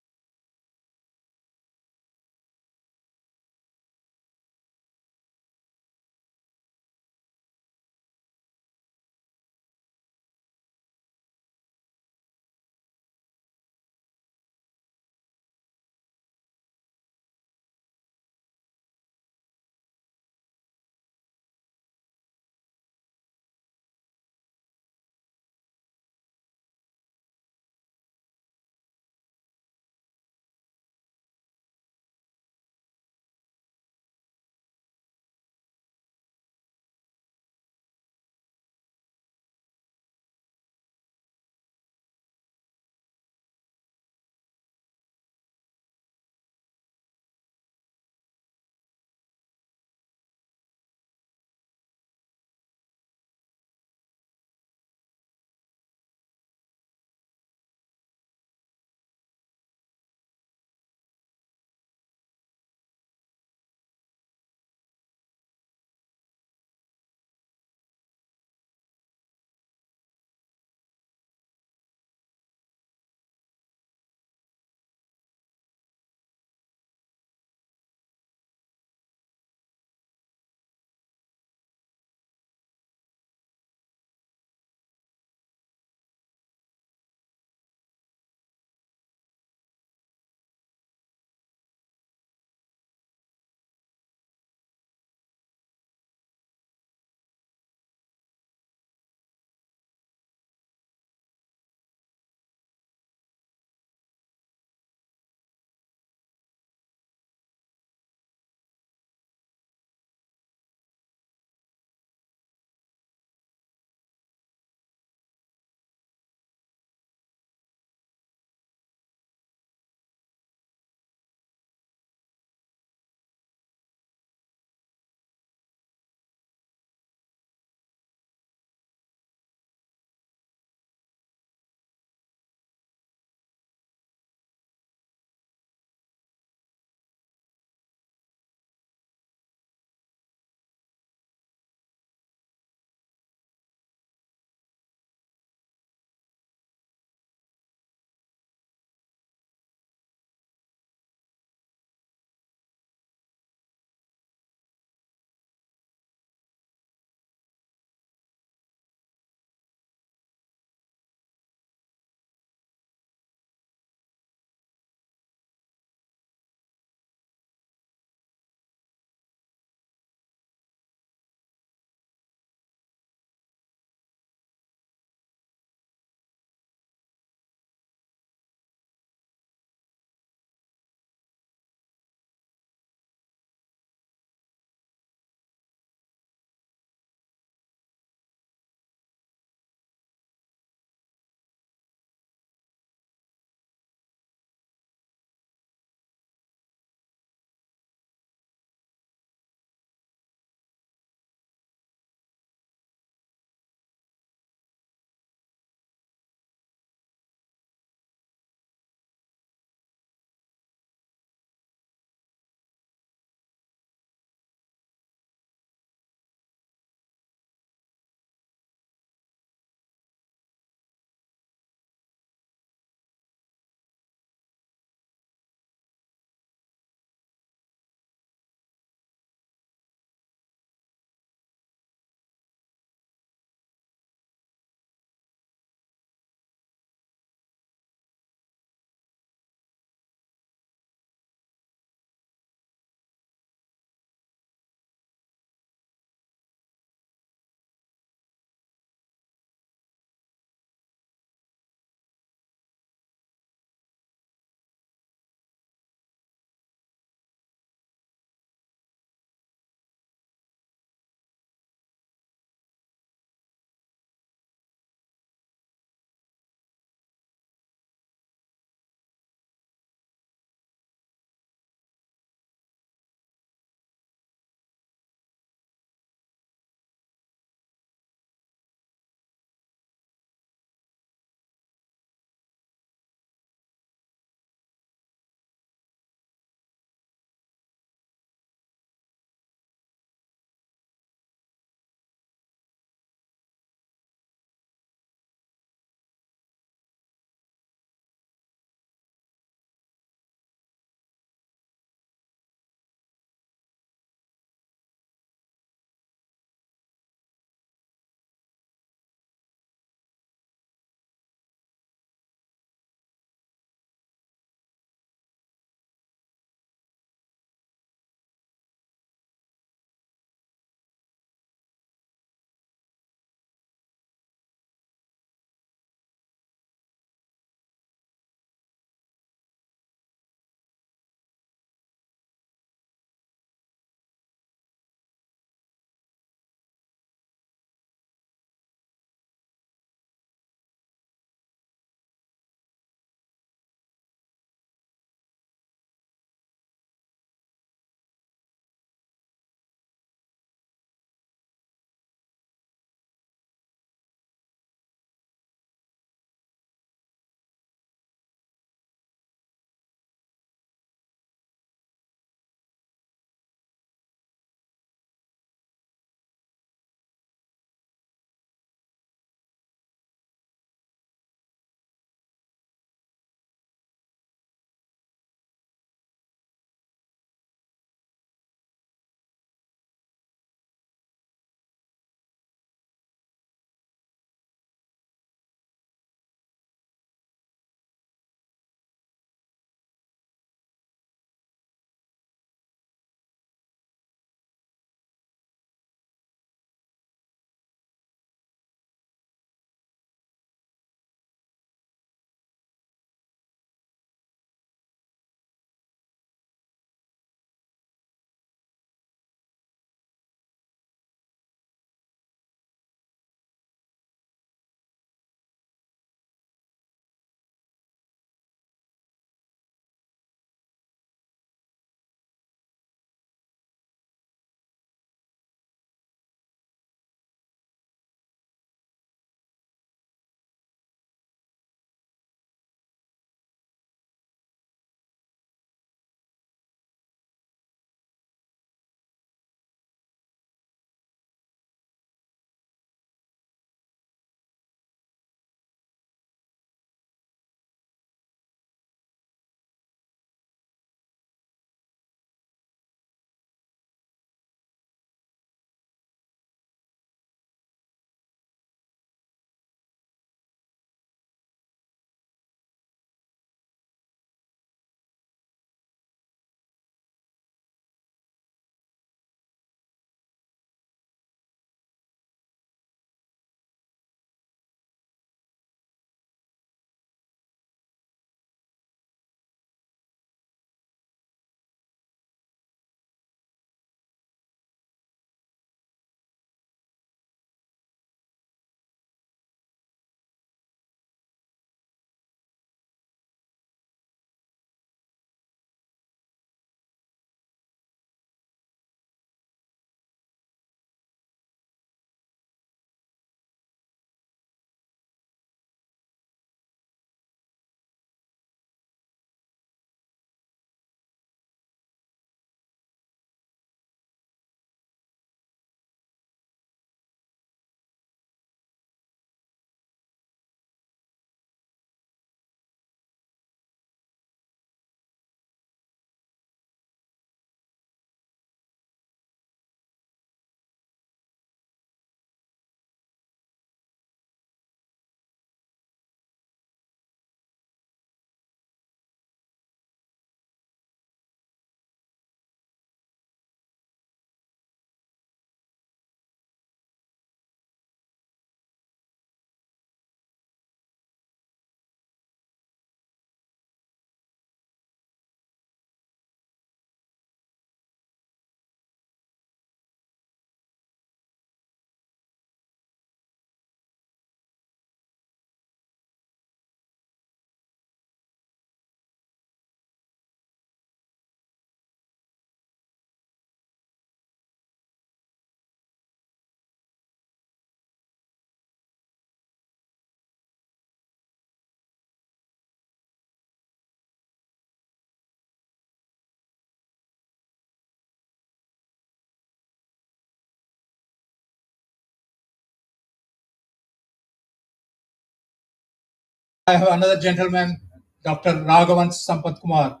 I have another gentleman, Dr. Raghavan Sampath Kumar,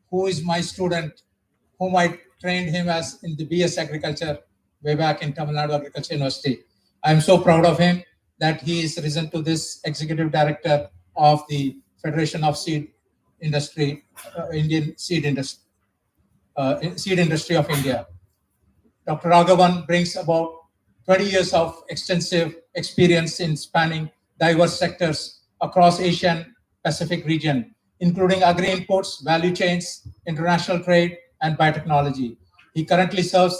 who is my student, whom I trained him as in the BS Agriculture way back in Tamil Nadu Agriculture University. I am so proud of him that he is risen to this Executive Director of the Federation of Seed Industry, Indian Seed Industry, Seed Industry of India. Dr. Raghavan brings about 20 years of extensive experience in spanning diverse sectors across Asian Pacific region, including agri-imports, value chains, international trade, and biotechnology. He currently serves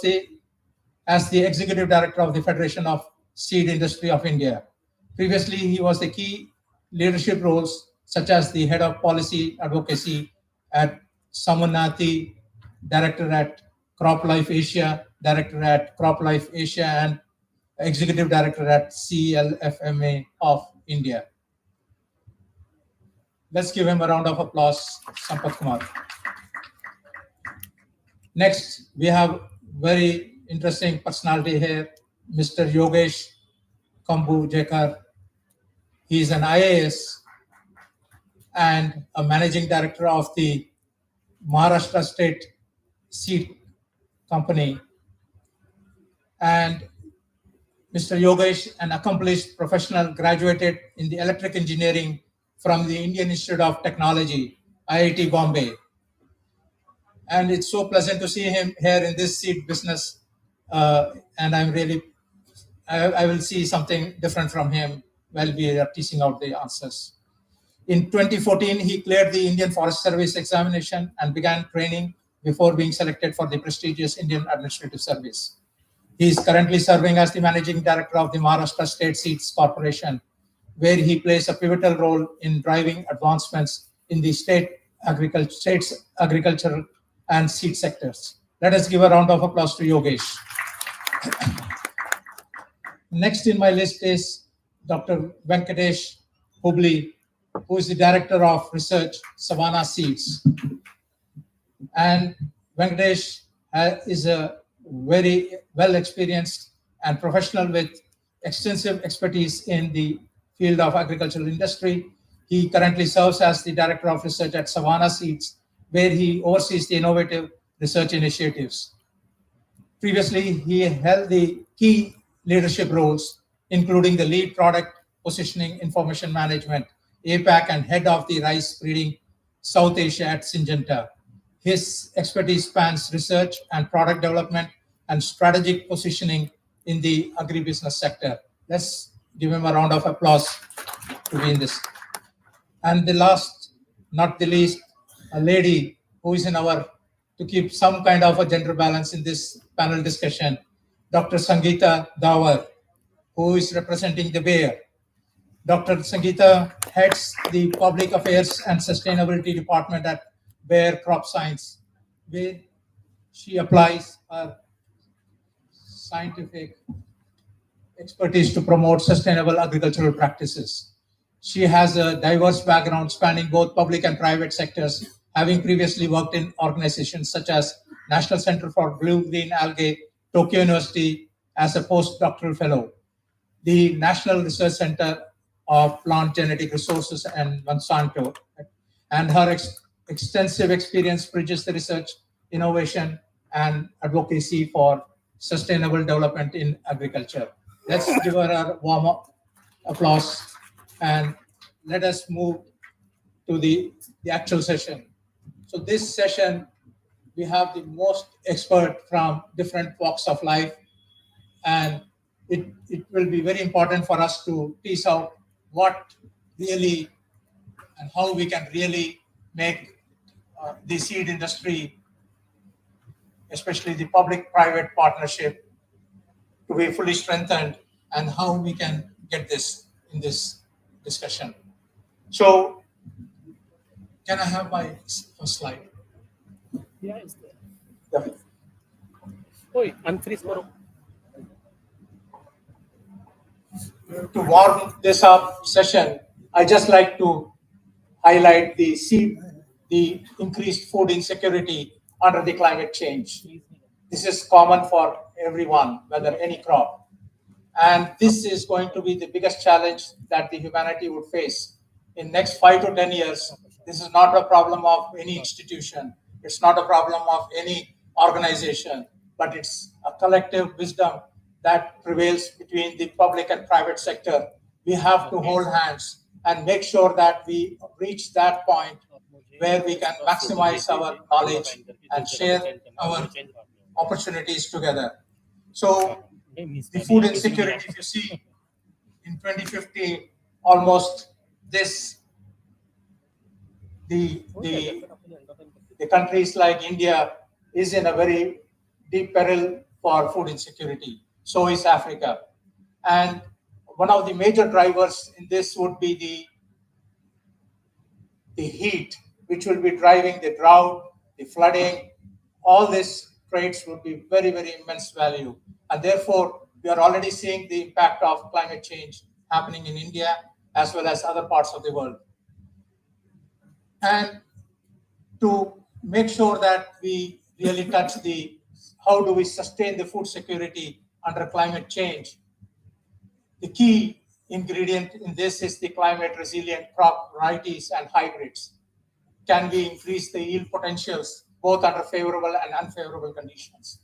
as the Executive Director of the Federation of Seed Industry of India. Previously, he was the key leadership roles such as the Head of Policy Advocacy at Samanati, Director at Crop Life Asia, Director at Crop Life Asia, and Executive Director at CLFMA of India. Let's give him a round of applause, Sampath Kumar. Next, we have very interesting personality here, Mr. Yogesh Kambu Jekar. He is an IAS and a Managing Director of the Maharashtra State Seed Company. And Mr. Yogesh, an accomplished professional, graduated in the electric engineering from the Indian Institute of Technology, IIT Bombay. And it's so pleasant to see him here in this seed business. And I'm really, I will see something different from him while we are teasing out the answers. In 2014, he cleared the Indian Forest Service examination and began training before being selected for the prestigious Indian Administrative Service. He is currently serving as the Managing Director of the Maharashtra State Seeds Corporation, where he plays a pivotal role in driving advancements in the state's agricultural and seed sectors. Let us give a round of applause to Yogesh. Next in my list is Dr. Venkatesh Hubli, who is the Director of Research, Savannah Seeds. And Venkatesh is a very well-experienced and professional with extensive expertise in the field of agricultural industry. He currently serves as the Director of Research at Savannah Seeds, where he oversees the innovative research initiatives. Previously, he held the key leadership roles, including the lead product positioning information management, APAC, and head of the rice breeding South Asia at Syngenta. His expertise spans research and product development and strategic positioning in the agribusiness sector. Let's give him a round of applause to be in this. And the last, not the least, a lady who is to keep some kind of a gender balance in this panel discussion, Dr. Sangeeta Dawar, who is representing the Bayer. Dr. Sangeeta heads the Public Affairs and Sustainability Department at Bayer Crop Science, where she applies her scientific expertise to promote sustainable agricultural practices. She has a diverse background spanning both public and private sectors, having previously worked in organizations such as National Center for Blue-Green Algae, Tokyo University as a postdoctoral fellow, the National Research Center of Plant Genetic Resources and Monsanto, and her extensive experience bridges the research, innovation, and advocacy for sustainable development in agriculture. Let's give her a warm applause and let us move to the actual session. So this session, we have the most expert from different walks of life, and it will be very important for us to tease out what really and how we can really make the seed industry, especially the public-private partnership, to be fully strengthened, and how we can get this in this discussion. So, can I have my first slide? Yeah, it's there. Yeah. Oi, unfreeze karo. To warm this up session, I just like to highlight the increased food insecurity under the climate change. This is common for everyone, whether any crop. And this is going to be the biggest challenge that the humanity would face in next 5 to 10 years, this is not a problem of any institution. It's not a problem of any organization, but it's a collective wisdom that prevails between the public and private sector. We have to hold hands and make sure that we reach that point where we can maximize our knowledge and share our opportunities together. So the food insecurity, if you see in 2050, almost the countries like India is in a very deep peril for food insecurity. So is Africa. And one of the major drivers in this would be the heat, which will be driving the drought, the flooding. All these traits would be very, very immense value. And therefore, we are already seeing the impact of climate change happening in India as well as other parts of the world. And to make sure that we really touch how do we sustain the food security under climate change, the key ingredient in this is the climate resilient crop varieties and hybrids. Can we increase the yield potentials both under favorable and unfavorable conditions?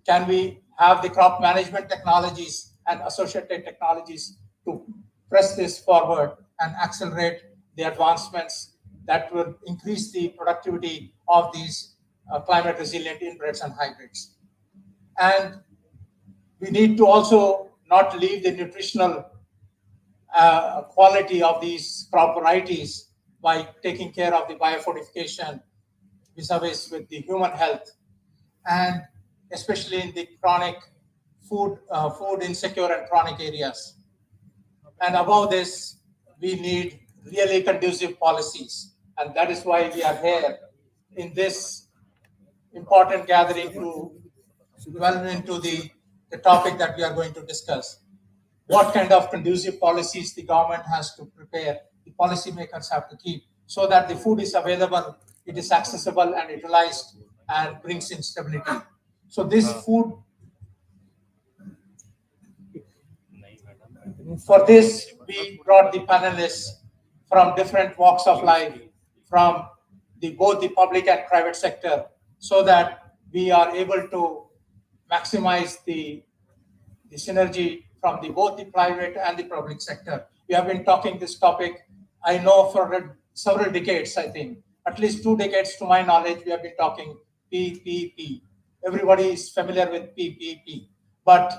Can we have the crop management technologies and associated technologies to press this forward and accelerate the advancements that will increase the productivity of these climate resilient inbreds and hybrids? And we need to also not leave the nutritional quality of these crop varieties by taking care of the biofortification vis-a-vis with the human health, and especially in the chronic food insecure and chronic areas. And above this, we need really conducive policies. And that is why we are here in this important gathering to delve into the topic that we are going to discuss. What kind of conducive policies the government has to prepare, the policymakers have to keep, so that the food is available, it is accessible and utilized, and brings in stability. So this food, for this, we brought the panelists from different walks of life, from both the public and private sector, so that we are able to maximize the synergy from both the private and the public sector. We have been talking this topic, I know, for several decades, I think. At least 2 decades to my knowledge, we have been talking PPP. Everybody is familiar with PPP. But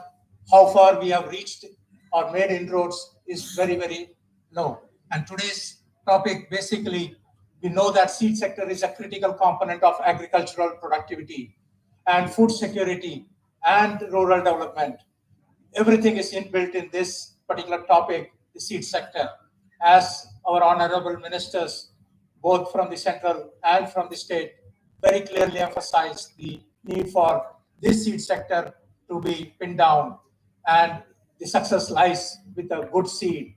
how far we have reached or made inroads is very, very low. And today's topic, basically, we know that seed sector is a critical component of agricultural productivity and food security and rural development. Everything is inbuilt in this particular topic, the seed sector. As our honorable ministers, both from the central and from the state, very clearly emphasized the need for this seed sector to be pinned down, and the success lies with a good seed.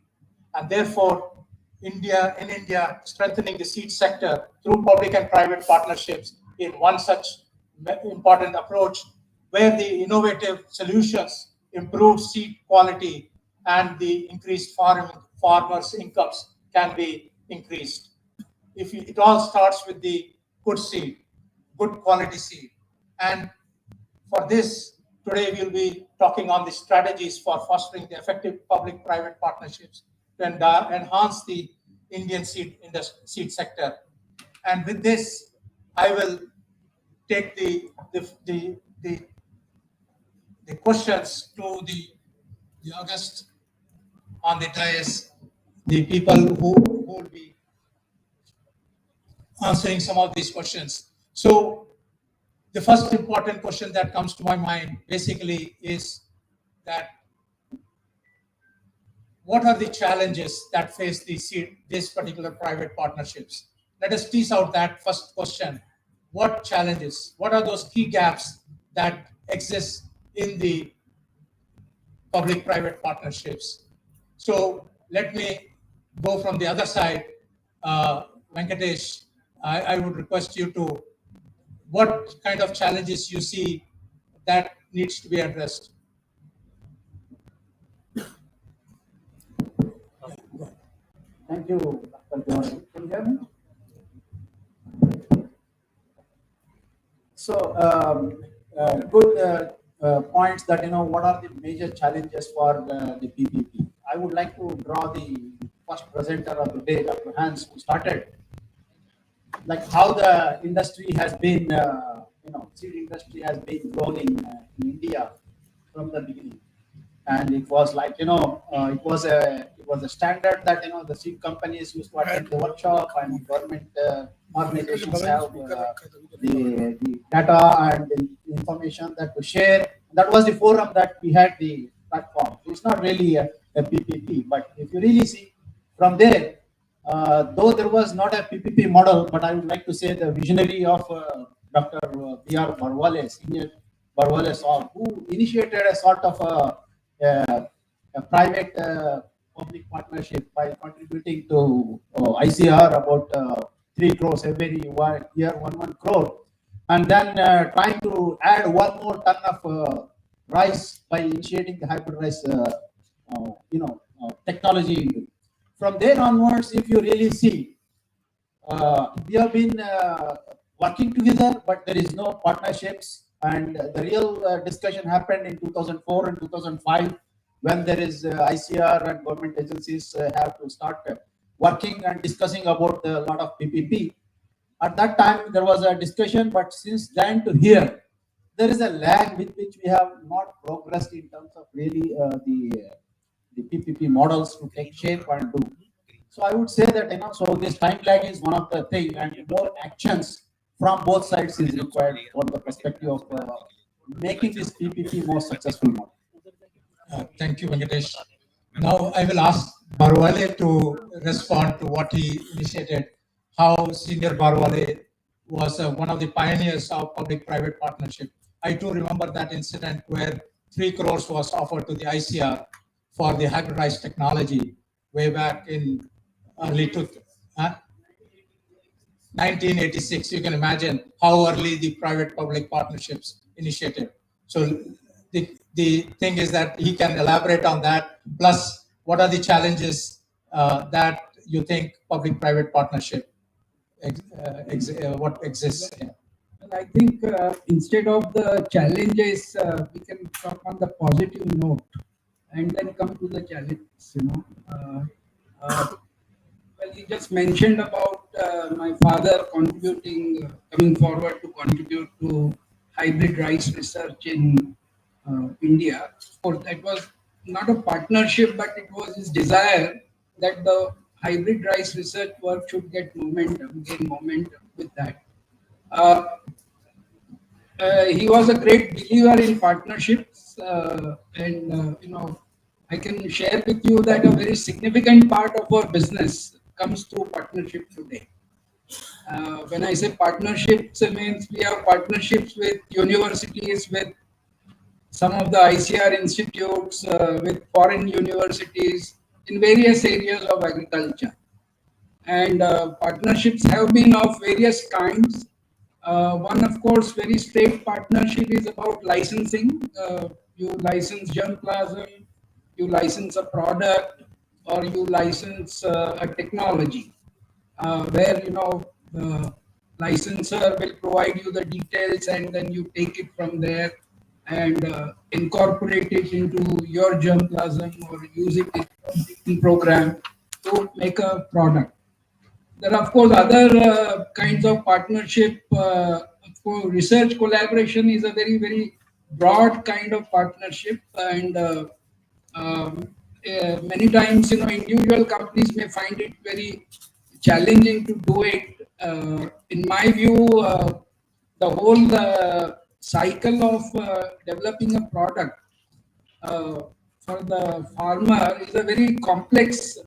And therefore, in India, strengthening the seed sector through public and private partnerships is one such important approach, where the innovative solutions, improved seed quality, and the increased farmers' incomes can be increased. It all starts with the good seed, good quality seed. And for this, today we'll be talking on the strategies for fostering the effective public-private partnerships to enhance the Indian seed sector. And with this, I will take the questions to the August on the dais, the people who will be answering some of these questions. So the first important question that comes to my mind basically is that what are the challenges that face this particular private partnerships? Let us tease out that first question. What challenges? What are those key gaps that exist in the public-private partnerships? So let me go from the other side. Venkatesh, I would request you to, what kind of challenges you see that needs to be addressed? Thank you, Dr. Can you hear me? So, good points that, what are the major challenges for the PPP. I would like to draw the first presenter of the day, Dr. Hans, who started, like how the industry has been, seed industry has been grown in India from the beginning. And it was like, it was a standard that, the seed companies used to attend the workshop, and government organizations have the data and the information that to share. That was the forum that we had the platform. It's not really a PPP, but if you really see from there, though there was not a PPP model, but I would like to say the visionary of Dr. B.R. Bhardwaj, Senior Bhardwaj, who initiated a sort of a private public partnership by contributing to ICR about 3 crores every year, 1 crore, and then trying to add 1 more ton of rice by initiating the hybrid rice, technology. From there onwards, if you really see, we have been working together, but there is no partnerships. And the real discussion happened in 2004 and 2005, when there is ICR and government agencies have to start working and discussing about a lot of PPP. At that time, there was a discussion, but since then to here, there is a lag with which we have not progressed in terms of really the PPP models to take shape and do. So I would say that, so this time lag is one of the things, and more actions from both sides is required for the perspective of making this PPP more successful model. Thank you, Venkatesh. Now I will ask Bhardwaj to respond to what he initiated, how Senior Bhardwaj was one of the pioneers of public-private partnership. I too remember that incident where 3 crores was offered to the ICR for the hybridized technology way back in early 1986. You can imagine how early the private-public partnerships initiated. So the thing is that he can elaborate on that. Plus, what are the challenges that you think public-private partnership what exists? And I think instead of the challenges, we can talk on the positive note and then come to the challenges. Well, he just mentioned about my father contributing, coming forward to contribute to hybrid rice research in India. Of course, that was not a partnership, but it was his desire that the hybrid rice research work should gain momentum with that. He was a great believer in partnerships, and I can share with you that a very significant part of our business comes through partnership today. When I say partnerships, it means we have partnerships with universities, with some of the ICR institutes, with foreign universities in various areas of agriculture. And partnerships have been of various kinds. One, of course, very straight partnership is about licensing. You license germplasm, you license a product, or you license a technology, where the licensor will provide you the details, and then you take it from there and incorporate it into your germplasm or use it in program to make a product. There are, of course, other kinds of partnership. Research collaboration is a very, very broad kind of partnership, and many times, individual companies may find it very challenging to do it. In my view, the whole cycle of developing a product for the farmer is a very complex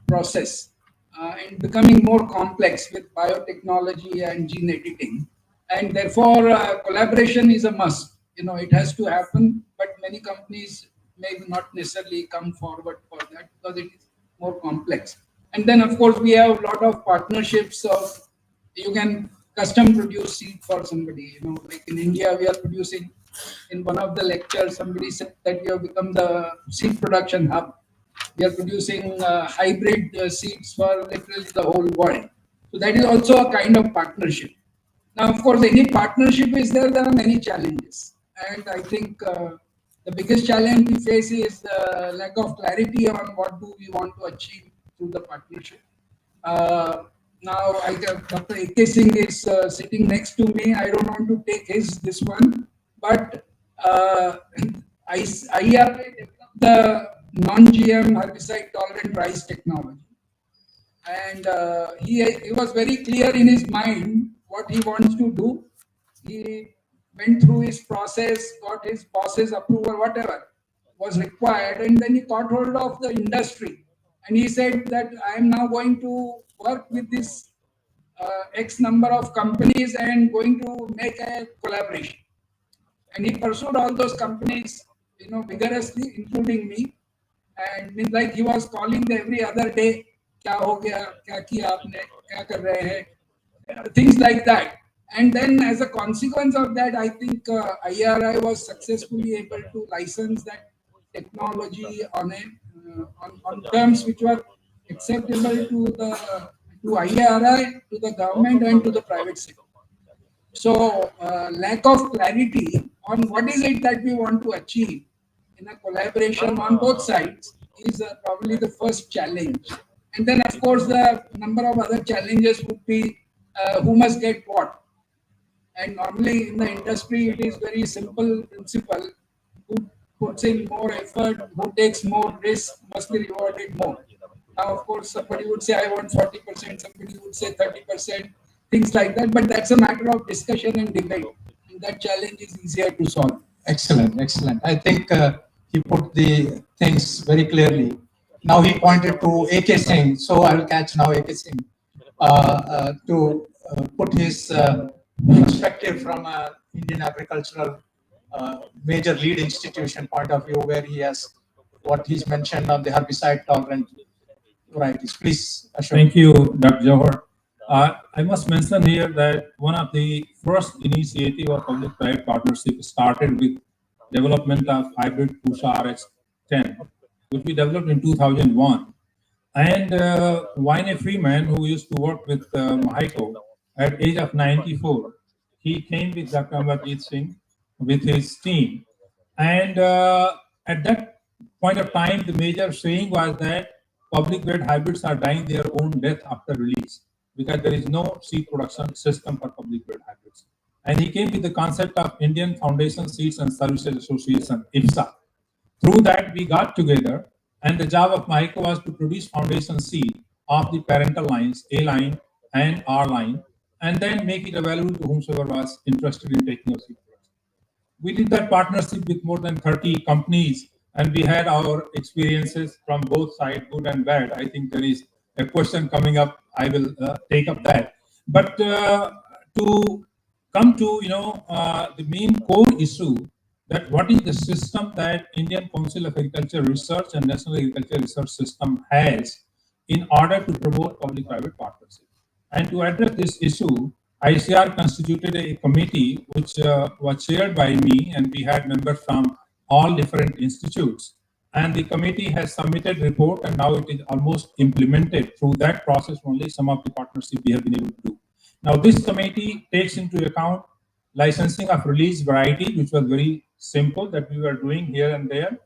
process, and becoming more complex with biotechnology and gene editing. And therefore, collaboration is a must. It has to happen, but many companies may not necessarily come forward for that because it is more complex. And then, of course, we have a lot of partnerships of, you can custom produce seed for somebody. Like in India, we are producing, in one of the lectures, somebody said that we have become the seed production hub. We are producing hybrid seeds for literally the whole world. So that is also a kind of partnership. Now, of course, any partnership is there are many challenges. And I think the biggest challenge we face is the lack of clarity on what do we want to achieve through the partnership. Now, Dr. A.K. Singh is sitting next to me. I don't want to take this one, but IRA developed the non-GM herbicide tolerant rice technology. And he was very clear in his mind what he wants to do. He went through his process, got his boss's approval, whatever was required, and then he caught hold of the industry. And he said that I am now going to work with this X number of companies and going to make a collaboration. And he pursued all those companies, vigorously, including me. And means like he was calling every other day, kya ho gaya, kya kiya aapne, kya kar rahe hai, things like that. And then as a consequence of that, I think IRI was successfully able to license that technology on terms which were acceptable to IRI, to the government, and to the private sector. So lack of clarity on what is it that we want to achieve in a collaboration on both sides is probably the first challenge. And then, of course, the number of other challenges would be who must get what. And normally in the industry, it is very simple principle. Who puts in more effort, who takes more risk, must be rewarded more. Now, of course, somebody would say, I want 40%, somebody would say 30%, things like that. But that's a matter of discussion and debate. And that challenge is easier to solve. Excellent, excellent. I think he put the things very clearly. Now he pointed to A.K. Singh, so I will catch now A.K. Singh to put his perspective from an Indian agricultural major lead institution point of view, where he has what he's mentioned on the herbicide tolerant varieties. Please, Ashok. Thank you, Dr. Johar. I must mention here that one of the first initiative of public-private partnership started with development of hybrid Pusha RX10, which we developed in 2001. And Wayne Freeman, who used to work with Mahiko, at age of 94, he came with Dr. Amarjit Singh with his team. And at that point of time, the major saying was that public-grade hybrids are dying their own death after release, because there is no seed production system for public-grade hybrids. And he came with the concept of Indian Foundation Seeds and Services Association, IFSA. Through that, we got together, and the job of Mahiko was to produce foundation seed of the parental lines, A line and R line, and then make it available to whomsoever was interested in taking a seed production. We did that partnership with more than 30 companies, and we had our experiences from both sides, good and bad. I think there is a question coming up. I will take up that. But to come to the main core issue, that what is the system that Indian Council of Agriculture Research and National Agriculture Research System has in order to promote public-private partnership. And to address this issue, ICR constituted a committee which was chaired by me, and we had members from all different institutes. And the committee has submitted report, and now it is almost implemented. Through that process only, some of the partnership we have been able to do. Now, this committee takes into account licensing of release variety, which was very simple that we were doing here and there.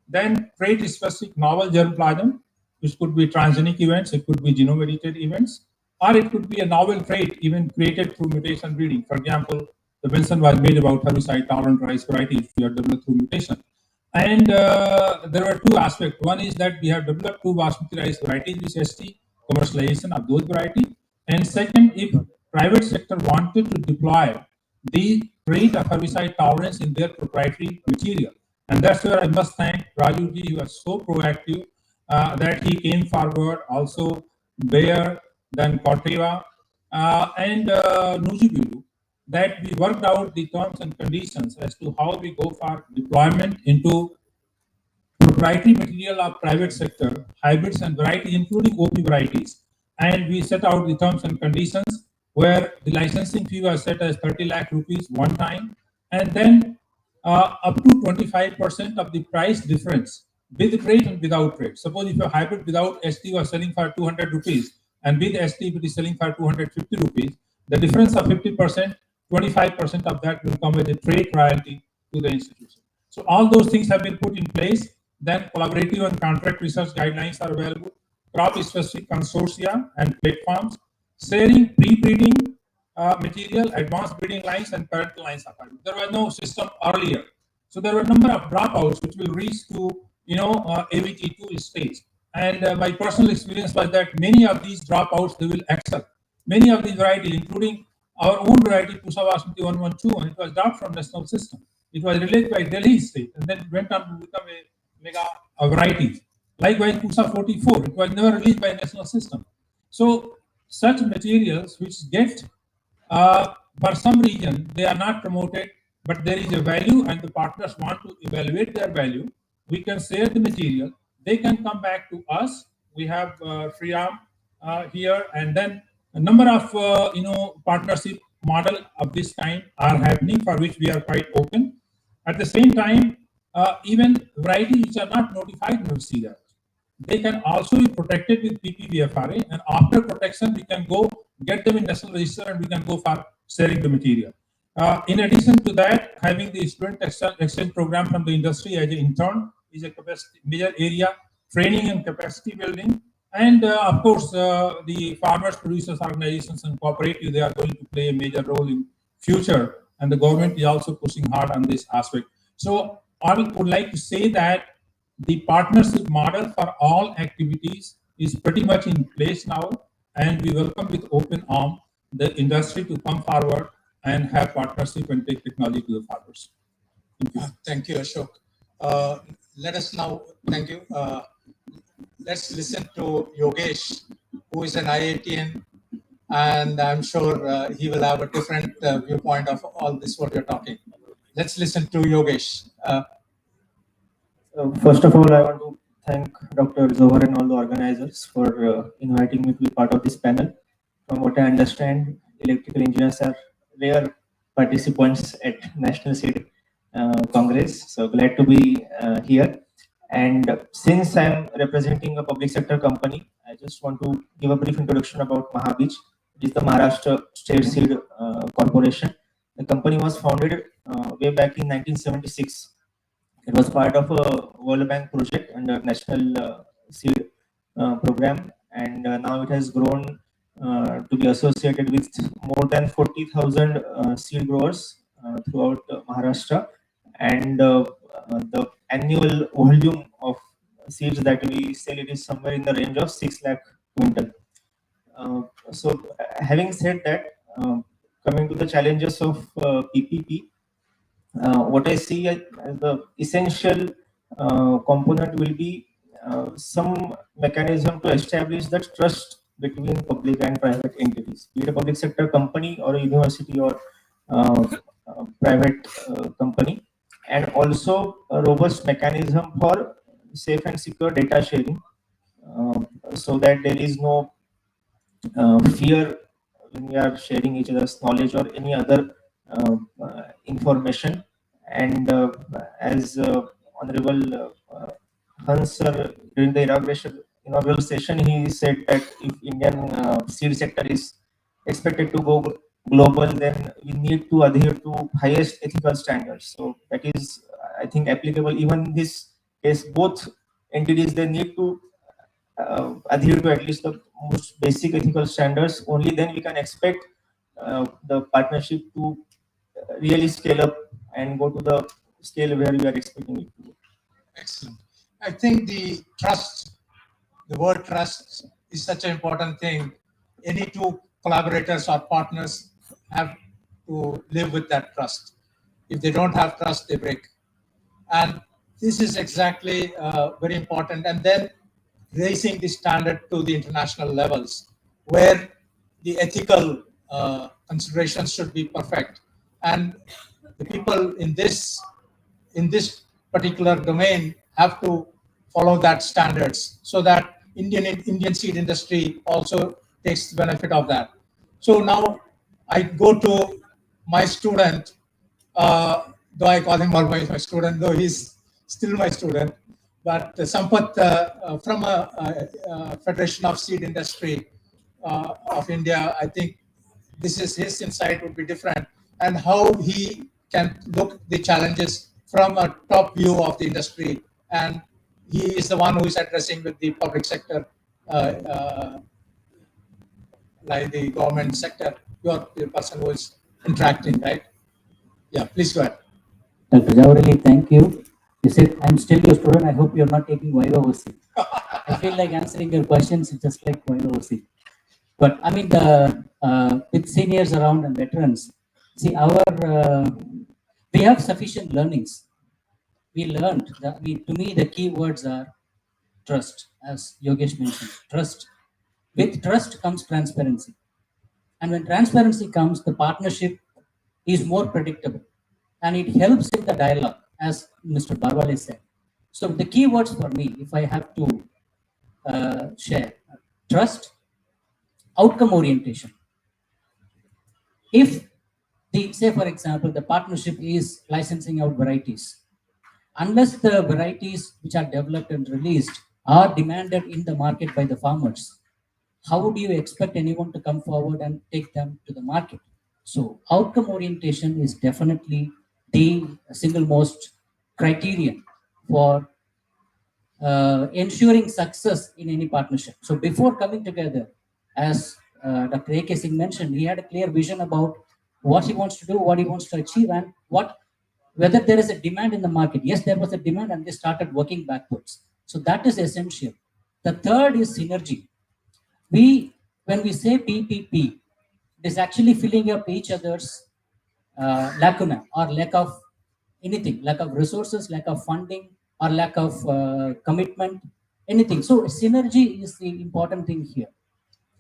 Then trait-specific novel germplasm, which could be transgenic events, it could be genome-edited events, or it could be a novel trait even created through mutation breeding. For example, the mention was made about herbicide-tolerant rice varieties we have developed through mutation. And there were two aspects. One is that we have developed two basmati rice varieties with ST, commercialization of those varieties. And second, if private sector wanted to deploy the trait of herbicide tolerance in their proprietary material. And that's where I must thank Raju ji, who was so proactive that he came forward, also Bayer, then Corteva, and Nujibiru, that we worked out the terms and conditions as to how we go for deployment into proprietary material of private sector, hybrids and varieties, including OP varieties. And we set out the terms and conditions where the licensing fee was set as 30 lakh rupees one time, and then up to 25% of the price difference with trade and without trade. Suppose if a hybrid without ST was selling for 200 rupees and with ST it is selling for 250 rupees, the difference of 50%, 25% of that will come as a trade royalty to the institution. So all those things have been put in place. Then collaborative and contract research guidelines are available, crop-specific consortia and platforms, sharing pre-breeding material, advanced breeding lines, and parental lines are available. There was no system earlier. So there were a number of dropouts which will reach to, AVT2 stage. And my personal experience was that many of these dropouts, they will excel. Many of these varieties, including our own variety, Pusa Basmati 112, and it was dropped from national system. It was released by Delhi state, and then it went on to become a mega variety. Likewise, Pusa 44, it was never released by national system. So such materials which get, for some reason, they are not promoted, but there is a value and the partners want to evaluate their value, we can share the material. They can come back to us. We have Sriram here, and then a number of partnership model of this kind are happening, for which we are quite open. At the same time, even varieties which are not notified to SeedEqual, they can also be protected with PPBFRA, and after protection, we can go get them in national register and we can go for sharing the material. In addition to that, having the student exchange program from the industry as an intern is a capacity major area, training and capacity building. And of course, the farmers, producers, organizations, and cooperative, they are going to play a major role in future. And the government is also pushing hard on this aspect. So I would like to say that the partnership model for all activities is pretty much in place now. And we welcome with open arm the industry to come forward and have partnership and take technology to the farmers. Thank you, Ashok. Let us now, thank you. Let's listen to Yogesh, who is an IITian, and I'm sure he will have a different viewpoint of all this, what you're talking. Let's listen to Yogesh. First of all, I want to thank Dr. Zohar and all the organizers for inviting me to be part of this panel. From what I understand, electrical engineers are rare participants at National Seed Congress. So glad to be here. And since I'm representing a public sector company, I just want to give a brief introduction about Mahabij. It is the Maharashtra State Seed Corporation. The company was founded way back in 1976. It was part of a World Bank project under National Seed Program, and now it has grown to be associated with more than 40,000 seed growers throughout Maharashtra, and the annual volume of seeds that we sell, it is somewhere in the range of 6 lakh quintal. So having said that, coming to the challenges of PPP, what I see as the essential component will be some mechanism to establish that trust between public and private entities, be it a public sector company or a university or private company, and also a robust mechanism for safe and secure data sharing, so that there is no fear when we are sharing each other's knowledge or any other information. And as Honorable Hans sir, during the inaugural session, he said that if Indian seed sector is expected to go global, then we need to adhere to highest ethical standards. So that is, I think, applicable even in this case. Both entities, they need to adhere to at least the most basic ethical standards. Only then we can expect the partnership to really scale up and go to the scale where we are expecting it to. Excellent. I think the trust, the word trust is such an important thing. Any two collaborators or partners have to live with that trust. If they don't have trust, they break. And this is exactly very important. And then raising the standard to the international levels, where the ethical considerations should be perfect. And the people in this particular domain have to follow that standards, so that Indian seed industry also takes the benefit of that. So now I go to my student, though I call him always my student, though he's still my student, But Sampath, from a Federation of Seed Industry of India, I think this is his insight would be different, and how he can look the challenges from a top view of the industry. And he is the one who is addressing with the public sector, like the government sector. You're the person who is interacting, right? Yeah, please go ahead. Dr. Jawarali, thank you. You said, I'm still your student. I hope you're not taking YOC. I feel like answering your questions is just like YOC. But I mean, with seniors around and veterans, see, we have sufficient learnings. We learned that, to me, the key words are trust, as Yogesh mentioned, trust. With trust comes transparency. And when transparency comes, the partnership is more predictable. And it helps in the dialogue, as Mr. Bhardwaj said. So the key words for me, if I have to share, trust, outcome orientation. If say for example, the partnership is licensing out varieties, unless the varieties which are developed and released are demanded in the market by the farmers, how would you expect anyone to come forward and take them to the market? So outcome orientation is definitely the single most criterion for ensuring success in any partnership. So before coming together, as Dr. A.K. Singh mentioned, he had a clear vision about what he wants to do, what he wants to achieve, and whether there is a demand in the market. Yes, there was a demand, and they started working backwards. So that is essential. The third is synergy. When we say PPP, it is actually filling up each other's lacuna or lack of anything, lack of resources, lack of funding, or lack of commitment, anything. So synergy is the important thing here.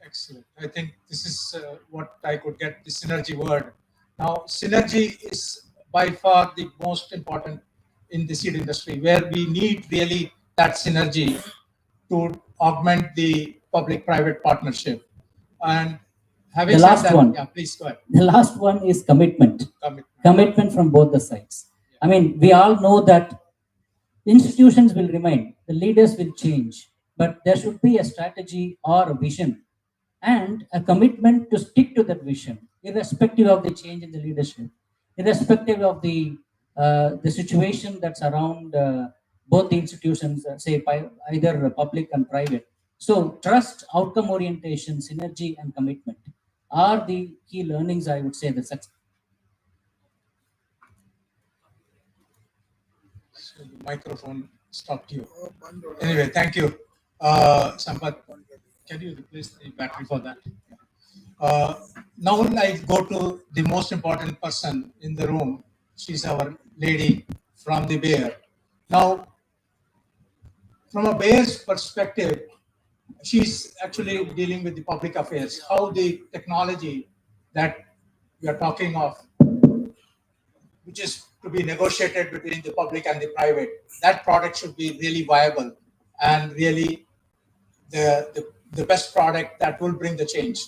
Excellent. I think this is what I could get, the synergy word. Now, synergy is by far the most important in the seed industry, where we need really that synergy to augment the public-private partnership. And having The said last that, one. yeah, please go ahead. The last one is commitment. Commitment from both the sides. I mean, we all know that institutions will remain, the leaders will change, but there should be a strategy or a vision and a commitment to stick to that vision, irrespective of the change in the leadership, irrespective of the situation that's around both the institutions, say either public and private. So trust, outcome orientation, synergy, and commitment are the key learnings, I would say, the success. So the microphone stopped you. Anyway, thank you. Sampath, can you replace the battery for that? Now I go to the most important person in the room. She's our lady from the Bayer. Now, from a Bayer's perspective, she's actually dealing with the public affairs, how the technology that we are talking of, which is to be negotiated between the public and the private, that product should be really viable and really the best product that will bring the change.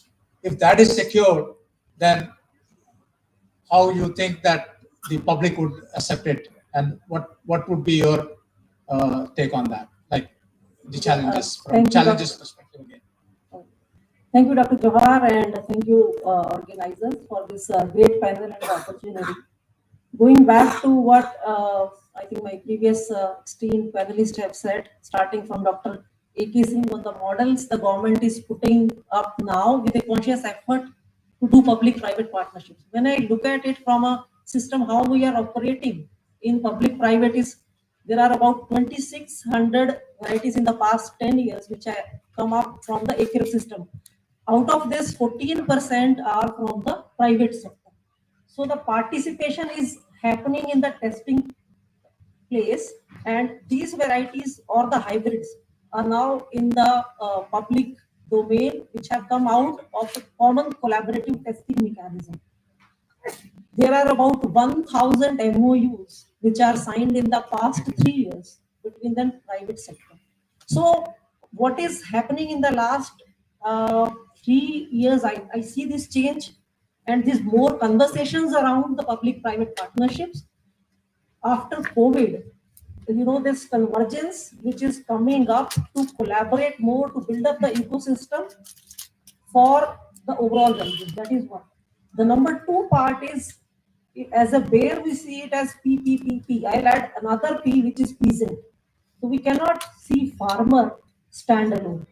If that is secured, then how you think that the public would accept it, and what would be your take on that, like the challenges from challenges perspective again? Thank you, Dr. Johar, and thank you, organizers, for this great panel and opportunity. Going back to what I think my previous esteemed panelists have said, starting from Dr. A.K. Singh on the models the government is putting up now with a conscious effort to do public-private partnerships. When I look at it from a system, how we are operating in public-private is, there are about 2,600 varieties in the past 10 years which have come up from the ACRIP system. Out of this, 14% are from the private sector. So the participation is happening in the testing place, and these varieties or the hybrids are now in the public domain, which have come out of a common collaborative testing mechanism. There are about 1,000 MOUs which are signed in the past 3 years between the private sector. So what is happening in the last 3 years, I see this change and these more conversations around the public-private partnerships. After COVID, this convergence which is coming up to collaborate more to build up the ecosystem for the overall well-being. That is one. The number two part is, as a bear, we see it as PPPP. I'll add another P, which is peasant. So we cannot see farmer standalone.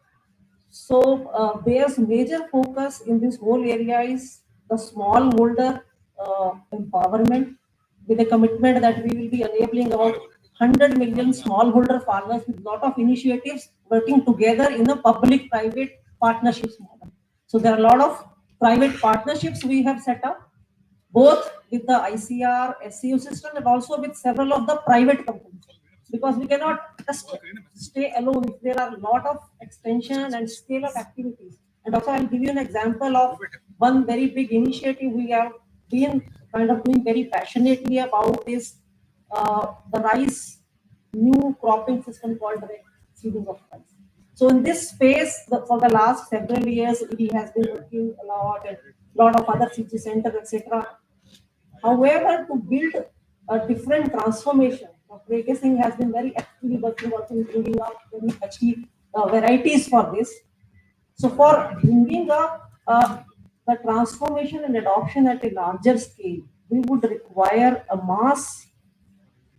So Bayer's major focus in this whole area is the smallholder empowerment, with a commitment that we will be enabling about 100 million smallholder farmers with a lot of initiatives working together in a public-private partnerships model. So there are a lot of private partnerships we have set up, both with the ICR, SCU system, and also with several of the private companies. Because we cannot just stay alone if there are a lot of extension and scale of activities. And also I'll give you an example of one very big initiative we have been kind of doing very passionately about is the rice new cropping system called direct seeding of rice. So in this space, for the last several years, it has been working a lot and a lot of other CG centers, etc. However, to build a different transformation, Dr. Singh has been very actively working also in bringing up very achieve varieties for this. So for bringing up the transformation and adoption at a larger scale, we would require a mass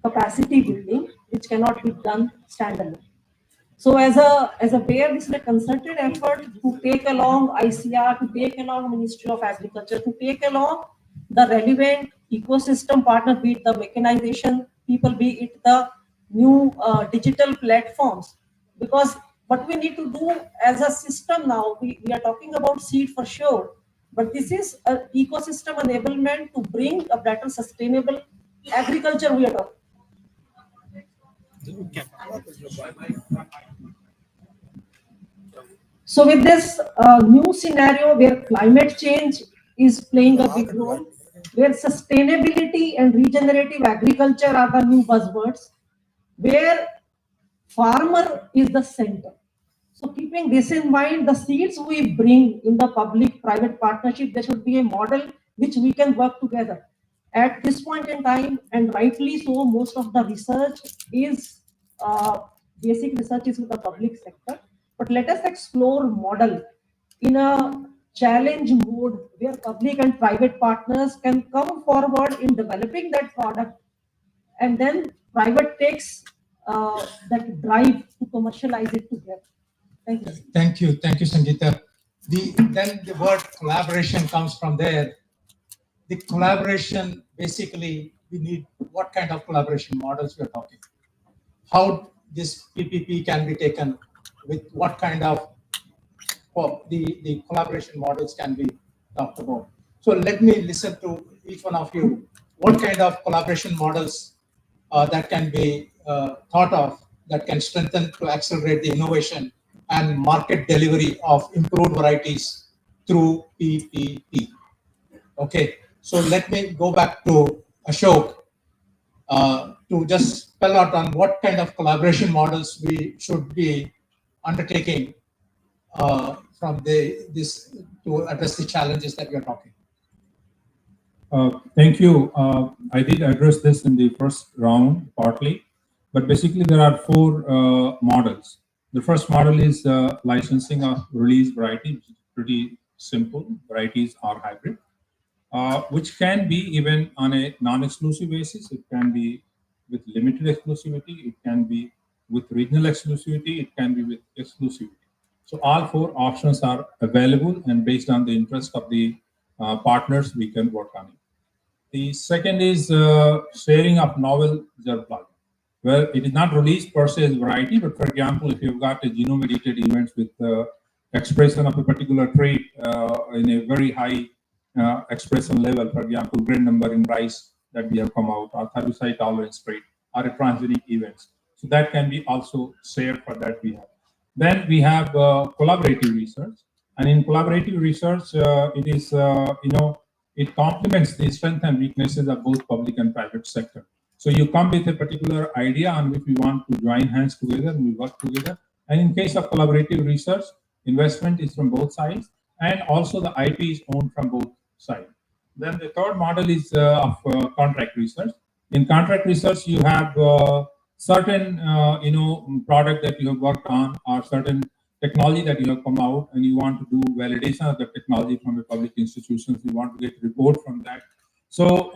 capacity building, which cannot be done standalone. So as a Bayer, this is a concerted effort to take along ICR, to take along Ministry of Agriculture, to take along the relevant ecosystem partner, be it the mechanization people, be it the new digital platforms. Because what we need to do as a system now, we are talking about seed for sure, but this is an ecosystem enablement to bring a better sustainable agriculture we are talking. So with this new scenario where climate change is playing a big role, where sustainability and regenerative agriculture are the new buzzwords, where farmer is the center. So keeping this in mind, the seeds we bring in the public-private partnership, there should be a model which we can work together. At this point in time, and rightly so, most of the research is, basic research is with the public sector. But let us explore model in a challenge mode where public and private partners can come forward in developing that product, and then private takes that drive to commercialize it together. Thank you. Thank you, Sangeeta. Then the word collaboration comes from there. The collaboration, basically, we need what kind of collaboration models we are talking. How this PPP can be taken, with what kind of the collaboration models can be talked about. So let me listen to each one of you. What kind of collaboration models that can be thought of, that can strengthen to accelerate the innovation and market delivery of improved varieties through PPP. Okay, so let me go back to Ashok to just spell out on what kind of collaboration models we should be undertaking from this to address the challenges that we are talking. Thank you. I did address this in the first round partly, but basically there are four models. The first model is licensing of release variety, which is pretty simple. Varieties are hybrid, which can be even on a non-exclusive basis. It can be with limited exclusivity. It can be with regional exclusivity. It can be with exclusivity. So all four options are available, and based on the interest of the partners, we can work on it. The second is sharing of novel germplasm, where it is not released per se as variety, but for example, if you've got a genome edited events with expression of a particular trait in a very high expression level, for example, grain number in rice that we have come out, or herbicide tolerance trait, or a transgenic events. So that can be also shared for that we have. Then we have collaborative research, and in collaborative research, it is it complements the strengths and weaknesses of both public and private sector. So you come with a particular idea on which we want to join hands together and we work together. And in case of collaborative research, investment is from both sides, and also the IP is owned from both sides. Then the third model is of contract research. In contract research, you have certain product that you have worked on or certain technology that you have come out and you want to do validation of the technology from a public institutions, you want to get report from that. So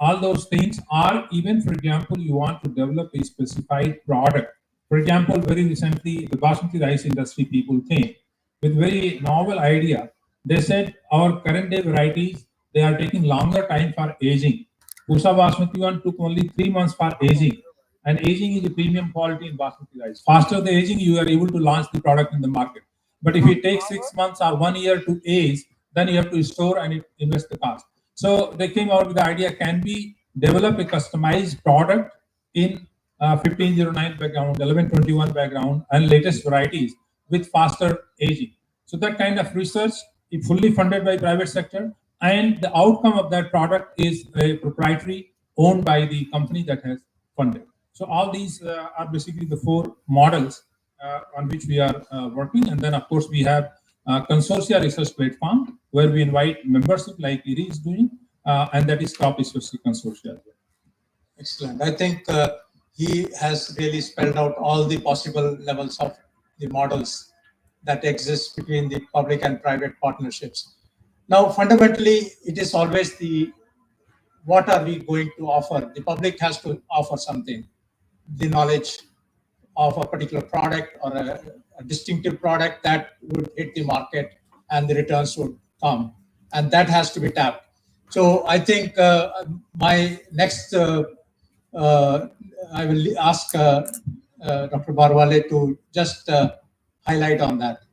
all those things are, even for example, you want to develop a specified product. For example, very recently, the basmati rice industry people came with very novel idea. They said our current day varieties, they are taking longer time for aging. Pusa basmati one took only 3 months for aging. And aging is a premium quality in basmati rice. Faster the aging, you are able to launch the product in the market. But if it takes 6 months or 1 year to age, then you have to store and invest the cost. So they came out with the idea, can we develop a customized product in 1509 background, 1121 background, and latest varieties with faster aging. So that kind of research is fully funded by private sector, and the outcome of that product is a proprietary owned by the company that has funded. So all these are basically the 4 models on which we are working. And then of course we have consortia research platform where we invite membership like IRI is doing, and that is Crop Specific Consortia. Excellent. I think he has really spelled out all the possible levels of the models that exist between the public and private partnerships. Now, fundamentally, it is always the what are we going to offer? The public has to offer something, the knowledge of a particular product or a distinctive product that would hit the market and the returns would come. And that has to be tapped. So I think my next, I will ask Dr. Bhardwaj to just highlight on that.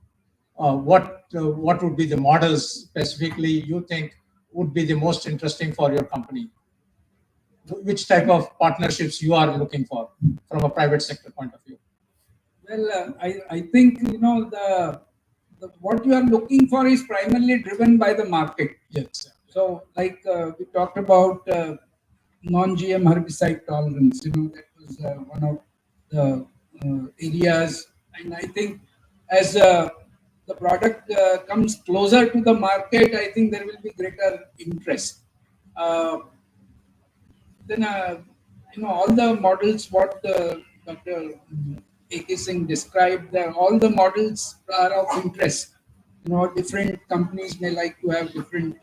What would be the models specifically you think would be the most interesting for your company? Which type of partnerships you are looking for from a private sector point of view? Well, I think, the what you are looking for is primarily driven by the market. Yes. So, like we talked about non-GM herbicide tolerance, that was one of the areas. And I think as the product comes closer to the market, I think there will be greater interest. Then, all the models, what Dr. A.K. Singh described, all the models are of interest. Different companies may like to have different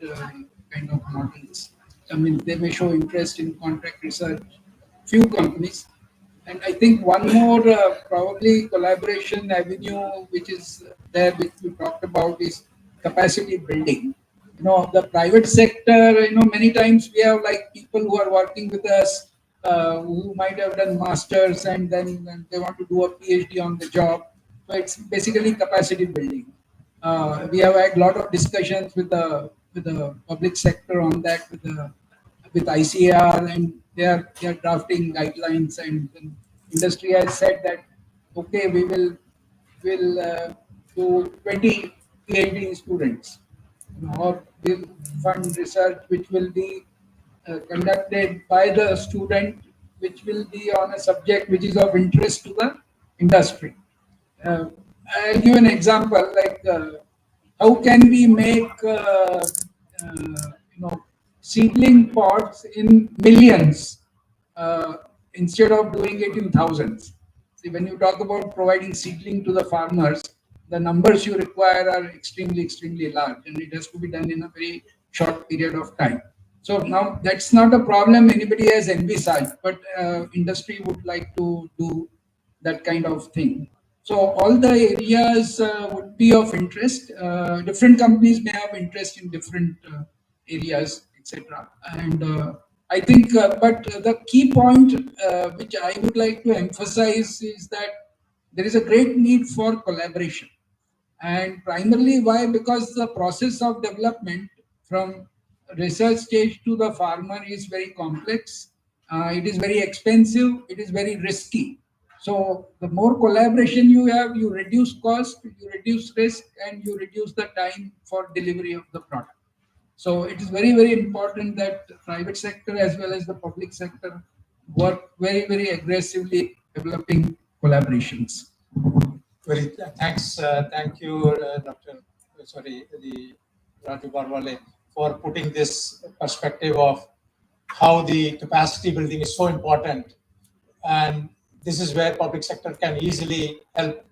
kind of models. I mean, they may show interest in contract research, few companies. And I think one more probably collaboration avenue which is there, which we talked about, is capacity building. The private sector, many times we have like people who are working with us who might have done masters and then they want to do a PhD on the job. So it's basically capacity building. We have had a lot of discussions with the public sector on that, with ICAR, and they are drafting guidelines, and industry has said that okay, we'll do 20 PhD students, or we'll fund research which will be conducted by the student, which will be on a subject which is of interest to the industry. I'll give an example, like how can we make seedling pots in millions instead of doing it in thousands. See, when you talk about providing seedling to the farmers, the numbers you require are extremely large, and it has to be done in a very short period of time. So now that's not a problem anybody has envisaged, but industry would like to do that kind of thing. So all the areas would be of interest. Different companies may have interest in different areas, etc. And I think, but the key point which I would like to emphasize is that there is a great need for collaboration. And primarily why? Because the process of development from research stage to the farmer is very complex. It is very expensive. It is very risky. So the more collaboration you have, you reduce cost, you reduce risk, and you reduce the time for delivery of the product. So it is very important that the private sector as well as the public sector work very aggressively developing collaborations. Thanks. Thank you, Raju Bhardwaj, for putting this perspective of how the capacity building is so important. And this is where public sector can easily help,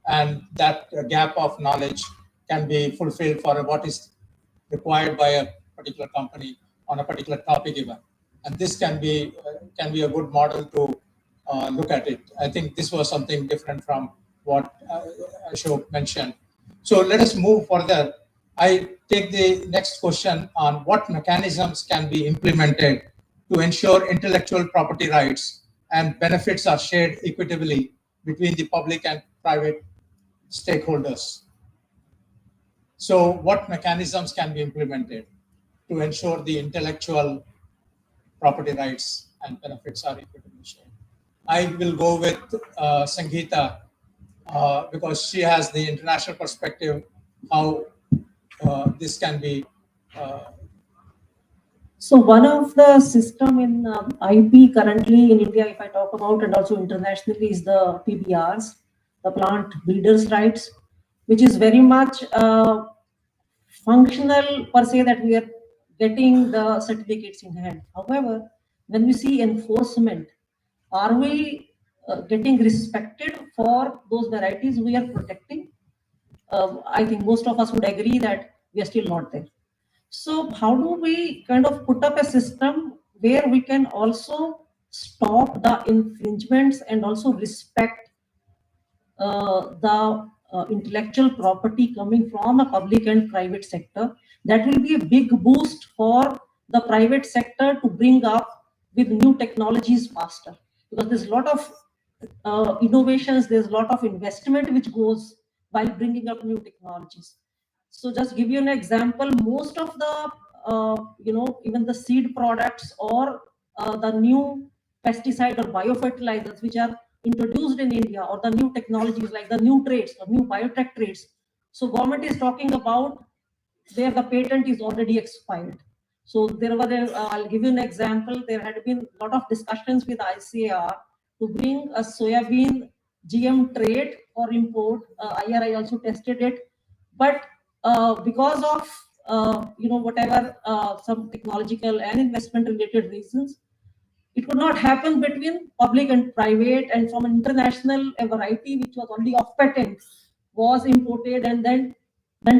and that gap of knowledge can be fulfilled for what is required by a particular company on a particular topic even. And this can be a good model to look at it. I think this was something different from what Ashok mentioned. So let us move further. I take the next question on what mechanisms can be implemented to ensure intellectual property rights and benefits are shared equitably between the public and private stakeholders. So what mechanisms can be implemented to ensure the intellectual property rights and benefits are equitably shared? I will go with Sangeeta because she has the international perspective, how this can be. So one of the system in IP currently in India, if I talk about, and also internationally, is the PBRs, the plant breeders' rights, which is very much functional per se, that we are getting the certificates in hand. However, when we see enforcement, are we getting respected for those varieties we are protecting? I think most of us would agree that we are still not there. So how do we kind of put up a system where we can also stop the infringements and also respect the intellectual property coming from a public and private sector? That will be a big boost for the private sector to bring up with new technologies faster, because there's a lot of innovations, there's a lot of investment which goes while bringing up new technologies. So just give you an example, most of the, even the seed products or the new pesticide or biofertilizers which are introduced in India, or the new technologies like the new traits or new biotech traits. So government is talking about where the patent is already expired. So there was I'll give you an example. There had been a lot of discussions with ICAR to bring a soybean GM trait for import. IRI also tested it, but because of whatever some technological and investment related reasons, it could not happen between public and private, and from an international, a variety which was only off patent was imported and then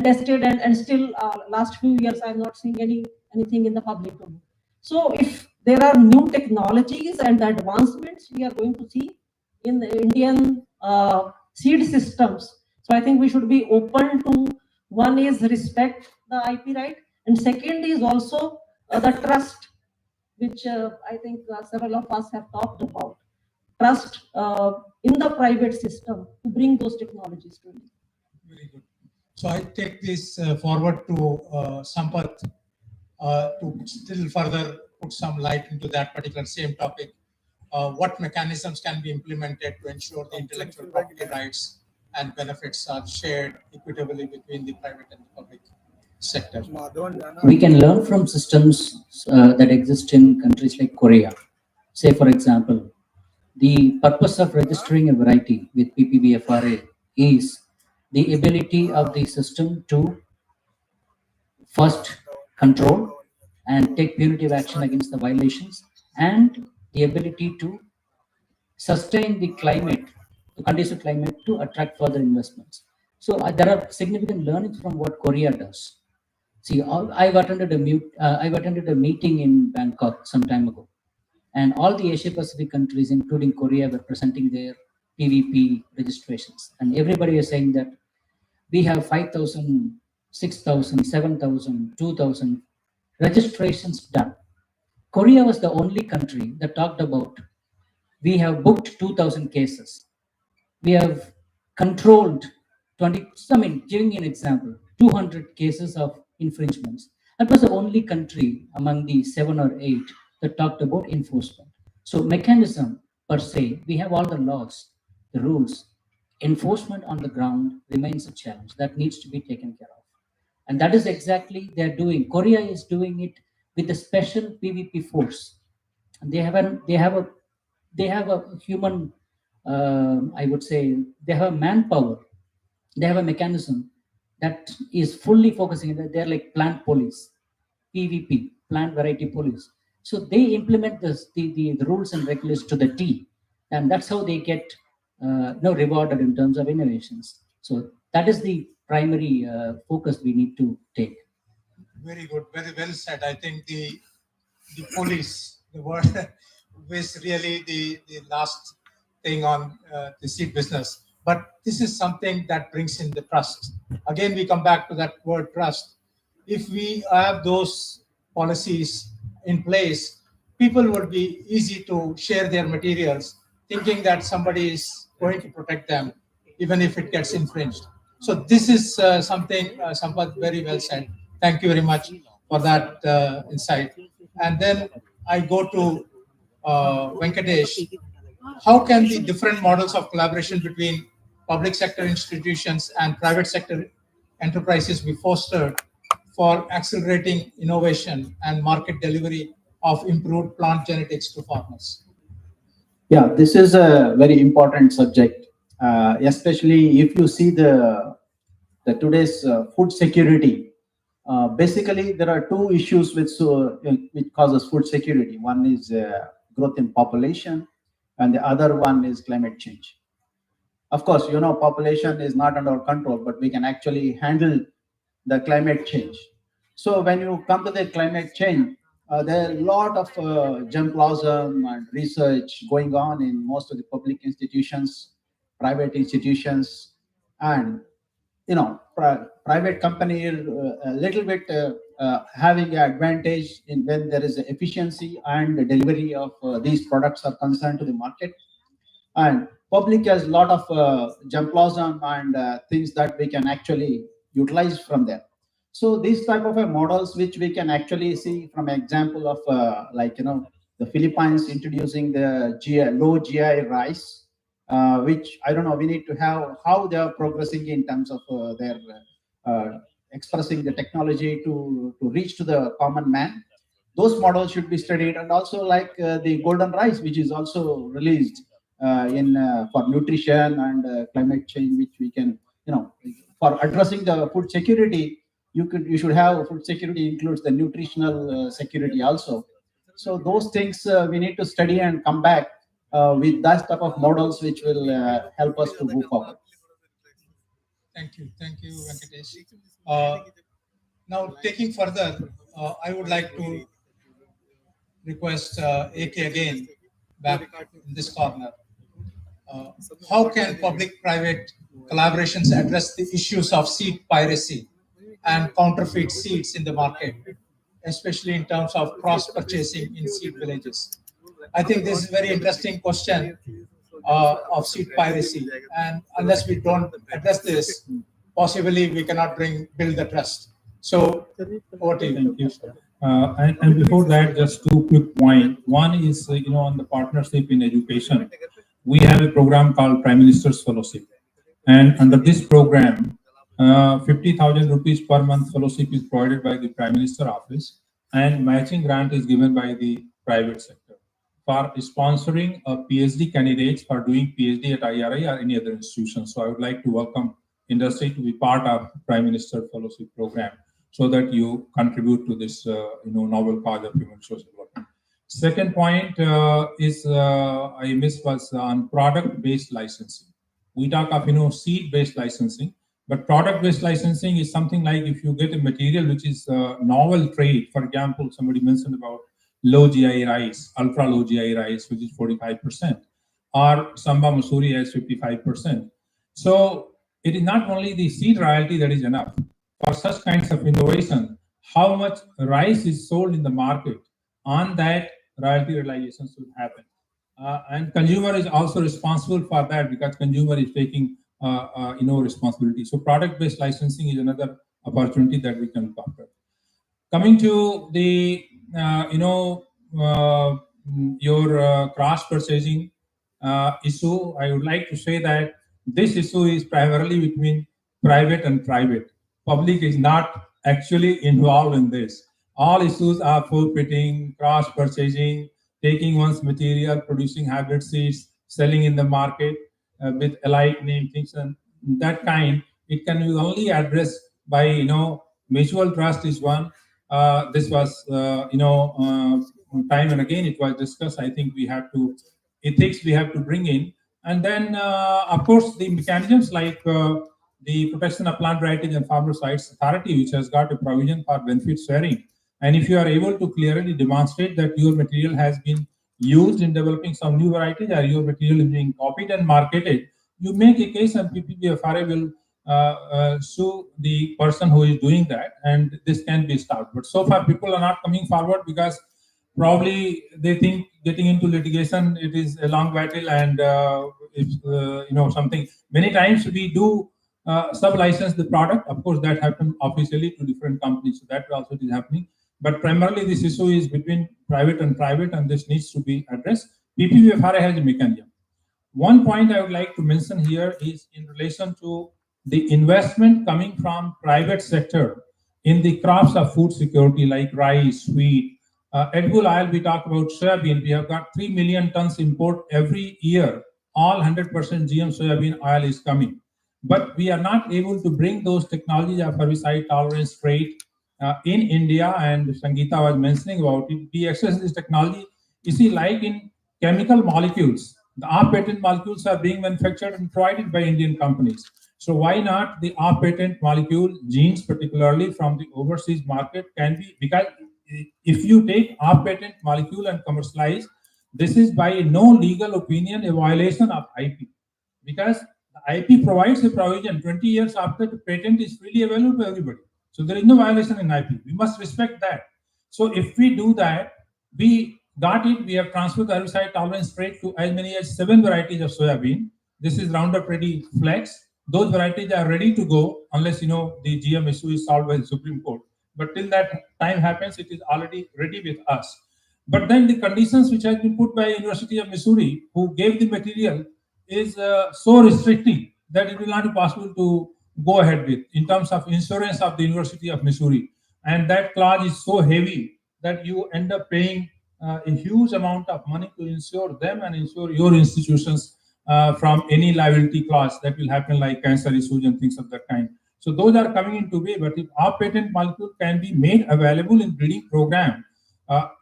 tested, and still last few years I'm not seeing anything in the public domain. So if there are new technologies and the advancements we are going to see in the Indian seed systems, so I think we should be open to, one is respect the IP right, and second is also the trust, which I think several of us have talked about, trust in the private system to bring those technologies to India. Very good. So I take this forward to Sampath to still further put some light into that particular same topic. What mechanisms can be implemented to ensure the intellectual property rights and benefits are shared equitably between the private and the public sector? We can learn from systems that exist in countries like Korea. Say, for example, the purpose of registering a variety with PPBFRA is the ability of the system to first control and take punitive action against the violations, and the ability to sustain the climate, the conducive climate, to attract further investments. So there are significant learnings from what Korea does. See, I've attended a meeting in Bangkok some time ago, and all the Asia Pacific countries, including Korea, were presenting their PVP registrations, and everybody was saying that we have 5,000, 6,000, 7,000, 2,000 registrations done. Korea was the only country that talked about, we have booked 2,000 cases. We have controlled 20, giving you an example, 200 cases of infringements. That was the only country among the 7 or 8 that talked about enforcement. So mechanism per se, we have all the laws, the rules. Enforcement on the ground remains a challenge that needs to be taken care of. And that is exactly they're doing. Korea is doing it with a special PVP force. And they have a human, I would say, they have manpower. They have a mechanism that is fully focusing. They're like plant police, PVP, plant variety police. So they implement the rules and regulations to the T, and that's how they get rewarded in terms of innovations. So that is the primary focus we need to take. Very good, very well said. I think the police, the word was really the last thing on the seed business. But this is something that brings in the trust. Again, we come back to that word trust. If we have those policies in place, people would be easy to share their materials, thinking that somebody is going to protect them, even if it gets infringed. So this is something, Sampath, very well said. Thank you very much for that insight. And then I go to Venkatesh. How can the different models of collaboration between public sector institutions and private sector enterprises be fostered for accelerating innovation and market delivery of improved plant genetics to farmers? Yeah, this is a very important subject, especially if you see the today's food security. Basically, there are two issues which causes food security. One is growth in population, and the other one is climate change. Of course, population is not under our control, but we can actually handle the climate change. So when you come to the climate change, there are a lot of germplasm and research going on in most of the public institutions, private institutions, and private company a little bit having an advantage in when there is efficiency and the delivery of these products are concerned to the market. And public has a lot of germplasm and things that we can actually utilize from there. So these type of models, which we can actually see from example of the Philippines introducing the low GI rice, which I don't know, we need to have how they are progressing in terms of their expressing the technology to reach to the common man. Those models should be studied, and also like the golden rice, which is also released for nutrition and climate change, which we can, for addressing the food security, you should have food security includes the nutritional security also. So those things we need to study and come back with that type of models, which will help us to move forward. Thank you, Venkatesh. Now, taking further, I would like to request AK again back in this corner. How can public-private collaborations address the issues of seed piracy and counterfeit seeds in the market, especially in terms of cross-purchasing in seed villages? I think this is a very interesting question of seed piracy, and unless we don't address this, possibly we cannot build the trust. So, over to you. Thank you. And before that, just two quick points. One is, on the partnership in education, we have a program called Prime Minister's Fellowship, and under this program, 50,000 rupees per month fellowship is provided by the Prime Minister office, and matching grant is given by the private sector for sponsoring a PhD candidates for doing PhD at IRI or any other institution. So I would like to welcome industry to be part of Prime Minister Fellowship program, so that you contribute to this novel cause of human resource development. Second point is I missed was on product-based licensing. We talk of seed-based licensing, but product-based licensing is something like if you get a material which is novel trait. For example, somebody mentioned about low GI rice, ultra low GI rice, which is 45%, or Samba Masuri has 55%. So it is not only the seed royalty that is enough. For such kinds of innovation, how much rice is sold in the market, on that royalty realization should happen. And consumer is also responsible for that, because consumer is taking responsibility. So product-based licensing is another opportunity that we can talk about. Coming to the your cross-purchasing issue, I would like to say that this issue is primarily between private and private. Public is not actually involved in this. All issues are forfeiting, cross-purchasing, taking one's material, producing hybrid seeds, selling in the market with alike name things, and that kind. It can be only addressed by mutual trust is one. This was time and again it was discussed. I think we have to ethics we have to bring in. And then, of course, the mechanisms like the Protection of Plant Varieties and Farmer Rights Authority, which has got a provision for benefit sharing. And if you are able to clearly demonstrate that your material has been used in developing some new varieties, or your material is being copied and marketed, you make a case and PPVFRA will sue the person who is doing that, and this can be stopped. But so far, people are not coming forward because probably they think getting into litigation, it is a long battle, and it's something. Many times we do sub-license the product. Of course, that happens officially to different companies, so that also is happening. But primarily, this issue is between private, and this needs to be addressed. PPVFRA has a mechanism. One point I would like to mention here is in relation to the investment coming from private sector in the crops of food security like rice, wheat, edible oil. We talk about soybean. We have got 3 million tons import every year. All 100% GM soybean oil is coming. But we are not able to bring those technologies of herbicide tolerance trait in India, and Sangeeta was mentioning about it. We access this technology. You see, like in chemical molecules, the off-patent molecules are being manufactured and provided by Indian companies. So why not the off-patent molecule genes, particularly from the overseas market, can be, because if you take off-patent molecule and commercialize, this is by no legal opinion a violation of IP, because the IP provides a provision 20 years after the patent is freely available to everybody. So there is no violation in IP. We must respect that. So if we do that, we got it. We have transferred the herbicide tolerance trait to as many as 7 varieties of soybean. This is Roundup Ready Flex. Those varieties are ready to go unless the GM issue is solved by the Supreme Court. But till that time happens, it is already ready with us. But then the conditions which has been put by University of Missouri, who gave the material, is so restricting that it will not be possible to go ahead with in terms of insurance of the University of Missouri. And that clause is so heavy that you end up paying a huge amount of money to insure them and insure your institutions from any liability clause that will happen, like cancer issues and things of that kind. So those are coming into way. But if our patent molecule can be made available in breeding program,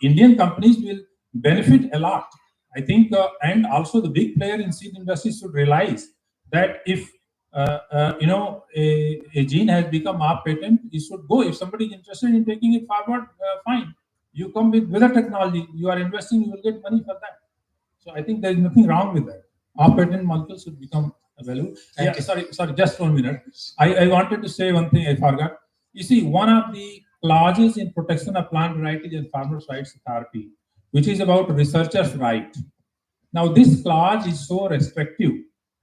Indian companies will benefit a lot, I think. And also the big player in seed industry should realize that if a gene has become off patent, it should go. If somebody is interested in taking it forward, fine. You come with a technology, you are investing, you will get money for that. So I think there is nothing wrong with that. Off patent molecules should become available. Sorry, just 1 minute. I wanted to say one thing I forgot. You see, one of the clauses in Protection of Plant Varieties and Farmer Rights Authority, which is about researchers' right. Now, this clause is so restrictive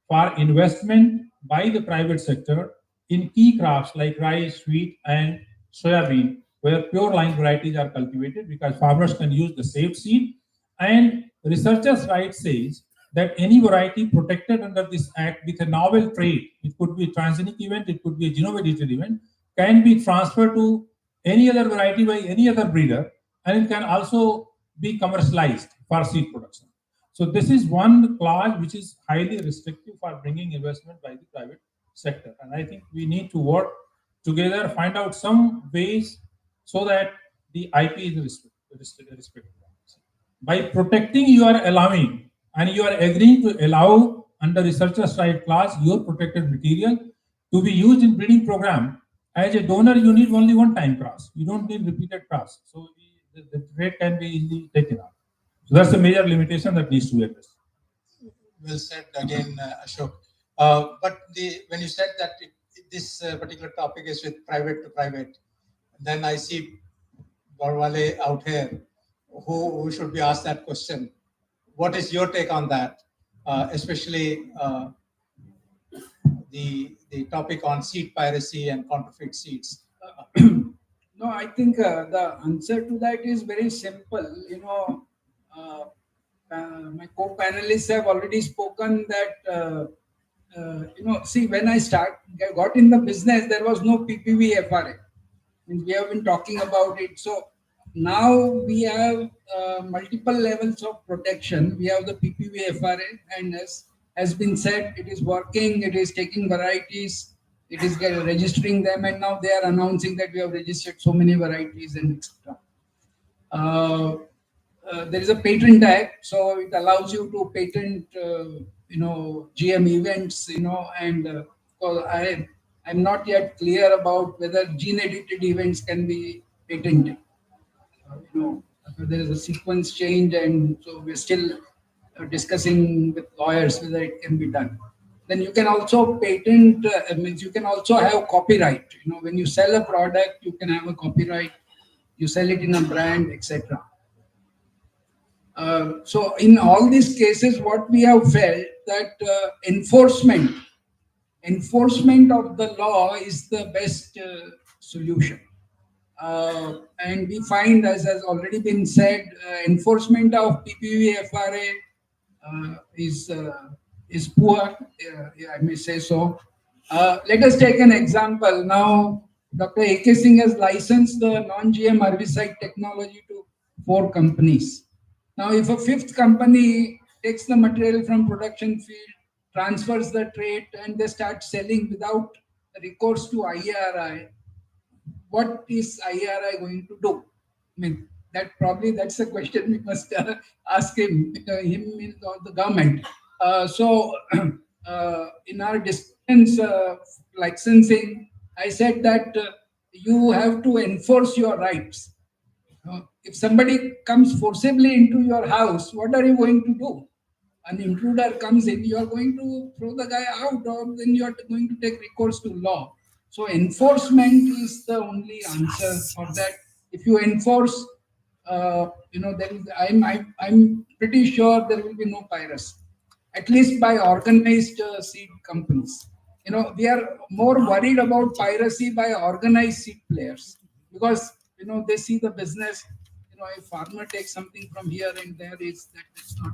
for investment by the private sector in key crops like rice, wheat, and soybean, where pure line varieties are cultivated, because farmers can use the saved seed. And researchers' right says that any variety protected under this act with a novel trait, it could be a transgenic event, it could be a genome-edited event, can be transferred to any other variety by any other breeder, and it can also be commercialized for seed production. So this is one clause which is highly restrictive for bringing investment by the private sector. And I think we need to work together, find out some ways so that the IP is respected. By protecting, you are allowing, and you are agreeing to allow under researcher's right clause your protected material to be used in breeding program. As a donor, you need only one time cross. You don't need repeated cross. So the trait can be easily taken out. So that's a major limitation that needs to be addressed. Well said again, Ashok. But when you said that this particular topic is with private to private, then I see Bhardwaj out here who should be asked that question. What is your take on that, especially the topic on seed piracy and counterfeit seeds? No, I think the answer to that is very simple. My co-panelists have already spoken that, see, when I got in the business, there was no PPVFRA. And we have been talking about it. So now we have multiple levels of protection. We have the PPVFRA, and as has been said, it is working, it is taking varieties, it is registering them, and now they are announcing that we have registered so many varieties and etc. there is a patent act, so it allows you to patent, GM events, and because I'm not yet clear about whether gene-edited events can be patented. There is a sequence change, and so we're still discussing with lawyers whether it can be done. Then you can also patent, means you can also have copyright. When you sell a product, you can have a copyright. You sell it in a brand, etc. So in all these cases, what we have felt that enforcement of the law is the best solution. And we find, as has already been said, enforcement of PPV-FRA is poor, I may say so. Let us take an example. Now, Dr. A.K. Singh has licensed the non-GM herbicide technology to 4 companies. Now, if a 5th company takes the material from production field, transfers the trait, and they start selling without recourse to IARI, what is IARI going to do? I mean, that's a question we must ask him or the government. So, in our distance licensing, I said that you have to enforce your rights. If somebody comes forcibly into your house, what are you going to do? An intruder comes in, you are going to throw the guy out, or then you are going to take recourse to law. So enforcement is the only answer for that. If you enforce, I'm pretty sure there will be no piracy, at least by organized seed companies. We are more worried about piracy by organized seed players because they see the business. If farmer takes something from here and there, that's not.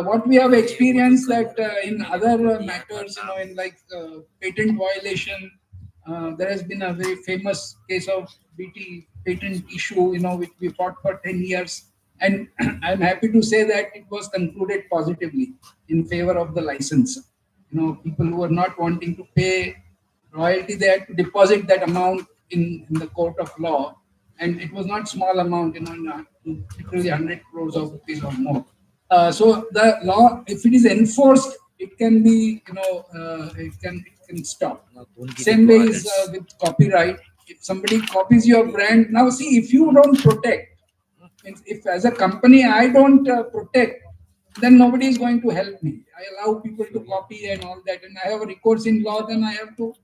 What we have experienced that in other matters, in like patent violation, there has been a very famous case of BT patent issue, which we fought for 10 years. And I'm happy to say that it was concluded positively in favor of the licensor. People who are not wanting to pay royalty, they had to deposit that amount in the court of law. And it was not small amount, literally 100 crores of rupees or more. So the law, if it is enforced, it can be, it can stop. Same way is with copyright. If somebody copies your brand, now see, if you don't protect, if as a company I don't protect, then nobody is going to help me. I allow people to copy and all that, and I have a recourse in law, then I have to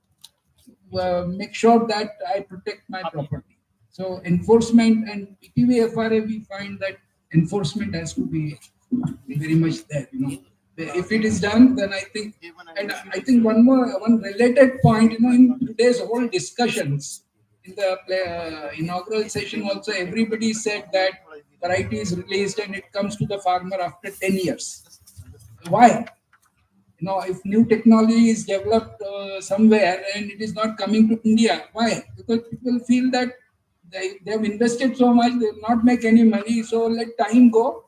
make sure that I protect my property. So enforcement and PPV-FRA, we find that enforcement has to be very much there. If it is done, then I think, and I think one related point, in today's whole discussions, in the inaugural session also, everybody said that variety is released and it comes to the farmer after 10 years. Why? If new technology is developed somewhere and it is not coming to India, why? Because people feel that they have invested so much, they will not make any money, so let time go.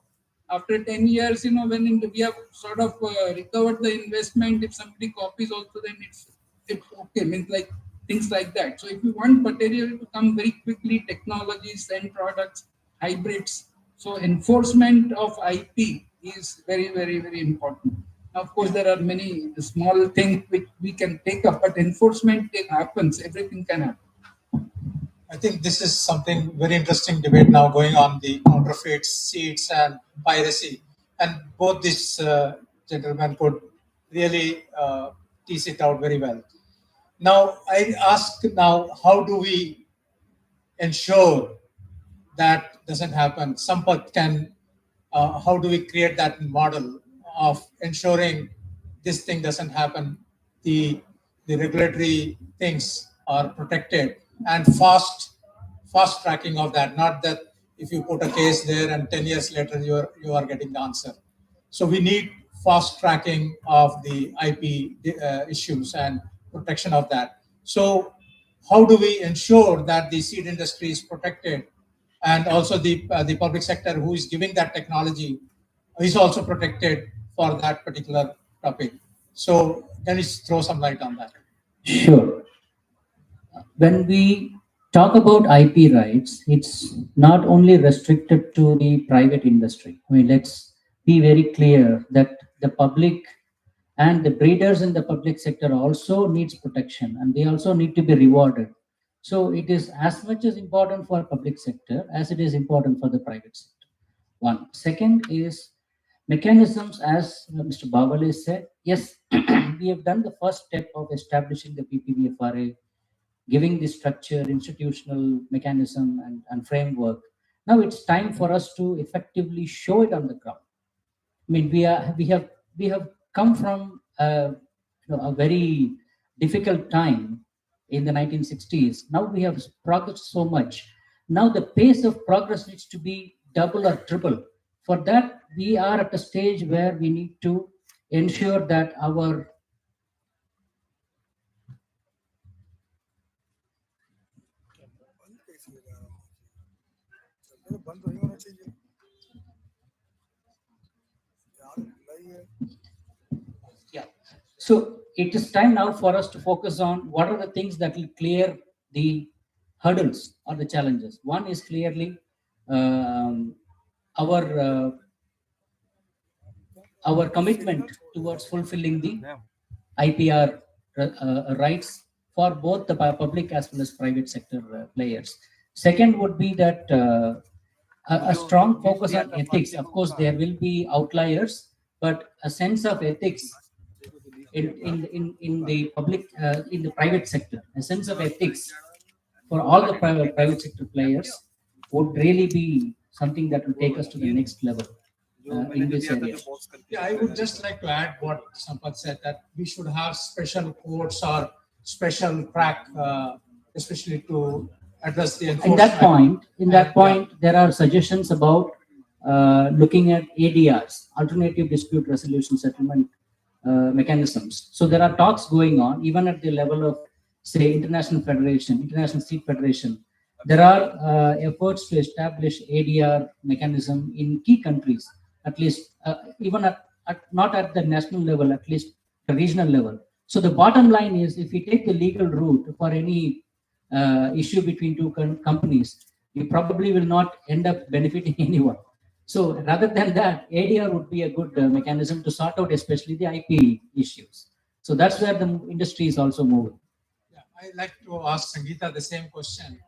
After 10 years, when we have sort of recovered the investment, if somebody copies also, then it's okay, means like things like that. So if you want material to come very quickly, technologies and products, hybrids, so enforcement of IP is very, very, very important. Now, of course, there are many small things which we can take up, but enforcement happens, everything can happen. I think this is something very interesting debate now going on, the counterfeit seeds and piracy. And both these gentlemen could really tease it out very well. Now, I ask now, how do we ensure that doesn't happen? Sampath can, how do we create that model of ensuring this thing doesn't happen? The regulatory things are protected and fast tracking of that, not that if you put a case there and 10 years later you are getting the answer. So we need fast tracking of the IP issues and protection of that. So how do we ensure that the seed industry is protected, and also the public sector who is giving that technology is also protected for that particular topic? So can you throw some light on that? Sure. When we talk about IP rights, it's not only restricted to the private industry. I mean, let's be very clear that the public and the breeders in the public sector also needs protection, and they also need to be rewarded. So it is as much as important for public sector as it is important for the private sector. One. Second is mechanisms, as Mr. Bawale said. Yes, we have done the first step of establishing the PPVFRA, giving the structure, institutional mechanism, and framework. Now it's time for us to effectively show it on the ground. I mean, we have come from a very difficult time in the 1960s. Now we have progressed so much. Now the pace of progress needs to be double or triple. For that, we are at a stage where we need to ensure that our yeah. So it is time now for us to focus on what are the things that will clear the hurdles or the challenges. One is clearly our commitment towards fulfilling the IPR rights for both the public as well as private sector players. Second would be that a strong focus on ethics. Of course, there will be outliers, but a sense of ethics in the public, in the private sector, a sense of ethics for all the private sector players would really be something that will take us to the next level in this area. Yeah, I would just like to add what Sampath said, that we should have special courts or special track, especially to address the enforcement. In that point, there are suggestions about looking at ADRs, alternative dispute resolution settlement mechanisms. So there are talks going on, even at the level of, say, International Seed Federation. There are efforts to establish ADR mechanism in key countries, at least even not at the national level, at least the regional level. So the bottom line is, if we take the legal route for any issue between two companies, we probably will not end up benefiting anyone. So rather than that, ADR would be a good mechanism to sort out, especially the IP issues. So that's where the industry is also moving. Yeah, I'd like to ask Sangeeta the same question.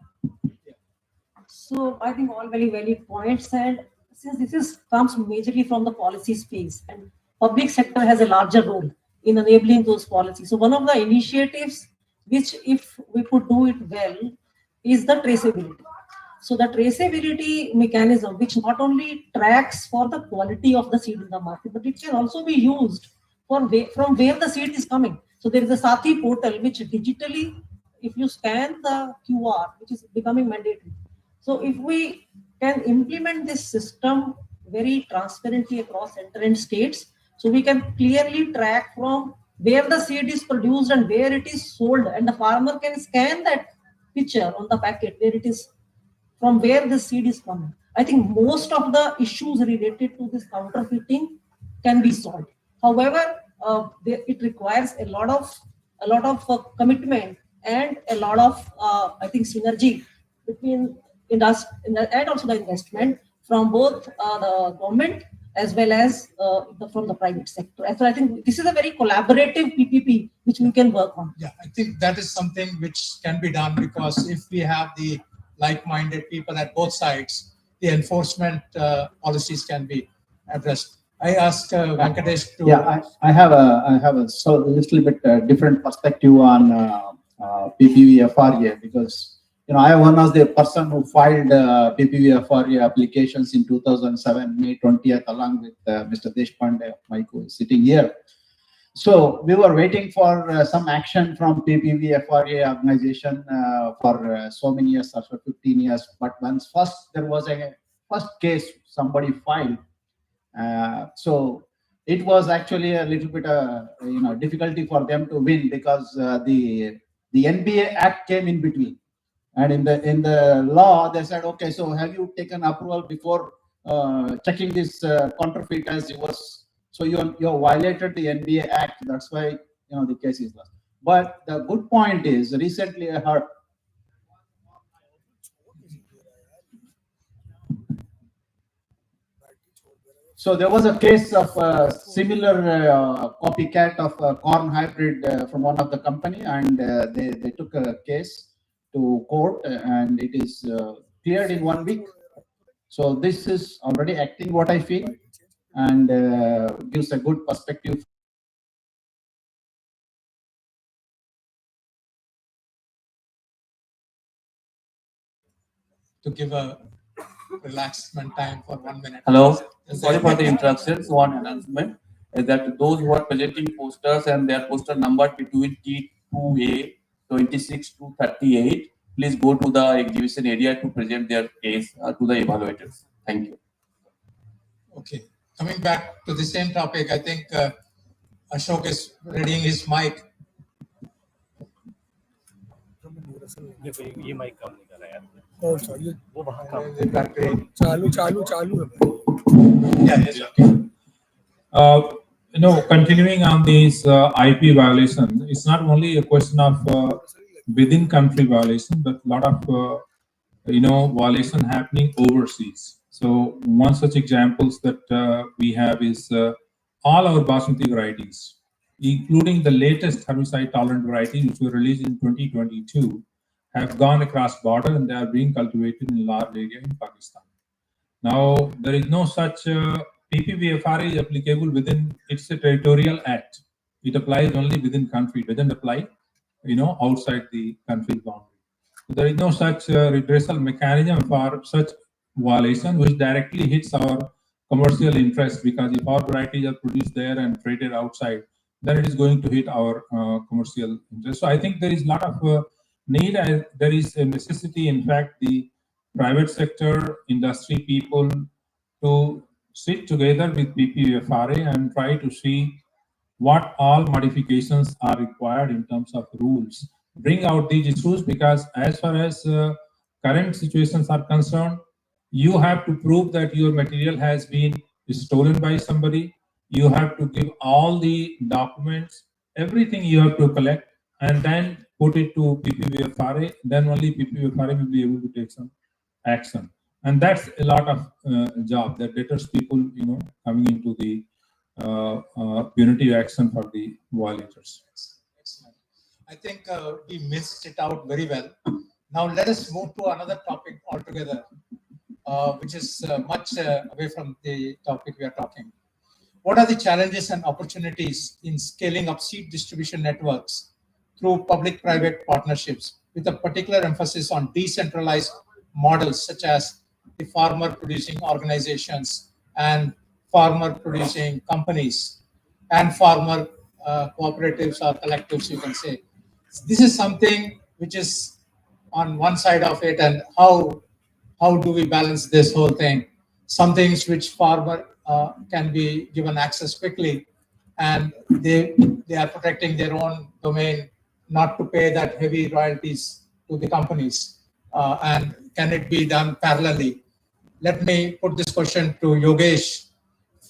So I think all very valid points, and since this comes majorly from the policy space, and public sector has a larger role in enabling those policies. So one of the initiatives which, if we could do it well, is the traceability. So the traceability mechanism, which not only tracks for the quality of the seed in the market, but it can also be used for from where the seed is coming. So there is a Sathi portal, which digitally, if you scan the QR, which is becoming mandatory. So if we can implement this system very transparently across center and states, so we can clearly track from where the seed is produced and where it is sold, and the farmer can scan that picture on the packet where it is, from where the seed is coming. I think most of the issues related to this counterfeiting can be solved. However, it requires a lot of commitment and a lot of I think synergy between industry and also the investment from both the government as well as from the private sector. And so I think this is a very collaborative PPP which we can work on. Yeah, I think that is something which can be done, because if we have the like-minded people at both sides, the enforcement policies can be addressed. I asked Venkatesh to. Yeah, I have a little bit different perspective on PPVFRA, because I was one of the person who filed PPVFRA applications in 2007, May 20th, along with Mr. Deshpande, who is sitting here. So we were waiting for some action from PPVFRA organization for so many years, after 15 years. But once there was a first case somebody filed, so it was actually a little bit difficulty for them to win, because the NBA Act came in between. And in the law, they said, okay, so have you taken approval before checking this counterfeit as yours? So you violated the NBA Act. That's why the case is lost. But the good point is, recently I heard So there was a case of similar copycat of corn hybrid from one of the company, and they took a case to court, and it is cleared in 1 week. So this is already acting, what I feel, and gives a good perspective. To give a relaxment time for 1 minute. Hello, sorry for the interruptions. One announcement is that those who are presenting posters and their poster numbered between T2A 26 to 38, please go to the exhibition area to present their case to the evaluators. Thank you. Okay, coming back to the same topic, I think Ashok is readying his mic. ये mic काम नहीं कर रहा है यार। Oh, sorry. वो वहाँ काम चालू है। Yeah, yes, okay. Continuing on these IP violations, it's not only a question of within country violation, but a lot of violation happening overseas. So one such examples that we have is all our basmati varieties, including the latest herbicide-tolerant variety, which were released in 2022, have gone across border and they are being cultivated in large area in Pakistan. Now, there is no such PPVFR is applicable within its territorial act. It applies only within country. It doesn't apply, outside the country's boundary. So there is no such redressal mechanism for such violation, which directly hits our commercial interest, because if our varieties are produced there and traded outside, then it is going to hit our commercial interest. So I think there is a lot of need. There is a necessity, in fact, the private sector, industry people to sit together with PPVFRA and try to see what all modifications are required in terms of rules. Bring out these issues, because as far as current situations are concerned, you have to prove that your material has been stolen by somebody. You have to give all the documents, everything you have to collect, and then put it to PPVFRA. Then only PPVFRA will be able to take some action. And that's a lot of job that deters people, coming into the punitive action for the violators. Excellent. I think we missed it out very well. Now let us move to another topic altogether, which is much away from the topic we are talking. What are the challenges and opportunities in scaling up seed distribution networks through public-private partnerships, with a particular emphasis on decentralized models such as the farmer-producing organizations and farmer-producing companies and farmer cooperatives or collectives, you can say. This is something which is on one side of it, and how do we balance this whole thing? Some things which farmer can be given access quickly, and they are protecting their own domain, not to pay that heavy royalties to the companies. And can it be done parallelly? Let me put this question to Yogesh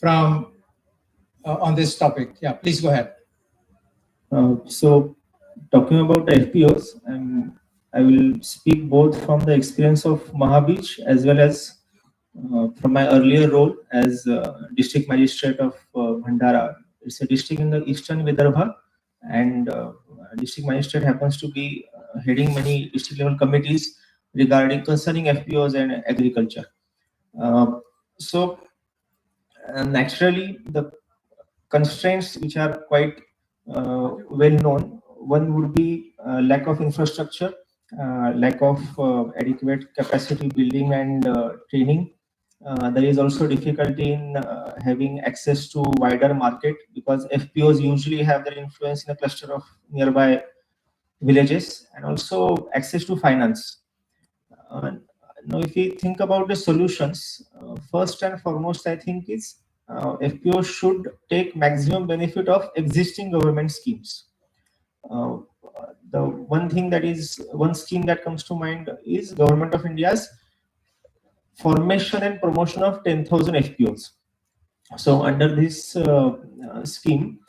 from on this topic. Yeah, please go ahead. So talking about FPOs, I will speak both from the experience of Mahabij as well as from my earlier role as district magistrate of Bhandara. It's a district in the eastern Vidarbha, and district magistrate happens to be heading many district level committees regarding concerning FPOs and agriculture. So naturally, the constraints which are quite well known, one would be lack of infrastructure, lack of adequate capacity building and training. There is also difficulty in having access to wider market, because FPOs usually have their influence in a cluster of nearby villages, and also access to finance. Now, if we think about the solutions, first and foremost, I think is FPO should take maximum benefit of existing government schemes. The one scheme that comes to mind is Government of India's formation and promotion of 10,000 FPOs. So under this scheme,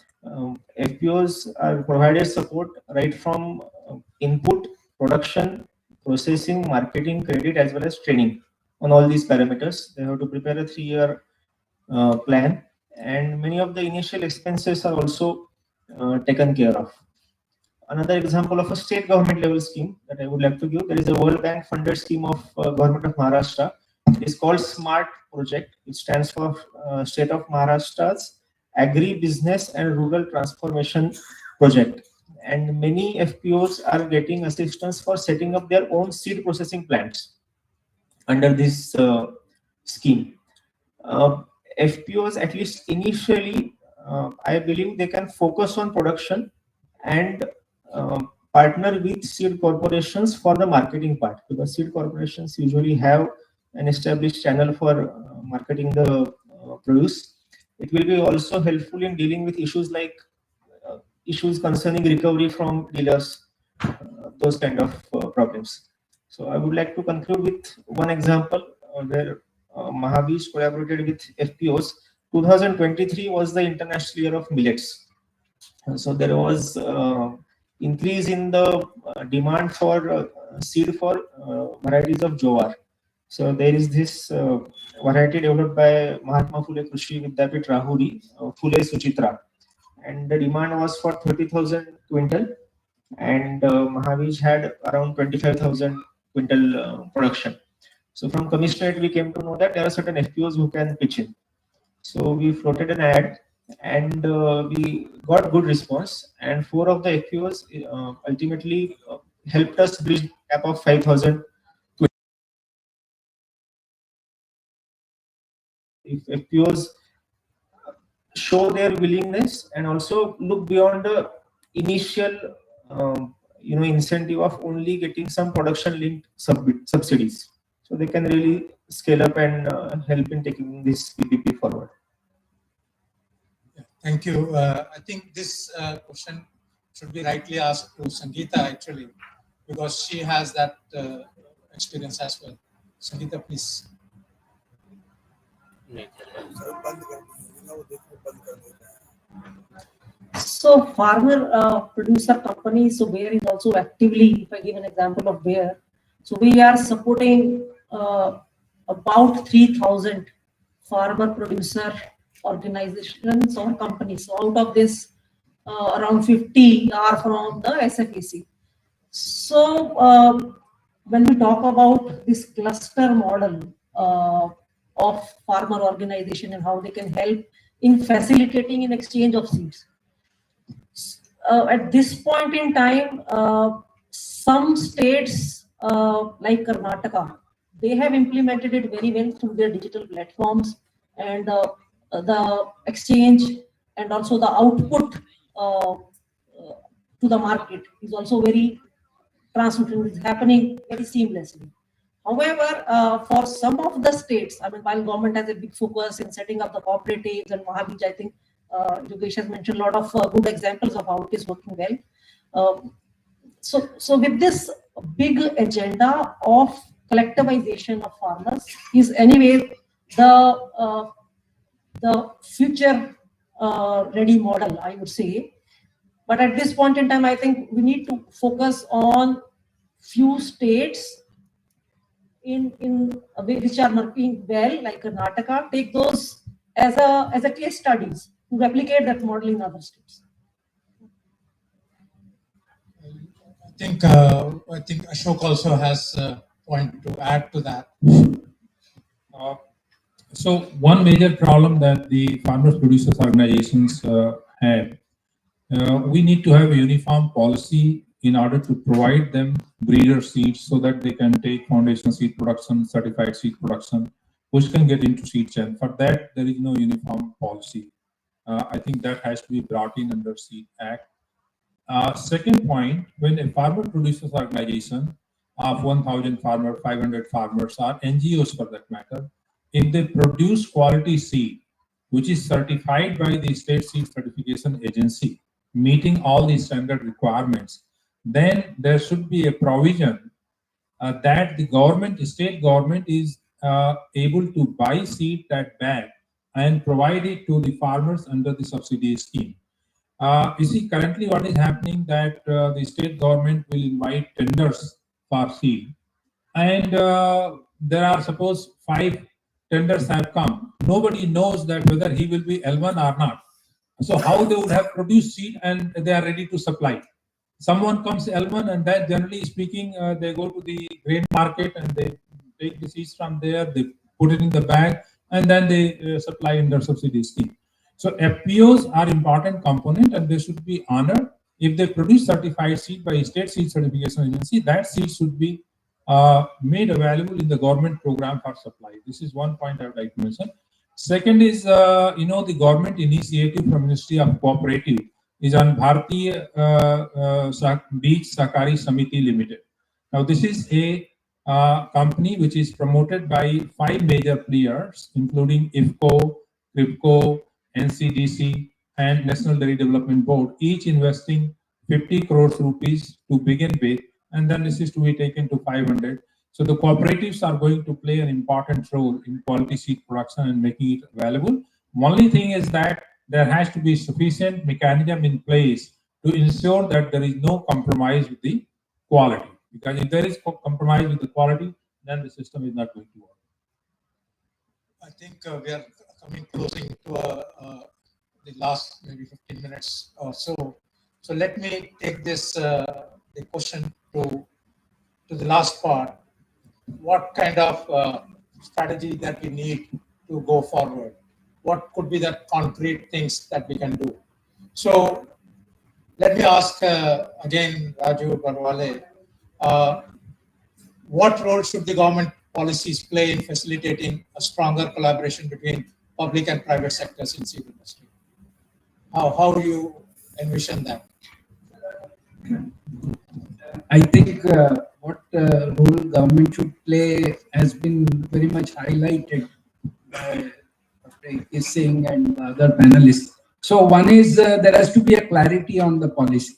FPOs are provided support right from input, production, processing, marketing, credit, as well as training on all these parameters. They have to prepare a 3-year plan, and many of the initial expenses are also taken care of. Another example of a state government level scheme that I would like to give, there is a World Bank funded scheme of Government of Maharashtra. It is called SMART project. It stands for State of Maharashtra's Agri-Business and Rural Transformation Project. And many FPOs are getting assistance for setting up their own seed processing plants under this scheme. FPOs, at least initially, I believe they can focus on production and partner with seed corporations for the marketing part, because seed corporations usually have an established channel for marketing the produce. It will be also helpful in dealing with issues like issues concerning recovery from dealers, those kind of problems. So I would like to conclude with one example where Mahabij collaborated with FPOs. 2023 was the International Year of Millets. So there was increase in the demand for seed for varieties of jowar. So there is this variety developed by Mahatma Phule Krishi Vidyapit Rahuri, Phule Suchitra, and the demand was for 30,000 quintal, and Mahavij had around 25,000 quintal production. So from commissionerate we came to know that there are certain FPOs who can pitch in. So we floated an ad, and we got good response, and 4 of the FPOs ultimately helped us bridge gap of 5,000. If FPOs show their willingness and also look beyond the initial incentive of only getting some production linked subsidies, so they can really scale up and help in taking this PPP forward. Thank you. I think this question should be rightly asked to Sangeeta actually, because she has that experience as well. Sangeeta, please. So farmer producer companies, so Bayer is also actively, if I give an example of Bayer, so we are supporting about 3,000 farmer producer organizations or companies. So out of this, around 50 are from the SFAC. So when we talk about this cluster model of farmer organization and how they can help in facilitating an exchange of seeds. At this point in time, some states like Karnataka, they have implemented it very well through their digital platforms, and the exchange and also the output to the market is also very transparent, is happening very seamlessly. However, for some of the states, I mean, while government has a big focus in setting up the cooperatives, and Mahavij, I think Yogesh has mentioned a lot of good examples of how it is working well. So with this big agenda of collectivization of farmers is anyway the future ready model, I would say. But at this point in time, I think we need to focus on few states in which are working well, like Karnataka, take those as a case studies to replicate that model in other states. I think Ashok also has a point to add to that. So one major problem that the farmers producers organizations have, we need to have a uniform policy in order to provide them breeder seeds so that they can take foundation seed production, certified seed production, which can get into seed chain. For that, there is no uniform policy. I think that has to be brought in under Seed Act. Second point, when a farmer producers organization of 1,000 farmers, 500 farmers, or NGOs for that matter, if they produce quality seed, which is certified by the state seed certification agency, meeting all the standard requirements, then there should be a provision that the state government is able to buy seed that bag and provide it to the farmers under the subsidy scheme. You see, currently what is happening that the state government will invite tenders for seed, and there are suppose 5 tenders have come, nobody knows that whether he will be L1 or not. So how they would have produced seed and they are ready to supply. Someone comes L1 and then generally speaking, they go to the grain market and they take the seeds from there, they put it in the bag and then they supply in their subsidy scheme. So FPOs are important component and they should be honored. If they produce certified seed by state seed certification agency, that seed should be made available in the government program for supply. This is one point I would like to mention. Second is, the government initiative from Ministry of Cooperative is on Bharatiya Beej Sahkari Samiti Limited. Now, this is a company which is promoted by 5 major players, including IFCO, CRIPCO, NCDC, and National Dairy Development Board, each investing 50 crores rupees to begin with, and then this is to be taken to 500. So the cooperatives are going to play an important role in quality seed production and making it available. Only thing is that there has to be sufficient mechanism in place to ensure that there is no compromise with the quality. Because if there is compromise with the quality, then the system is not going to work. I think we are coming closing to the last maybe 15 minutes or so. So let me take this the question to the last part. What kind of strategy that we need to go forward? What could be the concrete things that we can do? So let me ask again, Raju Bhardwaj, what role should the government policies play in facilitating a stronger collaboration between public and private sectors in seed industry? How do you envision that? I think what role government should play has been very much highlighted by Dr. Singh and other panelists. So one is there has to be a clarity on the policy.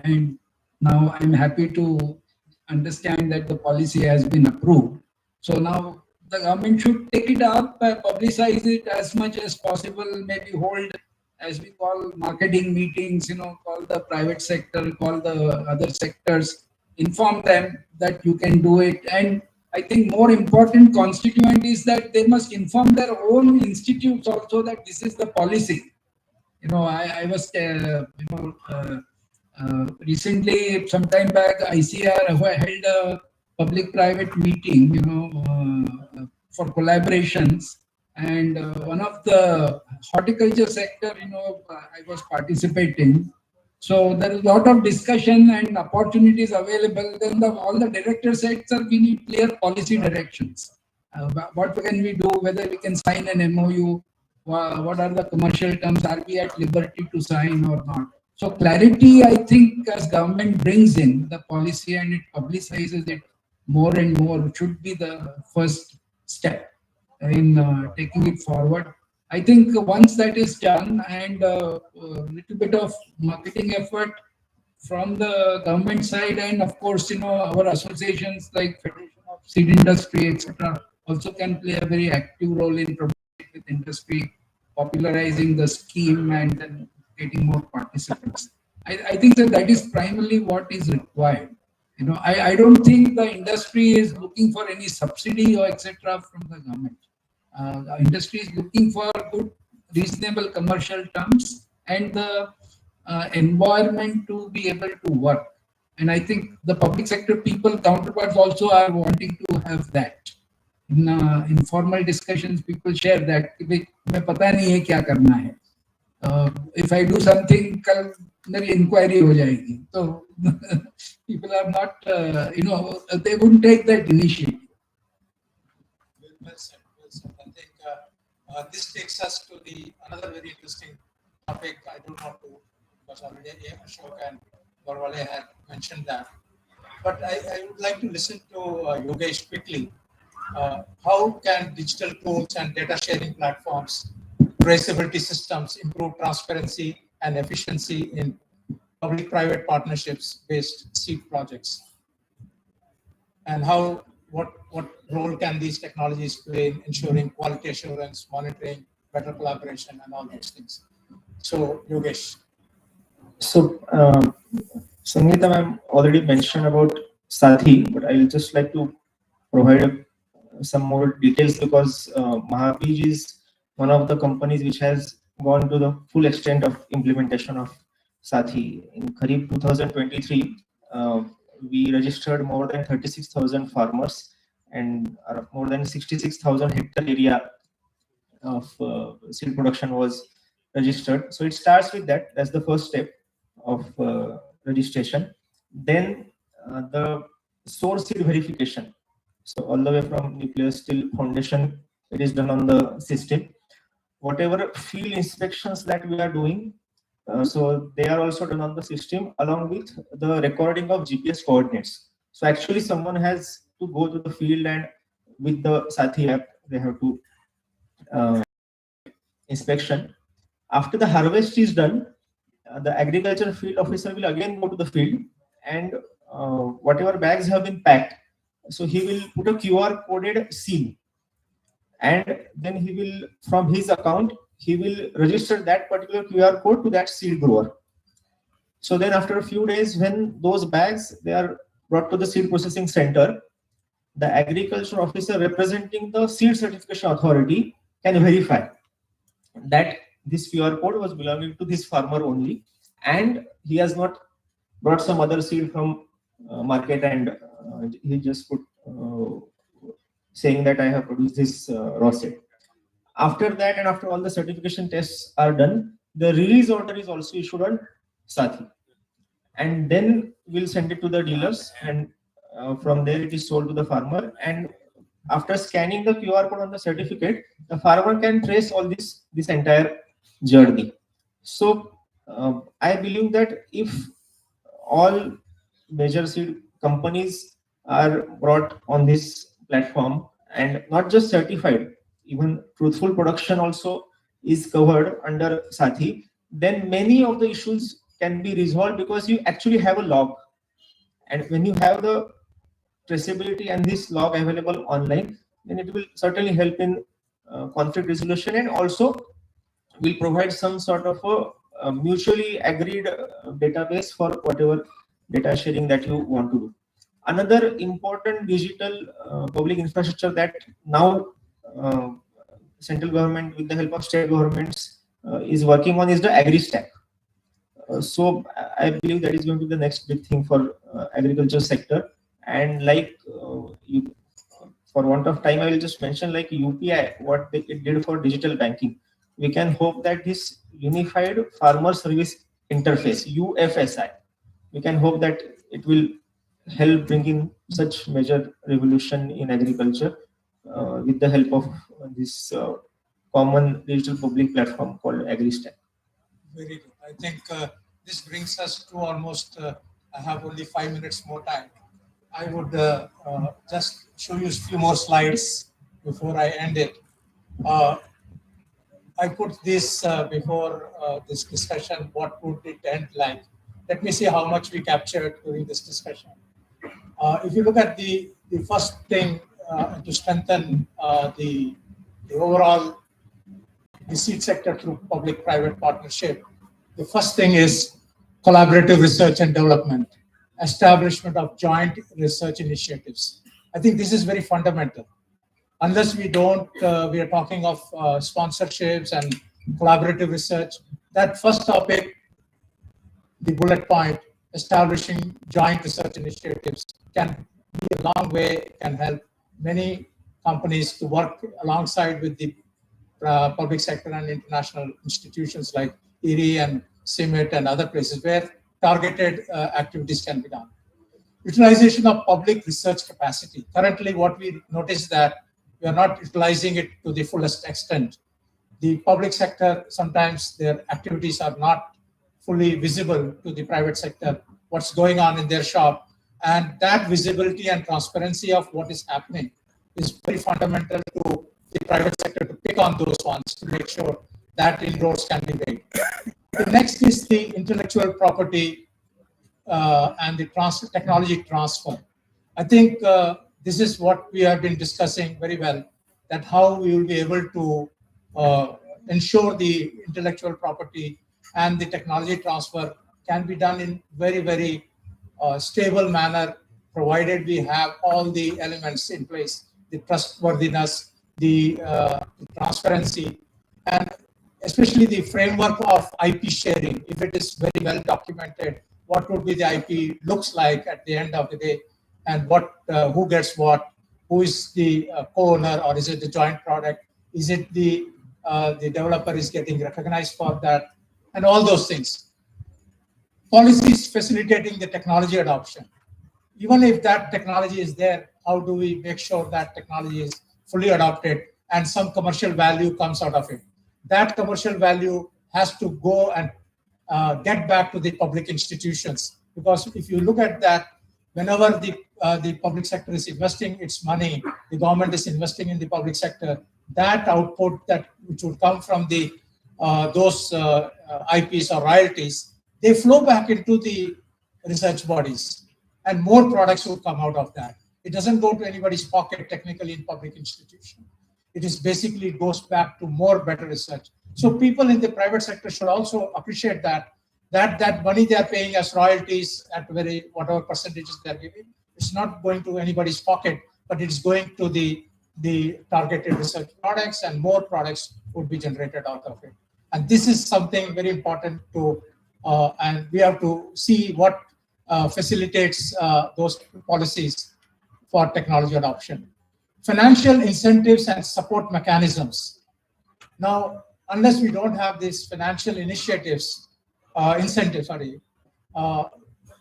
And now I'm happy to understand that the policy has been approved. So now the government should take it up, publicize it as much as possible, maybe hold, as we call, marketing meetings, call the private sector, call the other sectors, inform them that you can do it. And I think more important constituent is that they must inform their own institutes also that this is the policy. I was, recently, some time back, ICR held a public-private meeting, for collaborations. And one of the horticulture sector, I was participating. So there is a lot of discussion and opportunities available. Then all the directors said, sir, we need clear policy directions. What can we do? Whether we can sign an MOU? What are the commercial terms? Are we at liberty to sign or not? So clarity, I think, as government brings in the policy and it publicizes it more and more, should be the first step in taking it forward. I think once that is done and a little bit of marketing effort from the government side, and of course, our associations like Federation of Seed Industry, etc., also can play a very active role in promoting with industry, popularizing the scheme and then getting more participants. I think that is primarily what is required. I don't think the industry is looking for any subsidy or etc. from the government. The industry is looking for good, reasonable commercial terms and the environment to be able to work. And I think the public sector people, counterparts also are wanting to have that. In informal discussions, people share that, if I do something, inquiry ho jayegi. So people are not, they wouldn't take that initiative. Well said. I think this takes us to another very interesting topic. I don't want to, because already Ashok and Bhardwaj had mentioned that. But I would like to listen to Yogesh quickly. How can digital tools and data sharing platforms, traceability systems improve transparency and efficiency in public-private partnerships-based seed projects? And what role can these technologies play in ensuring quality assurance, monitoring, better collaboration, and all those things? So, Yogesh. So, Sangeeta ma'am already mentioned about Sathi, but I will just like to provide some more details, because Mahabij is one of the companies which has gone to the full extent of implementation of Sathi. In Kharif 2023, we registered more than 36,000 farmers and more than 66,000 hectare area of seed production was registered. So it starts with that. That's the first step of registration. Then the source seed verification. So all the way from nucleus till foundation, it is done on the system. Whatever field inspections that we are doing, so they are also done on the system, along with the recording of GPS coordinates. So actually someone has to go to the field, and with the Sathi app, they have to inspection. After the harvest is done, the agriculture field officer will again go to the field, and whatever bags have been packed, so he will put a QR coded seal, and then he will, from his account, he will register that particular QR code to that seed grower. So then after a few days, when those bags, they are brought to the seed processing center, the agriculture officer representing the seed certification authority can verify that this QR code was belonging to this farmer only, and he has not brought some other seed from market, and he just put saying that I have produced this raw seed. After that, and after all the certification tests are done, the release order is also issued on Sathi, and then we'll send it to the dealers, and from there it is sold to the farmer. And after scanning the QR code on the certificate, the farmer can trace all this entire journey. So I believe that if all major seed companies are brought on this platform, and not just certified, even truthful production also is covered under Sathi, then many of the issues can be resolved, because you actually have a log. And when you have the traceability and this log available online, then it will certainly help in conflict resolution, and also will provide some sort of a mutually agreed database for whatever data sharing that you want to do. Another important digital public infrastructure that now central government with the help of state governments is working on is the AgriStack. So I believe that is going to be the next big thing for agriculture sector. And like for want of time, I will just mention like UPI, what it did for digital banking. We can hope that this Unified Farmer Service Interface, UFSI, we can hope that it will help bring in such major revolution in agriculture with the help of this common digital public platform called AgriStack. Very good. I think this brings us to almost, I have only 5 minutes more time. I would just show you a few more slides before I end it. I put this before this discussion, what would it end like? Let me see how much we captured during this discussion. If you look at the first thing to strengthen the overall the seed sector through public-private partnership, the first thing is collaborative research and development, establishment of joint research initiatives. I think this is very fundamental. Unless we don't, we are talking of sponsorships and collaborative research. That first topic, the bullet point, establishing joint research initiatives, can be a long way, can help many companies to work alongside with the public sector and international institutions like IRI and CIMIT and other places where targeted activities can be done. Utilization of public research capacity. Currently, what we notice that we are not utilizing it to the fullest extent. The public sector, sometimes their activities are not fully visible to the private sector, what's going on in their shop. And that visibility and transparency of what is happening is very fundamental to the private sector to pick on those ones to make sure that inroads can be made. The next is the intellectual property and the technology transfer. I think this is what we have been discussing very well, that how we will be able to ensure the intellectual property and the technology transfer can be done in very, very stable manner, provided we have all the elements in place trustworthiness, the transparency, and especially the framework of IP sharing. If it is very well documented, what would be the IP looks like at the end of the day, and what who gets what, who is the co-owner, or is it the joint product? Is it the developer is getting recognized for that, and all those things. Policies facilitating the technology adoption. Even if that technology is there, how do we make sure that technology is fully adopted and some commercial value comes out of it? That commercial value has to go and get back to the public institutions. Because if you look at that, whenever the public sector is investing its money, the government is investing in the public sector, that output which would come from the those IPs or royalties, they flow back into the research bodies, and more products will come out of that. It doesn't go to anybody's pocket technically in public institution. It is basically goes back to more better research. So people in the private sector should also appreciate that money they are paying as royalties at whatever percentages they are giving, it's not going to anybody's pocket, but it's going to the targeted research products, and more products would be generated out of it. And this is something very important to, and we have to see what facilitates those policies for technology adoption. Financial incentives and support mechanisms. Now, unless we don't have these financial initiatives, incentives,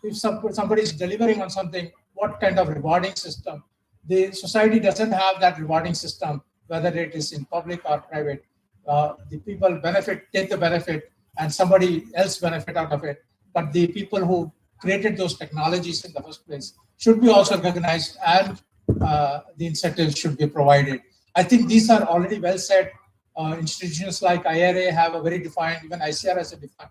if somebody is delivering on something, what kind of rewarding system? The society doesn't have that rewarding system, whether it is in public or private. The people take the benefit, and somebody else benefit out of it. But the people who created those technologies in the first place should be also recognized, and the incentives should be provided. I think these are already well said. Institutions like IRA have a very defined, even ICR has a defined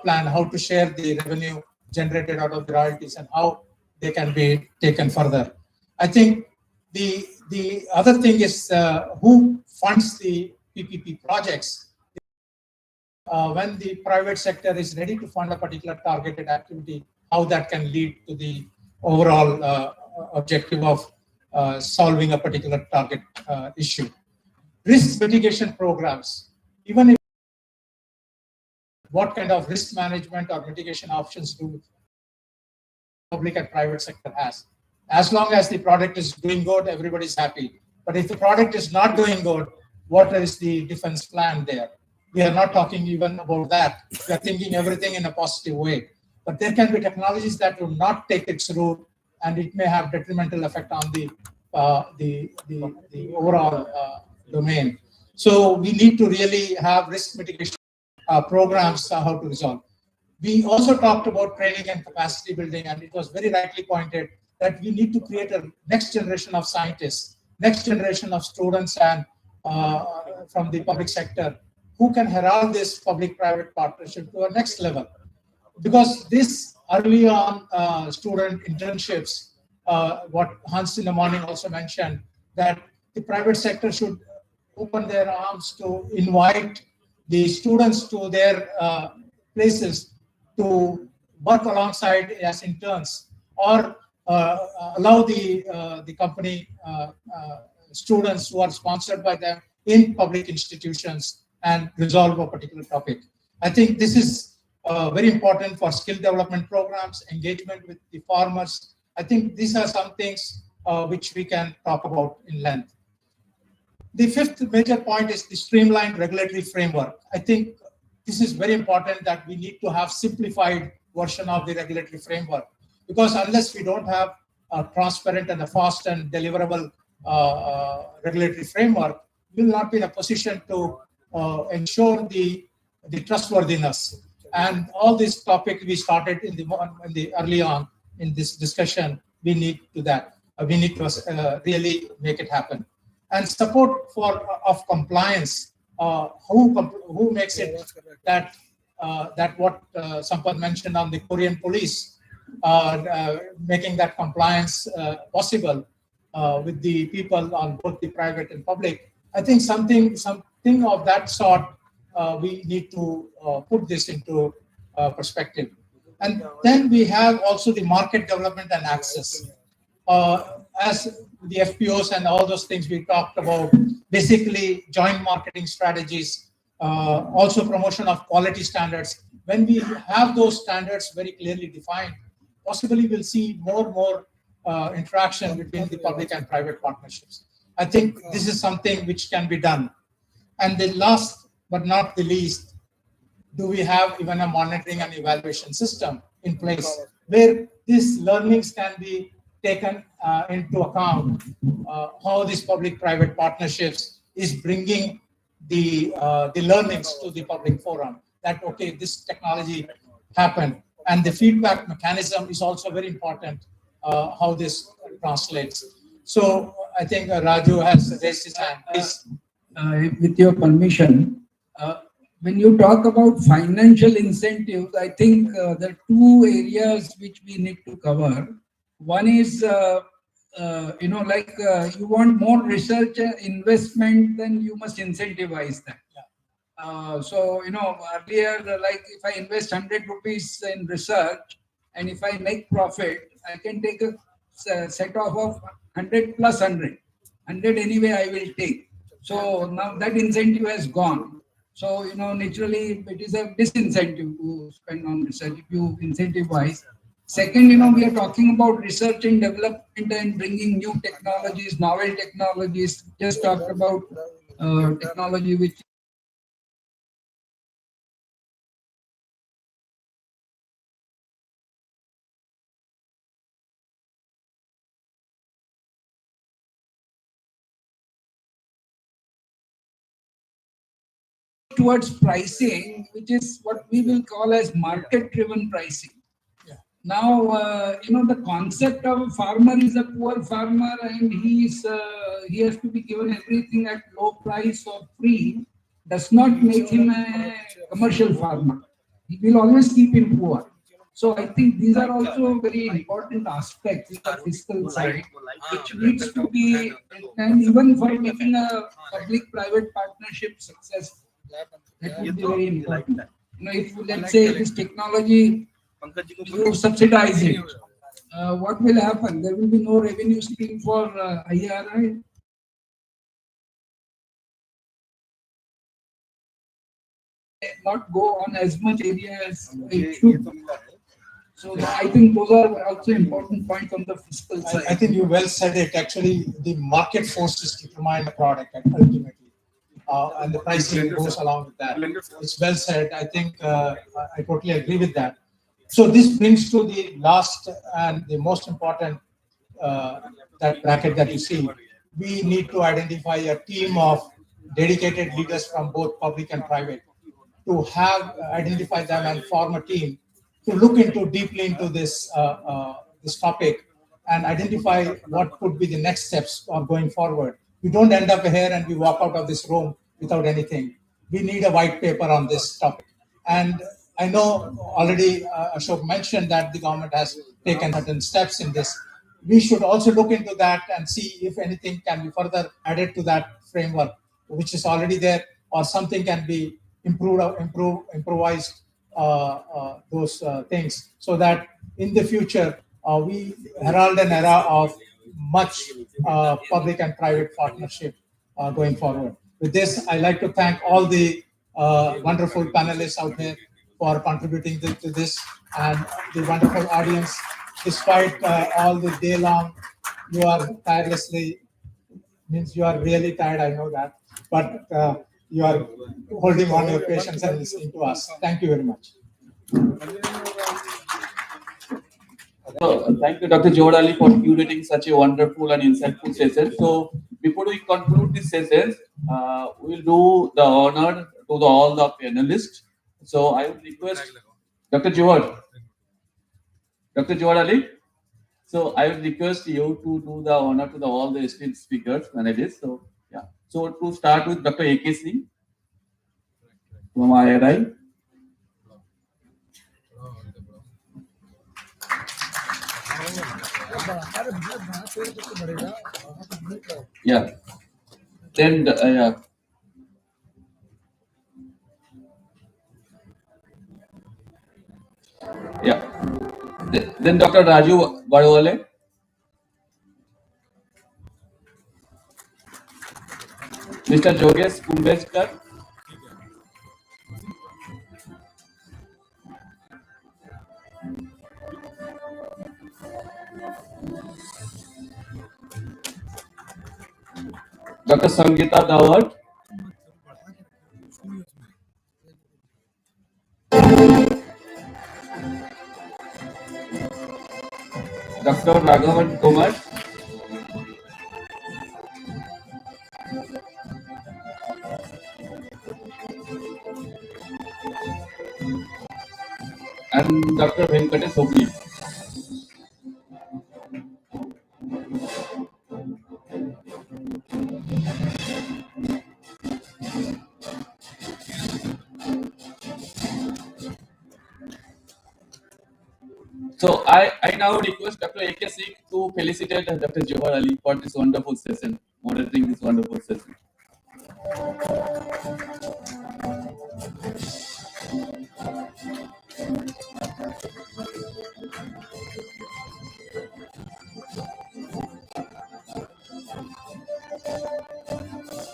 plan how to share the revenue generated out of the royalties and how they can be taken further. I think the other thing is who funds the PPP projects. When the private sector is ready to fund a particular targeted activity, how that can lead to the overall objective of solving a particular target issue. Risk mitigation programs. Even if what kind of risk management or mitigation options do public and private sector has. As long as the product is doing good, everybody's happy. But if the product is not doing good, what is the defense plan there? We are not talking even about that. We are thinking everything in a positive way. But there can be technologies that will not take its route, and it may have detrimental effect on the overall domain. So we need to really have risk mitigation programs how to resolve. We also talked about training and capacity building, and it was very rightly pointed that we need to create a next generation of scientists, next generation of students and from the public sector who can herald this public-private partnership to a next level. Because this early on student internships, what Hans in the morning also mentioned, that the private sector should open their arms to invite the students to their places to work alongside as interns, or allow the company students who are sponsored by them in public institutions and resolve a particular topic. I think this is very important for skill development programs, engagement with the farmers. I think these are some things which we can talk about in length. The fifth major point is the streamlined regulatory framework. I think this is very important that we need to have simplified version of the regulatory framework, because unless we don't have a transparent and a fast and deliverable regulatory framework, we will not be in a position to ensure the trustworthiness. And all this topic we started in the early on in this discussion, we need to that. We need to really make it happen. And support of compliance. Who makes it that what Sampath mentioned on the Korean police, making that compliance possible with the people on both the private and public. I think something of that sort we need to put this into perspective. And then we have also the market development and access. as the FPOs and all those things we talked about, basically joint marketing strategies, also promotion of quality standards. When we have those standards very clearly defined, possibly we'll see more interaction between the public and private partnerships. I think this is something which can be done. And the last but not the least, do we have even a monitoring and evaluation system in place where these learnings can be taken into account, how these public-private partnerships is bringing the learnings to the public forum, that, okay, this technology happened. And the feedback mechanism is also very important, how this translates. So I think Raju has raised his hand. Please. With your permission, when you talk about financial incentives, I think there are two areas which we need to cover. One is, you want more research investment, then you must incentivize that. So, earlier, like if I invest 100 rupees in research, and if I make profit, I can take a set off of 100 plus 100. 100 anyway I will take. So now that incentive has gone. So, naturally it is a disincentive to spend on research if you incentivize. Second, we are talking about research and development and bringing new technologies, novel technologies. Just talked about technology which towards pricing, which is what we will call as market-driven pricing. Now, the concept of a farmer is a poor farmer, and he has to be given everything at low price or free, does not make him a commercial farmer. He will always keep him poor. So I think these are also very important aspects in the fiscal side, which needs to be, and even for making a public-private partnership successful, that would be very important. If let's say this technology, you subsidize it, what will happen? There will be no revenue stream for IRI. Not go on as much area as it should. So I think those are also important points on the fiscal side. I think you well said it. Actually, the market forces determine the product ultimately. And the pricing goes along with that. It's well said. I think I totally agree with that. So this brings to the last and the most important that bracket that you see. We need to identify a team of dedicated leaders from both public and private to have identify them and form a team to look deeply into this this topic and identify what could be the next steps of going forward. We don't end up here and we walk out of this room without anything. We need a white paper on this topic. And I know already Ashok mentioned that the government has taken certain steps in this. We should also look into that and see if anything can be further added to that framework, which is already there, or something can be improvised those things, so that in the future we herald an era of much public and private partnership going forward. With this, I'd like to thank all the wonderful panelists out there for contributing to this, and the wonderful audience. Despite all the day long, you are tirelessly, means you are really tired, I know that, but you are holding on your patience and listening to us. Thank you very much. So, thank you, Dr. Jodali, for curating such a wonderful and insightful session. So, before we conclude this session, we will do the honor to all the panelists. So, I would request Dr. Jodali. So, I would request you to do the honor to all the esteemed speakers, panelists. So, yeah. So, to start with Dr. A.K. Singh from IRI. Yeah. Then yeah. Yeah. Then Dr. Raju Bhardwaj. Mr. Jogesh Kumbeskar. Dr. Sangeeta Dawat. Dr. Raghavan Kumar. And Dr. Venkatesh Hogli. So I now request Dr. A.K. Singh to felicitate Dr. Johar Ali for this wonderful session, moderating this wonderful session.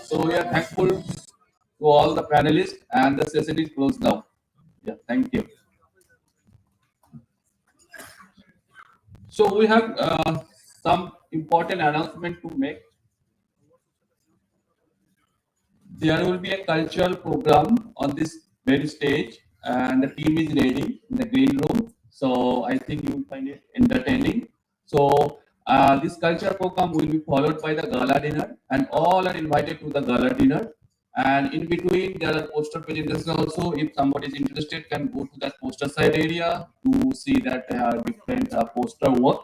So we are thankful to all the panelists, and the session is closed now. Yeah, thank you. So we have some important announcement to make. There will be a cultural program on this very stage, and the team is ready in the green room. So I think you will find it entertaining. So this culture program will be followed by the gala dinner, and all are invited to the gala dinner. And in between, there are poster presentations also. If somebody is interested, can go to that poster side area to see that there are different poster work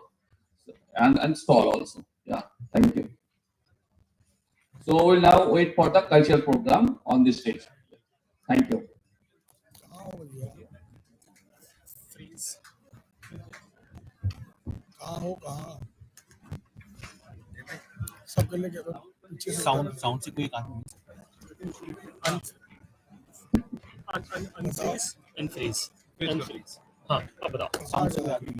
and stall also. Yeah, thank you. So we'll now wait for the cultural program on this stage. Thank you. Sound से कोई काम unfreeze हाँ अब बताओ sound से कोई आदमी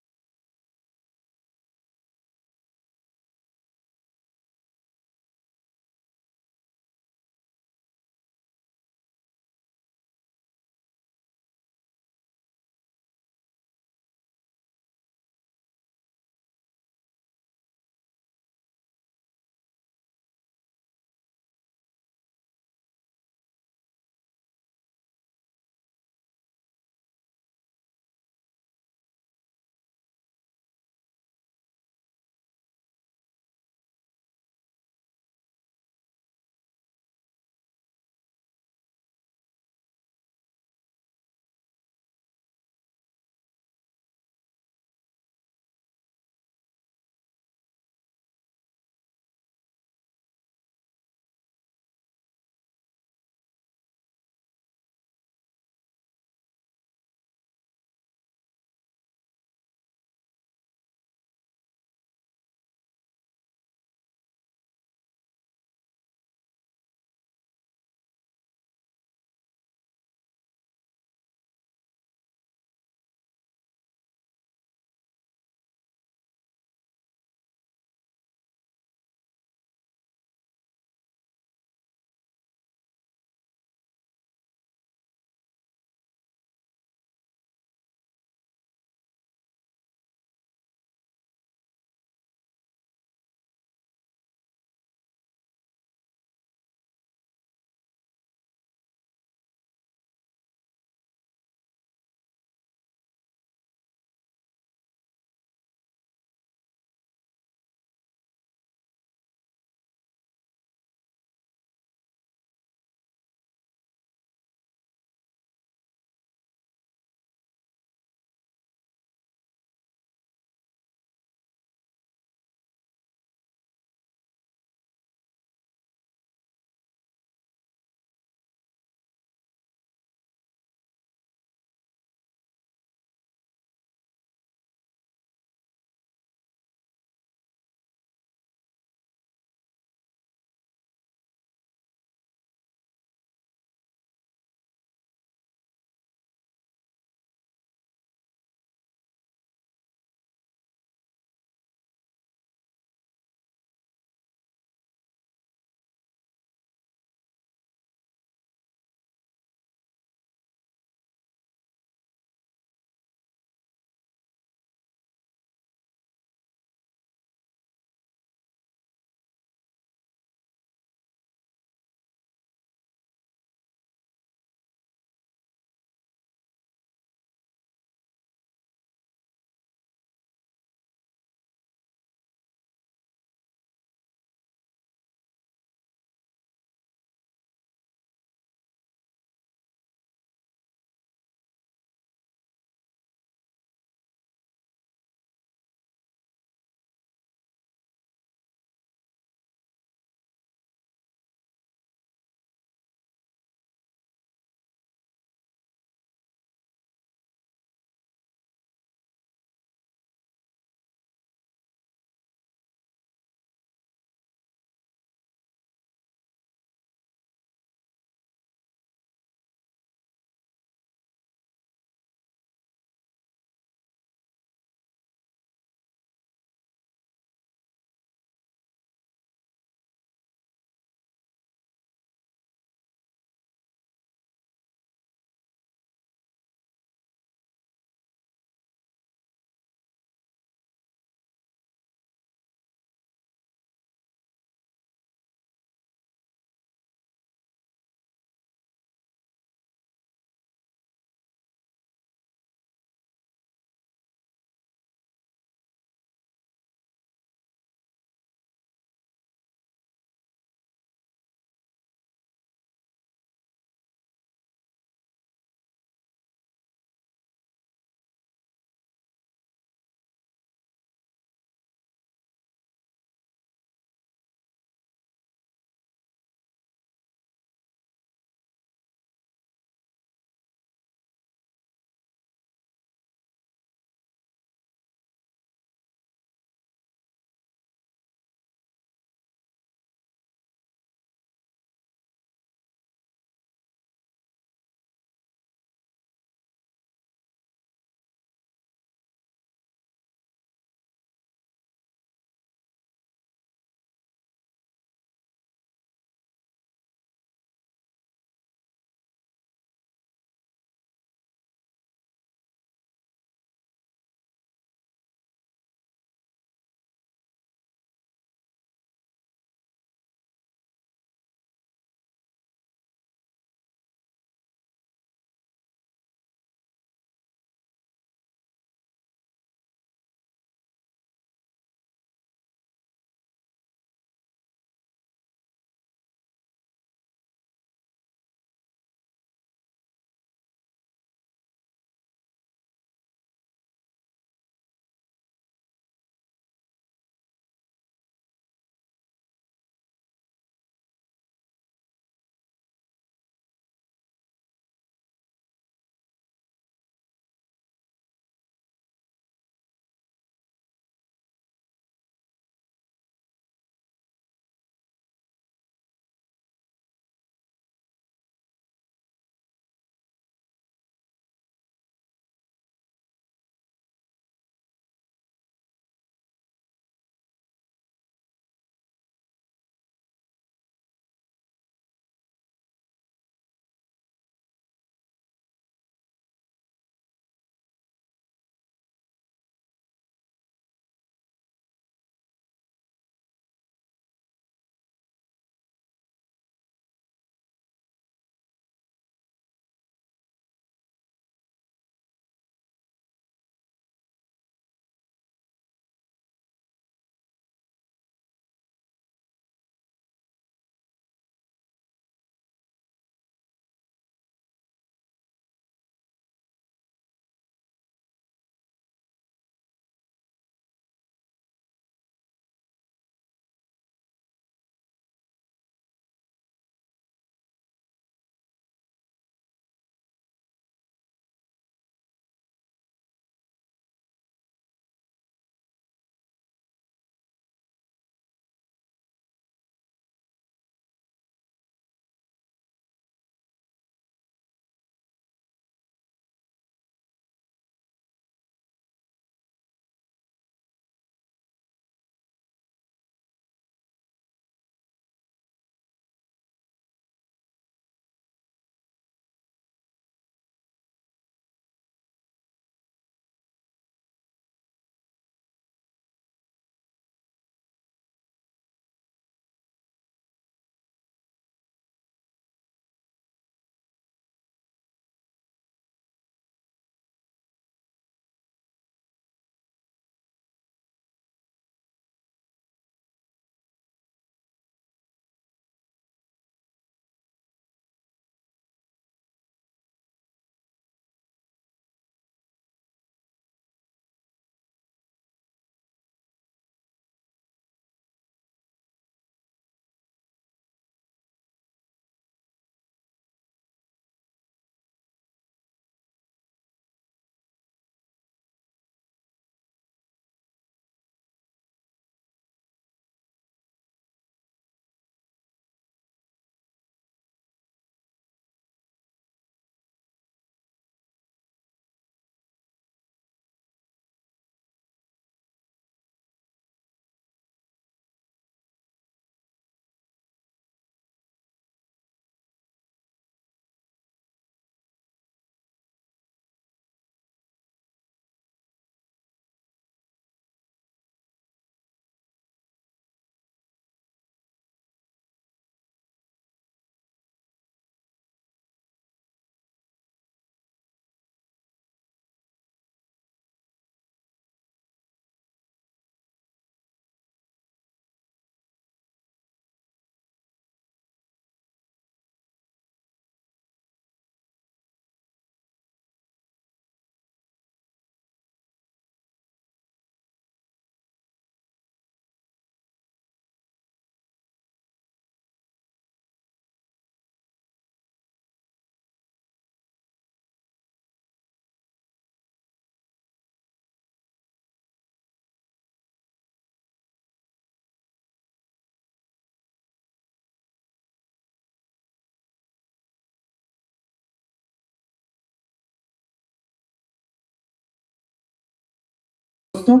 दोस्तों,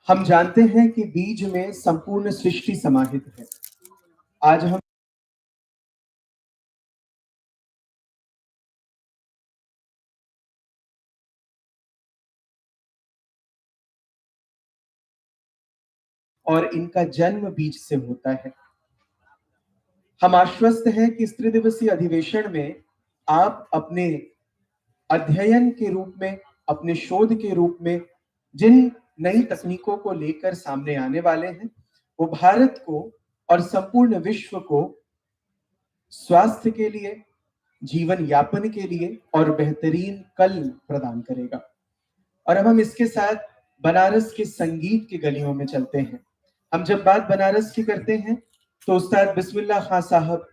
हम जानते हैं कि बीज में संपूर्ण सृष्टि समाहित है। आज हम और इनका जन्म बीज से होता है। हम आश्वस्त हैं कि इस त्रिदिवसीय अधिवेशन में आप अपने अध्ययन के रूप में, अपने शोध के रूप में जिन नई तकनीकों को लेकर सामने आने वाले हैं, वो भारत को और संपूर्ण विश्व को स्वास्थ्य के लिए, जीवन यापन के लिए और बेहतरीन कल प्रदान करेगा। और अब हम इसके साथ बनारस के संगीत की गलियों में चलते हैं। हम जब बात बनारस की करते हैं तो उस्ताद बिस्मिल्लाह खां साहब,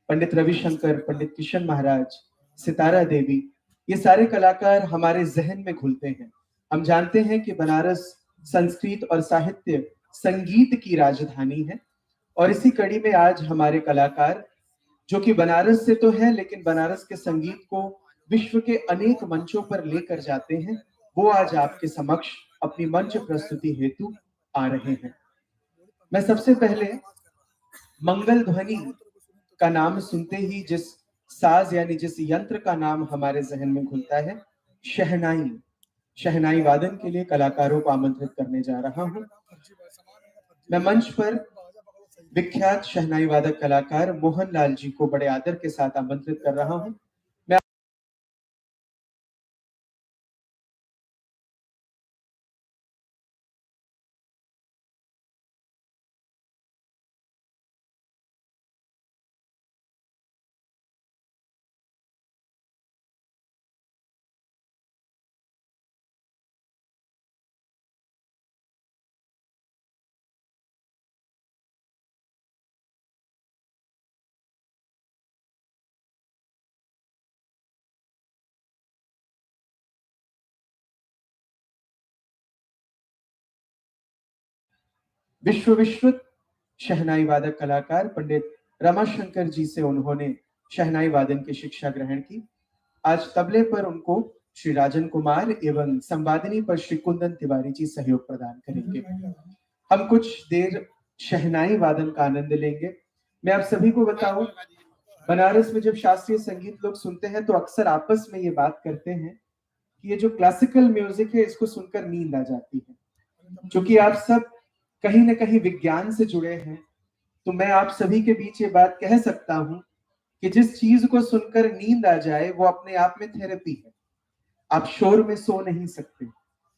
पंडित रविशंकर, पंडित किशन महाराज, सितारा देवी, ये सारे कलाकार हमारे जहन में घुलते हैं। हम जानते हैं कि बनारस संस्कृत और साहित्य, संगीत की राजधानी है। और इसी कड़ी में आज हमारे कलाकार, जो कि बनारस से तो है लेकिन बनारस के संगीत को विश्व के अनेक मंचों पर लेकर जाते हैं, वो आज आपके समक्ष अपनी मंच प्रस्तुति हेतु आ रहे हैं। मैं सबसे पहले मंगल ध्वनि का नाम सुनते ही जिस साज यानी जिस यंत्र का नाम हमारे जहन में घुलता है, शहनाई, शहनाई वादन के लिए कलाकारों को आमंत्रित करने जा रहा हूं। मैं मंच पर विख्यात शहनाई वादक कलाकार मोहन लाल जी को बड़े आदर के साथ आमंत्रित कर रहा हूं। विश्वविश्रुत शहनाई वादक कलाकार पंडित रमाशंकर जी से उन्होंने शहनाई वादन की शिक्षा ग्रहण की। आज तबले पर उनको श्री राजन कुमार एवं संवादिनी पर श्री कुंदन तिवारी जी सहयोग प्रदान करेंगे। हम कुछ देर शहनाई वादन का आनंद लेंगे। मैं आप सभी को बताऊं, बनारस में जब शास्त्रीय संगीत लोग सुनते हैं तो अक्सर आपस में ये बात करते हैं कि ये जो क्लासिकल म्यूजिक है इसको सुनकर नींद आ जाती है। क्योंकि आप सब कहीं ना कहीं विज्ञान से जुड़े हैं, तो मैं आप सभी के बीच ये बात कह सकता हूं कि जिस चीज को सुनकर नींद आ जाए वो अपने आप में थेरेपी है। आप शोर में सो नहीं सकते,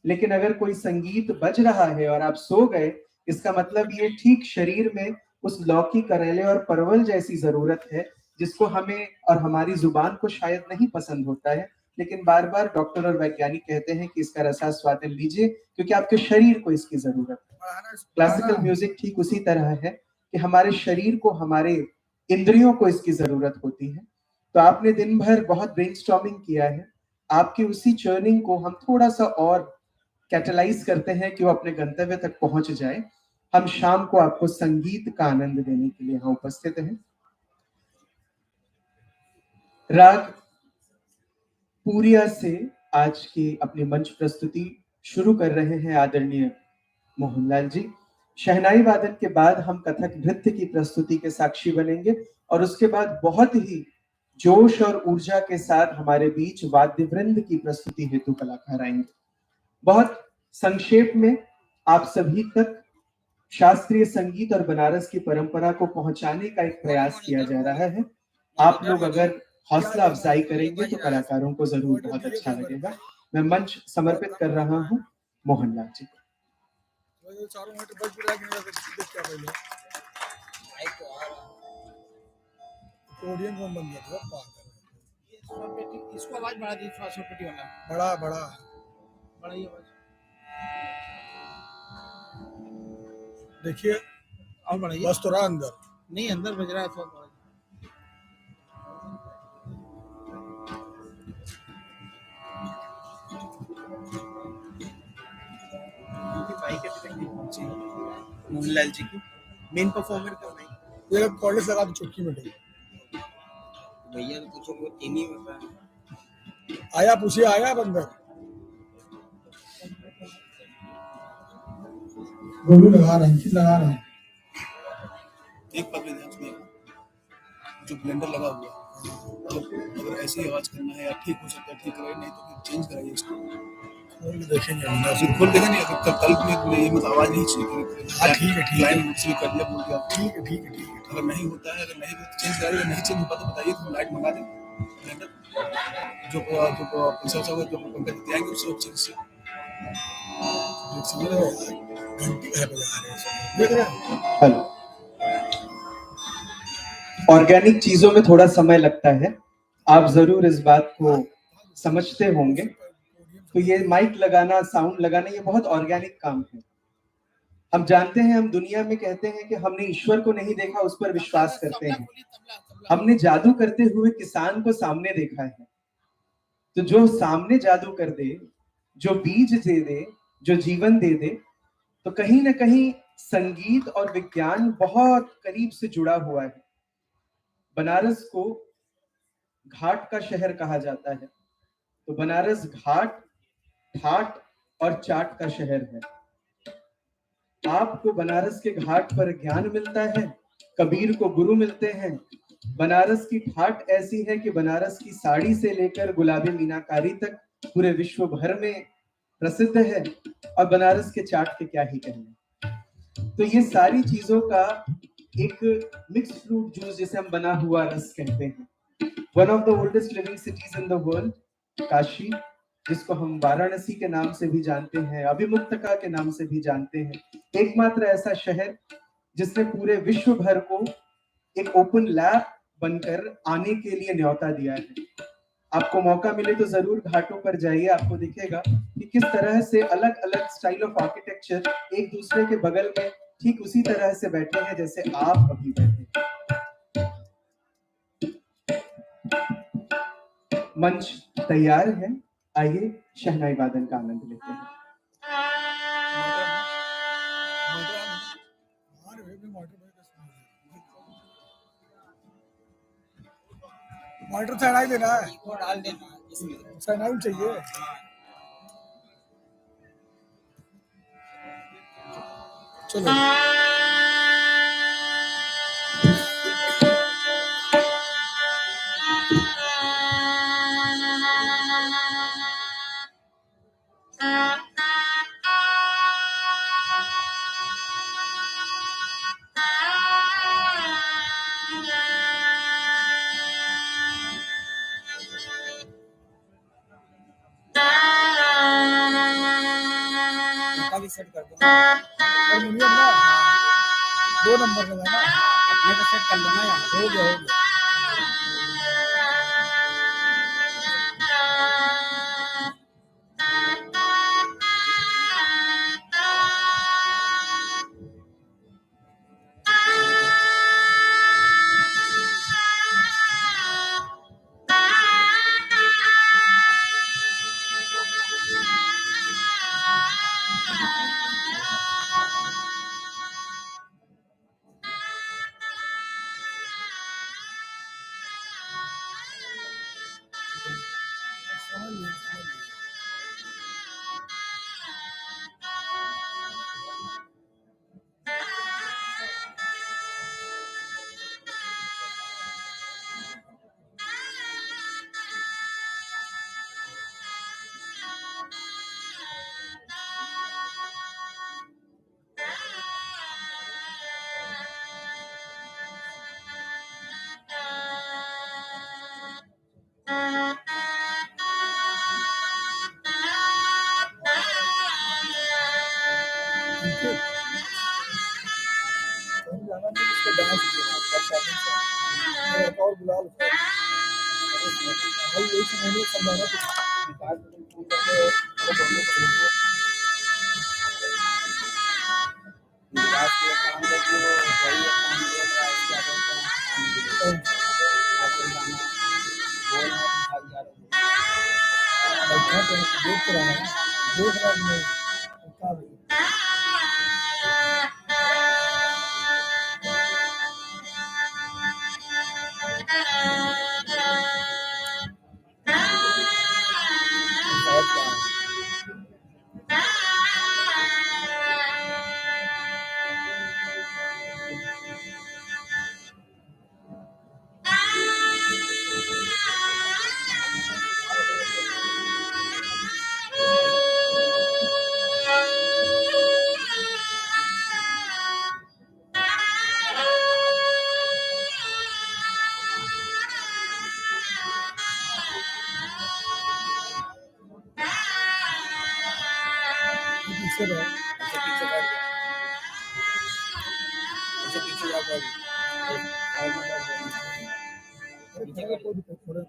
लेकिन अगर कोई संगीत बज रहा है और आप सो गए, इसका मतलब ये ठीक शरीर में उस लौकी, करेले और परवल जैसी जरूरत है जिसको हमें और हमारी जुबान को शायद नहीं पसंद होता है, लेकिन बार बार डॉक्टर और वैज्ञानिक कहते हैं कि इसका रसास्वादन लीजिए क्योंकि आपके शरीर को इसकी जरूरत है। क्लासिकल म्यूजिक ठीक उसी तरह है कि हमारे शरीर को, हमारे इंद्रियों को इसकी जरूरत होती है। तो आपने दिन भर बहुत ब्रेनस्टॉर्मिंग किया है, आपकी उसी चर्निंग को हम थोड़ा सा और कैटलाइज करते हैं कि वो अपने गंतव्य तक पहुंच जाए। हम शाम को आपको संगीत का आनंद देने के लिए यहाँ उपस्थित हैं। राग पूरिया से आज की अपनी मंच प्रस्तुति शुरू कर रहे हैं आदरणीय मोहनलाल जी। शहनाई वादन के बाद हम कथक नृत्य की प्रस्तुति के साक्षी बनेंगे और उसके बाद बहुत ही जोश और ऊर्जा के साथ हमारे बीच वाद्य वृंद की प्रस्तुति हेतु कलाकार आएंगे। बहुत संक्षेप में आप सभी तक शास्त्रीय संगीत और बनारस की परंपरा को पहुंचाने का एक प्रयास किया जा रहा है। आप लोग अगर हौसला अफजाई करेंगे तो कलाकारों को जरूर बहुत अच्छा लगेगा। मैं मंच समर्पित कर रहा हूं मोहनलाल जी को। इसको आवाज बढ़ा दी, थोड़ा छोटी वाला, बड़ा बड़ा बड़ा ही आवाज देखिए। और बढ़ाइए, बस तो रहा अंदर नहीं, अंदर बज रहा है थोड़ा। मोहनलाल जी की मेन परफॉर्मर का भाई ये कॉलेज लगा तो चुटकी में भैया ने पूछो वो तीन ही में आया, पूछिए आया बंदर। गोलू लगा रहे हैं, किस लगा रहे हैं? एक पकड़े ध्यान सुनिएगा, जो ब्लेंडर लगा हुआ है, तो अगर ऐसी आवाज करना है या ठीक हो सकता है ठीक कराइए, नहीं तो फिर चेंज कराइए इसको। खोल के देखेंगे, फिर खोल देगा नहीं, अगर कल में ये मतलब आवाज नहीं चाहिए। हाँ ठीक है, क्लाइंट मुझसे कर लिया, बोल दिया ठीक है ठीक है ठीक है। अगर नहीं होता है, अगर नहीं चेंज कराइए, नहीं चेंज होता तो बताइए, तो लाइट मंगा दें ब्लेंडर, जो पैसा होगा जो पंकज दिखाएंगे उससे चेंज से हेलो। ऑर्गेनिक चीजों में थोड़ा समय लगता है, आप जरूर इस बात को समझते होंगे। तो ये माइक लगाना, साउंड लगाना, ये बहुत ऑर्गेनिक काम है। हम जानते हैं, हम दुनिया में कहते हैं कि हमने ईश्वर को नहीं देखा, उस पर विश्वास करते हैं। हमने जादू करते हुए किसान को सामने देखा है। तो जो सामने जादू कर दे, जो बीज दे दे, जो जीवन दे दे, तो कहीं ना कहीं संगीत और विज्ञान बहुत करीब से जुड़ा हुआ है। बनारस को घाट का शहर कहा जाता है, तो बनारस घाट, ठाट और चाट का शहर है। आपको बनारस के घाट पर ज्ञान मिलता है, कबीर को गुरु मिलते हैं। बनारस की ठाट ऐसी है कि बनारस की साड़ी से लेकर गुलाबी मीनाकारी तक पूरे विश्व भर में प्रसिद्ध है, और बनारस के चाट के क्या ही कहने। तो ये सारी चीजों का एक मिक्स फ्रूट जूस, जिसे हम बना हुआ रस कहते हैं। One of the oldest living cities in the world, Kashi, जिसको हम वाराणसी के नाम से भी जानते हैं, अभिमुक्तका के नाम से भी जानते हैं, एकमात्र ऐसा शहर जिसने पूरे विश्व भर को एक ओपन लैब बनकर आने के लिए न्योता दिया है। आपको मौका मिले तो जरूर घाटों पर जाइए, आपको दिखेगा कि किस तरह से अलग अलग स्टाइल ऑफ आर्किटेक्चर एक दूसरे के बगल में ठीक उसी तरह से बैठे हैं जैसे आप अभी बैठे। मंच तैयार है, आइए शहनाई वादन का आनंद लेते हैं। मॉनिटर शहनाई देना है, डाल देना, शहनाई चाहिए। चलो सेट कर दो हारमोनियम ना, 2 नंबर का ना, अपने को सेट कर लो ना, यहाँ हो गया हो गया। और बुला लो भाई, यही चीज मैंने समझाना पीछे रहो, पीछे बैठ जाओ, पीछे जा कर कोई दिक्कत थोड़ा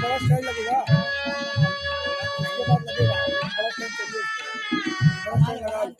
बड़ा टाइम लगेगा, उसके बाद लगेगा, बड़ा टाइम चाहिए उसको, बड़ा टाइम लगा लो।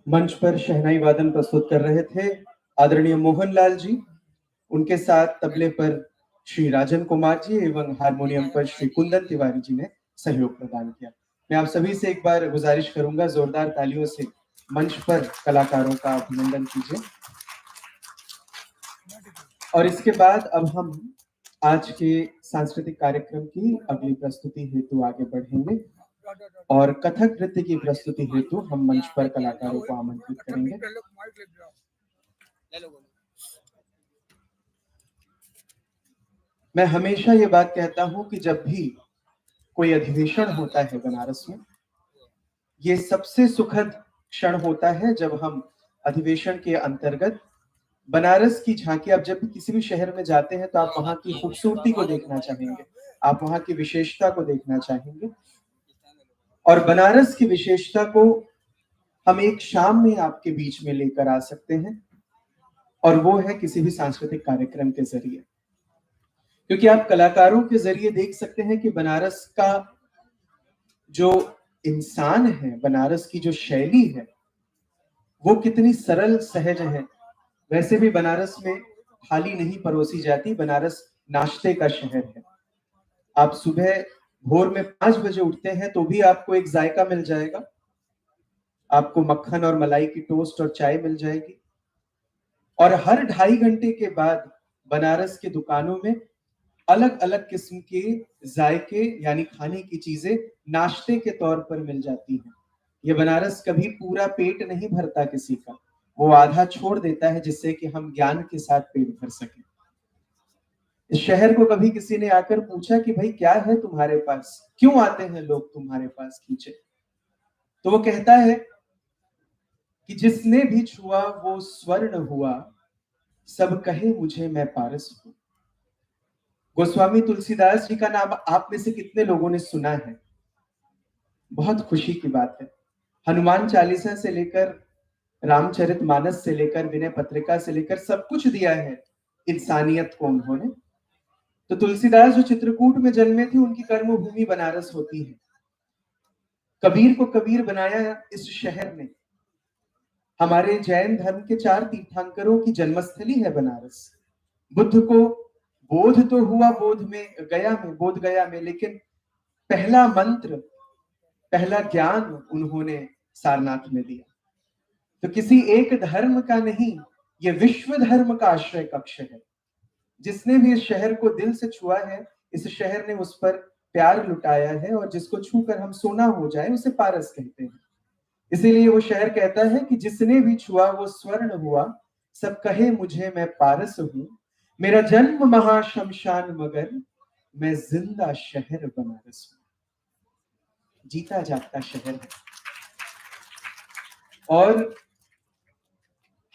मंच पर शहनाई वादन प्रस्तुत कर रहे थे आदरणीय मोहनलाल जी, उनके साथ तबले पर श्री राजन कुमार जी एवं हारमोनियम पर श्री कुंदन तिवारी जी ने सहयोग प्रदान किया। मैं आप सभी से एक बार गुजारिश करूंगा, जोरदार तालियों से मंच पर कलाकारों का अभिनंदन कीजिए। और इसके बाद अब हम आज के सांस्कृतिक कार्यक्रम की अगली प्रस्तुति हेतु आगे बढ़ेंगे और कथक नृत्य की प्रस्तुति हेतु हम मंच पर कलाकारों को आमंत्रित करेंगे। मैं हमेशा ये बात कहता हूं कि जब भी कोई अधिवेशन होता है बनारस में, ये सबसे सुखद क्षण होता है जब हम अधिवेशन के अंतर्गत बनारस की झांकी, आप जब भी किसी भी शहर में जाते हैं तो आप वहां की खूबसूरती को देखना चाहेंगे, आप वहां की विशेषता को देखना चाहेंगे। और बनारस की विशेषता को हम एक शाम में आपके बीच में लेकर आ सकते हैं, और वो है किसी भी सांस्कृतिक कार्यक्रम के जरिए, क्योंकि आप कलाकारों के जरिए देख सकते हैं कि बनारस का जो इंसान है, बनारस की जो शैली है, वो कितनी सरल सहज है। वैसे भी बनारस में थाली नहीं परोसी जाती, बनारस नाश्ते का शहर है। आप सुबह भोर में 5 बजे उठते हैं तो भी आपको एक जायका मिल जाएगा, आपको मक्खन और मलाई की टोस्ट और चाय मिल जाएगी। और हर 2.5 घंटे के बाद बनारस की दुकानों में अलग अलग किस्म के जायके यानी खाने की चीजें नाश्ते के तौर पर मिल जाती हैं। ये बनारस कभी पूरा पेट नहीं भरता किसी का, वो आधा छोड़ देता है जिससे कि हम ज्ञान के साथ पेट भर सके। इस शहर को कभी किसी ने आकर पूछा कि भाई क्या है तुम्हारे पास, क्यों आते हैं लोग तुम्हारे पास खींचे, तो वो कहता है कि जिसने भी छुआ वो स्वर्ण हुआ, सब कहे मुझे मैं पारस हूं। गोस्वामी तुलसीदास जी का नाम आप में से कितने लोगों ने सुना है? बहुत खुशी की बात है। हनुमान चालीसा से लेकर रामचरितमानस से लेकर विनय पत्रिका से लेकर सब कुछ दिया है इंसानियत को उन्होंने। तो तुलसीदास जो चित्रकूट में जन्मे थे, उनकी कर्मभूमि बनारस होती है। कबीर को कबीर बनाया इस शहर ने। हमारे जैन धर्म के 4 तीर्थंकरों की जन्मस्थली है बनारस। बुद्ध को बोध तो हुआ बोध गया में, लेकिन पहला मंत्र, पहला ज्ञान उन्होंने सारनाथ में दिया। तो किसी एक धर्म का नहीं, ये विश्व धर्म का आश्रय कक्ष है। जिसने भी इस शहर को दिल से छुआ है, इस शहर ने उस पर प्यार लुटाया है, और जिसको छूकर हम सोना हो जाए उसे पारस कहते हैं। इसीलिए वो शहर कहता है कि जिसने भी छुआ वो स्वर्ण हुआ, सब कहे मुझे मैं पारस हूं, मेरा जन्म महाशमशान मगर मैं जिंदा शहर बनारस हूं। जीता जागता शहर है। और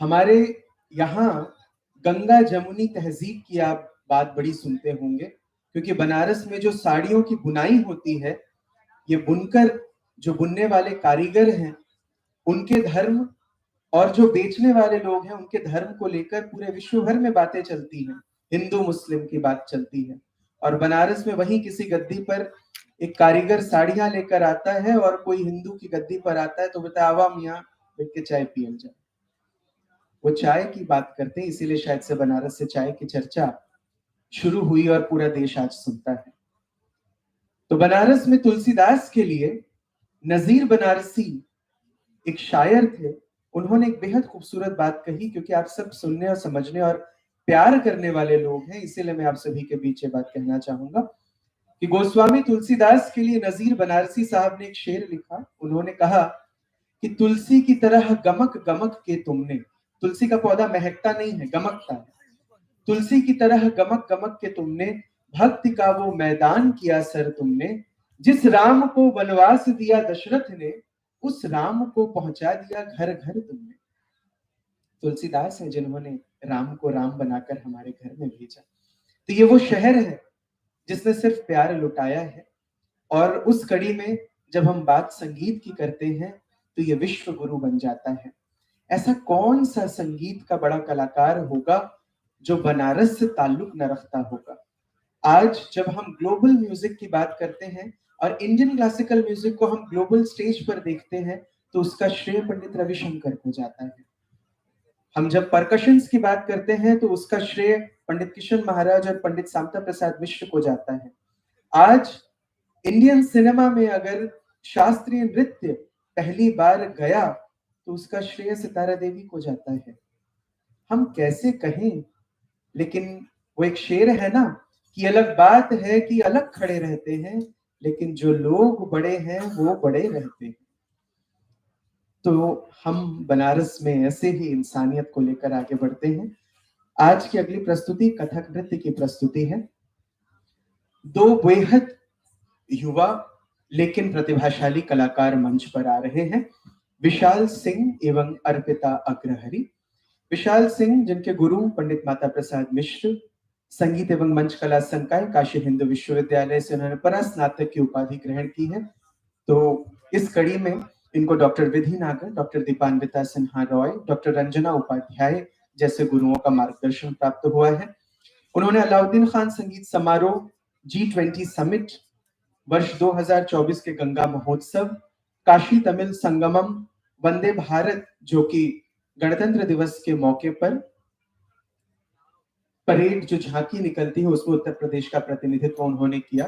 हमारे यहाँ गंगा जमुनी तहजीब की आप बात बड़ी सुनते होंगे, क्योंकि बनारस में जो साड़ियों की बुनाई होती है, ये बुनकर जो बुनने वाले कारीगर हैं उनके धर्म, और जो बेचने वाले लोग हैं उनके धर्म को लेकर पूरे विश्व भर में बातें चलती हैं। हिंदू मुस्लिम की बात चलती है, और बनारस में वहीं किसी गद्दी पर एक कारीगर साड़ियां लेकर आता है और कोई हिंदू की गद्दी पर आता है तो बोलता है आवाम यहाँ बैठ के चाय पियल जाए। वो चाय की बात करते हैं, इसीलिए शायद से बनारस से चाय की चर्चा शुरू हुई और पूरा देश आज सुनता है। तो बनारस में तुलसीदास के लिए नजीर बनारसी एक शायर थे, उन्होंने एक बेहद खूबसूरत बात कही। क्योंकि आप सब सुनने और समझने और प्यार करने वाले लोग हैं, इसीलिए मैं आप सभी के बीच ये बात कहना चाहूंगा कि गोस्वामी तुलसीदास के लिए नजीर बनारसी साहब ने एक शेर लिखा। उन्होंने कहा कि तुलसी की तरह गमक गमक के तुमने, तुलसी का पौधा महकता नहीं है, गमकता है, तुलसी की तरह गमक गमक के तुमने, भक्ति का वो मैदान किया सर तुमने, जिस राम को वनवास दिया दशरथ ने, उस राम को पहुंचा दिया घर घर तुमने। तुलसीदास है जिन्होंने राम को राम बनाकर हमारे घर में भेजा। तो ये वो शहर है जिसने सिर्फ प्यार लुटाया है। और उस कड़ी में जब हम बात संगीत की करते हैं तो ये विश्व गुरु बन जाता है। ऐसा कौन सा संगीत का बड़ा कलाकार होगा जो बनारस से ताल्लुक न रखता होगा। आज जब हम ग्लोबल म्यूजिक की बात करते हैं और इंडियन क्लासिकल म्यूजिक को हम ग्लोबल स्टेज पर देखते हैं तो उसका श्रेय पंडित रविशंकर को जाता है। हम जब परकशंस की बात करते हैं तो उसका श्रेय पंडित किशन महाराज और पंडित सामता प्रसाद मिश्र को जाता है। आज इंडियन सिनेमा में अगर शास्त्रीय नृत्य पहली बार गया तो उसका श्रेय सितारा देवी को जाता है। हम कैसे कहें, लेकिन वो एक शेर है ना कि अलग बात है कि अलग खड़े रहते हैं, लेकिन जो लोग बड़े हैं वो बड़े रहते हैं। तो हम बनारस में ऐसे ही इंसानियत को लेकर आगे बढ़ते हैं। आज की अगली प्रस्तुति कथक नृत्य की प्रस्तुति है। 2 बेहद युवा लेकिन प्रतिभाशाली कलाकार मंच पर आ रहे हैं, विशाल सिंह एवं अर्पिता अग्रहरी। विशाल सिंह जिनके गुरु पंडित माता प्रसाद मिश्र, संगीत एवं मंच कला संकाय काशी हिंदू विश्वविद्यालय से उन्होंने परास्नातक की उपाधि ग्रहण की है। तो इस कड़ी में इनको डॉक्टर विधि नागर, डॉक्टर दीपान्विता सिन्हा रॉय, डॉक्टर रंजना उपाध्याय जैसे गुरुओं का मार्गदर्शन प्राप्त हुआ है। उन्होंने अलाउद्दीन खान संगीत समारोह, G20 समिट, वर्ष 2024 के गंगा महोत्सव, काशी तमिल संगमम, वंदे भारत जो कि गणतंत्र दिवस के मौके पर परेड जो झांकी निकलती है उसमें उत्तर प्रदेश का प्रतिनिधित्व उन्होंने किया।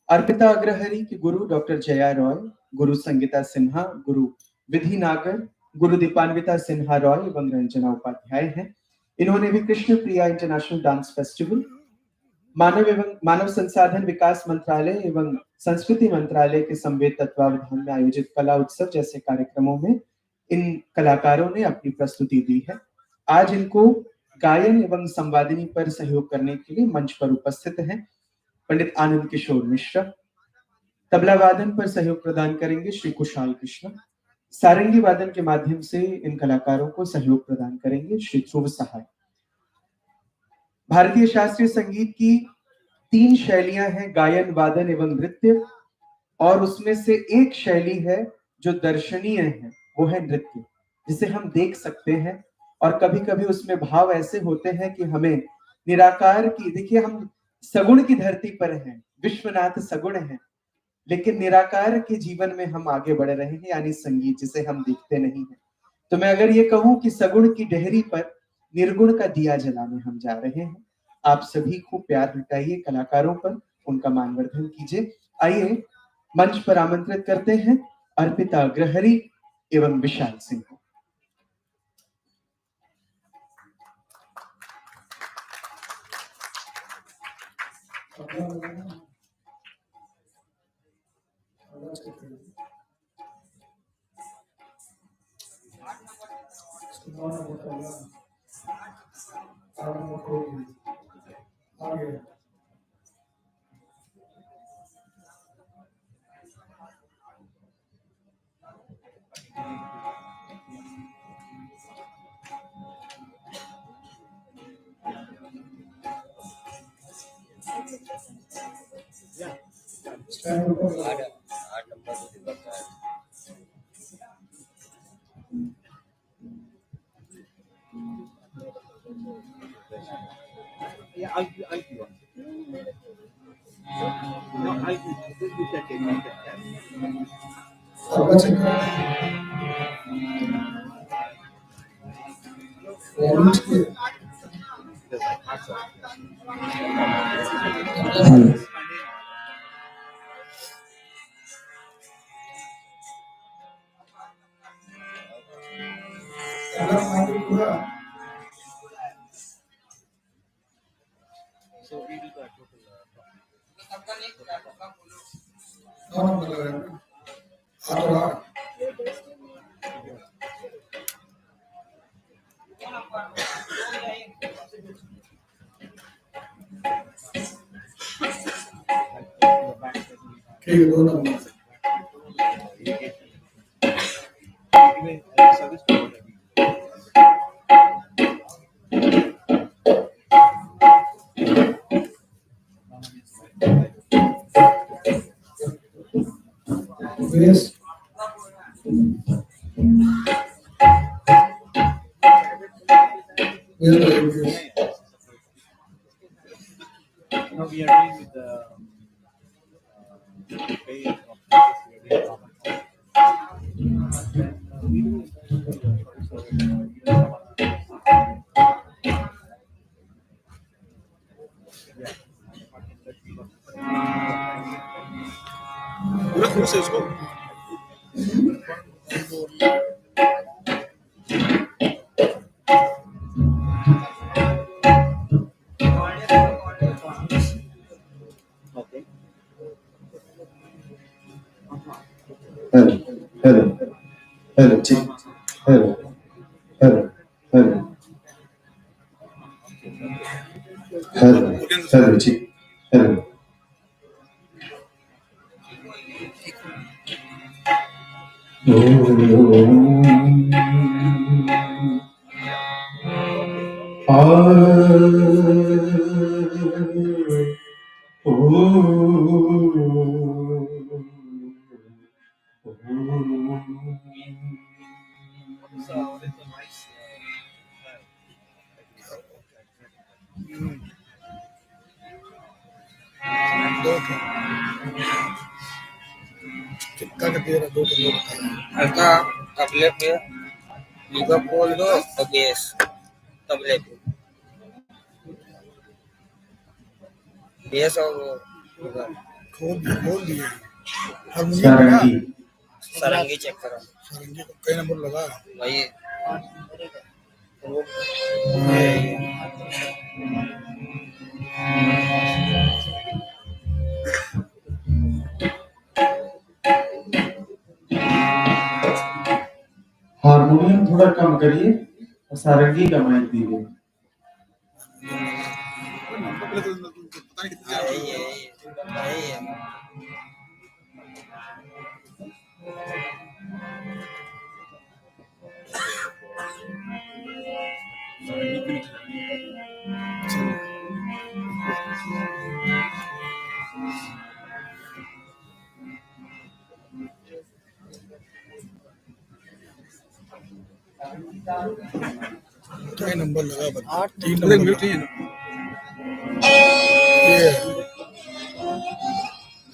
अर्पिता अग्रहरी के गुरु डॉक्टर जया रॉय, गुरु संगीता सिन्हा, गुरु विधि नागर, गुरु दीपान्विता सिन्हा रॉय एवं रंजना उपाध्याय हैं। इन्होंने भी कृष्ण प्रिया इंटरनेशनल डांस फेस्टिवल, मानव संसाधन विकास मंत्रालय एवं संस्कृति मंत्रालय के संवेद तत्वावधान में आयोजित कला उत्सव जैसे कार्यक्रमों में इन कलाकारों ने अपनी प्रस्तुति दी है। आज इनको गायन एवं संवादिनी पर सहयोग करने के लिए मंच पर उपस्थित हैं पंडित आनंद किशोर मिश्रा। तबला वादन पर सहयोग प्रदान करेंगे श्री कुशाल कृष्ण। सारंगी वादन के माध्यम से इन कलाकारों को सहयोग प्रदान करेंगे श्री ध्रुव सहाय। भारतीय शास्त्रीय संगीत की 3 शैलियां हैं, गायन, वादन एवं नृत्य, और उसमें से एक शैली है जो दर्शनीय है, वो है नृत्य, जिसे हम देख सकते हैं और कभी कभी उसमें भाव ऐसे होते हैं कि हमें निराकार की, देखिए हम सगुण की धरती पर हैं, विश्वनाथ सगुण हैं, लेकिन निराकार के जीवन में हम आगे बढ़ रहे हैं, यानी संगीत जिसे हम दिखते नहीं हैं। तो मैं अगर ये कहूं कि सगुण की डहरी पर निर्गुण का दिया जलाने हम जा रहे हैं, आप सभी खूब प्यार लुटाइए कलाकारों पर, उनका मानवर्धन कीजिए। आइए मंच पर आमंत्रित करते हैं अर्पिता अग्रहरी एवं विशाल सिंह को। Yes. Now we are doing with the pay of पूरा खुश है इसको। Hello, check. Hello, check. Hello. कितना का दे रहा, 2 किलो हल्का तबले पे लिवरपूल दो और बेस तबले पे बेस और वो खोल दिए हारमोनियम सारंगी चेक करो। सारंगी को कई नंबर लगा वही हारमोनियम थोड़ा कम करिए और सारंगी का माइक दीजिए। क्या नंबर लगा बता 3 नंबर मिनट ही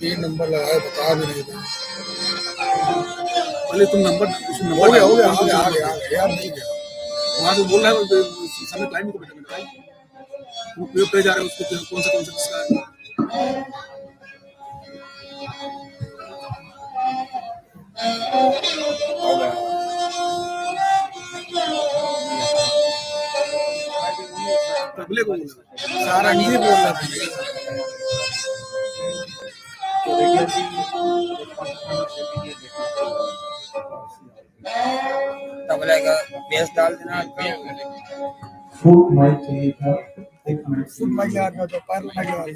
3 नंबर लगाए बता भी नहीं रहे। पहले तुम नंबर हो गया आ गया यार नहीं गया वहाँ से बोल रहा है सामने टाइम को बेटा मेरा वो प्रयोग करे जा रहे हैं उसको कौन सा किसका है। तबले को सारा नहीं बोल रहा तबले का बेस डाल देना फूड माइक चाहिए था, 1 मिनट। फुट माइक याद ना तो पैर लगा के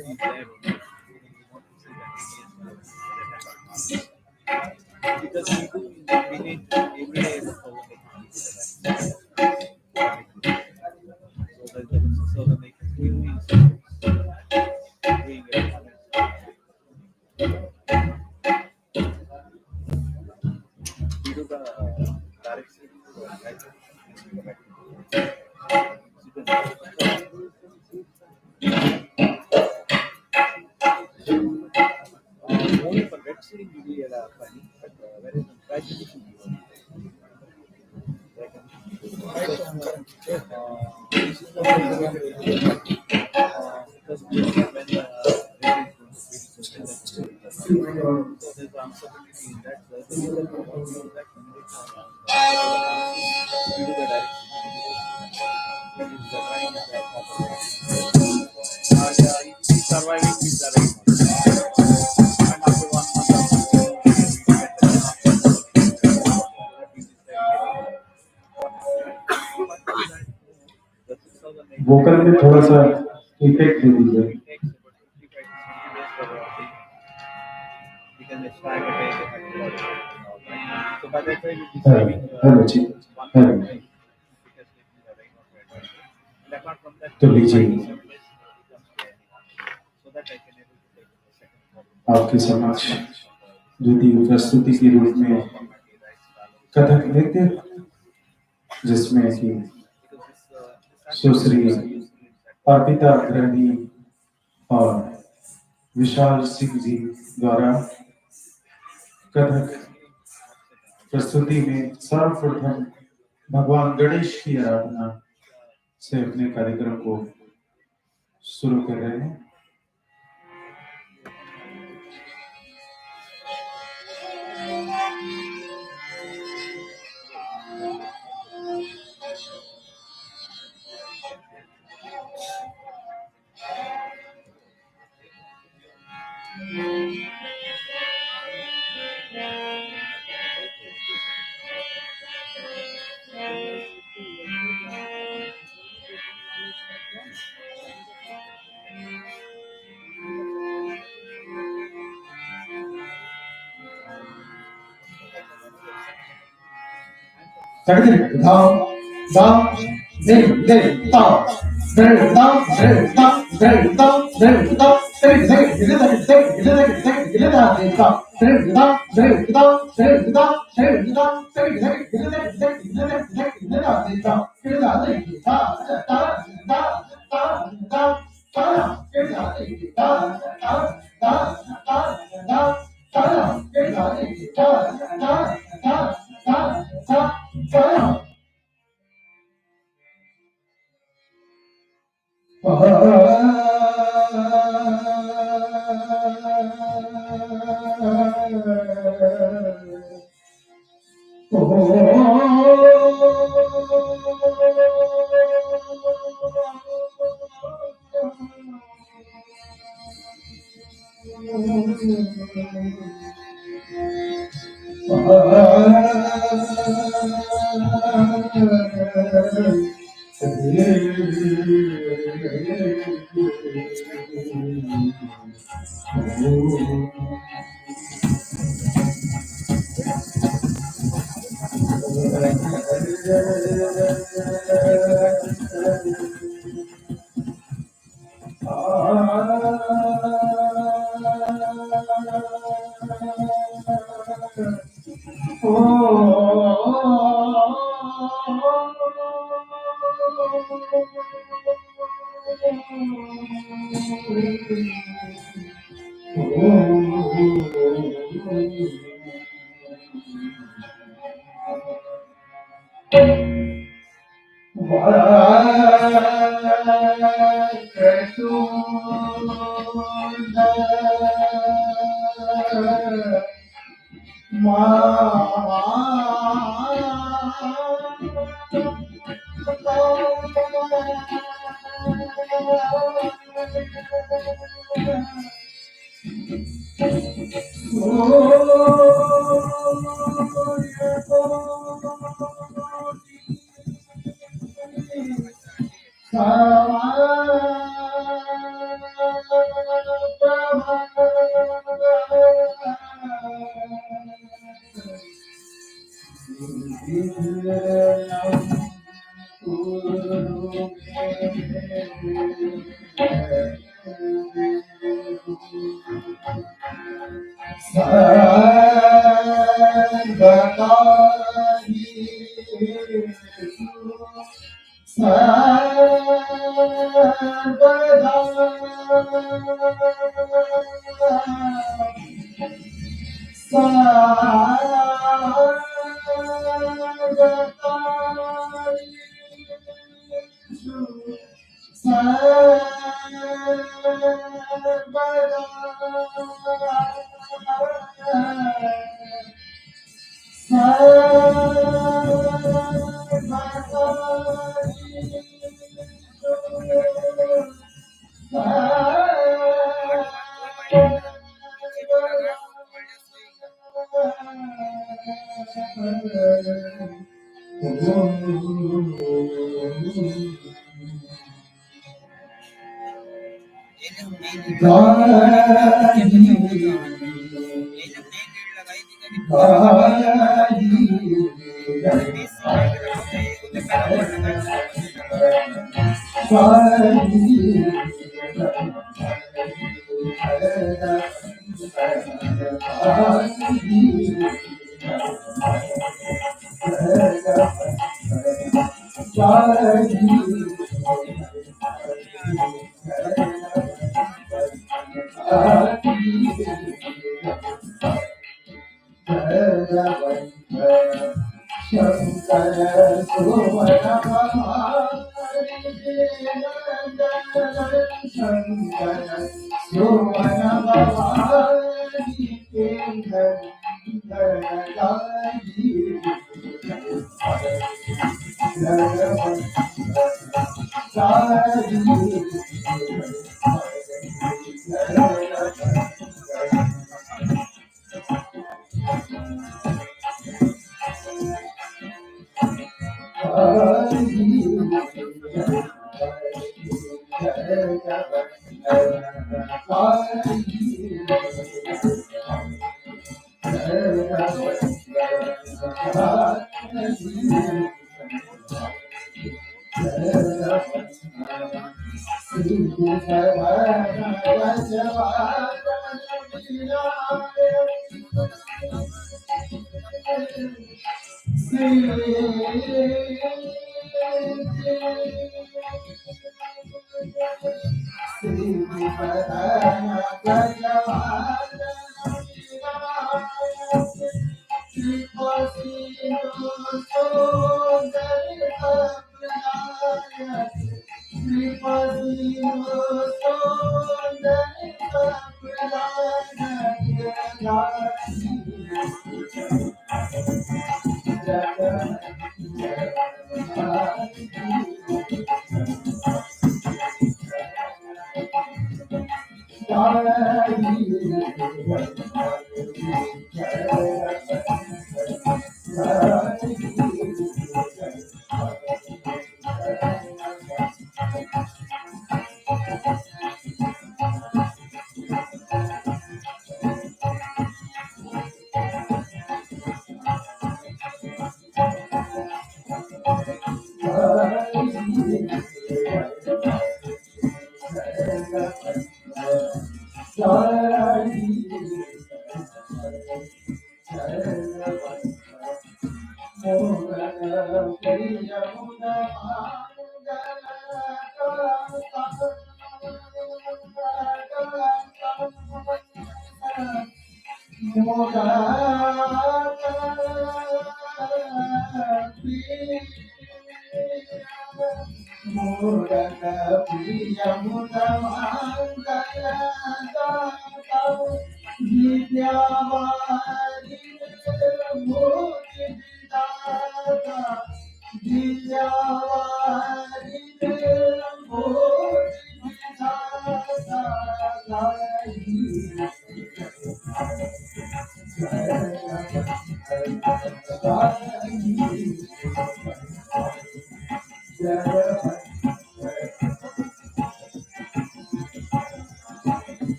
वोकल में थोड़ा सा इफेक्ट दे दीजिए। हेलो जी, हेलो। तो लीजिए आपके समक्ष द्वितीय प्रस्तुति के रूप में कथक नृत्य, जिसमें कि सुश्री अर्पिता अग्रणी और विशाल सिंह जी द्वारा कथक प्रस्तुति में सर्वप्रथम भगवान गणेश की आराधना से अपने कार्यक्रम को शुरू कर रहे हैं।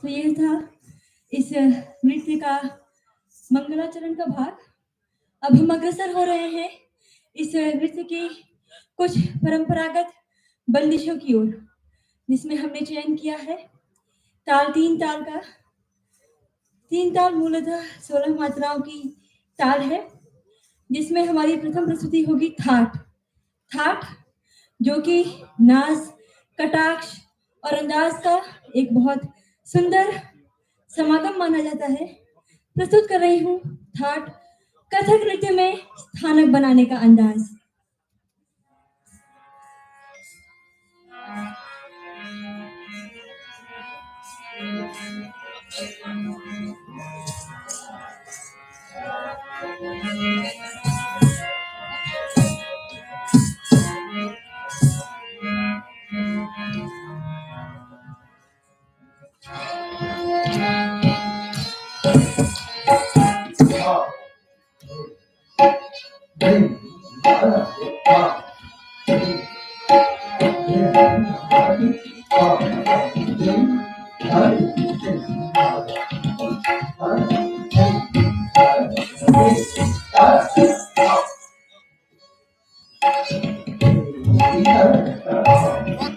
तो ये था इस नृत्य का मंगलाचरण का भाग। अब हम अग्रसर हो रहे हैं इस नृत्य की कुछ परंपरागत बंदिशों की ओर, जिसमें हमने चयन किया है ताल, तीन ताल का। तीन ताल मूलतः 16 मात्राओं की ताल है, जिसमें हमारी प्रथम प्रस्तुति होगी थाट। थाट जो कि नाज, कटाक्ष और अंदाज का एक बहुत सुंदर समागम माना जाता है। प्रस्तुत कर रही हूँ थाट, कथक नृत्य में स्थानक बनाने का अंदाज।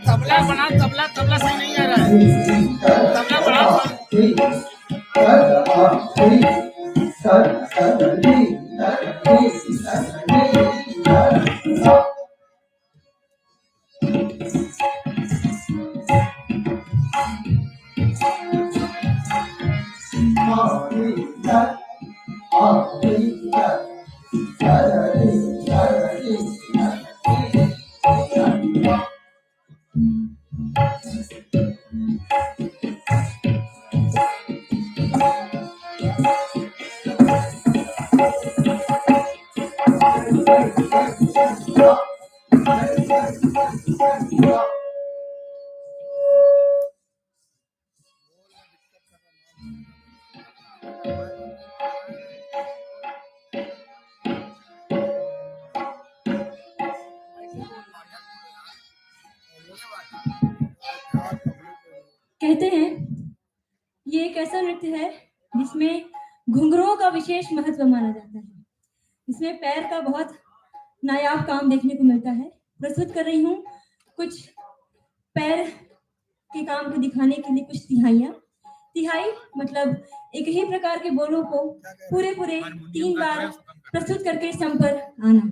तबला बना, तबला सही नहीं आ रहा है। तबला बढ़ा। कहते हैं ये एक ऐसा नृत्य है जिसमें घुंघरुओं का विशेष महत्व माना जाता है। इसमें पैर का बहुत नायाब काम देखने को मिलता है। प्रस्तुत कर रही हूँ कुछ पैर के काम को दिखाने के लिए कुछ तिहाइयाँ। तिहाई मतलब एक ही प्रकार के बोलों को पूरे 3 बार प्रस्तुत करके सम पर आना।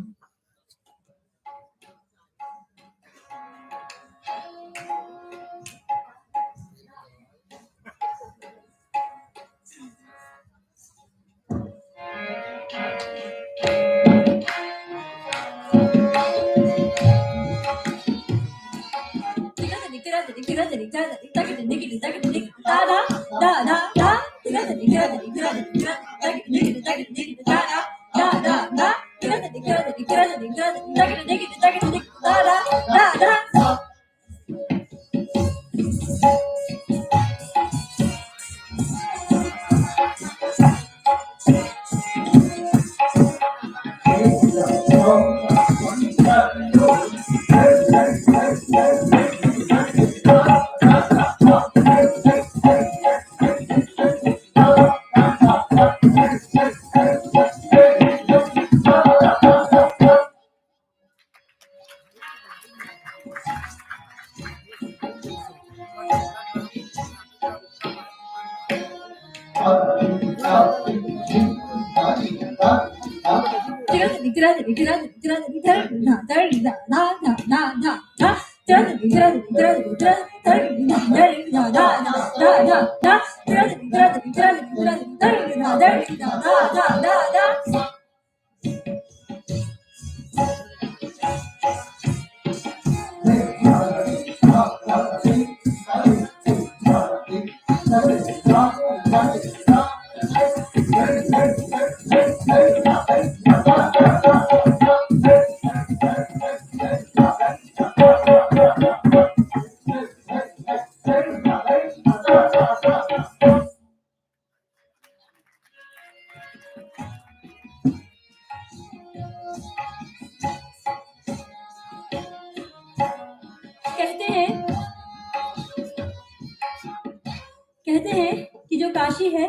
कहते हैं कि जो काशी है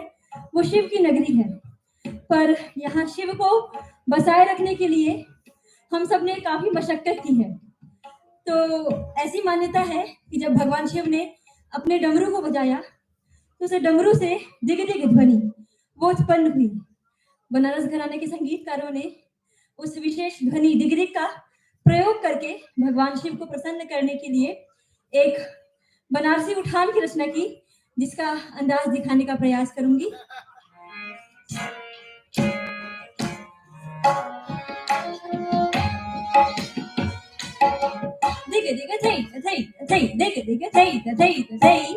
वो शिव की नगरी है, पर यहाँ शिव को बसाए रखने के लिए हम सब ने काफी मशक्कत की है। तो ऐसी मान्यता है कि जब भगवान शिव ने अपने डमरू को बजाया तो उस डमरू से दिग दिग ध्वनि वो उत्पन्न हुई। बनारस घराने के संगीतकारों ने उस विशेष ध्वनि दिग दिग का प्रयोग करके भगवान शिव को प्रसन्न करने के लिए एक बनारसी उठान की रचना की, जिसका अंदाज दिखाने का प्रयास करूंगी। दिग दिग थई थई थई दिग दिग थई थई थई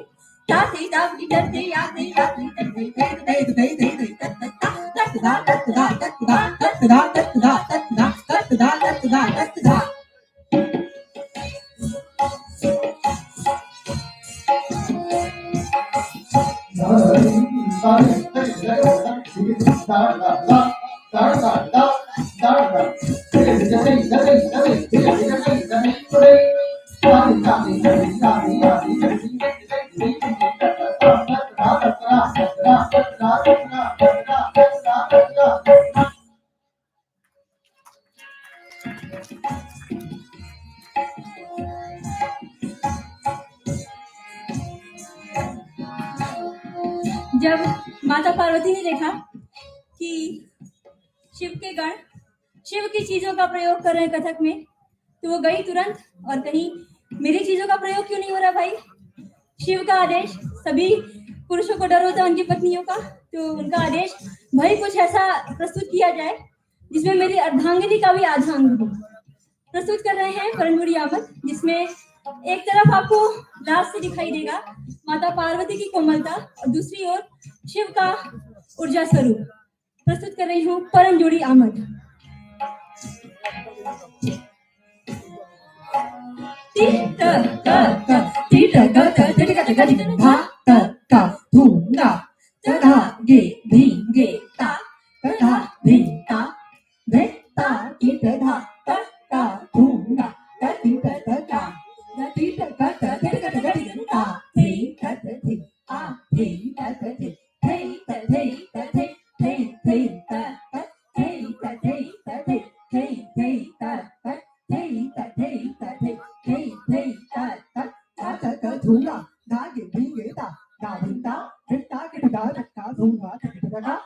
ताती ताती डरते याते याते डरते थई थई थई थई तत्दा तत्दा तत्दा तत्दा तत्दा तत्दा तत्दा तत्दा तत्दा। जब माता पार्वती ने देखा कि शिव के गण शिव की चीजों का प्रयोग कर रहे हैं कथक में, तो वो गई तुरंत और कहीं मेरी चीजों का प्रयोग क्यों नहीं हो रहा भाई। शिव का आदेश, सभी पुरुषों को डर होता है उनकी पत्नियों का, तो उनका आदेश भाई कुछ ऐसा प्रस्तुत किया जाए जिसमें मेरी अर्धांगिनी का भी आधांग हो। प्रस्तुत कर रहे हैं परंजुड़ी आमद, जिसमें एक तरफ आपको लास्ट से दिखाई देगा माता पार्वती की कोमलता और दूसरी ओर शिव का ऊर्जा स्वरूप। प्रस्तुत कर रही हूँ परंजुड़ी आमद। Dhula, Nagi, Nigeta, Navinda, Vita, Gita, Dhula, Gita,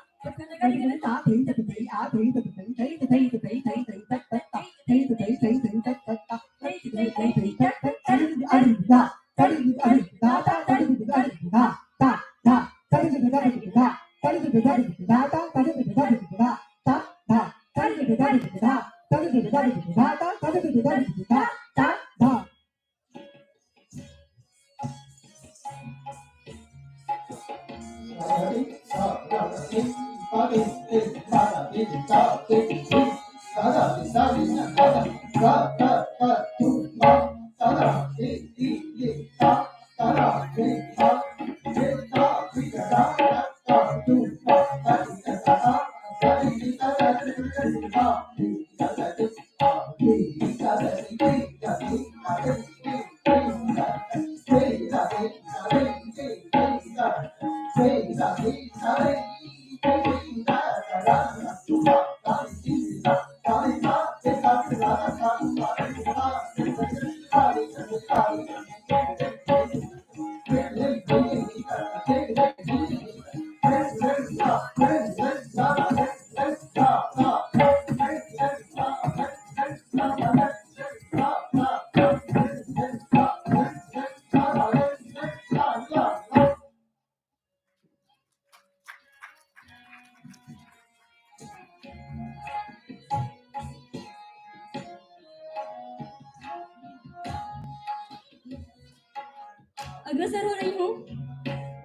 अग्रसर हो रही हूँ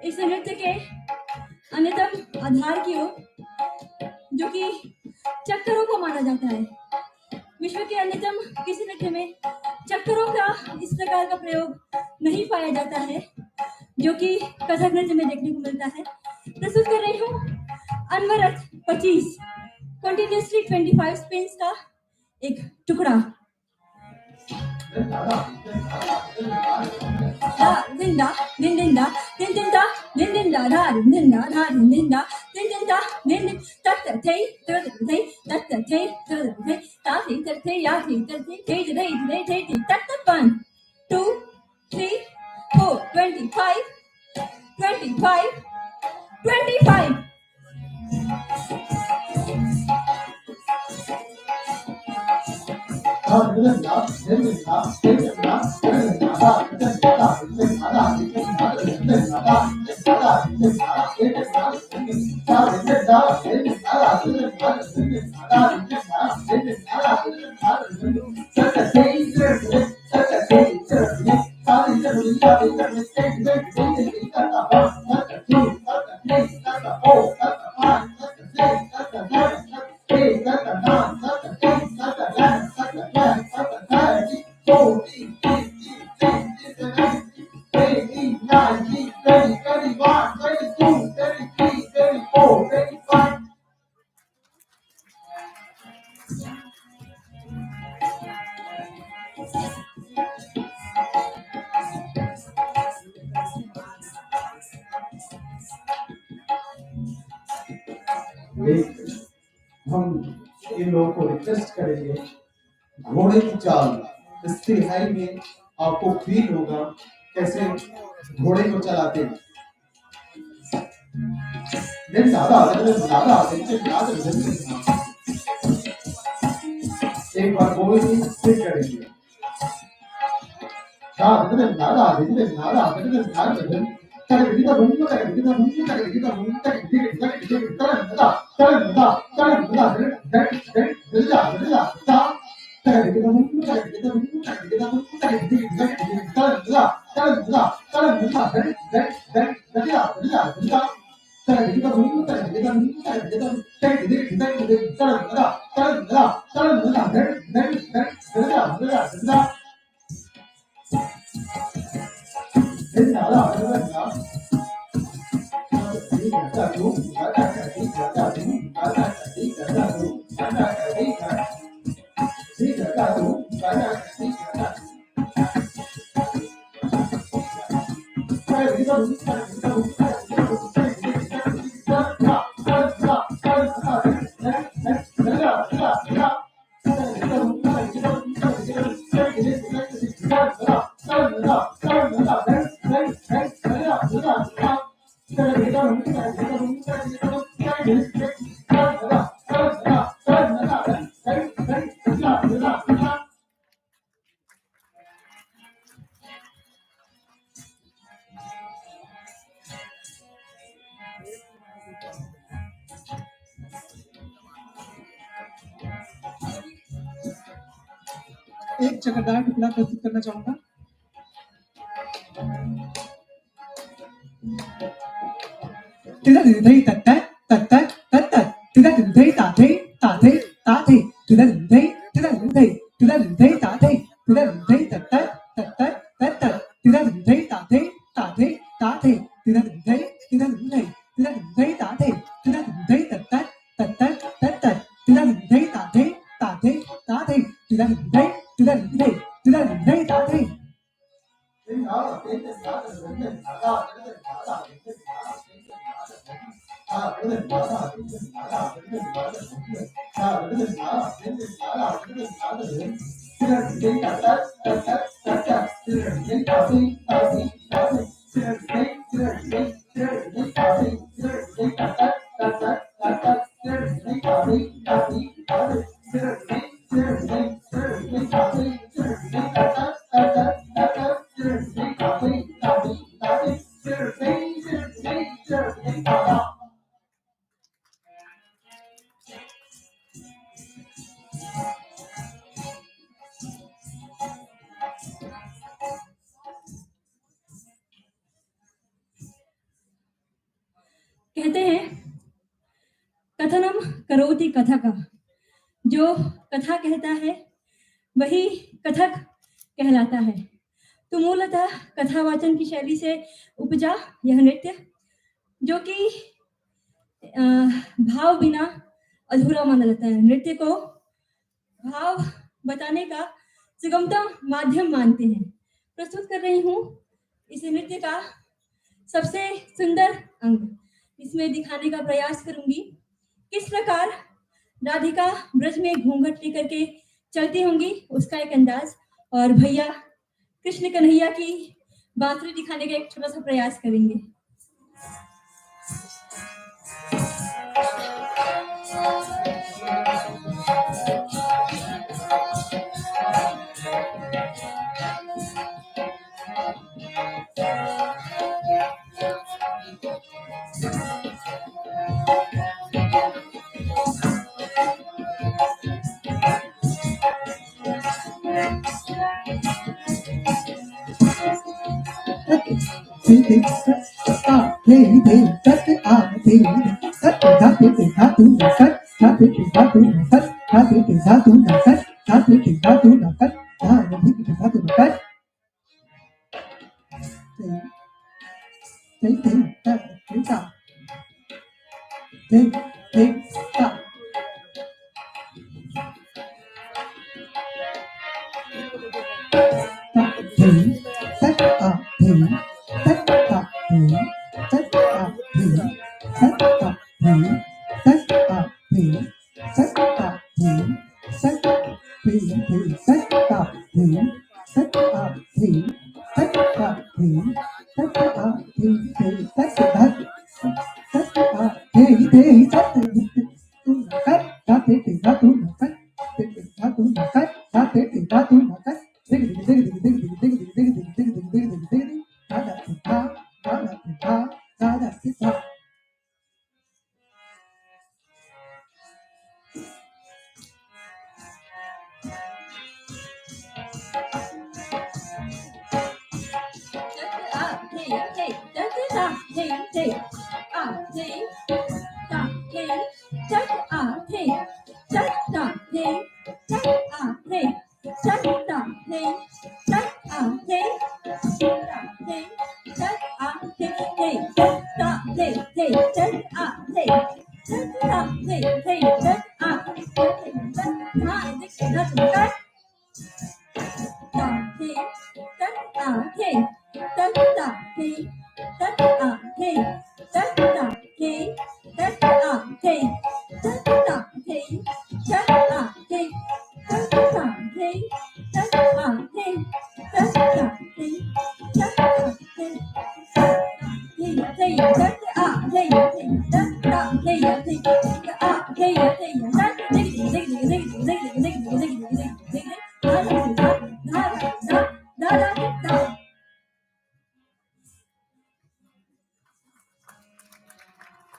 इस नृत्य के अन्यतम आधार की ओर, जो कि चक्करों को माना जाता है। विश्व के अन्यतम किसी नृत्य में चक्करों का इस प्रकार का प्रयोग नहीं पाया जाता है, जो कि कथक नृत्य में देखने को मिलता है। प्रस्तुत कर रही हूँ अनवरत 25 कंटिन्यूसली 25 स्पिन्स का एक टुकड़ा। Dinda, dindinda, dindinda, dindinda, da, dindinda, da, dindinda, dindinda, dindin, tatta, tay, tay, tatta, tay, tay, tati, tay, yati, tay, tay, tatta, 1, 2, 3, 4, 25, 25, 25. हम इन लोगों को रिक्वेस्ट करेंगे, घोड़े की चाल इस तिहाई में आपको फील होगा कैसे घोड़े को चलाते हैं। एक बार बोलेंगे फिर करेंगे। एक चक्रधार टुकड़ा प्रस्तुत करना चाहूंगा। तिरंधई तत्त तत्त तत्त तिरंधई ताते ताते ताते तिरंधई तिरंधई तिरंधई ताते तिरंधई तत्त तत्त तत्त तिरंधई ताते ताते ताते तिरंधई तिरंधई तिरंधई ताते तिरंधई तत्त तत्त तत्त तिरंधई ताते ताते ताते तिरंधई तिरंधई तिरंधई ताते कहते हैं कथनम करोति कथक, जो कथा कहता है वही कथक कहलाता है। तो मूलतः कथावाचन की शैली से उपजा यह नृत्य, जो कि भाव बिना अधूरा माना जाता है। नृत्य को भाव बताने का सुगमतम माध्यम मानते हैं। प्रस्तुत कर रही हूँ इस नृत्य का सबसे सुंदर अंग, इसमें दिखाने का प्रयास करूंगी किस प्रकार राधिका ब्रज में घूंघट लेकर के चलती होंगी, उसका एक अंदाज, और भैया कृष्ण कन्हैया की बांसुरी दिखाने का एक छोटा सा प्रयास करेंगे।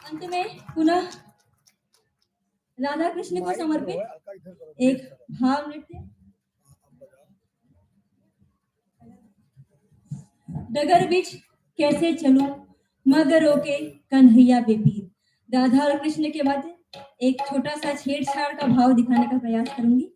अंत में पुनः राधा कृष्ण को समर्पित एक भाव नृत्य। डगर बिच कैसे चलो मगरों के कन्हैया बेपीर। राधा और कृष्ण के बाद एक छोटा सा छेड़छाड़ का भाव दिखाने का प्रयास करूंगी।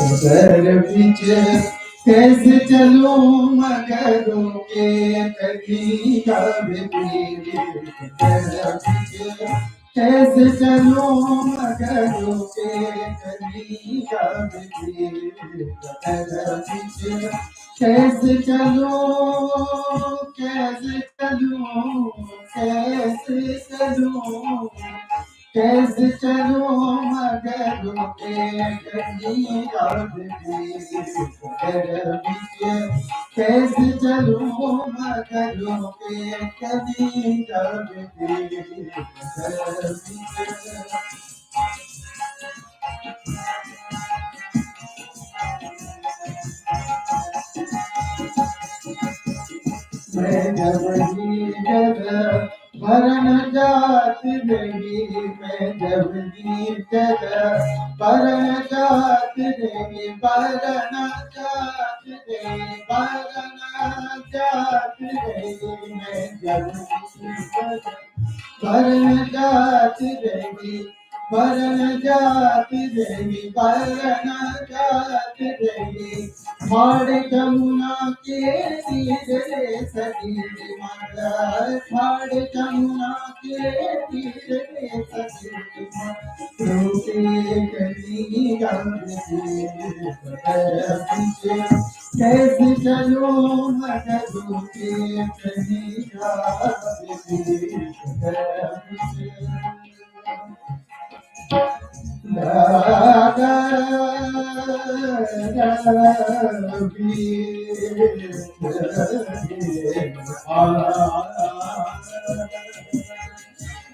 डगर बीच कैसे चलो मगरों के कन्हैया बेपीर। डगर बीच कैसे चलो मगरों के कन्हैया बेपीर। डगर बीच कैसे चलो कैसे चलो मगरों के कन्हैया बेपीर। डगर बीच कैसे चलो मगरों के कन्हैया बेपीर। डगर बीच मैं जब भरन जात देवी। मैं जब भरन जात देवी। भरन जात देवी। भरन जात देवी। मैं जब भरन जात देवी। भरन जात देवी। भरन जात देवी। माड़ जमुना के तीर सती माता। माड़ जमुना के तीर सती रोके कन्हैया बेपीर। कैसे चलो मगरों के कन्हैया बेपीर।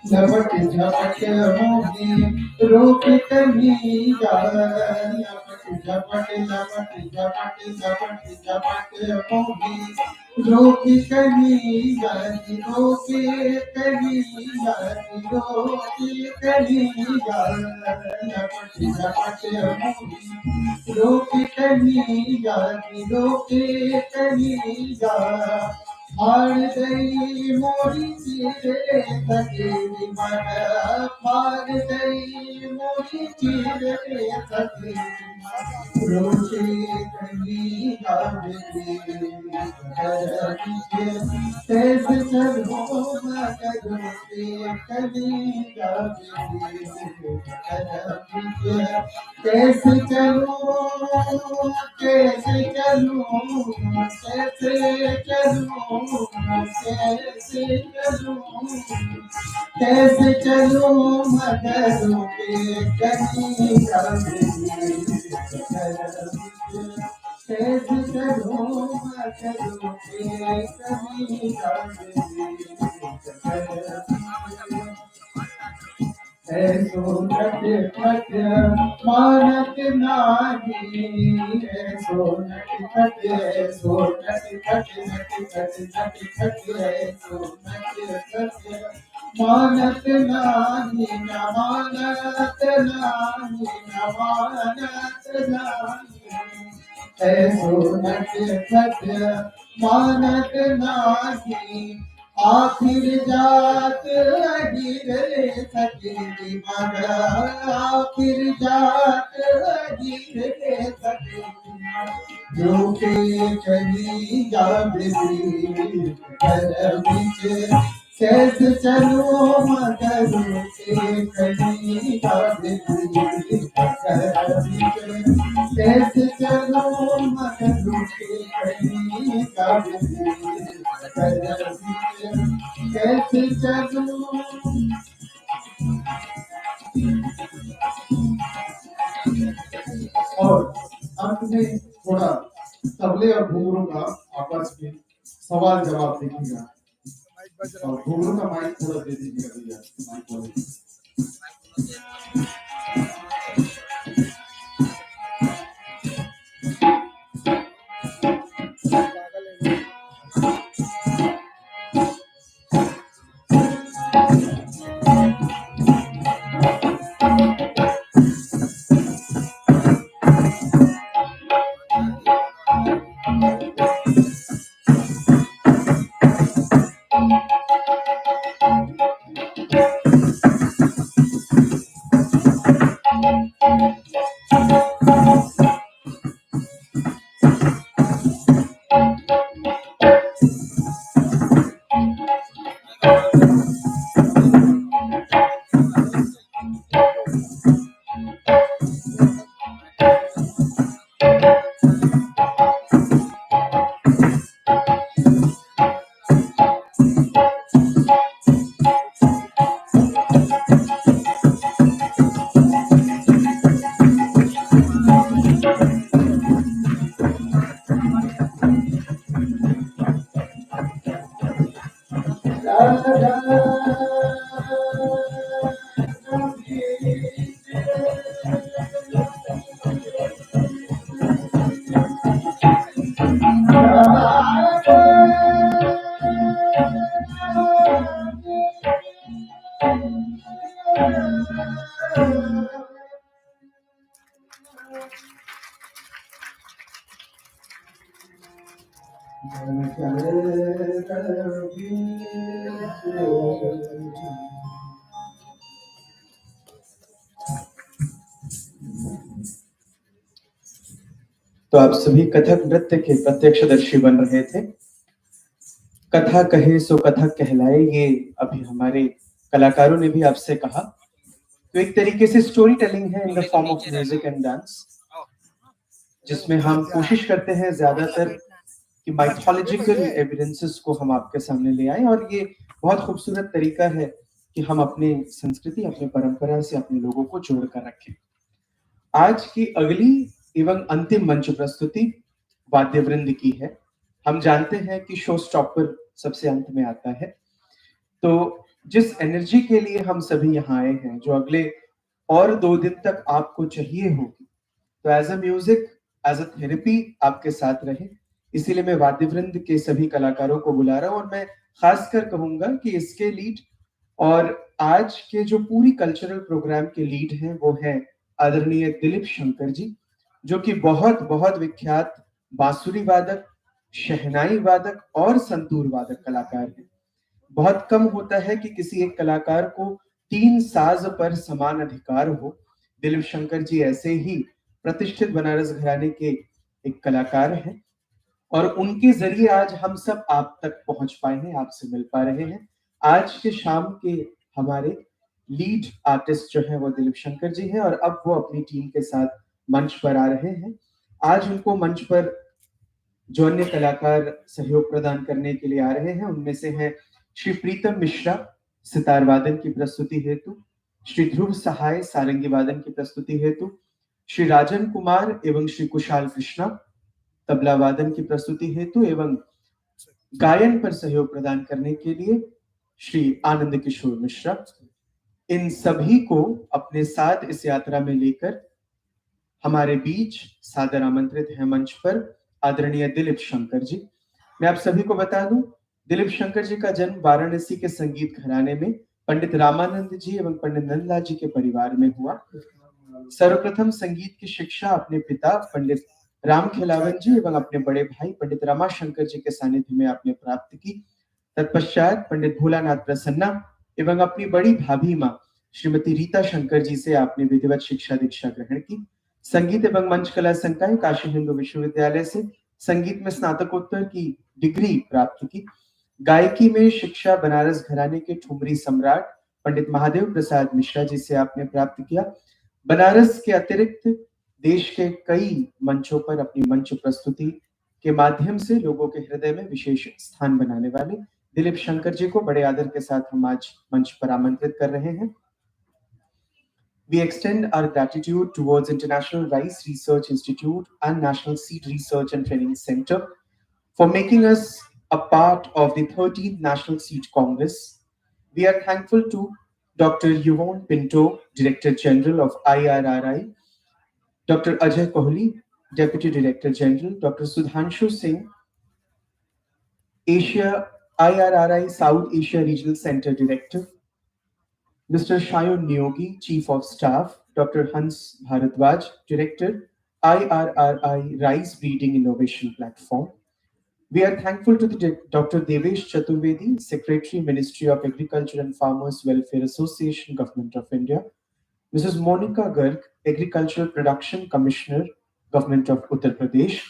झपट झपट होगी रोक कन्हैया। झपट झपट झपट झपट झपट होगी रोक कन्हैया। रोके कन्हैया। रोके कन्हैया। झपट झपट होगी रोक कन्हैया। रोके कन्हैया। हार गई मोरी चीरे सती मन। हार गई मोरी चीरे सती रोके कन्हैया बेपीर। कैसे चलो मगरों के कन्हैया बेपीर। कैसे चलो कैसे चलो कैसे चलो मगरों के कन्हैया बेपीर। कैसे चलो मगरों के कन्हैया बेपीर। ऐसो नट खट मानत नाही। ऐसो नट खट ऐसो नट खट नट खट नट खट ऐसो नट खट मानत नाही। न मानत नाही। न मानत नाही। ऐसो नट खट मानत नाही। आखिर जात हीर सती मगर। आखिर जात हीर सती रोके कन्हैया बेपीर। डगर बीच कैसे चलो मगर के कहीं का दिल कैसे चलो मगर के कहीं का दिल कैसे चलो। और अंत में थोड़ा तबले और घुंघरू का आपस में सवाल जवाब देखिएगा और घुंघरू का माइक थोड़ा दे दीजिएगा भैया माइक वाले। तो आप सभी कथक नृत्य के प्रत्यक्षदर्शी बन रहे थे। कथा कहे सो कथक कहलाए, ये अभी हमारे कलाकारों ने भी आपसे कहा। तो एक तरीके से स्टोरी टेलिंग है in the form of music and dance, जिसमें हम कोशिश करते हैं ज्यादातर कि माइथोलॉजिकल एविडेंसेस को हम आपके सामने ले आए, और ये बहुत खूबसूरत तरीका है कि हम अपने संस्कृति, अपने परंपरा से अपने लोगों को जोड़ कर रखें। आज की अगली एवं अंतिम मंच प्रस्तुति वाद्यवृंद की है। हम जानते हैं कि शो स्टॉपर सबसे अंत में आता है, तो जिस एनर्जी के लिए हम सभी यहाँ आए हैं, जो अगले और 2 दिन तक आपको चाहिए होगी, तो as a music, as a therapy आपके साथ रहे, इसीलिए मैं वाद्यवृंद के सभी कलाकारों को बुला रहा हूँ। और मैं खासकर कहूंगा कि इसके लीड और आज के जो पूरी कल्चरल प्रोग्राम के लीड हैं वो है आदरणीय दिलीप शंकर जी, जो कि बहुत बहुत विख्यात बांसुरी वादक, शहनाई वादक और संतूर वादक कलाकार हैं। बहुत कम होता है कि किसी एक कलाकार को 3 साज पर समान अधिकार हो। दिलीप शंकर जी ऐसे ही प्रतिष्ठित बनारस घराने के एक कलाकार हैं, और उनके जरिए आज हम सब आप तक पहुंच पाए हैं, आपसे मिल पा रहे हैं। आज के शाम के हमारे लीड आर्टिस्ट जो है वो दिलीप शंकर जी हैं, और अब वो अपनी टीम के साथ मंच पर आ रहे हैं। आज उनको मंच पर जो अन्य कलाकार सहयोग प्रदान करने के लिए आ रहे हैं, उनमें से हैं श्री प्रीतम मिश्रा सितार वादन की प्रस्तुति हेतु, श्री ध्रुव सहाय सारंगी वादन की प्रस्तुति हेतु, श्री राजन कुमार एवं श्री कुशाल कृष्णा तबला वादन की प्रस्तुति हेतु, एवं गायन पर सहयोग प्रदान करने के लिए श्री आनंद किशोर मिश्रा। इन सभी को अपने साथ इस यात्रा में लेकर हमारे बीच सादर आमंत्रित है मंच पर आदरणीय दिलीप शंकर जी। मैं आप सभी को बता दूं, दिलीप शंकर जी का जन्म वाराणसी के संगीत घराने में पंडित रामानंद जी एवं पंडित नंदलाल जी के परिवार में हुआ। सर्वप्रथम संगीत की शिक्षा अपने पिता पंडित राम खिलावन जी एवं अपने बड़े भाई पंडित रमाशंकर जी के सानिध्य में आपने प्राप्त की। तत्पश्चात पंडित भोलानाथ प्रसन्ना एवं अपनी बड़ी भाभी माँ श्रीमती रीता शंकर जी से आपने विधिवत शिक्षा दीक्षा ग्रहण की। संगीत एवं मंच कला संकाय काशी हिंदू विश्वविद्यालय से संगीत में स्नातकोत्तर की डिग्री प्राप्त की। गायकी में शिक्षा बनारस घराने के ठुमरी सम्राट पंडित महादेव प्रसाद मिश्रा जी से आपने प्राप्त किया। बनारस के अतिरिक्त देश के कई मंचों पर अपनी मंच प्रस्तुति के माध्यम से लोगों के हृदय में विशेष स्थान बनाने वाले दिलीप शंकर जी को बड़े आदर के साथ हम आज मंच पर आमंत्रित कर रहे हैं। We extend our gratitude towards International Rice Research Institute and National Seed Research and Training Center for making us a part of the 13th National Seed Congress. We are thankful to Dr. Yvonne Pinto, Director General of IRRI, Dr. Ajay Kohli, Deputy Director General, Dr. Sudhanshu Singh, IRRI South Asia Regional Center Director, Mr. Shayun Niyogi, Chief of Staff, Dr. Hans Bhardwaj, Director, IRRI Rice Breeding Innovation Platform. We are thankful to Dr. Devesh Chaturvedi, Secretary, Ministry of Agriculture and Farmers Welfare Association, Government of India, Mrs. Monica Garg, Agricultural Production Commissioner, Government of Uttar Pradesh,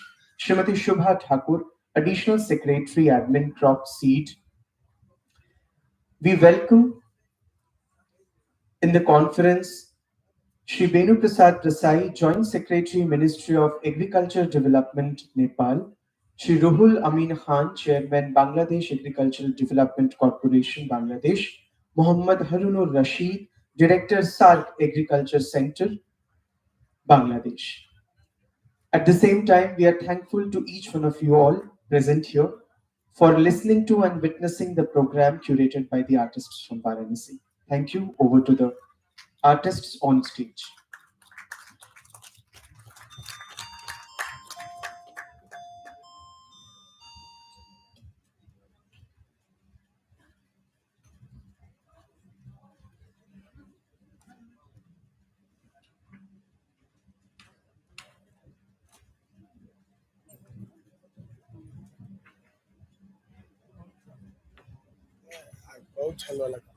Srimati Shubha Thakur, Additional Secretary, Admin Crop Seed. We welcome in the conference Shri Benu Prasad Prasai, Joint Secretary, Ministry of Agriculture Development, Nepal, Shri Ruhul Amin Khan, Chairman, Bangladesh Agricultural Development Corporation, Bangladesh, Muhammad Harunur Rashid, Director, SARC Agriculture Center, Bangladesh. At the same time, we are thankful to each one of you all present here for listening to and witnessing the program curated by the artists from Varanasi. Thank you. Over to the artists on stage. बहुत हलवा लगा।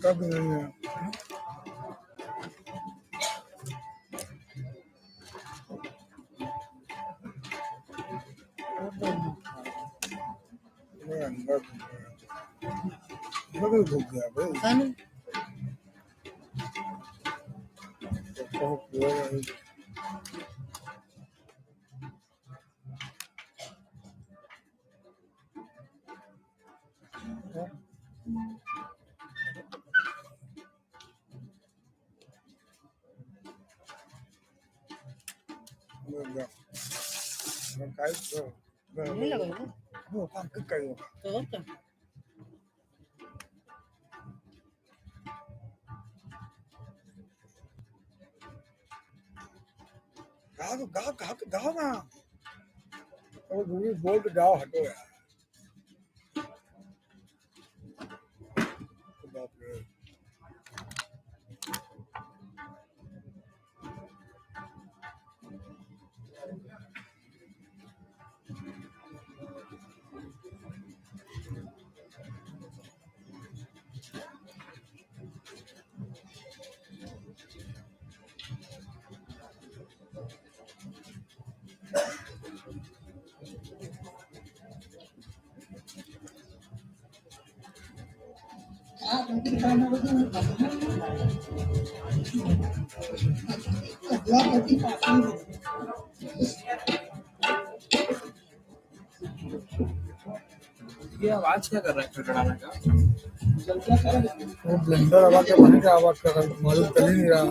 कब नहीं भूख गया भाई नहीं लगा ना वो काम करेगा तो और क्या गाओ ना और दूरी बोल के गाओ हटो यार बाप रे ये आवाज क्या कर रहा है खड़खड़ाने का? वो ब्लेंडर आवाज क्या बने का आवाज कर रहा है मालूम चल ही नहीं रहा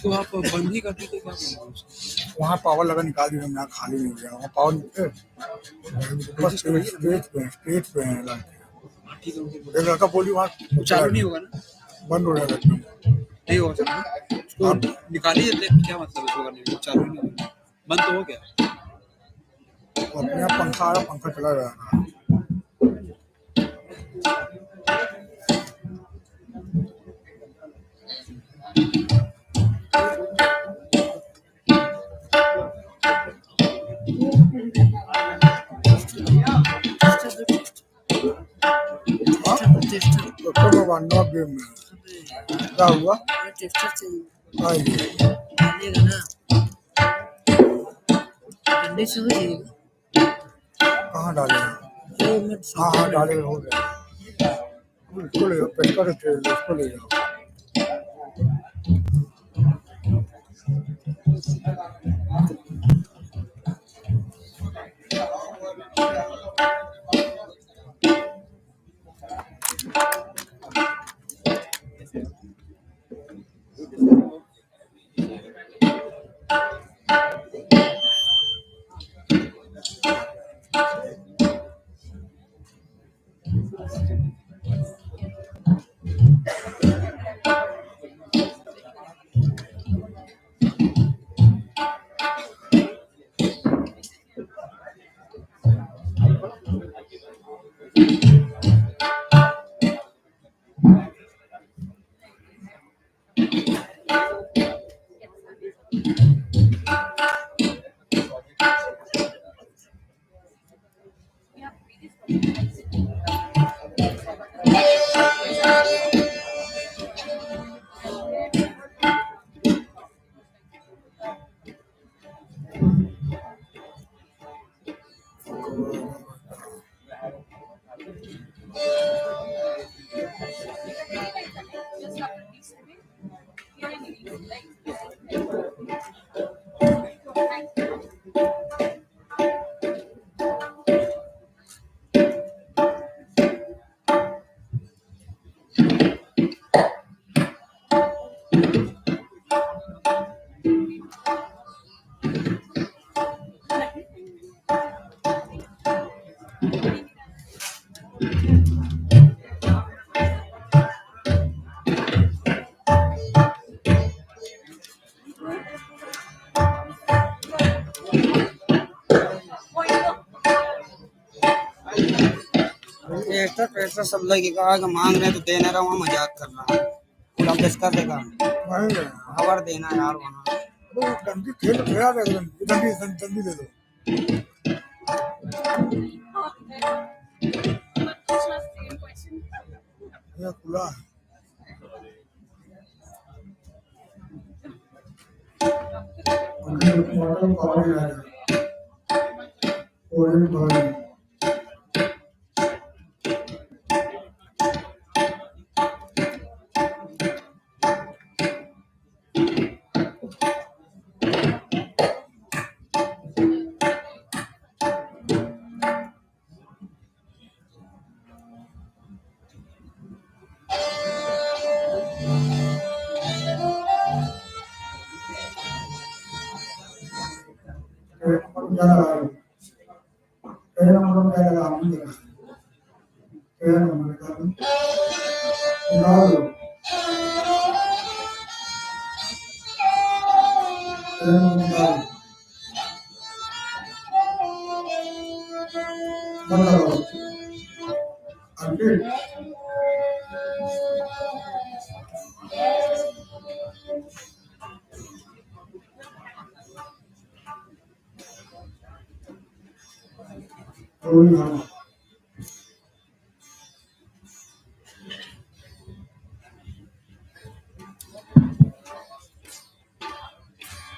उसको आप बंद ही करते तो क्या बोलेंगे उसको? वहाँ पावर लगा निकाल दिया, मैं खाली नहीं गया वहाँ पावर बस स्टेज पे है एक लड़का बोली वहाँ चालू नहीं होगा ना, बंद हो जाएगा एकदम। नहीं होगा चालू, उसको निकाल ही देते हैं, क्या मतलब इसको करने में, चालू नहीं होगा, बंद तो हो गया। अपने आप पंखा आ रहा, पंखा चला जाएगा। क्या हुआ? कहाँ डालेगा? हाँ डालेगा, हो गया। उसको ले जाओ, पैसा उसको ले जाओ। एक्स्ट्रा पैसा सब लगेगा, मांग रहे तो दे नहीं रहा, वहाँ मजाक कर रहा है, पूरा पेश कर देगा, खबर देना यार वहाँ डंडी खेल खेला डंडी दे दो। ये खुला है।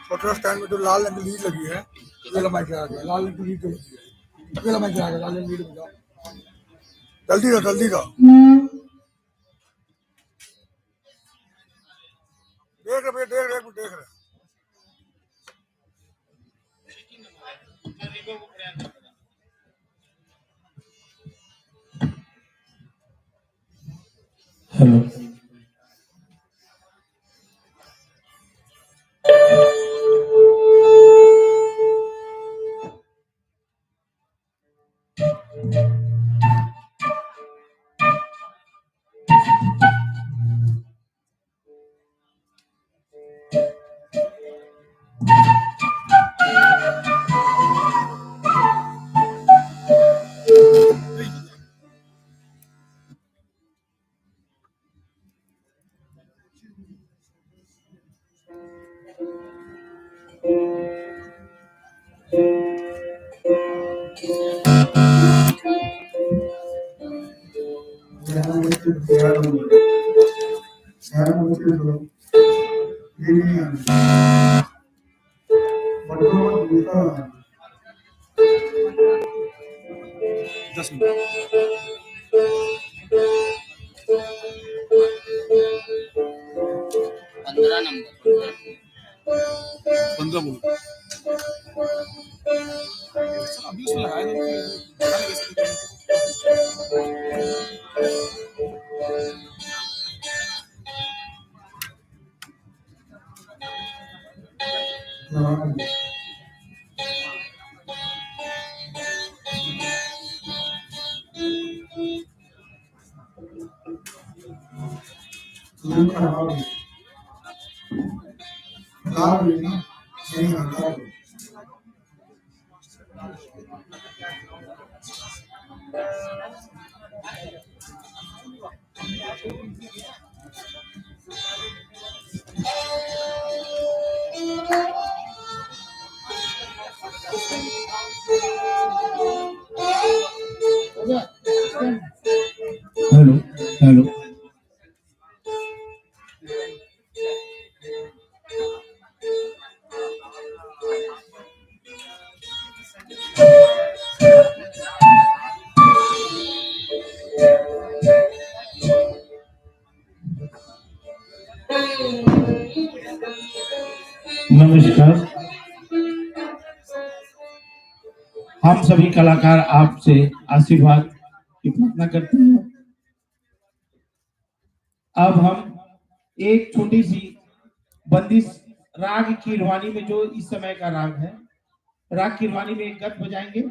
फोटो स्टैंड में जो लाल रंग की लीड लगी है, ये लंबाई क्या है? लाल रंग की लीड लगी है, ये लंबाई क्या है? लाल रंग की लीड में जाओ, जल्दी का देख रहे। Hello. 15 बोलो अभी उसमें लगाया था हेलो हेलो नमस्कार। हम सभी कलाकार आपसे आशीर्वाद की प्रार्थना करते हैं। अब हम एक छोटी सी बंदिश राग कीरवानी में, जो इस समय का राग है, राग कीरवानी में एक गत बजाएंगे।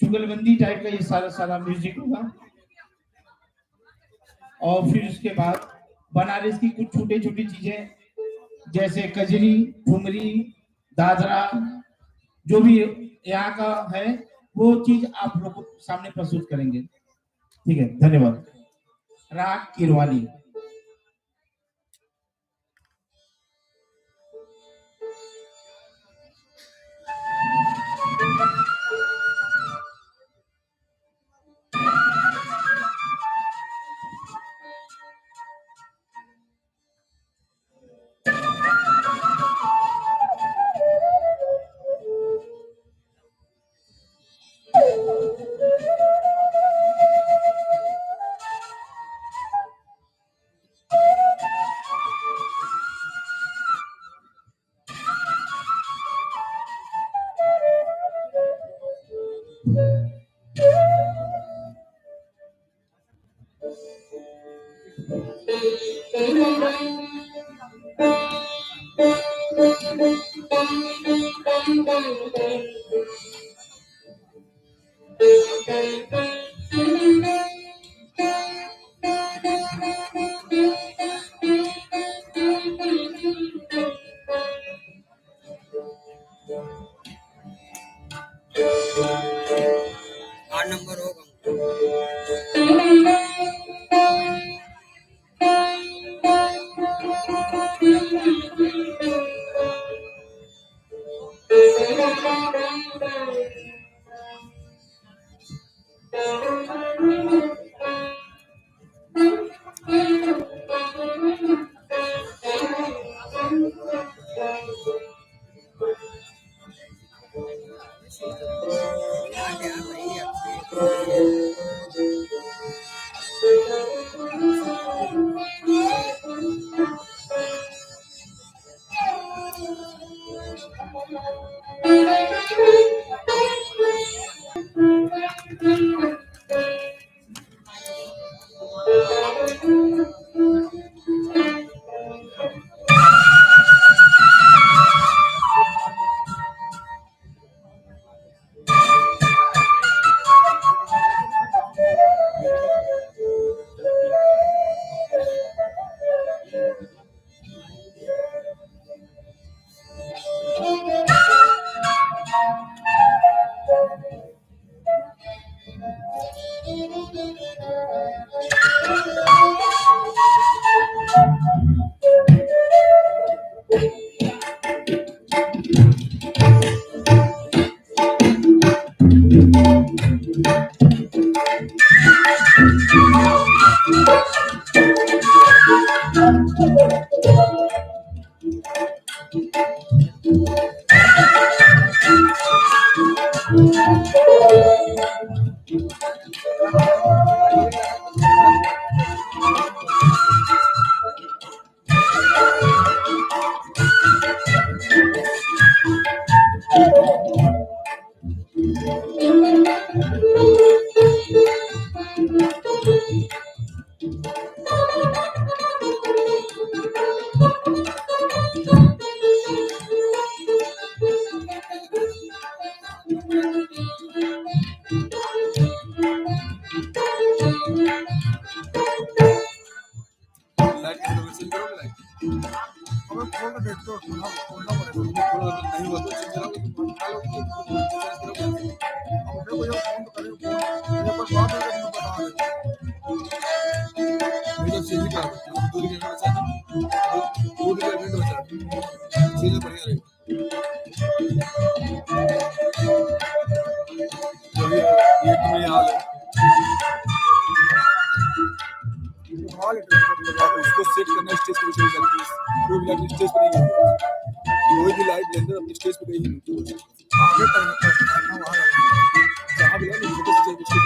चुगलबंदी टाइप का ये सारा म्यूजिक होगा। और फिर उसके बाद बनारस की कुछ छोटी छोटी चीजें जैसे कजरी, ठुमरी, दादरा, जो भी यहाँ का है वो चीज आप लोगों के सामने प्रस्तुत करेंगे। ठीक है, धन्यवाद। राग कीरवानी। उसको सेट करना स्टेज पे कोई भी लाइट स्टेज पे नहीं होगी, कोई भी लाइट लेंदर अपने स्टेज पे कहीं नहीं आगे पढ़ना वहाँ जहाँ भी लगे छोटे स्टेज पे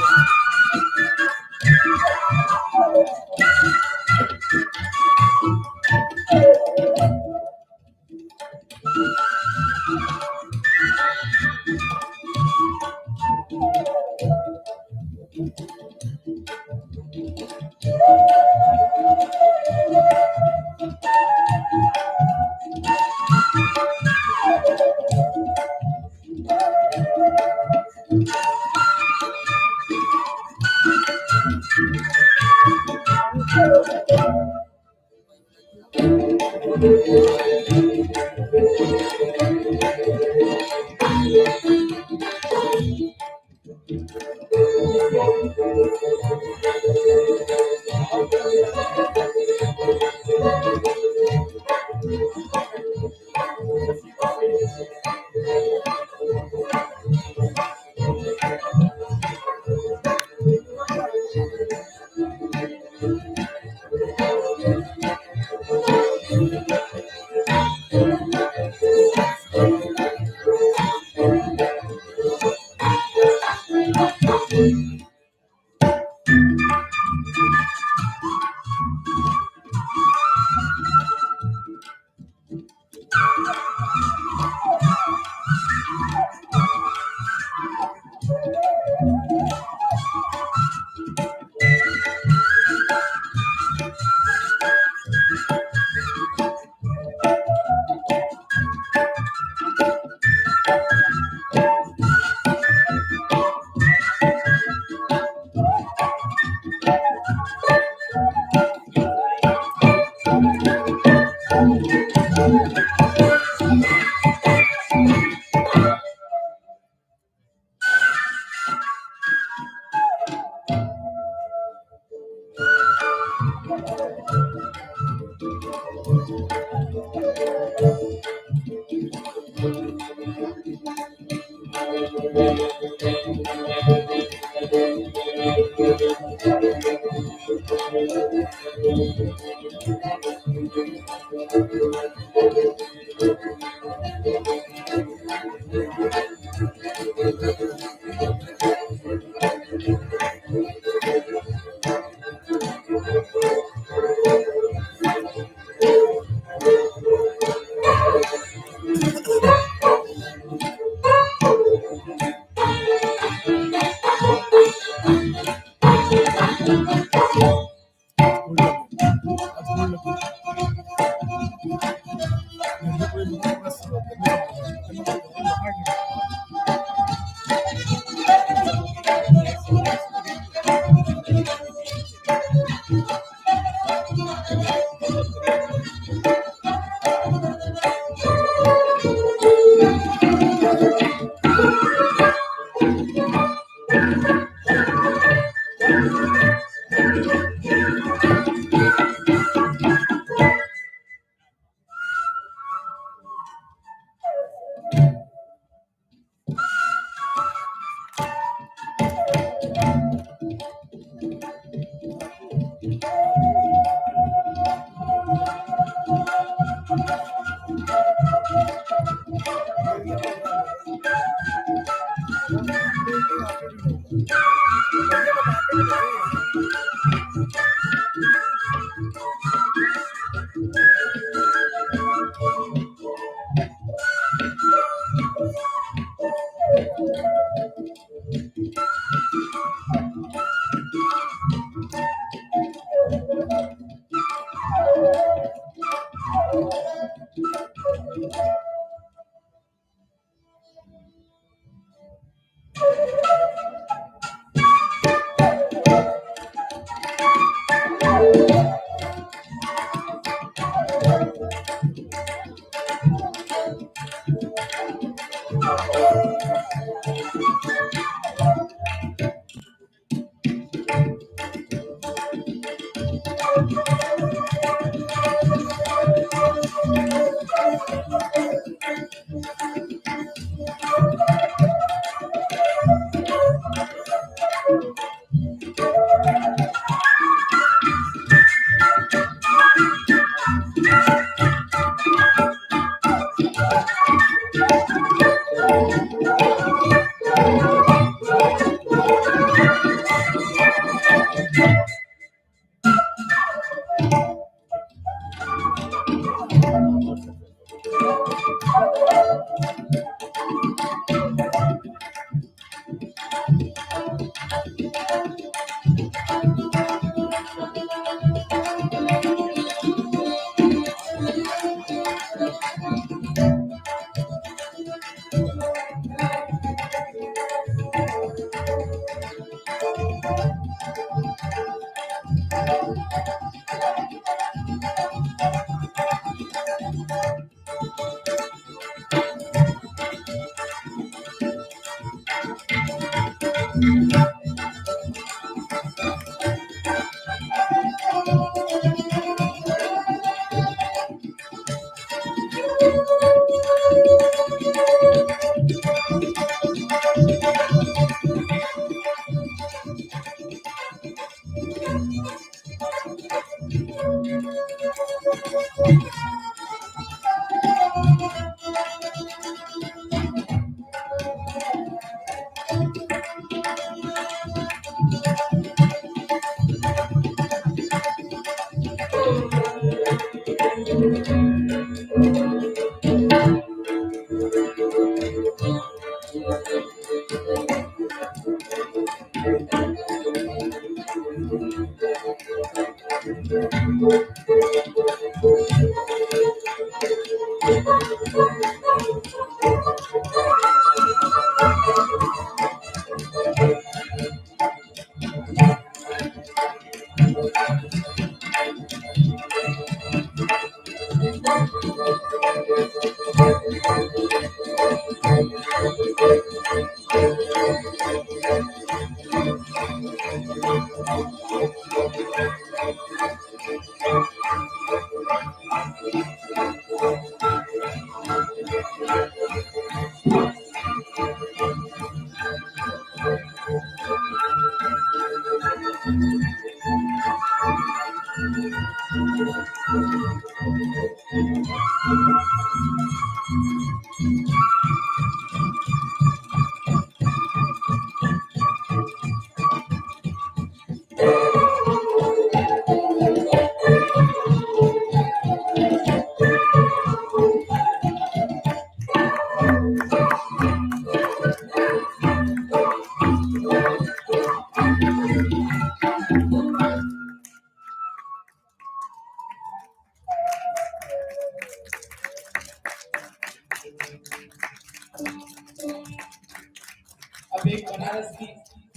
अब एक बनारस की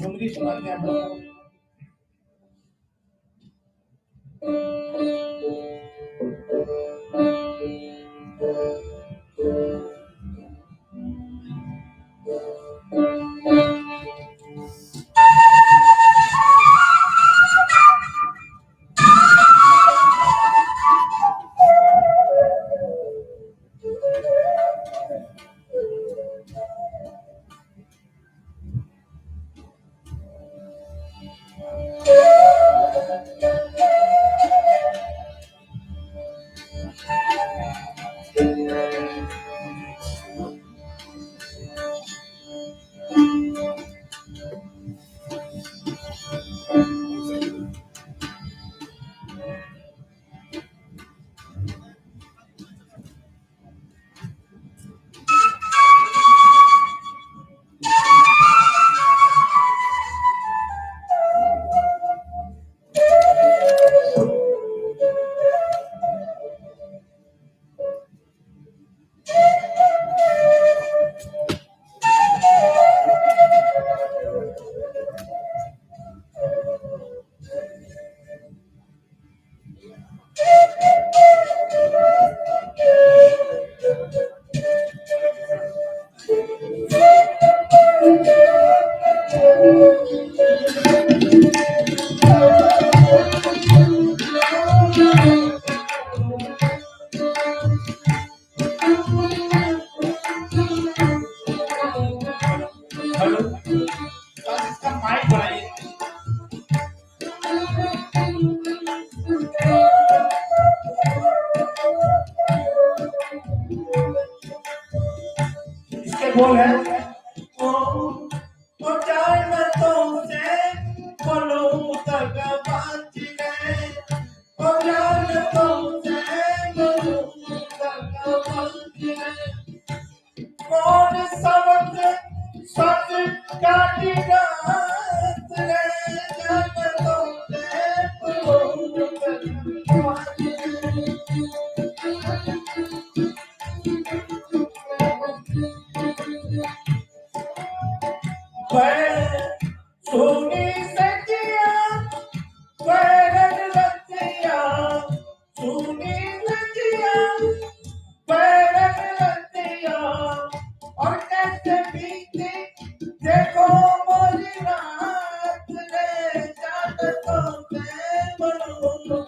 ठुमरी सुनाते हैं हम लोग। के बोल है तो जानतों से बोलूं तक बात गए तो जानतों से बोलूं तक बात गए कौन सबक सच काटी रात गए जानतों से बोलूं तक बात सोनी सचिया बैरन रतिया सोनी सचिया बैरन रतिया और कैसे बीती देखो मोरी रात रे जानतों से बोलूं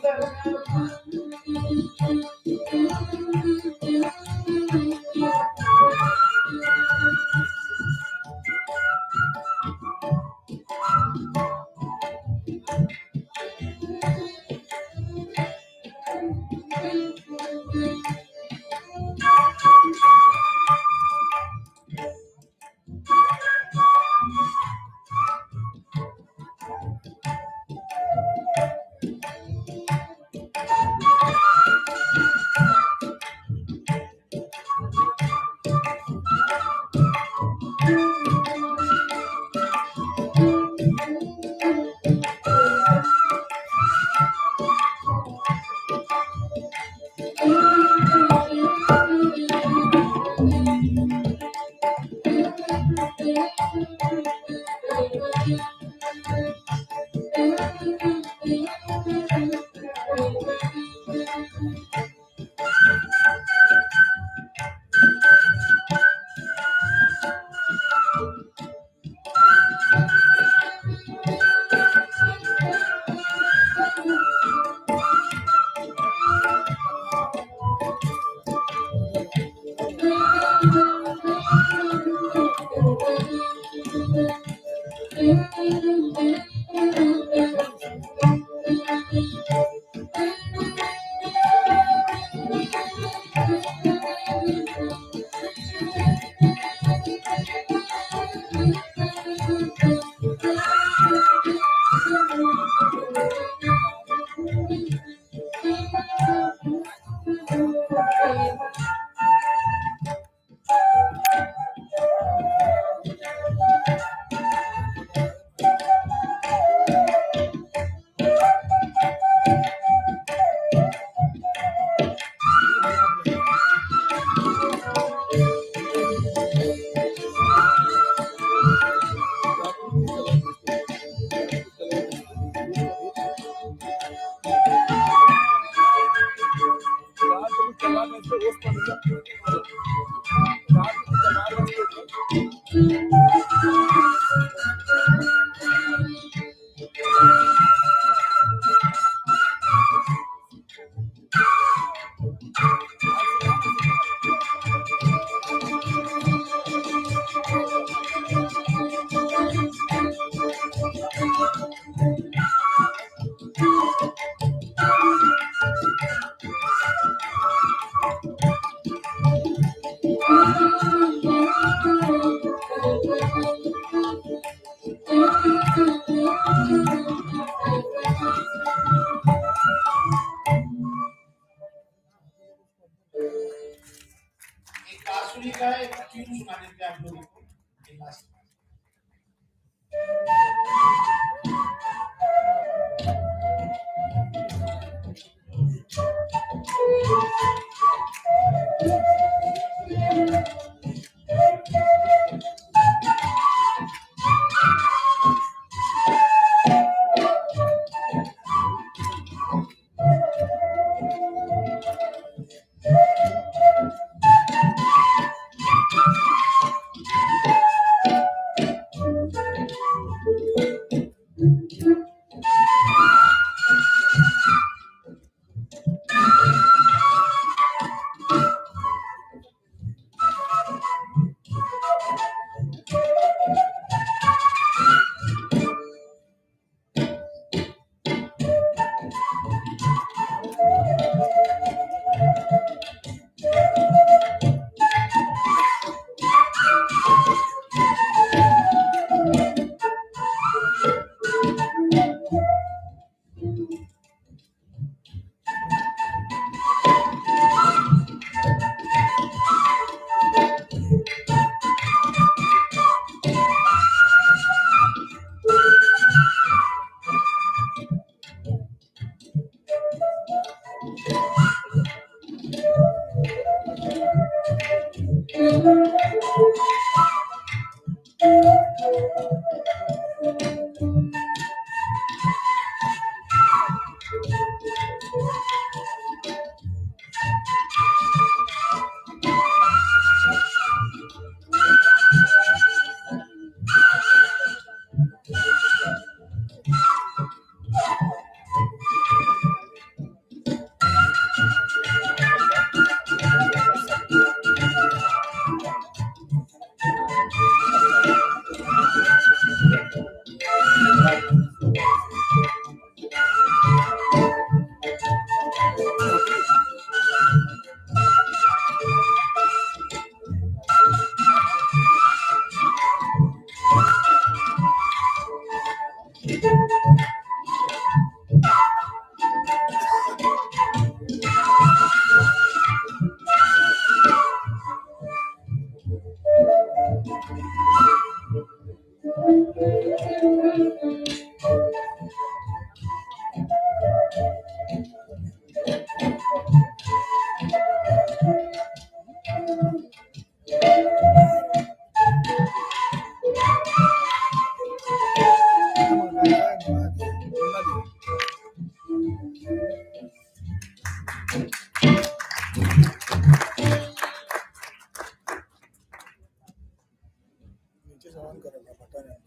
नीचे से ऑन करेगा पता नहीं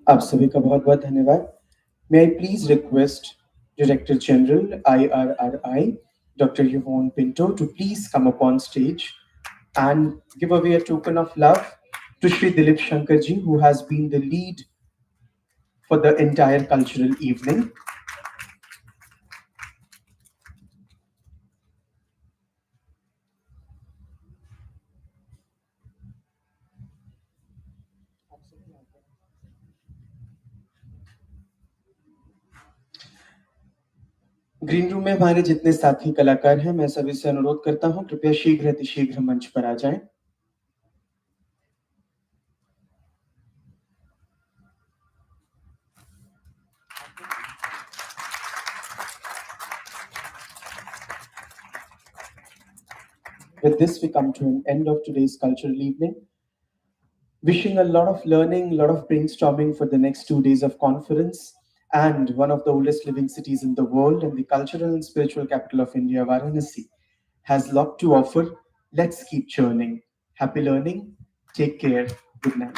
आप सभी का बहुत बहुत धन्यवाद. May I please request Director General IRRI Dr. Yvonne Pinto to please come up on stage and give away a token of love to Shri Dilip Shankarji, who has been the lead for the entire cultural evening. Green room में हमारे जितने साथी कलाकार हैं, मैं सभी से अनुरोध करता हूं कृपया शीघ्र अतिशीघ्र मंच पर आ जाएं. With this, we come to an end of today's cultural evening. Wishing a lot of learning, a lot of brainstorming for the next 2 days of conference. And one of the oldest living cities in the world and the cultural and spiritual capital of India, Varanasi, has a lot to offer. Let's keep churning. Happy learning. Take care. Good night.